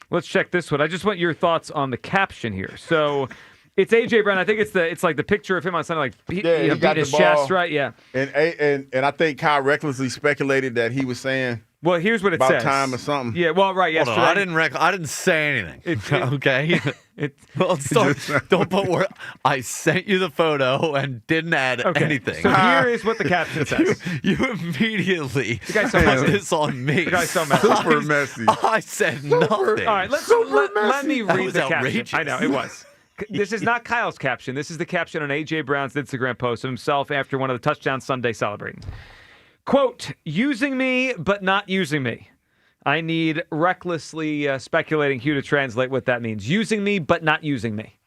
Let's check this one. I just want your thoughts on the caption here. So it's A.J. Brown. I think it's like the picture of him on something like beating his chest, right? Yeah. And I think Kyle recklessly speculated that he was saying. Well, here's what it about says. Time or something. Yeah. Well, right. Yesterday. I didn't say anything. Okay. Don't put word. I sent you the photo and didn't add anything. So here is what the caption says. You immediately the guy's so put messy. this on me. The guy's so messy. Super messy. I said nothing. All right, let me read the outrageous. caption. I know, it was. This is not Kyle's caption. This is the caption on A.J. Brown's Instagram post of himself after one of the touchdowns Sunday celebrating. Quote, using me, but not using me. I need recklessly speculating Hugh to translate what that means. Using me, but not using me.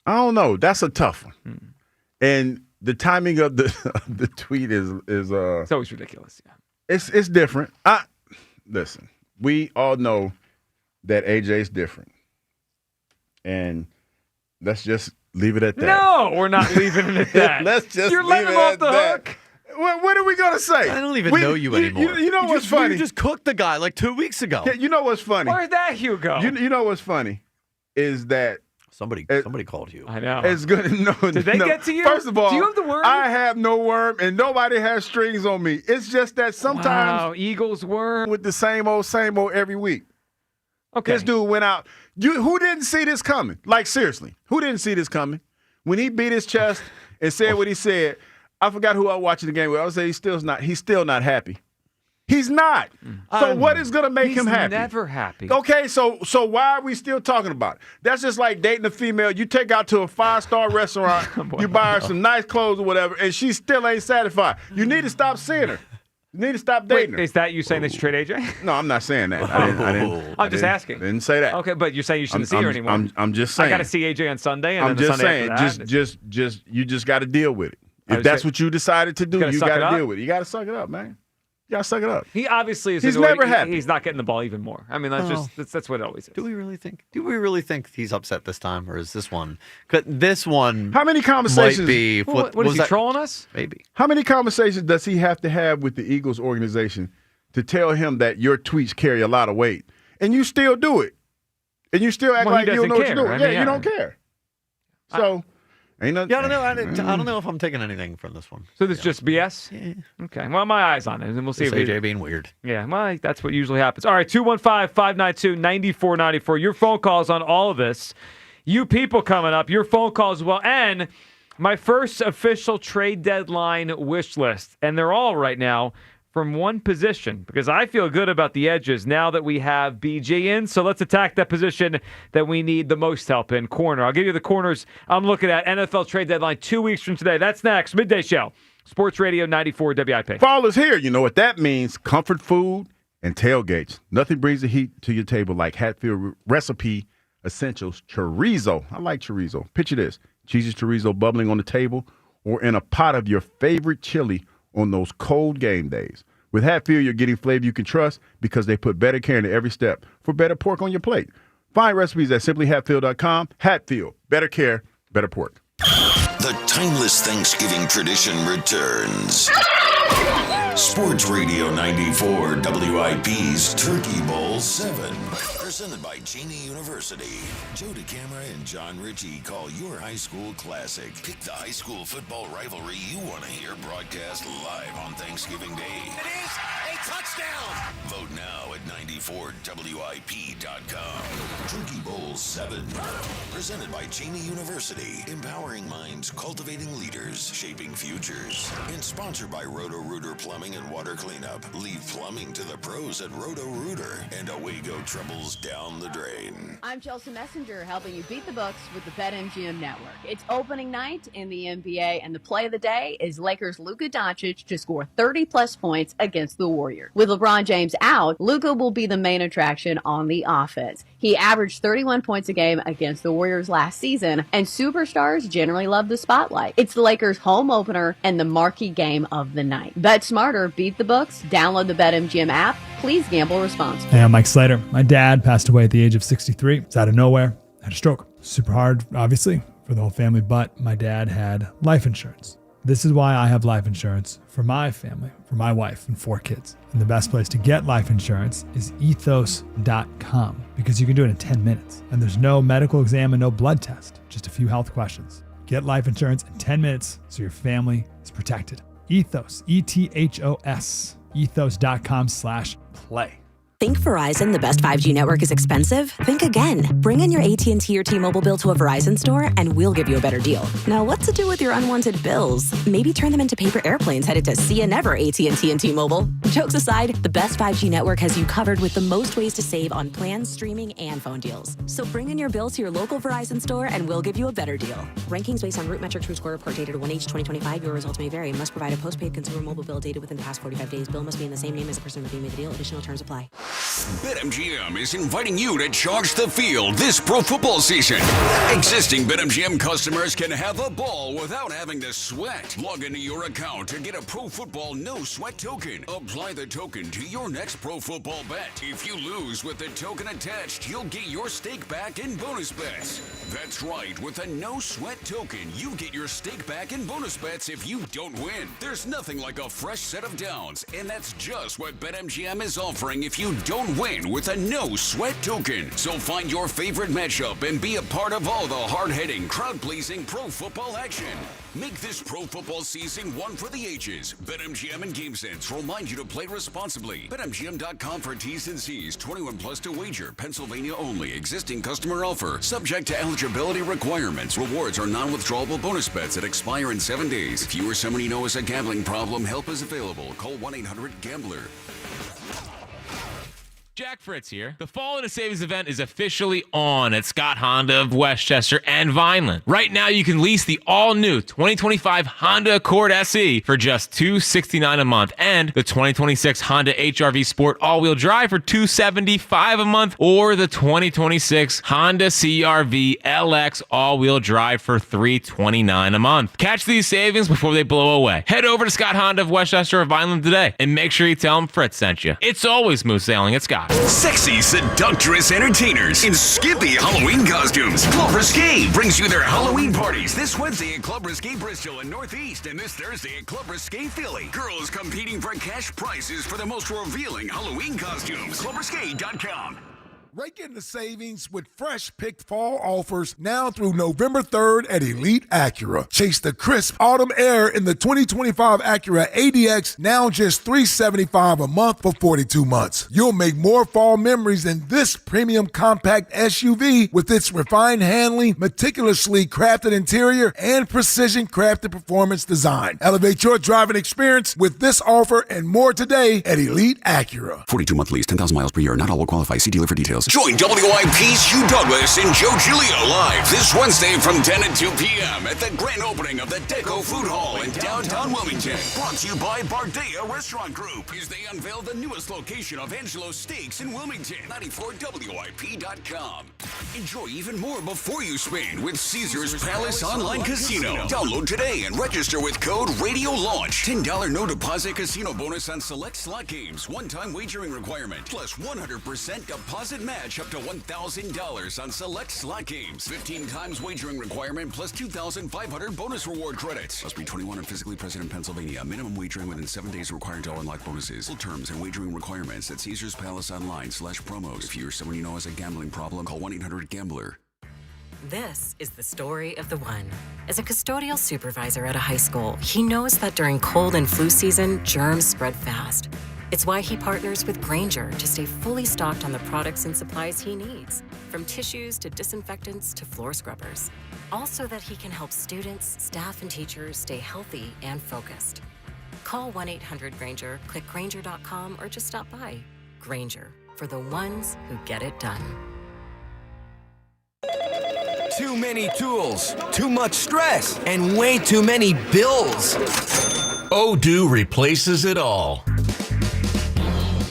I don't know. That's a tough one. And the timing of the tweet is it's always ridiculous. Yeah. It's different. Listen, we all know that AJ's different. And let's just leave it at that. No, we're not leaving it at that. Let's just You're letting him off the hook. What are we going to say? I don't even know you anymore. You know what's funny? You just cooked the guy like 2 weeks ago. Yeah, you know what's funny? Where'd that Hugh go? You know what's funny is that somebody called you. I know. It's good. No, Did they get to you? First of all, do you have the worm? I have no worm, and nobody has strings on me. It's just that sometimes Eagles worm with the same old every week. Okay. This dude went out. Who didn't see this coming? Like seriously, who didn't see this coming? When he beat his chest and said what he said, I forgot who I was watching the game with. I would say he's still not happy. He's not. So what is going to make him happy? He's never happy. Okay, so why are we still talking about it? That's just like dating a female. You take out to a 5-star restaurant, you buy her some nice clothes or whatever, and she still ain't satisfied. You need to stop seeing her. You need to stop dating her. Is that you saying they should trade AJ? No, I'm not saying that. I didn't. I'm just asking. Didn't say that. Okay, but you're saying you shouldn't see her anymore. I'm just saying. I got to see AJ on Sunday, and I'm then just the saying. Sunday after that. You just got to deal with it. If that's what you decided to do, you got to deal with it. You got to suck it up, man. You got to suck it up. He obviously is. He's never happy. He's not getting the ball even more. I mean, that's what it always is. Do we really think he's upset this time, or is this one? This one. How many conversations? Might be. What is he trolling us? Maybe. How many conversations does he have to have with the Eagles organization to tell him that your tweets carry a lot of weight, and you still do it, and you still act like you don't know what you're doing? Yeah, you don't care. So. Ain't nothing. Yeah, I don't know if I'm taking anything from this one. So this is just BS? Yeah. Okay. Well, my eyes on it, and then we'll see if AJ being weird. Yeah, well, that's what usually happens. All right, 215-592-9494. Your phone calls on all of this. You people coming up, your phone calls as well. And my first official trade deadline wish list. And they're all right now from one position, because I feel good about the edges now that we have BG in. So let's attack that position that we need the most help in, corner. I'll give you the corners I'm looking at. NFL trade deadline 2 weeks from today. That's next. Midday Show. Sports Radio 94 WIP. Fall is here. You know what that means. Comfort food and tailgates. Nothing brings the heat to your table like Hatfield Recipe Essentials Chorizo. I like chorizo. Picture this. Cheesy chorizo bubbling on the table or in a pot of your favorite chili on those cold game days. With Hatfield, you're getting flavor you can trust because they put better care into every step for better pork on your plate. Find recipes at simplyhatfield.com. Hatfield, better care, better pork. The timeless Thanksgiving tradition returns. Sports Radio 94 WIP's Turkey Bowl 7. Presented by Cheney University. Joe DeCamara and John Ritchie call your high school classic. Pick the high school football rivalry you want to hear broadcast live on Thanksgiving Day. It is a touchdown. Vote now at 94WIP.com. Turkey Bowl 7. Presented by Cheney University. Empowering minds, cultivating leaders, shaping futures. And sponsored by Roto-Rooter Plumbing and Water Cleanup. Leave plumbing to the pros at Roto-Rooter. And away go troubles down the drain. I'm Chelsea Messenger, helping you beat the books with the BetMGM Network. It's opening night in the NBA, and the play of the day is Lakers' Luka Doncic to score 30-plus points against the Warriors. With LeBron James out, Luka will be the main attraction on the offense. He averaged 31 points a game against the Warriors last season, and superstars generally love the spotlight. It's the Lakers' home opener and the marquee game of the night. Bet smarter, beat the books, download the BetMGM app. Please gamble responsibly. Hey, I'm Mike Slater. My dad passed away at the age of 63. It's out of nowhere. Had a stroke. Super hard, obviously, for the whole family, but my dad had life insurance. This is why I have life insurance for my family, for my wife and 4 kids. And the best place to get life insurance is ethos.com, because you can do it in 10 minutes. And there's no medical exam and no blood test, just a few health questions. Get life insurance in 10 minutes so your family is protected. Ethos, ETHOS, ethos.com/play. Think Verizon, the best 5G network, is expensive? Think again. Bring in your AT&T or T-Mobile bill to a Verizon store and we'll give you a better deal. Now, what to do with your unwanted bills? Maybe turn them into paper airplanes headed to see you never AT&T and T-Mobile. Jokes aside, the best 5G network has you covered with the most ways to save on plans, streaming, and phone deals. So bring in your bill to your local Verizon store and we'll give you a better deal. Rankings based on root metrics from Score Report dated 1H 2025. Your results may vary. Must provide a postpaid consumer mobile bill dated within the past 45 days. Bill must be in the same name as the person with whom you made the deal. Additional terms apply. BetMGM is inviting you to charge the field this pro football season. Existing BetMGM customers can have a ball without having to sweat. Log into your account to get a pro football no sweat token. Apply the token to your next pro football bet. If you lose with the token attached, you'll get your stake back in bonus bets. That's right, with a no sweat token, you get your stake back in bonus bets if you don't win. There's nothing like a fresh set of downs, and that's just what BetMGM is offering if you don't win with a no sweat token. So find your favorite matchup and be a part of all the hard-hitting, crowd-pleasing pro football action. Make this pro football season one for the ages. BetMGM and GameSense remind you to play responsibly. BetMGM.com for T's and C's. 21 plus to wager. Pennsylvania only. Existing customer offer. Subject to eligibility requirements. Rewards are non-withdrawable bonus bets that expire in 7 days. If you or someone you know has a gambling problem, help is available. Call 1-800-GAMBLER. Jack Fritz here. The Fall into Savings event is officially on at Scott Honda of Westchester and Vineland. Right now, you can lease the all-new 2025 Honda Accord SE for just $269 a month, and the 2026 Honda HR-V Sport all-wheel drive for $275 a month, or the 2026 Honda CR-V LX all-wheel drive for $329 a month. Catch these savings before they blow away. Head over to Scott Honda of Westchester or Vineland today, and make sure you tell them Fritz sent you. It's always smooth sailing at Scott. Sexy, seductress entertainers in skimpy Halloween costumes. Club Risque brings you their Halloween parties this Wednesday at Club Risque Bristol and Northeast, and this Thursday at Club Risque Philly. Girls competing for cash prizes for the most revealing Halloween costumes. ClubRisque.com. Rake in the savings with fresh picked fall offers now through November 3rd at Elite Acura. Chase the crisp autumn air in the 2025 Acura ADX, now just $375 a month for 42 months. You'll make more fall memories than this premium compact SUV with its refined handling, meticulously crafted interior, and precision crafted performance design. Elevate your driving experience with this offer and more today at Elite Acura. 42-month lease, 10,000 miles per year. Not all will qualify. See dealer for details. Join WIP's Hugh Douglas and Joe Giglio live this Wednesday from 10 and 2 p.m. at the grand opening of the Deco Food Hall in downtown Wilmington. Brought to you by Bardea Restaurant Group as they unveil the newest location of Angelo's Steaks in Wilmington. 94WIP.com. Enjoy even more before you spend with Caesars Palace Online Casino. Download today and register with code RADIOLAUNCH. $10 no deposit casino bonus on select slot games. One-time wagering requirement. Plus 100% deposit match up to $1,000 on select slot games. 15 times wagering requirement plus 2,500 bonus reward credits. Must be 21 and physically present in Pennsylvania. Minimum wagering within 7 days required to unlock bonuses. Full terms and wagering requirements at Caesars Palace Online/promos. If you or someone you know has a gambling problem, call 1-800-GAMBLER. This is the story of the one. As a custodial supervisor at a high school, he knows that during cold and flu season, germs spread fast. It's why he partners with Grainger to stay fully stocked on the products and supplies he needs, from tissues to disinfectants to floor scrubbers. All so that he can help students, staff, and teachers stay healthy and focused. Call 1-800-GRAINGER, click Grainger.com, or just stop by. Grainger, for the ones who get it done. Too many tools, too much stress, and way too many bills. Odoo replaces it all.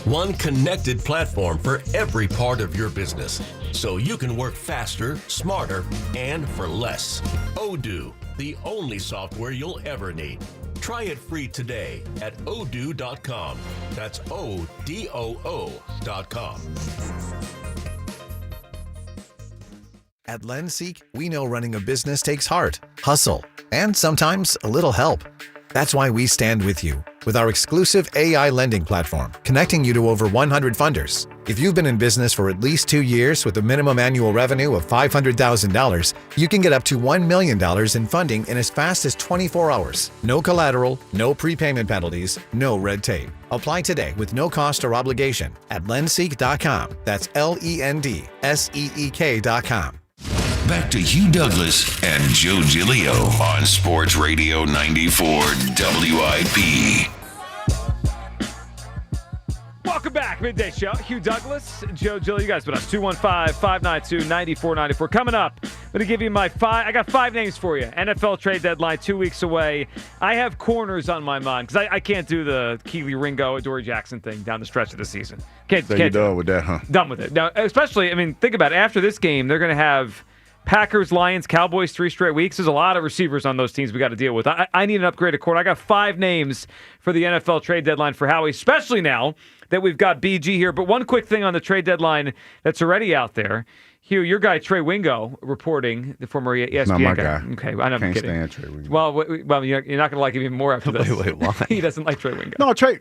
One connected platform for every part of your business, so you can work faster, smarter, and for less. Odoo, the only software you'll ever need. Try it free today at odoo.com. That's ODOO.com. At LensSeek, we know running a business takes heart, hustle, and sometimes a little help. That's why we stand with you with our exclusive AI lending platform, connecting you to over 100 funders. If you've been in business for at least 2 years with a minimum annual revenue of $500,000, you can get up to $1 million in funding in as fast as 24 hours. No collateral, no prepayment penalties, no red tape. Apply today with no cost or obligation at lendseek.com. That's LENDSEEK.com. Back to Hugh Douglas and Joe Giglio on Sports Radio 94 WIP. Welcome back, Midday Show. Hugh Douglas, Joe Giglio. You guys with us. 215-592-9494. Coming up, I'm going to give you my I got 5 names for you. NFL trade deadline 2 weeks away. I have corners on my mind because I can't do the Keely Ringo, Adoree Jackson thing down the stretch of the season. Can't you're done with that, huh? Done with it. Now, especially, think about it. After this game, they're going to have Packers, Lions, Cowboys 3 straight weeks. There's a lot of receivers on those teams we got to deal with. I need an upgraded corner. I got 5 names for the NFL trade deadline for Howie, especially now that we've got BG here. But one quick thing on the trade deadline that's already out there. Hugh, your guy Trey Wingo reporting, the former ESPN not my guy. guy. Okay, I know. Can't stand Trey Wingo. Well, you're not going to like him even more after this. Wait, why? He doesn't like Trey Wingo. No, Trey.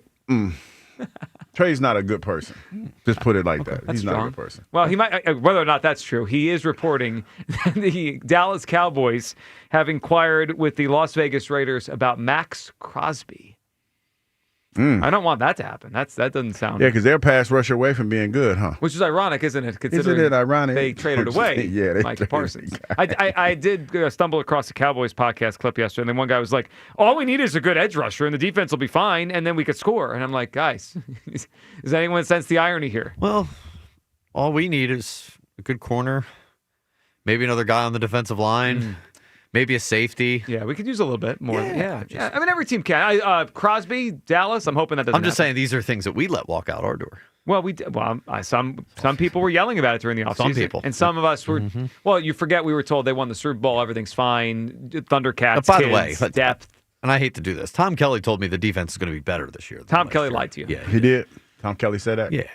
Trey's not a good person. Just put it like that. He's not a good person. Well, he might. Whether or not that's true, he is reporting that the Dallas Cowboys have inquired with the Las Vegas Raiders about Max Crosby. I don't want that to happen. That doesn't sound. Yeah, because they're pass rush away from being good, huh? Which is ironic, isn't it? Isn't it ironic? They traded away Micah Parsons. I did stumble across a Cowboys podcast clip yesterday, and then one guy was like, all we need is a good edge rusher, and the defense will be fine, and then we could score. And I'm like, guys, does anyone sense the irony here? Well, all we need is a good corner, maybe another guy on the defensive line. Maybe a safety. Yeah, we could use a little bit more. Yeah. Every team can. Crosby, Dallas, I'm hoping that doesn't I'm just saying these are things that we let walk out our door. Well, some people were yelling about it during the offseason. Some people. And some of us were, well, you forget we were told they won the Super Bowl, everything's fine, Thundercats, by kids, the way, depth. And I hate to do this. Tom Kelly told me the defense is going to be better this year. Tom Kelly lied to you. Yeah, he did. Tom Kelly said that? Yeah.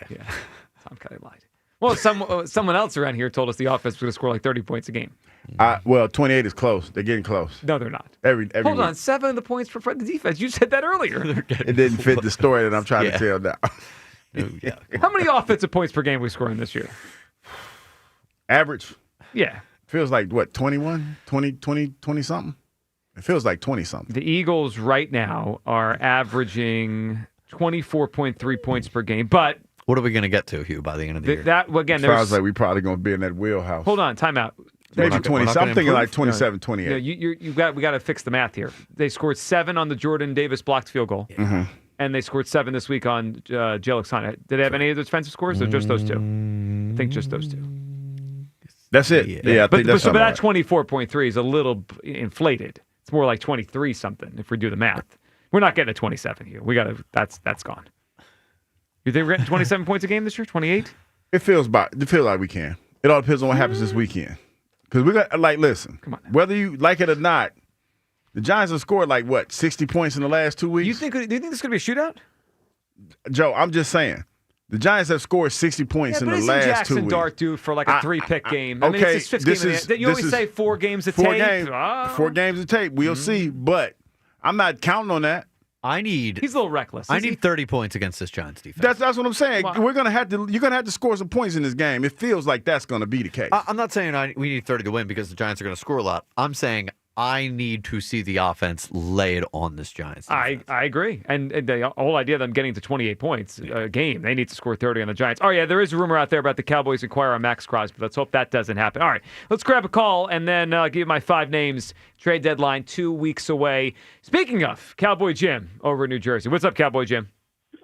Tom Kelly lied. Well, someone else around here told us the offense was going to score like 30 points a game. 28 is close. They're getting close. No, they're not. Every Hold week. on, 7 of the points for the defense. You said that earlier. It didn't fit the story that I'm trying to tell now. How many offensive points per game we scoring this year? Average? Yeah. Feels like, what, 21? 20 something? It feels like 20 something. The Eagles right now are averaging 24.3 points per game, but what are we going to get to, Hugh, by the end of the year? Sounds like we probably going to be in that wheelhouse. Hold on, time out. Maybe 20 something, like 27, 28. Yeah, we got to fix the math here. They scored 7 on the Jordan Davis blocked field goal, and they scored 7 this week on Jalen Hunt. Did they have any of the defensive scores, or just those 2? I think just those 2. That's it. Yeah, I think that's but that 24.3 is a little inflated. It's more like 23 something if we do the math. We're not getting a 27 here. We got to. That's gone. You think we're getting 27 points a game this year? 28? It feels like we can. It all depends on what happens this weekend. Because we got listen. Come on. Whether you like it or not, the Giants have scored 60 points in the last 2 weeks. Do you think this is going to be a shootout? Joe, I'm just saying. The Giants have scored 60 points in the last 2 Jackson weeks. Dart do for like a 3-pick game? Okay, it's his 5th game. You always say 4 games of tape. 4 games of tape. We'll see, but I'm not counting on that. He's a little reckless. I need 30 points against this Giants defense. That's what I'm saying. Wow. You're gonna have to score some points in this game. It feels like that's gonna be the case. I'm not saying we need 30 to win because the Giants are going to score a lot. I'm saying I need to see the offense lay it on this Giants defense. I agree. And the whole idea of them getting to 28 points a game, they need to score 30 on the Giants. Oh, yeah, there is a rumor out there about the Cowboys inquire on Max Crosby. Let's hope that doesn't happen. All right, let's grab a call and then give you my 5 names. Trade deadline 2 weeks away. Speaking of, Cowboy Jim over in New Jersey. What's up, Cowboy Jim?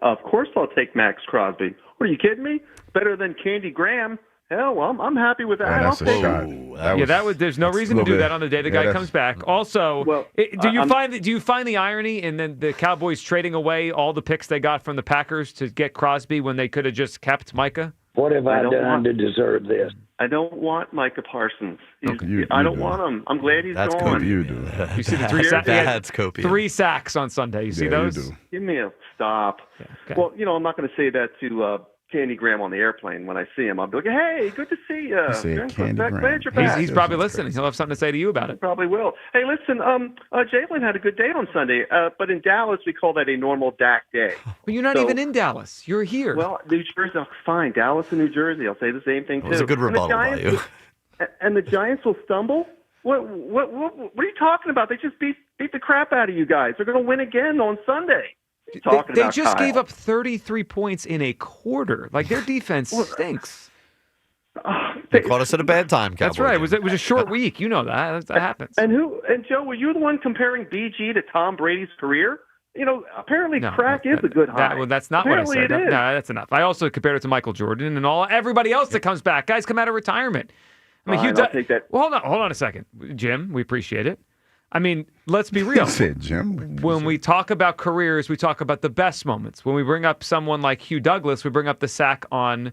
Of course I'll take Max Crosby. What, are you kidding me? Better than Candy Graham. Hell, well, I'm happy with that. That's a shot. There's no reason to do that on the day the guy comes back. Also, do you find the irony in the Cowboys trading away all the picks they got from the Packers to get Crosby when they could have just kept Micah? What have I done to deserve this? I don't want Micah Parsons. I don't want him. I'm glad he's that's gone. That's you do. You see the 3 sacks? That's copious. 3 sacks on Sunday. You see those? You do. Give me a stop. Yeah, okay. Well, I'm not going to say that to Candy Graham on the airplane when I see him. I'll be like, hey, good to see you. Glad you're back. He's probably listening. He'll have something to say to you about it. He probably will. Hey, listen, Jalen had a good day on Sunday, but in Dallas we call that a normal Dak day. But you're not even in Dallas. You're here. Well, New Jersey, fine. Dallas and New Jersey, I'll say the same thing too. It was a good rebuttal by you. And the Giants will stumble? What are you talking about? They just beat the crap out of you guys. They're going to win again on Sunday. They just gave up 33 points in a quarter. Like, their defense stinks. They caught us at a bad time, Cowboys. That's right. It was a short week. You know that. That happens. And Joe, were you the one comparing BG to Tom Brady's career? You know, apparently crack is a good high. That's not apparently what I said. it is. No, that's enough. I also compared it to Michael Jordan and everybody else that comes back. Guys come out of retirement. I mean, I'll take that. Well, hold on a second, Jim. We appreciate it. I mean, let's be real. That's it, Jim. When we talk about careers, we talk about the best moments. When we bring up someone like Hugh Douglas, we bring up the sack on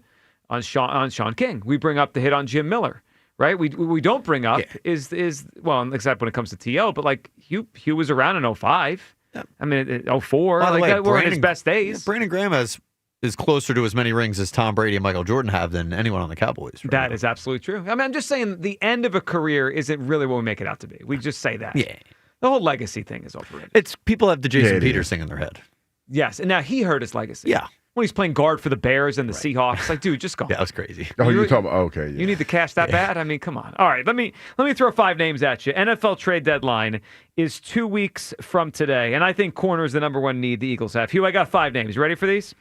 Sean King. We bring up the hit on Jim Miller, right? We don't bring up is except when it comes to T.O., but like Hugh was around in 05. Yeah. I mean, 04. By the way, we're in his best days. Yeah, Brandon Graham is closer to as many rings as Tom Brady and Michael Jordan have than anyone on the Cowboys. Right? That is absolutely true. I mean, I'm just saying the end of a career isn't really what we make it out to be. We just say that. Yeah. The whole legacy thing is overrated. It's people have the Jason Peters thing in their head. Yes, and now he hurt his legacy. Yeah. When he's playing guard for the Bears and the Seahawks, like, dude, just go. Yeah, that was crazy. Oh, you're talking about, okay. Yeah. You need the cash that bad? I mean, come on. All right, let me throw 5 names at you. NFL trade deadline is 2 weeks from today, and I think corner is the number one need the Eagles have. Hugh, I got 5 names. You ready for these?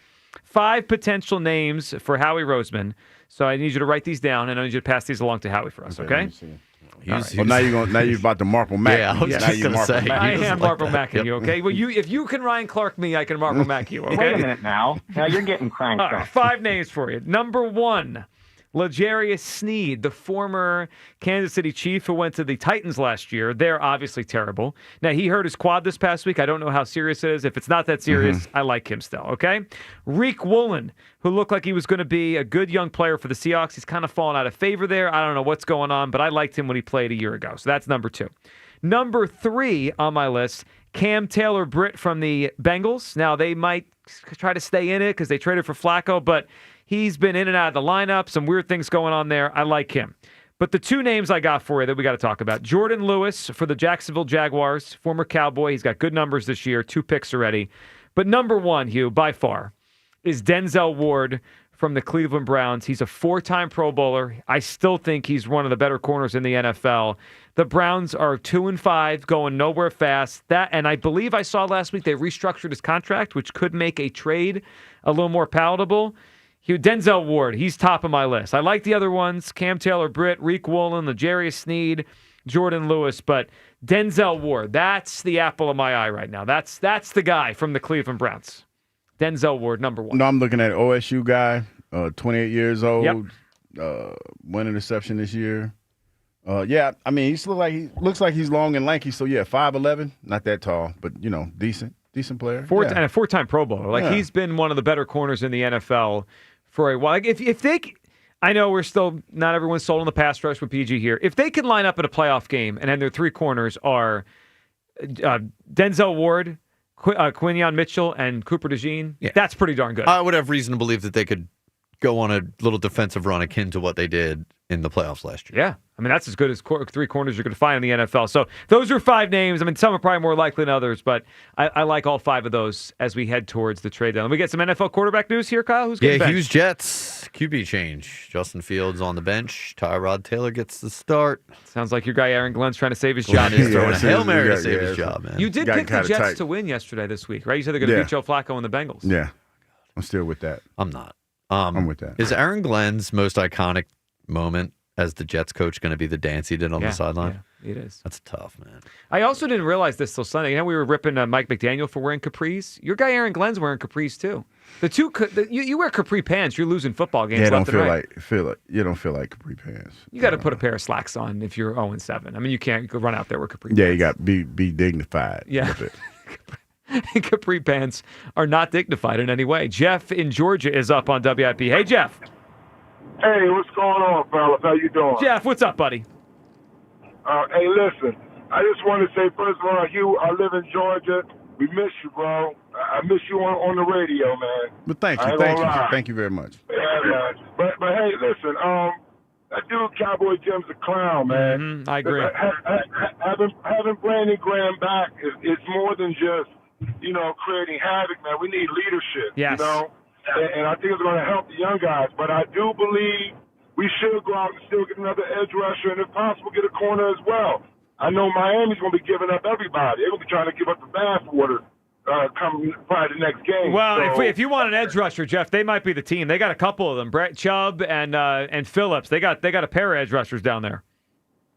5 potential names for Howie Roseman. So I need you to write these down, and I need you to pass these along to Howie for us, okay? Now you're about to Marple Mack. Yeah, I was just going to say. I am Marple Macking you, okay? Well, if you can Ryan Clark me, I can Marple Mack you, okay? Wait a minute now. Now you're getting cranked up. 5 names for you. Number 1, L'Jarius Sneed, the former Kansas City Chief who went to the Titans last year. They're obviously terrible. Now, he hurt his quad this past week. I don't know how serious it is. If it's not that serious, I like him still, okay? Rick Woolen, who looked like he was going to be a good young player for the Seahawks. He's kind of fallen out of favor there. I don't know what's going on, but I liked him when he played a year ago. So that's number 2. Number 3 on my list, Cam Taylor-Britt from the Bengals. Now, they might try to stay in it because they traded for Flacco, but he's been in and out of the lineup. Some weird things going on there. I like him. But the 2 names I got for you that we got to talk about. Jordan Lewis for the Jacksonville Jaguars, former Cowboy. He's got good numbers this year, 2 picks already. But number 1, Hugh, by far, is Denzel Ward from the Cleveland Browns. He's a 4-time Pro Bowler. I still think he's one of the better corners in the NFL. The Browns are 2-5, going nowhere fast. And I believe I saw last week they restructured his contract, which could make a trade a little more palatable. Denzel Ward, he's top of my list. I like the other ones, Cam Taylor-Britt, Rick Woolen, L'Jarius Sneed, Jordan Lewis, but Denzel Ward, that's the apple of my eye right now. That's the guy from the Cleveland Browns. Denzel Ward, number 1. No, I'm looking at OSU guy, 28 years old, 1 interception this year. Yeah, I mean, he looks like he's long and lanky, so yeah, 5'11", not that tall, but, decent player. And a 4-time Pro Bowler. He's been one of the better corners in the NFL for a while. Like if they, I know we're still not everyone's sold on the pass rush with PG here. If they can line up at a playoff game and then their 3 corners are Denzel Ward, Quinyon Mitchell, and Cooper DeJean, that's pretty darn good. I would have reason to believe that they could go on a little defensive run akin to what they did in the playoffs last year. Yeah. I mean, that's as good as 3 corners you're going to find in the NFL. So those are 5 names. I mean, some are probably more likely than others, but I like all 5 of those as we head towards the trade deadline. We get some NFL quarterback news here, Kyle? Who's getting benched? Hughes Jets. QB change. Justin Fields on the bench. Tyrod Taylor gets the start. Sounds like your guy Aaron Glenn's trying to save his job. He's throwing a Hail Mary to save his job, man. You did pick the Jets to win yesterday this week, right? You said they're going to beat Joe Flacco and the Bengals. Yeah. I'm still with that. I'm not. I'm with that. Is Aaron Glenn's most iconic moment as the Jets coach going to be the dance he did on the sideline? Yeah, it is. That's tough, man. I also didn't realize this till Sunday. You know, we were ripping Mike McDaniel for wearing capris. Your guy Aaron Glenn's wearing capris too. You wear capri pants, you're losing football games. Yeah, left and right. You don't feel like capri pants. You got to put a pair of slacks on if you're 0-7. I mean, you can't go run out there with capri. Yeah, pants. you got to be dignified. Yeah. Capri pants are not dignified in any way. Jeff in Georgia is up on WIP. Hey, Jeff. Hey, what's going on, fellas? How you doing? Jeff, what's up, buddy? Hey, listen. I just want to say, first of all, Hugh, I live in Georgia. We miss you, bro. I miss you on the radio, man. But thank you very much. Hey, man. But hey, listen, that dude Cowboy Jim's a clown, man. I agree. Having Brandon Graham back is more than just, creating havoc, man. We need leadership, Yes. And I think it's going to help the young guys. But I do believe we should go out and still get another edge rusher and, if possible, get a corner as well. I know Miami's going to be giving up everybody. They're going to be trying to give up the bathwater come probably the next game. Well, so, if you want an edge rusher, Jeff, they might be the team. They got a couple of them, Brett Chubb and Phillips. They got a pair of edge rushers down there.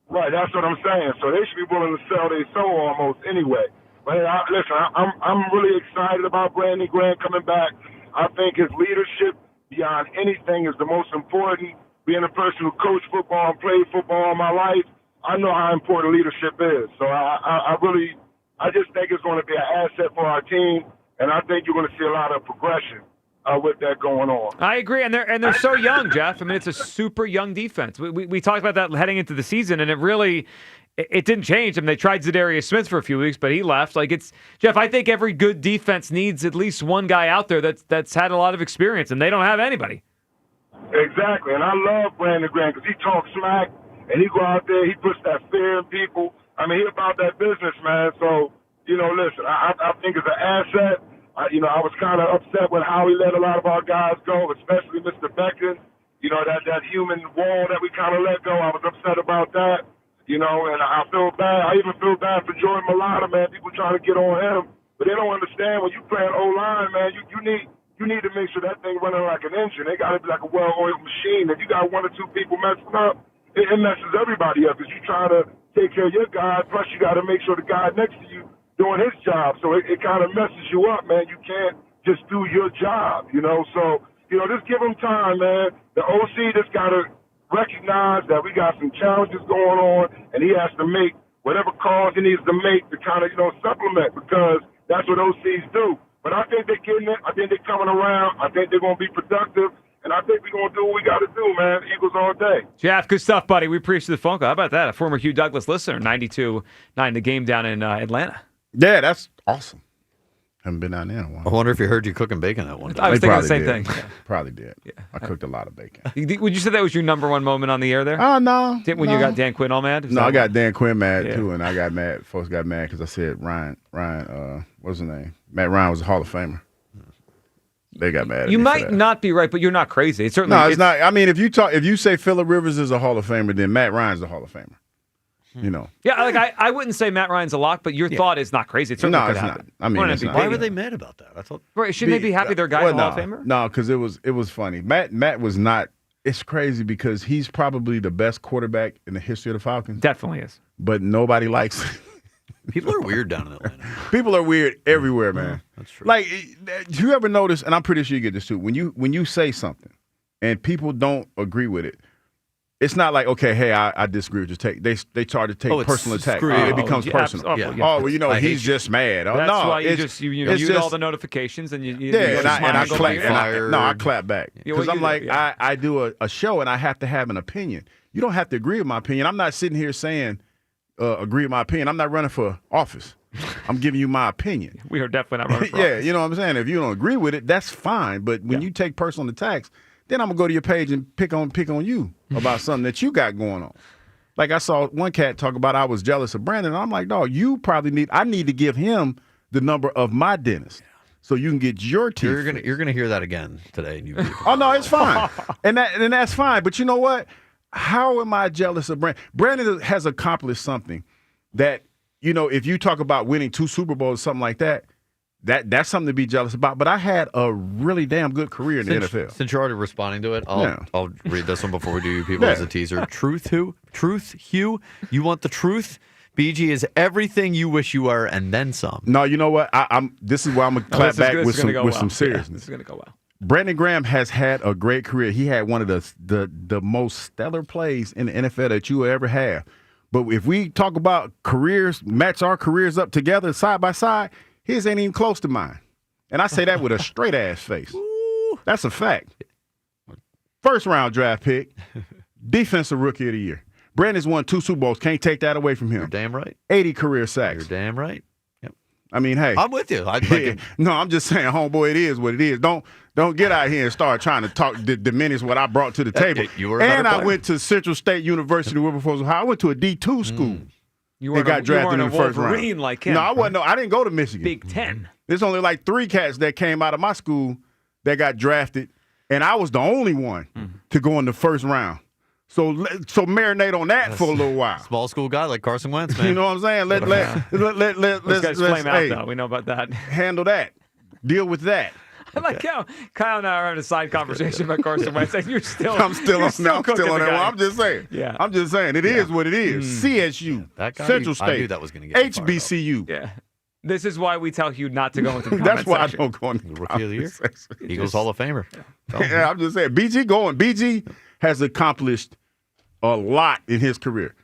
Right, that's what I'm saying. So they should be willing to sell their soul almost anyway. But hey, listen, I'm really excited about Brandon Graham coming back. I think his leadership beyond anything is the most important. Being a person who coached football and played football all my life, I know how important leadership is. So I just think it's going to be an asset for our team, and I think you're going to see a lot of progression with that going on. I agree, and they're so young, Jeff. I mean, it's a super young defense. We talked about that heading into the season, and it didn't change. I mean, they tried Zadarius Smith for a few weeks, but he left. Jeff, I think every good defense needs at least one guy out there that's had a lot of experience, and they don't have anybody. Exactly, and I love Brandon Graham because he talks smack, and he go out there, he puts that fear in people. I mean, he about that business, man. So, listen, I think it's an asset. I was kind of upset with how he let a lot of our guys go, especially Mr. Becton. That human wall that we kind of let go. I was upset about that. And I feel bad. I even feel bad for Jordan Mailata, man. People trying to get on him, but they don't understand when you play an O-line, man. You need to make sure that thing running like an engine. They got to be like a well-oiled machine. If you got one or two people messing up, it messes everybody up because you try to take care of your guy. Plus, you got to make sure the guy next to you doing his job. So it kind of messes you up, man. You can't just do your job, So, just give him time, man. The OC just got to recognize that we got some challenges going on, and he has to make whatever calls he needs to make to kind of, supplement, because that's what OCs do. But I think they're getting it. I think they're coming around. I think they're going to be productive. And I think we're going to do what we got to do, man. Eagles all day. Jeff, good stuff, buddy. We appreciate the phone call. How about that? A former Hugh Douglas listener, 92.9 The Game down in Atlanta. Yeah, that's awesome. Haven't been down there in a while. I wonder if he heard you cooking bacon that one time. I was thinking the same thing. Probably did. Yeah. I cooked a lot of bacon. Would you say that was your number one moment on the air there? Oh, no. When you got Dan Quinn all mad? No, I got Dan Quinn mad, too, and I got mad. Folks got mad because I said Ryan, what's his name? Matt Ryan was a Hall of Famer. They got mad at me. You might not be right, but you're not crazy. It's certainly it's not. I mean, if you say Phillip Rivers is a Hall of Famer, then Matt Ryan's a Hall of Famer. Yeah, I wouldn't say Matt Ryan's a lock, but your thought is not crazy. It certainly could happen. Not. I mean, it's not. Why were they mad about that? I thought. Right, shouldn't they be happy their guy's a Hall of Famer? No, because it was funny. Matt was not. It's crazy because he's probably the best quarterback in the history of the Falcons. Definitely is. But nobody likes him. People are weird down in Atlanta. People are weird everywhere, man. That's true. Like, do you ever notice, and I'm pretty sure you get this too, when you say something and people don't agree with it, it's not like, okay, hey, I disagree with your take. They try to take personal attack. It becomes personal. He's just mad. That's why you mute all the notifications and I clap back because I'm like, I do a show and I have to have an opinion. You don't have to agree with my opinion. I'm not sitting here saying agree with my opinion. I'm not running for office. I'm giving you my opinion. We are definitely not running for office. You know what I'm saying? If you don't agree with it, that's fine. But when you take personal attacks, then I'm gonna go to your page and pick on you about something that you got going on. Like I saw one cat talk about I was jealous of Brandon. And I'm like, dog, I need to give him the number of my dentist so you can get your teeth. You're gonna hear that again today. Oh no, it's fine, and that's fine. But you know what? How am I jealous of Brandon? Brandon has accomplished something that, if you talk about winning 2 Super Bowls, something like that, that's something to be jealous about. But I had a really damn good career in the NFL. Since you're already responding to it, I'll read this one before we do you people as a teaser. Truth, Hugh? You want the truth? BG is everything you wish you were and then some. No, you know what? This is why I'm going to clap back with some seriousness. This is going to go well. Brandon Graham has had a great career. He had one of the most stellar plays in the NFL that you will ever have. But if we talk about careers, match our careers up together side by side, his ain't even close to mine. And I say that with a straight ass face. That's a fact. First round draft pick, defensive rookie of the year. Brandon's won 2 Super Bowls. Can't take that away from him. You're damn right. 80 career sacks. You're damn right. Yep. I mean, hey. I'm with you. No, I'm just saying, homeboy, it is what it is. Don't get out here and start trying to diminish what I brought to the table. You were a better I player. went to Central State University, Wilberforce, Ohio. I went to a D2 school. You weren't got drafted a in the first Wolverine round. like him. No, I wasn't. No, I didn't go to Michigan. Big Ten. There's only like 3 cats that came out of my school that got drafted, and I was the only one to go in the first round. So marinate on that for a little while. Small school guy like Carson Wentz, man. You know what I'm saying? Those guys flame out, hey, though. We know about that. handle that. Deal with that. I like how Kyle and I are having a side conversation about Carson Wentz, and you're still. I'm still on cooking that the one. guy. I'm just saying. Yeah. I'm just saying. It is what it is. CSU, That guy, Central State, I knew that was going to get you fired up. HBCU. Yeah. This is why we tell Hugh not to go into the That's comment why section. I don't go in the Rookie of the year. Eagles Hall of Famer. Yeah, I'm just saying. BG has accomplished a lot in his career.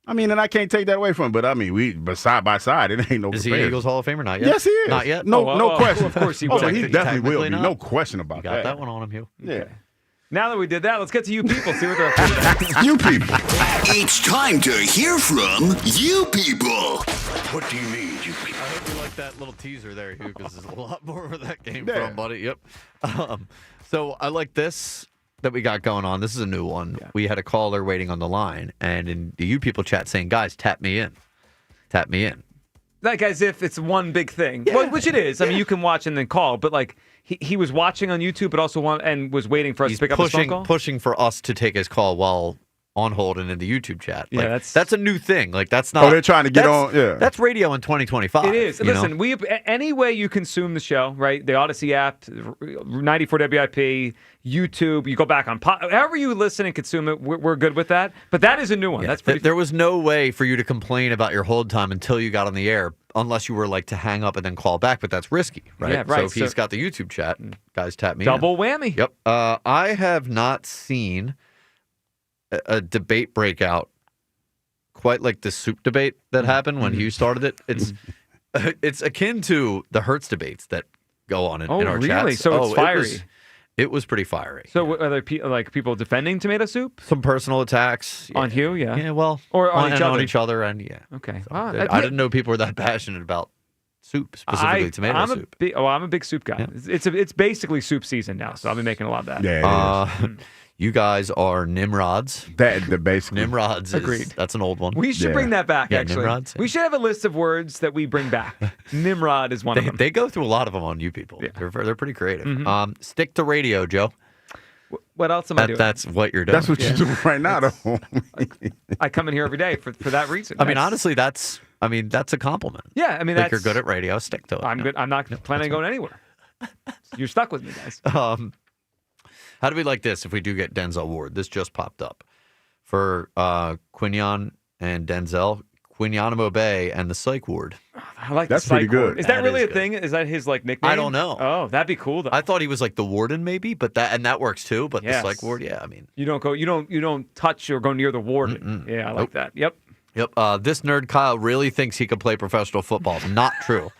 I mean, and I can't take that away from him, but I mean, but side by side, it ain't no Is he comparison. Eagles Hall of Famer? Not yet? Yes, he is. Not yet? No question. Of course he will. Oh, he definitely will be. Technically No not. question about You got that. that one on him, Hugh. Yeah. Now that we did that, let's get to you people. See what they're up to. You people. It's time to hear from you people. What do you need, you people? I hope you like that little teaser there, Hugh, because there's a lot more where that came Yeah. from, buddy. Yep. So I like this that we got going on. This is a new one. Yeah. We had a caller waiting on the line, and in the You People chat saying, guys, tap me in. Tap me in. Like as if it's one big thing, well, which it is. I mean, you can watch and then call, but like he was watching on YouTube, but also and was waiting for us to pick up his phone call. Pushing for us to take his call while on hold and in the YouTube chat. Yeah, like, that's a new thing. Like that's not. Oh, they're trying to get on. Yeah, that's radio in 2025. It is. Listen, any way you consume the show, right? The Odyssey app, 94 WIP, YouTube. You go back on however you listen and consume it. We're good with that. But that is a new one. Yeah, that's pretty. There was no way for you to complain about your hold time until you got on the air, unless you were like to hang up and then call back. But that's risky, right? Yeah, right. So if he's got the YouTube chat, guys, tap me. Double whammy. Yep. I have not seen a debate breakout quite like the soup debate that happened when Hugh started it. It's akin to the Hertz debates that go on in our chats. Really? So it's fiery. It was pretty fiery. So are there people defending tomato soup? Some personal attacks on Hugh, yeah. Yeah, well, or on each other. On each other, and yeah. Okay. So I didn't know people were that passionate about soup, specifically tomato soup. I'm a big soup guy. Yeah. It's basically soup season now, so I've been making a lot of that. Yeah. You guys are Nimrods. The basically Nimrods. Agreed. That's an old one. We should bring that back. Actually, Nimrods. We should have a list of words that we bring back. Nimrod is one of them. They go through a lot of them on You People. Yeah. They're pretty creative. Stick to radio, Joe. What else am I doing? That's what you're doing. That's what you're doing right now, though. I come in here every day for that reason. I mean, honestly, that's a compliment. Yeah, I mean, you're good at radio. Stick to it. I'm good. I'm not planning on going anywhere. You're stuck with me, guys. How do we like this if we do get Denzel Ward? This just popped up. For Quinyon and Denzel, Quinyanamo Bay and the Psych Ward. I like that's the Psych pretty good. Ward. Is that really a thing? Is that his nickname? I don't know. Oh, that'd be cool though. I thought he was like the warden maybe, but that works too. But the Psych Ward, yeah, I mean. You don't touch or go near the warden. Yeah, I like that. Yep. This nerd Kyle really thinks he could play professional football. Not true.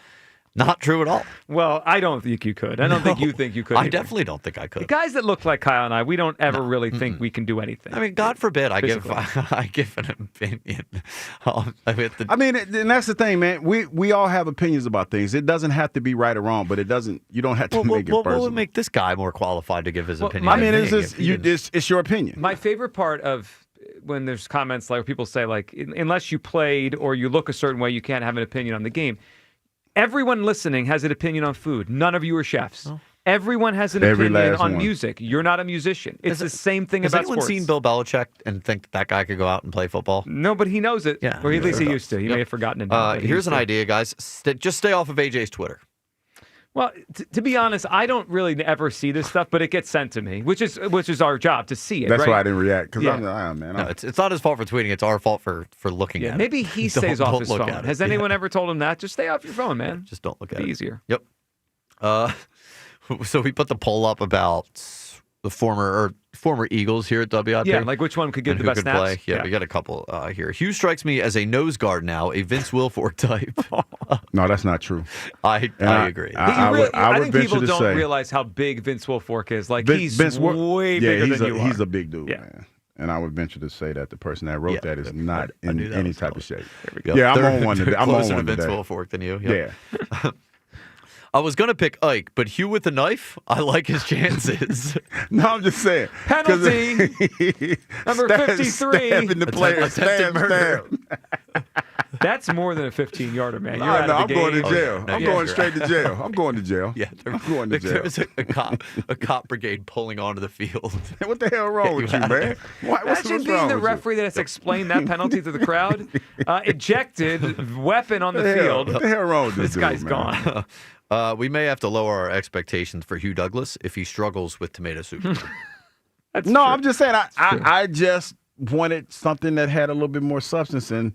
Not true at all. Well, I don't think you could. I don't think you think you could. I definitely don't think I could. The guys that look like Kyle and I, we don't ever really think we can do anything. I mean, God forbid I give an opinion. I mean, and that's the thing, man. We all have opinions about things. It doesn't have to be right or wrong, but you don't have to make it personal. What would make this guy more qualified to give his opinion? I mean, it's your opinion. My favorite part of when there's comments like people say like, unless you played or you look a certain way, you can't have an opinion on the game. Everyone listening has an opinion on food. None of you are chefs. Oh. Everyone has an opinion on music. You're not a musician. It's the same thing about sports. Has anyone seen Bill Belichick and think that guy could go out and play football? No, but he knows it. Yeah, or at least he used to. He may have forgotten it now. Here's an idea, guys. Just stay off of AJ's Twitter. Well, to be honest, I don't really ever see this stuff, but it gets sent to me, which is our job to see it. That's right? why I didn't react because No, it's not his fault for tweeting. It's our fault for looking at it. Maybe he stays off his phone. Has anyone ever told him that? Just stay off your phone, man. Just don't look at it. Easier. Yep. So we put the poll up about the former Eagles here at WIP. Yeah, like which one could get the best snaps? Play. Yeah, we got a couple here. Hugh strikes me as a nose guard now, a Vince Wilfork type. No, that's not true. I agree. I think people don't realize how big Vince Wilfork is. Like he's way bigger than you are. He's a big dude, man. And I would venture to say that the person that wrote that is not in any type of shape. There we go. Yeah, I'm on one today. I'm on Closer one to Vince today. Wilfork than you. Yep. Yeah. I was going to pick Ike, but Hugh with the knife, I like his chances. No, I'm just saying. Penalty. Number 53. Stabbing the player. Stab. That's more than a 15-yarder, man. You're No, out I'm of the going game. to jail. No, I'm yeah, going you're straight out. to jail. I'm going to jail. Yeah, I'm going to jail. There was a cop brigade pulling onto the field. What the hell wrong with you, man? Imagine being the referee that has to explain that penalty to the crowd. Ejected, weapon on the field. What the hell wrong with this dude, guy's man? gone. We may have to lower our expectations for Hugh Douglas if he struggles with tomato soup. I'm just saying. I just wanted something that had a little bit more substance, and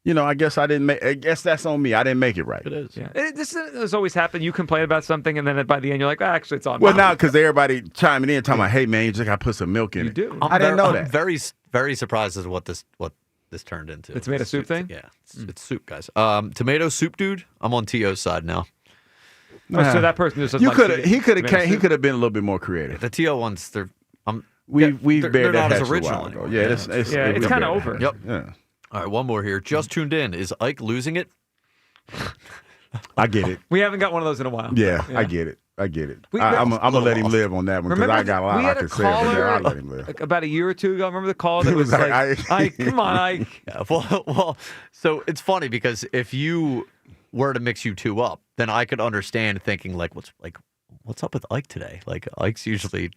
I guess I didn't make. I guess that's on me. I didn't make it right. It is. Yeah. This has always happened. You complain about something, and then by the end, you're like, actually, it's on Well, me. now because everybody chiming in, talking about, hey man, you just got to put some milk in it. do. I didn't know I'm that. very, very surprised as to what this turned into. The tomato soup thing? Yeah, it's soup, guys. Tomato soup, dude. I'm on T.O.'s side now. Oh, so that person just doesn't You like could have. He could tomato have. He soup? could have been a little bit more creative. The T.O. ones, We've they're bared that not as hatch a original while ago. anymore. Yeah, Yeah. It's kind of over. Yep. Yeah. All right, one more here. Just tuned in. Is Ike losing it? I get it. We haven't got one of those in a while. Yeah, I get it. I'm I'm gonna let him live on that one because I got a lot we I had could a say. But caller I'll let him live. about a year or two ago. Remember the call that was like, Ike, come on, Ike. Yeah, well, so it's funny because if you were to mix you two up, then I could understand thinking what's up with Ike today? Like Ike's usually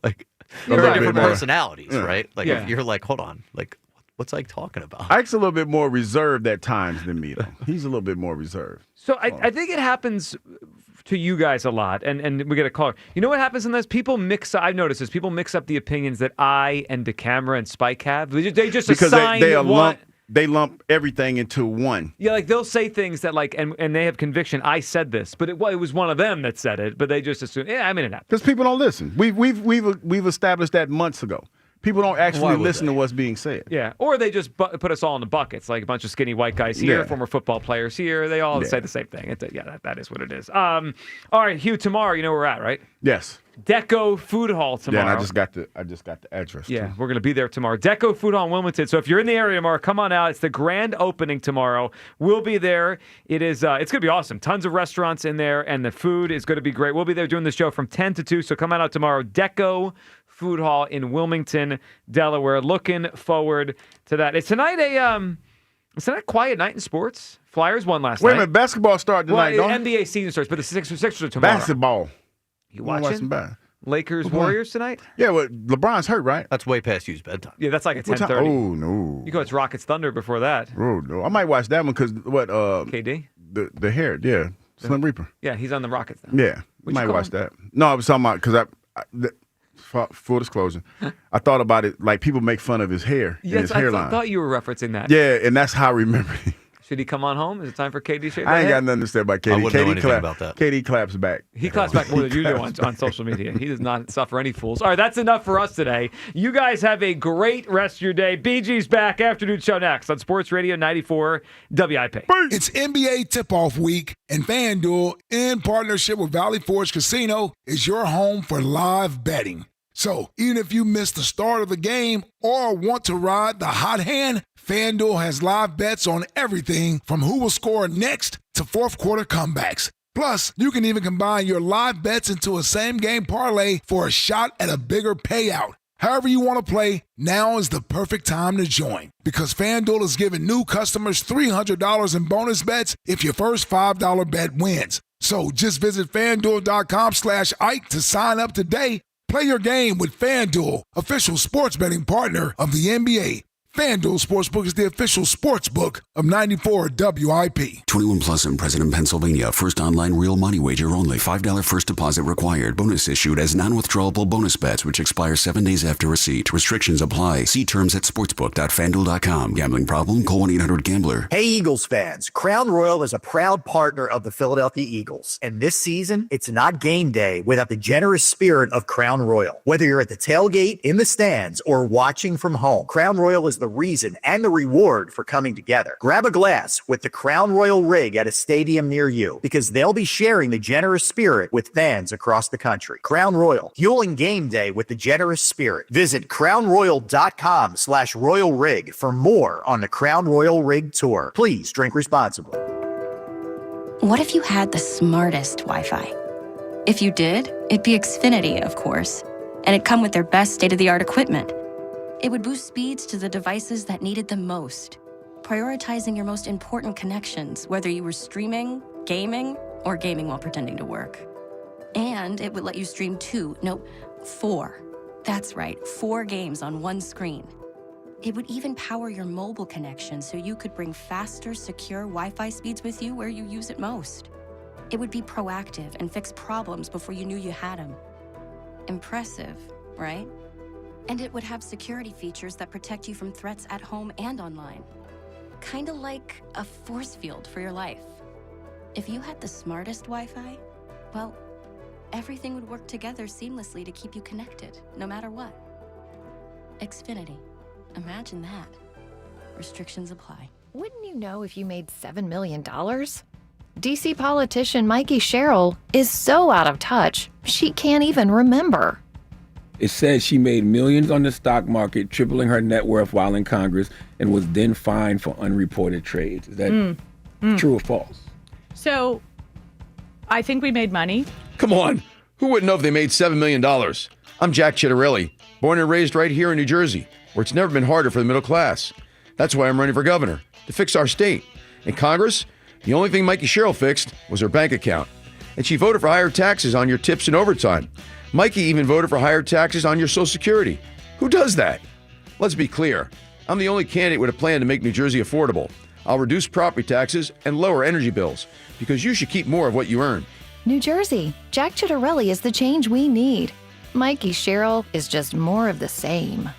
like very different personalities, right? Like if you're like, hold on, like what's Ike talking about? Ike's a little bit more reserved at times than me, though. He's a little bit more reserved. So I think it happens to you guys a lot, and we get a caller. You know what happens in this? People mix. I've noticed this. People mix up the opinions that I and DeCamera and Spike have. They just because assign they lump everything into one. Yeah, like they'll say things that and they have conviction. I said this, but it was one of them that said it. But they just assume. Yeah, I mean it happened. Because people don't listen. We've established that months ago. People don't actually listen to what's being said. Yeah, or they just put us all in the buckets, like a bunch of skinny white guys here, former football players here. They all say the same thing. That is what it is. All right, Hugh, tomorrow, you know where we're at, right? Yes. Deco Food Hall tomorrow. Yeah, and I just got the address. Yeah, we're going to be there tomorrow. Deco Food Hall in Wilmington. So if you're in the area tomorrow, come on out. It's the grand opening tomorrow. We'll be there. It's going to be awesome. Tons of restaurants in there, and the food is going to be great. We'll be there doing the show from 10 to 2, so come on out tomorrow. Deco Food Hall in Wilmington, Delaware. Looking forward to that. It's tonight a quiet night in sports. Flyers won last night. Wait a minute, basketball started tonight, NBA season starts, but the Sixers are tomorrow. Basketball. You watching? Lakers Warriors tonight? Yeah, well, LeBron's hurt, right? That's way past Hugh's bedtime. Yeah, that's like at 10:30. Oh no! You go, it's Rockets Thunder before that. Oh no! I might watch that one because KD? The hair, yeah, Slim Reaper. Yeah, he's on the Rockets now. Yeah, might watch that. No, I was talking about because full disclosure, I thought about it like people make fun of his hair and his hairline. I thought you were referencing that. Yeah, and that's how I remember it. Should he come on home? Is it time for KD to shave I ain't that got head? nothing to say about KD. I wouldn't know anything about that. KD claps back. He claps back more than you do on social media. He does not suffer any fools. All right, that's enough for us today. You guys have a great rest of your day. BG's back. Afternoon show next on Sports Radio 94 WIP. It's NBA tip-off week, and FanDuel, in partnership with Valley Forge Casino, is your home for live betting. So even if you missed the start of the game or want to ride the hot hand, FanDuel has live bets on everything from who will score next to fourth quarter comebacks. Plus, you can even combine your live bets into a same-game parlay for a shot at a bigger payout. However you want to play, now is the perfect time to join because FanDuel is giving new customers $300 in bonus bets if your first $5 bet wins. So just visit FanDuel.com/Ike to sign up today. Play your game with FanDuel, official sports betting partner of the NBA. FanDuel Sportsbook is the official sportsbook of 94 WIP. 21 plus and present in Pennsylvania. First online real money wager only. $5 first deposit required. Bonus issued as non-withdrawable bonus bets, which expire 7 days after receipt. Restrictions apply. See terms at sportsbook.fanduel.com. Gambling problem? Call 1-800-GAMBLER. Hey, Eagles fans. Crown Royal is a proud partner of the Philadelphia Eagles. And this season, it's not game day without the generous spirit of Crown Royal. Whether you're at the tailgate, in the stands, or watching from home, Crown Royal is the the reason and the reward for coming together. Grab a glass with the Crown Royal Rig at a stadium near you, because they'll be sharing the generous spirit with fans across the country. Crown Royal, fueling game day with the generous spirit. Visit crownroyal.com/Royal Rig for more on the Crown Royal Rig Tour. Please drink responsibly. What if you had the smartest Wi-Fi? If you did, it'd be Xfinity, of course, and it'd come with their best state-of-the-art equipment. It would boost speeds to the devices that needed them most, prioritizing your most important connections, whether you were streaming, gaming, or gaming while pretending to work. And it would let you stream 4. That's right, 4 games on one screen. It would even power your mobile connection so you could bring faster, secure Wi-Fi speeds with you where you use it most. It would be proactive and fix problems before you knew you had them. Impressive, right? And it would have security features that protect you from threats at home and online. Kinda like a force field for your life. If you had the smartest Wi-Fi, well, everything would work together seamlessly to keep you connected, no matter what. Xfinity. Imagine that. Restrictions apply. Wouldn't you know if you made $7 million? DC politician Mikey Sherrill is so out of touch, she can't even remember. It says she made millions on the stock market, tripling her net worth while in Congress, and was then fined for unreported trades. Is that true or false? So, I think we made money. Come on. Who wouldn't know if they made $7 million? I'm Jack Chittarelli, born and raised right here in New Jersey, where it's never been harder for the middle class. That's why I'm running for governor, to fix our state. In Congress, the only thing Mikey Sherrill fixed was her bank account. And she voted for higher taxes on your tips and overtime. Mikey even voted for higher taxes on your Social Security. Who does that? Let's be clear. I'm the only candidate with a plan to make New Jersey affordable. I'll reduce property taxes and lower energy bills, because you should keep more of what you earn. New Jersey, Jack Chittarelli is the change we need. Mikey Sherrill is just more of the same.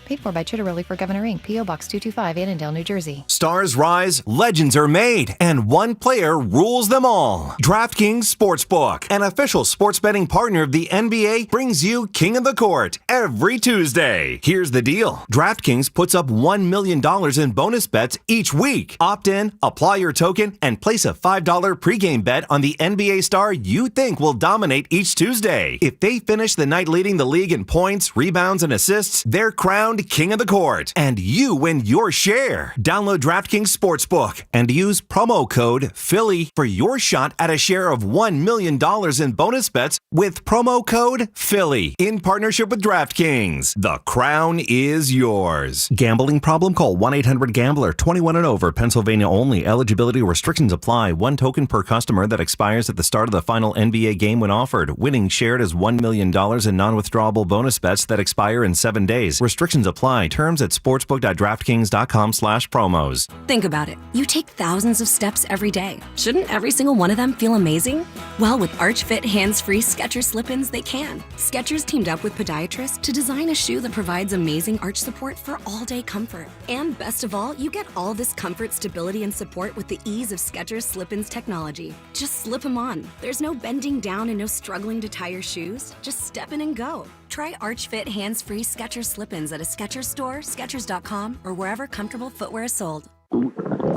Paid for by Chittarelli for Governor Inc., P.O. Box 225, Annandale, New Jersey. Stars rise, legends are made, and one player rules them all. DraftKings Sportsbook, an official sports betting partner of the NBA, brings you King of the Court every Tuesday. Here's the deal. DraftKings puts up $1 million in bonus bets each week. Opt in, apply your token, and place a $5 pregame bet on the NBA star you think will dominate each Tuesday. If they finish the night leading the league in points, rebounds, and assists, they're crowned King of the Court, and you win your share. Download DraftKings Sportsbook and use promo code Philly for your shot at a share of $1 million in bonus bets with promo code Philly in partnership with DraftKings. The crown is yours. Gambling problem? Call 1-800-GAMBLER. 21 and over. Pennsylvania only. Eligibility restrictions apply. One token per customer that expires at the start of the final NBA game when offered. Winning shared as $1 million in non-withdrawable bonus bets that expire in 7 days. Restrictions apply. Terms at sportsbook.draftkings.com/promos. Think about it. You take thousands of steps every day. Shouldn't every single one of them feel amazing? Well, with Arch Fit hands-free Skechers slip-ins, they can. Skechers teamed up with podiatrists to design a shoe that provides amazing arch support for all-day comfort. And best of all, you get all this comfort, stability, and support with the ease of Skechers slip-ins technology. Just slip them on. There's no bending down and no struggling to tie your shoes. Just step in and go. Try Arch Fit hands-free Skechers slip-ins at a Skechers store, Skechers.com, or wherever comfortable footwear is sold.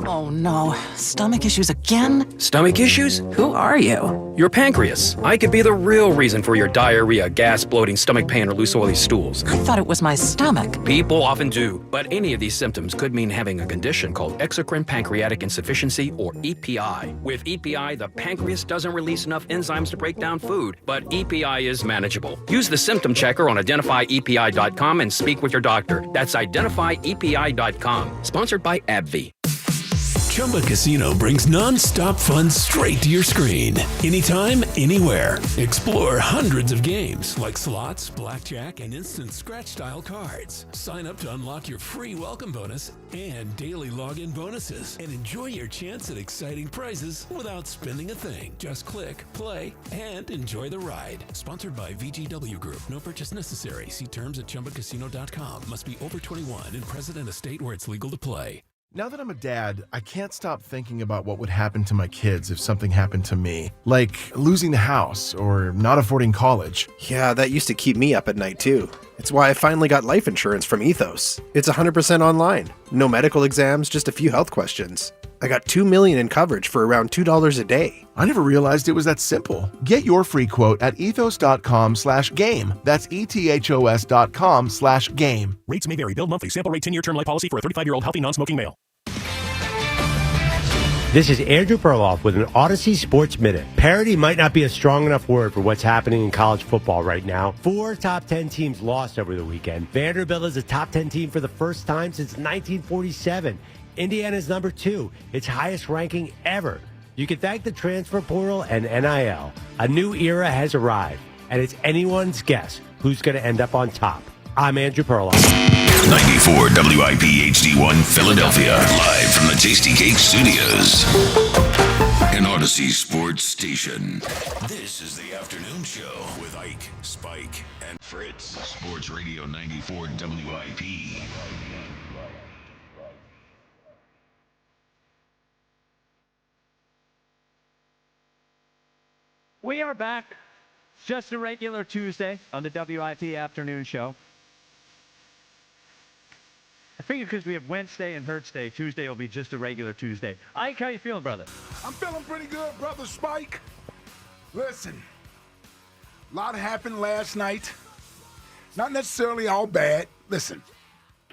Oh no, stomach issues again? Stomach issues? Who are you? Your pancreas. I could be the real reason for your diarrhea, gas, bloating, stomach pain, or loose oily stools. I thought it was my stomach. People often do, but any of these symptoms could mean having a condition called exocrine pancreatic insufficiency, or EPI. With EPI, the pancreas doesn't release enough enzymes to break down food, but EPI is manageable. Use the symptom checker on identifyepi.com and speak with your doctor. That's identifyepi.com. Sponsored by AbbVie. Chumba Casino brings non-stop fun straight to your screen. Anytime, anywhere. Explore hundreds of games like slots, blackjack, and instant scratch-style cards. Sign up to unlock your free welcome bonus and daily login bonuses. And enjoy your chance at exciting prizes without spending a thing. Just click, play, and enjoy the ride. Sponsored by VGW Group. No purchase necessary. See terms at ChumbaCasino.com. Must be over 21 and present in a state where it's legal to play. Now that I'm a dad, I can't stop thinking about what would happen to my kids if something happened to me. Like losing the house or not affording college. Yeah, that used to keep me up at night too. It's why I finally got life insurance from Ethos. It's 100% online. No medical exams, just a few health questions. I got $2 million in coverage for around $2 a day. I never realized it was that simple. Get your free quote at ethos.com/game. That's ethos.com/game. Rates may vary. Bill monthly. Sample rate 10-year term life policy for a 35-year-old healthy non-smoking male. This is Andrew Perloff with an Odyssey Sports Minute. Parity might not be a strong enough word for what's happening in college football right now. 4 top 10 teams lost over the weekend. Vanderbilt is a top 10 team for the first time since 1947. Indiana's number 2, its highest ranking ever. You can thank the transfer portal and NIL. A new era has arrived, and it's anyone's guess who's going to end up on top. I'm Andrew Perloff. 94 WIP HD1 Philadelphia, live from the Tasty Cake Studios. An Odyssey Sports Station. This is the afternoon show with Ike, Spike, and Fritz. Sports Radio 94 WIP. We are back. Just a regular Tuesday on the WIP afternoon show. I figure because we have Wednesday and Hertz Day, Tuesday will be just a regular Tuesday. Ike, how you feeling, brother? I'm feeling pretty good, brother Spike. Listen, a lot happened last night. Not necessarily all bad. Listen,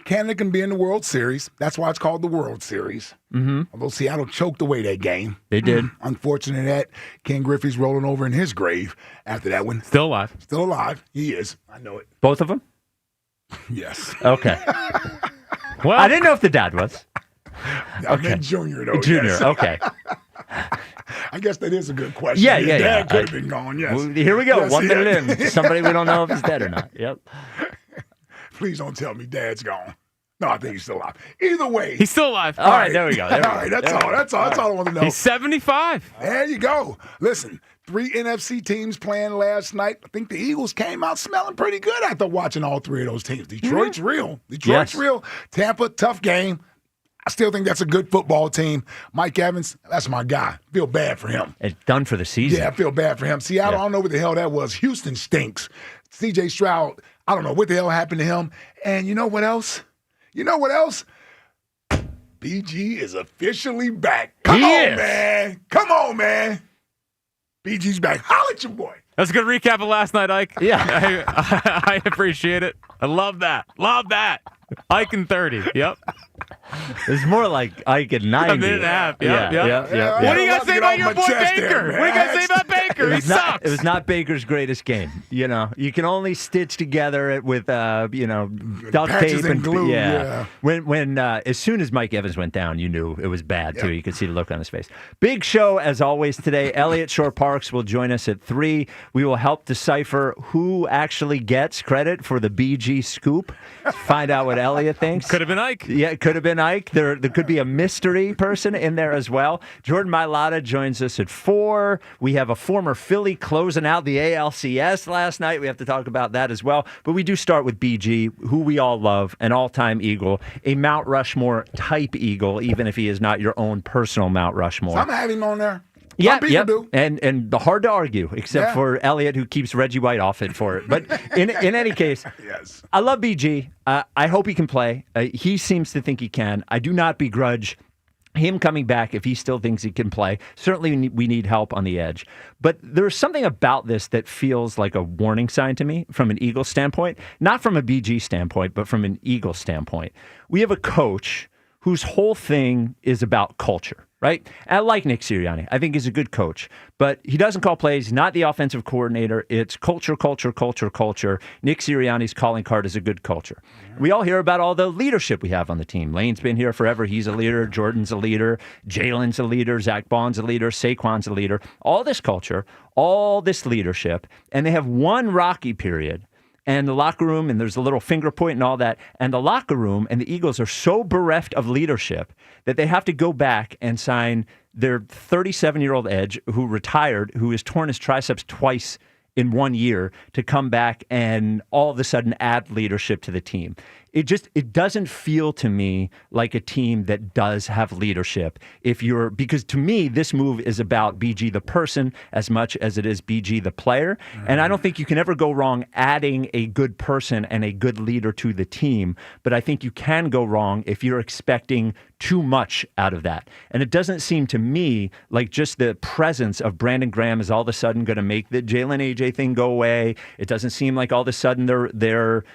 Canada can be in the World Series. That's why it's called the World Series. Mm-hmm. Although Seattle choked away that game. They did. Unfortunate that Ken Griffey's rolling over in his grave after that one. Still alive. Still alive. He is. I know it. Both of them? Yes. Okay. Well, I didn't know if the dad was. I meant Junior, though. Junior, yes. okay. I guess that is a good question. Yeah. Dad could have been gone, yes. Well, here we go. Yes, 1 minute in. Somebody we don't know if he's dead or not. Yep. Please don't tell me Dad's gone. No, I think he's still alive. Either way. He's still alive. All right, there we go. All right, that's all I want to know. He's 75. There you go. Listen, 3 NFC teams playing last night. I think the Eagles came out smelling pretty good after watching all 3 of those teams. Detroit's real. Detroit's real. Tampa, tough game. I still think that's a good football team. Mike Evans, that's my guy. Feel bad for him. It's done for the season. Yeah, I feel bad for him. Seattle, I don't know what the hell that was. Houston stinks. C.J. Stroud, I don't know what the hell happened to him. And you know what else? BG is officially back. Come on, man. Come on, man. BG's back. Holla at your boy. That's a good recap of last night, Ike. Yeah. I appreciate it. I love that. Ike and 30. Yep. It's more like Ike at 90. A minute and a half. Yep. Yeah. What do you got to say about your boy Baker? What do you got to say about Baker? He sucks. It was not Baker's greatest game. You know, you can only stitch together it with, duct patches tape and glue. Yeah. When as soon as Mike Evans went down, you knew it was bad too. You could see the look on his face. Big show as always today. Eliot Shorr-Parks will join us at 3. We will help decipher who actually gets credit for the BG scoop. Find out what Eliot thinks. Could have been Ike. Yeah, it could have been Ike. There could be a mystery person in there as well. Jordan Mailata joins us at 4. We have a former Philly closing out the ALCS last night. We have to talk about that as well. But we do start with BG, who we all love, an all-time Eagle, a Mount Rushmore type Eagle, even if he is not your own personal Mount Rushmore. So I'm having him on there. Yeah, do. And hard to argue, except for Eliot, who keeps Reggie White off it for it. But in any case, yes. I love BG. I hope he can play. He seems to think he can. I do not begrudge him coming back if he still thinks he can play. Certainly we need help on the edge. But there's something about this that feels like a warning sign to me from an Eagles standpoint. Not from a BG standpoint, but from an Eagles standpoint. We have a coach whose whole thing is about culture, right? And I like Nick Sirianni. I think he's a good coach, but he doesn't call plays. He's not the offensive coordinator. It's culture, culture, culture, culture. Nick Sirianni's calling card is a good culture. We all hear about all the leadership we have on the team. Lane's been here forever. He's a leader. Jordan's a leader. Jalen's a leader. Zach Bond's a leader. Saquon's a leader. All this culture, all this leadership, and they have one rocky period. And the locker room, and there's a little finger point and all that. And the locker room and the Eagles are so bereft of leadership that they have to go back and sign their 37-year-old edge who retired, who has torn his triceps twice in 1 year to come back and all of a sudden add leadership to the team. It doesn't feel to me like a team that does have leadership. Because to me, this move is about BG the person as much as it is BG the player. And I don't think you can ever go wrong adding a good person and a good leader to the team. But I think you can go wrong if you're expecting too much out of that. And it doesn't seem to me like just the presence of Brandon Graham is all of a sudden going to make the Jalen AJ thing go away. It doesn't seem like all of a sudden their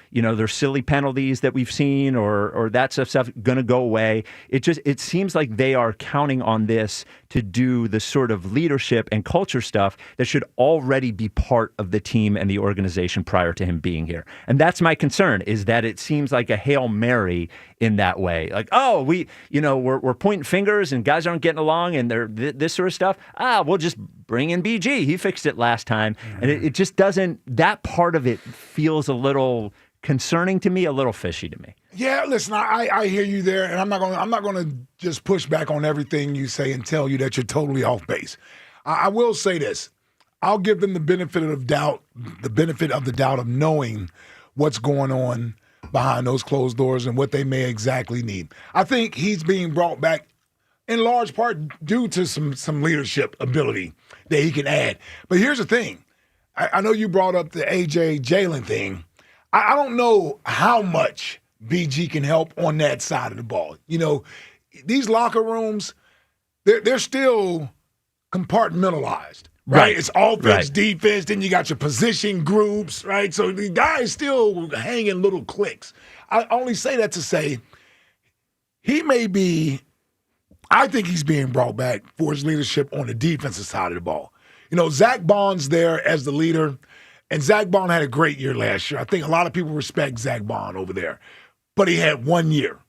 silly penalties that we've seen or that stuff going to go away. It seems like they are counting on this to do the sort of leadership and culture stuff that should already be part of the team and the organization prior to him being here. And that's my concern, is that it seems like a Hail Mary in that way. Like, oh, we're pointing fingers and guys aren't getting along and they're this sort of stuff. We'll just bring in BG. He fixed it last time. And it just doesn't, that part of it feels a little concerning to me, a little fishy to me. Yeah, listen, I hear you there, and I'm not gonna just push back on everything you say and tell you that you're totally off base. I will say this. I'll give them the benefit of the doubt of knowing what's going on behind those closed doors and what they may exactly need. I think he's being brought back in large part due to some leadership ability that he can add. But here's the thing. I know you brought up the AJ Jalen thing. I don't know how much BG can help on that side of the ball. These locker rooms, they're still compartmentalized, right? It's offense, defense, then you got your position groups, right? So the guys still hang in little cliques. I only say that to say I think he's being brought back for his leadership on the defensive side of the ball. Zach Bond's there as the leader. And Zach Bond had a great year last year. I think a lot of people respect Zach Bond over there. But he had 1 year.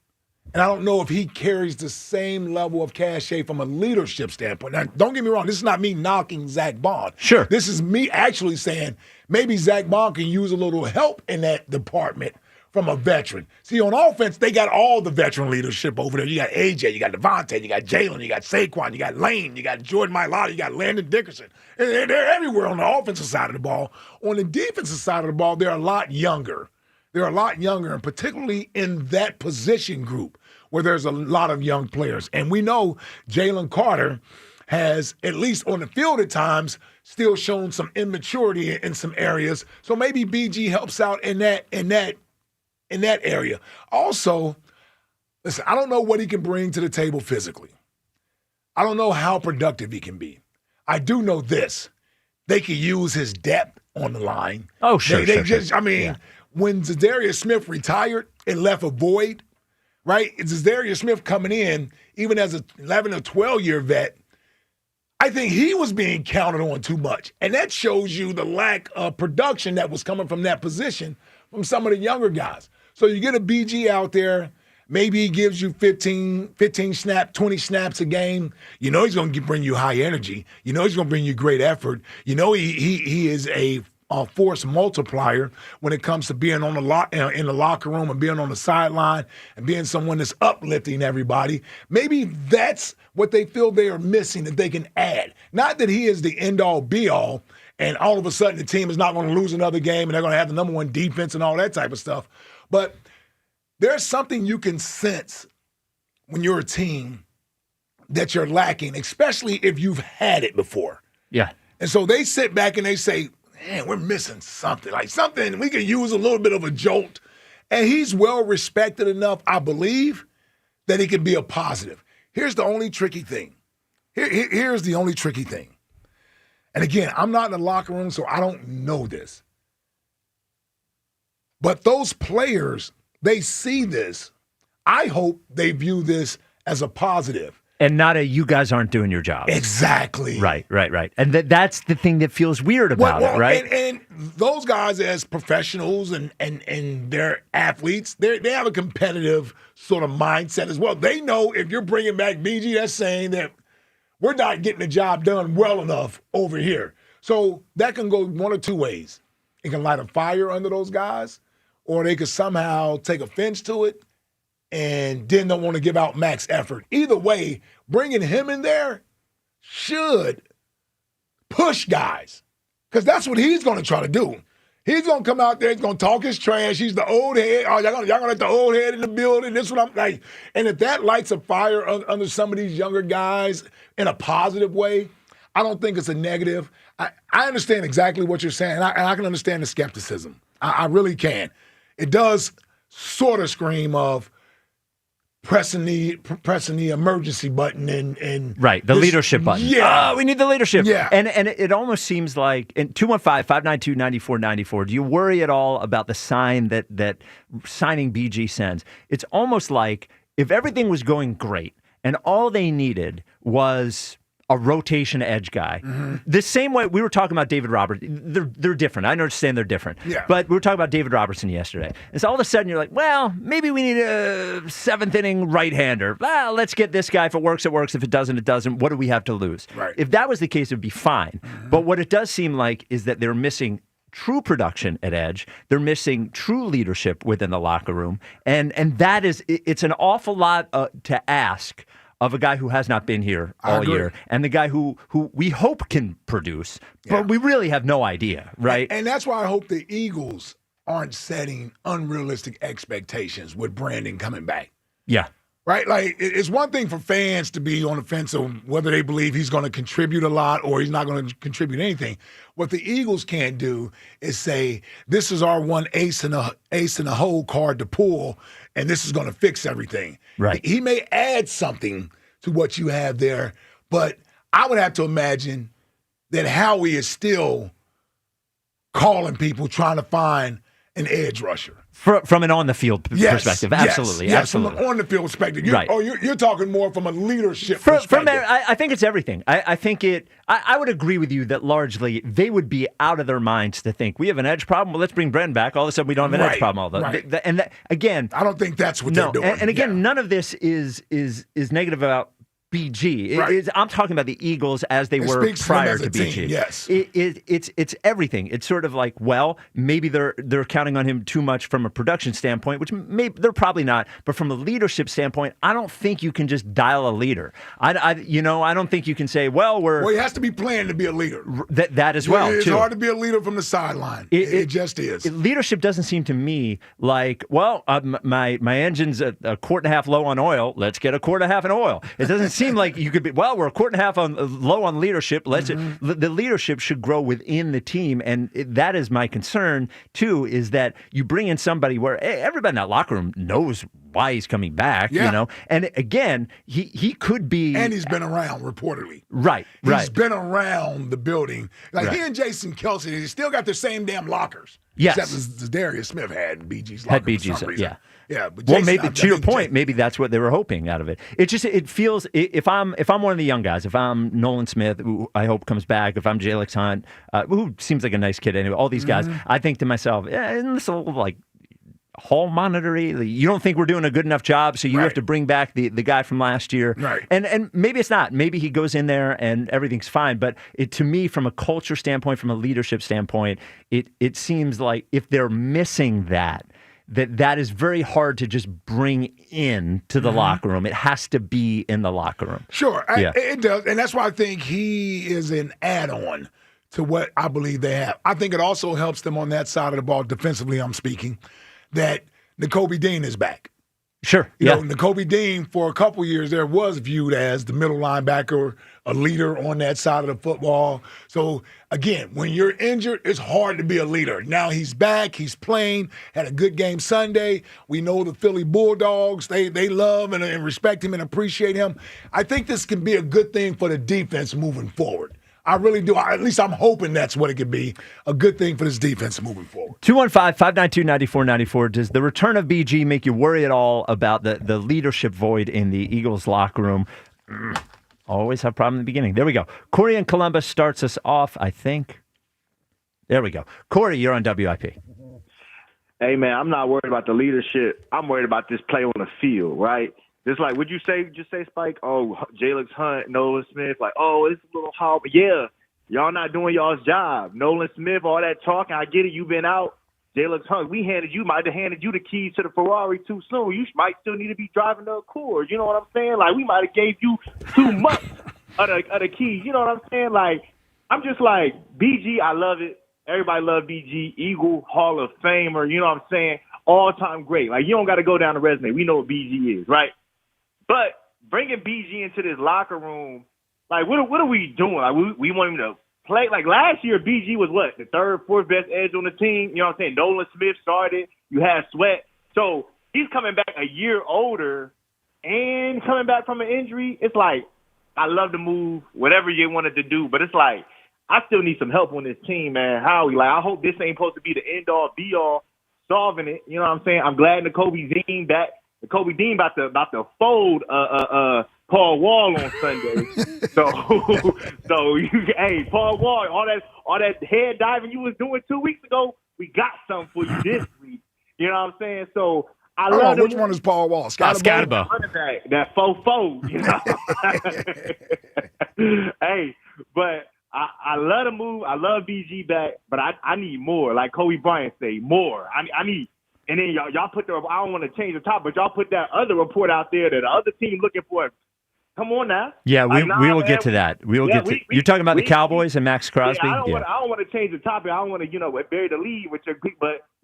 And I don't know if he carries the same level of cachet from a leadership standpoint. Now, don't get me wrong. This is not me knocking Zach Bond. Sure. This is me actually saying maybe Zach Bond can use a little help in that department from a veteran. See, on offense, they got all the veteran leadership over there. You got AJ, you got Devontae, you got Jalen, you got Saquon, you got Lane, you got Jordan Mailata, you got Landon Dickerson. And they're everywhere on the offensive side of the ball. On the defensive side of the ball, they're a lot younger. And particularly in that position group where there's a lot of young players. And we know Jalen Carter has, at least on the field at times, still shown some immaturity in some areas. So maybe BG helps out in that area. Also, listen, I don't know what he can bring to the table physically. I don't know how productive he can be. I do know this. They could use his depth on the line. Oh, sure. When Zadarius Smith retired, it left a void, right? It's Zadarius Smith coming in, even as an 11 or 12-year vet, I think he was being counted on too much. And that shows you the lack of production that was coming from that position from some of the younger guys. So you get a BG out there, maybe he gives you 15 snaps, 20 snaps a game. He's going to bring you high energy. He's going to bring you great effort. He is a force multiplier when it comes to being in the locker room and being on the sideline and being someone that's uplifting everybody. Maybe that's what they feel they are missing that they can add. Not that he is the end-all, be-all, and all of a sudden the team is not going to lose another game and they're going to have the number one defense and all that type of stuff. But there's something you can sense when you're a team that you're lacking, especially if you've had it before. Yeah. And so they sit back and they say, man, we're missing something. Like something, we could use a little bit of a jolt. And he's well respected enough, I believe, that he can be a positive. Here's the only tricky thing. Here's the only tricky thing. And again, I'm not in the locker room, so I don't know this. But those players, they see this. I hope they view this as a positive. And not a, you guys aren't doing your job. Exactly. Right. And that's the thing that feels weird about it, right? And those guys as professionals and they're athletes, they have a competitive sort of mindset as well. They know if you're bringing back BG, that's saying that we're not getting the job done well enough over here. So that can go one or two ways. It can light a fire under those guys, or they could somehow take offense to it and then don't want to give out max effort. Either way, bringing him in there should push guys Because that's what he's going to try to do. He's going to come out there, he's going to talk his trash. He's the old head. Oh, y'all gonna let the old head in the building. This is what I'm like. And if that lights a fire under some of these younger guys in a positive way, I don't think it's a negative. I understand exactly what you're saying, and I can understand the skepticism. I really can. It does sort of scream of pressing the emergency button and right, the leadership button. Yeah. Oh, we need the leadership. Yeah. And it almost seems like in 215-592-9494, do you worry at all about the sign that signing BG sends? It's almost like if everything was going great and all they needed was a rotation edge guy. Mm-hmm. The same way we were talking about David Robertson. They're different. I understand they're different. Yeah. But we were talking about David Robertson yesterday. And so all of a sudden you're like, well, maybe we need a seventh inning right-hander. Well, let's get this guy. If it works, it works. If it doesn't, it doesn't. What do we have to lose? Right. If that was the case, it would be fine. Mm-hmm. But what it does seem like is that they're missing true production at edge. They're missing true leadership within the locker room. And that is, it's an awful lot to ask of a guy who has not been here all year, and the guy who we hope can produce, but we really have no idea, right? And that's why I hope the Eagles aren't setting unrealistic expectations with Brandon coming back. Yeah. Right? Like, it's one thing for fans to be on the fence on whether they believe he's going to contribute a lot or he's not going to contribute anything. What the Eagles can't do is say, this is our one ace in a hole card to pull, and this is going to fix everything. Right. He may add something to what you have there, but I would have to imagine that Howie is still calling people trying to find an edge rusher. From an on-the-field perspective, absolutely. Yes, absolutely. From an on-the-field perspective. You're talking more from a leadership perspective. From there, I think it's everything. I think I would agree with you that largely they would be out of their minds to think, we have an edge problem, well, let's bring Brenton back. All of a sudden, we don't have an edge problem. Again, I don't think that's what they're doing. And again, none of this is negative about BG. I'm talking about the Eagles as they were prior to BG. Team, yes. It's everything. It's sort of like, well, maybe they're counting on him too much from a production standpoint, which they're probably not. But from a leadership standpoint, I don't think you can just dial a leader. I don't think you can say, well, he has to be playing to be a leader. That as well, it's too. hard to be a leader from the sideline. It just is. Leadership doesn't seem to me like, well, my engine's a quart and a half low on oil. Let's get a quart and a half in oil. It doesn't seem like you could be, well, we're a quart and a half low on leadership. The leadership should grow within the team, and that is my concern too. Is that you bring in somebody where everybody in that locker room knows why he's coming back, And again, he could be, and he's been around reportedly. Right. He's been around the building. He and Jason Kelsey, they still got the same damn lockers. Yes, except Darius Smith had BG's locker. Had BG's, yeah. Yeah, but well, Jason, maybe to your point, maybe that's what they were hoping out of it. It feels, if I'm one of the young guys, if I'm Nolan Smith, who I hope comes back, if I'm Jalex Hunt, who seems like a nice kid anyway, all these guys, I think to myself, isn't this a little like hall monitory? You don't think we're doing a good enough job, so you have to bring back the guy from last year. Right. And maybe it's not. Maybe he goes in there and everything's fine. But to me, from a culture standpoint, from a leadership standpoint, it seems like if they're missing that is very hard to just bring in to the locker room. It has to be in the locker room. Sure, it does. And that's why I think he is an add-on to what I believe they have. I think it also helps them on that side of the ball, defensively I'm speaking, that Nakobe Dean is back. Sure. You know, Nakobe Dean, for a couple years there, was viewed as the middle linebacker, a leader on that side of the football. So, again, when you're injured, it's hard to be a leader. Now he's back. He's playing. Had a good game Sunday. We know the Philly Bulldogs. They love and respect him and appreciate him. I think this can be a good thing for the defense moving forward. I really do. At least I'm hoping that's what it could be. A good thing for this defense moving forward. 215-592-9494. Does the return of BG make you worry at all about the leadership void in the Eagles locker room? Always have a problem in the beginning. There we go. Corey in Columbus starts us off, I think. There we go. Corey, you're on WIP. Hey, man, I'm not worried about the leadership. I'm worried about this play on the field, right? Just like, would you say, Spike, oh, Jalex Hunt, Nolan Smith, like, oh, it's a little hard. But yeah, y'all not doing y'all's job. Nolan Smith, all that talking, I get it, you've been out. Jalex Hunt, might have handed you the keys to the Ferrari too soon. You might still need to be driving the Accord. You know what I'm saying? Like, we might have gave you too much of the keys. You know what I'm saying? Like, I'm just like, BG, I love it. Everybody love BG. Eagle, Hall of Famer, you know what I'm saying? All-time great. Like, you don't got to go down the resume. We know what BG is, right? But bringing BG into this locker room, like, what are we doing? Like, we want him to play. Like, last year, BG was what? The third, fourth best edge on the team. You know what I'm saying? Nolan Smith started. You had Sweat. So he's coming back a year older and coming back from an injury. It's like, I love the move, whatever you wanted to do, but it's like, I still need some help on this team, man. Howie, like, I hope this ain't supposed to be the end-all, be-all, solving it. You know what I'm saying? I'm glad Nakobe Dean back. Nakobe Dean about to fold Paul Wall on Sunday. Hey, Paul Wall, all that head diving you was doing 2 weeks ago, we got something for you this week. You know what I'm saying? So I love which one is Paul Wall? Scatterbo. That faux, you know. Hey, but I love the move. I love BG back, but I need more. Like Kobe Bryant say, more. I need. And then y'all put I don't want to change the top, but y'all put that other report out there that the other team looking for. Come on now. Yeah, we will get to that. We will get to. You're talking about the Cowboys and Max Crosby. Yeah, I don't want to change the topic. I don't want to bury the lead with your.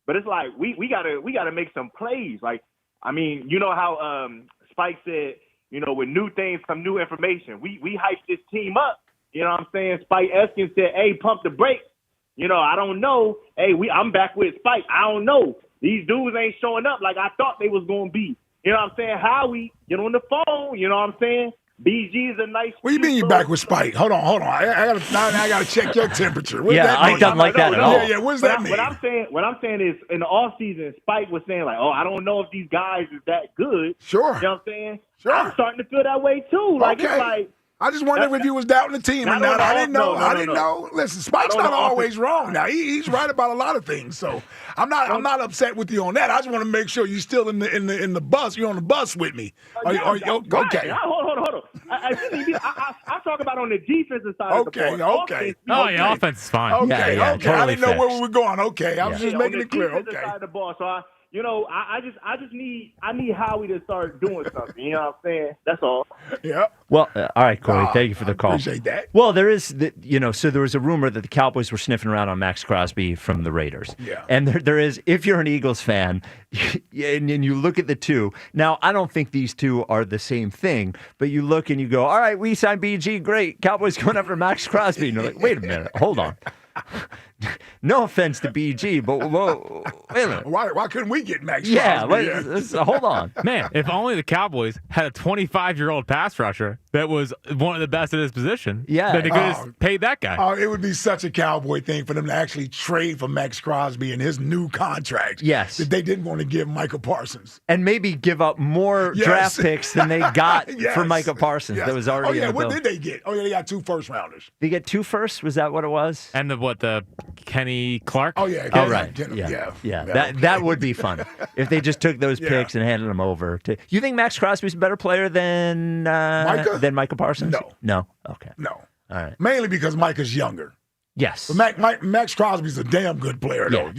But it's like we gotta make some plays. Like, I mean, you know how Spike said, with new things come new information. We hyped this team up. You know what I'm saying? Spike Eskin said, hey, pump the brakes. I don't know. Hey, I'm back with Spike. I don't know. These dudes ain't showing up like I thought they was going to be. You know what I'm saying? Howie, get on the phone. You know what I'm saying? BG is a nice. What do you mean you back with Spike? Hold on. I gotta check your temperature. I don't like that at all. Yeah, what does that mean? What I'm saying is, in the offseason, Spike was saying like, I don't know if these guys is that good. Sure. You know what I'm saying? Sure. I'm starting to feel that way too. Like, okay. It's like. I just wondered if you was doubting the team or not. I didn't know. I didn't know. Listen, Spike's not always wrong. Now he's right about a lot of things. So I'm not upset with you on that. I just want to make sure you're still in the bus. You're on the bus with me. Okay. Hold on. I talk about on the defensive side of the ball. Okay. Offense is fine. Okay. Totally I didn't know fixed. where we were going. Okay. I was just making it clear. On the defensive side of the ball. So I just need Howie to start doing something. You know what I'm saying? That's all. Yeah. Well, all right, Corey. Thank you for the call. Appreciate that. Well, there is, so there was a rumor that the Cowboys were sniffing around on Max Crosby from the Raiders. Yeah. And there is, if you're an Eagles fan, and you look at the two. Now, I don't think these two are the same thing, but you look and you go, all right, we signed BG, great. Cowboys going after Max Crosby. And you're like, wait a minute, hold on. No offense to BG, but whoa, wait a minute. Why couldn't we get Max Crosby? Yeah, hold on. Man, if only the Cowboys had a 25-year-old pass rusher that was one of the best at his position, then they could have paid that guy. Oh, it would be such a Cowboy thing for them to actually trade for Max Crosby and his new contract. Yes. That they didn't want to give Michael Parsons. And maybe give up more draft picks than they got for Michael Parsons. Yes. That was already what did they get? They got 2 first-rounders. They get 2 firsts? Was that what it was? And the Kenny Clark? Oh, yeah. Right. Yeah. That would be fun if they just took those picks and handed them over. You think Max Crosby's a better player than Michael Parsons? No? Okay. No. All right. Mainly because Micah's younger. Yes. But Max Crosby's a damn good player, though.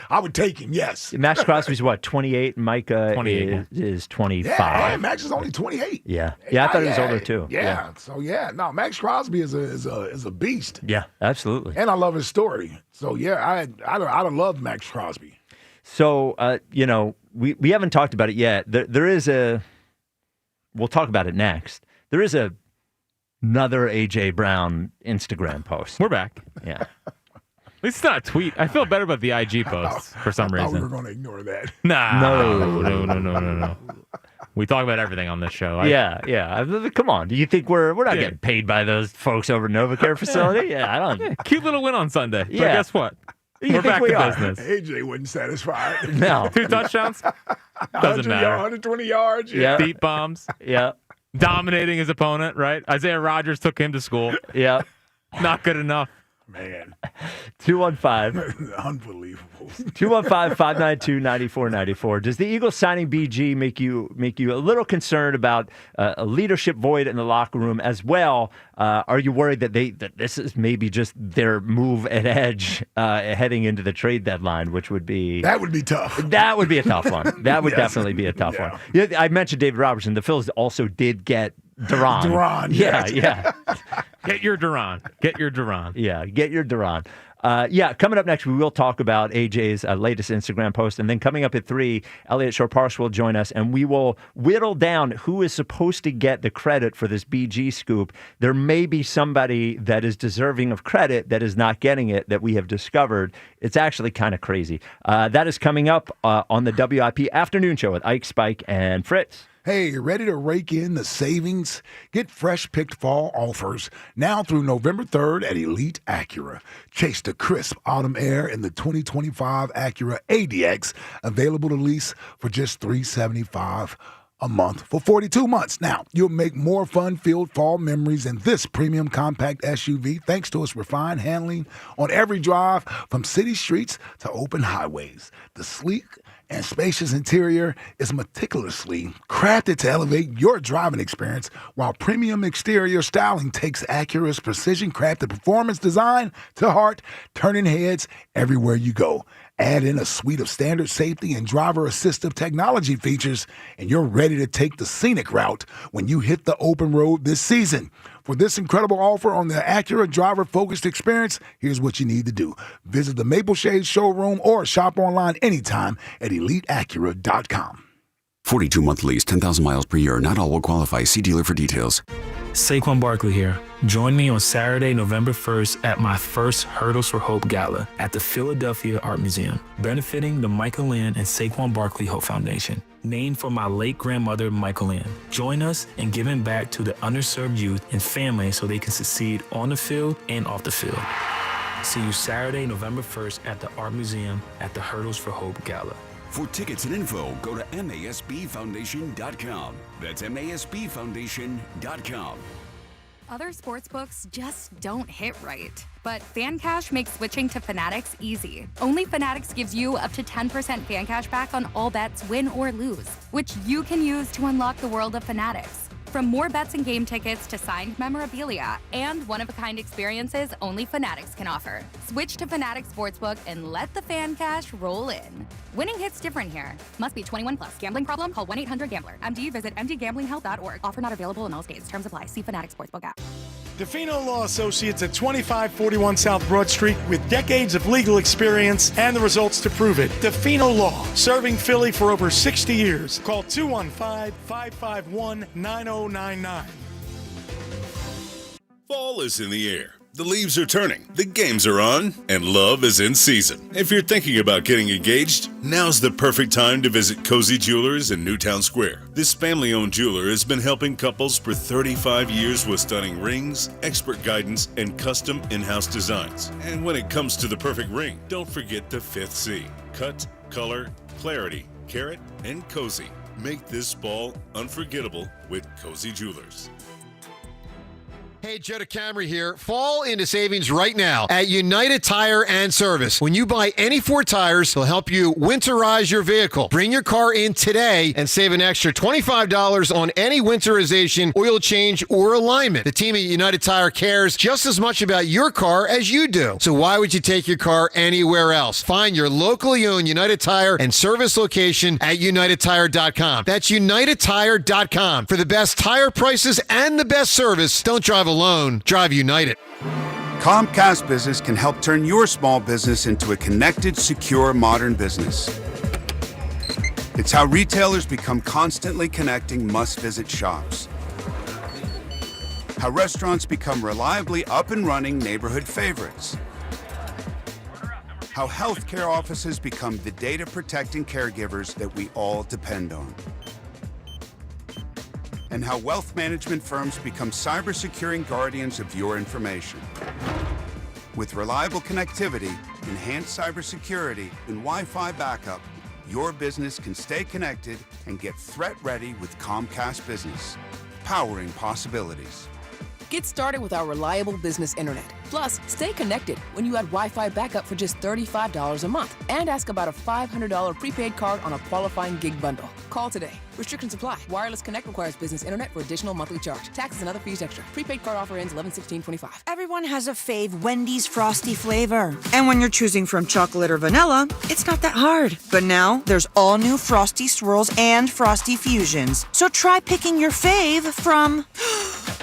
I would take him, yes. Max Crosby's what, 28? Micah 28. is 25. Yeah, Max is only 28. Yeah. I thought he was older, too. Yeah. So, no, Max Crosby is a beast. Yeah, absolutely. And I love his story. So, I'd have loved Max Crosby. So, we haven't talked about it yet. There is we'll talk about it next. There is another A.J. Brown Instagram post. We're back. Yeah. At least it's not a tweet. I feel better about the IG posts for some reason. We were going to ignore that. Nah. No. We talk about everything on this show. Yeah. Come on. Do you think we're not getting paid by those folks over NovaCare facility? I don't. Cute little win on Sunday. But Yeah. guess what? We're back we to are. business. AJ wasn't satisfied. No. 2 touchdowns? Doesn't matter. 120 yards. Yeah. Deep bombs. Yeah. Dominating his opponent, right? Isaiah Rodgers took him to school. Yeah. Not good enough. Man. 215. Unbelievable. 215-592-9494. Does the Eagles signing BG make you a little concerned about a leadership void in the locker room as well? Are you worried that this is maybe just their move at edge heading into the trade deadline, which would be... That would be tough. That would be a tough one. That would Yes. definitely be a tough one. I mentioned David Robertson. The Phils also did get Duran. Yeah. Get your Duran. Get your Duran. Yeah, get your Duran. Coming up next, we will talk about AJ's latest Instagram post. And then coming up at 3, Eliot Shorr-Parks will join us, and we will whittle down who is supposed to get the credit for this BG scoop. There may be somebody that is deserving of credit that is not getting it that we have discovered. It's actually kind of crazy. That is coming up on the WIP Afternoon Show with Ike, Spike, and Fritz. Hey, you ready to rake in the savings? Get fresh picked fall offers now through November 3rd at Elite Acura. Chase the crisp autumn air in the 2025 Acura ADX, available to lease for just $375 a month for 42 months. Now, you'll make more fun-filled fall memories in this premium compact SUV thanks to its refined handling on every drive from city streets to open highways. The sleek and spacious interior is meticulously crafted to elevate your driving experience, while premium exterior styling takes Acura's precision-crafted performance design to heart, turning heads everywhere you go. Add in a suite of standard safety and driver-assistive technology features, and you're ready to take the scenic route when you hit the open road this season. For this incredible offer on the Acura driver-focused experience, here's what you need to do. Visit the Maple Shade showroom or shop online anytime at EliteAcura.com. 42-month lease, 10,000 miles per year. Not all will qualify. See dealer for details. Saquon Barkley here. Join me on Saturday, November 1st at my first Hurdles for Hope Gala at the Philadelphia Art Museum, benefiting the Michael Lynn and Saquon Barkley Hope Foundation, named for my late grandmother, Michael Lynn. Join us in giving back to the underserved youth and families so they can succeed on the field and off the field. See you Saturday, November 1st at the Art Museum at the Hurdles for Hope Gala. For tickets and info, go to masbfoundation.com. That's masbfoundation.com. Other sportsbooks just don't hit right. But FanCash makes switching to Fanatics easy. Only Fanatics gives you up to 10% FanCash back on all bets, win or lose, which you can use to unlock the world of Fanatics. From more bets and game tickets to signed memorabilia and one-of-a-kind experiences only Fanatics can offer. Switch to Fanatics Sportsbook and let the FanCash roll in. Winning hits different here. Must be 21 plus. Gambling problem? Call 1-800-GAMBLER. MD visit mdgamblinghelp.org. Offer not available in all states. Terms apply. See Fanatics Sportsbook app. DeFino Law Associates at 2541 South Broad Street with decades of legal experience and the results to prove it. DeFino Law, serving Philly for over 60 years. Call 215-551-9099. Fall is in the air. The leaves are turning, the games are on, and love is in season. If you're thinking about getting engaged, now's the perfect time to visit Cozy Jewelers in Newtown Square. This family-owned jeweler has been helping couples for 35 years with stunning rings, expert guidance, and custom in-house designs. And when it comes to the perfect ring, don't forget the 5th C. Cut, color, clarity, carat, and cozy. Make this fall unforgettable with Cozy Jewelers. Hey, Joe DeCamry here. Fall into savings right now at United Tire and Service. When you buy any 4 tires, they'll help you winterize your vehicle. Bring your car in today and save an extra $25 on any winterization, oil change, or alignment. The team at United Tire cares just as much about your car as you do. So why would you take your car anywhere else? Find your locally owned United Tire and Service location at UnitedTire.com. That's UnitedTire.com. For the best tire prices and the best service, don't drive alone, drive United. Comcast Business can help turn your small business into a connected, secure, modern business. It's how retailers become constantly connecting must-visit shops. How restaurants become reliably up and running neighborhood favorites. How healthcare offices become the data-protecting caregivers that we all depend on. And how wealth management firms become cyber-securing guardians of your information. With reliable connectivity, enhanced cybersecurity, and Wi-Fi backup, your business can stay connected and get threat-ready with Comcast Business, powering possibilities. Get started with our reliable business internet. Plus, stay connected when you add Wi-Fi backup for just $35 a month and ask about a $500 prepaid card on a qualifying gig bundle. Call today. Restrictions apply. Wireless Connect requires business internet for additional monthly charge. Taxes and other fees extra. Prepaid card offer ends 11/16/25. Everyone has a fave Wendy's Frosty flavor. And when you're choosing from chocolate or vanilla, it's not that hard. But now, there's all new Frosty Swirls and Frosty Fusions. So try picking your fave from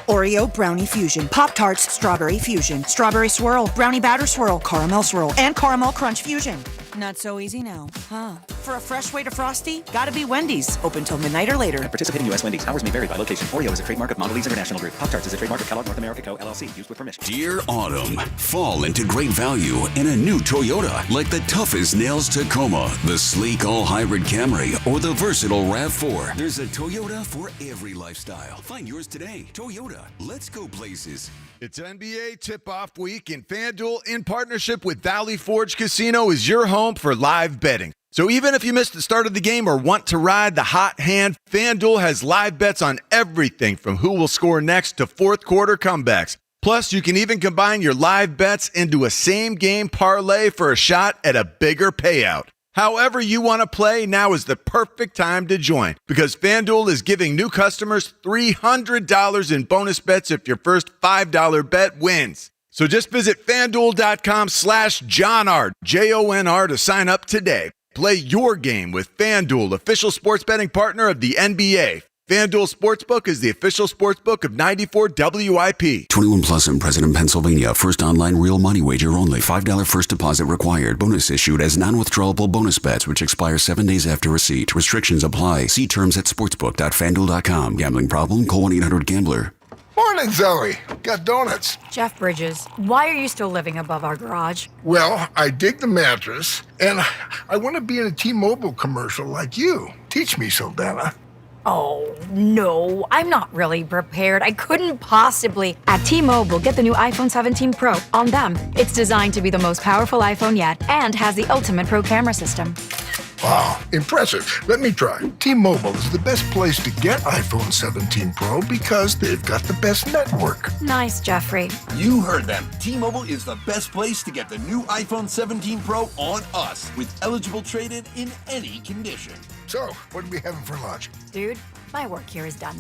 Oreo Brownie Fusion, Pop-Tarts Strawberry Fusion, Strawberry Swirl, Brownie Batter Swirl, Caramel Swirl, and Caramel Crunch Fusion. Not so easy now, huh? For a fresh way to Frosty, gotta be Wendy's. Open till midnight or later. At participating U.S. Wendy's. Hours may vary by location. Oreo is a trademark of Mondelez International Group. Pop-Tarts is a trademark of Kellogg North America Co., LLC. Used with permission. Dear Autumn, fall into great value in a new Toyota, like the toughest nails Tacoma, the sleek all-hybrid Camry, or the versatile RAV4. There's a Toyota for every lifestyle. Find yours today. Toyota, let's go places. It's NBA tip-off week, and FanDuel, in partnership with Valley Forge Casino, is your home for live betting. So even if you missed the start of the game or want to ride the hot hand, FanDuel has live bets on everything from who will score next to fourth quarter comebacks. Plus, you can even combine your live bets into a same-game parlay for a shot at a bigger payout. However you want to play, now is the perfect time to join, because FanDuel is giving new customers $300 in bonus bets if your first $5 bet wins. So just visit FanDuel.com/JohnR, JONR, to sign up today. Play your game with FanDuel, official sports betting partner of the NBA. FanDuel Sportsbook is the official sportsbook of 94 WIP. 21 plus and present in Pennsylvania. First online real money wager only. $5 first deposit required. Bonus issued as non-withdrawable bonus bets, which expire 7 days after receipt. Restrictions apply. See terms at sportsbook.fanduel.com. Gambling problem? Call 1-800-GAMBLER. Morning, Zoe. Got donuts. Jeff Bridges, why are you still living above our garage? Well, I dig the mattress, and I want to be in a T-Mobile commercial like you. Teach me so, Dana. Oh, no, I'm not really prepared. I couldn't possibly. At T-Mobile, get the new iPhone 17 Pro. On them, it's designed to be the most powerful iPhone yet and has the ultimate pro camera system. Wow, impressive. Let me try. T-Mobile is the best place to get iPhone 17 Pro because they've got the best network. Nice, Jeffrey. You heard them. T-Mobile is the best place to get the new iPhone 17 Pro on us with eligible trade-in in any condition. So, what are we having for lunch? Dude, my work here is done.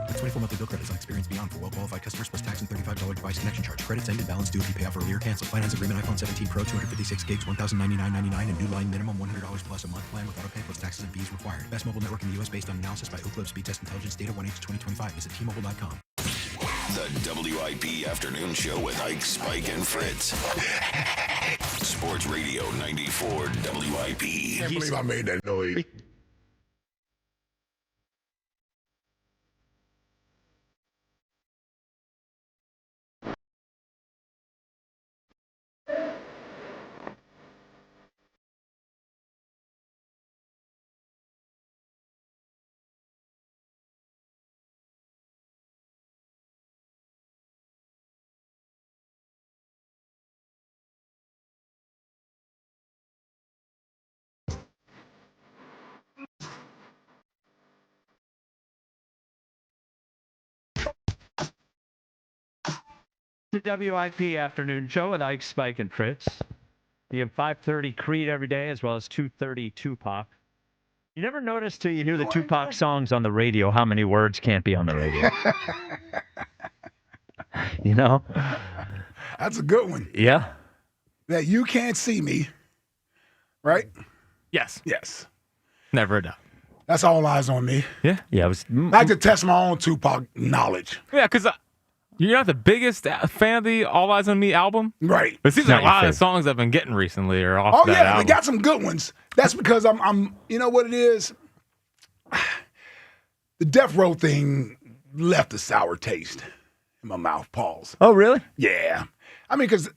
The 24 monthly bill credits on experience beyond for well-qualified customers plus tax and $35 device connection charge. Credits ended, balance due if you pay off earlier. Cancel. Finance agreement iPhone 17 Pro, 256 gigs, $1,099.99, and new line minimum $100 plus a month plan with autopay plus taxes and fees required. Best mobile network in the U.S. based on analysis by Oak Globe Speed Test Intelligence data 1H2025. Visit T-Mobile.com. The WIP Afternoon Show with Ike, Spike, and Fritz. Sports Radio 94 WIP. I can't believe I made that noise. The WIP Afternoon Show with Ike, Spike, and Fritz. You have 5:30 Creed every day, as well as 2:30 Tupac. You never notice till you hear the Tupac songs on the radio how many words can't be on the radio. You know? That's a good one. Yeah. That you can't see me, right? Yes. Yes. Never a doubt. That's all eyes on me. Yeah. Yeah. It was. I like to test my own Tupac knowledge. Yeah, because you're not the biggest fan of the All Eyes on Me album, right? But it seems like a lot of the songs I've been getting recently are off that album. They got some good ones. That's because I'm. You know what it is? The Death Row thing left a sour taste in my mouth. Pause. Oh, really? Yeah. I mean, because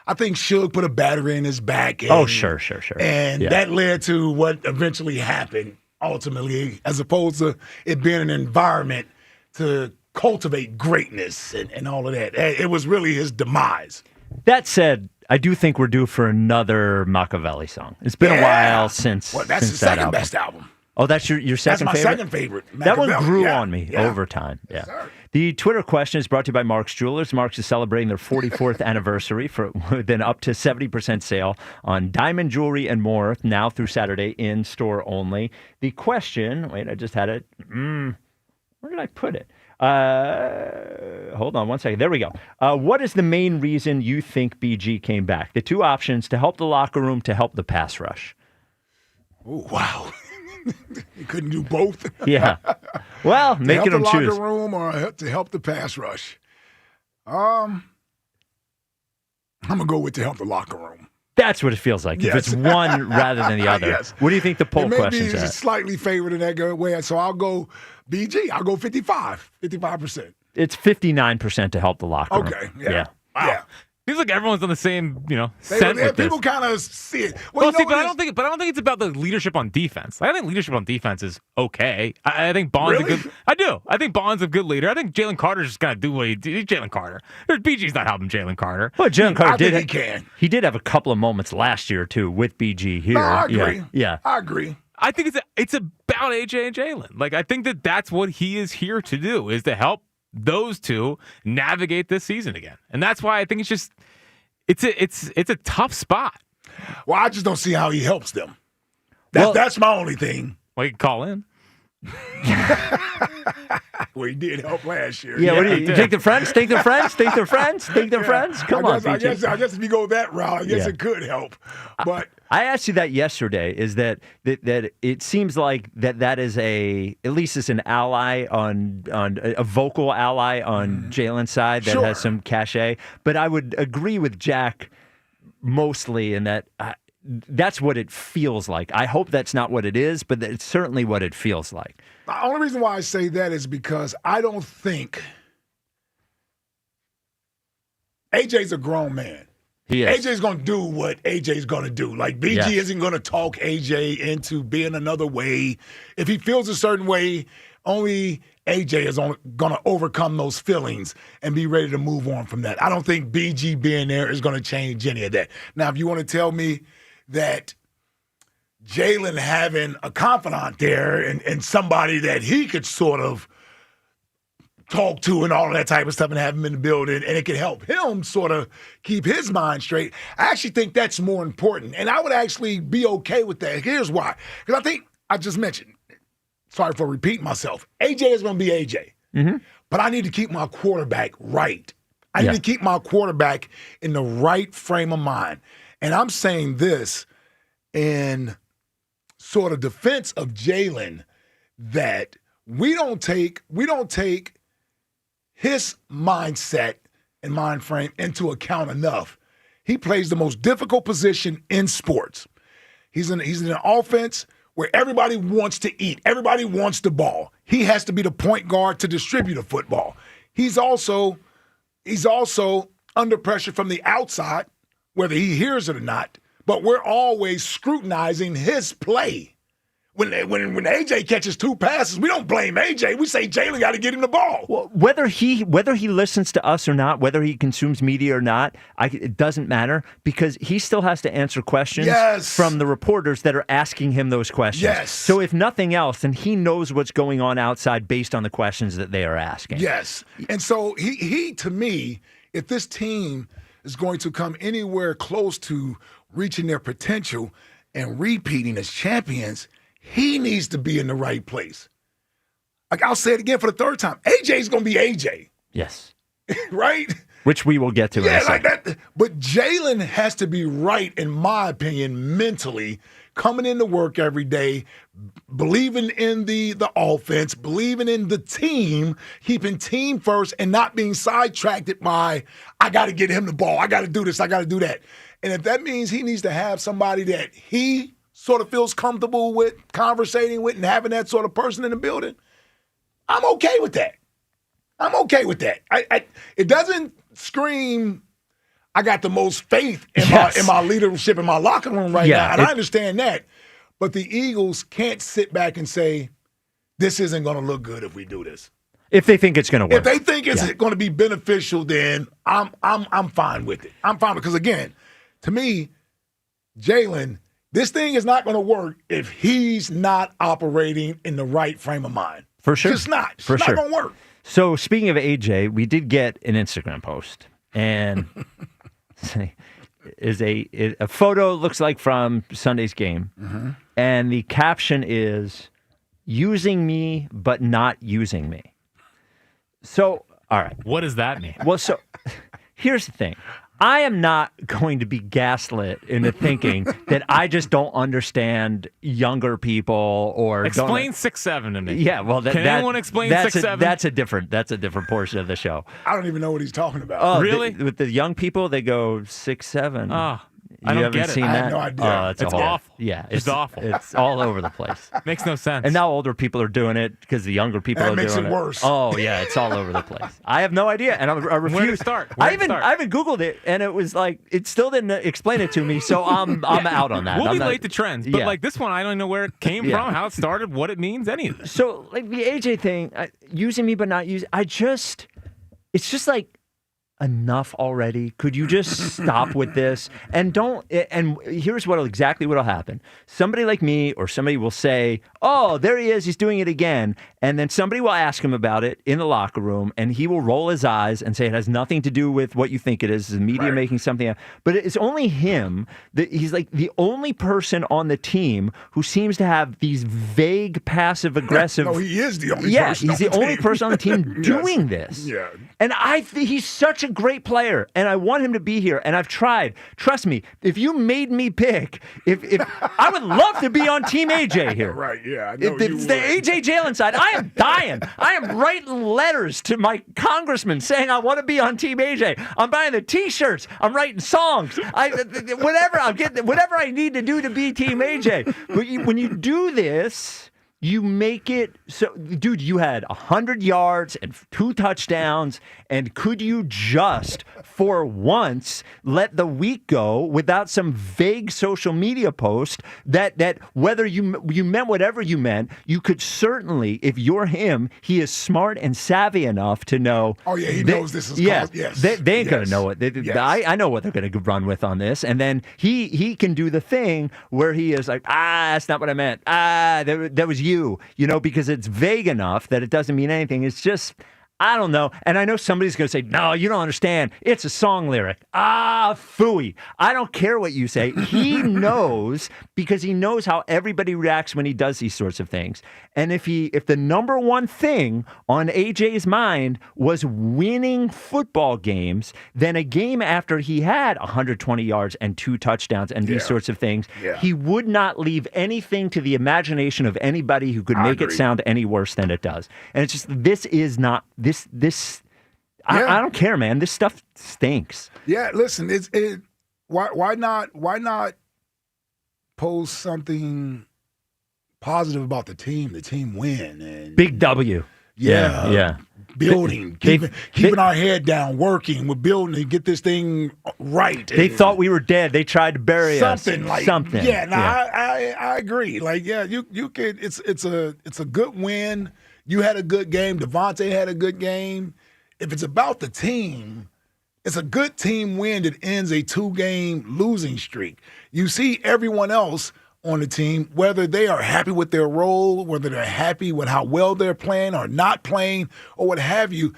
I think Suge put a battery in his back. And, oh, sure. And that led to what eventually happened, ultimately, as opposed to it being an environment to cultivate greatness and all of that. It was really his demise. That said, I do think we're due for another Machiavelli song. It's been a while since. Well, that's since the second album. best album. Oh, that's your second That's my favorite? second favorite. That one Machiavelli. grew Yeah. on me Yeah. over time. Yeah. Sir. The Twitter question is brought to you by Mark's Jewelers. Mark's is celebrating their 44th anniversary with an up to 70% sale on diamond jewelry and more now through Saturday in store only. The question, wait, I just had it. Where did I put it? Hold on one second. There we go. What is the main reason you think BG came back? The two options: to help the locker room, to help the pass rush. Oh, wow. You couldn't do both. Yeah. Well, making them help the choose. locker room or to help the pass rush. I'm gonna go with to help the locker room. That's what it feels like. If Yes. it's one rather than the other. Yes. What do you think the poll It may question's be at? slightly favored in that way, so I'll go BG. I'll go 55%. It's 59% to help the locker room. Okay, yeah. Wow. Yeah. Seems like everyone's on the same, scent with this. People kind of see it. Well, you know see, what but it I is? don't think it's about the leadership on defense. I think leadership on defense is okay. I think Bond's a good. I do. I think Bond's a good leader. I think Jalen Carter's just gonna do what he did. Jalen Carter. BG's not helping Jalen Carter. Well, Jalen Carter did. think he can. He did have a couple of moments last year too with BG here. No, I agree. Yeah. I agree. I think it's about AJ and Jalen. Like I think that's what he is here to do, is to help those two navigate this season again. And that's why I think it's a tough spot. Well, I just don't see how he helps them. That's my only thing. Well, you can call in. Well, he did help last year. Yeah, what do you think? Their friends? Think their friends? Think their friends? Think their friends? Come on, I BG. guess if you go that route, I guess it could help. But I asked you that yesterday. Is that it seems like that is at least it's an ally on a vocal ally on Jalen's side that has some cachet. But I would agree with Jack mostly in that. That's what it feels like. I hope that's not what it is, but it's certainly what it feels like. the only reason why I say that is because I don't think AJ's a grown man. He is. AJ's going to do what AJ's going to do. Like, BG isn't going to talk AJ into being another way. If he feels a certain way, only AJ is going to overcome those feelings and be ready to move on from that. I don't think BG being there is going to change any of that. Now, if you want to tell me that Jalen having a confidant there and somebody that he could sort of talk to and all of that type of stuff and have him in the building, and it can help him sort of keep his mind straight, I actually think that's more important. And I would actually be okay with that. Here's why. Because I think I just mentioned, sorry for repeating myself, AJ is going to be AJ. Mm-hmm. But I need to keep my quarterback right. I need to keep my quarterback in the right frame of mind. And I'm saying this in sort of defense of Jalen, that we don't take his mindset and mind frame into account enough. He plays the most difficult position in sports. He's in an offense where everybody wants to eat. Everybody wants the ball. He has to be the point guard to distribute the football. He's also under pressure from the outside, whether he hears it or not, but we're always scrutinizing his play. When AJ catches two passes, we don't blame AJ. We say Jalen got to get him the ball. Well, whether he listens to us or not, whether he consumes media or not, it doesn't matter, because he still has to answer questions from the reporters that are asking him those questions. Yes. So if nothing else, then he knows what's going on outside based on the questions that they are asking. Yes. And so he to me, if this team is going to come anywhere close to reaching their potential and repeating as champions, he needs to be in the right place. Like, I'll say it again for the third time. AJ's going to be AJ. Yes. Right? Which we will get to in a second. Like that. But Jalen has to be right, in my opinion, mentally, coming into work every day, believing in the offense, believing in the team, keeping team first, and not being sidetracked by, I got to get him the ball, I got to do this, I got to do that. And if that means he needs to have somebody that he sort of feels comfortable with conversating with and having that sort of person in the building, I'm okay with that. I'm okay with that. It doesn't scream, I got the most faith in my leadership in my locker room right now, and I understand that. But the Eagles can't sit back and say, this isn't going to look good if we do this. If they think it's going to work. If they think it's going to be beneficial, then I'm fine with it. I'm fine because, again, to me, Jalen This thing is not going to work if he's not operating in the right frame of mind. For sure. It's not. It's For not sure. going to work. So speaking of AJ, we did get an Instagram post, and is a photo looks like from Sunday's game, and the caption is "using me but not using me." So, all right, what does that mean? Well, so here's the thing. I am not going to be gaslit into thinking that I just don't understand younger people or Explain don't, 6'7" to me. Yeah, well, can anyone explain 6'7"? That's a different portion of the show. I don't even know what he's talking about. Oh, really? With the young people, they go 6'7". Oh, you I don't haven't get it. seen I that? have no idea. Oh, it's It's awful. awful. Yeah, It's awful. It's all over the place. Makes no sense. And now older people are doing it because the younger people That are makes doing it worse. Oh yeah, it's all over the place. I have no idea, and I refuse. Where to start? I even Googled it, and it was like it still didn't explain it to me. So I'm out on that. We'll I'm be not- late to trends, but Yeah. like this one, I don't know where it came Yeah. from, how it started, what it means, any of this. So like the AJ thing, using me but not using. It's just like enough already. Could you just stop with this and don't? And here's exactly what'll happen. Somebody like me or somebody will say, "Oh, there he is. He's doing it again." And then somebody will ask him about it in the locker room, and he will roll his eyes and say it has nothing to do with what you think it is. The media making something up. But it's only him. He's like the only person on the team who seems to have these vague, passive aggressive. No, he is the only person. Yeah, he's on the the only team. person on the team Yes. doing this. Yeah. And he's such a great player, and I want him to be here. And I've tried. Trust me, if you made me pick, if I would love to be on Team AJ here. Right, yeah. I know If you it's the would. AJ Jalen side, I am dying. I am writing letters to my congressman saying I want to be on Team AJ. I'm buying the T-shirts. I'm writing songs. Whatever I need to do to be Team AJ. But when you do this, you make it so, dude, you had 100 yards and 2 touchdowns, and could you just, for once, let the week go without some vague social media post that whether you meant whatever you meant, you could certainly, if you're him, he is smart and savvy enough to know. Oh, yeah, he knows this is called, yes. They ain't going to Yes. know it. Yes. I know what they're going to run with on this, and then he can do the thing where he is like, that's not what I meant. That was you, because it's vague enough that it doesn't mean anything. It's just, I don't know. And I know somebody's going to say, no, you don't understand. It's a song lyric. Phooey. I don't care what you say. He knows, because he knows how everybody reacts when he does these sorts of things. And if the number one thing on AJ's mind was winning football games, then a game after he had 120 yards and 2 touchdowns and these sorts of things, he would not leave anything to the imagination of anybody who could make it sound any worse than it does. And it's just, this is not this. I don't care, man. This stuff stinks. Yeah, listen, why not post something positive about the team? The team win and Big W. Yeah. Building, keeping our head down, working, we're building to get this thing right. They thought we were dead. They tried to bury us. Something. Yeah, I agree. Like, yeah, you could. It's a good win. You had a good game. Devontae had a good game. If it's about the team, it's a good team win that ends a 2-game losing streak. You see everyone else on the team, whether they are happy with their role, whether they're happy with how well they're playing or not playing, or what have you,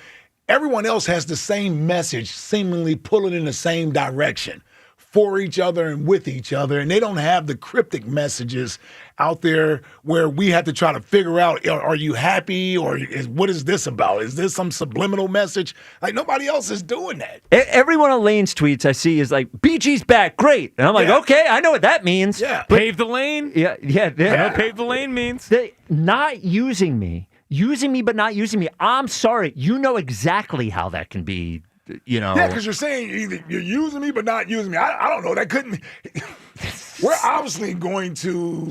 everyone else has the same message seemingly pulling in the same direction for each other and with each other. And they don't have the cryptic messages out there where we have to try to figure out, are you happy, or what is this about? Is this some subliminal message? Like, nobody else is doing that. Every one of Lane's tweets I see is like, BG's back, great. And I'm like, okay, I know what that means. Yeah. But, Pave the lane? Yeah. I know what pave the lane means. Not using me but not using me. I'm sorry. You know exactly how that can be. Yeah, because you're saying either you're using me but not using me. I don't know. That couldn't. We're obviously going to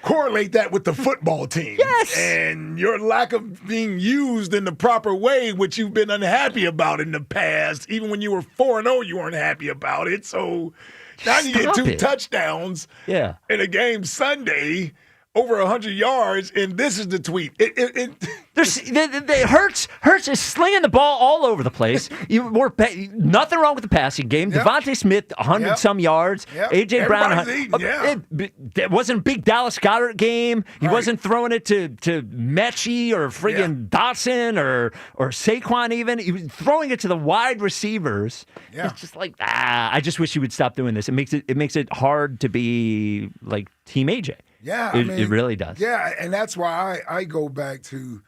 correlate that with the football team. Yes. And your lack of being used in the proper way, which you've been unhappy about in the past. Even when you were 4-0, you weren't happy about it. So now you get 2 touchdowns in a game Sunday. over 100 yards, and this is the tweet. Hurts is slinging the ball all over the place. Nothing wrong with the passing game. Yep. Devontae Smith, 100-some yards. Yep. A.J. Brown. It wasn't a big Dallas Goedert game. He wasn't throwing it to Mechie or friggin' Dotson or Saquon even. He was throwing it to the wide receivers. Yeah. It's just like, I just wish he would stop doing this. It makes it hard to be like Team AJ. Yeah, it really does. Yeah, and that's why I go back to,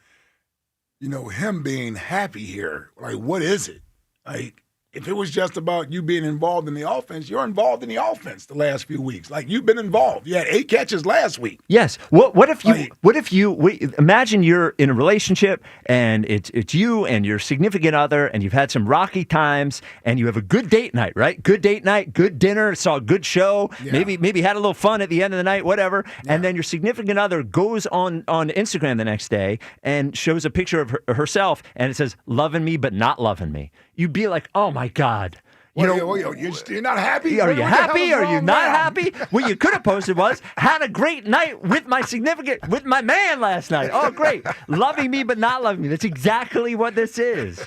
him being happy here. Like, what is it? Like, if it was just about you being involved in the offense, you're involved in the offense the last few weeks. Like, you've been involved. You had 8 catches last week. Yes. What if you imagine you're in a relationship and it's you and your significant other and you've had some rocky times and you have a good date night, right? Good date night, good dinner, saw a good show, maybe had a little fun at the end of the night, whatever. Yeah. And then your significant other goes on Instagram the next day and shows a picture of herself and it says, loving me but not loving me. You'd be like, oh my God. You're not happy? Are you happy? Are you not happy? What you could have posted was, had a great night with my man last night. Oh, great. Loving me but not loving me. That's exactly what this is,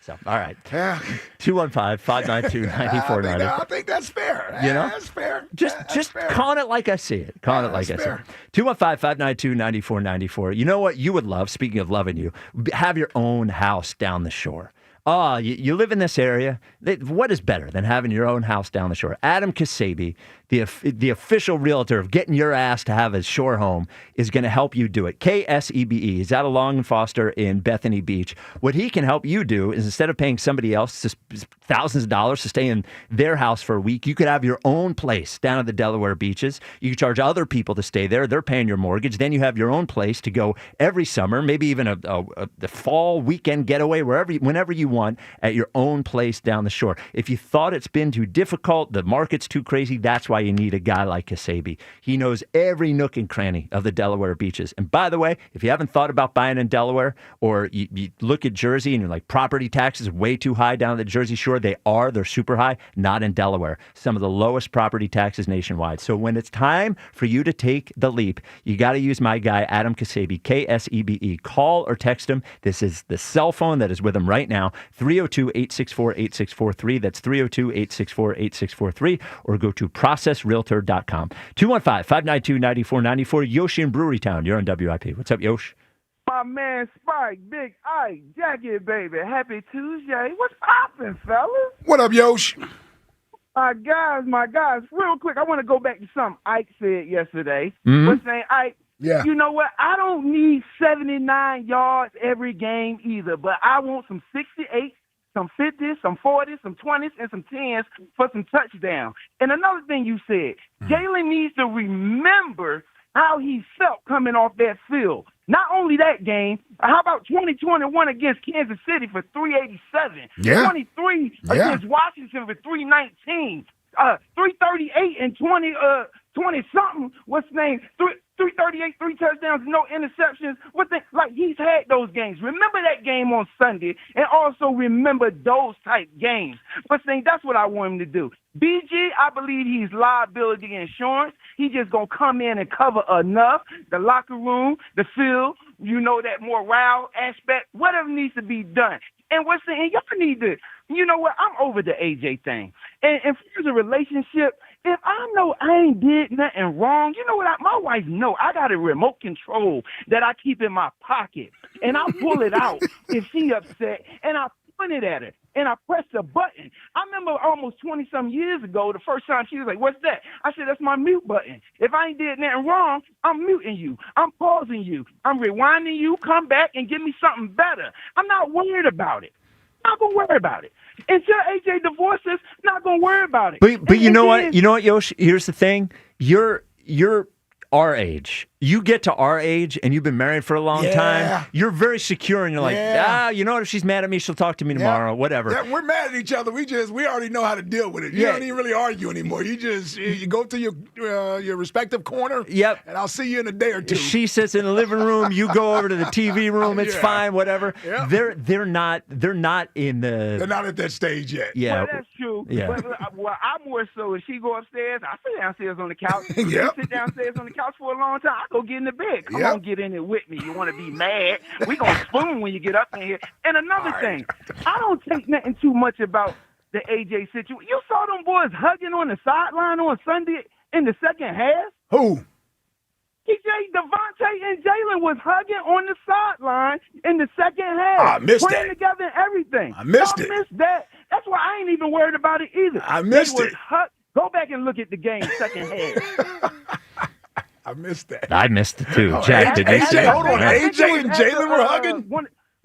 So, all right. Yeah. 215-592-9490. I think that's fair. That's fair. Just calling it like I see it. Calling it like I see it. 215-592-9494. You know what you would love, speaking of loving you, have your own house down the shore. Oh, you live in this area. What is better than having your own house down the shore? Adam Kasabi, the official realtor of getting your ass to have a shore home, is going to help you do it. KSEBE. He's out of Long and Foster in Bethany Beach. What he can help you do is instead of paying somebody else thousands of dollars to stay in their house for a week, you could have your own place down at the Delaware beaches. You could charge other people to stay there. They're paying your mortgage. Then you have your own place to go every summer, maybe even the fall weekend getaway, whenever you want, at your own place down the shore. If you thought it's been too difficult, the market's too crazy, that's why you need a guy like Kasabi. He knows every nook and cranny of the Delaware beaches. And by the way, if you haven't thought about buying in Delaware, or you look at Jersey and you're like, property taxes are way too high down at the Jersey Shore, they're super high. Not in Delaware. Some of the lowest property taxes nationwide. So when it's time for you to take the leap, you got to use my guy, Adam Kasabi, KSEBE. Call or text him. This is the cell phone that is with him right now, 302-864-8643. That's 302-864-8643. Or go to processrealtor.com. 215-592-9494. Yoshi in Brewery Town. You're on WIP. What's up, Yosh? My man Spike, Big Ike, Jackie, baby. Happy Tuesday. What's poppin', fellas? What up, Yosh? My guys, real quick, I want to go back to something Ike said yesterday. Mm-hmm. What's saying, Ike? Yeah. You know what? I don't need 79 yards every game either, but I want some 68, some 50s, some 40s, some 20s, and some 10s for some touchdowns. And another thing you said, Jalen needs to remember how he felt coming off that field. Not only that game, how about 2021 against Kansas City for 387? Yeah. 23 against Washington for 319. 338 and 20-something. What's the name? 338, 3 touchdowns, no interceptions. He's had those games. Remember that game on Sunday, and also remember those type games. But that's what I want him to do. BG, I believe he's liability insurance. He just gonna come in and cover enough. The locker room, the field, that morale aspect, whatever needs to be done. And y'all need to, I'm over the AJ thing. And for the relationship, if I know I ain't did nothing wrong, my wife know I got a remote control that I keep in my pocket. And I pull it out if she upset, and I point it at her, and I press the button. I remember almost 20-some years ago, the first time she was like, what's that? I said, that's my mute button. If I ain't did nothing wrong, I'm muting you. I'm pausing you. I'm rewinding you. Come back and give me something better. I'm not worried about it. Not going to worry about it. Until AJ divorces, not going to worry about it. But you know what? You know what, Yosh? Here's the thing. You're our age. You get to our age and you've been married for a long time. You're very secure and you're like, you know what? If she's mad at me, she'll talk to me tomorrow, whatever. Yeah, we're mad at each other. We already know how to deal with it. You don't even really argue anymore. You go to your respective corner. Yep. And I'll see you in a day or two. She sits in the living room. You go over to the TV room. It's fine, whatever. Yeah. They're not in the. They're not at that stage yet. Yeah. Well, that's true. true. Yeah. But I more so, if she go upstairs, I sit downstairs on the couch. Yep. She sit downstairs on the couch for a long time. I go get in the bed. Come Yep. on, get in it with me. You want to be mad? We gonna spoon when you get up in here. And another thing, I don't take nothing too much about the AJ situation. You saw them boys hugging on the sideline on Sunday in the second half? Who? Devontae and Jalen was hugging on the sideline in the second half. I missed playing that. together and everything. I missed Y'all it. missed that. That's why I ain't even worried about it either. I missed They was it. Go back and look at the game second half. I missed that. I missed it too. Oh, Jack, did you see it? Hold on. AJ and Jalen were hugging?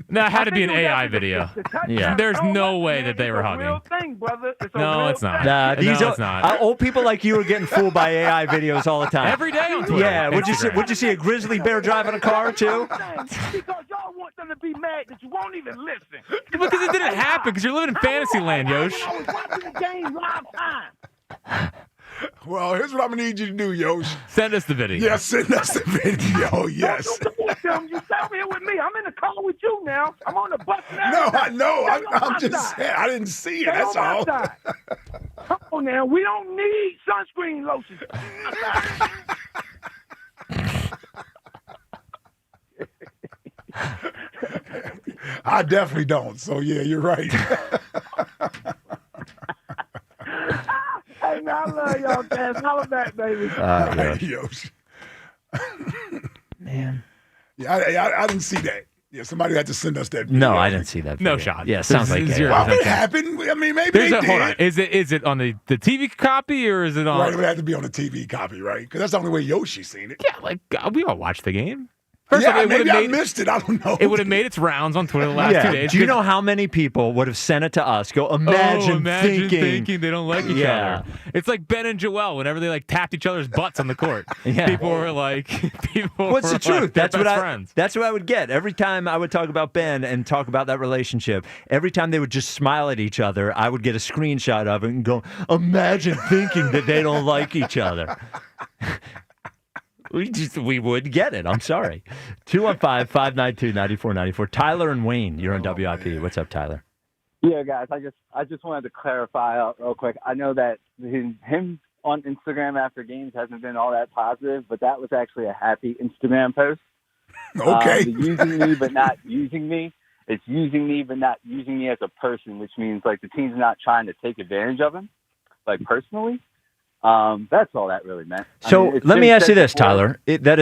No, it had to be an think it was AI after the video. Yeah. There's no way that they were It's a hugging. real thing, brother. It's a No, real it's not. thing. Nah, these No, it's not. old people like you are getting fooled by AI videos all the time. Every day on Twitter. Yeah, would Instagram. you see a grizzly bear driving a car too? Because y'all want them to be mad that you won't even listen. Because it didn't happen, because you're living in fantasy land, Yosh. I was watching the game live time. Well, here's what I'm going to need you to do, Yosh. Send us the video. Yes, send us the video, yes. You sat here with me. I'm in the car with you now. I'm on the bus now. No, I know. Stay on I'm my just side. saying. I didn't see it. Stay That's on my all. side. Come on now. We don't need sunscreen lotion. I definitely don't. So, yeah, you're right. Hey, man, I love y'all, guys. Holla back, baby. Yeah. Yosh. Man. Yeah, I didn't see that. Yeah, somebody had to send us that video. No, I didn't see that video. No shot. Yeah, sounds like Zero. Well, it Okay. happened. I mean, maybe There's they a, did. hold on. Is it on the TV copy or is it on? Right, it would have to be on the TV copy, right? Because that's the only way Yoshi's seen it. Yeah, like we all watched the game. First Yeah, of all, it maybe would've I made- missed it. I don't know. It would have made its rounds on Twitter the last 2 days. Do you know how many people would have sent it to us? Go, imagine thinking they don't like each Yeah. other. It's like Ben and Joel whenever they like tapped each other's butts on the court. Yeah. People were like, What's the truth? They're That's what best friends. That's what I would get every time I would talk about Ben and talk about that relationship. Every time they would just smile at each other, I would get a screenshot of it and go, imagine thinking that they don't like each other. We would get it. I'm sorry. 215-592-9494. Tyler and Wayne, you're on WIP. What's up, Tyler? Yeah, guys, I just wanted to clarify real quick. I know that him on Instagram after games hasn't been all that positive, but that was actually a happy Instagram post. Okay. The using me but not using me. It's using me but not using me as a person, which means like the team's not trying to take advantage of him, like personally. That's all that really meant. So let me ask you this, Tyler. Tyler. That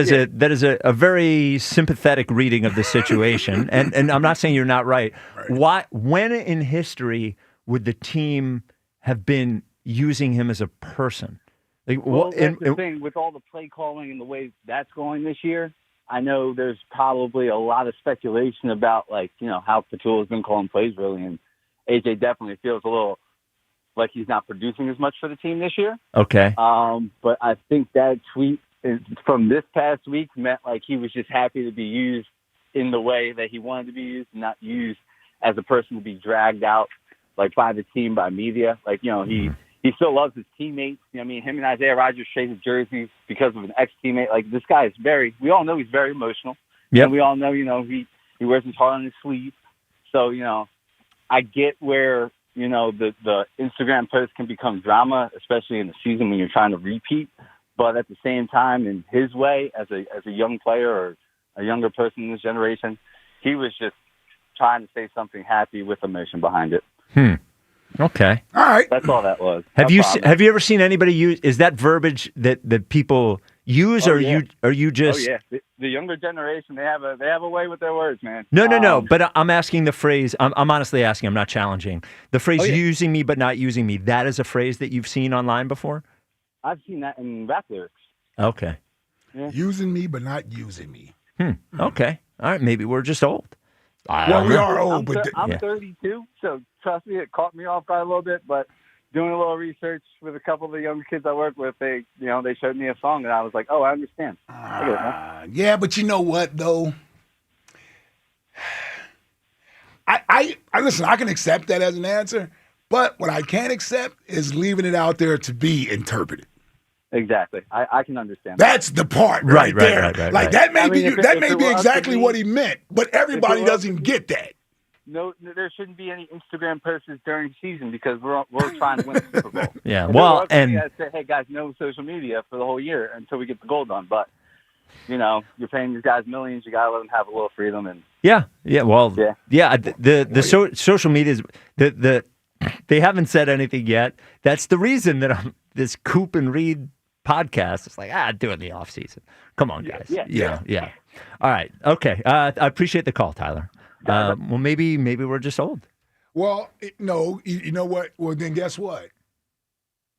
is a very sympathetic reading of the situation, and I'm not saying you're not right. When in history would the team have been using him as a person? Like, Well, that's the thing with all the play calling and the way that's going this year. I know there's probably a lot of speculation about like how Petula's been calling plays really, and AJ definitely feels a little like he's not producing as much for the team this year. Okay. But I think that tweet from this past week meant like he was just happy to be used in the way that he wanted to be used, not used as a person to be dragged out like by the team, by media. Like, he still loves his teammates. I mean, him and Isaiah Rodgers traded jerseys because of an ex-teammate. Like, this guy is we all know he's very emotional. Yep. And we all know, he wears his heart on his sleeve. So, I get where, the Instagram post can become drama, especially in the season when you're trying to repeat. But at the same time, in his way, as a young player or a younger person in this generation, he was just trying to say something happy with emotion behind it. Okay. All right. That's all that was. Have No you problem. have you ever seen anybody use? Is that verbiage that people use, Oh, or yeah. you just? Oh yeah, the younger generation they have a way with their words, man. No. But I'm asking the phrase. I'm honestly asking. I'm not challenging the phrase Oh, yeah. "using me but not using me." That is a phrase that you've seen online before. I've seen that in rap lyrics. Okay. Yeah. Using me, but not using me. Okay. All right. Maybe we're just old. Well, we are old, I'm but 32, so trust me, it caught me off guard a little bit. But doing a little research with a couple of the younger kids I work with, they showed me a song, and I was like, oh, I understand. I get it, man. yeah, but you know what though? I listen. I can accept that as an answer, but what I can't accept is leaving it out there to be interpreted. Exactly, I can understand. That's the part right there. Right. Like that may I be mean, if that it may be were up to exactly me- what he meant, but everybody if it were up doesn't get that. there shouldn't be any Instagram posts during season because we're trying to win the Super Bowl. Yeah, and well, you guys say, hey guys, no social media for the whole year until we get the goal done. But you're paying these guys millions. You gotta let them have a little freedom. And social media is they haven't said anything yet. That's the reason that this Coop and Reed podcast is like, do it in the off season. Come on, guys. Yeah. All right. Okay. I appreciate the call, Tyler. Well, maybe we're just old. Well, no. You know what? Well, then guess what?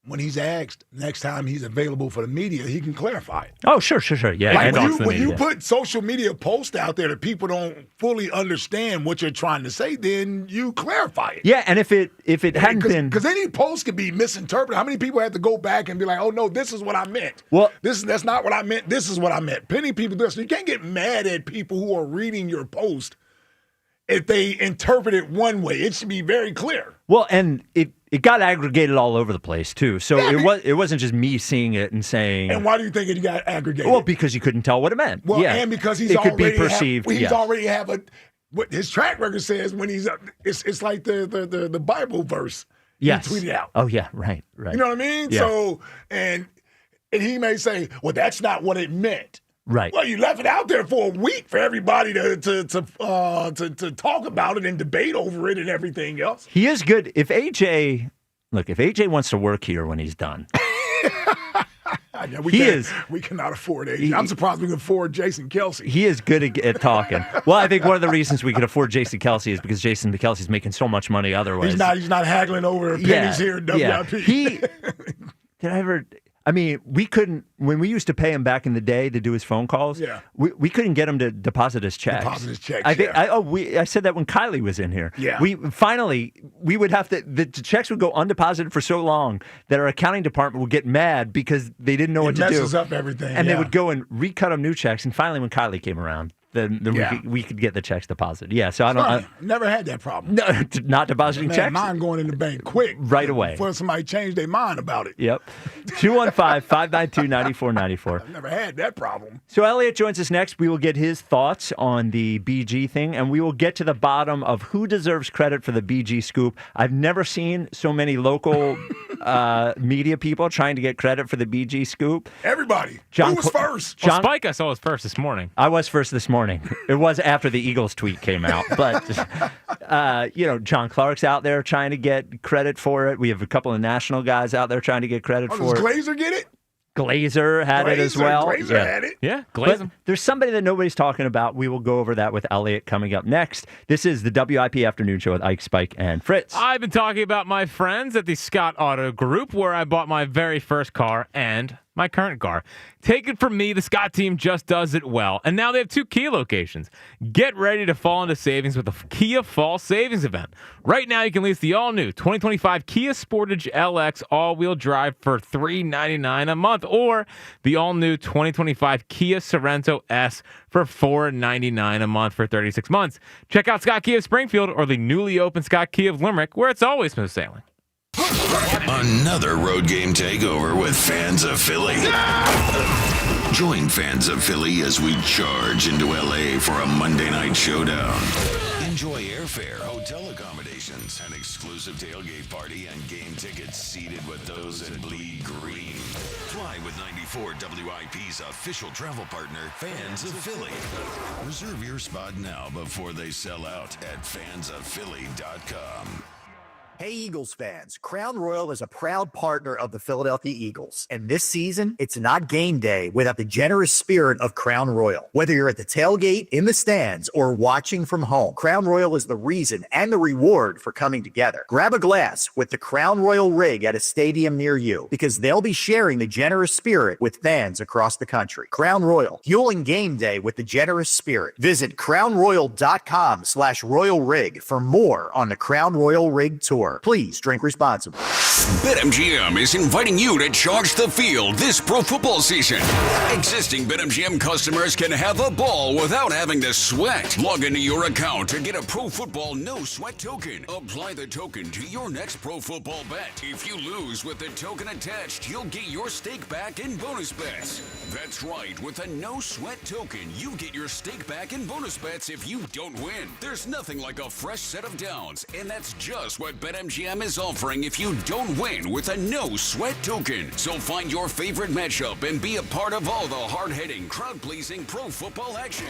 When he's asked next time he's available for the media, he can clarify it. Oh, sure. Yeah. Like when you put social media posts out there that people don't fully understand what you're trying to say, then you clarify it. Yeah, and if it hadn't been, because any post could be misinterpreted. How many people have to go back and be like, "Oh no, this is what I meant." Well, that's not what I meant. This is what I meant. Many people do this. So you can't get mad at people who are reading your post if they interpret it one way. It should be very clear. Well, and it got aggregated all over the place too. So it wasn't just me seeing it and saying. And why do you think it got aggregated? Well, because you couldn't tell what it meant. Well, and because he's already perceived. Already have what his track record says when he's it's like the Bible verse. Yes. He tweeted out. Oh yeah, right. You know what I mean? Yeah. So and he may say, well, that's not what it meant. Right. Well, you left it out there for a week for everybody to talk about it and debate over it and everything else. He is good. If AJ wants to work here when he's done. We cannot afford AJ. I'm surprised we can afford Jason Kelce. He is good at talking. Well, I think one of the reasons we can afford Jason Kelce is because Jason Kelce's making so much money otherwise. He's not haggling over pennies here at WIP. Did I ever... I mean, we couldn't, when we used to pay him back in the day to do his phone calls, we couldn't get him to deposit his checks. I said that when Kylie was in here. Yeah. We would have to, the checks would go undeposited for so long that our accounting department would get mad because they didn't know what to do. It messes up everything. And they would go and recut them new checks. And finally, when Kylie came around, then we could get the checks deposited. Yeah, so I never had that problem. No, not depositing checks. Mine going in the bank quick. Right away. Before somebody changed their mind about it. Yep. 215-592-9494. I've never had that problem. So Eliot joins us next. We will get his thoughts on the BG thing, and we will get to the bottom of who deserves credit for the BG scoop. I've never seen so many local media people trying to get credit for the BG scoop. Everybody. Who was first? Spike, I saw was first this morning. I was first this morning. It was after the Eagles tweet came out. But, John Clark's out there trying to get credit for it. We have a couple of national guys out there trying to get credit for it. Does Glazer get it? Glazer had it as well. Glazer had it. Yeah, Glazer. There's somebody that nobody's talking about. We will go over that with Eliot coming up next. This is the WIP Afternoon Show with Ike, Spike, and Fritz. I've been talking about my friends at the Scott Auto Group, where I bought my very first car and my current car. Take it from me, the Scott team just does it well. And now they have 2 Kia locations. Get ready to fall into savings with the Kia Fall Savings Event. Right now, you can lease the all-new 2025 Kia Sportage LX all-wheel drive for $399 a month, or the all-new 2025 Kia Sorento S for $499 a month for 36 months. Check out Scott Kia of Springfield or the newly opened Scott Kia of Limerick, where it's always smooth sailing. Another road game takeover with Fans of Philly. Join Fans of Philly as we charge into LA for a Monday night showdown. Enjoy airfare, hotel accommodations, an exclusive tailgate party, and game tickets seated with those that bleed green. Fly with 94 WIP's official travel partner, Fans of Philly. Reserve your spot now before they sell out at fansofphilly.com. Hey Eagles fans, Crown Royal is a proud partner of the Philadelphia Eagles. And this season, it's not game day without the generous spirit of Crown Royal. Whether you're at the tailgate, in the stands, or watching from home, Crown Royal is the reason and the reward for coming together. Grab a glass with the Crown Royal rig at a stadium near you, because they'll be sharing the generous spirit with fans across the country. Crown Royal, fueling game day with the generous spirit. Visit crownroyal.com/royal rig for more on the Crown Royal Rig Tour. store. Please drink responsibly. BetMGM is inviting you to charge the field this pro football season. Existing BetMGM customers can have a ball without having to sweat. Log into your account to get a Pro Football No Sweat token. Apply the token to your next pro football bet. If you lose with the token attached, you'll get your stake back in bonus bets. That's right, with a No Sweat token, you get your stake back in bonus bets if you don't win. There's nothing like a fresh set of downs, and that's just what BetMGM is offering if you don't win with a No Sweat token. So find your favorite matchup and be a part of all the hard-hitting, crowd-pleasing pro football action.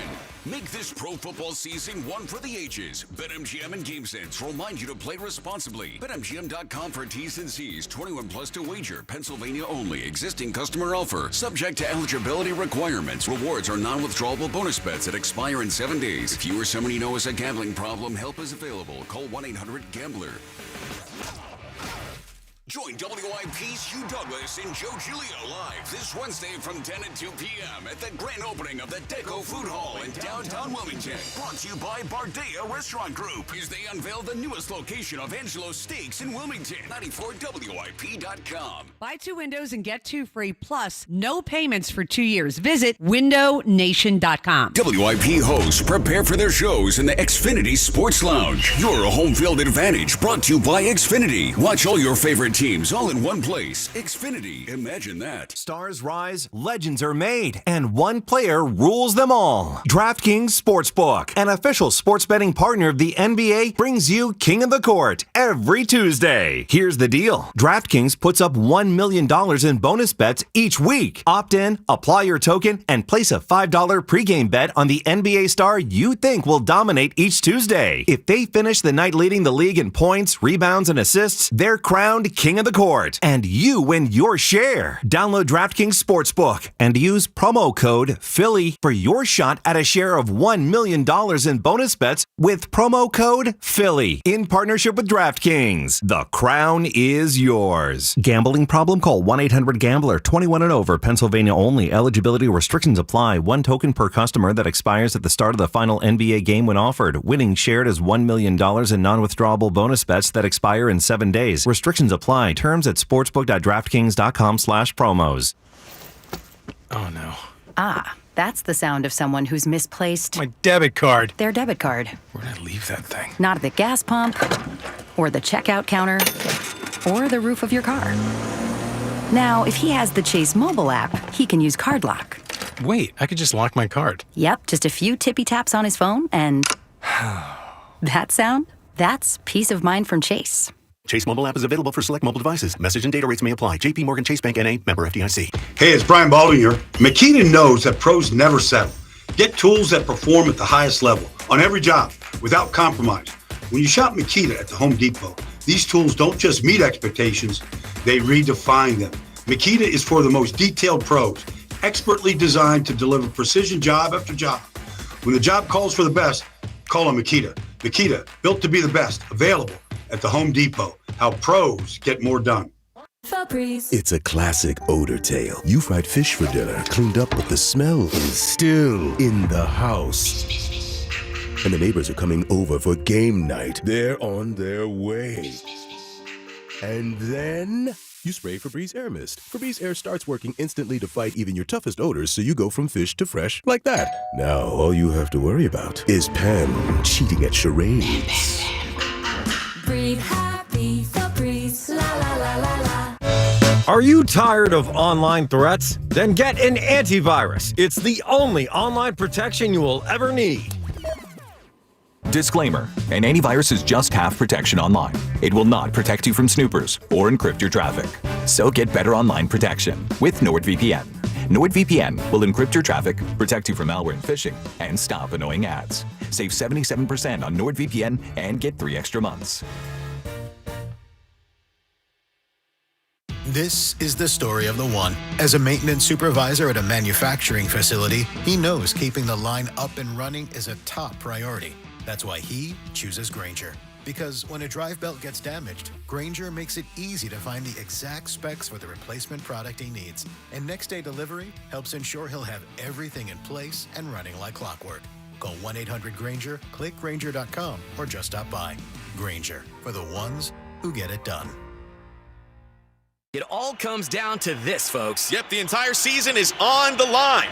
Make this pro football season one for the ages. BetMGM and GameSense remind you to play responsibly. BetMGM.com for T's and C's. 21 plus to wager. Pennsylvania only. Existing customer offer. Subject to eligibility requirements. Rewards are non-withdrawable bonus bets that expire in 7 days. If you or someone you know has a gambling problem, help is available. Call 1-800-GAMBLER. Join WIP's Hugh Douglas and Joe Giglio live this Wednesday from 10 and 2 p.m. at the grand opening of the Deco Food Hall in downtown Wilmington. Brought to you by Bardea Restaurant Group as they unveil the newest location of Angelo's Steaks in Wilmington. 94WIP.com. Buy 2 windows and get 2 free, plus no payments for 2 years. Visit windownation.com. WIP hosts prepare for their shows in the Xfinity Sports Lounge. Your home field advantage brought to you by Xfinity. Watch all your favorite teams all in one place. Xfinity, imagine that. Stars rise, legends are made, and one player rules them all. DraftKings Sportsbook, an official sports betting partner of the NBA, brings you King of the Court every Tuesday. Here's the deal. DraftKings puts up $1 million in bonus bets each week. Opt in, apply your token, and place a $5 pregame bet on the NBA star you think will dominate each Tuesday. If they finish the night leading the league in points, rebounds, and assists, they're crowned King of the Court, and you win your share. Download DraftKings Sportsbook and use promo code Philly for your shot at a share of $1 million in bonus bets with promo code Philly in partnership with DraftKings. The crown is yours. Gambling problem? Call 1-800-GAMBLER. 21 and over. Pennsylvania only. Eligibility restrictions apply. 1 token per customer that expires at the start of the final NBA game when offered. Winning shared as $1 million in non-withdrawable bonus bets that expire in 7 days. Restrictions apply. Terms at sportsbook.draftkings.com/promos. Oh, no. Ah, that's the sound of someone who's misplaced My debit card. their debit card. Where'd I leave that thing? Not at the gas pump, or the checkout counter, or the roof of your car. Now, if he has the Chase mobile app, he can use Card Lock. Wait, I could just lock my card. Yep, just a few tippy taps on his phone, and that sound, that's peace of mind from Chase. Chase mobile app is available for select mobile devices. Message and data rates may apply. JP Morgan Chase Bank N.A. member FDIC. Hey, it's Brian Baldwin here. Makita knows that pros never settle. Get tools that perform at the highest level on every job without compromise. When you shop Makita at the Home Depot, these tools don't just meet expectations, they redefine them. Makita is for the most detailed pros, expertly designed to deliver precision job after job. When the job calls for the best, call a Makita. Makita, built to be the best, available at the Home Depot. How pros get more done. Febreze. It's a classic odor tale. You fried fish for dinner, cleaned up, but the smell is still in the house. And the neighbors are coming over for game night. They're on their way. And then you spray Febreze Air Mist. Febreze Air starts working instantly to fight even your toughest odors, so you go from fish to fresh like that. Now all you have to worry about is Pam cheating at charades. Breathe happy, Febreze, la la la la la. Are you tired of online threats? Then get an antivirus. It's the only online protection you will ever need. Disclaimer: an antivirus is just half protection online. It will not protect you from snoopers or encrypt your traffic. So get better online protection with NordVPN. NordVPN will encrypt your traffic, protect you from malware and phishing, and stop annoying ads. Save 77% on NordVPN and get 3 extra months. This is the story of the one. As a maintenance supervisor at a manufacturing facility, he knows keeping the line up and running is a top priority. That's why he chooses Grainger. Because when a drive belt gets damaged, Grainger makes it easy to find the exact specs for the replacement product he needs. And next day delivery helps ensure he'll have everything in place and running like clockwork. Call 1-800-GRAINGER, click Grainger.com, or just stop by. Grainger, for the ones who get it done. It all comes down to this, folks. Yep, the entire season is on the line.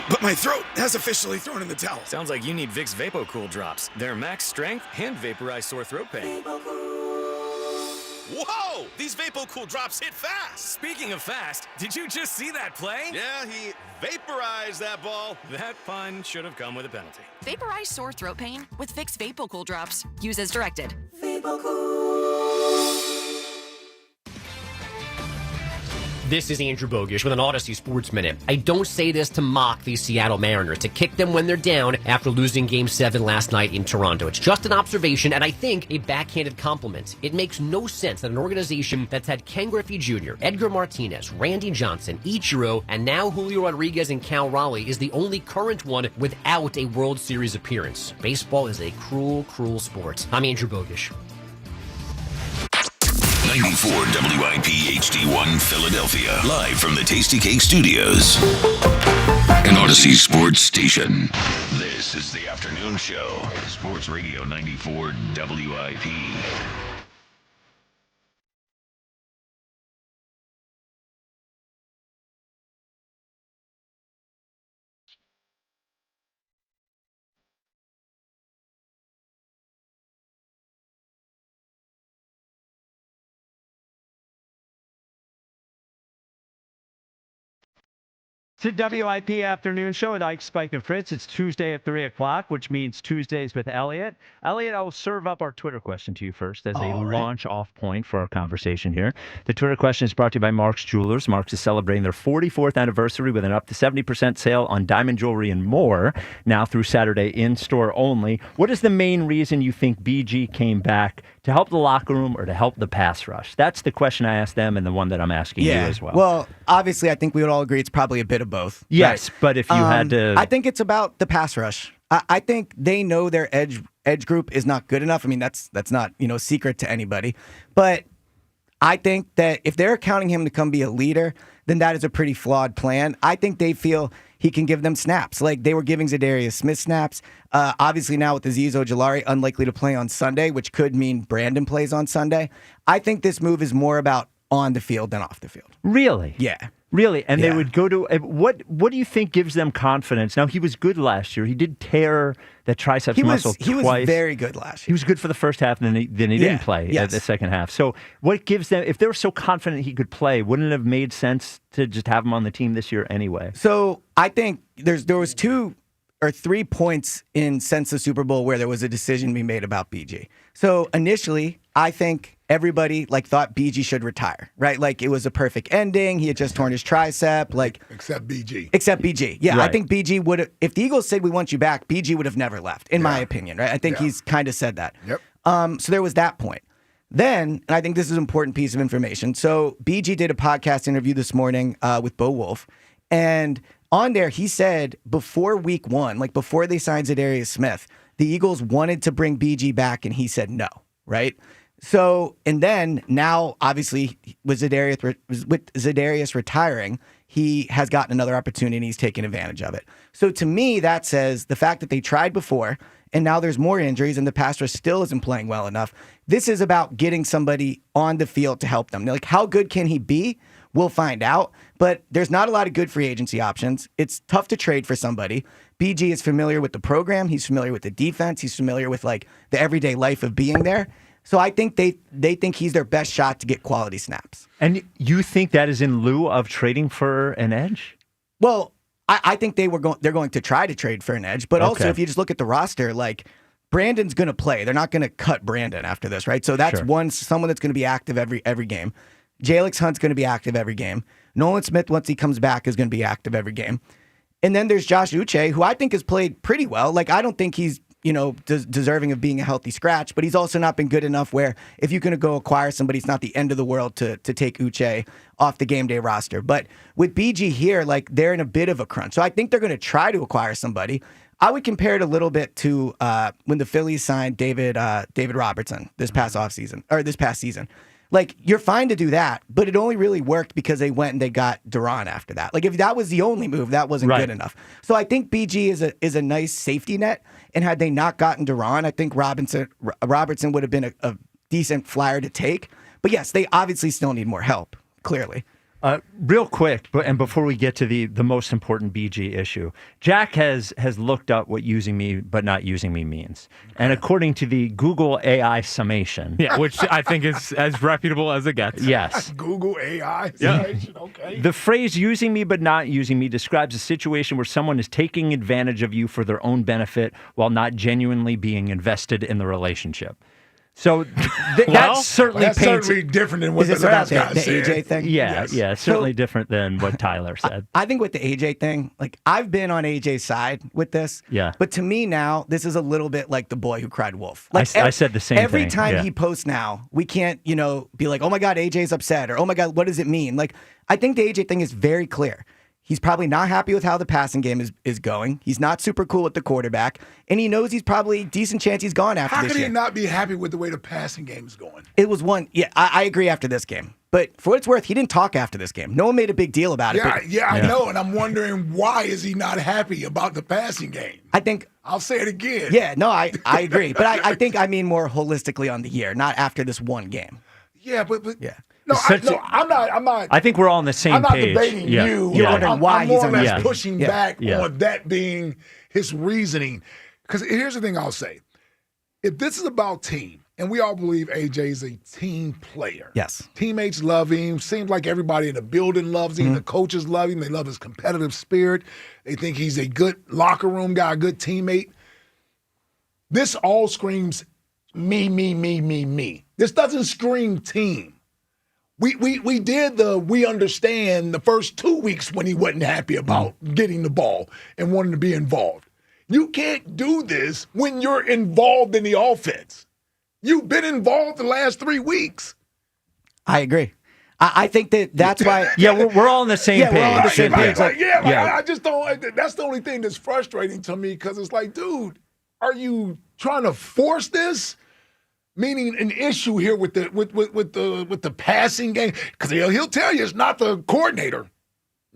But my throat has officially thrown in the towel. Sounds like you need Vicks VapoCool drops. They're max strength and vaporize sore throat pain. Whoa! These VapoCool drops hit fast. Speaking of fast, did you just see that play? Yeah, he vaporized that ball. That pun should have come with a penalty. Vaporize sore throat pain with Vicks VapoCool drops. Use as directed. This is Andrew Bogish with an Odyssey Sports Minute. I don't say this to mock the Seattle Mariners, to kick them when they're down after losing Game 7 last night in Toronto. It's just an observation, and I think a backhanded compliment. It makes no sense that an organization that's had Ken Griffey Jr., Edgar Martinez, Randy Johnson, Ichiro, and now Julio Rodriguez and Cal Raleigh is the only current one without a World Series appearance. Baseball is a cruel, cruel sport. I'm Andrew Bogish. 94 WIP HD1 Philadelphia. Live from the Tasty Cake Studios. An Odyssey Sports Station. This is the afternoon show. Sports Radio 94 WIP. It's the WIP Afternoon Show with Ike, Spike, and Fritz. It's Tuesday at 3 o'clock, which means Tuesdays with Eliot. Eliot, I will serve up our Twitter question to you first as a launch-off point for our conversation here. The Twitter question is brought to you by Mark's Jewelers. Mark's is celebrating their 44th anniversary with an up to 70% sale on diamond jewelry and more, now through Saturday in-store only. What is the main reason you think BG came back, to help the locker room or to help the pass rush? That's the question I asked them and the one that I'm asking you as well. Well, obviously, I think we would all agree it's probably a bit of both. Yes, right? but if you had to... I think it's about the pass rush. I think they know their edge group is not good enough. I mean, that's not, secret to anybody. But I think that if they're counting him to come be a leader, then that is a pretty flawed plan. I think they feel he can give them snaps. Like they were giving Zadarius Smith snaps. Obviously now with Azeez Ojulari unlikely to play on Sunday, which could mean Brandon plays on Sunday. I think this move is more about on the field than off the field. Really? Yeah. Really? And they would go to what do you think gives them confidence? Now, he was good last year. He did tear that triceps muscle twice. He was very good last year. He was good for the first half, and then he didn't play at the second half. So what gives them, if they were so confident he could play, wouldn't it have made sense to just have him on the team this year anyway? So I think there was 2 or 3 points since the Super Bowl where there was a decision being made about BG. So initially, I think everybody thought BG should retire, right? Like it was a perfect ending. He had just torn his tricep, except BG. Except BG. Yeah, right. I think BG would have, if the Eagles said we want you back, BG would have never left, in my opinion, right? I think he's kind of said that. Yep. So there was that point. Then, and I think this is an important piece of information. So BG did a podcast interview this morning with Bo Wolf, and on there he said before week 1, before they signed Zadarius Smith, the Eagles wanted to bring BG back, and he said no, right? So, and then now, obviously, with Zadarius retiring, he has gotten another opportunity and he's taken advantage of it. So to me, that says the fact that they tried before and now there's more injuries and the pass rush still isn't playing well enough. This is about getting somebody on the field to help them. How good can he be? We'll find out. But there's not a lot of good free agency options. It's tough to trade for somebody. BG is familiar with the program. He's familiar with the defense. He's familiar with the everyday life of being there. So I think they think he's their best shot to get quality snaps. And you think that is in lieu of trading for an edge? Well, I think they're going to try to trade for an edge. But also, if you just look at the roster, Brandon's going to play. They're not going to cut Brandon after this, right? So that's someone that's going to be active every game. Jalix Hunt's going to be active every game. Nolan Smith, once he comes back, is going to be active every game. And then there's Josh Uche, who I think has played pretty well. I don't think he's deserving of being a healthy scratch, but he's also not been good enough where if you're going to go acquire somebody, it's not the end of the world to take Uche off the game day roster. But with BG here, they're in a bit of a crunch. So I think they're going to try to acquire somebody. I would compare it a little bit to when the Phillies signed David Robertson this past season. You're fine to do that, but it only really worked because they went and they got Duran after that. If that was the only move, that wasn't good enough. So I think BG is a nice safety net. And had they not gotten Duran, I think Robertson would have been decent flyer to take. But yes, they obviously still need more help, clearly. Real quick, and before we get to the most important BG issue, Jack has looked up what using me but not using me means. And according to the Google AI summation. Yeah, which I think is as reputable as it gets. Yes. Google AI. Yeah. Okay. The phrase using me but not using me describes a situation where someone is taking advantage of you for their own benefit while not genuinely being invested in the well, So that's certainly different than what the last guy said. The AJ thing? Yeah, certainly different than what Tyler said. I think with the AJ thing, like I've been on AJ's side with this. Yeah. But to me now, this is a little bit like the boy who cried wolf. Like I said the same every thing. time Yeah. he posts now, we can't, be like, oh my God, AJ's upset, or oh my God, what does it mean? Like, I think the AJ thing is very clear. He's probably not happy with how the passing game is going. He's not super cool with the quarterback, and he knows he's probably decent chance he's gone after How this could year. he not be happy with the way the passing game is going? It was one. Yeah, I agree after this game. But for what it's worth, he didn't talk after this game. No one made a big deal about it. I know, and I'm wondering why is he not happy about the passing game? I think I'll say it again. Yeah, no, I agree, but I think I mean more holistically on the year, not after this one game. Yeah, but yeah. No, I'm not. I think we're all on the same I'm not page. debating you. You're wondering why I'm he's more or less unhappy. pushing Yeah. back Yeah. on that being his reasoning. Because here's the thing I'll say. If this is about team, and we all believe AJ is a team player. Yes. Teammates love him. Seems like everybody in the building loves him. The coaches love him. They love his competitive spirit. They think he's a good locker room guy, a good teammate. This all screams me. This doesn't scream team. We did we understand the first 2 weeks when he wasn't happy about getting the ball and wanting to be involved. You can't do this when you're involved in the offense. You've been involved the last 3 weeks. I agree. I think that's why. Yeah, we're all on the same page. We're all on the same page. I just don't. That's the only thing that's frustrating to me because it's like, dude, are you trying to force this? Meaning an issue here with the passing game, because he'll tell you it's not the coordinator.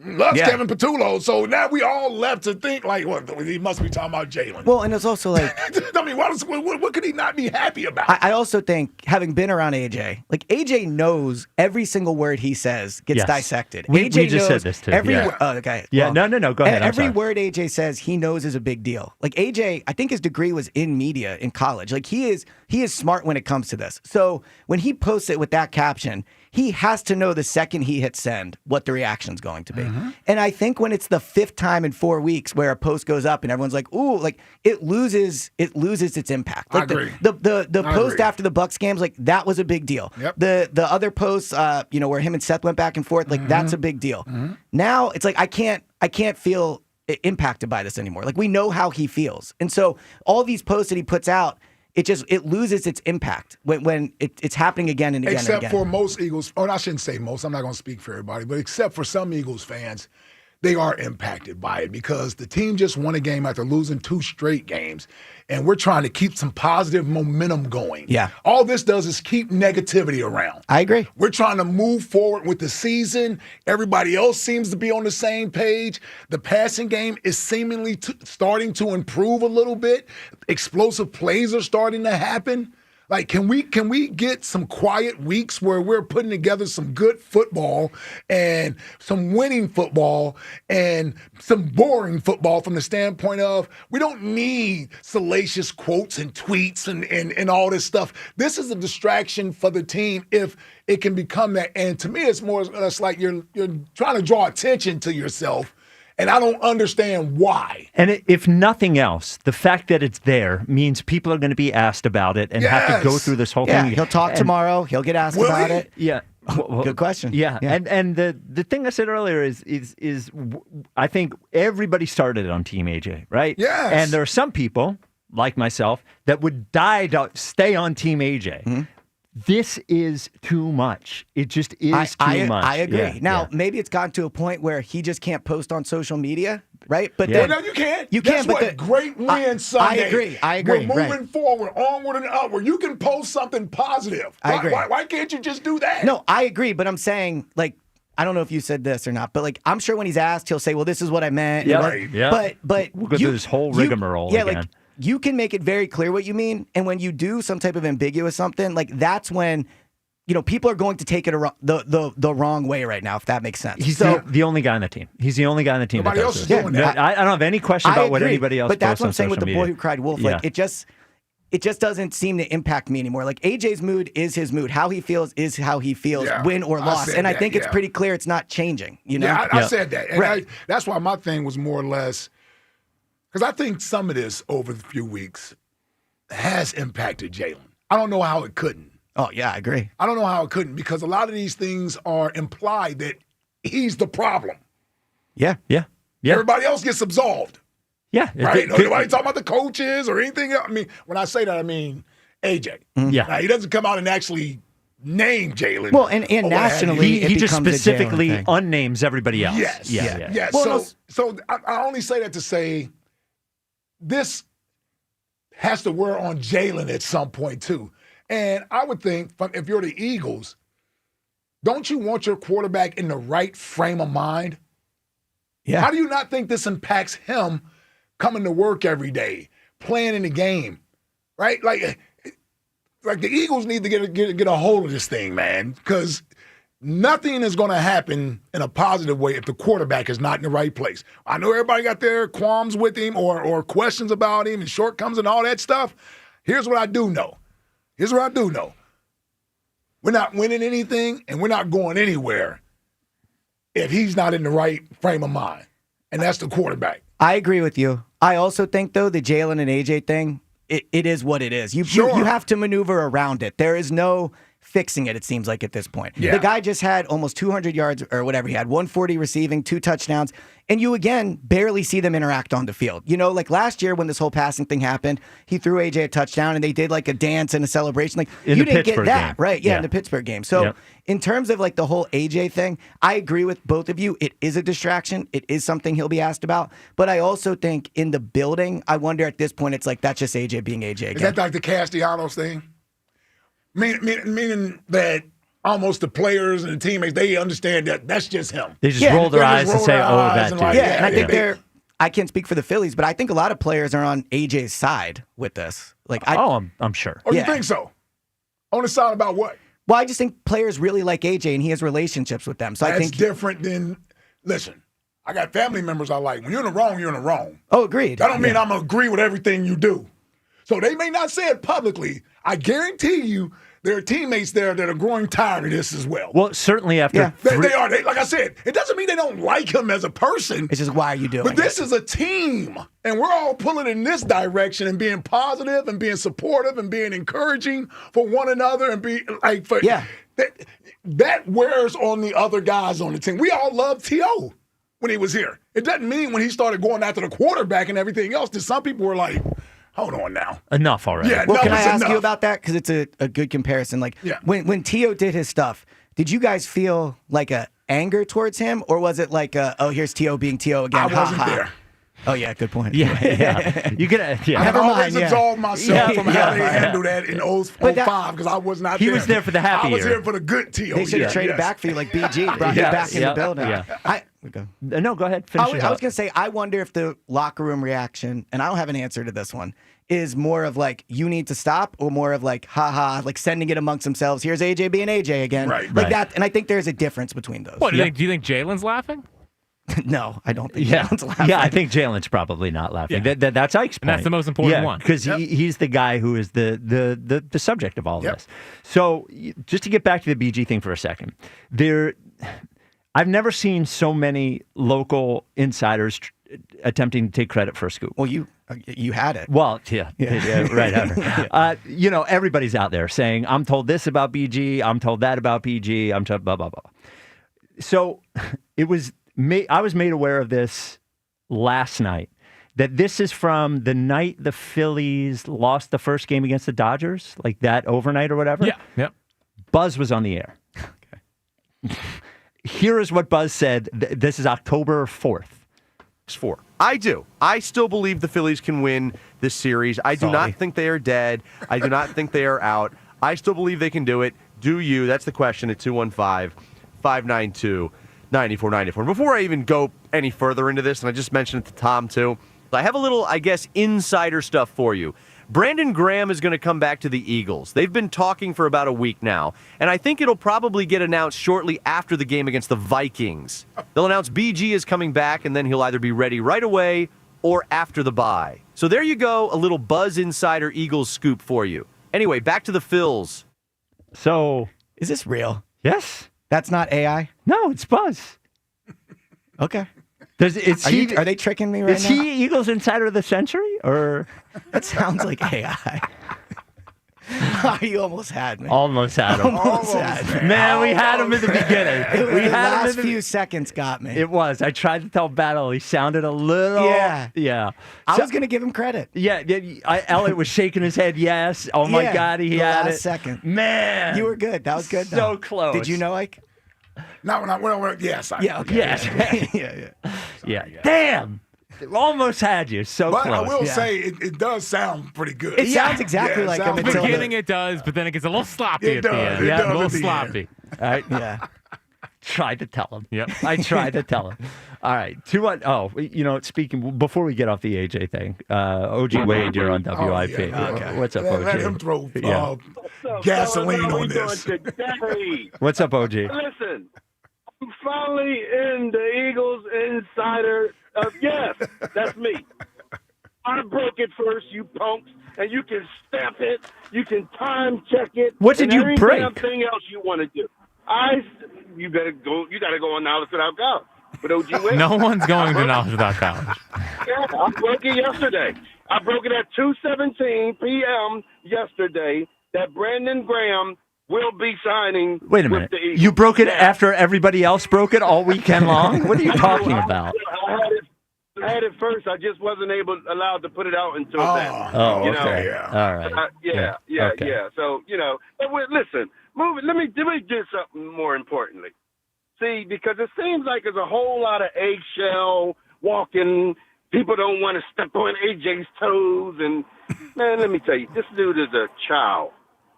Loves Kevin Patullo, so now we all left to think like, well, he must be talking about Jalen. Well, and it's also like, I mean, what could he not be happy about? I also think, having been around AJ, like AJ knows every single word he says gets dissected. We AJ just knows said this too. every yeah. okay. Yeah, well, no. Go ahead. Every word AJ says, he knows is a big deal. Like AJ, I think his degree was in media in college. Like he is smart when it comes to this. So when he posts it with that caption, he has to know the second he hits send what the reaction's going to be. And I think when it's the 5th time in 4 weeks where a post goes up and everyone's like, ooh, like it loses its impact. Like I agree. The I post agree. after the Bucks games, like that was a big deal. Yep. The other posts, where him and Seth went back and forth, like that's a big deal. Now it's like I can't feel impacted by this anymore. Like we know how he feels. And so all these posts that he puts out, it loses its impact when it's happening again and again Except and again. for most Eagles, or I shouldn't say most, I'm not going to speak for everybody, but except for some Eagles fans, they are impacted by it because the team just won a game after losing 2 straight games, and we're trying to keep some positive momentum going. Yeah. All this does is keep negativity around. I agree. We're trying to move forward with the season. Everybody else seems to be on the same page. The passing game is seemingly starting to improve a little bit. Explosive plays are starting to happen. Like, can we get some quiet weeks where we're putting together some good football and some winning football and some boring football from the standpoint of we don't need salacious quotes and tweets and all this stuff. This is a distraction for the team if it can become that. And to me, it's more or less like you're trying to draw attention to yourself. And I don't understand why. And if nothing else, the fact that it's there means people are going to be asked about it and have to go through this whole thing. He'll talk tomorrow. He'll get asked about it. Yeah. Good question. Yeah. And the thing I said earlier is I think everybody started on Team AJ, right? Yes. And there are some people, like myself, that would die to stay on Team AJ. This is too much. It just is too much. I agree. Yeah, now, maybe it's gotten to a point where he just can't post on social media, right? But Well, then no, you can't. You Guess can, but what? Great win Sunday. I agree. We're moving forward, onward and upward. You can post something positive. I agree. Why can't you just do that? No, I agree, but I'm saying, like, I don't know if you said this or not, but like I'm sure when he's asked, he'll say, "Well, this is what I meant." Yeah, Right. yeah. But we'll go through this whole rigmarole again. Like you can make it very clear what you mean. And when you do some type of ambiguous something, like that's when, people are going to take it the wrong way right now, if that makes sense. He's the only guy on the team. He's the only guy on the team. Nobody that else does is this. doing that. I don't have any question about what anybody else But that's posts what I'm on saying with the social boy media. who cried wolf. Yeah. Like it just doesn't seem to impact me anymore. Like AJ's mood is his mood. How he feels is how he feels, Yeah, win or I loss. said And I that, think it's yeah. pretty clear it's not changing. Yeah, I said that. And Right. that's why my thing was more or less, because I think some of this over the few weeks has impacted Jalen. I don't know how it couldn't. Oh, yeah, I agree. I don't know how it couldn't, because a lot of these things are implied that he's the problem. Yeah. Everybody else gets absolved. Yeah. Right? Nobody talking about the coaches or anything else. I mean, when I say that, I mean AJ. Yeah. Now, he doesn't come out and actually name Jalen. Well, and or what have you. nationally, He just becomes a Jalen specifically thing. unnames everybody else. Yes. Yeah. Well, So I only say that to say this has to wear on Jalen at some point too. And I would think if you're the Eagles, don't you want your quarterback in the right frame of mind? Yeah. How do you not think this impacts him coming to work every day, playing in the game, right? Like the Eagles need to get a hold of this thing, man, because nothing is going to happen in a positive way if the quarterback is not in the right place. I know everybody got their qualms with him or questions about him and shortcomings and all that stuff. Here's what I do know. We're not winning anything and we're not going anywhere if he's not in the right frame of mind. And that's the quarterback. I agree with you. I also think, though, the Jalen and AJ thing, it is what it is. You have to maneuver around it. There is no fixing it seems like, at this point. Yeah. The guy just had almost 200 yards or whatever he had, 140 receiving, 2 touchdowns, and you, again, barely see them interact on the field. Like last year when this whole passing thing happened, he threw AJ a touchdown, and they did like a dance and a celebration. Like, In you the didn't get Pittsburgh that, game. right? Yeah, Yeah. in the Pittsburgh game. So in terms of like the whole AJ thing, I agree with both of you. It is a distraction. It is something he'll be asked about. But I also think in the building, I wonder at this point, it's like that's just AJ being AJ again. Is that like the Castellanos thing? Meaning that almost the players and the teammates, they understand that that's just him. They just roll their eyes and say, that dude. And I think I can't speak for the Phillies, but I think a lot of players are on AJ's side with this. I'm sure. Oh, you think so? On the side about what? Well, I just think players really like AJ, and he has relationships with them. So That's I think different than, listen, I got family members I like. When you're in the wrong, you're in the wrong. Oh, agreed. That don't mean I'm going to agree with everything you do. So they may not say it publicly. I guarantee you there are teammates there that are growing tired of this as well. Well, certainly after They are. Like I said, it doesn't mean they don't like him as a person. It's just, why are you doing But this is a team, and we're all pulling in this direction and being positive and being supportive and being encouraging for one another and be like, that wears on the other guys on the team. We all loved T.O. when he was here. It doesn't mean when he started going after the quarterback and everything else that some people were like, hold on now. Enough already. Yeah, Well, can I ask enough. you about that? Because it's a good comparison. Like, Yeah. when T.O. did his stuff, did you guys feel like a anger towards him, or was it like, here's T.O. being T.O. again? I wasn't ha. there. Oh, yeah, good point. Yeah. You get I have always absolved myself from how they handled that in 05 because I was not there. He was there for the happy I was year. here for the good T.O. They should have traded back for you like BG, brought you back in the building. Yeah. Okay. No, go ahead. Finish I was going to say, I wonder if the locker room reaction, and I don't have an answer to this one, is more of like, you need to stop, or more of like, haha, like sending it amongst themselves. Here's AJ being AJ again. Like that. And I think there's a difference between those. What, do you think Jalen's laughing? No, I don't think Yeah. Jalen's laughing. Yeah, I think Jalen's probably not laughing. Yeah. That's Ike's point. And that's the most important one. Because he's the guy who is the subject of all of this. So just to get back to the BG thing for a second, I've never seen so many local insiders attempting to take credit for a scoop. Well, you had it. Well, yeah right. Everybody's out there saying, I'm told this about BG, I'm told that about BG, I'm told blah, blah, blah. So I was made aware of this last night, that this is from the night the Phillies lost the first game against the Dodgers, like that overnight or whatever. Yeah. Yep. Buzz was on the air. Okay. Here is what Buzz said. This is October 4th. It's 4. I do. I still believe the Phillies can win this series. I do not think they are dead. I do not think they are out. I still believe they can do it. Do you? That's the question at 215-592-9494. Before I even go any further into this, and I just mentioned it to Tom too, I have a little, I guess, insider stuff for you. Brandon Graham is going to come back to the Eagles. They've been talking for about a week now, and I think it'll probably get announced shortly after the game against the Vikings. They'll announce BG is coming back, and then he'll either be ready right away or after the bye. So there you go, a little Buzz Insider Eagles scoop for you. Anyway, back to the Phils. So, is this real? Yes. That's not AI? No, it's Buzz. Okay. Are they tricking me right is now? Is he Eagles Insider of the Century? Or that sounds like AI. You almost had me. Almost had him. Almost had me. Man, we had him in the beginning. The last few seconds got me. It was. I tried to tell Battle. He sounded a little. Yeah. I was going to give him credit. Yeah. Elliot was shaking his head. Yes. Oh my God, he had it. Last second. Man, you were good. That was good. So close. Did you know, Ike? Not when I went. Yes. Yes. Yeah. Damn. Almost had you. So but close. I will say it does sound pretty good. It sounds exactly like him. At the beginning it does, but then it gets a little sloppy at the end. Yeah, a little sloppy. All right. Yeah. Tried to tell him. Yep. I tried to tell him. All right. Speaking, before we get off the AJ thing, OG Wade, you're on WIP. Okay. What's up, OG? Let him throw gasoline on this. What's up, OG? Listen, I'm finally in the Eagles Insider. Yes, that's me. I broke it first, you punks, and you can stamp it, you can time check it. What did you break? Everything else you want to do. You better go. You got to go on Knowledge Without College. But OG Wade, no one's going to Knowledge Without College. Yeah, I broke it yesterday. I broke it at 2:17 p.m. yesterday that Brandon Graham will be signing. Wait a minute. With the Eagles. You broke it after everybody else broke it all weekend long? What are you talking about? I had it first. I just wasn't allowed to put it out until then. Oh, you okay. Know? All right. Yeah. So, but listen, let me do something more importantly. See, because it seems like there's a whole lot of eggshell walking. People don't want to step on AJ's toes. And, man, let me tell you, this dude is a child,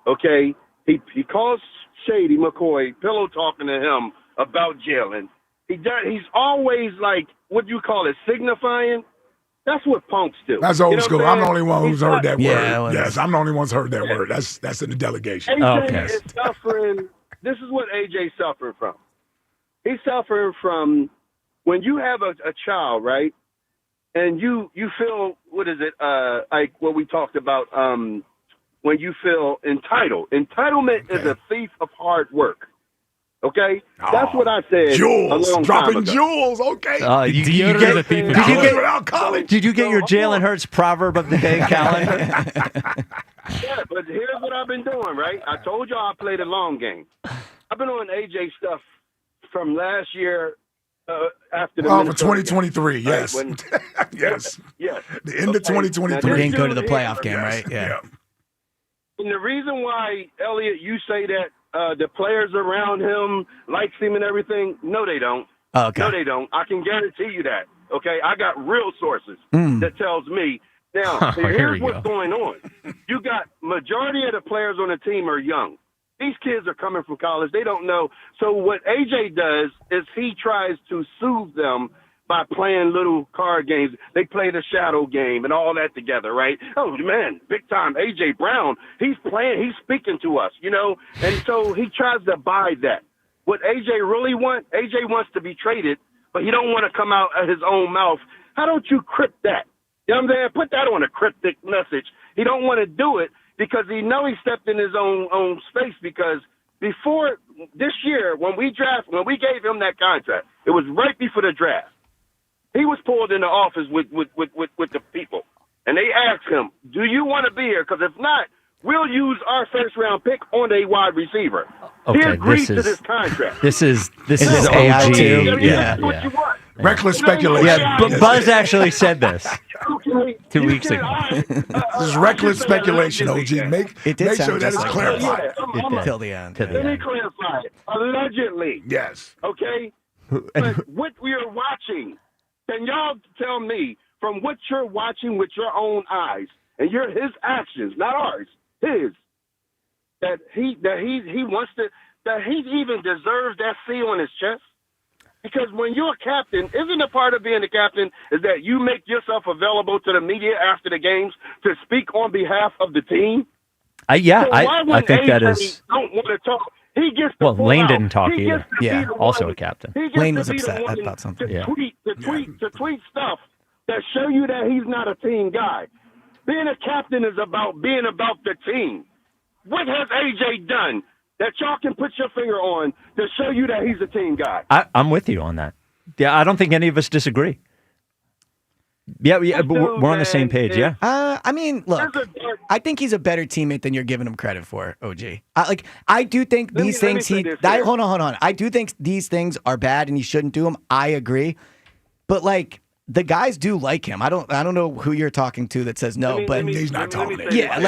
okay? He calls Shady McCoy pillow talking to him about Jalen. He's always like, what do you call it, signifying? That's what punks do. That's old school. I'm the only one who's heard that Yeah, word. Yes, I'm the only one who's heard that word. That's in the delegation. AJ is suffering. This is what AJ's suffering from. He's suffering from when you have a child, right? And you feel, what is it, like what we talked about, when you feel entitled. Entitlement is a thief of hard work. Okay? That's what I said. Jewels. Dropping jewels. Okay. Did you get your Jalen Hurts proverb of the day calendar? Yeah, but here's what I've been doing, right? I told y'all I played a long game. I've been on AJ stuff from last year after the for 2023, yes. Right, yes. Yes. The end of 2023. We didn't go to the playoff game, right? Yeah. And the reason why, Elliot, you say that the players around him likes him and everything, no, they don't. Oh, okay. No, they don't. I can guarantee you that. Okay? I got real sources that tells me. Now, here's what's going on. You got majority of the players on the team are young. These kids are coming from college. They don't know. So what AJ does is he tries to soothe them by playing little card games. They play the shadow game and all that together, right? Oh, man, big time. A.J. Brown, he's playing, he's speaking to us, And so he tries to buy that. What A.J. really wants, A.J. wants to be traded, but he don't want to come out of his own mouth. How don't you crypt that? You know what I'm saying? Put that on a cryptic message. He don't want to do it because he know he stepped in his own space because before this year, when we gave him that contract, it was right before the draft. He was pulled into office with the people, and they asked him, do you want to be here? Because if not, we'll use our first-round pick on a wide receiver. Okay, he agreed to this contract. This is AI OG. too. Yeah. Reckless speculation. Yeah, Buzz actually said this 2 weeks ago. This is reckless speculation, OG. Make sure that is clarified. Till the end. Let me clarify it. Allegedly. Yes. Okay? But what we are watching, can y'all tell me from what you're watching with your own eyes and his actions, not ours, his, that he wants to, that he even deserves that C on his chest? Because when you're a captain, isn't a part of being a captain is that you make yourself available to the media after the games to speak on behalf of the team? I think that AJ is. don't want to talk? He gets to Well, pull Lane out. didn't talk He either. gets to be Yeah, the also one- a captain. he gets Lane to was be the upset one about something. To Yeah. tweet stuff that show you that he's not a team guy. Being a captain is about being about the team. What has AJ done that y'all can put your finger on to show you that he's a team guy? I'm with you on that. Yeah, I don't think any of us disagree. Yeah, but we're on the same page. Yeah. I mean, look, I think he's a better teammate than you're giving him credit for, OG. I do think these things hold on. I do think these things are bad and he shouldn't do them. I agree. But the guys do like him. I don't know who you're talking to that says no, but he's not talking to yeah,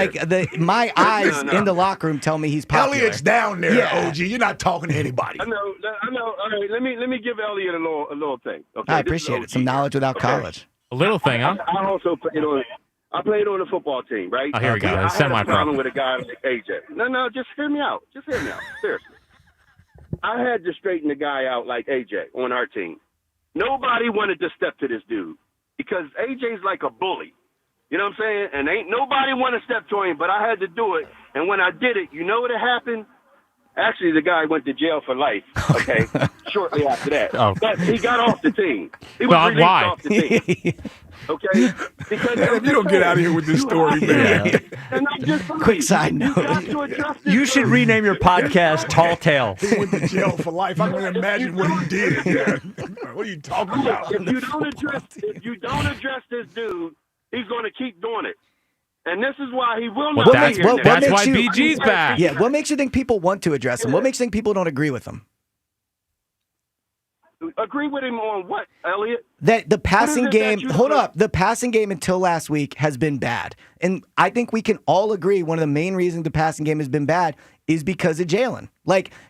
my eyes in the locker room tell me he's popular. Elliot's down there, Yeah. OG. You're not talking to anybody. I know. All right, let me give Eliot a little thing. Okay, I appreciate it. Some knowledge without college. A little thing, huh? I also played on the football team, right? Oh, here we go. I had a Semi-pro. problem with a guy like AJ. No, just hear me out. Seriously. I had to straighten the guy out like AJ on our team. Nobody wanted to step to this dude because AJ's like a bully. You know what I'm saying? And ain't nobody want to step to him, but I had to do it. And when I did it, you know what happened? Actually, the guy went to jail for life, okay, shortly after that. Oh. But he got off the team. He was Well, released why? off the team. Okay? Because Man, if you don't get out of here with this story, man. And I'm just saying, Quick side note. you got to address this You should dude. rename your podcast Tall Tale. He went to jail for life. I can imagine what he did. Yeah. What are you talking about? If you don't address this dude, he's going to keep doing it. And this is why he will not that's be here next that's year. why BG's back. Yeah, what makes you think people want to address him? What makes you think people don't agree with him? Agree with him on what, Elliot? That the passing What is it game, that you hold do? up, the passing game until last week has been bad. And I think we can all agree one of the main reasons the passing game has been bad is because of Jalen.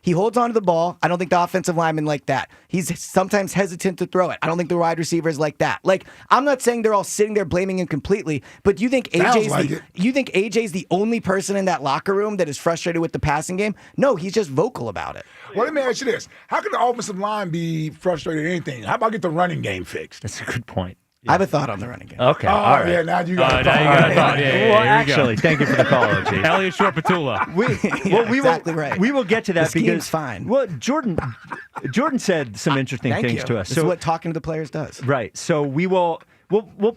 He holds on to the ball. I don't think the offensive lineman like that. He's sometimes hesitant to throw it. I don't think the wide receivers like that. I'm not saying they're all sitting there blaming him completely, but you think AJ's the only person in that locker room that is frustrated with the passing game? No, he's just vocal about it. Well, let me ask you this. How can the offensive line be frustrated at anything? How about get the running game fixed? That's a good point. I have a thought on the running game. Okay, Oh, all right. yeah, now you got to now you got a thought. Yeah, Well, here we go. actually, thank you for the call, OG. Eliot Shorr-Parks. We exactly right. We will get to that The scheme's because fine. Well, Jordan said some interesting Thank things you. to us. This is what talking to the players does. Right. So we'll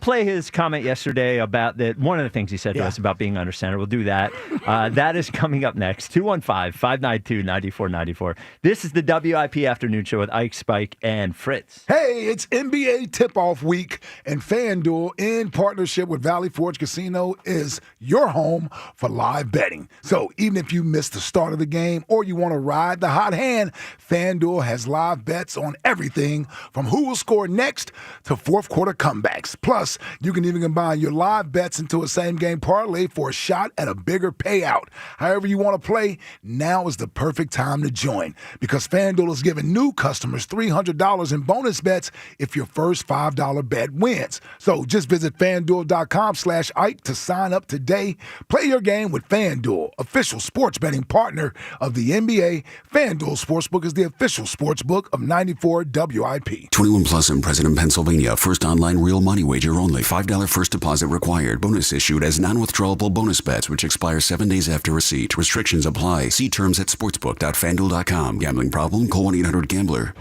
play his comment yesterday about that. One of the things he said to us about being under center. We'll do that. That is coming up next. 215-592-9494. This is the WIP Afternoon Show with Ike, Spike, and Fritz. Hey, it's NBA tip-off week, and FanDuel, in partnership with Valley Forge Casino, is your home for live betting. So even if you missed the start of the game or you want to ride the hot hand, FanDuel has live bets on everything from who will score next to fourth quarter comebacks. Plus, you can even combine your live bets into a same-game parlay for a shot at a bigger payout. However you want to play, now is the perfect time to join because FanDuel is giving new customers $300 in bonus bets if your first $5 bet wins. So just visit FanDuel.com/Ike to sign up today. Play your game with FanDuel, official sports betting partner of the NBA. FanDuel Sportsbook is the official sportsbook of 94 WIP. 21 plus in President, Pennsylvania. First online real money wager only. $5 first deposit required. Bonus issued as non-withdrawable bonus bets, which expire 7 days after receipt. Restrictions apply. See terms at sportsbook.fanduel.com. Gambling problem? Call 1-800-GAMBLER.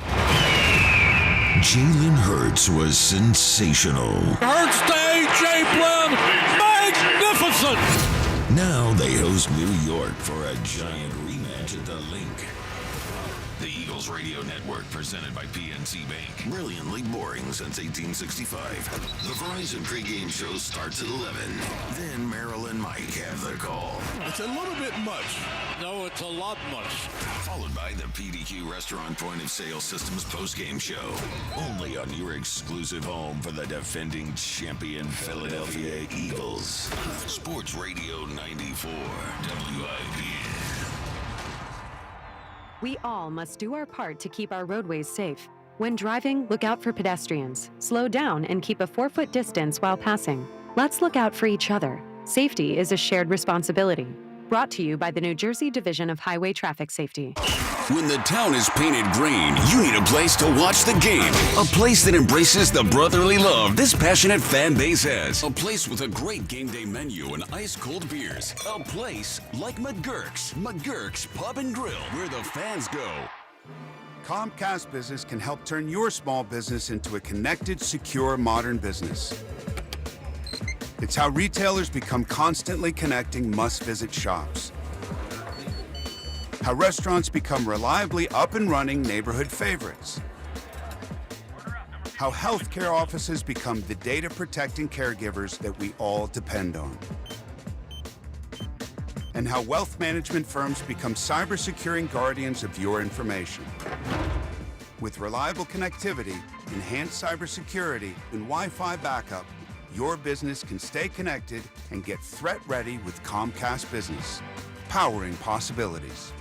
Jalen Hurts was sensational. Hurts to A.J. Brown. Magnificent. Now they host New York for a giant rematch at the Link. The Eagles Radio Network, presented by PNC Bank. Brilliantly boring since 1865. The Verizon pregame show starts at 11. Then Merrill and Mike have the call. It's a little bit much. No, it's a lot much. Followed by the PDQ Restaurant Point of Sale Systems postgame show. Only on your exclusive home for the defending champion Philadelphia Eagles. Sports Radio 94 WIP. We all must do our part to keep our roadways safe. When driving, look out for pedestrians. Slow down and keep a 4-foot distance while passing. Let's look out for each other. Safety is a shared responsibility. Brought to you by the New Jersey Division of Highway Traffic Safety. When the town is painted green, you need a place to watch the game. A place that embraces the brotherly love this passionate fan base has. A place with a great game day menu and ice-cold beers. A place like McGurk's Pub and Grill, where the fans go. Comcast Business can help turn your small business into a connected, secure, modern business. It's how retailers become constantly connecting must-visit shops. How restaurants become reliably up and running neighborhood favorites. How healthcare offices become the data protecting caregivers that we all depend on. And how wealth management firms become cyber-securing guardians of your information. With reliable connectivity, enhanced cybersecurity, and Wi-Fi backup, your business can stay connected and get threat-ready with Comcast Business, powering possibilities.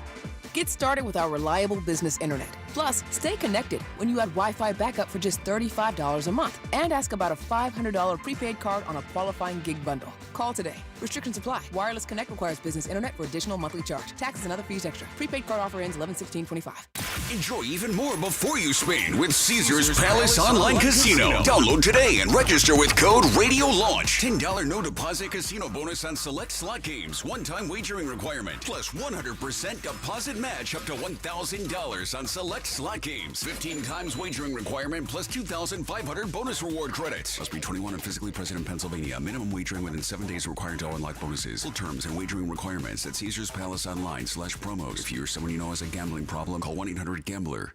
Get started with our reliable business internet. Plus, stay connected when you add Wi-Fi backup for just $35 a month. And ask about a $500 prepaid card on a qualifying gig bundle. Call today. Restrictions apply. Wireless Connect requires business internet for additional monthly charge. Taxes and other fees extra. Prepaid card offer ends 11/16/25. Enjoy even more before you spend with Caesars Palace Online Casino. Download today and register with code RADIOLAUNCH. $10 no deposit casino bonus on select slot games. One-time wagering requirement. Plus 100% deposit match up to $1,000 on select slot games. 15 times wagering requirement plus 2,500 bonus reward credits. Must be 21 and physically present in Pennsylvania. Minimum wagering within 7 days required to unlock bonuses. Full terms and wagering requirements at Caesars Palace Online/promos. If you or someone you know has a gambling problem, call 1-800-GAMBLER.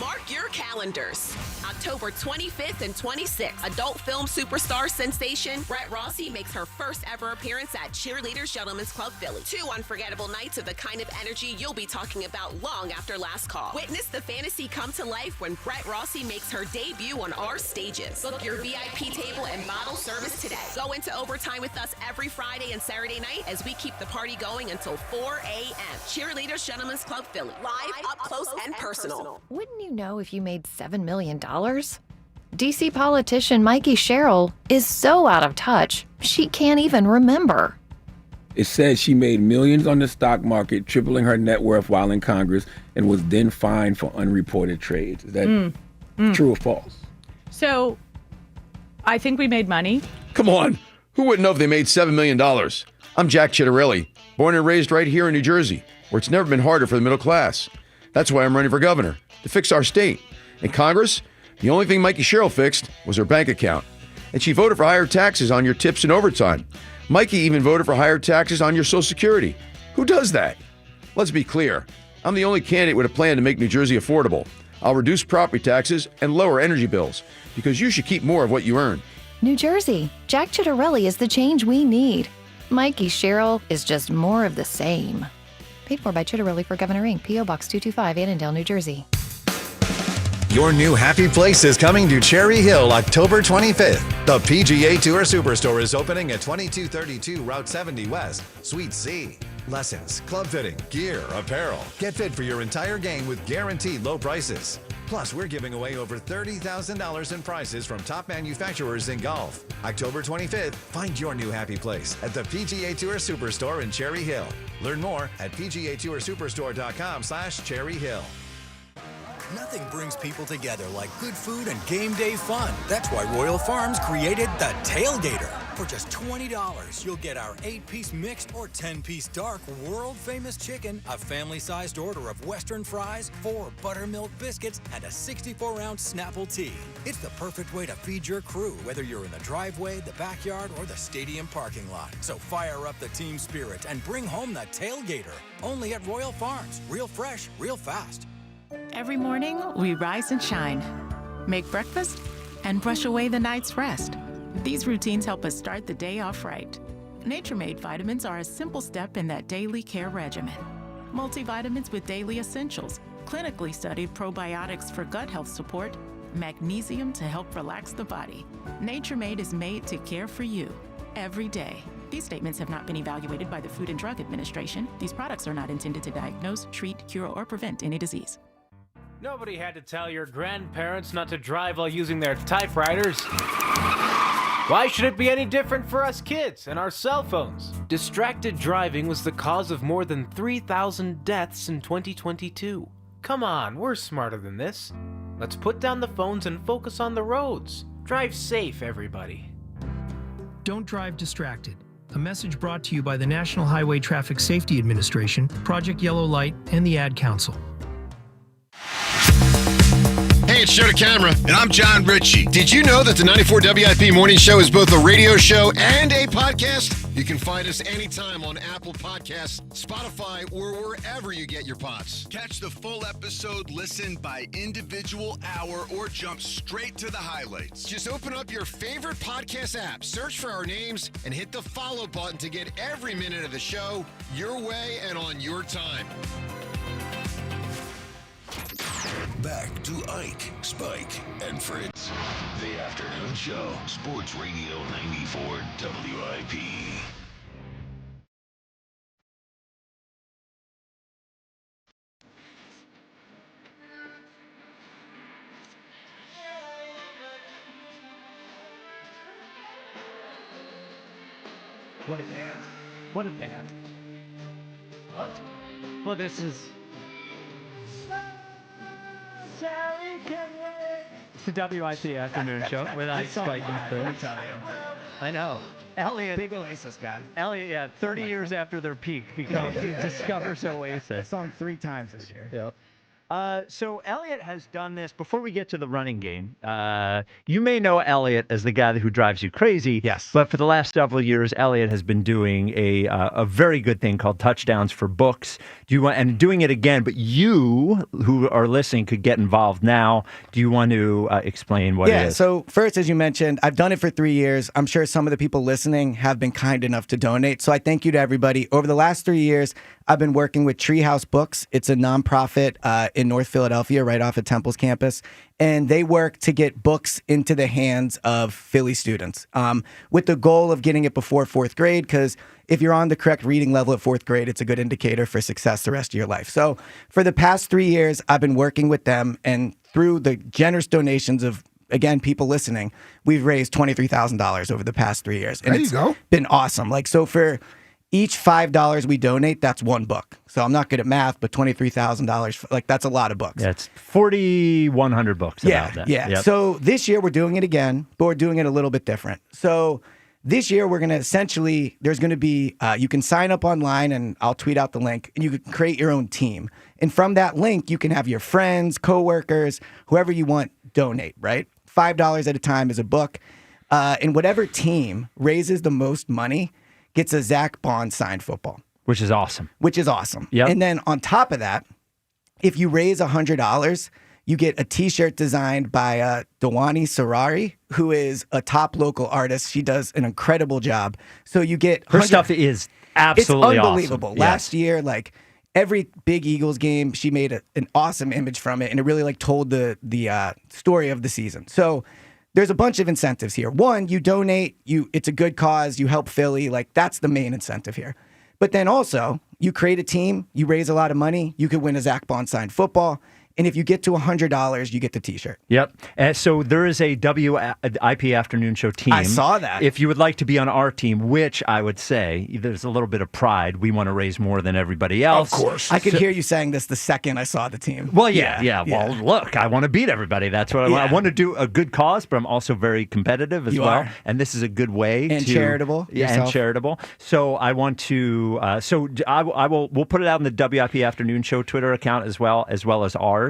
Mark your calendars. October 25th and 26th, adult film superstar sensation Brett Rossi makes her first ever appearance at Cheerleaders Gentlemen's Club Philly. 2 unforgettable nights of the kind of energy you'll be talking about long after last call. Witness the fantasy come to life when Brett Rossi makes her debut on our stages. Book your VIP table and bottle service today. Go into overtime with us every Friday and Saturday night as we keep the party going until 4 a.m. Cheerleaders Gentlemen's Club Philly. Live, up close, and personal. Wouldn't you know if you made $7 million? DC politician Mikey Sherrill is so out of touch, she can't even remember. It says she made millions on the stock market, tripling her net worth while in Congress, and was then fined for unreported trades. Is that true or false? So, I think we made money. Come on. Who wouldn't know if they made $7 million? I'm Jack Chittarelli, born and raised right here in New Jersey, where it's never been harder for the middle class. That's why I'm running for governor, to fix our state. In Congress, the only thing Mikey Sherrill fixed was her bank account. And she voted for higher taxes on your tips and overtime. Mikey even voted for higher taxes on your Social Security. Who does that? Let's be clear. I'm the only candidate with a plan to make New Jersey affordable. I'll reduce property taxes and lower energy bills, because you should keep more of what you earn. New Jersey, Jack Chittarelli is the change we need. Mikey Sherrill is just more of the same. Paid for by Chittarelli for Governor Inc., P.O. Box 225, Annandale, New Jersey. Your new happy place is coming to Cherry Hill October 25th. The PGA Tour Superstore is opening at 2232 Route 70 West, Suite C. Lessons, club fitting, gear, apparel. Get fit for your entire game with guaranteed low prices. Plus, we're giving away over $30,000 in prizes from top manufacturers in golf. October 25th, find your new happy place at the PGA Tour Superstore in Cherry Hill. Learn more at PGATourSuperstore.com/Cherry Hill. Nothing brings people together like good food and game day fun. That's why Royal Farms created the Tailgater. For just $20, you'll get our 8-piece mixed or 10-piece dark world-famous chicken, a family-sized order of Western fries, 4 buttermilk biscuits, and a 64-ounce Snapple tea. It's the perfect way to feed your crew, whether you're in the driveway, the backyard, or the stadium parking lot. So fire up the team spirit and bring home the Tailgater. Only at Royal Farms. Real fresh, real fast. Every morning, we rise and shine, make breakfast, and brush away the night's rest. These routines help us start the day off right. Nature-Made vitamins are a simple step in that daily care regimen. Multivitamins with daily essentials, clinically studied probiotics for gut health support, magnesium to help relax the body. Nature-Made is made to care for you every day. These statements have not been evaluated by the Food and Drug Administration. These products are not intended to diagnose, treat, cure, or prevent any disease. Nobody had to tell your grandparents not to drive while using their typewriters. Why should it be any different for us kids and our cell phones? Distracted driving was the cause of more than 3,000 deaths in 2022. Come on, we're smarter than this. Let's put down the phones and focus on the roads. Drive safe, everybody. Don't drive distracted. A message brought to you by the National Highway Traffic Safety Administration, Project Yellow Light, and the Ad Council. Hey, it's Joe DeCamera, and I'm John Ritchie. Did you know that the 94 WIP Morning Show is both a radio show and a podcast? You can find us anytime on Apple Podcasts, Spotify, or wherever you get your pods. Catch the full episode, listen by individual hour, or jump straight to the highlights. Just open up your favorite podcast app, search for our names, and hit the follow button to get every minute of the show your way and on your time. Back to Ike, Spike, and Fritz. The Afternoon Show. Sports Radio 94 WIP. What a band. What a band. What? Well, this is... It's the WIP Afternoon Show with Ike, Spike, and Fritz. I know. Eliot, Big Oasis guy. Eliot, yeah, 30 years after their peak, discovers Oasis. I saw him 3 times this year. Yep. So Eliot has done this. Before we get to the running game, you may know Eliot as the guy who drives you crazy. Yes. But for the last several years, Eliot has been doing a very good thing called Touchdowns for Books. And doing it again, but you who are listening could get involved now. Do you want to explain what it is? Yeah, so first, as you mentioned, I've done it for 3 years. I'm sure some of the people listening have been kind enough to donate. So I thank you to everybody. Over the last 3 years, I've been working with Treehouse Books. It's a nonprofit in North Philadelphia, right off of Temple's campus. And they work to get books into the hands of Philly students with the goal of getting it before 4th grade, because if you're on the correct reading level at 4th grade, it's a good indicator for success the rest of your life. So for the past 3 years, I've been working with them, and through the generous donations of, again, people listening, we've raised $23,000 over the past 3 years. And There you go. Been awesome. Like, so for each $5 we donate, that's 1 book. So I'm not good at math, but $23,000, like, that's a lot of books. Yeah, it's 4,100 books about that. Yeah. Yep. So this year we're doing it again, but we're doing it a little bit different. So this year we're going to essentially, there's going to be, you can sign up online, and I'll tweet out the link, and you can create your own team. And from that link, you can have your friends, coworkers, whoever you want donate, right? $5 at a time is a book. And whatever team raises the most money gets a Zach Bond signed football. Which is awesome. Yep. And then on top of that, if you raise $100, you get a T-shirt designed by Dewani Sarari, who is a top local artist. She does an incredible job. So you get her stuff is absolutely it's unbelievable. Awesome. Last year, like every big Eagles game, she made an awesome image from it, and it really like told the story of the season. So there's a bunch of incentives here. One, you donate, it's a good cause, you help Philly, like that's the main incentive here. But then also, you create a team, you raise a lot of money, you could win a Zach Bond signed football. And if you get to $100, you get the T-shirt. Yep. So there is a WIP Afternoon Show team. I saw that. If you would like to be on our team, which I would say there's a little bit of pride. We want to raise more than everybody else. Of course. I could hear you saying this the second I saw the team. Well, yeah. Well, look, I want to beat everybody. That's what I want. I want to do a good cause, but I'm also very competitive as well. Are. And this is a good way and to charitable. Yeah, yourself. and charitable. So I want to. We'll put it out in the WIP Afternoon Show Twitter account as well as ours.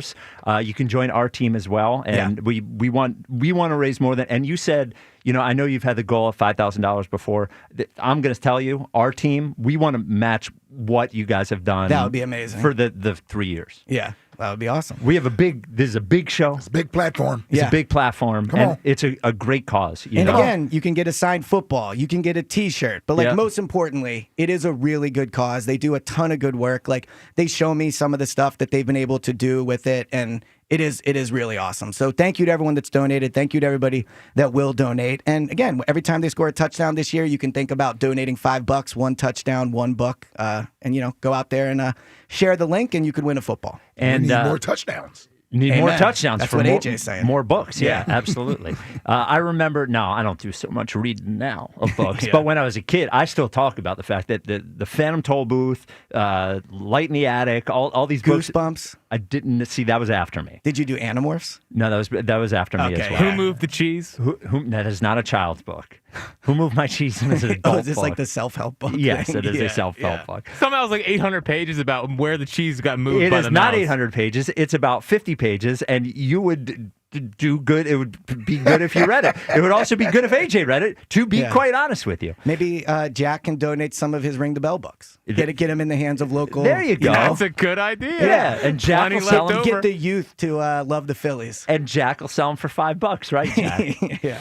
You can join our team as well, and we want to raise more than. And you said, I know you've had the goal of $5,000 before. I'm going to tell you, our team, we want to match what you guys have done. That would be amazing for the 3 years. Yeah, that would be awesome. We have this is a big show. It's a big platform. It's a big platform, and it's a great cause. And again, you can get a signed football, you can get a T-shirt, but most importantly, it is a really good cause. They do a ton of good work. Like they show me some of the stuff that they've been able to do with it, and it is really awesome. So thank you to everyone that's donated. Thank you to everybody that will donate. And again, every time they score a touchdown this year, you can think about donating $5, 1 touchdown, 1 book, and go out there and share the link, and you could win a football. And we need more touchdowns. Need more touchdowns. That's for what more, AJ's saying. More books. Yeah, absolutely. I remember. No, I don't do so much reading now of books. But when I was a kid, I still talk about the fact that the Phantom Toll Booth, Light in the Attic, all these books. Goosebumps. I didn't see. That was after me. Did you do Animorphs? No, that was after me as well. Who moved the cheese? That is not a child's book. Who moved my cheese is an adult is this book. like the self-help book? Yes, it is Yeah, a self-help book. Somehow it's like 800 pages about where the cheese got moved It by is the not mouse. 800 pages. It's about 50 pages, and you would do good. It would be good if you read it. It would also be good if AJ read it, to be quite honest with you. Maybe Jack can donate some of his Ring the Bell books. Get him in the hands of local. There you go. That's a good idea. Yeah, and Jack Plenty will sell left them. over. Get the youth to love the Phillies. And Jack will sell them for $5, right, Jack? Yeah.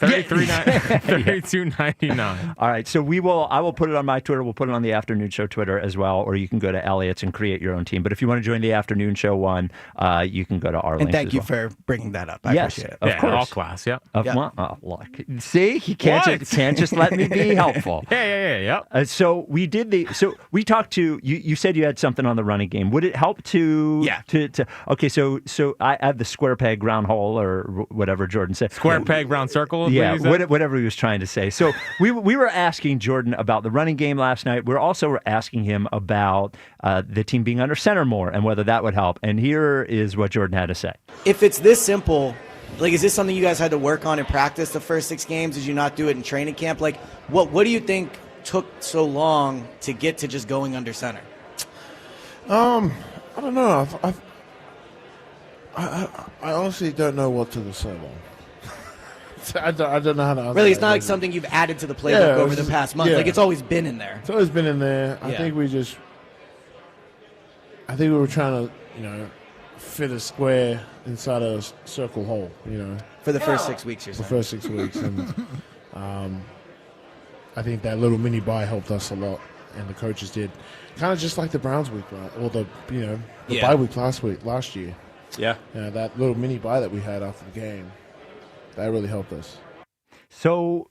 $32.99. All right, so I will put it on my Twitter. We'll put it on the Afternoon Show Twitter as well, or you can go to Eliot's and create your own team. But if you want to join the Afternoon Show one, you can go to our And links thank as you well. for bringing that up. I Yes, appreciate it. of course. All class, yeah. Well, look, see, he can't What? can't just let me be helpful. Yeah. So we talked to you. You said you had something on the running game. Would it help to? Yeah. Okay, so I have the square peg round hole or whatever Jordan said. Square peg, round circle. Yeah, whatever he was trying to say. So we were asking Jordan about the running game last night. We're also asking him about the team being under center more and whether that would help. And here is what Jordan had to say. If it's this simple, like, is this something you guys had to work on in practice the first 6 games? Did you not do it in training camp? Like, what do you think took so long to get to just going under center? I don't know. I honestly don't know what took so long. I don't know how to answer Really, it's that. not like something you've added to the playbook over the past month. yeah. Like, it's always been in there. It's always been in there. I Yeah. think we were trying to, fit a square inside a circle hole, For the first 6 weeks, you're The saying. first 6 weeks. And I think that little mini bye helped us a lot, and the coaches did. Kind of just like the Browns week, right? Or the bye week last year. Yeah. That little mini bye that we had after the game, that really helped us. So,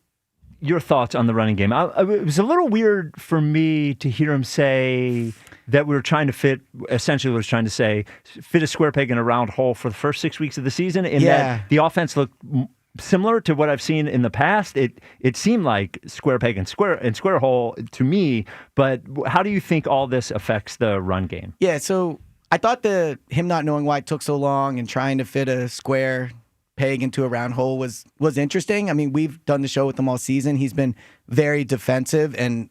your thoughts on the running game? It was a little weird for me to hear him say that we were trying to fit a square peg in a round hole for the first 6 weeks of the season, and that the offense looked similar to what I've seen in the past. It seemed like square peg and square hole to me, but how do you think all this affects the run game? Yeah, so I thought him not knowing why it took so long and trying to fit a square peg into a round hole was interesting. I mean, we've done the show with him all season. He's been very defensive and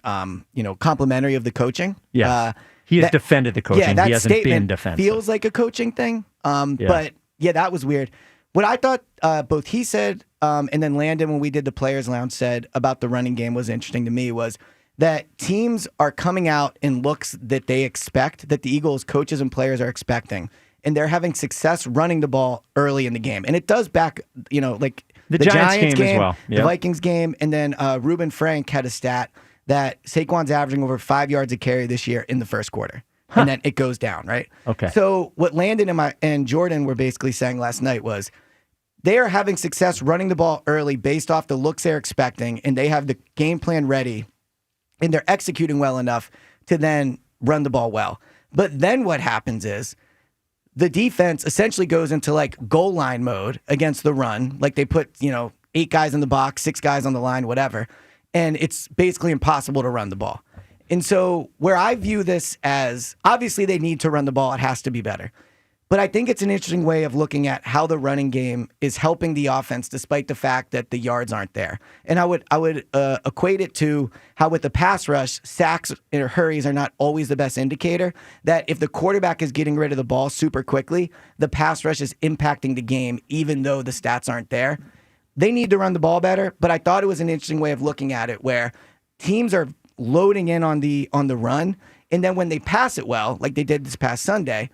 complimentary of the coaching. Yes. He has defended the coaching. Yeah, that he hasn't been statement defensive. feels like a coaching thing. But yeah, that was weird. What I thought both he said and then Landon, when we did the Players Lounge, said about the running game was interesting to me was that teams are coming out in looks that they expect, that the Eagles coaches and players are expecting, and they're having success running the ball early in the game. And it does back, like the Giants game as well. The Vikings game, and then Reuben Frank had a stat that Saquon's averaging over 5 yards a carry this year in the first quarter. And then it goes down, right? Okay. So what Landon and Jordan were basically saying last night was they are having success running the ball early based off the looks they're expecting, and they have the game plan ready, and they're executing well enough to then run the ball well. But then what happens is the defense essentially goes into like goal line mode against the run. Like they put, 8 guys in the box, 6 guys on the line, whatever. And it's basically impossible to run the ball. And so where I view this as, obviously they need to run the ball. It has to be better. But I think it's an interesting way of looking at how the running game is helping the offense despite the fact that the yards aren't there. And I would equate it to how with the pass rush, sacks or hurries are not always the best indicator, that if the quarterback is getting rid of the ball super quickly, the pass rush is impacting the game even though the stats aren't there. They need to run the ball better, but I thought it was an interesting way of looking at it where teams are loading in on the run, and then when they pass it well, like they did this past Sunday,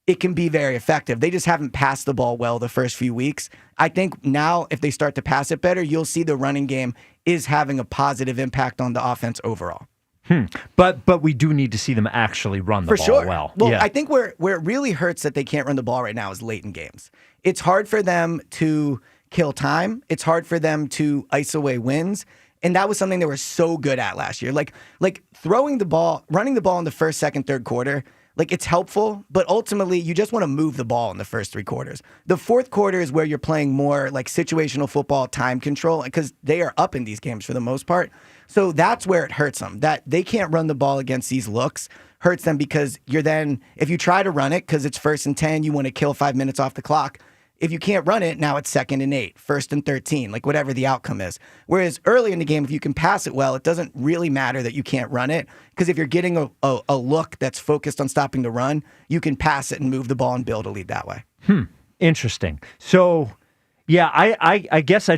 it can be very effective. They just haven't passed the ball well the first few weeks. I think now if they start to pass it better, you'll see the running game is having a positive impact on the offense overall. But we do need to see them actually run the ball well. Well, I think where it really hurts that they can't run the ball right now is late in games. It's hard for them to kill time. It's hard for them to ice away wins. And that was something they were so good at last year. Like throwing the ball, running the ball in the first, second, third quarter, like it's helpful, but ultimately you just want to move the ball in the first 3 quarters. The fourth quarter is where you're playing more like situational football, time control, because they are up in these games for the most part. So that's where it hurts them. That they can't run the ball against these looks hurts them, because you're then, if you try to run it, because it's 1st and 10, you want to kill 5 minutes off the clock. If you can't run it, now it's 2nd and 8, 1st and 13, like whatever the outcome is. Whereas early in the game, if you can pass it well, it doesn't really matter that you can't run it, because if you're getting a look that's focused on stopping the run, you can pass it and move the ball and build a lead that way. Interesting. So, yeah, I guess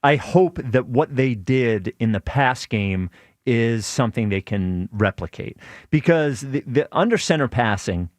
I hope that what they did in the pass game is something they can replicate, because the under center passing,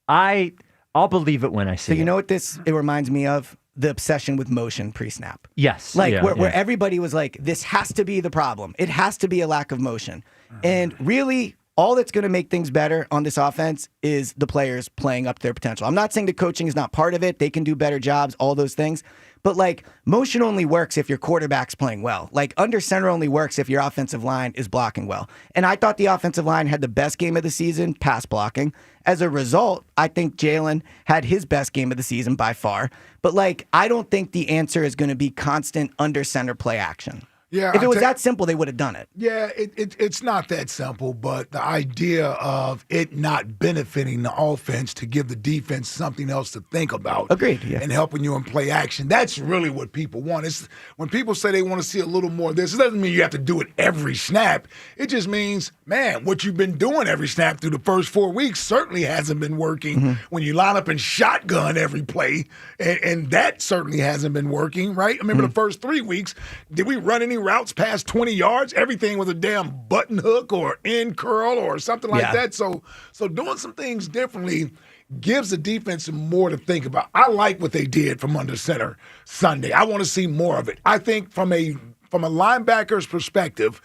I'll believe it when I see it. So you know what it reminds me of? The obsession with motion pre-snap. Yes. Like where everybody was like, this has to be the problem. It has to be a lack of motion. And really, all that's going to make things better on this offense is the players playing up to their potential. I'm not saying the coaching is not part of it. They can do better jobs, all those things. But like, motion only works if your quarterback's playing well. Like, under center only works if your offensive line is blocking well. And I thought the offensive line had the best game of the season, pass blocking. As a result, I think Jalen had his best game of the season by far. But like, I don't think the answer is going to be constant under center play action. Yeah, if it was that simple, they would have done it. Yeah, it's not that simple, but the idea of it not benefiting the offense to give the defense something else to think about. Agreed, yeah. And helping you in play action, that's really what people want. It's when people say they want to see a little more of this, it doesn't mean you have to do it every snap. It just means, man, what you've been doing every snap through the first 4 weeks certainly hasn't been working when you line up and shotgun every play, and that certainly hasn't been working, right? I remember the first 3 weeks, did we run any routes past 20 yards? Everything was a damn button hook or end curl or something like that. So doing some things differently gives the defense more to think about. I like what they did from under center Sunday. I want to see more of it. I think from a linebacker's perspective,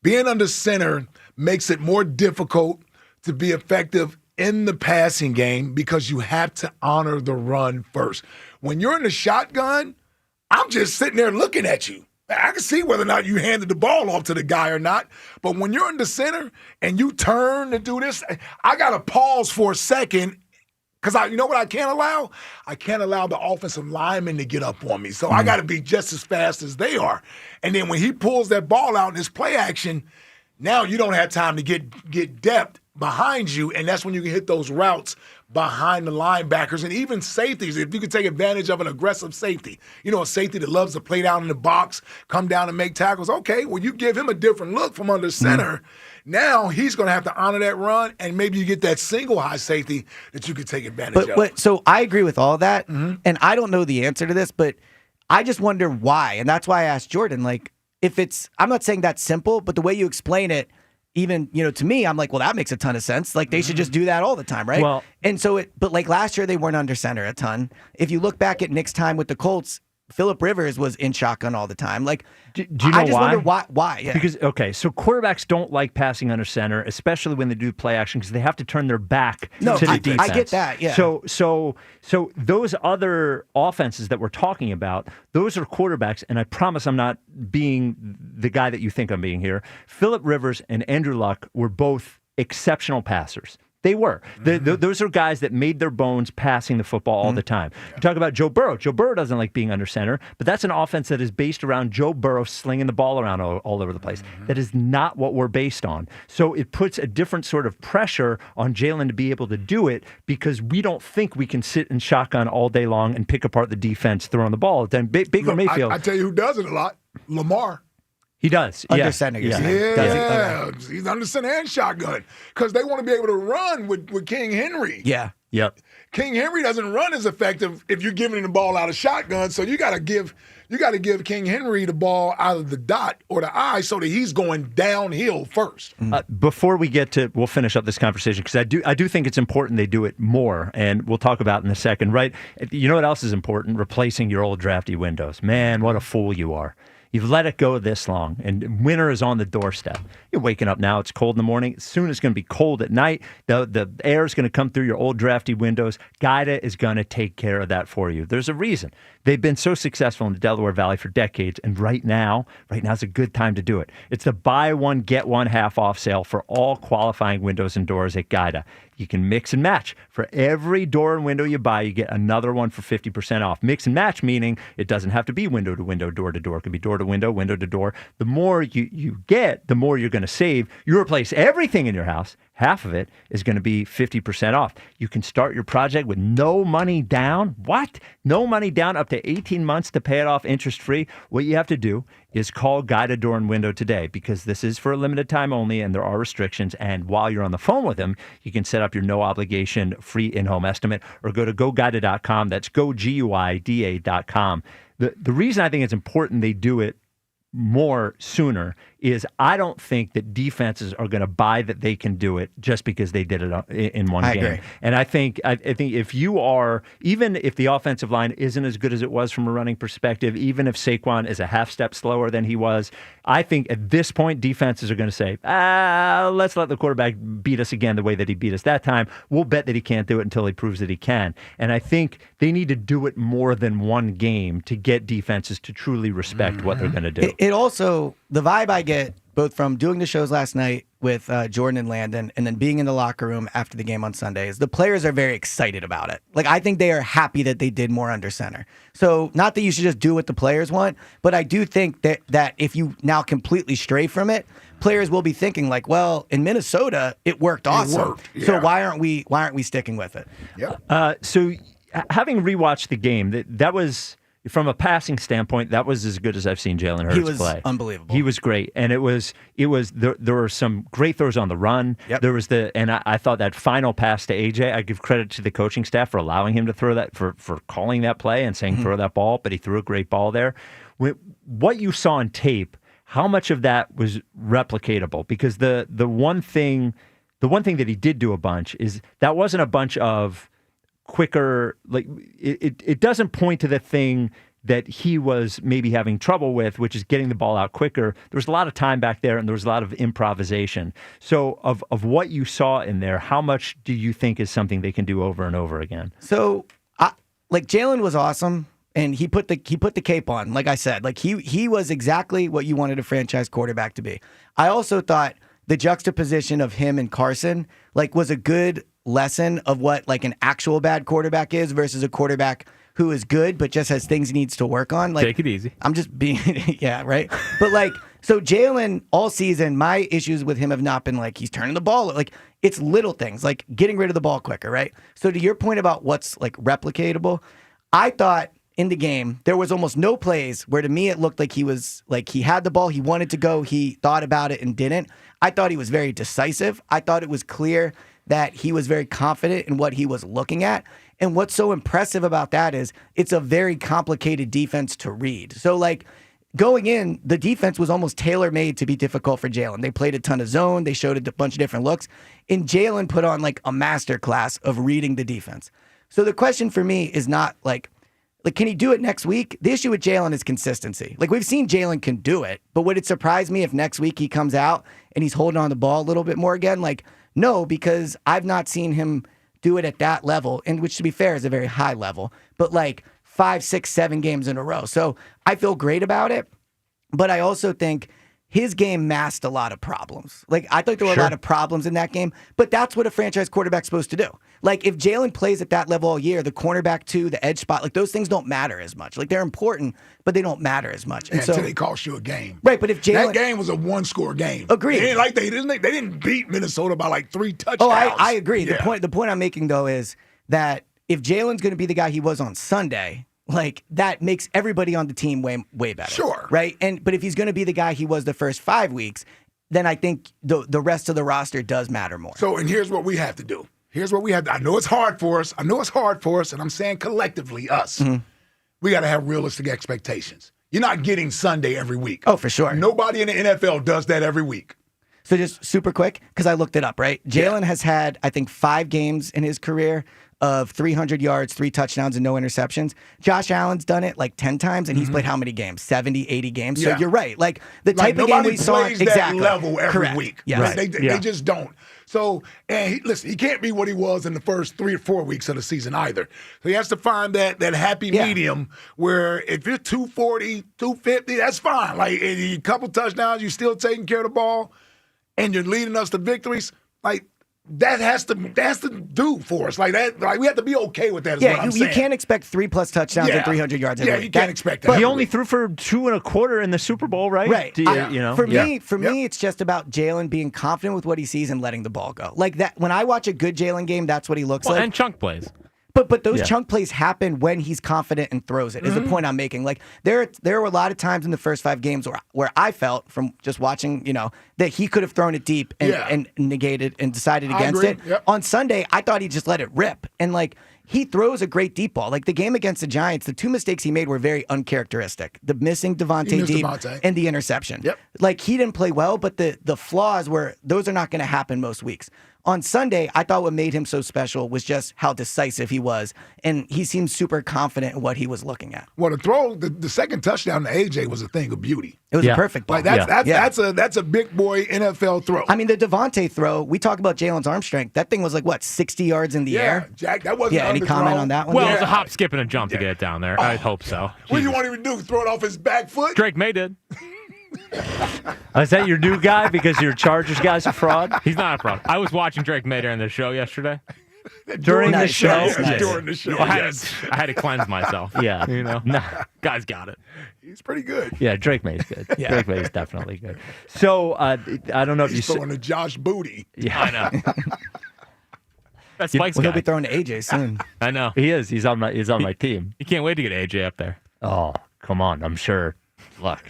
being under center makes it more difficult to be effective in the passing game because you have to honor the run first. When you're in the shotgun, I'm just sitting there looking at you. I can see whether or not you handed the ball off to the guy or not. But when you're in the center and you turn to do this, I got to pause for a second, because you know what I can't allow? I can't allow the offensive lineman to get up on me. So I got to be just as fast as they are. And then when he pulls that ball out in his play action, now you don't have time to get depth behind you, and that's when you can hit those routes behind the linebackers and even safeties. If you could take advantage of an aggressive safety, a safety that loves to play down in the box, come down and make tackles. Okay, well, you give him a different look from under center. Now he's going to have to honor that run, and maybe you get that single high safety that you could take advantage of. But so I agree with all that, and I don't know the answer to this, but I just wonder why, and that's why I asked Jordan, like, I'm not saying that's simple, but the way you explain it, even, to me, I'm like, well, that makes a ton of sense. Like, they should just do that all the time, right? Well, and so but like last year, they weren't under center a ton. If you look back at Nick's time with the Colts, Phillip Rivers was in shotgun all the time. Like, do you know I just why? wonder why. Yeah. Because, so quarterbacks don't like passing under center, especially when they do play action, because they have to turn their back to the defense. I get that, yeah. So those other offenses that we're talking about, those are quarterbacks, and I promise I'm not being the guy that you think I'm being here. Phillip Rivers and Andrew Luck were both exceptional passers. They were. Those are guys that made their bones passing the football all the time. You talk about Joe Burrow. Joe Burrow doesn't like being under center, but that's an offense that is based around Joe Burrow slinging the ball around all over the place. That is not what we're based on. So it puts a different sort of pressure on Jalen to be able to do it, because we don't think we can sit in shotgun all day long and pick apart the defense throwing the ball. Then Baker Mayfield. I tell you who does it a lot, Lamar. He does. Under center, you're saying. Yeah, he's under center and shotgun, because they want to be able to run with King Henry. Yeah. Yep. King Henry doesn't run as effective if you're giving him the ball out of shotgun. So you got to give King Henry the ball out of the dot or the eye so that he's going downhill first. Before we get to, we'll finish up this conversation, because I do think it's important they do it more, and we'll talk about it in a second. Right? You know what else is important? Replacing your old drafty windows. Man, what a fool you are. You've let it go this long, and winter is on the doorstep. You're waking up now. It's cold in the morning. Soon it's going to be cold at night. The air is going to come through your old drafty windows. Gaida is going to take care of that for you. There's a reason. They've been so successful in the Delaware Valley for decades, and right now is a good time to do it. It's the buy one, get one half off sale for all qualifying windows and doors at Gaida. You can mix and match. For every door and window you buy, you get another one for 50% off. Mix and match meaning it doesn't have to be window to window, door to door. It can be door to window, window to door. The more you get, the more you're going to save. You replace everything in your house. Half of it is going to be 50% off. You can start your project with no money down. What? No money down, up to 18 months to pay it off interest-free. What you have to do is call Gaida Door and Window today, because this is for a limited time only and there are restrictions. And while you're on the phone with them, you can set up your no obligation free in-home estimate, or go to gogaida.com. That's GoGuida.com. The reason I think it's important they do it more sooner is I don't think that defenses are going to buy that they can do it just because they did it in one game. Agree. And I think if you are, even if the offensive line isn't as good as it was from a running perspective, even if Saquon is a half step slower than he was, I think at this point defenses are going to say, let's let the quarterback beat us again the way that he beat us that time. We'll bet that he can't do it until he proves that he can. And I think they need to do it more than one game to get defenses to truly respect what they're going to do. It also, the vibe I get both from doing the shows last night with Jordan and Landon, and then being in the locker room after the game on Sunday, is the players are very excited about it. Like, I think they are happy that they did more under center. So not that you should just do what the players want, but I do think that if you now completely stray from it, players will be thinking like, well, in Minnesota, it worked awesome. It worked, yeah. So why aren't we sticking with it? Yeah. So having rewatched the game, that was, from a passing standpoint, that was as good as I've seen Jalen Hurts play. He was unbelievable. He was great, and it was there were some great throws on the run. Yep. There was I thought that final pass to AJ, I give credit to the coaching staff for allowing him to throw that, for calling that play and saying throw that ball, but he threw a great ball there. What you saw on tape, how much of that was replicatable? Because the one thing that he did do a bunch is that wasn't a bunch of quicker, like it doesn't point to the thing that he was maybe having trouble with, which is getting the ball out quicker. There was a lot of time back there, and there was a lot of improvisation. So of what you saw in there, how much do you think is something they can do over and over again? So, Jalen was awesome, and he put the cape on. Like I said, like he was exactly what you wanted a franchise quarterback to be. I also thought the juxtaposition of him and Carson was a good lesson of what an actual bad quarterback is versus a quarterback who is good but just has things he needs to work on. Take it easy. I'm just being, yeah, right? But so Jalen, all season, my issues with him have not been he's turning the ball. It's little things, like getting rid of the ball quicker, right? So to your point about what's replicatable, I thought in the game, there was almost no plays where to me it looked like he was, he had the ball, he wanted to go, he thought about it and didn't. I thought he was very decisive. I thought it was clear that he was very confident in what he was looking at. And what's so impressive about that is it's a very complicated defense to read. So going in, the defense was almost tailor-made to be difficult for Jalen. They played a ton of zone. They showed a bunch of different looks. And Jalen put on a master class of reading the defense. So the question for me is not can he do it next week? The issue with Jalen is consistency. We've seen Jalen can do it, but would it surprise me if next week he comes out and he's holding on the ball a little bit more again? No, because I've not seen him do it at that level, and which, to be fair, is a very high level, but 5, 6, 7 games in a row. So I feel great about it, but I also think his game masked a lot of problems. I thought there were a lot of problems in that game, but that's what a franchise quarterback's supposed to do. If Jalen plays at that level all year, the cornerback too, the edge spot, those things don't matter as much. They're important, but they don't matter as much. And until they cost you a game. Right, but if Jalen... That game was a one-score game. Agreed. They didn't beat Minnesota by 3 touchdowns. Oh, I agree. Yeah. The point I'm making, though, is that if Jalen's going to be the guy he was on Sunday... that makes everybody on the team way better. Sure. Right? But if he's going to be the guy he was the first 5 weeks, then I think the rest of the roster does matter more. So, and here's what we have to do. I know it's hard for us. And I'm saying collectively, us. Mm-hmm. We got to have realistic expectations. You're not getting Sunday every week. Oh, for sure. Nobody in the NFL does that every week. So just super quick, because I looked it up, right? Jalen has had, I think, 5 games in his career of 300 yards, 3 touchdowns, and no interceptions. Josh Allen's done it like 10 times, and he's played how many games? 70, 80 games. So you're right. Like the type of game we saw. Nobody plays that level every week. Yes. Right. They just don't. So, and he can't be what he was in the first 3 or 4 weeks of the season either. So he has to find that happy medium where if you're 240, 250, that's fine. Like a couple touchdowns, you're still taking care of the ball, and you're leading us to victories. Like that has to do for us. Like that. Like we have to be okay with that. You can't expect 3+ touchdowns and 300 yards. Yeah, you can't expect that. But he only threw for 2.25 in the Super Bowl, right? Right. For Yeah. me, it's just about Jalen being confident with what he sees and letting the ball go. Like that. When I watch a good Jalen game, that's what he looks like. And chunk plays. But those chunk plays happen when he's confident and throws it. Is the point I'm making? Like there were a lot of times in the first 5 games where I felt from just watching, that he could have thrown it deep and negated and decided against it. Yep. On Sunday, I thought he just let it rip. And like he throws a great deep ball. Like the game against the Giants, the 2 mistakes he made were very uncharacteristic. The missing Devontae deep and the interception. Yep. Like he didn't play well, but the flaws were those are not going to happen most weeks. On Sunday, I thought what made him so special was just how decisive he was, and he seemed super confident in what he was looking at. Well, the second touchdown to AJ was a thing of beauty. It was a perfect ball. Like that's a big boy NFL throw. I mean, the Devontae throw. We talk about Jalen's arm strength. That thing was like 60 yards in the air. Jack, that wasn't. Any comment on that one? Well, it was a hop, skip, and a jump to get it down there. I hope so. What do you want him to do? Throw it off his back foot? Drake May did. Is that your new guy because your Chargers guy's a fraud? He's not a fraud. I was watching Drake May during the show yesterday. During the show? During the show. Well, I had to cleanse myself. Yeah. Guy's got it. He's pretty good. Yeah, Drake May's good. Drake May's definitely good. So I don't know if he's throwing to Josh Booty. Yeah, I know. That's Spike's guy. He'll be throwing to AJ soon. I know. He is. He's on my team. You can't wait to get AJ up there. Oh, come on. I'm sure. Look.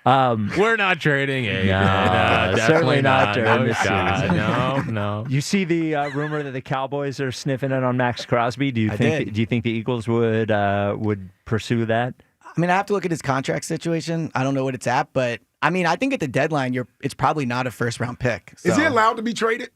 We're not trading AJ. No, certainly not during this season. No. You see the rumor that the Cowboys are sniffing it on Max Crosby. Do you think the Eagles would pursue that? I mean, I have to look at his contract situation. I don't know what it's at, but I mean, I think at the deadline, it's probably not a 1st-round pick. So. Is he allowed to be traded?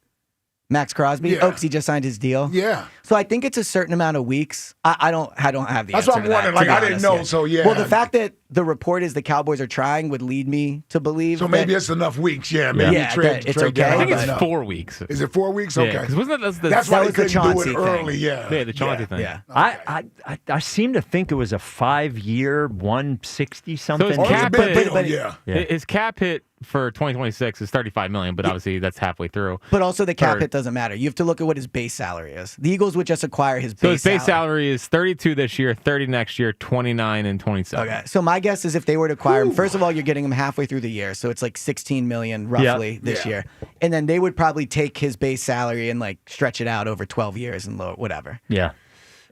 Max Crosby? Yeah. Oh, because he just signed his deal? Yeah. So I think it's a certain amount of weeks. I don't have the That's answer what I'm to that, wondering. to Like, be I didn't honest, know, yeah. so yeah. Well, the fact that the report is the Cowboys are trying would lead me to believe So maybe that, it's enough weeks. Yeah, maybe it's okay. down. I think it's but- 4 weeks. Is it 4 weeks? Okay. Because wasn't that That's that why was they the couldn't do Chauncey it thing. early. Yeah. the Chauncey thing. Yeah. I seem to think it was a 5-year, 160 something. So his cap hit, yeah. His cap hit for 2026 is $35 million, but obviously that's halfway through. But also the cap hit doesn't matter. You have to look at what his base salary is. The Eagles would just acquire his So base his base salary is 32 this year, 30 next year, 29 and 27. Okay. So my guess is if they were to acquire him, first of all, you're getting him halfway through the year, so it's like $16 million roughly this year. And then they would probably take his base salary and like stretch it out over 12 years and whatever. Yeah.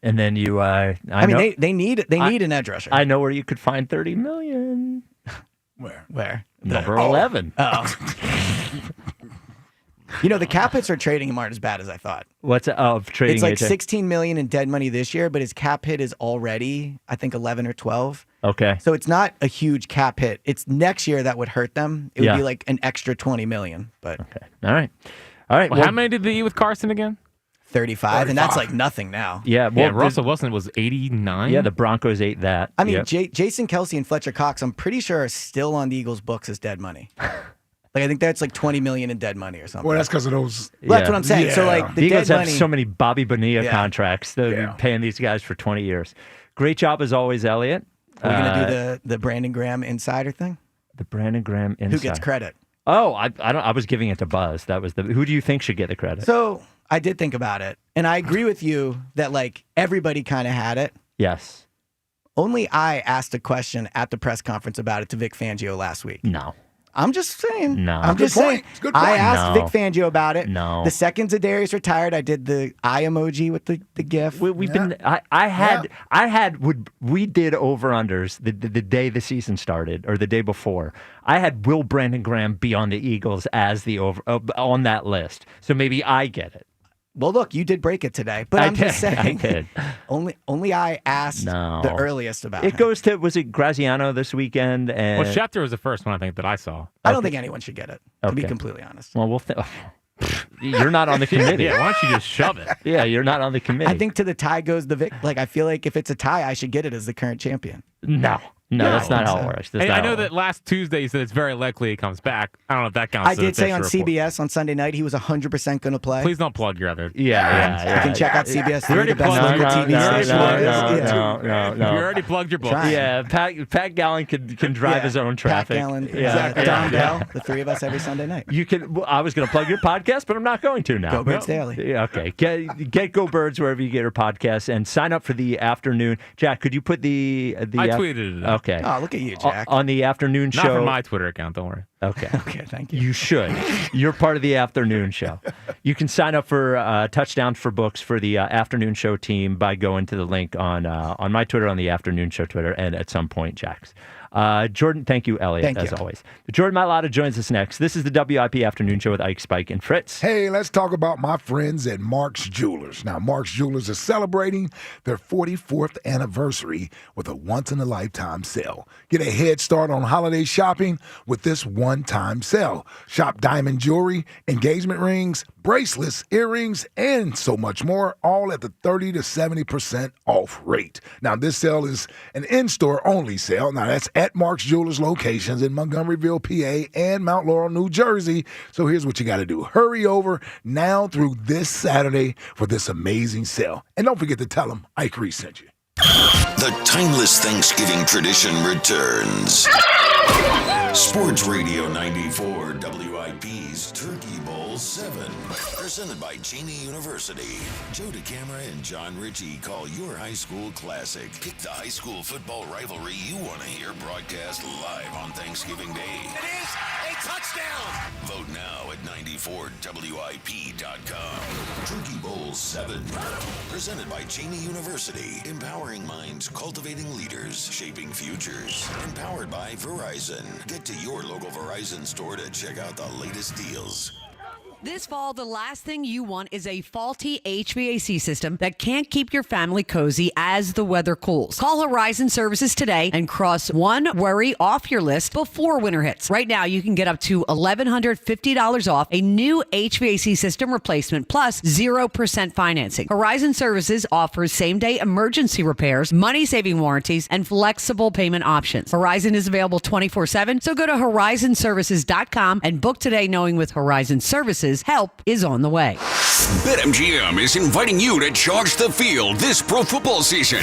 And then you I mean they need an edge rusher. I know where you could find $30 million. Where? Number 11. You know, the cap hits for trading him aren't as bad as I thought. What's of trading? It's like AJ? $16 million in dead money this year, but his cap hit is already, I think, 11 or 12. Okay. So it's not a huge cap hit. It's next year that would hurt them. It would be like an extra $20 million. But okay. All right. Well, how many did they eat with Carson again? 35, and that's like nothing now. Yeah. Well, Russell Wilson was 89. Yeah, the Broncos ate that. I mean, Jason Kelsey and Fletcher Cox, I'm pretty sure are still on the Eagles' books as dead money. Like I think that's like $20 million in dead money or something. Well, that's because of those. Well, that's what I'm saying. So like the Eagles dead have money, so many Bobby Bonilla contracts. They're paying these guys for 20 years. Great job as always, Eliot. Are we gonna do the Brandon Graham insider thing? The Brandon Graham insider. Who gets credit? Oh, I was giving it to Buzz. That was who do you think should get the credit? So I did think about it, and I agree with you that like everybody kind of had it. Yes. Only I asked a question at the press conference about it to Vic Fangio last week. No. I'm just saying. No. I'm just saying. It's a good point. I asked No. Vic Fangio about it. No. The second Zadarius retired, I did the eye emoji with the GIF. We've been. We did over-unders the day the season started or the day before. I had will Brandon Graham be on the Eagles as the on that list. So maybe I get it. Well, look, you did break it today, but I'm just saying. I did. Only I asked the earliest about it. Goes to, was it Graziano this weekend? And Well, Schefter was the first one I think that I saw. I don't think anyone should get it, to be completely honest. Well, You're not on the committee. Yeah, why don't you just shove it? Yeah, you're not on the committee. I think to the tie goes the Vic. Like, I feel like if it's a tie, I should get it as the current champion. No, that's not how it works. I know that last Tuesday you said it's very likely he comes back. I don't know if that counts. I did say on CBS on Sunday night he was 100% going to play. Please don't plug your other. Yeah. You can check out CBS. You already plugged local TV station. No. You already plugged your book. Yeah, Pat Gallen can drive his own traffic. Pat Gallen, exactly. Don Bell, the three of us every Sunday night. You can. I was going to plug your podcast, but I'm not going to now. Go Birds Daily. Yeah, okay. Get Go Birds wherever you get your podcasts and sign up for the afternoon. Jack, could you put the I tweeted it. Okay. Oh, look at you, Jack. On the afternoon show. Not from my Twitter account, don't worry. Okay. Okay, thank you. You should. You're part of the afternoon show. You can sign up for Touchdowns for Books for the afternoon show team by going to the link on my Twitter, on the afternoon show Twitter, and at some point, Jack's. Jordan, thank you, Eliot, as always. Jordan Mailata joins us next. This is the WIP Afternoon Show with Ike, Spike, and Fritz. Hey, let's talk about my friends at Mark's Jewelers. Now, Mark's Jewelers is celebrating their 44th anniversary with a once-in-a-lifetime sale. Get a head start on holiday shopping with this one-time sale. Shop diamond jewelry, engagement rings, bracelets, earrings, and so much more, all at the 30 to 70% off rate. Now, this sale is an in-store only sale. Now, that's at Mark's Jewelers locations in Montgomeryville, PA, and Mount Laurel, New Jersey. So here's what you got to do. Hurry over now through this Saturday for this amazing sale. And don't forget to tell them Ike Reese sent you. The timeless Thanksgiving tradition returns. Sports Radio 94 WIP's Turkey Bowl 7. Presented by Cheney University. Joe DeCamara and John Ritchie call your high school classic. Pick the high school football rivalry you want to hear broadcast live on Thanksgiving Day. It is a touchdown! Vote now at 94WIP.com. Turkey Bowl 7. Presented by Cheney University. Empowering minds, cultivating leaders, shaping futures. Empowered by Verizon. Get to your local Verizon store to check out the latest deals. This fall, the last thing you want is a faulty HVAC system that can't keep your family cozy as the weather cools. Call Horizon Services today and cross one worry off your list before winter hits. Right now, you can get up to $1,150 off a new HVAC system replacement plus 0% financing. Horizon Services offers same-day emergency repairs, money-saving warranties, and flexible payment options. Horizon is available 24/7, so go to horizonservices.com and book today knowing with Horizon Services, help is on the way. BetMGM is inviting you to charge the field this pro football season.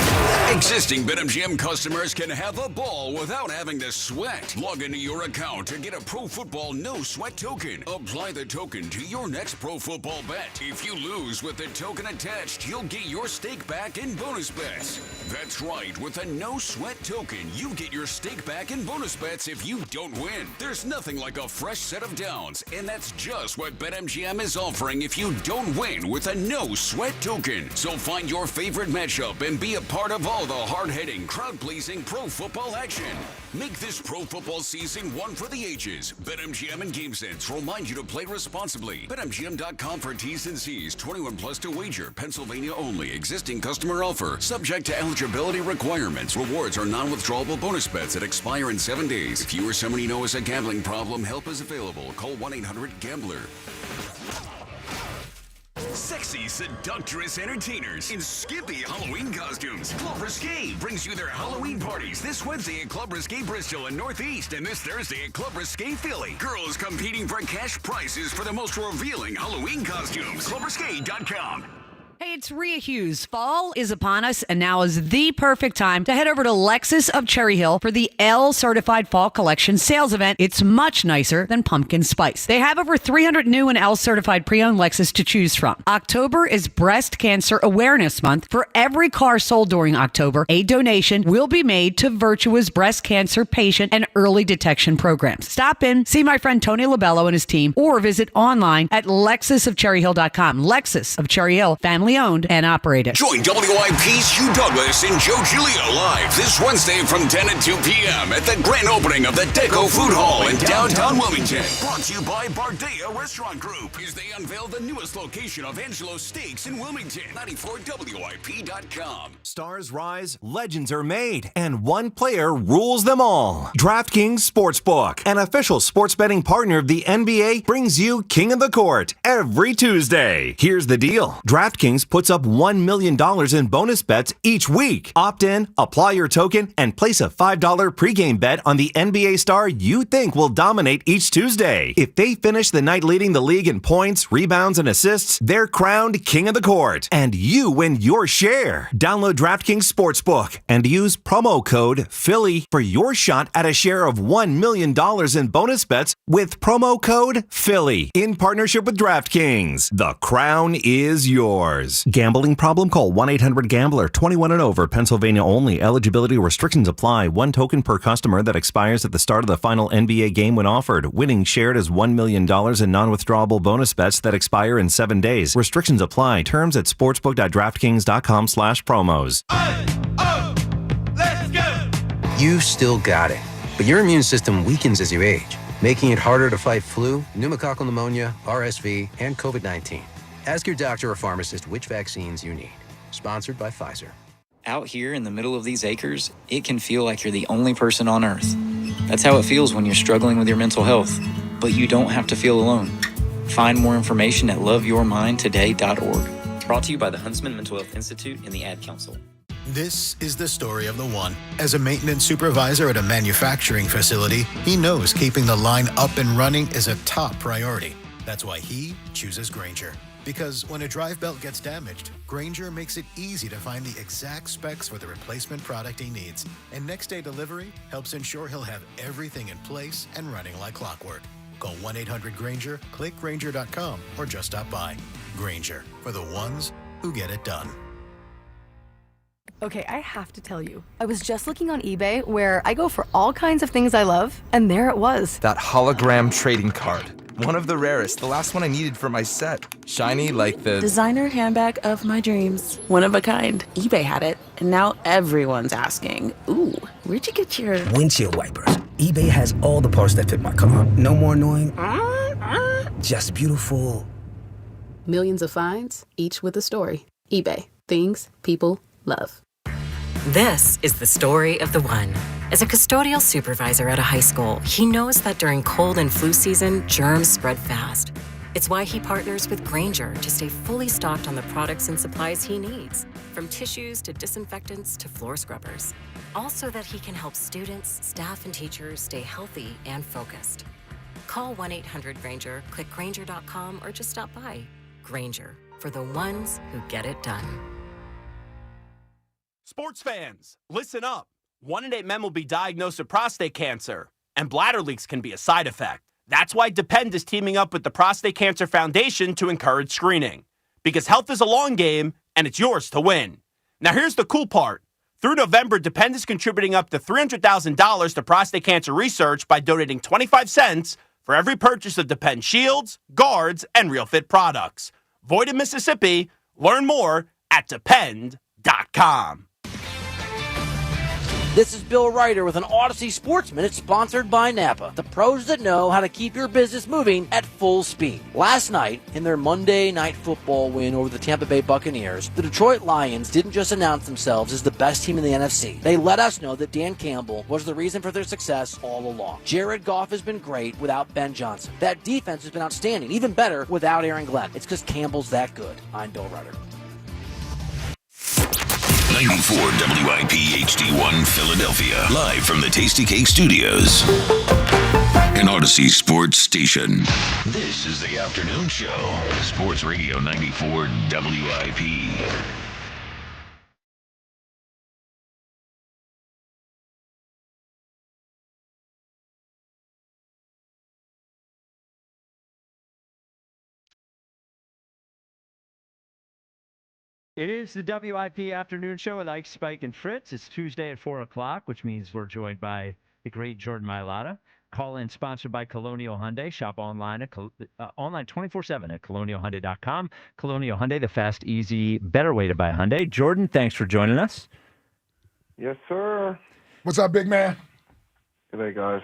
Existing BetMGM customers can have a ball without having to sweat. Log into your account to get a pro football no sweat token. Apply the token to your next pro football bet. If you lose with the token attached, you'll get your stake back in bonus bets. That's right, with a no sweat token, you get your stake back in bonus bets if you don't win. There's nothing like a fresh set of downs, and that's just what BetMGM is offering if you don't win with a no sweat token. So find your favorite matchup and be a part of all the hard-hitting, crowd-pleasing pro football action. Make this pro football season one for the ages. BetMGM and GameSense remind you to play responsibly. BetMGM.com for T's and C's. 21 plus to wager. Pennsylvania only. Existing customer offer. Subject to eligibility requirements. Rewards are non-withdrawable bonus bets that expire in 7 days. If you or someone you know has a gambling problem, help is available. Call 1-800-GAMBLER. Sexy, seductress entertainers in skimpy Halloween costumes. Club Risque brings you their Halloween parties this Wednesday at Club Risque Bristol and Northeast and this Thursday at Club Risque Philly. Girls competing for cash prizes for the most revealing Halloween costumes. ClubRisque.com. Hey, it's Rhea Hughes. Fall is upon us, and now is the perfect time to head over to Lexus of Cherry Hill for the L Certified Fall Collection sales event. It's much nicer than pumpkin spice. They have over 300 new and L Certified pre-owned Lexus to choose from. October is Breast Cancer Awareness Month. For every car sold during October, a donation will be made to Virtua's breast cancer patient and early detection programs. Stop in, see my friend Tony Labello and his team, or visit online at lexusofcherryhill.com. Lexus of Cherry Hill, family family owned and operated. Join WIP's Hugh Douglas and Joe Giglio live this Wednesday from 10 to 2 p.m. at the grand opening of the Deco Food Hall in downtown Wilmington. Brought to you by Bardea Restaurant Group as they unveil the newest location of Angelo's Steaks in Wilmington. 94WIP.com. Stars rise, legends are made, and one player rules them all. DraftKings Sportsbook, an official sports betting partner of the NBA, brings you King of the Court every Tuesday. Here's the deal. DraftKings puts up $1 million in bonus bets each week. Opt in, apply your token, and place a $5 pregame bet on the NBA star you think will dominate each Tuesday. If they finish the night leading the league in points, rebounds, and assists, they're crowned King of the Court, and you win your share. Download DraftKings Sportsbook and use promo code Philly for your shot at a share of $1 million in bonus bets with promo code Philly in partnership with DraftKings. The crown is yours. Gambling problem? Call 1-800-GAMBLER. 21 and over. Pennsylvania only. Eligibility restrictions apply. One token per customer that expires at the start of the final NBA game when offered. Winning shared as $1 million in non-withdrawable bonus bets that expire in 7 days. Restrictions apply. Terms at sportsbook.draftkings.com/promos. You've still got it, but your immune system weakens as you age, making it harder to fight flu, pneumococcal pneumonia, RSV, and COVID-19. Ask your doctor or pharmacist which vaccines you need. Sponsored by Pfizer. Out here in the middle of these acres, it can feel like you're the only person on Earth. That's how it feels when you're struggling with your mental health. But you don't have to feel alone. Find more information at loveyourmindtoday.org. Brought to you by the Huntsman Mental Health Institute and the Ad Council. This is the story of the one. As a maintenance supervisor at a manufacturing facility, he knows keeping the line up and running is a top priority. That's why he chooses Grainger. Because when a drive belt gets damaged, Grainger makes it easy to find the exact specs for the replacement product he needs. And next day delivery helps ensure he'll have everything in place and running like clockwork. Call 1-800-GRAINGER, click Grainger.com, or just stop by. Grainger, for the ones who get it done. Okay, I have to tell you, I was just looking on eBay where I go for all kinds of things I love, and there it was. That hologram trading card. One of the rarest, the last one I needed for my set. Shiny like the designer handbag of my dreams. One of a kind. eBay had it, and now everyone's asking, ooh, where'd you get your windshield wipers? eBay has all the parts that fit my car. No more annoying, just beautiful. Millions of finds, each with a story. eBay. Things people love. This is the story of the one. As a custodial supervisor at a high school, he knows that during cold and flu season, germs spread fast. It's why he partners with Grainger to stay fully stocked on the products and supplies he needs, from tissues to disinfectants to floor scrubbers. Also that he can help students, staff, and teachers stay healthy and focused. Call 1-800-GRAINGER, click Grainger.com, or just stop by. Grainger, for the ones who get it done. Sports fans, listen up. 1 in 8 men will be diagnosed with prostate cancer, and bladder leaks can be a side effect. That's why Depend is teaming up with the Prostate Cancer Foundation to encourage screening. Because health is a long game, and it's yours to win. Now here's the cool part. Through November, Depend is contributing up to $300,000 to prostate cancer research by donating 25 cents for every purchase of Depend shields, guards, and Real Fit products. Void in Mississippi. Learn more at Depend.com. This is Bill Ryder with an Odyssey Sports Minute sponsored by Napa, the pros that know how to keep your business moving at full speed. Last night, in their Monday Night Football win over the Tampa Bay Buccaneers, the Detroit Lions didn't just announce themselves as the best team in the NFC. They let us know that Dan Campbell was the reason for their success all along. Jared Goff has been great without Ben Johnson. That defense has been outstanding, even better without Aaron Glenn. It's because Campbell's that good. I'm Bill Ryder. 94 WIP HD1 Philadelphia. Live from the Tasty Cake Studios. An Odyssey Sports Station. This is the afternoon show. Sports Radio 94 WIP. It is the WIP Afternoon Show with Ike, Spike, and Fritz. It's Tuesday at 4 o'clock, which means we're joined by the great Jordan Mailata. Call-in sponsored by Colonial Hyundai. Shop online at online 24/7 at colonialhyundai.com. Colonial Hyundai, the fast, easy, better way to buy a Hyundai. Jordan, thanks for joining us. Yes, sir. What's up, big man? Good day, guys.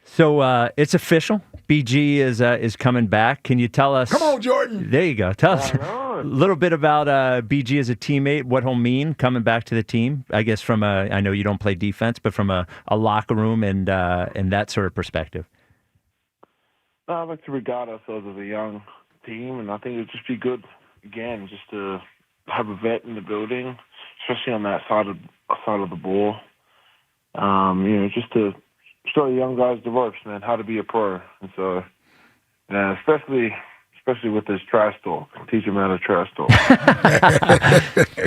So it's official. BG is coming back. Can you tell us? Come on, Jordan. There you go. Tell us a little bit about BG as a teammate, what he'll mean coming back to the team. I guess from I know you don't play defense, but from a locker room and that sort of perspective. I like to regard ourselves as a young team, and I think it would just be good, again, just to have a vet in the building, especially on that side of the ball. Just to show the young guys the ropes, man, how to be a pro. And so, especially with this trash talk, teach them how to trash talk.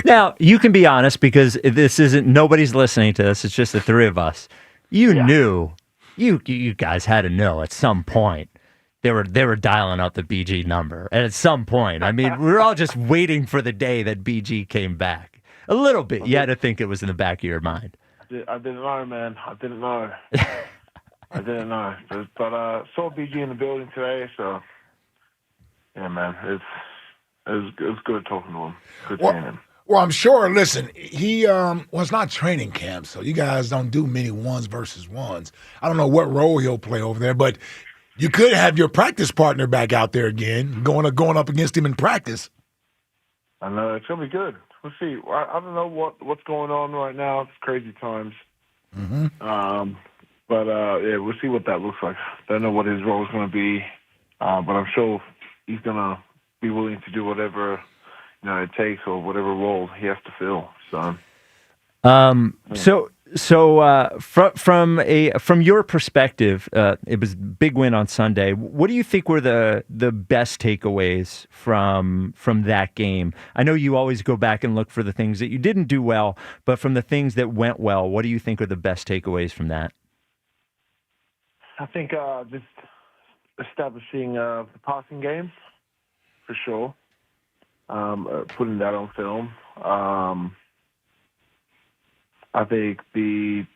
Now, you can be honest because nobody's listening to this. It's just the three of us. You knew, you guys had to know at some point they were dialing up the BG number. And at some point, I mean, we were all just waiting for the day that BG came back. A little bit. You had to think it was in the back of your mind. I didn't know, man. I didn't know. But saw BG in the building today, so yeah, man, it's good talking to him. Good seeing him. Well, I'm sure. Listen, he it's not training camp, so you guys don't do many ones versus ones. I don't know what role he'll play over there, but you could have your practice partner back out there again, going up against him in practice. I know it's gonna be good. We'll see. I don't know what's going on right now. It's crazy times. Mm-hmm. But we'll see what that looks like. Don't know what his role is going to be, but I'm sure he's going to be willing to do whatever it takes or whatever role he has to fill. From your perspective, it was a big win on Sunday. What do you think were the best takeaways from that game? I know you always go back and look for the things that you didn't do well, but from the things that went well, what do you think are the best takeaways from that? I think just establishing the passing game, for sure. Putting that on film. I think this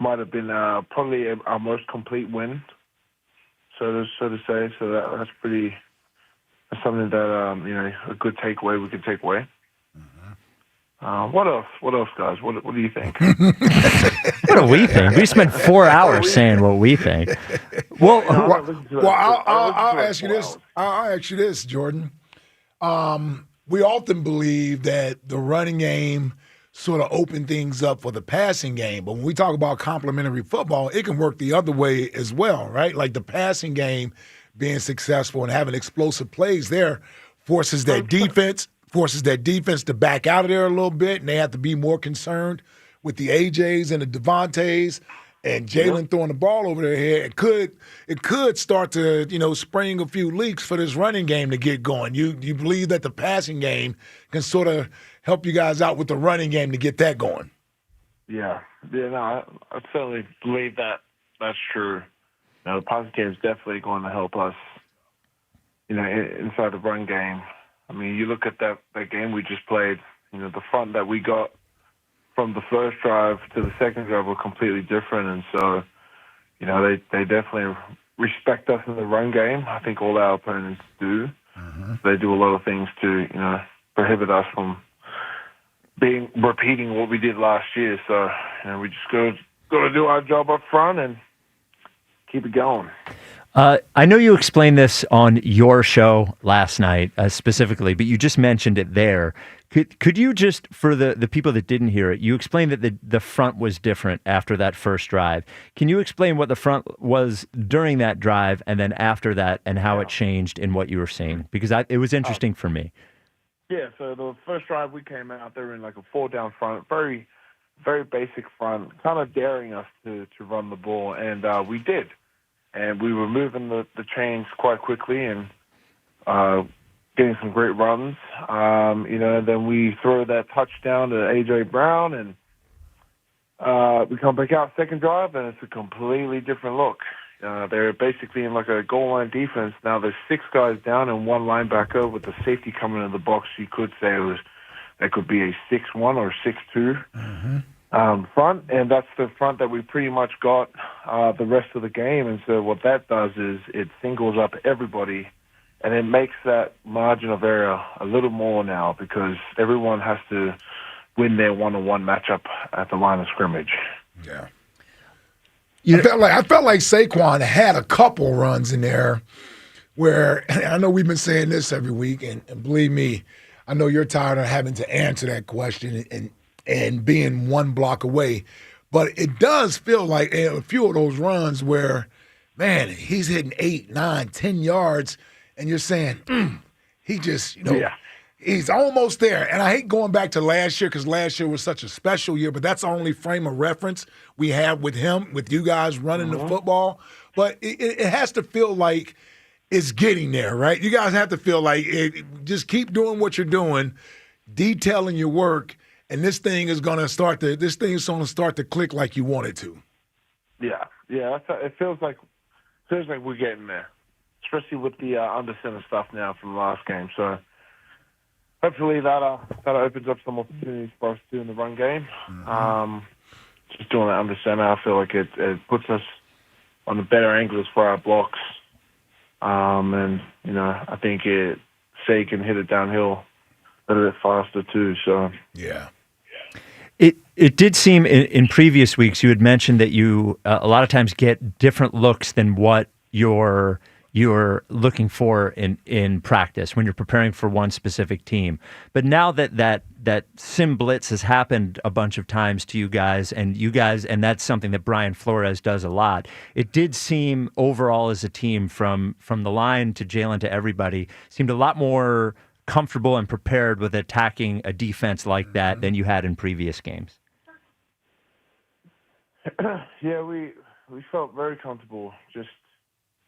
might have been probably our most complete win, so to say. So that's something that a good takeaway we could take away. What else? What else, guys? What do you think? What do we think? We spent 4 hours saying what we think. Well, I'll ask you this. I'll ask you this, Jordan. We often believe that the running game sort of open things up for the passing game. But when we talk about complementary football, it can work the other way as well, right? Like the passing game being successful and having explosive plays there forces that defense to back out of there a little bit, and they have to be more concerned with the AJs and the Devontaes and Jalen throwing the ball over their head. It could start to, spring a few leaks for this running game to get going. You believe that the passing game can sort of help you guys out with the running game to get that going? Yeah, I certainly believe that that's true. The passing game is definitely going to help us, inside the run game. I mean, you look at that game we just played, the front that we got from the first drive to the second drive were completely different. And so, they definitely respect us in the run game. I think all our opponents do. Mm-hmm. They do a lot of things to, prohibit us from repeating what we did last year. So, we just got to do our job up front and keep it going. I know you explained this on your show last night specifically, but you just mentioned it there. Could you just, for the people that didn't hear it, you explained that the front was different after that first drive. Can you explain what the front was during that drive and then after that and how it changed in what you were seeing? Because it was interesting for me. Yeah, so the first drive we came out, they were in like a 4-down front, very, very basic front, kind of daring us to run the ball, and we did. And we were moving the chains quite quickly and getting some great runs. And then we throw that touchdown to A.J. Brown, and we come back out second drive, and it's a completely different look. They're basically in like a goal line defense. Now there's 6 guys down and 1 linebacker with the safety coming in the box. You could say that could be a 6-1 or 6-2. Mm-hmm. front, and that's the front that we pretty much got the rest of the game. And so what that does is it singles up everybody, and it makes that margin of error a little more now because everyone has to win their one-on-one matchup at the line of scrimmage. Yeah. I felt like Saquon had a couple runs in there where, I know we've been saying this every week, and believe me, I know you're tired of having to answer that question and being one block away. But it does feel like a few of those runs where, man, he's hitting 8, 9, 10 yards, and you're saying, he just, he's almost there. And I hate going back to last year because last year was such a special year, but that's the only frame of reference we have with him, with you guys running the football. But it has to feel like it's getting there, right? You guys have to feel like just keep doing what you're doing, detailing your work, and this thing is going to start to click like you want it to. Yeah. It feels like we're getting there, especially with the under center stuff now from the last game. So hopefully that opens up some opportunities for us to do in the run game. Just doing that under center, I feel like it puts us on the better angles for our blocks. And I think Say can hit it downhill a little bit faster too. So yeah. It did seem in previous weeks you had mentioned that you a lot of times get different looks than what you're looking for in practice when you're preparing for one specific team. But now that sim blitz has happened a bunch of times to you guys, and that's something that Brian Flores does a lot. It did seem overall as a team from the line to Jalen to everybody seemed a lot more comfortable and prepared with attacking a defense like that than you had in previous games. Yeah, we felt very comfortable. I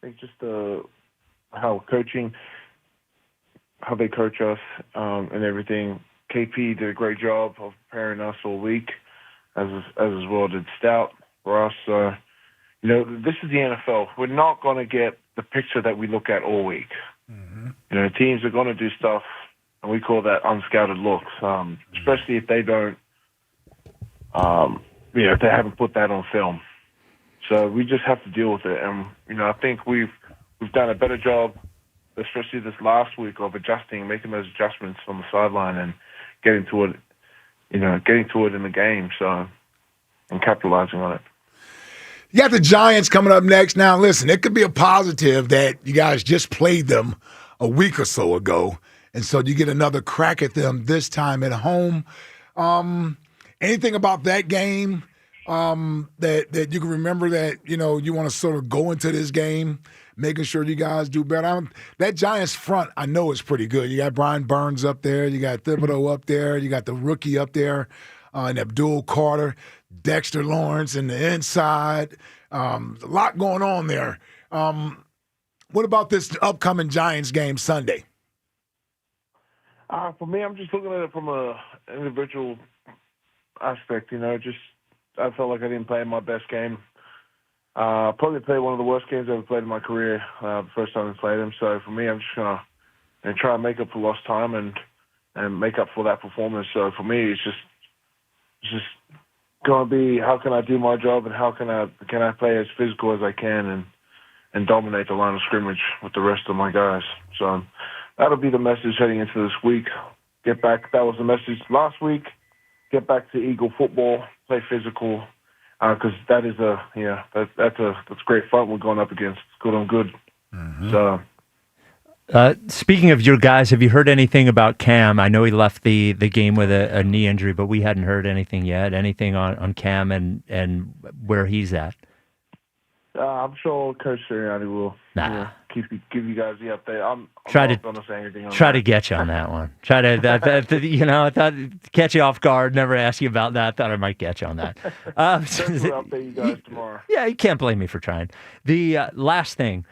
think how they coach us and everything. KP did a great job of preparing us all week, as well did Stout for us. This is the NFL. We're not going to get the picture that we look at all week. Teams are going to do stuff, and we call that unscouted looks, especially if they don't, if they haven't put that on film. So we just have to deal with it. And, I think we've done a better job, especially this last week, of making those adjustments on the sideline and getting to it in the game. So, and capitalizing on it. You got the Giants coming up next. Now, listen, it could be a positive that you guys just played them a week or so ago, and so you get another crack at them this time at home. Anything about that game that you can remember that, you want to sort of go into this game making sure you guys do better? That Giants front, I know, is pretty good. You got Brian Burns up there. You got Thibodeau up there. You got the rookie up there, and Abdul Carter, Dexter Lawrence in the inside. A lot going on there. What about this upcoming Giants game Sunday? For me, I'm just looking at it from an individual aspect. I felt like I didn't play my best game. Probably played one of the worst games I've ever played in my career the first time I played him. So for me, I'm just going to try and make up for lost time and make up for that performance. So for me, it's just going to be, how can I do my job and how can I play as physical as I can and dominate the line of scrimmage with the rest of my guys. So that'll be the message heading into this week. Get back. That was the message last week. Get back to Eagle football, play physical, because that is that's great fun we're going up against. It's good on good. So. Speaking of your guys, have you heard anything about Cam? I know he left the game with a knee injury, but we hadn't heard anything yet. Anything on Cam and where he's at? I'm sure Coach Sirianni will give you guys the update. I'm not going to say anything on Try that. to get you on that one. Try to, I thought catch you off guard, never ask you about that. Thought I might get you on that. I'll update you guys tomorrow. Yeah, you can't blame me for trying. The last thing.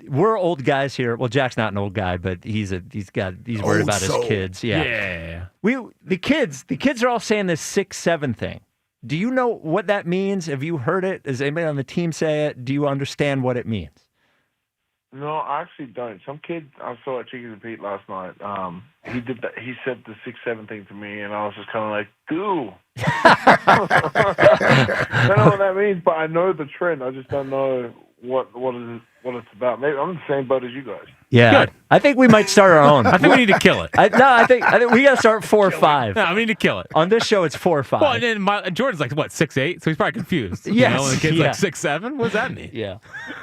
We're old guys here. Well, Jack's not an old guy, but he's worried about his kids. Yeah. The kids are all saying this 6-7 thing. Do you know what that means? Have you heard it? Does anybody on the team say it? Do you understand what it means? No, I actually don't. Some kid I saw at Chicken and Pete last night. He did that. He said the 6'7" thing to me, and I was just kind of like, "Goo." I don't know what that means, but I know the trend. I just don't know what it's about. Maybe I'm in the same boat as you guys. Yeah, Good. I think we might start our own. I think we need to kill it. I think we got to start 4 or 5. No, we need to kill it. On this show, it's 4 or 5. Well, and then Jordan's like, what, 6'8"? So he's probably confused. Yes, You know, and the kid's yeah. like 6'7"? What does that mean? Yeah.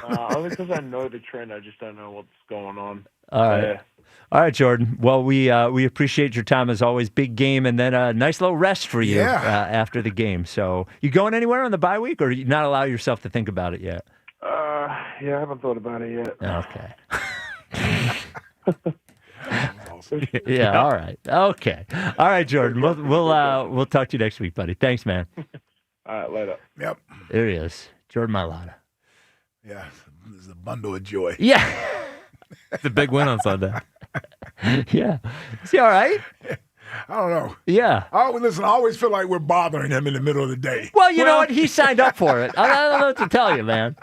Only because I know the trend. I just don't know what's going on. All right. All right, Jordan. Well, we appreciate your time as always. Big game, and then a nice little rest for you after the game. So, you going anywhere on the bye week, or you not allow yourself to think about it yet? Yeah, I haven't thought about it yet. Okay. Yeah. All right. Okay. All right, Jordan. We'll talk to you next week, buddy. Thanks, man. All right, later. Yep. There he is, Jordan Mailata. Yeah, it's a bundle of joy. Yeah. It's a big win on Sunday. Yeah. Is he all right? I don't know. Yeah. I always feel like we're bothering him in the middle of the day. Well, you know what? He signed up for it. I don't know what to tell you, man.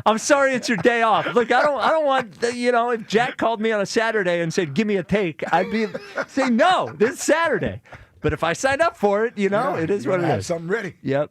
I'm sorry it's your day off. Look, I don't want, if Jack called me on a Saturday and said, give me a take, I'd be saying, no, this is Saturday. But if I signed up for it, it is what it have is. something ready. Yep.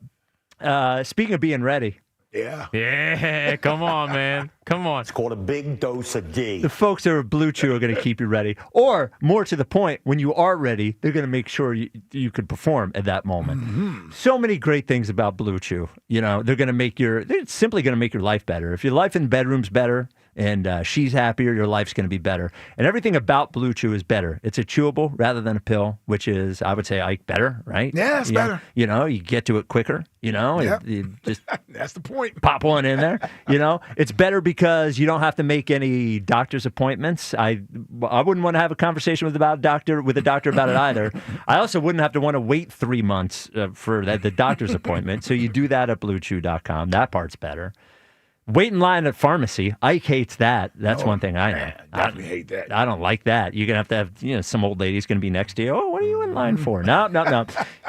Speaking of being ready. Yeah. Yeah, come on, man. Come on. It's called a big dose of D. The folks that are Blue Chew are going to keep you ready. Or, more to the point, when you are ready, they're going to make sure you can perform at that moment. Mm-hmm. So many great things about Blue Chew. They're simply going to make your life better. If your life in the bedroom's better and she's happier, your life's going to be better. And everything about Blue Chew is better. It's a chewable rather than a pill, which is, I would say, Ike, better, right? Yeah, it's better. You get to it quicker, Yep. you just That's the point. pop one in there. It's better because you don't have to make any doctor's appointments. I wouldn't want to have a conversation with a doctor about it either. I also wouldn't have to want to wait 3 months for the doctor's appointment. So you do that at BlueChew.com. That part's better. Wait in line at pharmacy. Ike hates that. That's one thing I know. Man, I hate that. I don't like that. You're going to have some old lady's going to be next to you. Oh, what are you in line for? No.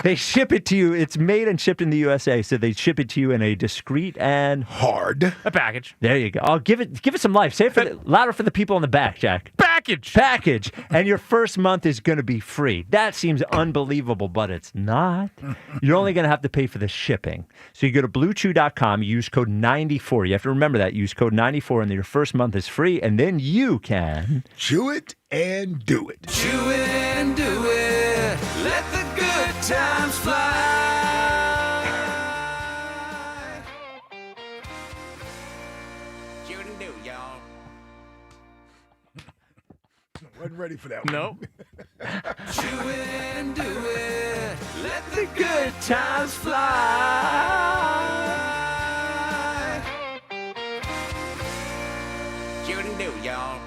They ship it to you. It's made and shipped in the USA, so they ship it to you in a discreet and hard a package. There you go. I'll give it some life. Say it louder for the people in the back, Jack. Package. And your first month is going to be free. That seems unbelievable, but it's not. You're only going to have to pay for the shipping. So you go to BlueChew.com, use code 94. You have to remember that. Use code 94, and then your first month is free, and then you can chew it and do it. Chew it and do it. Let the good times fly. Chew it and do, y'all. Wasn't ready for that one. Chew it and do it. Let the good times fly. Chew it and do, y'all.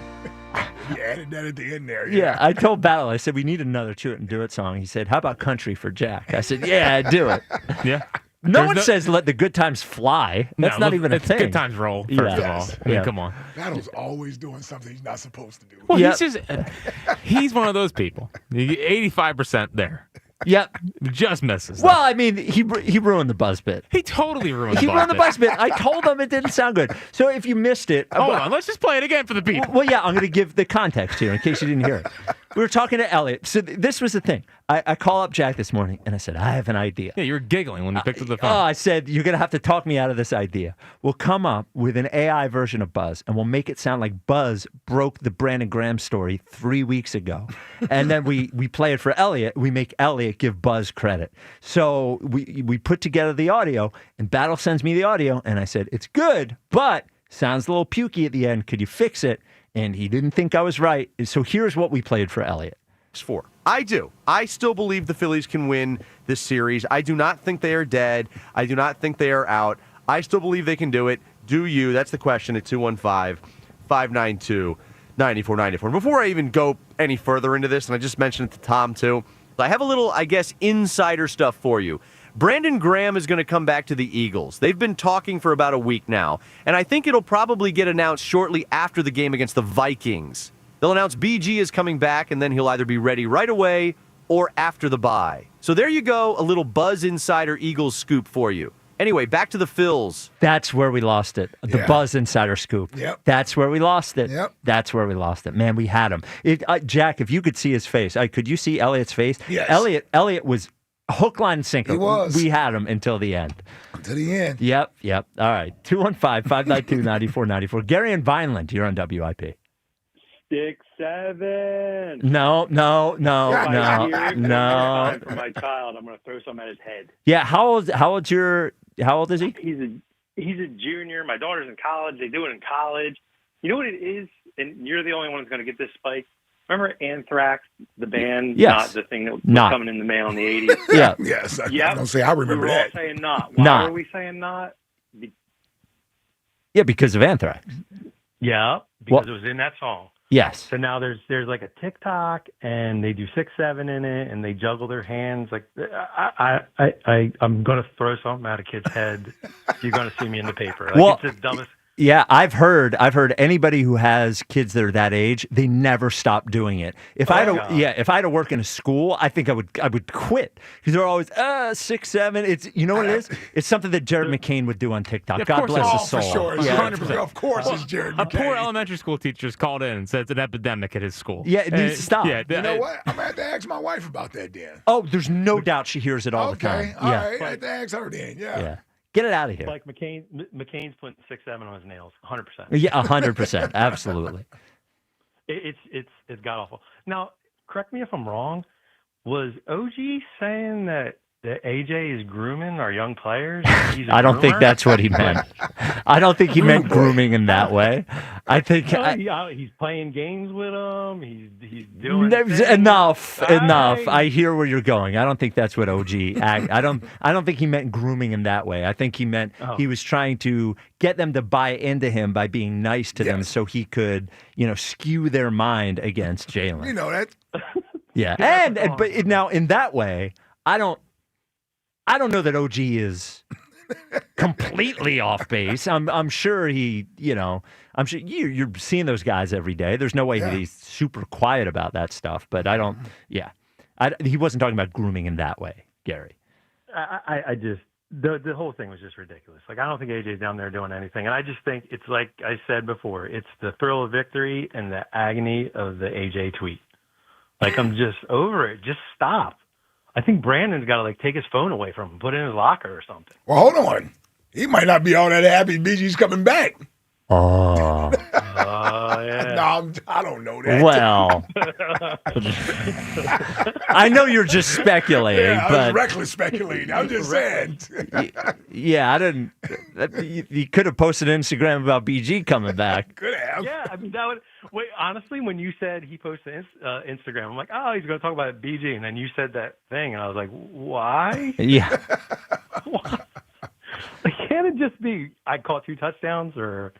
You added that at the end there. Yeah, I told Battle, I said, we need another Chew It and Do It song. He said, how about Country for Jack? I said, yeah, do it. Yeah. No one says let the good times fly. That's not even a thing. Good times roll, first of all. I mean, come on. Battle's always doing something he's not supposed to do. Well, he's one of those people. 85% there. Yep. Just misses. Well, I mean, he ruined the buzz bit. He totally ruined He the buzz ruined the bit. buzz bit. I told him it didn't sound good. So if you missed it. Hold on. Let's just play it again for the people. Well, yeah, I'm going to give the context here in case you didn't hear it. We were talking to Eliot. So this was the thing. I call up Jack this morning, and I said, I have an idea. Yeah, you were giggling when you picked up the phone. I said, you're going to have to talk me out of this idea. We'll come up with an AI version of Buzz, and we'll make it sound like Buzz broke the Brandon Graham story 3 weeks ago. And then we play it for Eliot. We make Eliot give Buzz credit. So we put together the audio, and Battle sends me the audio, and I said, it's good, but sounds a little pukey at the end. Could you fix it? And he didn't think I was right. So here's what we played for Eliot. I do. I still believe the Phillies can win this series. I do not think they are dead. I do not think they are out. I still believe they can do it. Do you? That's the question at 215-592-9494. Before I even go any further into this, and I just mentioned it to Tom too, I have a little, insider stuff for you. Brandon Graham is going to come back to the Eagles. They've been talking for about a week now, and I think it'll probably get announced shortly after the game against the Vikings. They'll announce BG is coming back, and then he'll either be ready right away or after the bye. So there you go, a little Buzz Insider Eagles scoop for you. Anyway, back to the Phils. That's where we lost it. The Buzz Insider Scoop. Yep. That's where we lost it. Yep. That's where we lost it. Man, we had him. Jack, if you could see his face, could you see Eliot's face? Yes. Elliot was hook, line, and sinker. He was. We had him until the end. To the end. Yep. All right. 215-592-9494. Gary in Vineland, you're on WIP. 6'7". No. For my child, I'm going to throw some at his head. Yeah. How old is he? He's a junior. My daughter's in college. They do it in college. You know what it is? And you're the only one who's going to get this spike. Remember Anthrax, the band? Yes. Not the thing that was Not. coming in the mail in the 80s. Yeah. Yes. I Yep. don't say I remember we were all that. saying not. Why Not. were we saying not? Yeah, because of Anthrax. Yeah, because it was in that song. Yes. So now there's like a TikTok, and they do 6'7" in it, and they juggle their hands. Like I'm gonna throw something at a kid's head. You're gonna see me in the paper. Like, it's the dumbest. Yeah, I've heard anybody who has kids that are that age, they never stop doing it. If I had to work in a school, I think I would quit because they're always 6'7". It's what it is. It's something that Jared McCain would do on TikTok. Yeah, God bless his soul. For sure. Yeah. 100%. Of course, it's Jared A McCain. poor elementary school teacher just called in and said it's an epidemic at his school. Yeah, it needs to stop. Yeah, You know what? I'm going to have to ask my wife about that then. Oh, there's no doubt she hears it all the time. Okay, all right. I have to ask her then. Yeah. Get it out of here. Like McCain's putting 6'7" on his nails, 100%. Yeah, 100%. Absolutely. It's god awful. Now, correct me if I'm wrong. Was OG saying that AJ is grooming our young players? I don't think that's what he meant. I don't think he meant grooming in that way. I think he's playing games with them. He's doing enough. I hear where you're going. I don't think that's what OG. I don't think he meant grooming in that way. I think he meant he was trying to get them to buy into him by being nice to them, so he could, skew their mind against Jalen. You know that. Yeah, but now in that way, I don't know that OG is completely off base. I'm sure he, I'm sure you're seeing those guys every day. There's no way he's super quiet about that stuff. But I don't. Yeah, he wasn't talking about grooming in that way, Gary. I just the whole thing was just ridiculous. Like, I don't think AJ's down there doing anything, and I just think it's like I said before. It's the thrill of victory and the agony of the AJ tweet. Like, I'm just over it. Just stop. I think Brandon's got to take his phone away from him, put it in his locker or something. Well, hold on. He might not be all that happy BG's coming back. Oh. Yeah. No, I don't know that. Well, I know you're just speculating, I but was reckless speculating. I'm just saying. Yeah, I didn't. You could have posted an Instagram about BG coming back. Could have. Yeah, I mean, that would. Wait, honestly, when you said he posted Instagram, I'm like, oh, he's going to talk about BG, and then you said that thing, and I was like, why? Yeah. Can't it just be I caught 2 touchdowns or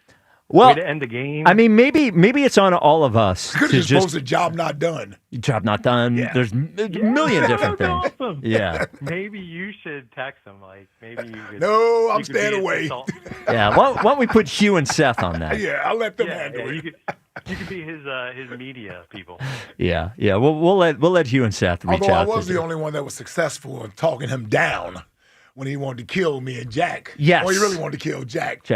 way to end the game? I mean, maybe it's on all of us. Could have just posted job not done. Job not done. Yeah. There's a million different things. Awesome. Yeah. Maybe you should text him. Like, maybe you could. No, I'm staying away. Yeah. Why don't we put Hugh and Seth on that? Yeah, I'll let them handle it. You could be his media people. Yeah. We'll let Hugh and Seth reach Although out. I was the only one that was successful in talking him down when he wanted to kill me and Jack. Yes. Or he really wanted to kill Jack.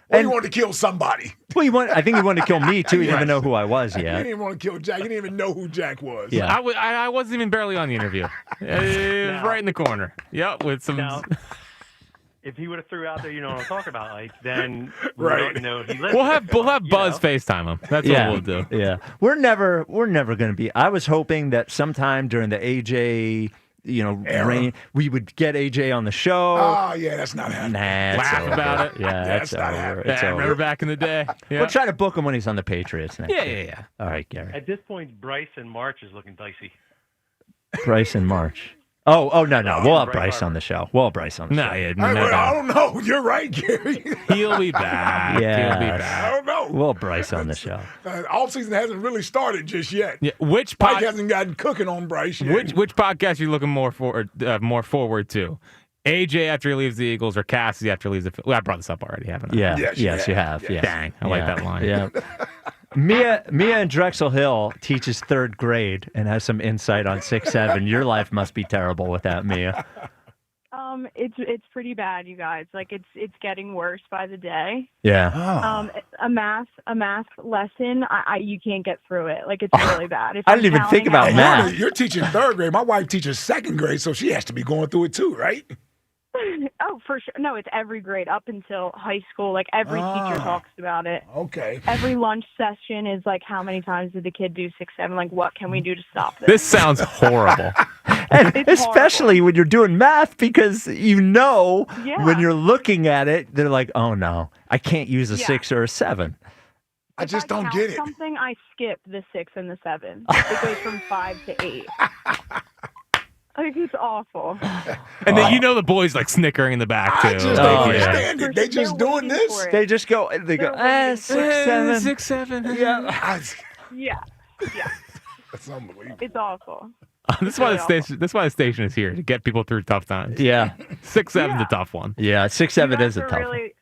Or he wanted to kill somebody. Well, I think he wanted to kill me too. He didn't even know who I was He yet. didn't even want to kill Jack. He didn't even know who Jack was. Yeah. I wasn't even barely on the interview. It was right in the corner. Yep, with some. Now, if he would have threw out there, you know what I'm talking about, then right. He listened. We'll have Buzz FaceTime him. That's what we'll do. Yeah. We're never going to be. I was hoping that sometime during the AJ. Rain, we would get AJ on the show. Oh, yeah, that's not happening. Laugh about it. Yeah, that's not happening. Remember back in the day? Yeah. We'll try to book him when he's on the Patriots next year. Yeah. All right, Gary. At this point, Bryce in March is looking dicey. Bryce in March. Oh, no. We'll have Bryce on the show. I don't know. You're right, Gary. He'll be back. Yeah. He'll be back. I don't know. We'll have Bryce on the show. Offseason hasn't really started just yet. Yeah. Mike hasn't gotten cooking on Bryce yet. Which podcast are you looking more forward to? AJ after he leaves the Eagles or Cassidy after he leaves the... Well, I brought this up already, haven't I? Yeah. Yes, you have. Yeah. Dang, I like that line. Yeah. Mia in Drexel Hill teaches 3rd grade and has some insight on 6'7". Your life must be terrible with that, Mia. It's pretty bad, you guys. Like it's getting worse by the day. Yeah. A math lesson, you can't get through it. Like it's really bad. If I didn't even think about math. You're teaching 3rd grade. My wife teaches 2nd grade, so she has to be going through it too, right? Oh, for sure. No, it's every grade up until high school. Like every teacher talks about it. Okay. Every lunch session is like, how many times did the kid do 6, 7? Like, what can we do to stop this? This sounds horrible. And especially when you're doing math, because Yeah. when you're looking at it, they're like, oh no, I can't use a 6 or a 7. I just If don't count get it. Something I skip the 6 and the 7. It goes from 5 to 8. Like it's awful. And then the boys like snickering in the back too. I just don't understand it. They just doing this. They just go. They go. 6, 7. 6, 7. Yeah. Yeah. That's unbelievable. It's awful. That's why the station is here to get people through tough times. Yeah. 6, 7's a tough one. Yeah, 6, 7 is a tough one. Really,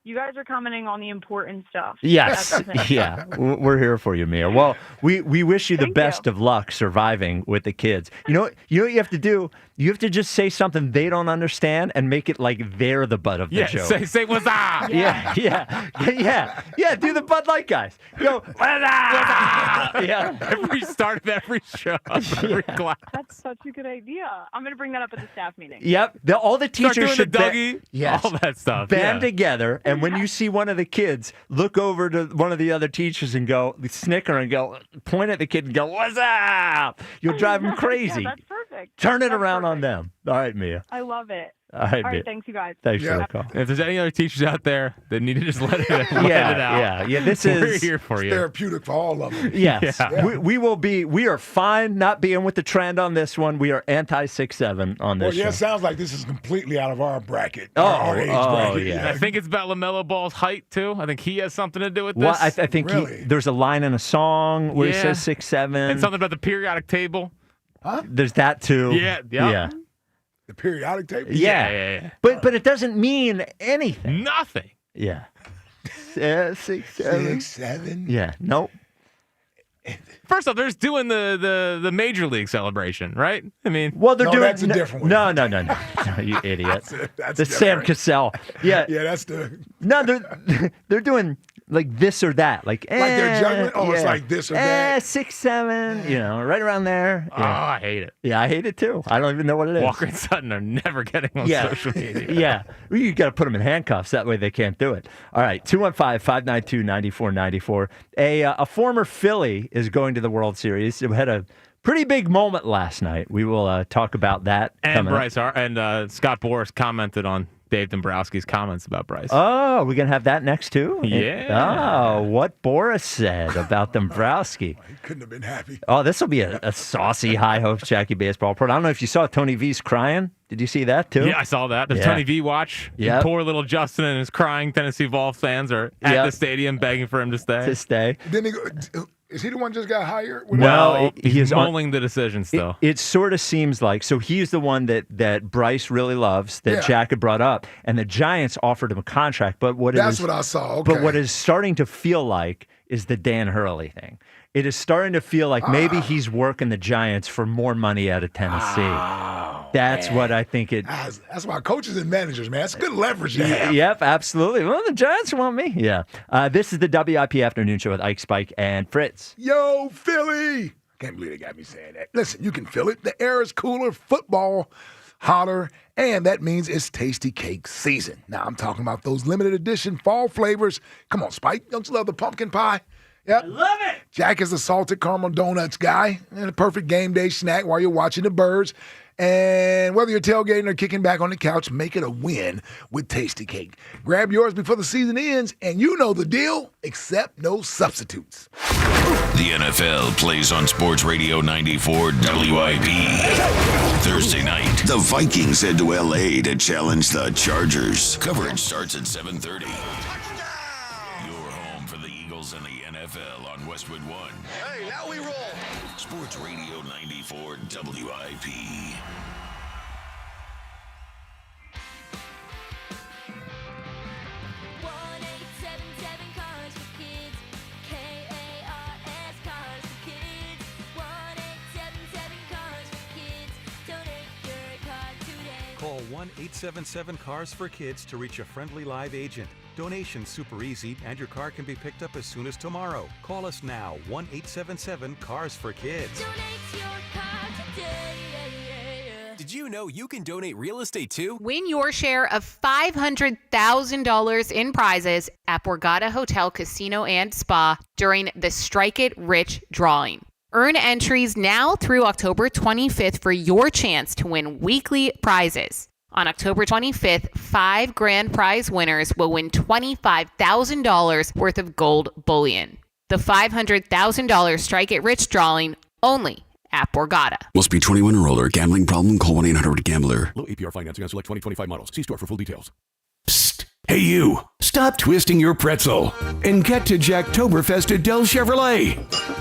you guys are commenting on the important stuff. Yes. That's the thing. Yeah. We're here for you, Mia. Well, we wish you the Thank best you. of luck surviving with the kids. You know what you have to do? You have to just say something they don't understand and make it like they're the butt of the joke. Say what's up. Yeah. Do the Bud Light guys. Go, what's up? Yeah. Every start of every show. Every class. That's such a good idea. I'm going to bring that up at the staff meeting. Yep. All the teachers Start doing should the Dougie. Yes. All that stuff. Band together, and when you see one of the kids, look over to one of the other teachers and go, snicker and go, point at the kid and go, what's up? You'll drive them crazy. Yeah, that's perfect. Turn it around on them. All right, Mia. I love it. All right, Mia. Thanks, you guys. Thanks for the call. If there's any other teachers out there that need to just let it out. Yeah. We're here for you. Therapeutic for all of them. Yes. Yeah. We are fine not being with the trend on this one. We are anti 6-7 on this Well, show. it sounds like this is completely out of our bracket. Our age bracket. Yeah. I think it's about LaMelo Ball's height too. I think he has something to do with this. Well, I think there's a line in a song where he says 6-7. And something about the periodic table. Huh? There's that too. Yeah. The periodic table? Yeah. But it doesn't mean anything. Nothing. Yeah. 6, 7. 6-7. Yeah. Nope. First off, they're just doing the major league celebration, right? I mean, well, they're doing that's a different one. No, you idiot. That's the Sam different. Cassell. Yeah. Yeah, that's the. No, they're doing like this or that, like they're juggling. Oh, it's like this or that. 6, 7. Right around there. Oh, I hate it. Yeah, I hate it too. I don't even know what it is. Walker and Sutton are never getting on social media. Yeah, you got to put them in handcuffs. That way they can't do it. All right, 215-592-9494. A former Philly is going to the World Series. It had a pretty big moment last night. We will talk about that. And Bryce and Scott Boras commented on Dave Dombrowski's comments about Bryce. Oh, we're going to have that next too? Yeah. Oh, what Boras said about Dombrowski. He couldn't have been happy. Oh, this will be a saucy High Hopes Jackie baseball report. I don't know if you saw Tony V's crying. Did you see that too? Yeah, I saw that. The Tony V watch. Yeah. Poor little Justin and his crying Tennessee Vol fans are at the stadium begging for him to stay. Didn't he go, is he the one just got hired? No, he's mulling the decision still. It sort of seems like, so he's the one that Bryce really loves, that Jack had brought up, and the Giants offered him a contract. But That's what I saw. Okay. But what is starting to feel like is the Dan Hurley thing. It is starting to feel like maybe he's working the Giants for more money out of Tennessee. That's what I think it. That's why coaches and managers, man. That's good leverage to have. Yep, absolutely. Well, the Giants want me. Yeah. This is the WIP Afternoon Show with Ike, Spike, and Fritz. Yo, Philly. Can't believe they got me saying that. Listen, you can feel it. The air is cooler, football hotter, and that means it's tasty cake season. Now, I'm talking about those limited edition fall flavors. Come on, Spike. Don't you love the pumpkin pie? Yep. I love it. Jack is a salted caramel donuts guy and a perfect game day snack while you're watching the birds. And whether you're tailgating or kicking back on the couch, make it a win with Tasty Cake. Grab yours before the season ends, and you know the deal, except no substitutes. The NFL plays on Sports Radio 94 WIP. Thursday night, the Vikings head to L.A. to challenge the Chargers. Coverage starts at 7:30. Your home for the Eagles and the NFL on Westwood One. Hey, now we roll. Sports Radio 94 WIP. Call Call 1-877-CARS-FOR-KIDS to reach a friendly live agent. Donation's super easy, and your car can be picked up as soon as tomorrow. Call us now, 1-877-CARS-FOR-KIDS. Did you know you can donate real estate too? Win your share of $500,000 in prizes at Borgata Hotel, Casino, and Spa during the Strike It Rich drawing. Earn entries now through October 25th for your chance to win weekly prizes. On October 25th, 5 grand prize winners will win $25,000 worth of gold bullion. The $500,000 Strike It Rich drawing only at Borgata. Must be 21 or older. Gambling problem? Call 1-800-GAMBLER. Low APR financing on select 2025 models. See store for full details. Psst. Hey you, stop twisting your pretzel and get to Jacktoberfest at Del Chevrolet.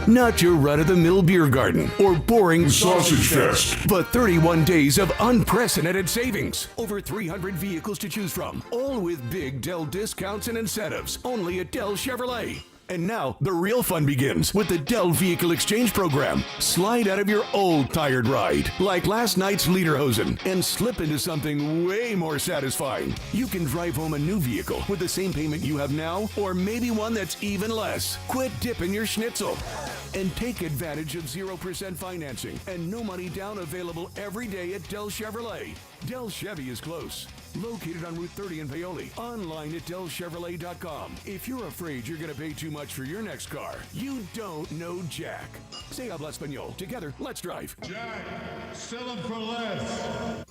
Not your run-of-the-mill beer garden or boring sausage fest, but 31 days of unprecedented savings. Over 300 vehicles to choose from, all with big Del discounts and incentives, only at Del Chevrolet. And now, the real fun begins with the Del Vehicle Exchange Program. Slide out of your old tired ride, like last night's Lederhosen, and slip into something way more satisfying. You can drive home a new vehicle with the same payment you have now, or maybe one that's even less. Quit dipping your schnitzel and take advantage of 0% financing and no money down available every day at Del Chevrolet. Del Chevy is close. Located on Route 30 in Paoli. Online at DelChevrolet.com. If you're afraid you're going to pay too much for your next car, you don't know Jack. Se habla español. Together, let's drive. Jack, sell them for less.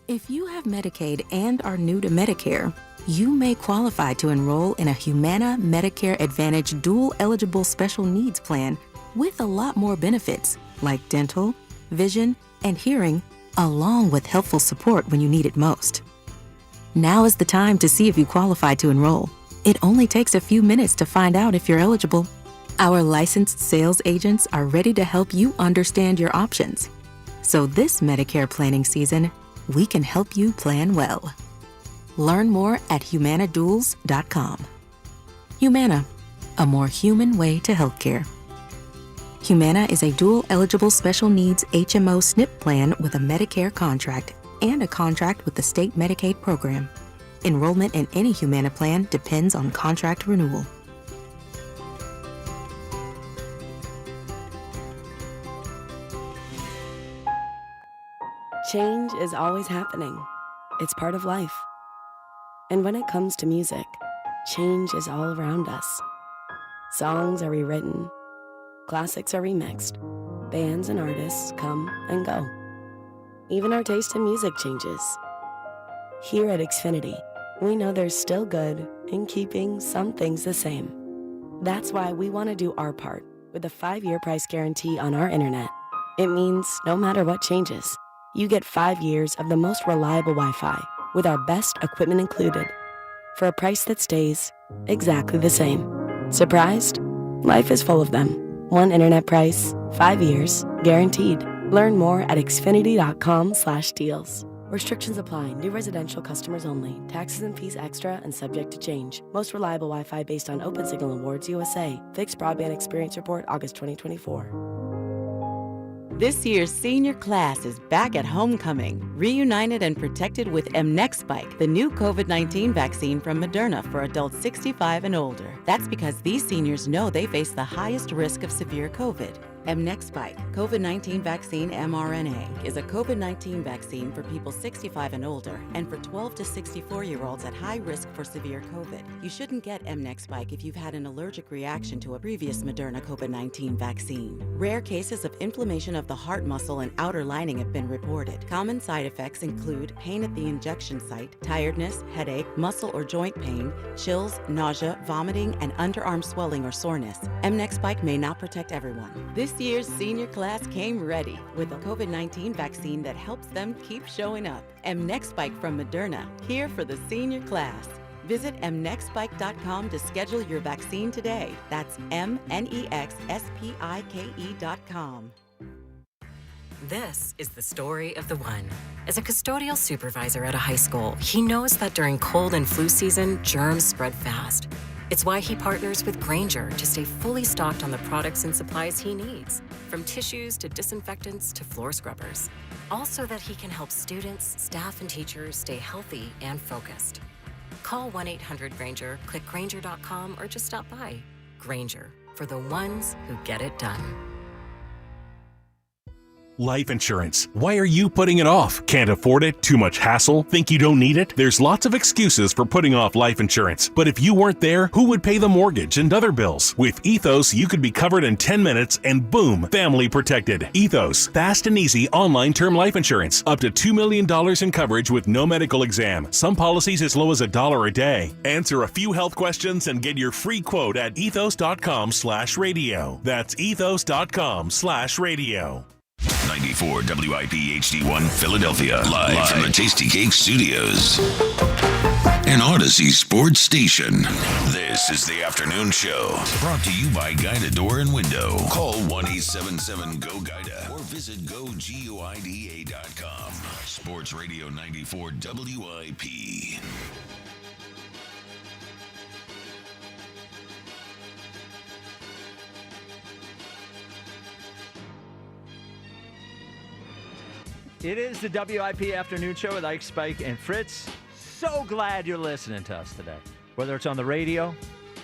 If you have Medicaid and are new to Medicare, you may qualify to enroll in a Humana Medicare Advantage dual-eligible special needs plan with a lot more benefits, like dental, vision, and hearing, along with helpful support when you need it most. Now is the time to see if you qualify to enroll. It only takes a few minutes to find out if you're eligible. Our licensed sales agents are ready to help you understand your options. So this Medicare planning season, we can help you plan well. Learn more at humanaduals.com. Humana, a more human way to healthcare. Humana is a dual-eligible special needs HMO SNP plan with a Medicare contract and a contract with the state Medicaid program. Enrollment in any Humana plan depends on contract renewal. Change is always happening. It's part of life. And when it comes to music, change is all around us. Songs are rewritten. Classics are remixed. Bands and artists come and go. Even our taste in music changes. Here at Xfinity, we know there's still good in keeping some things the same. That's why we want to do our part with a 5-year price guarantee on our internet. It means no matter what changes, you get 5 years of the most reliable Wi-Fi with our best equipment included for a price that stays exactly the same. Surprised? Life is full of them. One internet price, 5 years, guaranteed. Learn more at xfinity.com/deals. Restrictions apply. New residential customers only. Taxes and fees extra and subject to change. Most reliable Wi-Fi based on OpenSignal Awards USA. Fixed Broadband Experience Report, August 2024. This year's senior class is back at homecoming, reunited and protected with mNEXSpike, the new COVID-19 vaccine from Moderna for adults 65 and older. That's because these seniors know they face the highest risk of severe COVID. mNEXSpike, COVID-19 vaccine mRNA, is a COVID-19 vaccine for people 65 and older and for 12 to 64-year-olds at high risk for severe COVID. You shouldn't get mNEXSpike if you've had an allergic reaction to a previous Moderna COVID-19 vaccine. Rare cases of inflammation of the heart muscle and outer lining have been reported. Common side effects include pain at the injection site, tiredness, headache, muscle or joint pain, chills, nausea, vomiting, and underarm swelling or soreness. mNEXSpike may not protect everyone. This year's senior class came ready with a COVID-19 vaccine that helps them keep showing up. mNEXSpike from Moderna, here for the senior class. Visit mnexspike.com to schedule your vaccine today. That's mnexspike.com. This is the story of the one. As a custodial supervisor at a high school, he knows that during cold and flu season, germs spread fast. It's why he partners with Grainger to stay fully stocked on the products and supplies he needs, from tissues to disinfectants to floor scrubbers. All so that he can help students, staff, and teachers stay healthy and focused. Call 1-800-GRAINGER, click Grainger.com, or just stop by. Grainger, for the ones who get it done. Life insurance. Why are you putting it off? Can't afford it? Too much hassle? Think you don't need it? There's lots of excuses for putting off life insurance. But if you weren't there, who would pay the mortgage and other bills? With Ethos, you could be covered in 10 minutes and boom, family protected. Ethos, fast and easy online term life insurance. Up to $2 million in coverage with no medical exam. Some policies as low as $1 a day. Answer a few health questions and get your free quote at ethos.com/radio. That's ethos.com/radio. 94 WIP HD1 Philadelphia, live from the Tasty Cake Studios. An Odyssey sports station. This is the afternoon show, brought to you by Guida Door and Window. Call 1-877-GO-GUIDA or visit GoGuida.com. Sports Radio 94 WIP. It is the WIP Afternoon Show with Ike, Spike, and Fritz. So glad you're listening to us today. Whether it's on the radio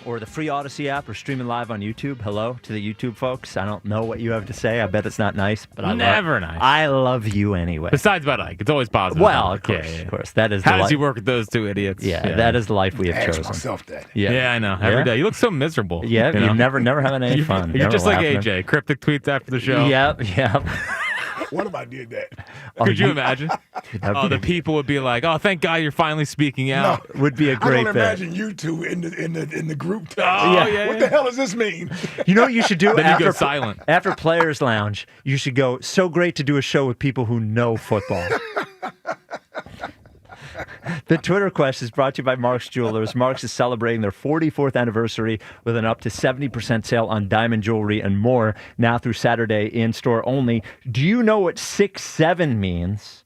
or the free Odyssey app or streaming live on YouTube. Hello to the YouTube folks. I don't know what you have to say. I bet it's not nice, but Never nice. I love you anyway. Besides about Ike, it's always positive. Well, of course. That is How the does life. he work with those two idiots? Yeah, that is the life we have I ask chosen. myself that. Yeah, I know. Every day. You look so miserable. Yeah, you know? you're never having any fun. You're Never just like laughing. AJ. Cryptic tweets after the show. Yep. What if I did that? Could you imagine? The people would be like, "Oh, thank God you're finally speaking out." Would be a great I don't bit. imagine you two in the group. yeah. What the hell does this mean? You know what you should do Then you after go silent. After Players Lounge? You should go. So great to do a show with people who know football. The Twitter quest is brought to you by Mark's Jewelers. Mark's is celebrating their 44th anniversary with an up to 70% sale on diamond jewelry and more now through Saturday in store only. Do you know what 6-7 means?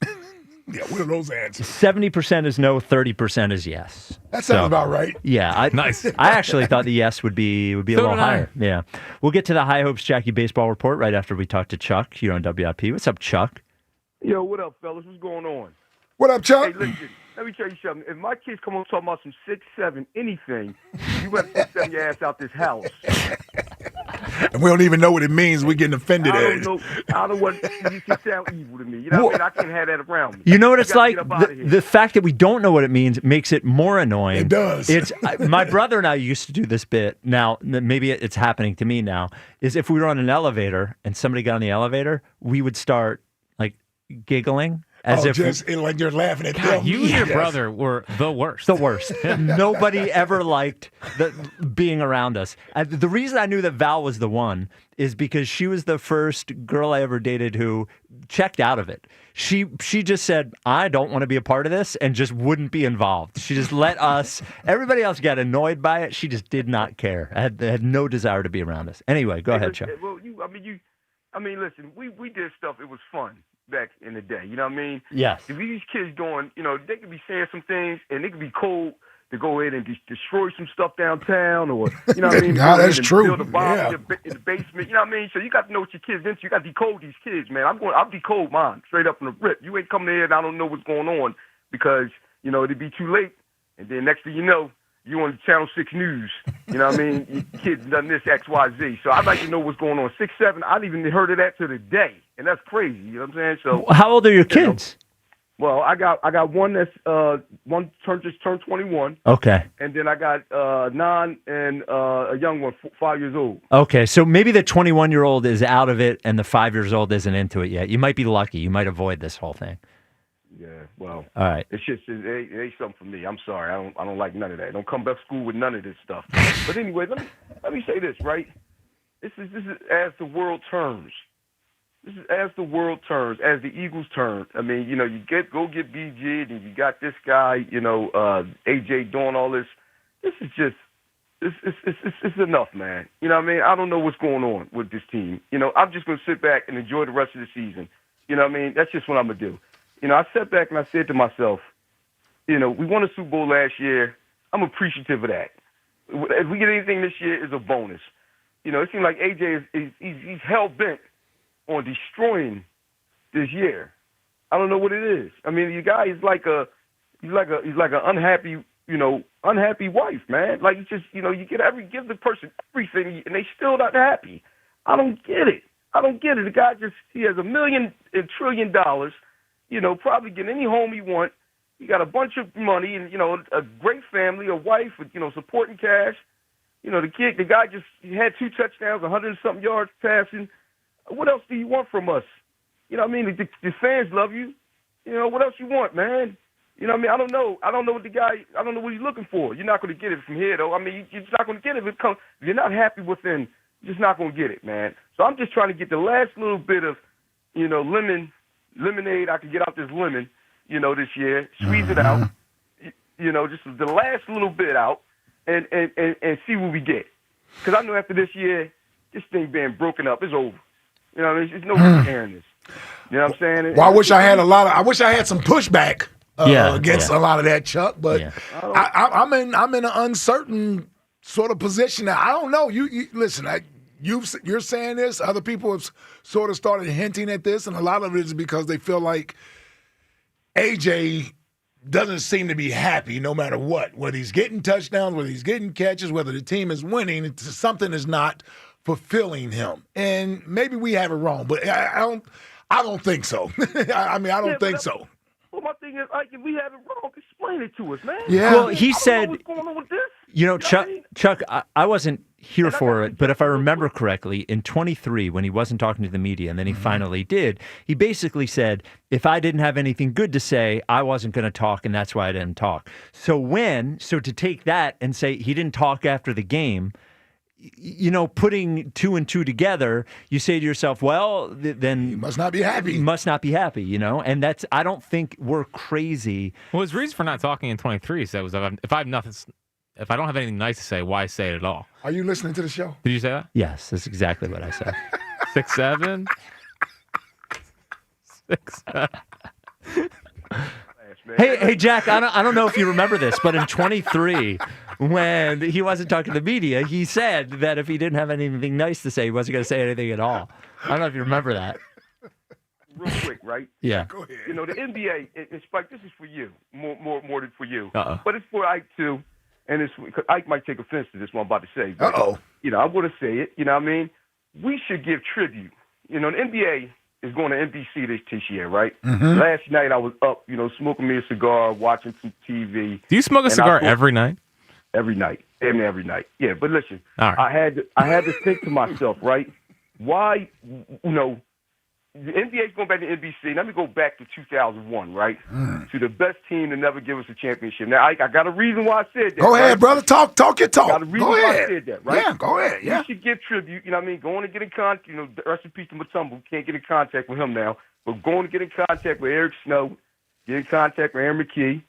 Yeah, what are those answers? 70% is no, 30% is yes. That sounds about right. Yeah, nice. I actually thought the yes would be a little higher. Yeah, we'll get to the High Hopes Jackie baseball report right after we talk to Chuck here on WIP. What's up, Chuck? Yo, what up, fellas? What's going on? What up, Chuck? Hey, listen, let me tell you something. If my kids come on talking about some 6-7 anything, you better 6-7 your ass out this house. And we don't even know what it means. We're getting offended I at don't it. know. I don't want you to sound evil to me. You know what I mean? I can't have that around me. You know what it's gotta like? get up outta here. The fact that we don't know what it means makes it more annoying. It does. It's my brother and I used to do this bit. Now, maybe it's happening to me now, is if we were on an elevator and somebody got on the elevator, we would start like giggling. As if like you're laughing at God, them. you and your brother were the worst. The worst. Nobody ever liked being around us. The reason I knew that Val was the one is because she was the first girl I ever dated who checked out of it. She just said, I don't want to be a part of this, and just wouldn't be involved. She just let us. Everybody else got annoyed by it. She just did not care. Had no desire to be around us. Anyway, go ahead, Chuck. Well, listen, we did stuff. It was fun back in the day. You know what I mean? Yes. If these kids doing, they could be saying some things, and they could be cold to go ahead and destroy some stuff downtown, or you know what I mean? Nah, Go that's ahead and true. Build a bomb Yeah. in the basement. You know what I mean? So you got to know what your kids into. You got to decode these kids, man. I'll decode mine straight up from the rip. You ain't coming here and I don't know what's going on because it'd be too late, and then next thing you know, you on the Channel 6 News. You know what I mean? Your kids done this, X, Y, Z. So I'd like to know what's going on. 6-7, I didn't even heard of that to the day. And that's crazy. You know what I'm saying? So How old are your kids? Well, I got one that's just turned 21. Okay. And then I got 9 and a young one, 5 years old. Okay, so maybe the 21-year-old is out of it and the 5-year-old isn't into it yet. You might be lucky. You might avoid this whole thing. Yeah, well, all right. It's just it ain't something for me. I'm sorry, I don't like none of that. Don't come back to school with none of this stuff. But anyway, let me say this, right? This is as the world turns. This is as the world turns, as the Eagles turn. I mean, you go get BG, and you got this guy, AJ doing all this. This is just it's enough, man. You know what I mean? I don't know what's going on with this team. I'm just gonna sit back and enjoy the rest of the season. You know what I mean? That's just what I'm gonna do. I sat back and I said to myself, we won a Super Bowl last year. I'm appreciative of that. If we get anything this year, is a bonus. You know, it seems like AJ he's hell bent on destroying this year. I don't know what it is. I mean, the guy is like an unhappy wife, man. Like it's just, you know, you give the person everything and they still not happy. I don't get it. The guy he has $1 million and $1 trillion, you know, probably get any home he want. He got a bunch of money and, you know, a great family, a wife with, you know, supporting cash. You know, the guy he had 2 touchdowns, 100-something yards passing. What else do you want from us? You know what I mean? The fans love you. You know, what else you want, man? You know what I mean? I don't know what I don't know what he's looking for. You're not going to get it from here, though. I mean, you're just not going to get it. If you're not happy within, you're just not going to get it, man. So I'm just trying to get the last little bit of, you know, lemonade I can get out this lemon, you know, this year. Squeeze it out. You know, just the last little bit out and see what we get. Because I know after this year, this thing being broken up, it's over. You know, there's no repairing this. You know what I'm saying? Well, I wish I had some pushback against a lot of that, Chuck. But I'm in an uncertain sort of position now. I don't know. You listen. You're saying this. Other people have sort of started hinting at this, and a lot of it is because they feel like AJ doesn't seem to be happy no matter what. Whether he's getting touchdowns, whether he's getting catches, whether the team is winning, something is not fulfilling him. And maybe we have it wrong, but I don't think so. I don't think so. Well, my thing is, like, if we have it wrong, explain it to us, man. Yeah. Well, he said, what's going on with this? You know, Chuck, I wasn't here for it, but if I remember correctly, in 23, when he wasn't talking to the media, and then he finally did, he basically said, if I didn't have anything good to say, I wasn't going to talk, and that's why I didn't talk. So to take that and say he didn't talk after the game, you know, putting 2 and 2 together, you say to yourself, well, then he must not be happy. You know, and I don't think we're crazy. Well, his reason for not talking in 23 was if I don't have anything nice to say, why say it at all? Are you listening to the show? Did you say that? Yes, that's exactly what I said. 6'7". 6'7". Hey, Jack, I don't know if you remember this, but in 23, when he wasn't talking to the media, he said that if he didn't have anything nice to say, he wasn't going to say anything at all. I don't know if you remember that. Real quick, right? Yeah. Go ahead. You know, the NBA, Spike, this is for you, more than for you. Uh-oh. But it's for Ike, too. And Ike might take offense to this, what I'm about to say. But, you know, I'm going to say it. You know what I mean? We should give tribute. You know, the NBA is going to NBC this year, right? Mm-hmm. Last night I was up, you know, smoking me a cigar, watching some TV. Do you smoke a cigar every night? Every night. Every night. Yeah, but listen, all right. I had to think to myself, right? Why, you know, the NBA's going back to NBC. Let me go back to 2001, right? To the best team to never give us a championship. Now, I got a reason why I said that. Go ahead, brother. Talk your talk. I got a reason why I said that, right? Yeah, go ahead. Yeah. We should give tribute, you know what I mean? Going to get in contact, you know, rest in peace to Matumbo. Can't get in contact with him now. But going to get in contact with Eric Snow, get in contact with Aaron McKee.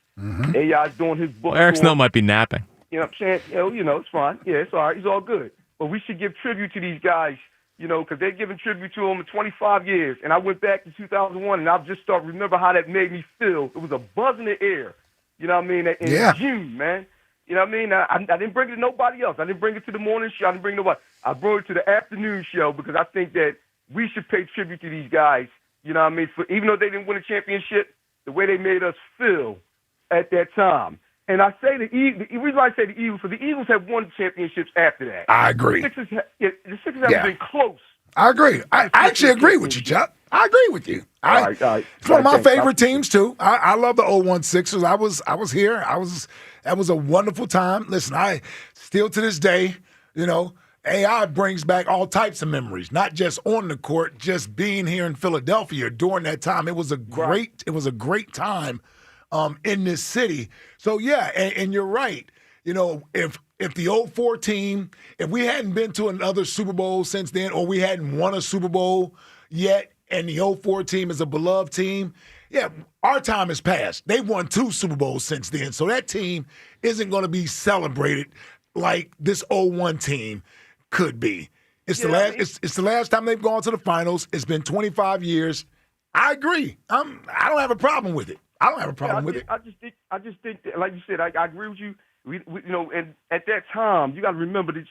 AI's doing his book. Well, Eric Snow might be napping. You know what I'm saying? You know, it's fine. Yeah, it's all right. He's all good. But we should give tribute to these guys, you know, because they're giving tribute to him in 25 years. And I went back to 2001, and I've just started to remember how that made me feel. It was a buzz in the air. You know what I mean? In June, man. You know what I mean? I didn't bring it to nobody else. I didn't bring it to the morning show. I didn't bring it to nobody. I brought it to the afternoon show because I think that we should pay tribute to these guys. You know what I mean? Even though they didn't win a championship, the way they made us feel at that time. And I say the reason why I say the Eagles, because the Eagles have won championships after that. I agree. The Sixers have been close. I agree. I actually agree with you, Chuck. I agree with you. All right. It's one of my favorite teams too. I love the 01 Sixers. I was here. That was a wonderful time. Listen, I still to this day, you know, AI brings back all types of memories, not just on the court, just being here in Philadelphia during that time. It was a great time in this city. So yeah, and you're right. You know, if the 04 team, if we hadn't been to another Super Bowl since then, or we hadn't won a Super Bowl yet, and the 04 team is a beloved team, yeah, our time has passed. They've won 2 Super Bowls since then, so that team isn't going to be celebrated like this 01 team could be. It's the last time they've gone to the finals. It's been 25 years. I agree. I don't have a problem with it. I don't have a problem with it. I just think that, like you said, I agree with you. and at that time, you got to remember that,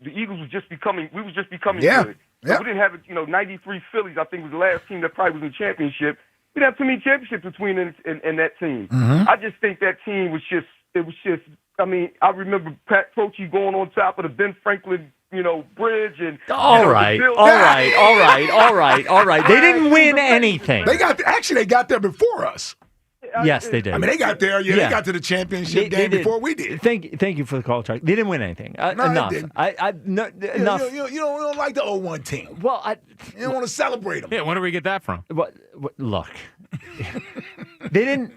the Eagles was just becoming, we was just becoming Yeah. good. So we didn't have, 93 Phillies, I think was the last team that probably was in the championship. We didn't have too many championships between and that team. Mhm. I just think that team was just, I remember Pat Croce going on top of the Ben Franklin, bridge and. All right. They didn't win anything. They got there before us. Yes, they did. I mean, they got there. Yeah, they got to the championship game before we did. Thank you for the call, Chuck. They didn't win anything. No, Enough. they didn't. Enough. You don't like the 0-1 team. Well, you don't want to celebrate them. Yeah, when do we get that from? Look, they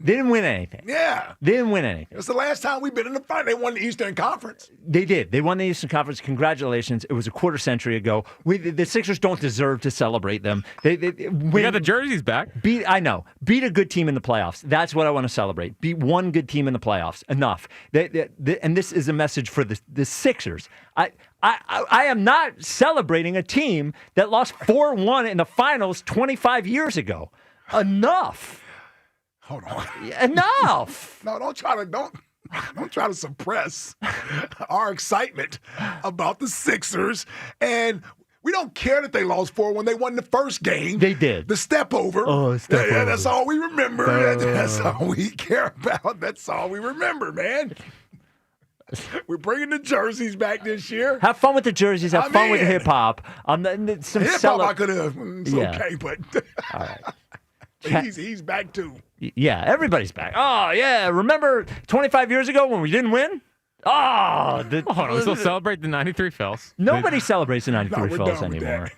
didn't win anything. Yeah. They didn't win anything. It's the last time we've been in the final. They won the Eastern Conference. They did. They won the Eastern Conference. Congratulations. It was a quarter century ago. The Sixers don't deserve to celebrate them. We got the jerseys back. Beat a good team in the playoffs. That's what I want to celebrate. Beat one good team in the playoffs. Enough. And this is a message for the Sixers. I am not celebrating a team that lost 4-1 in the finals 25 years ago. Enough. Hold on. Enough. No, don't try to suppress our excitement about the Sixers. And we don't care that they lost 4 when they won the first game. They did. The step over. Oh, step over. That's all we remember. That's all we care about. That's all we remember, man. We're bringing the jerseys back this year. Have fun with the jerseys. Have fun with the hip hop. Hip hop, I could have. It's okay, but all right. He's back too. Yeah, everybody's back. Oh, yeah. Remember 25 years ago when we didn't win? Oh, hold on. We still celebrate the 93 Phils. Nobody celebrates the 93 Phils anymore.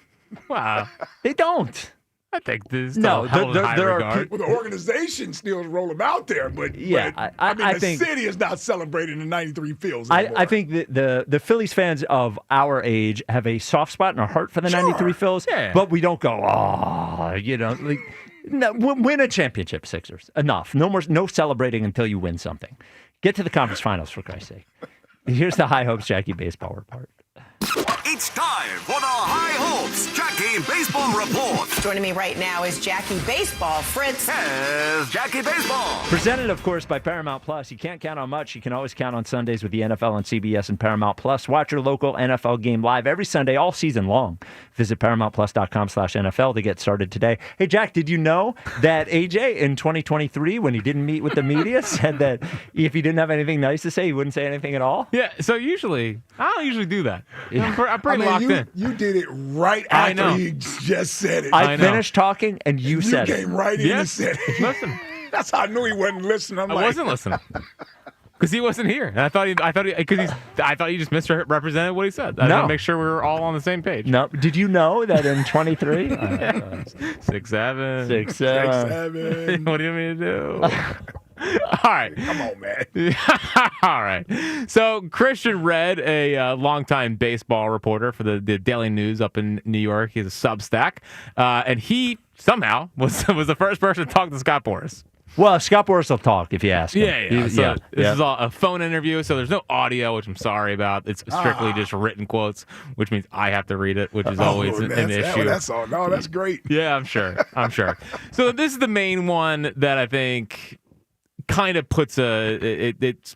Wow. They don't. I think this No, there are regard. Well, the organization still roll them out there, but yeah, I think the city is not celebrating the 93 Phils anymore. I think the Phillies fans of our age have a soft spot in our heart for the 93 Phils, but we don't go, no, win a championship, Sixers. Enough. No celebrating until you win something. Get to the conference finals, for Christ's sake. Here's the High Hopes Jackie Baseball Report. It's time for the High Hopes Jackie Baseball Report. Joining me right now is Jackie Baseball. Fritz. Here's Jackie Baseball. Presented, of course, by Paramount Plus. You can't count on much. You can always count on Sundays with the NFL on CBS and Paramount Plus. Watch your local NFL game live every Sunday all season long. Visit ParamountPlus.com/NFL to get started today. Hey, Jack, did you know that AJ in 2023, when he didn't meet with the media, said that if he didn't have anything nice to say, he wouldn't say anything at all? Yeah, so I don't usually do that. I'm pretty locked in. You did it right after he just said it. I finished talking and you said it. You came right in and said it. Listen. That's how I knew he wasn't listening. I wasn't listening. Because he wasn't here. And I thought he just misrepresented what he said. I had to make sure we were all on the same page. No. Did you know that in 23? 6'7". 6'7". What do you want me to do? All right. Come on, man. All right. So Christian Red, a longtime baseball reporter for the Daily News up in New York. He's a Substack. And he somehow was the first person to talk to Scott Boras. Well, Scott Boras will talk if you ask him. Yeah. So this is all a phone interview, so there's no audio, which I'm sorry about. It's strictly just written quotes, which means I have to read it, which is always an issue. That's all. No, that's great. Yeah, I'm sure. So this is the main one that I think kind of puts it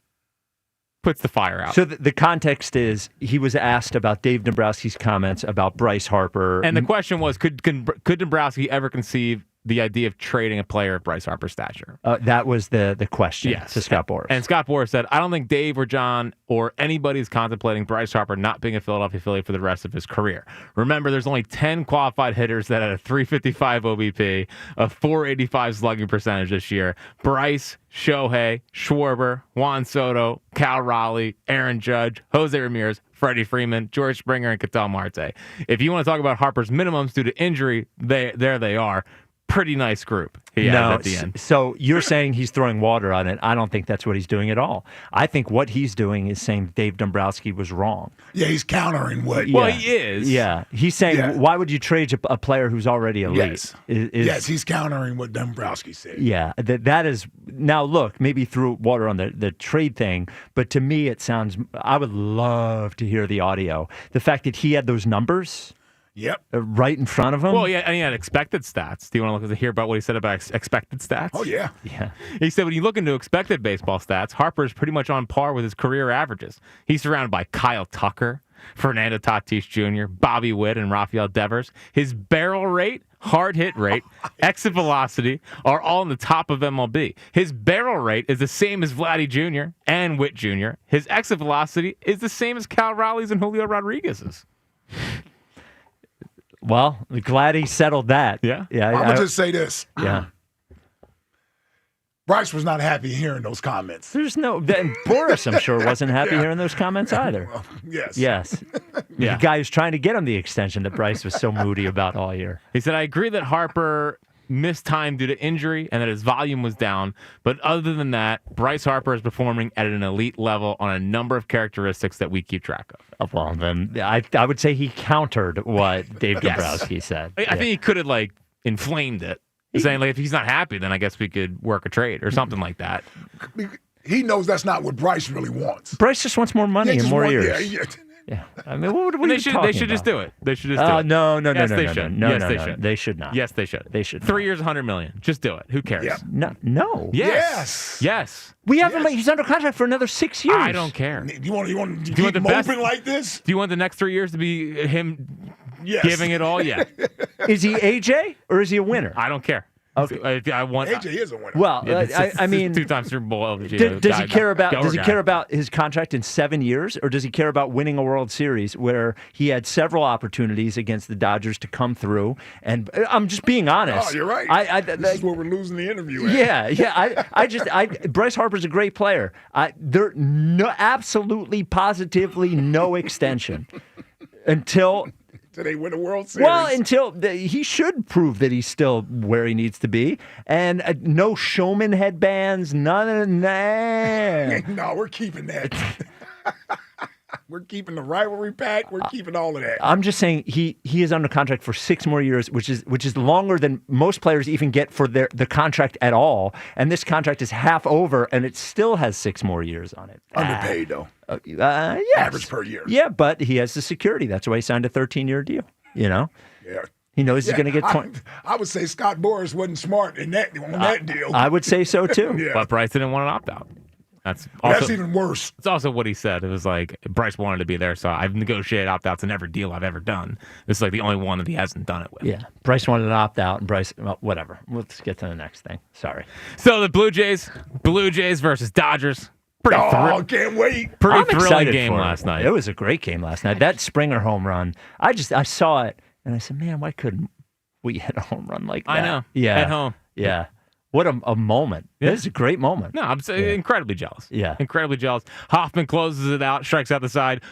puts the fire out. So the context is he was asked about Dave Dombrowski's comments about Bryce Harper. And the question was, could Dombrowski ever conceive the idea of trading a player of Bryce Harper's stature? That was the question to Scott Boras. And Scott Boras said, I don't think Dave or John or anybody is contemplating Bryce Harper not being a Philadelphia Philly for the rest of his career. Remember, there's only 10 qualified hitters that had a 355 OBP, a 485 slugging percentage this year. Bryce, Shohei, Schwarber, Juan Soto, Cal Raleigh, Aaron Judge, Jose Ramirez, Freddie Freeman, George Springer, and Ketel Marte. If you want to talk about Harper's minimums due to injury, there they are. Pretty nice group he had at the end. So you're saying he's throwing water on it. I don't think that's what he's doing at all. I think what he's doing is saying Dave Dombrowski was wrong. Yeah, he's countering what. Well, he is. Yeah. He's saying, why would you trade a player who's already elite? Yes, yes, he's countering what Dombrowski said. Yeah, that is. Now, look, maybe threw water on the trade thing, but to me it sounds, I would love to hear the audio. The fact that he had those numbers. Yep. Right in front of him. Well, yeah, and he had expected stats. Do you want to hear about what he said about expected stats? Oh, yeah. Yeah. He said when you look into expected baseball stats, Harper is pretty much on par with his career averages. He's surrounded by Kyle Tucker, Fernando Tatis Jr., Bobby Witt, and Rafael Devers. His barrel rate, hard hit rate, exit velocity are all in the top of MLB. His barrel rate is the same as Vladdy Jr. and Witt Jr. His exit velocity is the same as Cal Raleigh's and Julio Rodriguez's. Well, glad he settled that. Yeah. Yeah. I'm going to just say this. Yeah. Bryce was not happy hearing those comments. There's no... Boris, I'm sure, wasn't happy hearing those comments either. Well, yes. Yes. Yeah. The guy who's trying to get him the extension that Bryce was so moody about all year. He said, I agree that Harper missed time due to injury and that his volume was down. But other than that, Bryce Harper is performing at an elite level on a number of characteristics that we keep track of. Well, then I would say he countered what Dave Dombrowski said. I think he could have, inflamed it. Saying, if he's not happy, then I guess we could work a trade or something like that. He knows that's not what Bryce really wants. Bryce just wants more money and more ears. Yeah. I mean, what are you talking They should just do it. They should just do it. No. Yes, they No, should. no, Yes, no, they no. should. They should not. Yes, they should. They should. 3 years, $100 million. Just do it. Who cares? Yeah. No. Yes. Yes. We have him. He's under contract for another 6 years. I don't care. You want to keep moping like this? Do you want the next 3 years to be him giving it all? Yeah. Is he AJ or is he a winner? I don't care. Okay. I want. AJ is a winner. Well, I mean, 2-time Super Bowl. Does he care about? Does he care about his contract in 7 years, or does he care about winning a World Series where he had several opportunities against the Dodgers to come through? And I'm just being honest. Oh, you're right. This is where we're losing the interview. At. Bryce Harper's a great player. Absolutely, positively, no extension until. They win the World Series. Well, he should prove that he's still where he needs to be. And no showman headbands, none of that. No, we're keeping that. We're keeping the rivalry pack. We're keeping all of that. I'm just saying he is under contract for 6 more years, which is longer than most players even get for the contract at all. And this contract is half over, and it still has 6 more years on it. Underpaid, though. Yes. Average per year. Yeah, but he has the security. That's why he signed a 13-year deal. Yeah. He knows he's going to get 20. I would say Scott Boras wasn't smart on that deal. I would say so, too. Yeah. But Bryce didn't want an opt-out. That's even worse. It's also what he said. It was like Bryce wanted to be there, so I've negotiated opt-outs in every deal I've ever done. This is the only one that he hasn't done it with. Yeah, Bryce wanted an opt-out, and Bryce, well, whatever. Let's get to the next thing. Sorry. So the Blue Jays versus Dodgers. Can't wait. Pretty I'm thrilling game last night. It was a great game last night. That Springer home run, I saw it, and I said, man, why couldn't we hit a home run like that? I know. Yeah. At home. Yeah. What a moment. Yeah. This is a great moment. No, I'm incredibly jealous. Yeah. Incredibly jealous. Hoffman closes it out, strikes out the side.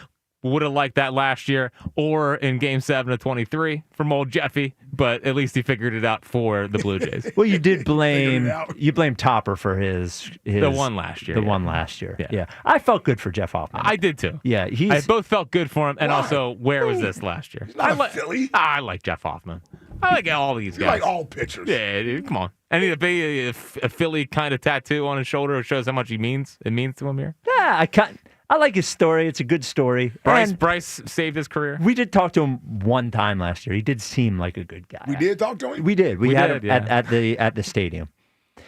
Would have liked that last year or in Game 7 of 23 from old Jeffy, but at least he figured it out for the Blue Jays. Well, you did blame Topper for his the one last year. The one last year. Yeah. I felt good for Jeff Hoffman. I did too. Yeah, I both felt good for him, and also where was this last year? He's not a Philly. I like Jeff Hoffman. I like all these guys. You like all pitchers. Yeah, dude, come on. And a Philly kind of tattoo on his shoulder shows how much it means to him here. Yeah, I like his story. It's a good story. Bryce saved his career. We did talk to him one time last year. He did seem like a good guy. We did talk to him? We did. We had him at the stadium.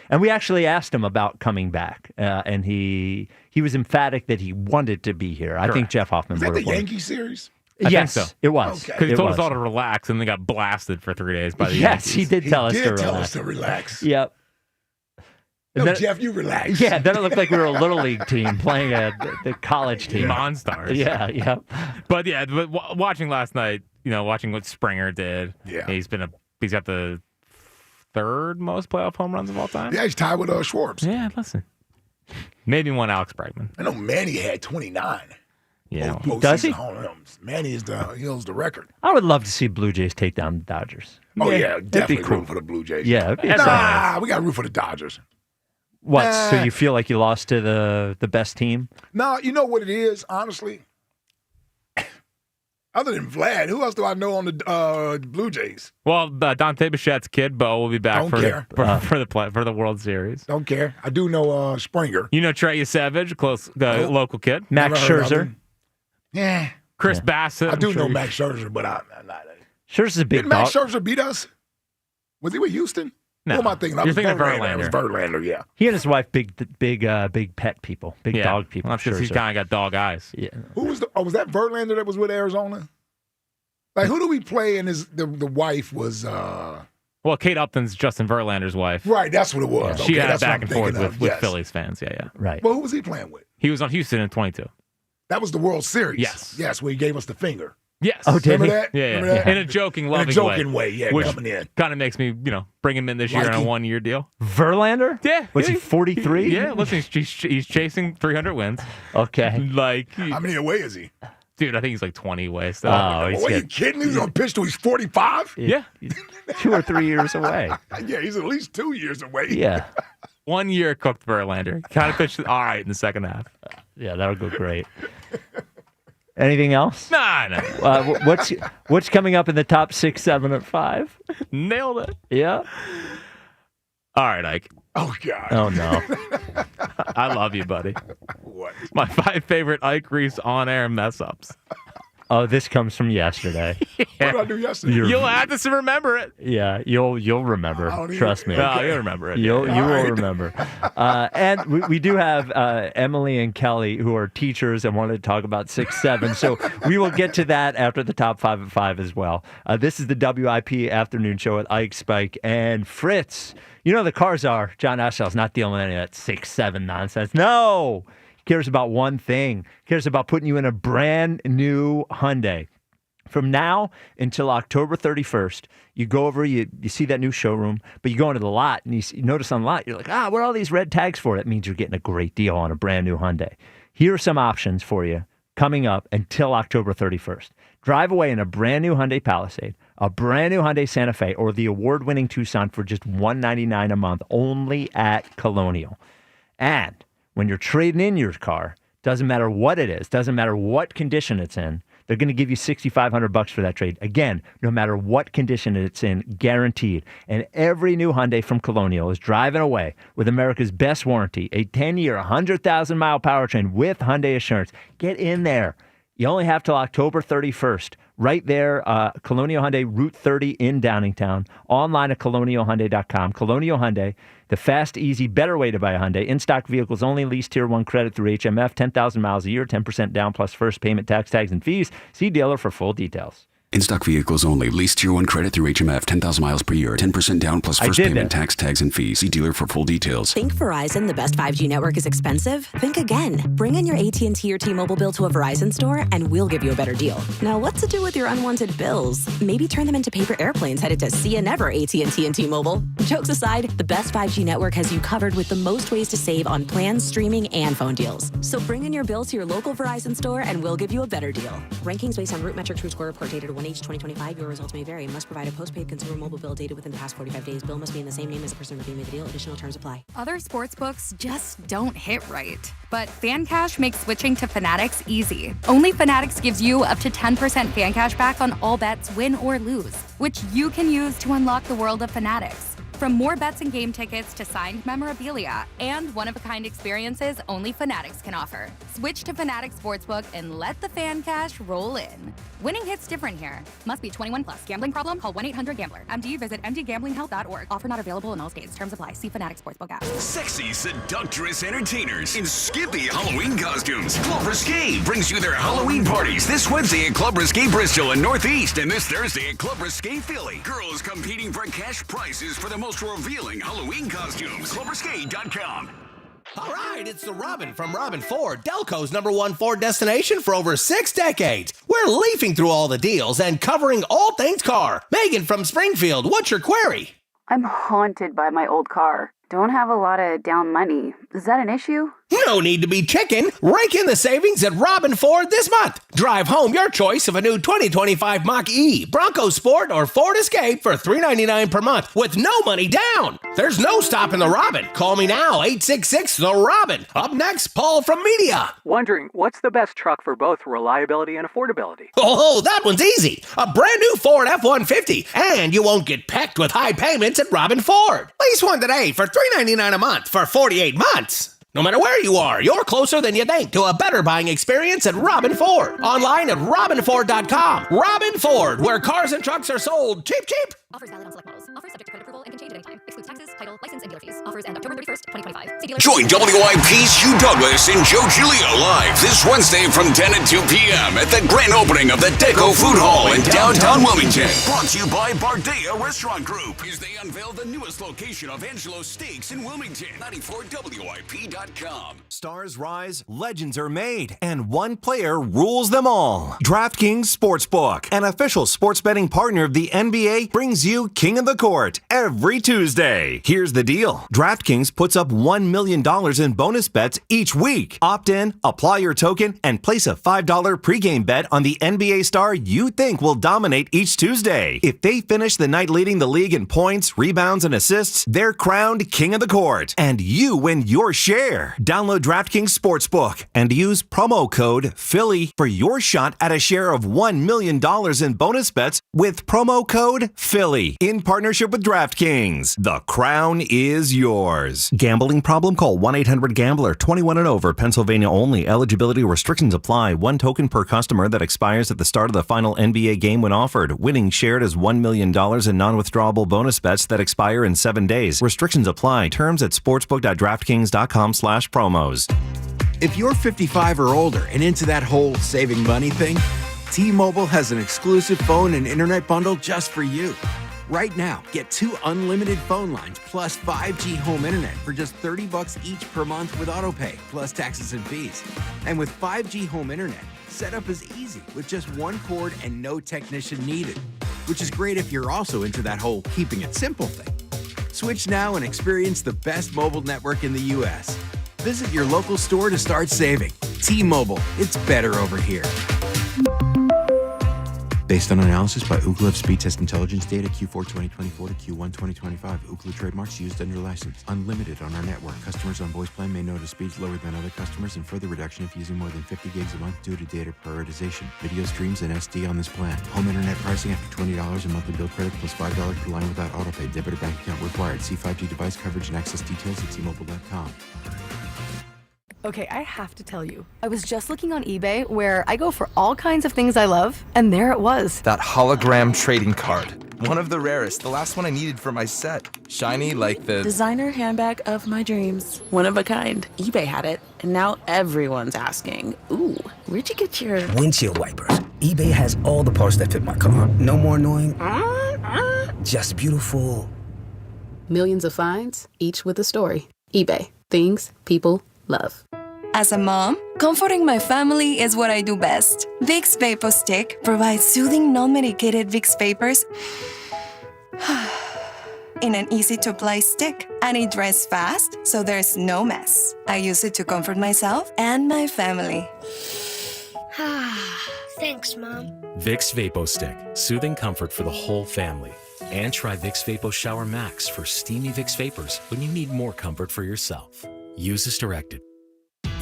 And we actually asked him about coming back. And he was emphatic that he wanted to be here. I think Jeff Hoffman would have won. Was that the Yankee series? Yes, think so. It was. Because he told us all to relax, and they got blasted for 3 days by the Yankees. Yankees. He did tell us to relax. Yep. No, Jeff, you relax. Yeah, then it looked like we were a little league team playing the college team. Monstars. Yeah. But watching last night, watching what Springer did. Yeah. He's got the 3rd most playoff home runs of all time. Yeah, he's tied with Schwartz. Yeah, listen. Maybe one Alex Bregman. I know Manny had 29. Yeah. Does he? Home runs. Manny holds the record. I would love to see Blue Jays take down the Dodgers. Oh, yeah, definitely cool. root for the Blue Jays. Yeah. We got to root for the Dodgers. What? So you feel like you lost to the best team? No, you know what it is, honestly? Other than Vlad, who else do I know on the Blue Jays? Well, Dante Bichette's kid, Bo, will be back for the World Series. Don't care. I do know Springer. You know Trey Savage, close local kid. Max Scherzer. Yeah. Chris Bassett. I do know Max Scherzer, but I'm not. Scherzer's a big Didn't Max dog. Scherzer beat us? Was he with Houston? No. What am I thinking? You're thinking of Verlander. It was Verlander, yeah. He and his wife, big pet people, big dog people. Well, that's because he's kind of got dog eyes. Yeah. Who was was that Verlander that was with Arizona? Like, who do we play? And the wife was. Well, Kate Upton's Justin Verlander's wife. Right, that's what it was. Yeah. She Okay, had that's back what and I'm forth thinking with of. Yes. Phillies fans. Yeah. Right. Well, who was he playing with? He was on Houston in 22. That was the World Series. Yes. Yes, where he gave us the finger. Yes. Oh, did Remember he? that? Yeah. Remember that? In a joking, loving way. Yeah, which coming in. kind of makes me, bring him in this year Like on a he- 1-year deal. Verlander? Yeah. Was he 43? Yeah. Listen, he's chasing 300 wins. Okay. How many away is he? Dude, I think he's like 20 away still. Oh, Are you kidding? He's on pitch till he's 45? Yeah. 2 or 3 years away. Yeah, he's at least 2 years away. Yeah. 1 year cooked Verlander. Kind of pitched all right in the second half. Yeah, that'll go great. Anything else? Nah. What's coming up in the top 6, 7, and 5? Nailed it. Yeah. All right, Ike. Oh, God. Oh, no. I love you, buddy. What? My 5 favorite Ike Reese on-air mess-ups. Oh, this comes from yesterday. What did I do yesterday? You'll have to remember it. Yeah, you'll remember. Trust me. No, you'll remember it. You will right. remember. And we do have Emily and Kelly, who are teachers and wanted to talk about 6, 7. So we will get to that after the top 5 at 5 as well. This is the WIP Afternoon Show with Ike, Spike, and Fritz. You know the cars are. John Ashel's not dealing with any of that 6, 7 nonsense. No. He cares about one thing. He cares about putting you in a brand new Hyundai. From now until October 31st, you go over, you see that new showroom, but you go into the lot and you notice on the lot, you're like, what are all these red tags for? That means you're getting a great deal on a brand new Hyundai. Here are some options for you coming up until October 31st. Drive away in a brand new Hyundai Palisade, a brand new Hyundai Santa Fe, or the award-winning Tucson for just $199 a month only at Colonial. And when you're trading in your car, doesn't matter what it is, doesn't matter what condition it's in, they're going to give you $6,500 for that trade. Again, no matter what condition it's in, guaranteed. And every new Hyundai from Colonial is driving away with America's best warranty, a 10-year, 100,000-mile powertrain with Hyundai Assurance. Get in there. You only have till October 31st. Right there, Colonial Hyundai, Route 30 in Downingtown. Online at colonialhyundai.com. Colonial Hyundai, the fast, easy, better way to buy a Hyundai. In-stock vehicles only, lease Tier 1 credit through HMF. 10,000 miles a year, 10% down plus first payment, tax, tags, and fees. See dealer for full details. In-stock vehicles only. Lease Tier 1 credit through HMF. 10,000 miles per year. 10% down plus first payment, tax, tags, and fees. See dealer for full details. Think Verizon, the best 5G network, is expensive? Think again. Bring in your AT&T or T-Mobile bill to a Verizon store, and we'll give you a better deal. Now, what's to do with your unwanted bills? Maybe turn them into paper airplanes headed to See You Never AT&T and T-Mobile. Jokes aside, the best 5G network has you covered with the most ways to save on plans, streaming, and phone deals. So bring in your bill to your local Verizon store, and we'll give you a better deal. Rankings based on Root Metric True Score report dated 1H2025. Your results may vary. Must provide a postpaid consumer mobile bill dated within the past 45 days. Bill must be in the same name as the person redeeming the deal. Additional terms apply. Other sportsbooks just don't hit right. But FanCash makes switching to Fanatics easy. Only Fanatics gives you up to 10% fan cash back on all bets, win or lose, which you can use to unlock the world of Fanatics. From more bets and game tickets to signed memorabilia and one-of-a-kind experiences only Fanatics can offer. Switch to Fanatics Sportsbook and let the fan cash roll in. Winning hits different here. Must be 21 plus. Gambling problem? Call 1-800-GAMBLER. MD visit mdgamblinghelp.org. Offer not available in all states. Terms apply. See Fanatics Sportsbook app. Sexy, seductress entertainers in skimpy Halloween costumes. Club Risque brings you their Halloween parties this Wednesday at Club Risque Bristol and Northeast, and this Thursday at Club Risque Philly. Girls competing for cash prizes for the most revealing Halloween costumes. ClubRisque.com. All right, it's the Robin from Robin Ford, Delco's #1 Ford destination for over 6 decades. We're leafing through all the deals and covering all things car. Megan from Springfield, what's your query? I'm haunted by my old car. Don't have a lot of down money. Is that an issue? No need to be chicken. Rake in the savings at Robin Ford this month. Drive home your choice of a new 2025 Mach-E, Bronco Sport, or Ford Escape for $399 per month with no money down. There's no stopping the Robin. Call me now, 866-THE-ROBIN. Up next, Paul from Media. Wondering, what's the best truck for both reliability and affordability? Oh, that one's easy. A brand new Ford F-150. And you won't get pecked with high payments at Robin Ford. Lease one today for $399 a month for 48 months. No matter where you are, you're closer than you think to a better buying experience at Robin Ford. Online at robinford.com. Robin Ford, where cars and trucks are sold cheap, cheap. Offers valid on select models. Offers subject to credit approval and can change at any time. Excludes taxes, title, license, and dealer fees. Offers end October 31st, 2025. Join WIP's Hugh Douglas and Joe Giglio live this Wednesday from 10 and 2 p.m. at the grand opening of the Deco Food Hall in downtown Wilmington. Brought to you by Bardea Restaurant Group as they unveil the newest location of Angelo's Steaks in Wilmington. 94WIP.com. Stars rise, legends are made, and one player rules them all. DraftKings Sportsbook, an official sports betting partner of the NBA, brings you King of the Court every Tuesday. Here's the deal. DraftKings puts up $1 million in bonus bets each week. Opt in, apply your token, and place a $5 pregame bet on the NBA star you think will dominate each Tuesday. If they finish the night leading the league in points, rebounds, and assists, they're crowned King of the Court, and you win your share. Download DraftKings Sportsbook and use promo code Philly for your shot at a share of $1 million in bonus bets with promo code Philly in partnership with DraftKings. The crown is yours. Gambling problem? Call 1-800-GAMBLER. 21 and over. Pennsylvania only. Eligibility restrictions apply. One token per customer that expires at the start of the final NBA game when offered. Winning shared as $1 million in non-withdrawable bonus bets that expire in 7 days. Restrictions apply. Terms at sportsbook.draftkings.com/promos. If you're 55 or older and into that whole saving money thing, T-Mobile has an exclusive phone and internet bundle just for you. Right now, get 2 unlimited phone lines plus 5G home internet for just $30 each per month with autopay, plus taxes and fees. And with 5G home internet, setup is easy with just one cord and no technician needed, which is great if you're also into that whole keeping it simple thing. Switch now and experience the best mobile network in the U.S. Visit your local store to start saving. T-Mobile, it's better over here. Based on analysis by Ookla Speed Test Intelligence data Q4 2024 to Q1 2025. Ookla trademarks used under license. Unlimited on our network. Customers on voice plan may notice speeds lower than other customers and further reduction if using more than 50 gigs a month due to data prioritization. Video streams and SD on this plan. Home internet pricing after $20 a monthly bill credit plus $5 per line without autopay. Debit or bank account required. See 5G device coverage and access details at T-Mobile.com. Okay, I have to tell you, I was just looking on eBay where I go for all kinds of things I love, and there it was. That hologram trading card. One of the rarest, the last one I needed for my set. Shiny like the designer handbag of my dreams. One of a kind. eBay had it, and now everyone's asking, ooh, where'd you get your windshield wipers? eBay has all the parts that fit my car. No more annoying, just beautiful. Millions of finds, each with a story. eBay. Things people love. As a mom, comforting my family is what I do best. Vicks Vapor Stick provides soothing, non-medicated Vicks vapors in an easy-to-apply stick, and it dries fast, so there's no mess. I use it to comfort myself and my family. Thanks, Mom. Vicks Vapo Stick, soothing comfort for the whole family. And try Vicks Vapo Shower Max for steamy Vicks vapors when you need more comfort for yourself. Use as directed.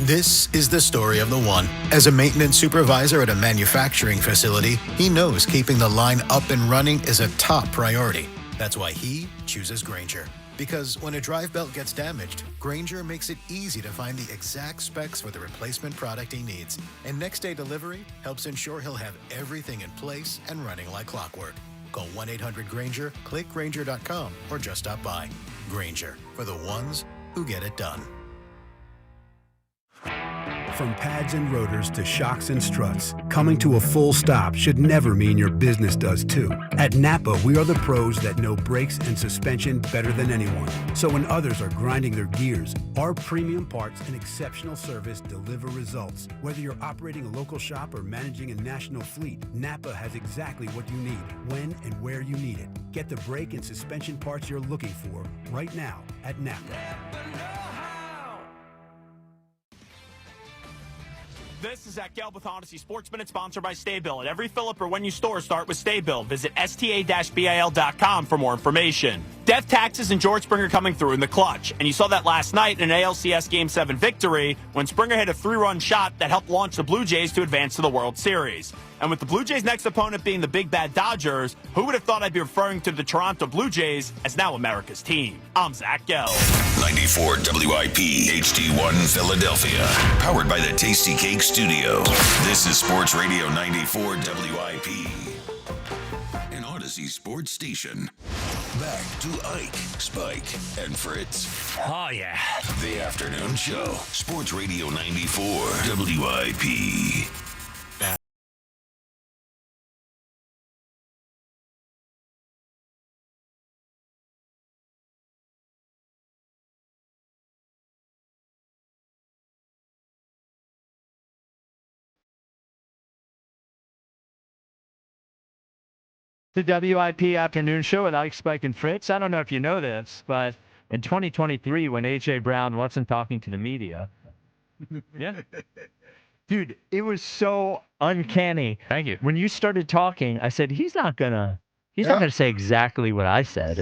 This is the story of the one. As a maintenance supervisor at a manufacturing facility, he knows keeping the line up and running is a top priority. That's why he chooses Grainger. Because when a drive belt gets damaged, Grainger makes it easy to find the exact specs for the replacement product he needs. And next day delivery helps ensure he'll have everything in place and running like clockwork. Call 1-800-GRAINGER, click Grainger.com, or just stop by. Grainger, for the ones who get it done. From pads and rotors to shocks and struts, coming to a full stop should never mean your business does too. At Napa, we are the pros that know brakes and suspension better than anyone. So when others are grinding their gears, our premium parts and exceptional service deliver results. Whether you're operating a local shop or managing a national fleet, Napa has exactly what you need, when and where you need it. Get the brake and suspension parts you're looking for right now at Napa. This is Zach Gelb with Odyssey Sports Minute, sponsored by Stay-Bil. At every fill-up or when you store, start with Stay-Bil. Visit sta-bil.com for more information. Death Taxes and George Springer coming through in the clutch. And you saw that last night in an ALCS Game 7 victory when Springer hit a 3-run shot that helped launch the Blue Jays to advance to the World Series. And with the Blue Jays' next opponent being the big bad Dodgers, who would have thought I'd be referring to the Toronto Blue Jays as now America's team? I'm Zach Gelb. 94 WIP HD1 Philadelphia. Powered by the Tasty Cake Studio. This is Sports Radio 94 WIP. An Odyssey Sports Station. Back to Ike, Spike, and Fritz. Oh, yeah. The Afternoon Show. Sports Radio 94 WIP. The WIP Afternoon Show with Ike, Spike, and Fritz. I don't know if you know this, but in 2023, when A.J. Brown wasn't talking to the media, yeah, dude, it was so uncanny. Thank you. When you started talking, I said, he's not gonna say exactly what I said.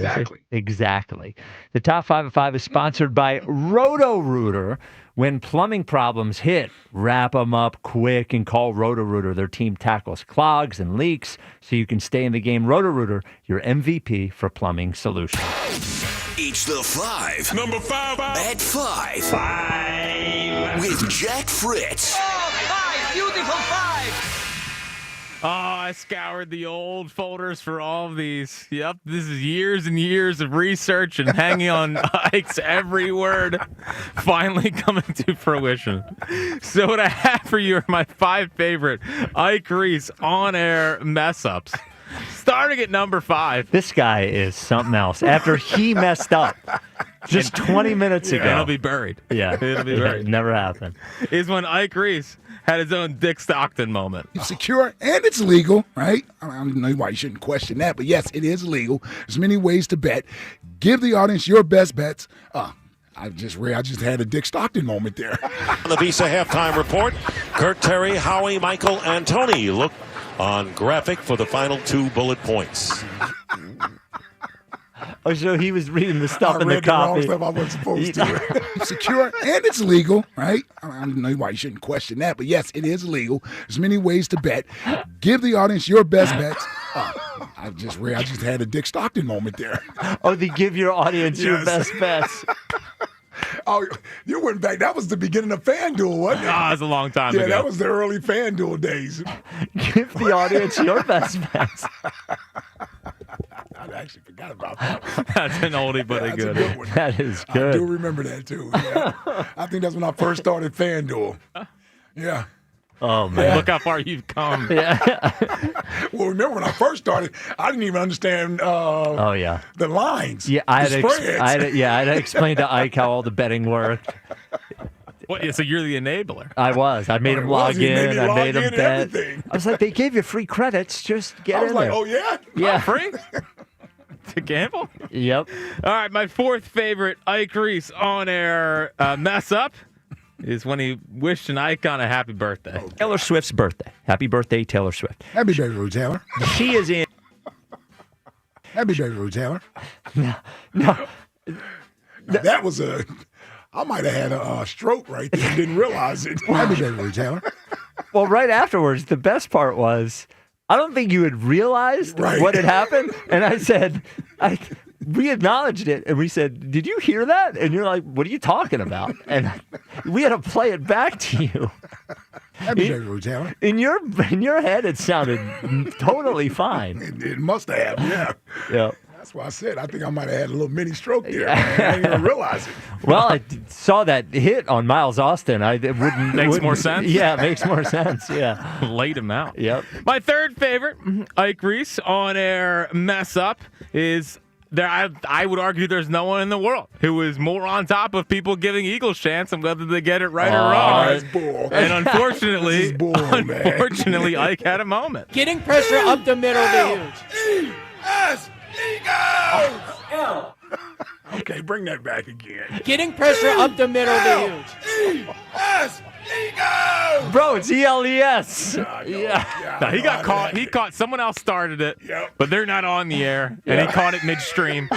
Exactly. The Top 5 at 5 is sponsored by Roto-Rooter. When plumbing problems hit, wrap them up quick and call Roto-Rooter. Their team tackles clogs and leaks so you can stay in the game. Roto-Rooter, your MVP for plumbing solutions. Each the 5. Number 5. At 5. 5. With Jack Fritz. Oh, 5. Beautiful 5. Oh, I scoured the old folders for all of these. Yep, this is years and years of research and hanging on Ike's every word finally coming to fruition. So what I have for you are my 5 favorite Ike Reese on-air mess-ups. Starting at number 5. This guy is something else. After he messed up just 20 minutes ago. It'll be buried. Yeah. It'll be buried. It never happened. Is when Ike Reese had his own Dick Stockton moment. It's secure and it's legal, right? I don't know why you shouldn't question that, but yes, it is legal. There's many ways to bet. Give the audience your best bets. I just had a Dick Stockton moment there. On the Visa halftime report, Kurt Terry, Howie, Michael, and Tony look on graphic for the final 2 bullet points. Oh, so he was reading the stuff in the copy. I read the wrong stuff I wasn't supposed to. It's secure and it's legal, right? I don't know why you shouldn't question that, but yes, it is legal. There's many ways to bet. Give the audience your best bets. I just had a Dick Stockton moment there. Oh, they give your audience your best bets. Oh, you went back. That was the beginning of FanDuel, wasn't it? That was a long time ago. Yeah, that was the early FanDuel days. Give the audience your best bets. I actually forgot about that. That's an oldie but a good one. That is good. I do remember that, too. Yeah. I think that's when I first started FanDuel. Yeah. Oh, man. Look how far you've come. Yeah. Well, remember when I first started, I didn't even understand the lines. Yeah, I had to explain to Ike how all the betting worked. What? So you're the enabler. I was. I made him log in. I made him bet. Everything. I was like, they gave you free credits. Just get in there. I was like, oh, yeah? Yeah. Free? To gamble? Yep. All right, my 4th favorite Ike Reese on-air mess up is when he wished an icon a happy birthday. Okay. Taylor Swift's birthday. Happy birthday, Taylor Swift. Happy birthday, Taylor. She is in. Happy birthday, Taylor. No. That was I might have had a stroke right there and didn't realize it. Happy birthday, Taylor. Well, right afterwards, the best part was, I don't think you had realized what had happened. And I said, we acknowledged it. And we said, did you hear that? And you're like, what are you talking about? And we had to play it back to you. Happy birthday, Taylor. In your head, it sounded totally fine. It must have, yeah. Yeah. That's why I said I think I might have had a little mini stroke there. I didn't even realize it. Well, I saw that hit on Miles Austin. Makes more sense. Yeah, it makes more sense. Yeah, laid him out. Yep. My 3rd favorite Ike Reese on-air mess up is there. I would argue there's no one in the world who is more on top of people giving Eagles chance and whether they get it right or wrong. That's bull. And unfortunately, bull, Ike had a moment. Getting pressure up the middle of the huge. E-S. Eagles! Okay, bring that back again. Getting pressure up the middle of the huge. E-S! Eagles! Bro, it's ELES. No, he got caught. He caught. Someone else started it, but they're not on the air, and he caught it midstream.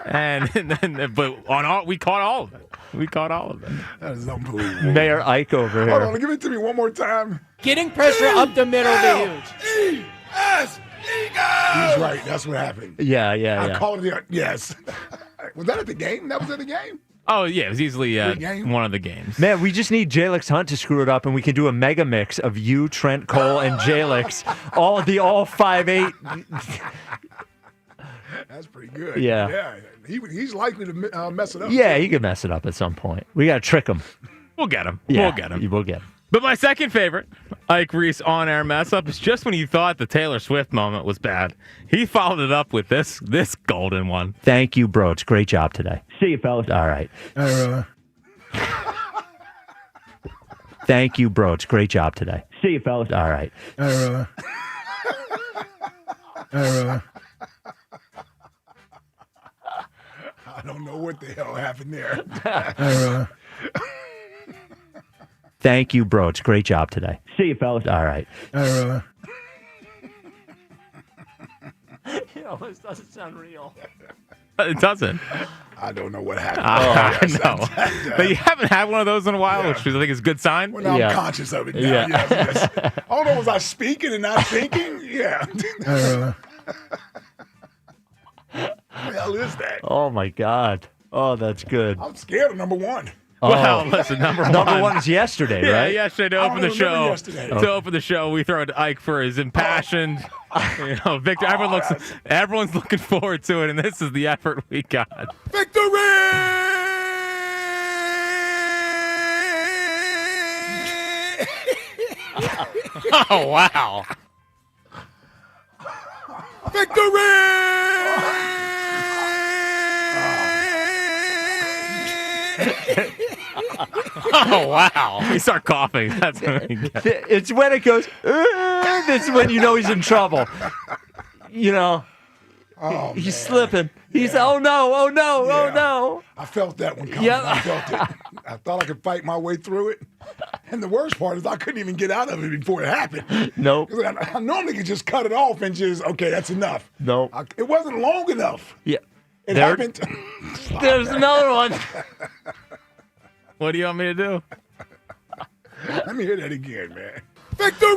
But we caught all of it. We caught all of it. That is unbelievable. Mayor Ike over here. Hold on, give it to me one more time. Getting pressure up the middle of the huge. E-S, Eagles! He's right. That's what happened. Yeah. I called it. Yes. Was that at the game? That was at the game? Oh, yeah. It was easily one of the games. Man, we just need Jalix Hunt to screw it up, and we can do a mega mix of you, Trent Cole, and Jalix. all 5'8". That's pretty good. Yeah. He's likely to mess it up. Yeah, he could mess it up at some point. We got to trick him. We'll get him. Yeah, we'll get him. We'll get him. But my second favorite Ike Reese on-air mess-up is just when you thought the Taylor Swift moment was bad. He followed it up with this golden one. Thank you, bro. It's a great job today. See you, fellas. All right. Thank you, bro. It's a great job today. See you, fellas. All right. I don't know what the hell happened there. Thank you, bro. It's a great job today. See you, fellas. All right. It almost doesn't sound real. It doesn't. I don't know what happened. I know. But you haven't had one of those in a while, which I think is a good sign. Well, now I'm conscious of it now. Yeah. Yes. I don't know, was I speaking and not thinking? Yeah. What the hell is that? Oh, my God. Oh, that's good. I'm scared of number one. Well, listen, number one is yesterday, right? Yeah, yesterday to open the show. To open the show, we throw it to Ike for his impassioned, victory. Everyone's looking forward to it, and this is the effort we got. Victory! Oh, wow. Oh, wow. You start coughing. That's when we get. It's when it goes, this is when you know he's in trouble. You know, he's slipping. He's, oh no. I felt that one coming. Yep. I felt it. I thought I could fight my way through it. And the worst part is I couldn't even get out of it before it happened. Nope. I normally could just cut it off and just, okay, that's enough. Nope. It wasn't long enough. Yeah. It happened. There's another one. What do you want me to do? Let me hear that again, man. Victory!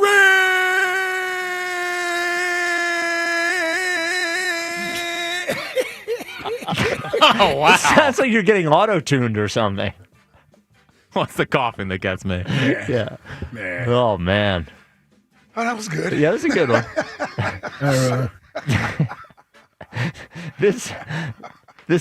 Oh, wow. It sounds like you're getting auto-tuned or something. What's the coughing that gets me? Yeah. Man. Oh, man. Oh, that was good. Yeah, that's a good one. This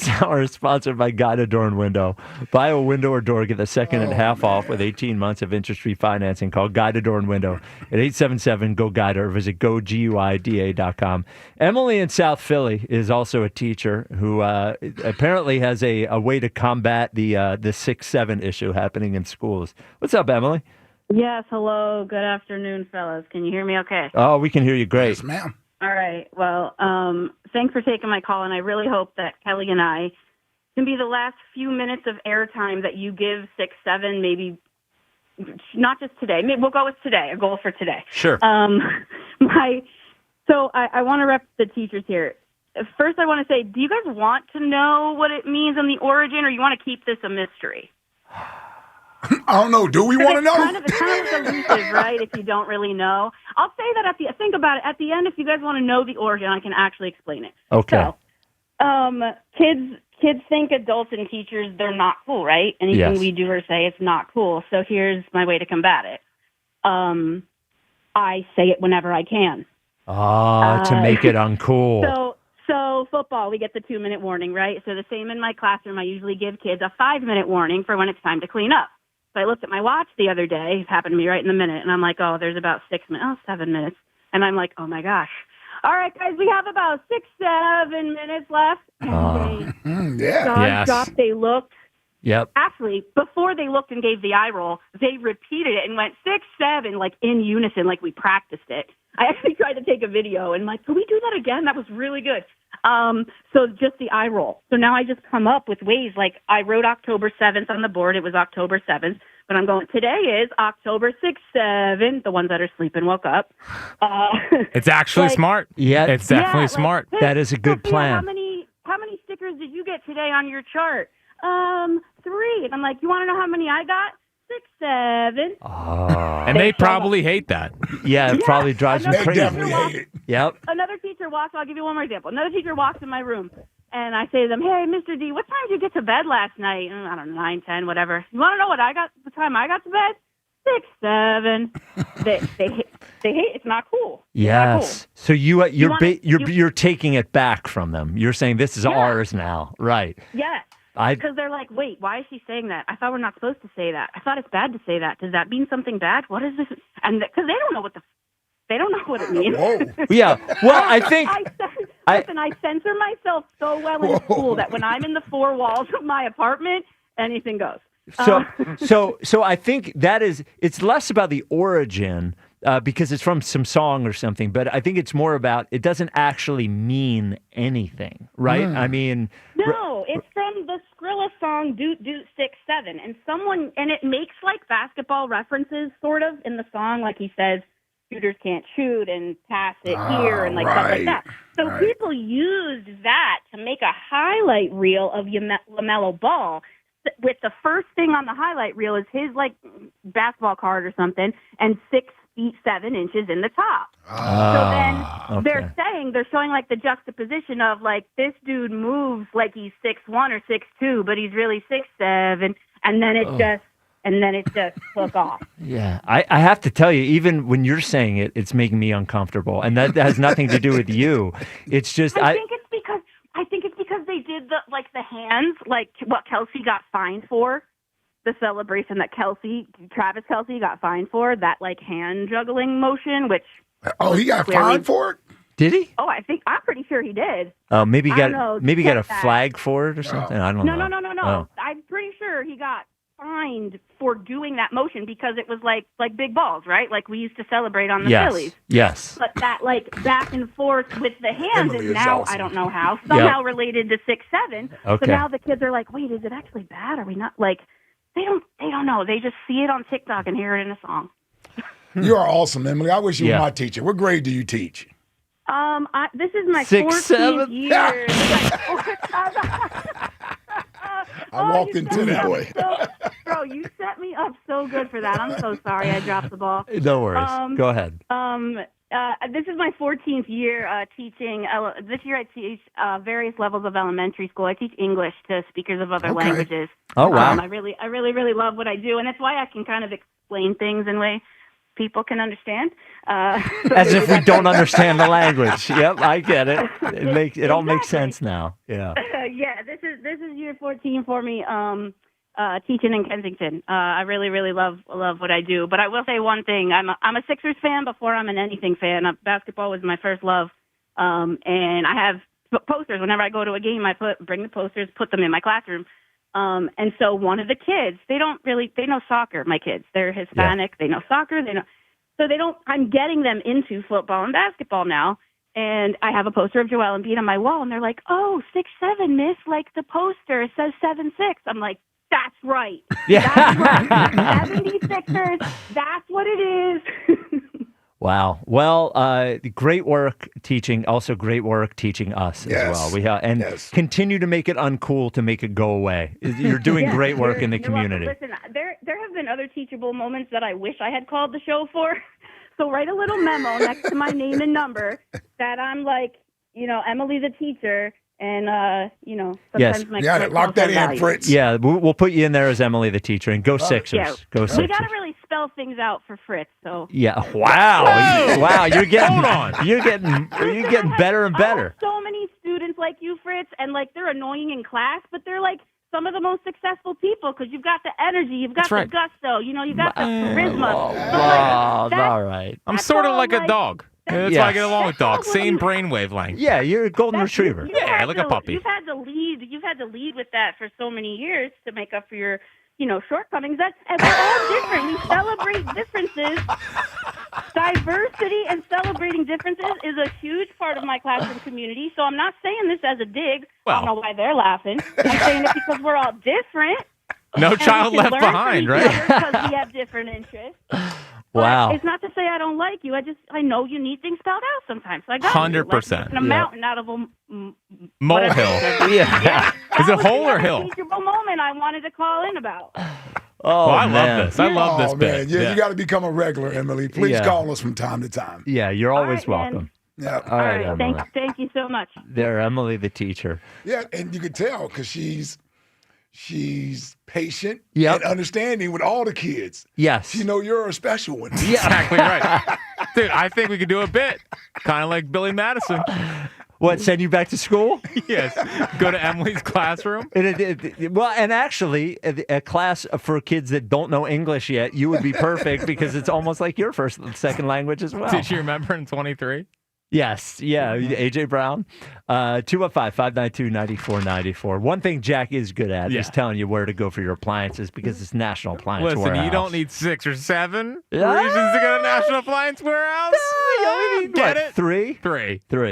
hour is sponsored by Guided Door and Window. Buy a window or door, get the second and half off with 18 months of interest-free financing. Call Guided Door and Window at 877-GO-GUIDE or visit GoGUIDA.com. Emily in South Philly is also a teacher who apparently has a way to combat the 6-7 issue happening in schools. What's up, Emily? Yes, hello. Good afternoon, fellas. Can you hear me okay? Oh, we can hear you great. Yes, ma'am. All right. Well, thanks for taking my call, and I really hope that Kelly and I can be the last few minutes of airtime that you give 6-7, maybe not just today. Maybe we'll go with today, a goal for today. Sure. So I want to rep the teachers here. First, I want to say, do you guys want to know what it means in the origin, or you want to keep this a mystery? I don't know. Do we want to know? It's kind of elusive, right, if you don't really know. I'll say that think about it. At the end, if you guys want to know the origin, I can actually explain it. Okay. So, kids think adults and teachers, they're not cool, right? Anything we do or say, it's not cool. So here's my way to combat it. I say it whenever I can. To make it uncool. So football, we get the 2-minute warning, right? So the same in my classroom, I usually give kids a 5-minute warning for when it's time to clean up. So I looked at my watch the other day. It happened to me right in the minute. And I'm like, there's about 7 minutes. And I'm like, oh, my gosh. All right, guys, we have about 6-7 minutes left. And they stopped. They looked. Yep. Actually, before they looked and gave the eye roll, they repeated it and went 6-7, like in unison, like we practiced it. I actually tried to take a video and can we do that again? That was really good. So just the eye roll. So now I just come up with ways, like I wrote October 7th on the board. It was October 7th, but I'm going, today is October 6-7. The ones that are sleeping woke up. It's actually smart. Yeah. It's definitely smart. That is a good plan. How many stickers did you get today on your chart? 3. And I'm like, you want to know how many I got? 6, 7. Oh. And they probably hate that. Yeah, it probably drives them crazy. Definitely hate it. Yep. Another teacher walks, I'll give you one more example. Another teacher walks in my room, and I say to them, hey, Mr. D, what time did you get to bed last night? I don't know, 9, 10, whatever. You want to know the time I got to bed? 6, 7. They hate it's not cool. Yes. So you're taking it back from them. You're saying this is ours now. Right. Yes. Because they're like, wait, why is she saying that? I thought we're not supposed to say that. I thought it's bad to say that. Does that mean something bad? What is this? And because they don't know what it means. Whoa. Yeah. Well, I think I censor myself so well in school that when I'm in the 4 walls of my apartment, anything goes. So I think it's less about the origin because it's from some song or something, but I think it's more about it doesn't actually mean anything, right? I mean, no, it's from the Skrilla song "Doot Doot 6 7," and it makes like basketball references sort of in the song, like he says, shooters can't shoot and pass it here and like stuff like that. So people used that to make a highlight reel of LaMelo Ball. With the first thing on the highlight reel is his like basketball card or something, and 6 feet 7 inches in the top. So then they're showing like the juxtaposition of like this dude moves like he's 6'1" or 6'2", but he's really 6'7", and then it just took off. Yeah, I have to tell you, even when you're saying it, it's making me uncomfortable, and that has nothing to do with you. It's just I think it's because they did the hands, like what Kelsey got fined for, the celebration that Travis Kelsey got fined for, that like hand juggling motion, which he got fined for it? Did he? Oh, I'm pretty sure he did. Maybe he got a flag for it or something. I don't know. No. Oh. I'm pretty sure he got fined for doing that motion because it was like big balls, right? Like we used to celebrate on the Phillies. Yes. But that like back and forth with the hands is now, I don't know how, somehow related to 6 7. Okay. So now the kids are like, wait, is it actually bad? Are we not like they don't know. They just see it on TikTok and hear it in a song. You are awesome, Emily. I wish you were my teacher. What grade do you teach? This is my 6, 14th 7? year. I walked into that boy. Bro, you set me up so good for that. I'm so sorry I dropped the ball. No worries. Go ahead. This is my 14th year teaching. This year I teach various levels of elementary school. I teach English to speakers of other languages. Oh, wow. I really love what I do, and it's why I can kind of explain things in ways people can understand. As if we don't understand the language. Yep, I get it. It all makes sense now. Yeah. Yeah, this is year 14 for me. Teaching in Kensington. I really love what I do. But I will say one thing: I'm a Sixers fan before I'm an anything fan. Basketball was my first love, and I have posters. Whenever I go to a game, I bring the posters, put them in my classroom. And so one of the kids, they know soccer. My kids, they're Hispanic. Yeah. They know soccer. I'm getting them into football and basketball now. And I have a poster of Joel Embiid on my wall, and they're like, "Oh, 6'7", miss, like the poster. It says 7'6". I'm like, that's right. Yeah. That's right. 76ers, that's what it is. Wow. Well, great work teaching. Also great work teaching us as well. Continue to make it uncool to make it go away. You're doing great work in the community. Listen, there have been other teachable moments that I wish I had called the show for. So write a little memo next to my name and number that I'm like, Emily the teacher. And, sometimes lock that in, Fritz. Yeah, we'll put you in there as Emily the teacher. And go Sixers. Yeah. Go Sixers. We got to really spell things out for Fritz. So. Yeah. Wow. Wow. You're getting better and better. I have so many students like you, Fritz, and like they're annoying in class, but they're like some of the most successful people because you've got the energy, you've got the gusto, you've got the charisma. All right. I'm sort of like a dog. That's why I get along with dogs. Same brainwave length. Yeah, you're a golden retriever. Yeah, like a puppy. You've had to lead with that for so many years to make up for your, shortcomings. And we're all different. We celebrate differences. Diversity and celebrating differences is a huge part of my classroom community. So I'm not saying this as a dig. I don't know why they're laughing. I'm saying it because we're all different. No child left behind, right? Because we have different interests. Wow. It's not to say I don't like you. I know you need things spelled out sometimes. So I got 100%. Like making a mountain out of a molehill. Yeah. Is it hole or hill? teachable moment I wanted to call in about. Oh, I man. love this. I love this bit. Man. Yeah, you got to become a regular, Emily. Please call us from time to time. Yeah, you're always All right, welcome. Yeah. All right, Emily. Thank you so much. There, Emily, the teacher. Yeah, and you can tell because she's patient Yep. and understanding with all the kids. Yes. She know you're a special one. Yeah. Exactly right. Dude, I think we could do a bit. Kind of like Billy Madison. What, send you back to school? Yes. Go to Emily's classroom. Well, and actually, a class for kids that don't know English yet, you would be perfect because it's almost like your first and second language as well. Did you remember in 23? Yes. Yeah. A.J. Brown. 215-592-9494. One thing Jack is good at is telling you where to go for your appliances because it's National Appliance Listen, Warehouse. you don't need 6 or 7 reasons to Yeah. go to National Appliance Warehouse. You only need, Get what, it? Three?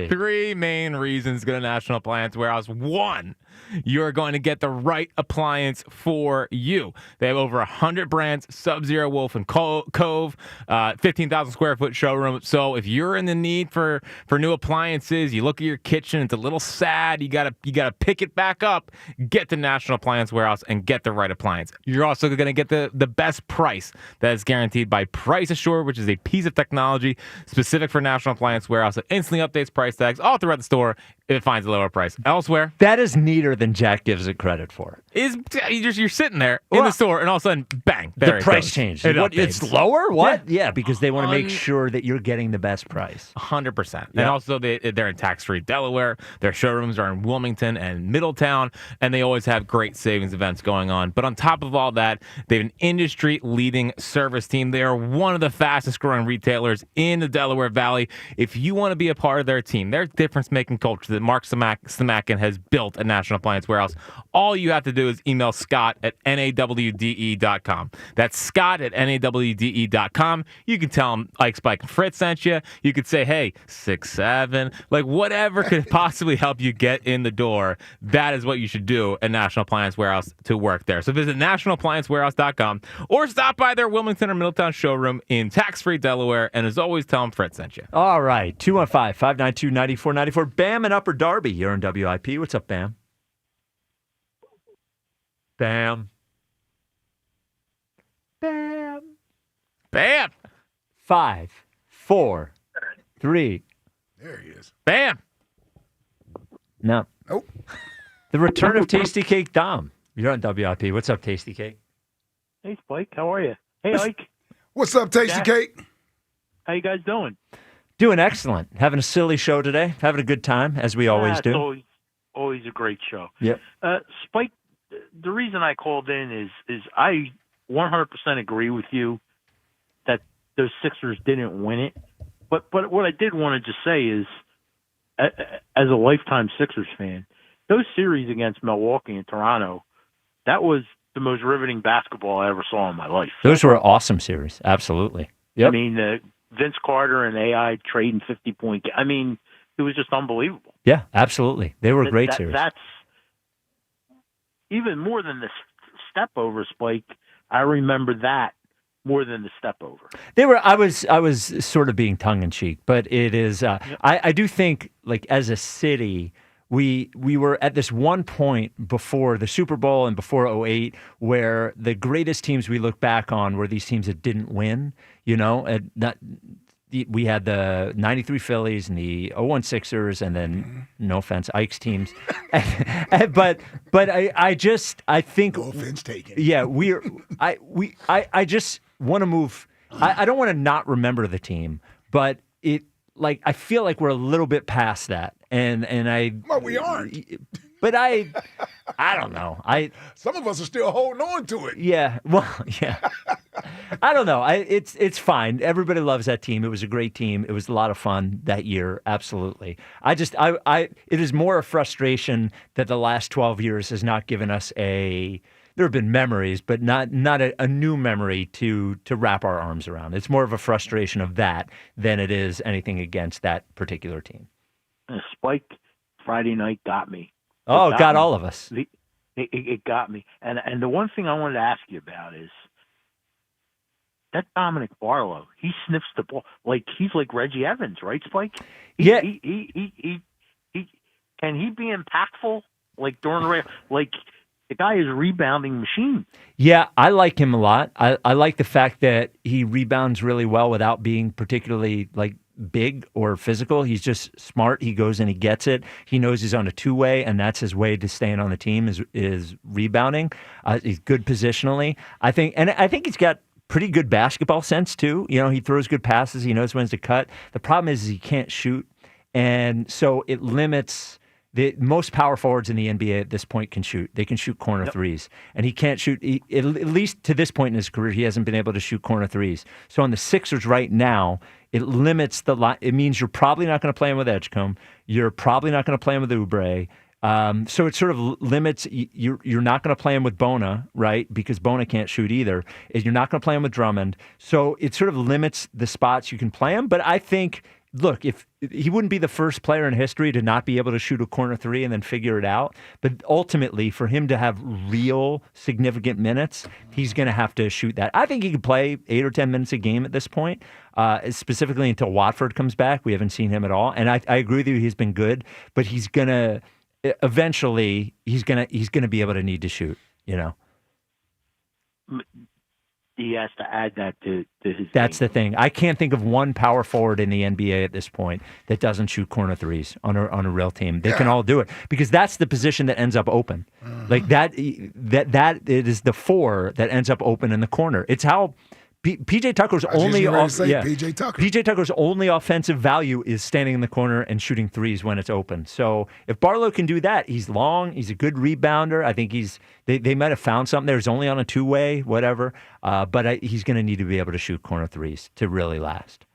Three main reasons to go to National Appliance Warehouse. 1, you're going to get the right appliance for you. They have over 100 brands, Sub-Zero, Wolf, and Cove, 15,000 square foot showroom. So if you're in the need for new appliances, you look at your kitchen, it's a little sad, you gotta pick it back up, get to National Appliance Warehouse and get the right appliance. You're also going to get the best price that is guaranteed by Price Assured, which is a piece of technology specific for National Appliance Warehouse that instantly updates price tags all throughout the store if it finds a lower price elsewhere. That is neater than Jack gives it credit for. You're sitting there in the store and all of a sudden, bang, there the it price goes. changed. It It's updates. lower? What? Yeah, because they want to make sure that you're getting the best price. 100%. And also, they're in tax-free Delaware. Their showrooms are in Wilmington and Middletown, and they always have great savings events going on. But on top of all that, they have an industry-leading service team. They are one of the fastest-growing retailers in the Delaware Valley. If you want to be a part of their team, their difference-making culture that Mark Samakin has built at National Appliance Warehouse, all you have to do is email Scott at nawde.com. That's Scott at nawde.com. You can tell him Ike, Spike, and Fritz sent you. You could say, hey, 6'7", like whatever could possibly help you get in the door. That is what you should do at National Appliance Warehouse to work there. So visit nationalappliancewarehouse.com or stop by their Wilmington or Middletown showroom in tax-free Delaware. And as always, tell them Fritz sent you. All right, 215-592-9494. Bam and Upper Darby, you're in WIP. What's up, Bam? Bam. Bam. Bam. 5, 4, 3. There he is. Bam. No. Nope. The return of Tasty Cake Dom. You're on WIP. What's up, Tasty Cake? Hey, Spike. How are you? Hey, Ike. What's up, Tasty Jack. Cake? How you guys doing? Doing excellent. Having a silly show today. Having a good time, as we always It's do. always a great show. Yep. Spike, the reason I called in is I 100% agree with you that those Sixers didn't win it. But what I did want to just say is, as a lifetime Sixers fan, those series against Milwaukee and Toronto, that was the most riveting basketball I ever saw in my life. Those were awesome series. Absolutely. Yep. I mean, Vince Carter and AI trading 50-point. I mean, it was just unbelievable. Yeah, absolutely. They were great series. That's even more than the step over, Spike. I remember that more than the step over. They were. I was sort of being tongue in cheek, but it is. I do think, like, as a city, we were at this one point before the Super Bowl and before 2008 where the greatest teams we look back on were these teams that didn't win. You know, and we had the 93 Phillies and the 01 Sixers, and then, no offense, Ike's teams. but I think, no offense taken. Yeah, I just want to move. I don't want to not remember the team, but I feel like we're a little bit past that, and Well, we aren't. But I don't know. Some of us are still holding on to it. Yeah. Well, yeah. I don't know. It's fine. Everybody loves that team. It was a great team. It was a lot of fun that year. Absolutely. It is more a frustration that the last 12 years has not given us there have been memories, but not a new memory to wrap our arms around. It's more of a frustration of that than it is anything against that particular team. Spike Friday night got me. Oh, it got all of us. It got me. And the one thing I wanted to ask you about is that Dominic Barlow, he sniffs the ball like he's like Reggie Evans, right, Spike? Yeah. He can he be impactful like during the race? Like the guy is a rebounding machine. Yeah, I like him a lot. I like the fact that he rebounds really well without being particularly like big or physical. He's just smart. He goes and he gets it. He knows he's on a two-way, and that's his way to staying on the team is rebounding. He's good positionally. I think he's got pretty good basketball sense too. You know, he throws good passes. He knows when to cut. The problem is he can't shoot, and so it limits. The most power forwards in the NBA at this point can shoot. They can shoot corner threes. And he can't shoot, at least to this point in his career, he hasn't been able to shoot corner threes. So on the Sixers right now, it limits the line. It means you're probably not going to play him with Edgecombe. You're probably not going to play him with Oubre. So it sort of limits, you're not going to play him with Bona, right? Because Bona can't shoot either. You're not going to play him with Drummond. So it sort of limits the spots you can play him. But I think, look, if he wouldn't be the first player in history to not be able to shoot a corner three and then figure it out. But ultimately, for him to have real significant minutes, he's going to have to shoot that. I think he could play 8 or 10 minutes a game at this point, specifically until Watford comes back. We haven't seen him at all. And I agree with you, he's been good, but he's going to eventually he's going to be able to need to shoot, you know. He has to add that to his That's game. the thing. I can't think of one power forward in the NBA at this point that doesn't shoot corner threes on a real team. They can all do it because that's the position that ends up open. Like that it is the four that ends up open in the corner. It's how PJ Tucker's PJ Tucker's only offensive value is standing in the corner and shooting threes when it's open. So if Barlow can do that, he's long, he's a good rebounder. I think they might have found something there. He's only on a two-way, whatever. But he's going to need to be able to shoot corner threes to really last.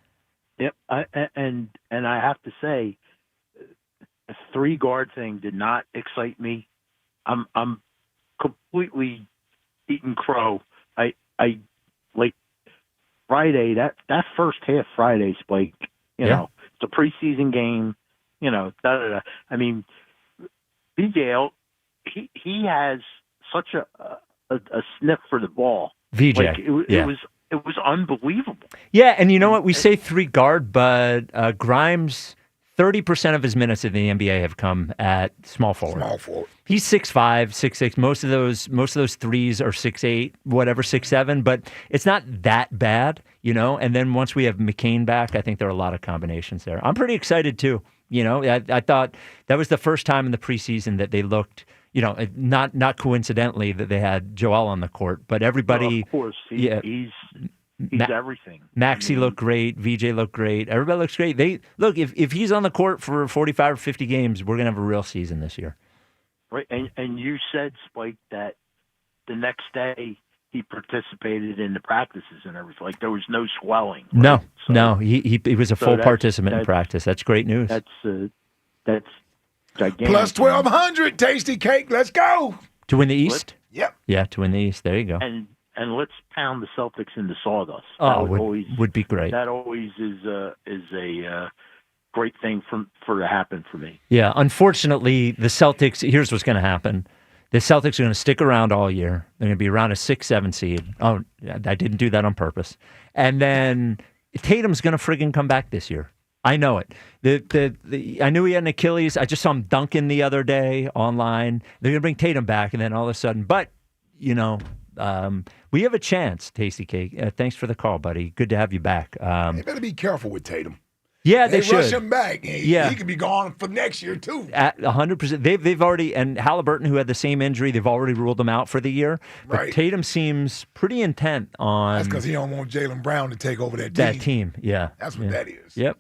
Yep, and I have to say, the 3-guard thing did not excite me. I'm completely eating crow. I like. Friday, that first half Friday, Spike, you know, it's a preseason game, you know, I mean, BJL, he has such a sniff for the ball. VJ. Like, it was unbelievable. Yeah, and you know what? We say 3-guard, but Grimes, 30% of his minutes in the NBA have come at small forward. He's 6'5", 6'6". Most of those threes are 6'8", whatever, 6'7", but it's not that bad, you know. And then once we have McCain back, I think there are a lot of combinations there. I'm pretty excited too. You know, I thought that was the first time in the preseason that they looked, you know, not coincidentally that they had Joel on the court, but everybody. Well, of course, he's everything. Maxey looked great. VJ looked great. Everybody looks great. If he's on the court for 45 or 50 games, we're gonna have a real season this year. Right, and you said, Spike, that the next day he participated in the practices and everything. Like there was no swelling. Right? No, he was a full participant in practice. That's great news. That's gigantic. Plus 1,200, tasty cake. Let's go to win the East. Yep. Yeah, to win the East. There you go. And let's pound the Celtics into sawdust. Oh, would be great. That always is a great thing for to happen for me. Yeah, unfortunately, the Celtics, here's what's going to happen. The Celtics are going to stick around all year. They're going to be around a 6-7 seed. Oh, I didn't do that on purpose. And then Tatum's going to friggin' come back this year. I know it. I knew he had an Achilles. I just saw him dunking the other day online. They're going to bring Tatum back, and then all of a sudden, but, you know, we have a chance, Tasty Cake. Thanks for the call, buddy. Good to have you back. They better be careful with Tatum. Yeah, they should. Rush him back. He could be gone for next year, too. At 100%. They've already, and Halliburton, who had the same injury, they've already ruled him out for the year. But right. Tatum seems pretty intent on... That's because he don't want Jaylen Brown to take over that team. That team, yeah. That's what that is. Yep.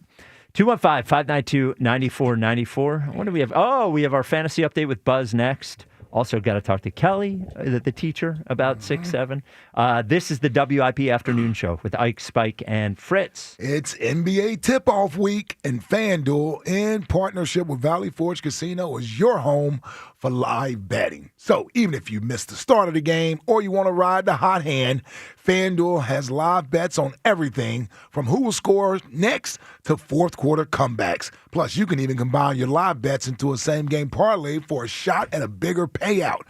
215-592-9494. What do we have? Oh, we have our fantasy update with Buzz next. Also got to talk to Kelly, the teacher, about 6-7. This is the WIP Afternoon Show with Ike, Spike, and Fritz. It's NBA tip-off week, and FanDuel, in partnership with Valley Forge Casino, is your home for live betting. So even if you missed the start of the game or you want to ride the hot hand, FanDuel has live bets on everything from who will score next to fourth quarter comebacks. Plus, you can even combine your live bets into a same-game parlay for a shot at a bigger payout.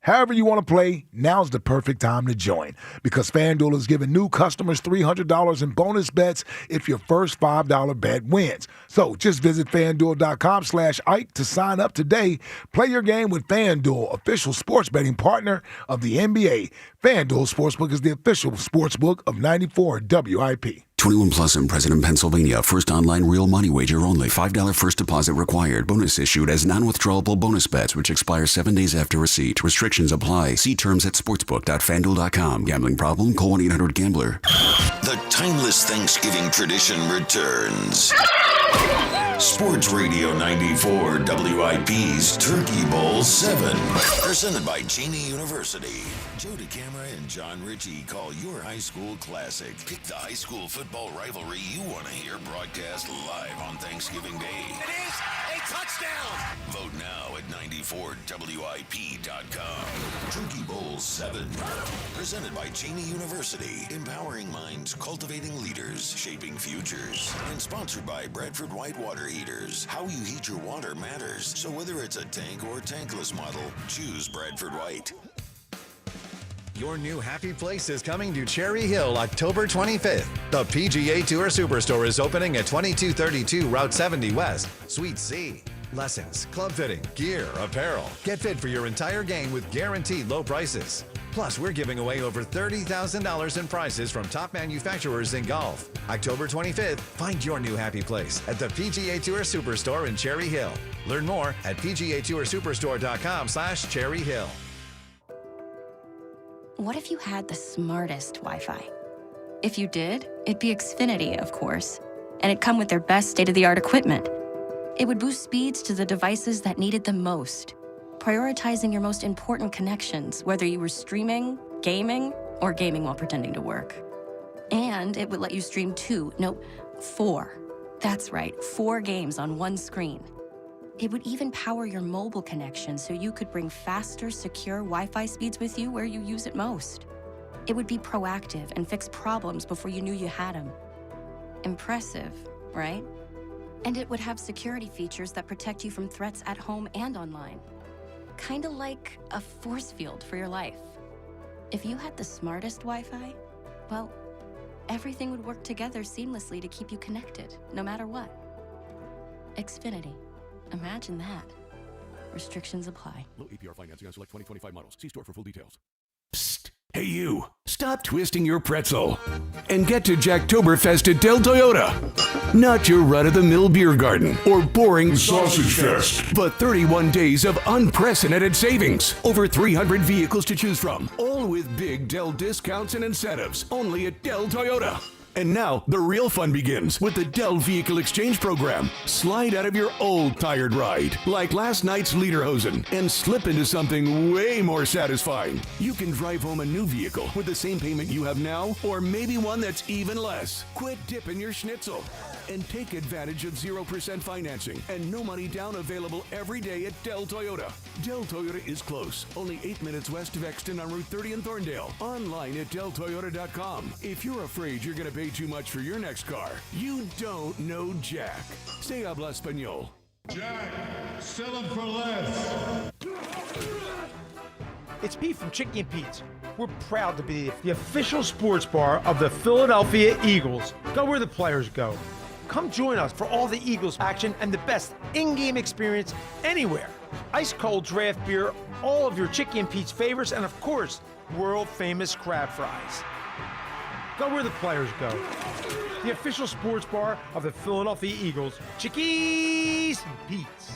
However you want to play, now's the perfect time to join because FanDuel is giving new customers $300 in bonus bets if your first $5 bet wins. So just visit FanDuel.com/Ike to sign up today. Play your game with FanDuel, official sports betting partner of the NBA. FanDuel Sportsbook is the official sportsbook of 94 WIP. 21 plus in President, Pennsylvania. First online real money wager only. $5 first deposit required. Bonus issued as non-withdrawable bonus bets, which expire 7 days after receipt. Restrictions apply. See terms at sportsbook.fanduel.com. Gambling problem? Call 1-800-GAMBLER. The timeless Thanksgiving tradition returns. Sports Radio 94 WIP's Turkey Bowl 7. Presented by Cheney University. Joe DeCamera and John Ritchie call your high school classic. Pick the high school football rivalry you want to hear broadcast live on Thanksgiving Day. It is a touchdown! Vote now at 94WIP.com. Turkey Bowl 7. Presented by Cheney University. Empowering minds, cultivating leaders, shaping futures. And sponsored by Bradford White Water Heaters. How you heat your water matters. So whether it's a tank or tankless model, choose Bradford White. Your new happy place is coming to Cherry Hill October 25th. The PGA Tour Superstore is opening at 2232 Route 70 West, Suite C. Lessons, club fitting, gear, apparel. Get fit for your entire game with guaranteed low prices. Plus, we're giving away over $30,000 in prizes from top manufacturers in golf. October 25th, find your new happy place at the PGA Tour Superstore in Cherry Hill. Learn more at PGATourSuperstore.com/Cherry Hill. What if you had the smartest Wi-Fi? If you did, it'd be Xfinity, of course. And it'd come with their best state-of-the-art equipment. It would boost speeds to the devices that needed them most, prioritizing your most important connections, whether you were streaming, gaming, or gaming while pretending to work. And it would let you stream 4. That's right, 4 games on one screen. It would even power your mobile connection so you could bring faster, secure Wi-Fi speeds with you where you use it most. It would be proactive and fix problems before you knew you had them. Impressive, right? And it would have security features that protect you from threats at home and online. Kinda like a force field for your life. If you had the smartest Wi-Fi, well, everything would work together seamlessly to keep you connected, no matter what. Xfinity. Imagine that. Restrictions apply. Low APR financing on select 2025 models. See store for full details. Psst. Hey you, stop twisting your pretzel and get to Jacktoberfest at Del Toyota. Not your run-of-the-mill beer garden or boring sausage fest, but 31 days of unprecedented savings. Over 300 vehicles to choose from, all with big Del discounts and incentives, only at Del Toyota. And now, the real fun begins with the Dell Vehicle Exchange Program. Slide out of your old tired ride, like last night's Lederhosen, and slip into something way more satisfying. You can drive home a new vehicle with the same payment you have now, or maybe one that's even less. Quit dipping your schnitzel and take advantage of 0% financing and no money down available every day at Dell Toyota. Dell Toyota is close, only 8 minutes west of Exton on Route 30 in Thorndale. Online at DellToyota.com. If you're afraid you're going to pay too much for your next car, you don't know Jack. Se habla español. Jack, sell them for less. It's Pete from Chicky and Pete's. We're proud to be the official sports bar of the Philadelphia Eagles. Go where the players go. Come join us for all the Eagles action and the best in-game experience anywhere. Ice cold draft beer, all of your Chicky and Pete's favorites, and of course, world famous crab fries. Go where the players go. The official sports bar of the Philadelphia Eagles, Chickies and Pete's.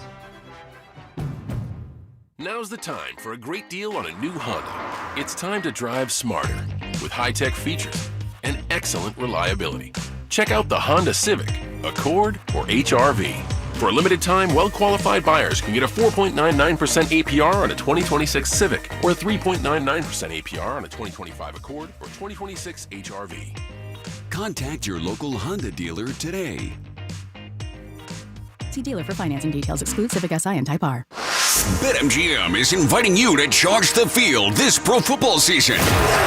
Now's the time for a great deal on a new Honda. It's time to drive smarter with high-tech features and excellent reliability. Check out the Honda Civic, Accord, or HR-V. For a limited time, well-qualified buyers can get a 4.99% APR on a 2026 Civic or a 3.99% APR on a 2025 Accord or 2026 HR-V. Contact your local Honda dealer today. See dealer for financing details. Exclude Civic Si and Type R. BetMGM is inviting you to charge the field this pro football season.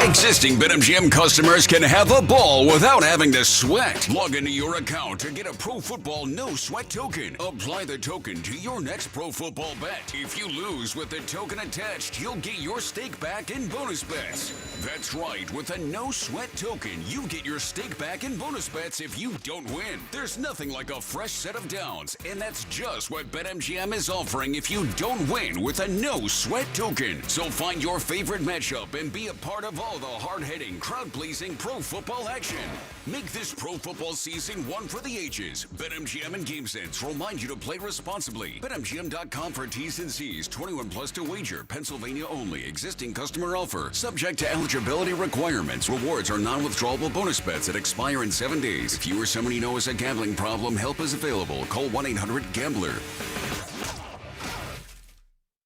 Existing BetMGM customers can have a ball without having to sweat. Log into your account to get a pro football no sweat token. Apply the token to your next pro football bet. If you lose with the token attached, you'll get your stake back in bonus bets. That's right, with a no sweat token, you get your stake back in bonus bets if you don't win. There's nothing like a fresh set of downs, and that's just what BetMGM is offering if you don't win with a no sweat token. So find your favorite matchup and be a part of all the hard-hitting, crowd-pleasing pro football action. Make this pro football season one for the ages. BetMGM and GameSense remind you to play responsibly. BetMGM.com for T's and C's. 21 plus to wager. Pennsylvania only. Existing customer offer. Subject to eligibility requirements. Rewards are non-withdrawable bonus bets that expire in 7 days. If you or someone you know has a gambling problem, help is available. Call 1-800-GAMBLER.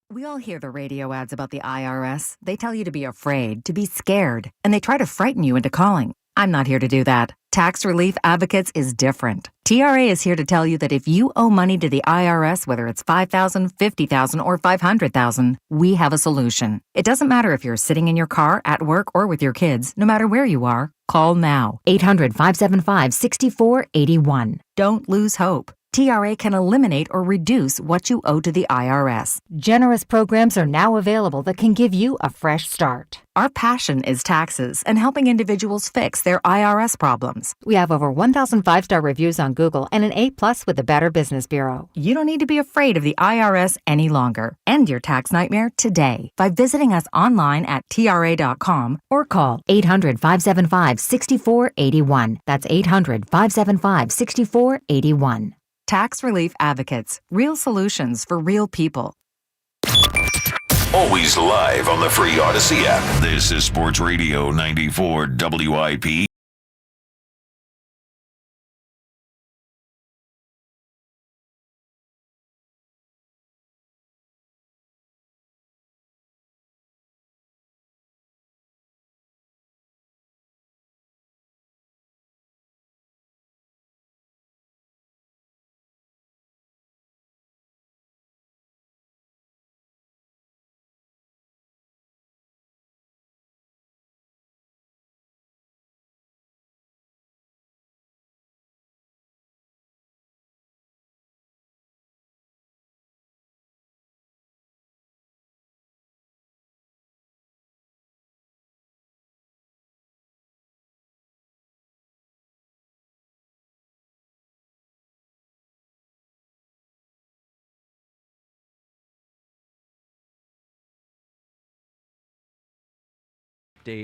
We all hear the radio ads about the IRS. They tell you to be afraid, to be scared, and they try to frighten you into calling. I'm not here to do that. Tax Relief Advocates is different. TRA is here to tell you that if you owe money to the IRS, whether it's $5,000, $50,000, or $500,000, we have a solution. It doesn't matter if you're sitting in your car, at work, or with your kids. No matter where you are, call now. 800-575-6481. Don't lose hope. TRA can eliminate or reduce what you owe to the IRS. Generous programs are now available that can give you a fresh start. Our passion is taxes and helping individuals fix their IRS problems. We have over 1,000 5-star reviews on Google and an A+ with the Better Business Bureau. You don't need to be afraid of the IRS any longer. End your tax nightmare today by visiting us online at TRA.com or call 800-575-6481. That's 800-575-6481. Tax Relief Advocates. Real solutions for real people. Always live on the free Odyssey app. This is Sports Radio 94 WIP.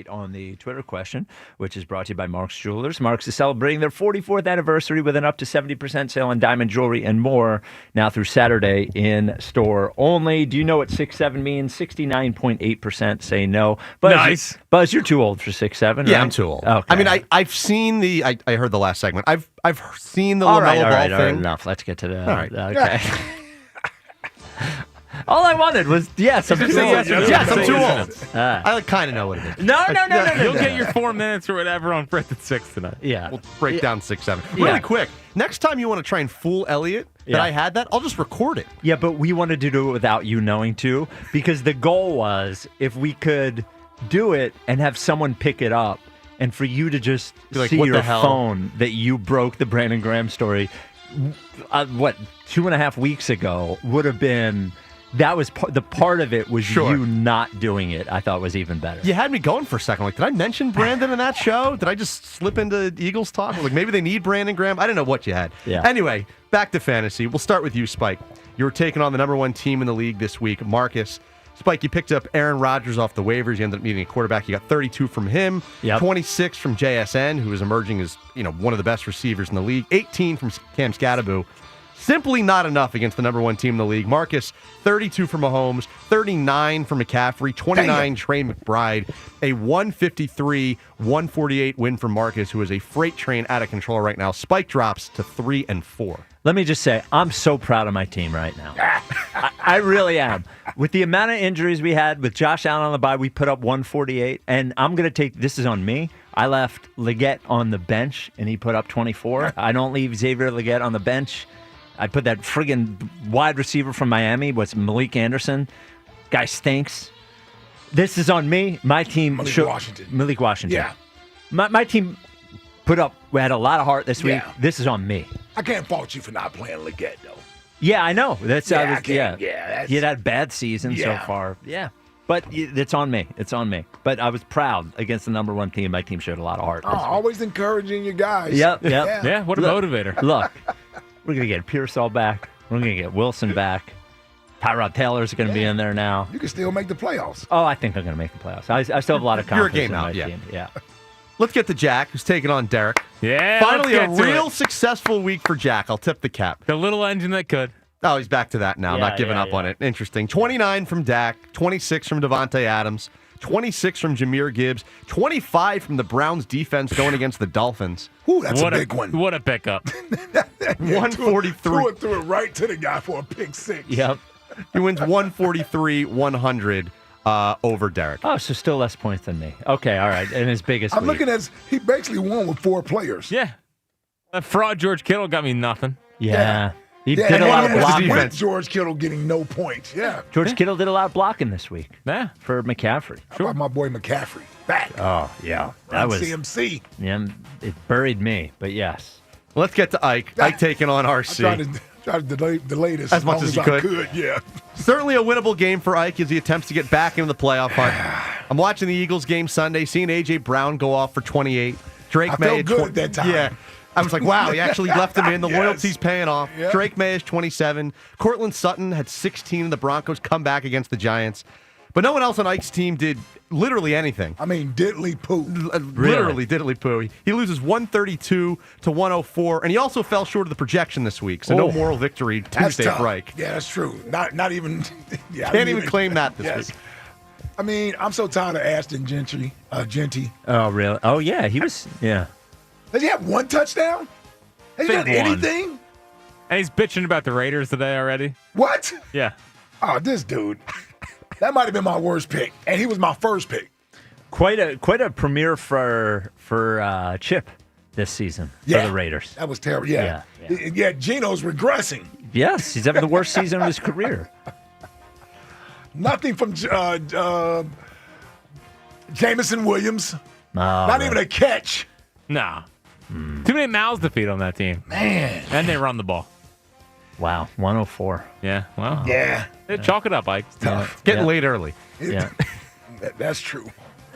On the Twitter question, which is brought to you by Mark's Jewelers. Mark's is celebrating their 44th anniversary with an up to 70% sale on diamond jewelry and more now through Saturday in store only. Do you know what 6'7" means? 69.8% say no. Buzz, nice. Buzz, you're too old for 6'7", Yeah, right? I'm too old. Okay. I mean, I've seen the. I heard the last segment. I've seen the all LaMelo right, Ball all right, thing. all right, enough. Let's get to the. All right. Okay. All I wanted was, yes, I'm too old. Yes, I'm too old. I I kind of know what it is. No. You'll get your 4 minutes or whatever on Fritz at 6 tonight. Yeah. We'll break down 6'7". Really quick. Next time you want to try and fool Eliot that I had that, I'll just record it. Yeah, but we wanted to do it without you knowing to, because the goal was if we could do it and have someone pick it up and for you to just like, see what your the hell? phone that you broke the Brandon Graham story, 2.5 weeks ago would have been... That was the part of it was you not doing it. I thought was even better. You had me going for a second. Like, did I mention Brandon in that show? Did I just slip into Eagles talk? Like, maybe they need Brandon Graham. I didn't know what you had. Yeah. Anyway, back to fantasy. We'll start with you, Spike. You were taking on the number one team in the league this week, Marcus. Spike, you picked up Aaron Rodgers off the waivers. You ended up needing a quarterback. You got 32 from him, 26 from JSN, who is emerging as one of the best receivers in the league, 18 from Cam Scatterbo. Simply not enough against the number one team in the league. Marcus, 32 for Mahomes, 39 for McCaffrey, 29 Trey McBride, a 153-148 win for Marcus, who is a freight train out of control right now. Spike drops to 3-4. Let me just say, I'm so proud of my team right now. I really am. With the amount of injuries we had, with Josh Allen on the bye, we put up 148, and I'm going to take, this is on me, I left Leggett on the bench, and he put up 24. I don't leave Xavier Leggett on the bench. I put that friggin' wide receiver from Miami. What's Malik Anderson? Guy stinks. This is on me. My team. Malik Washington. Yeah. My team we had a lot of heart this week. Yeah. This is on me. I can't fault you for not playing Leggett, though. Yeah, I know. He had a bad season so Yeah. far. Yeah. But it's on me. It's on me. But I was proud against the number one team. My team showed a lot of heart. Oh, always encouraging your guys. Yep. Yeah, what a motivator. Look, we're going to get Pearsall back. We're going to get Wilson back. Tyrod Taylor's going to be in there now. You can still make the playoffs. Oh, I think they're going to make the playoffs. I still have a lot of You're a confidence game in out, my yeah. team. Yeah. Let's get to Jack, who's taking on Derek. Yeah, Finally, a let's get to real it. successful week for Jack. I'll tip the cap. The little engine that could. Oh, he's back to that now. Yeah, Not giving up on it. Interesting. 29 from Dak, 26 from Devontae Adams, 26 from Jahmyr Gibbs, 25 from the Browns defense going against the Dolphins. Ooh, that's a big one. What a pickup. 143. Threw it right to the guy for a pick six. Yep. He wins 143-100 over Derek. Oh, so still less points than me. Okay, all right. And his biggest I'm week. looking at he basically won with 4 players. Yeah. That fraud George Kittle got me nothing. Yeah. He Yeah, did a lot of and blocking. with George Kittle getting no points. Yeah. George Kittle did a lot of blocking this week. Yeah. For McCaffrey. How about my boy McCaffrey? Back. Oh, yeah. That was CMC. Yeah, it buried me, but yes. Let's get to Ike. Ike taking on RC. I tried to delay this As much long as you I could. Yeah. Certainly a winnable game for Ike as he attempts to get back into the playoff hunt. I'm watching the Eagles game Sunday, seeing A.J. Brown go off for 28. Drake I May felt at good at that time. Yeah. I was like, wow, he actually left him in. The Yes. loyalty's paying off. Yeah. Drake May is 27. Cortland Sutton had 16 in the Broncos come back against the Giants. But no one else on Ike's team did literally anything. I mean, diddly poo. Literally diddly poo. He loses 132 to 104, and he also fell short of the projection this week. So no moral victory That's Tuesday tough. for Ike. Yeah, that's true. Not even. Yeah, I Can't mean, even claim that this yes. week. I mean, I'm so tired of Ashton Genty. Oh, really? Oh, yeah. He was, yeah. Does he have 1 touchdown? Has he Big done one. anything? And he's bitching about the Raiders today already. What? Yeah. Oh, this dude. That might have been my worst pick, and he was my first pick. Quite a premiere for Chip this season for the Raiders. That was terrible. Yeah. Geno's regressing. Yes, he's having the worst season of his career. Nothing from Jameson Williams. Not even a catch. Nah. Too many mouths to feed on that team. Man. And they run the ball. Wow, 104. Yeah. Well. Yeah. Chalk it up, Ike. It's tough. Getting late early. Yeah. That's true.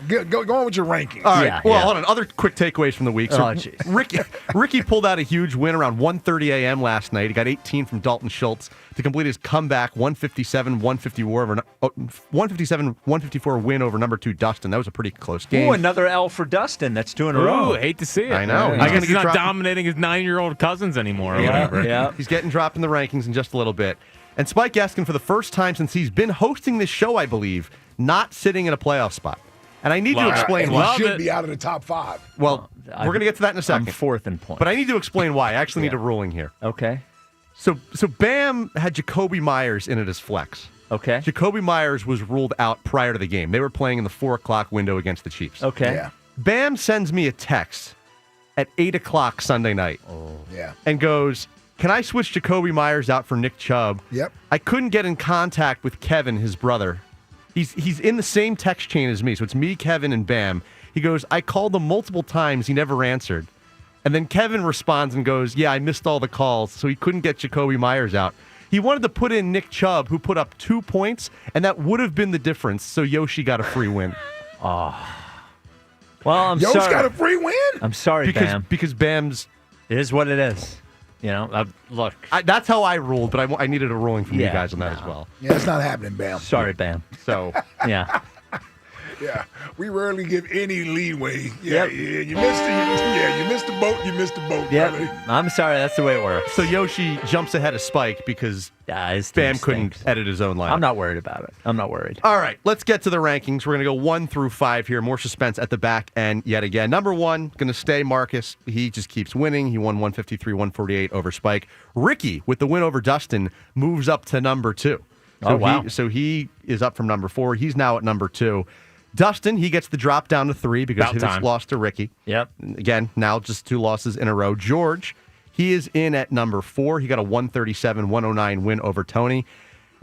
Go on with your rankings. All right. Hold on. Other quick takeaways from the week. So Oh, jeez. Ricky pulled out a huge win around 1:30 a.m. last night. He got 18 from Dalton Schultz to complete his comeback 157-154 win over number 2 Dustin. That was a pretty close game. Ooh, another L for Dustin. That's 2 in a row. Ooh, hate to see it. I know. I guess He's he's gonna not get dominating his 9-year-old cousins anymore or whatever. Yeah. He's getting dropped in the rankings in just a little bit. And Spike Eskin, for the first time since he's been hosting this show, I believe, not sitting in a playoff spot. And I need to explain And why. he should be out of the top 5. Well, we're going to get to that in a second. I'm 4th in points. But I need to explain why. I actually need a ruling here. Okay. So Bam had Jacoby Myers in it as flex. Okay. Jacoby Myers was ruled out prior to the game. They were playing in the 4 o'clock window against the Chiefs. Okay. Yeah. Bam sends me a text at 8 o'clock Sunday night Yeah. and goes, can I switch Jacoby Myers out for Nick Chubb? Yep. I couldn't get in contact with Kevin, his brother. He's in the same text chain as me, so it's me, Kevin, and Bam. He goes, I called him multiple times. He never answered. And then Kevin responds and goes, yeah, I missed all the calls, so he couldn't get Jacoby Myers out. He wanted to put in Nick Chubb, who put up 2 points, and that would have been the difference, so Yoshi got a free win. Oh. Well, I'm Yo's sorry. got a free win? I'm sorry, Bam. Because Bam's... It is what it is. You know, look. That's how I ruled, but I needed a ruling from you guys on that as well. Yeah, it's not happening, Bam. Sorry, Bam. So, yeah. Yeah, we rarely give any leeway. Yeah, you missed it. You missed the boat. You missed the boat. Yeah, brother. I'm sorry. That's the way it works. So Yoshi jumps ahead of Spike because his Bam team couldn't stinks. edit his own line. I'm not worried about it. I'm not worried. All right, let's get to the rankings. We're going to go 1 through 5 here. More suspense at the back end yet again. Number 1, going to stay Marcus. He just keeps winning. He won 153-148 over Spike. Ricky, with the win over Dustin, moves up to number 2. So wow. So he is up from number 4. He's now at number 2. Dustin, he gets the drop down to 3 because About his time. lost to Ricky. Yep. Again, now just 2 losses in a row. George, He is in at number 4. He got a 137-109 win over Tony.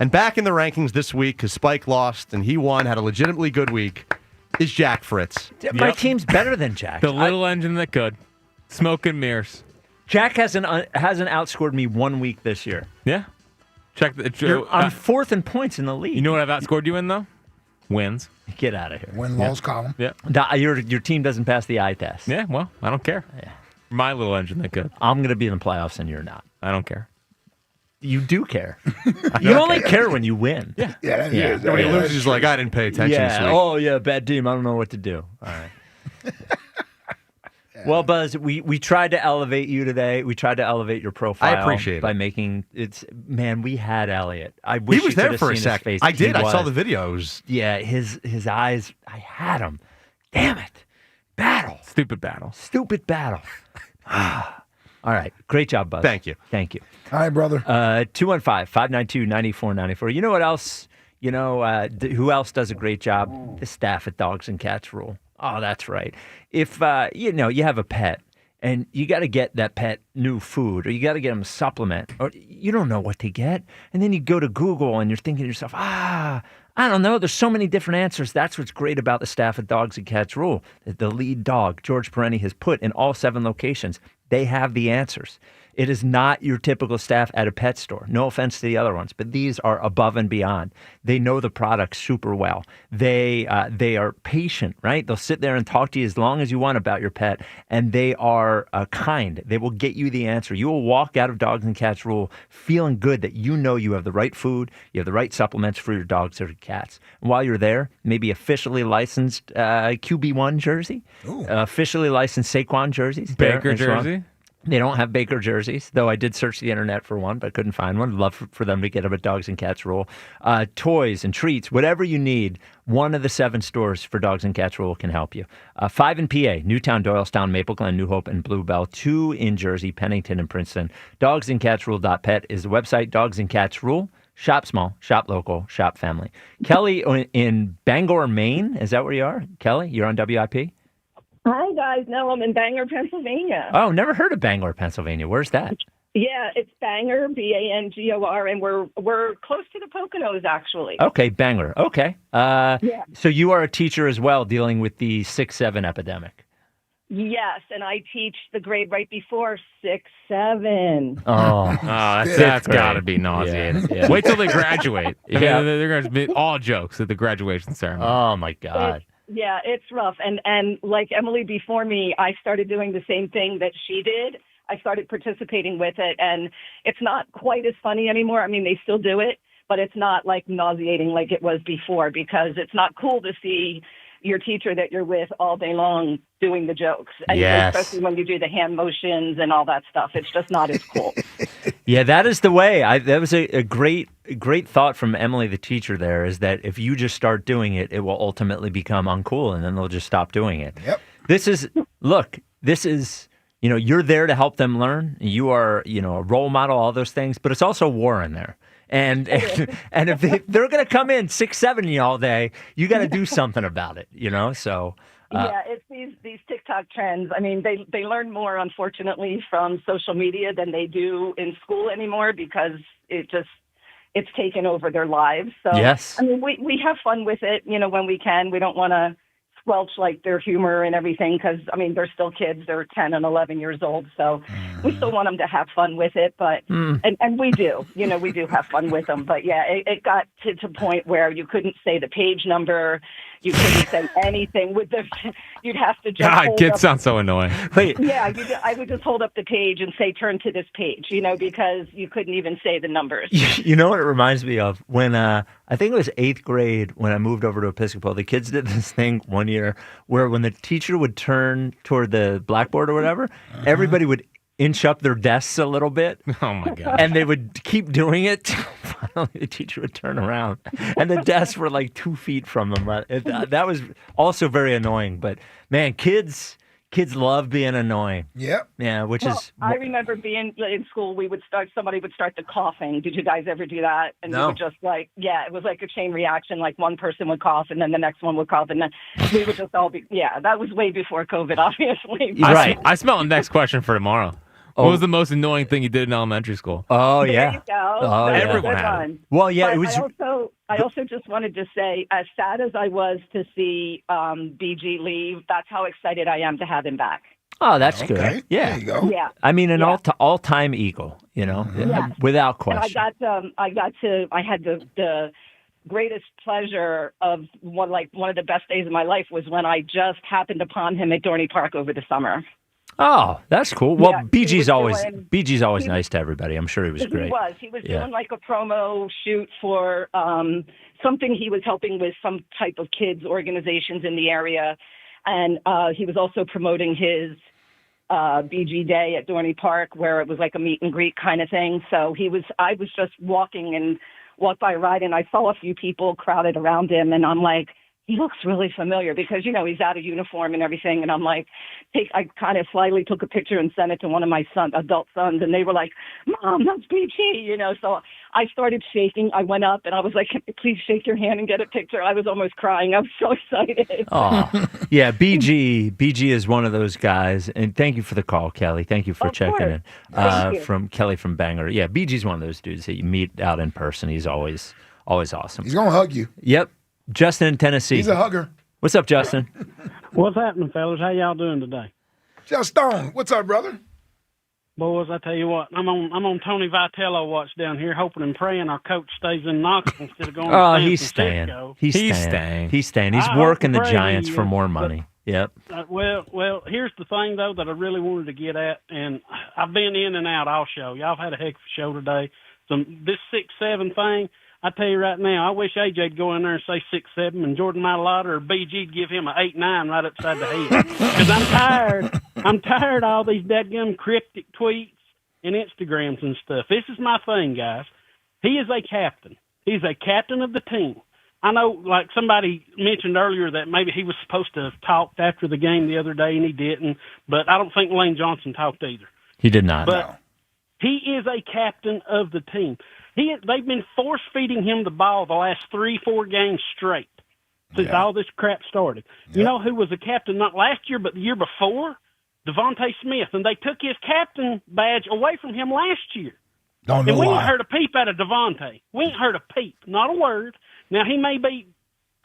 And back in the rankings this week, because Spike lost and he won, had a legitimately good week, is Jack Fritz. My team's better than Jack. The little engine that could. Smoke and mirrors. Jack hasn't outscored me 1 week this year. Yeah. Check the. I'm fourth in points in the league. You know what I've outscored you in, though? Wins. Get out of here. Win-loss column. Yeah. Your team doesn't pass the eye test. Yeah, well, I don't care. Yeah. My little engine that could. I'm going to be in the playoffs and you're not. I don't care. You do care. You only care when you win. Yeah. Yeah. When he loses, he's like, I didn't pay attention this week. Oh, yeah, bad team. I don't know what to do. All right. Well, Buzz, we tried to elevate you today. We tried to elevate your profile. I appreciate it. By making man, we had Elliot. I wish He was you could there have for a seen sec. his face. I did. He I saw was. the videos. Yeah, his eyes. I had him. Damn it. Battle. Stupid battle. Stupid battle. All right. Great job, Buzz. Thank you. Thank you. All right, brother. 215-592-9494. You know what else? You know who else does a great job? The staff at Dogs and Cats Rule. Oh, that's right. If you have a pet and you got to get that pet new food, or you got to get them a supplement, or you don't know what to get, and then you go to Google and you're thinking to yourself, I don't know. There's so many different answers. That's what's great about the staff at Dogs and Cats Rule. The lead dog, George Perenni, has put in all 7 locations. They have the answers. It is not your typical staff at a pet store. No offense to the other ones, but these are above and beyond. They know the product super well. They are patient, right? They'll sit there and talk to you as long as you want about your pet, and they are kind. They will get you the answer. You will walk out of Dogs and Cats Rule feeling good that you know you have the right food, you have the right supplements for your dogs or cats. And while you're there, maybe officially licensed QB1 jersey, officially licensed Saquon jerseys, Baker jersey. They don't have Baker jerseys, though I did search the internet for one, but couldn't find one. Love for them to get them at Dogs and Cats Rule. Toys and treats, whatever you need, one of the 7 stores for Dogs and Cats Rule can help you. 5 in PA, Newtown, Doylestown, Maple Glen, New Hope, and Bluebell. 2 in Jersey, Pennington, and Princeton. Dogsandcatsrule.pet is the website. Dogs and Cats Rule. Shop small, shop local, shop family. Kelly in Bangor, Maine. Is that where you are? Kelly, you're on WIP? Hi, guys. No, I'm in Bangor, Pennsylvania. Oh, never heard of Bangor, Pennsylvania. Where's that? Yeah, it's Bangor, Bangor, and we're close to the Poconos, actually. Okay, Bangor. Okay. So you are a teacher as well, dealing with the 6-7 epidemic. Yes, and I teach the grade right before 6-7. Oh, that's got to be nauseating. Yeah. Wait till they graduate. I mean, Yeah. they're going to be all jokes at the graduation ceremony. Oh, my God. Yeah, it's rough. And like Emily before me, I started doing the same thing that she did. I started participating with it, and it's not quite as funny anymore. I mean, they still do it, but it's not like nauseating like it was before, because it's not cool to see your teacher that you're with all day long doing the jokes. And Yes. especially when you do the hand motions and all that stuff. It's just not as cool. Yeah, that is the way. That was a great thought from Emily, the teacher there, is that if you just start doing it, it will ultimately become uncool, and then they'll just stop doing it. Yep. This is, you're there to help them learn. You are, a role model, all those things, but it's also war in there. And if they're going to come in 6-7 all day, you got to do something about it, so. Yeah, it's these TikTok trends. I mean, they learn more, unfortunately, from social media than they do in school anymore, because it's taken over their lives. So, yes. I mean, we have fun with it, when we can. We don't want to squelch like their humor and everything, because, I mean, they're still kids. They're 10 and 11 years old. So we still want them to have fun with it. But and we do, we do have fun with them. But, yeah, it got to the point where you couldn't say the page number. You couldn't say anything with the. You'd have to just. God, kids sound so annoying. Wait. Yeah, I would just hold up the page and say, "Turn to this page," because you couldn't even say the numbers. You know what it reminds me of? When I think it was 8th grade when I moved over to Episcopal, the kids did this thing one year where when the teacher would turn toward the blackboard or whatever, everybody would inch up their desks a little bit. Oh, my God. And they would keep doing it. Finally, the teacher would turn around. And the desks were like 2 feet from them. That was also very annoying. But, man, kids love being annoying. Yep. Yeah, which is... I remember being in school, somebody would start the coughing. Did you guys ever do that? And No. we would just it was like a chain reaction. Like one person would cough and then the next one would cough. And then we would just all be, that was way before COVID, obviously. Right. I smell the next question for tomorrow. What was the most annoying thing you did in elementary school? Oh, There yeah. you go. Oh, That's yeah. a good Everyone had it. one. Well, yeah, But it was. I also just wanted to say, as sad as I was to see BG leave, that's how excited I am to have him back. Oh, that's Okay. good. Yeah. There you go. Yeah. I mean, an Yeah. all-time Eagle, Yes. without And question. I had the greatest pleasure of one of the best days of my life was when I just happened upon him at Dorney Park over the summer. Oh, that's cool. Well, Yeah, BG's always he- nice to everybody. I'm sure he was great. He was Yeah. doing like a promo shoot for something he was helping with, some type of kids organizations in the area. And he was also promoting his BG Day at Dorney Park, where it was like a meet and greet kind of thing. So I was just walked by a ride, and I saw a few people crowded around him, and I'm like, he looks really familiar because, he's out of uniform and everything. And I'm like, I kind of slyly took a picture and sent it to one of my adult sons, and they were like, Mom, that's BG, So I started shaking. I went up and I was like, please shake your hand and get a picture. I was almost crying. I was so excited. Oh, yeah. BG is one of those guys. And thank you for the call, Kelly. Thank you for checking in. Thank you. From Kelly from Bangor. Yeah, BG's one of those dudes that you meet out in person. He's always awesome. He's going to hug you. Yep. Justin in Tennessee. He's a hugger. What's up, Justin? What's happening, fellas? How y'all doing today? Justin, what's up, brother? Boys, I tell you what, I'm on Tony Vitello watch down here, hoping and praying our coach stays in Knoxville instead of going to San He's staying. Francisco. He's staying. He's I working hope the and pray Giants he for is, more but- money. Yep. Well, here's the thing, though, that I really wanted to get at, and I've been in and out all show. Y'all have had a heck of a show today. This 6'7" thing, I tell you right now, I wish AJ'd go in there and say 6'7", and Jordan Mailata or BG'd give him an 8'9" right upside the head. Because I'm tired. I'm tired of all these dadgum cryptic tweets and Instagrams and stuff. This is my thing, guys. He is a captain. He's a captain of the team. I know, like somebody mentioned earlier, that maybe he was supposed to have talked after the game the other day, and he didn't. But I don't think Lane Johnson talked either. He did not. But he is a captain of the team. They've been force-feeding him the ball the last 3-4 games straight since all this crap started. Yep. You know who was a captain not last year but the year before? Devontae Smith. And they took his captain badge away from him last year. Don't know and we why. ain't heard a peep out of Devontae. We ain't heard a peep, not a word. Now, he may be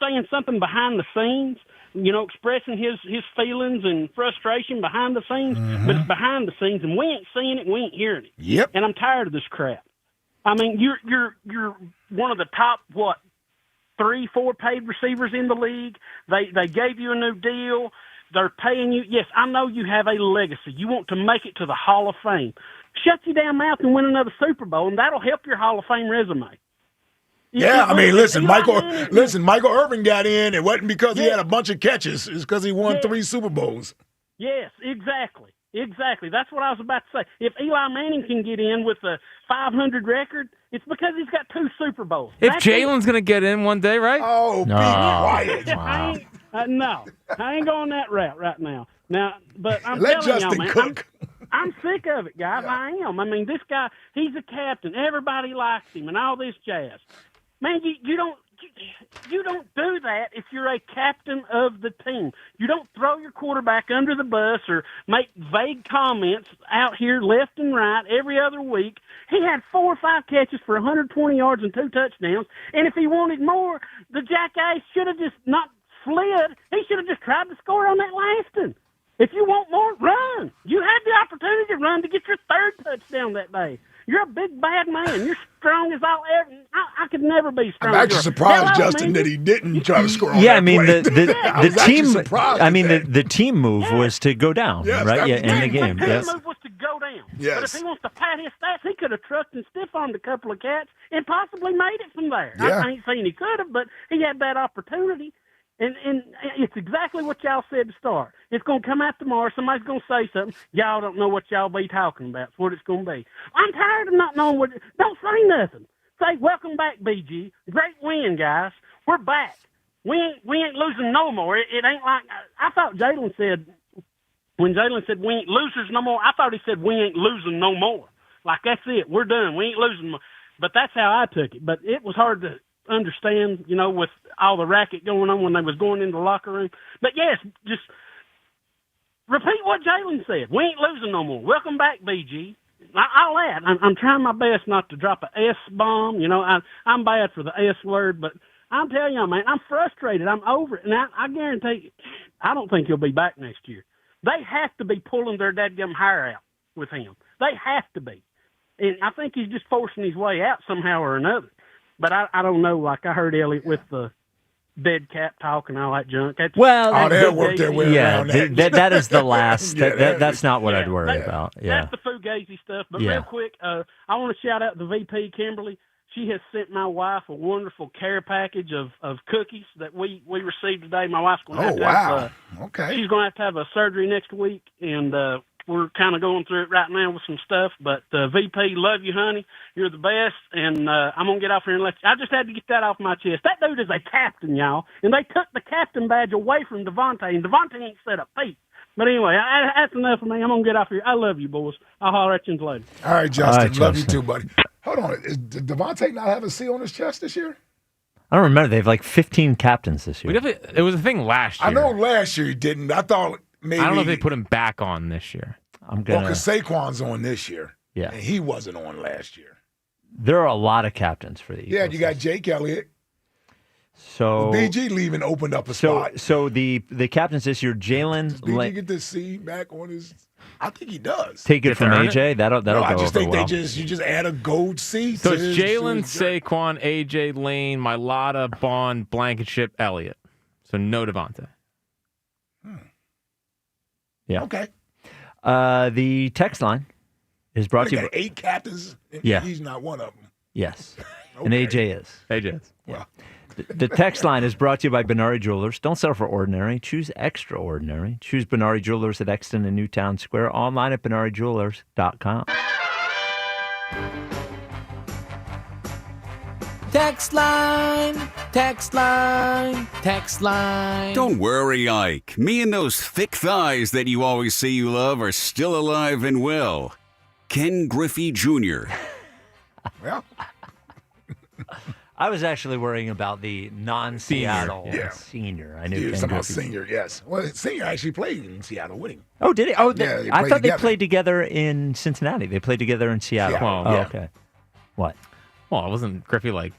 saying something behind the scenes, expressing his feelings and frustration behind the scenes, but it's behind the scenes, and we ain't seeing it, we ain't hearing it. Yep. And I'm tired of this crap. I mean, you're one of the top 3-4 paid receivers in the league. They gave you a new deal. They're paying you. Yes, I know you have a legacy. You want to make it to the Hall of Fame. Shut your damn mouth and win another Super Bowl, and that'll help your Hall of Fame resume. Yeah, I mean, listen, Michael Irvin got in. It wasn't because he had a bunch of catches. It's because he won 3 Super Bowls. Yes, exactly. That's what I was about to say. If Eli Manning can get in with a 500 record, it's because he's got 2 Super Bowls. If Jalen's going to get in one day, right? Oh, be quiet. Wow. No, I ain't going that route right now. But I'm Let telling Justin y'all, man, cook. I'm sick of it, guys. Yeah. I am. I mean, this guy, he's a captain. Everybody likes him and all this jazz. Man, you don't do that if you're a captain of the team. You don't throw your quarterback under the bus or make vague comments out here left and right every other week. He had 4 or 5 catches for 120 yards and 2 touchdowns, and if he wanted more, the jackass should have just not slid. He should have just tried to score on that last one. If you want more, run. You had the opportunity to run to get your 3rd touchdown that day. You're a big, bad man. You're strong as I'll ever. I could never be strong. I'm actually surprised, Justin, that he didn't try to score on Yeah, that I mean, play. the team. I mean, the team move was to go down, right? Yeah, in the game. The Yes. team move was to go down. Yes. But if he wants to pad his stats, he could have trucked and stiff-armed a couple of cats and possibly made it from there. Yeah. I ain't saying he could have, but he had that opportunity. And it's exactly what y'all said to start. It's going to come out tomorrow. Somebody's going to say something. Y'all don't know what y'all be talking about. That's what it's going to be. I'm tired of not knowing what. Don't say nothing. Say, welcome back, BG. Great win, guys. We're back. We ain't losing no more. It ain't like I thought Jalen said, when Jalen said we ain't losers no more, I thought he said we ain't losing no more. Like, that's it. We're done. We ain't losing more. But that's how I took it. But it was hard to understand, with all the racket going on when they was going into the locker room. But yes, just repeat what Jalen said. We ain't losing no more. Welcome back, BG. I'll add. I'm trying my best not to drop a S-bomb. You know, I'm bad for the S word, but I'm telling you, man, I'm frustrated. I'm over it. And I guarantee I don't think he'll be back next year. They have to be pulling their dadgum hair out with him. They have to be. And I think he's just forcing his way out somehow or another. But I don't know. Like I heard Eliot with the dead cat talk and all that junk. That's, they'll work their way around that. That is the last. That's not what I'd worry about. Yeah. That's the fugazi stuff. But Yeah. real quick, I want to shout out the VP, Kimberly. She has sent my wife a wonderful care package of cookies that we received today. My wife's going to have to have, okay. She's going to have a surgery next week, and we're kind of going through it right now with some stuff. But VP, love you, honey. You're the best, and I'm going to get off here and let you. I just had to get that off my chest. That dude is a captain, y'all, and they took the captain badge away from Devontae, and Devontae ain't set up feet. But anyway, that's enough of me. I'm going to get off here. I love you, boys. I'll holler at you later. All right, Justin. All right, Love you Justin. too, buddy. Hold on. Did Devontae not have a C on his chest this year? I don't remember. They have like 15 captains this year. It was a thing last year. I know last year he didn't. I thought maybe. I don't know if they put him back on this year. I'm Well, gonna. because Saquon's on this year. Yeah. And he wasn't on last year. There are a lot of captains for the Eagles. Yeah, you got Jake Elliott. So BG leaving opened up a spot. So the captains this year, Jalen. Does BG get this C back on his? I think he does. Take it from AJ. That'll No, go I just over think well. you just add a gold C. So to it's his- Jalen, to his- Saquon, AJ, Lane, Mailata, Bond, Blankenship, Elliott. So no Devontae. Yeah. Okay. The text line is brought They to you. got 8 captains. And Yeah. He's not one of them. Yes. And AJ is. AJ is. Well. The text line is brought to you by Benari Jewelers. Don't settle for ordinary. Choose extraordinary. Choose Benari Jewelers at Exton and Newtown Square. Online at BenariJewelers.com. Text line, text line, text line. Don't worry, Ike. Me and those thick thighs that you always say you love are still alive and well. Ken Griffey Jr. Well, I was actually worrying about the non-Seattle Senior, yeah. senior. I knew he was Ken talking about Griffey. senior, yes. Well, senior actually played in Seattle with him. Oh, did he? Oh, Yeah, they I played thought they together. played together in Cincinnati. They played together in Seattle. Seattle, Oh, yeah. okay. What? Well, wasn't Griffey like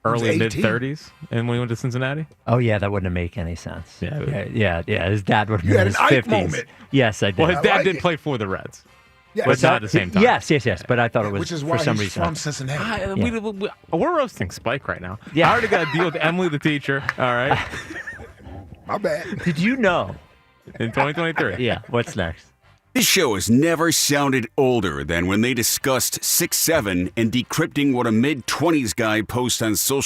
was early 18. mid-30s and when he went to Cincinnati? Oh, yeah, that wouldn't make any sense. Yeah, Yeah. His dad would have You been had in his an Ike 50s. moment. Yes, I did. Well, his dad like did it. play for the Reds. Yeah, But not at the same time. Yes, but I thought it was which is why for some he's reason. from Cincinnati. We're roasting Spike right now. Yeah. I already got to deal with Emily the teacher. All right. My bad. Did you know? In 2023. Yeah. What's next? This show has never sounded older than when they discussed 6'7" and decrypting what a mid-20s guy posts on social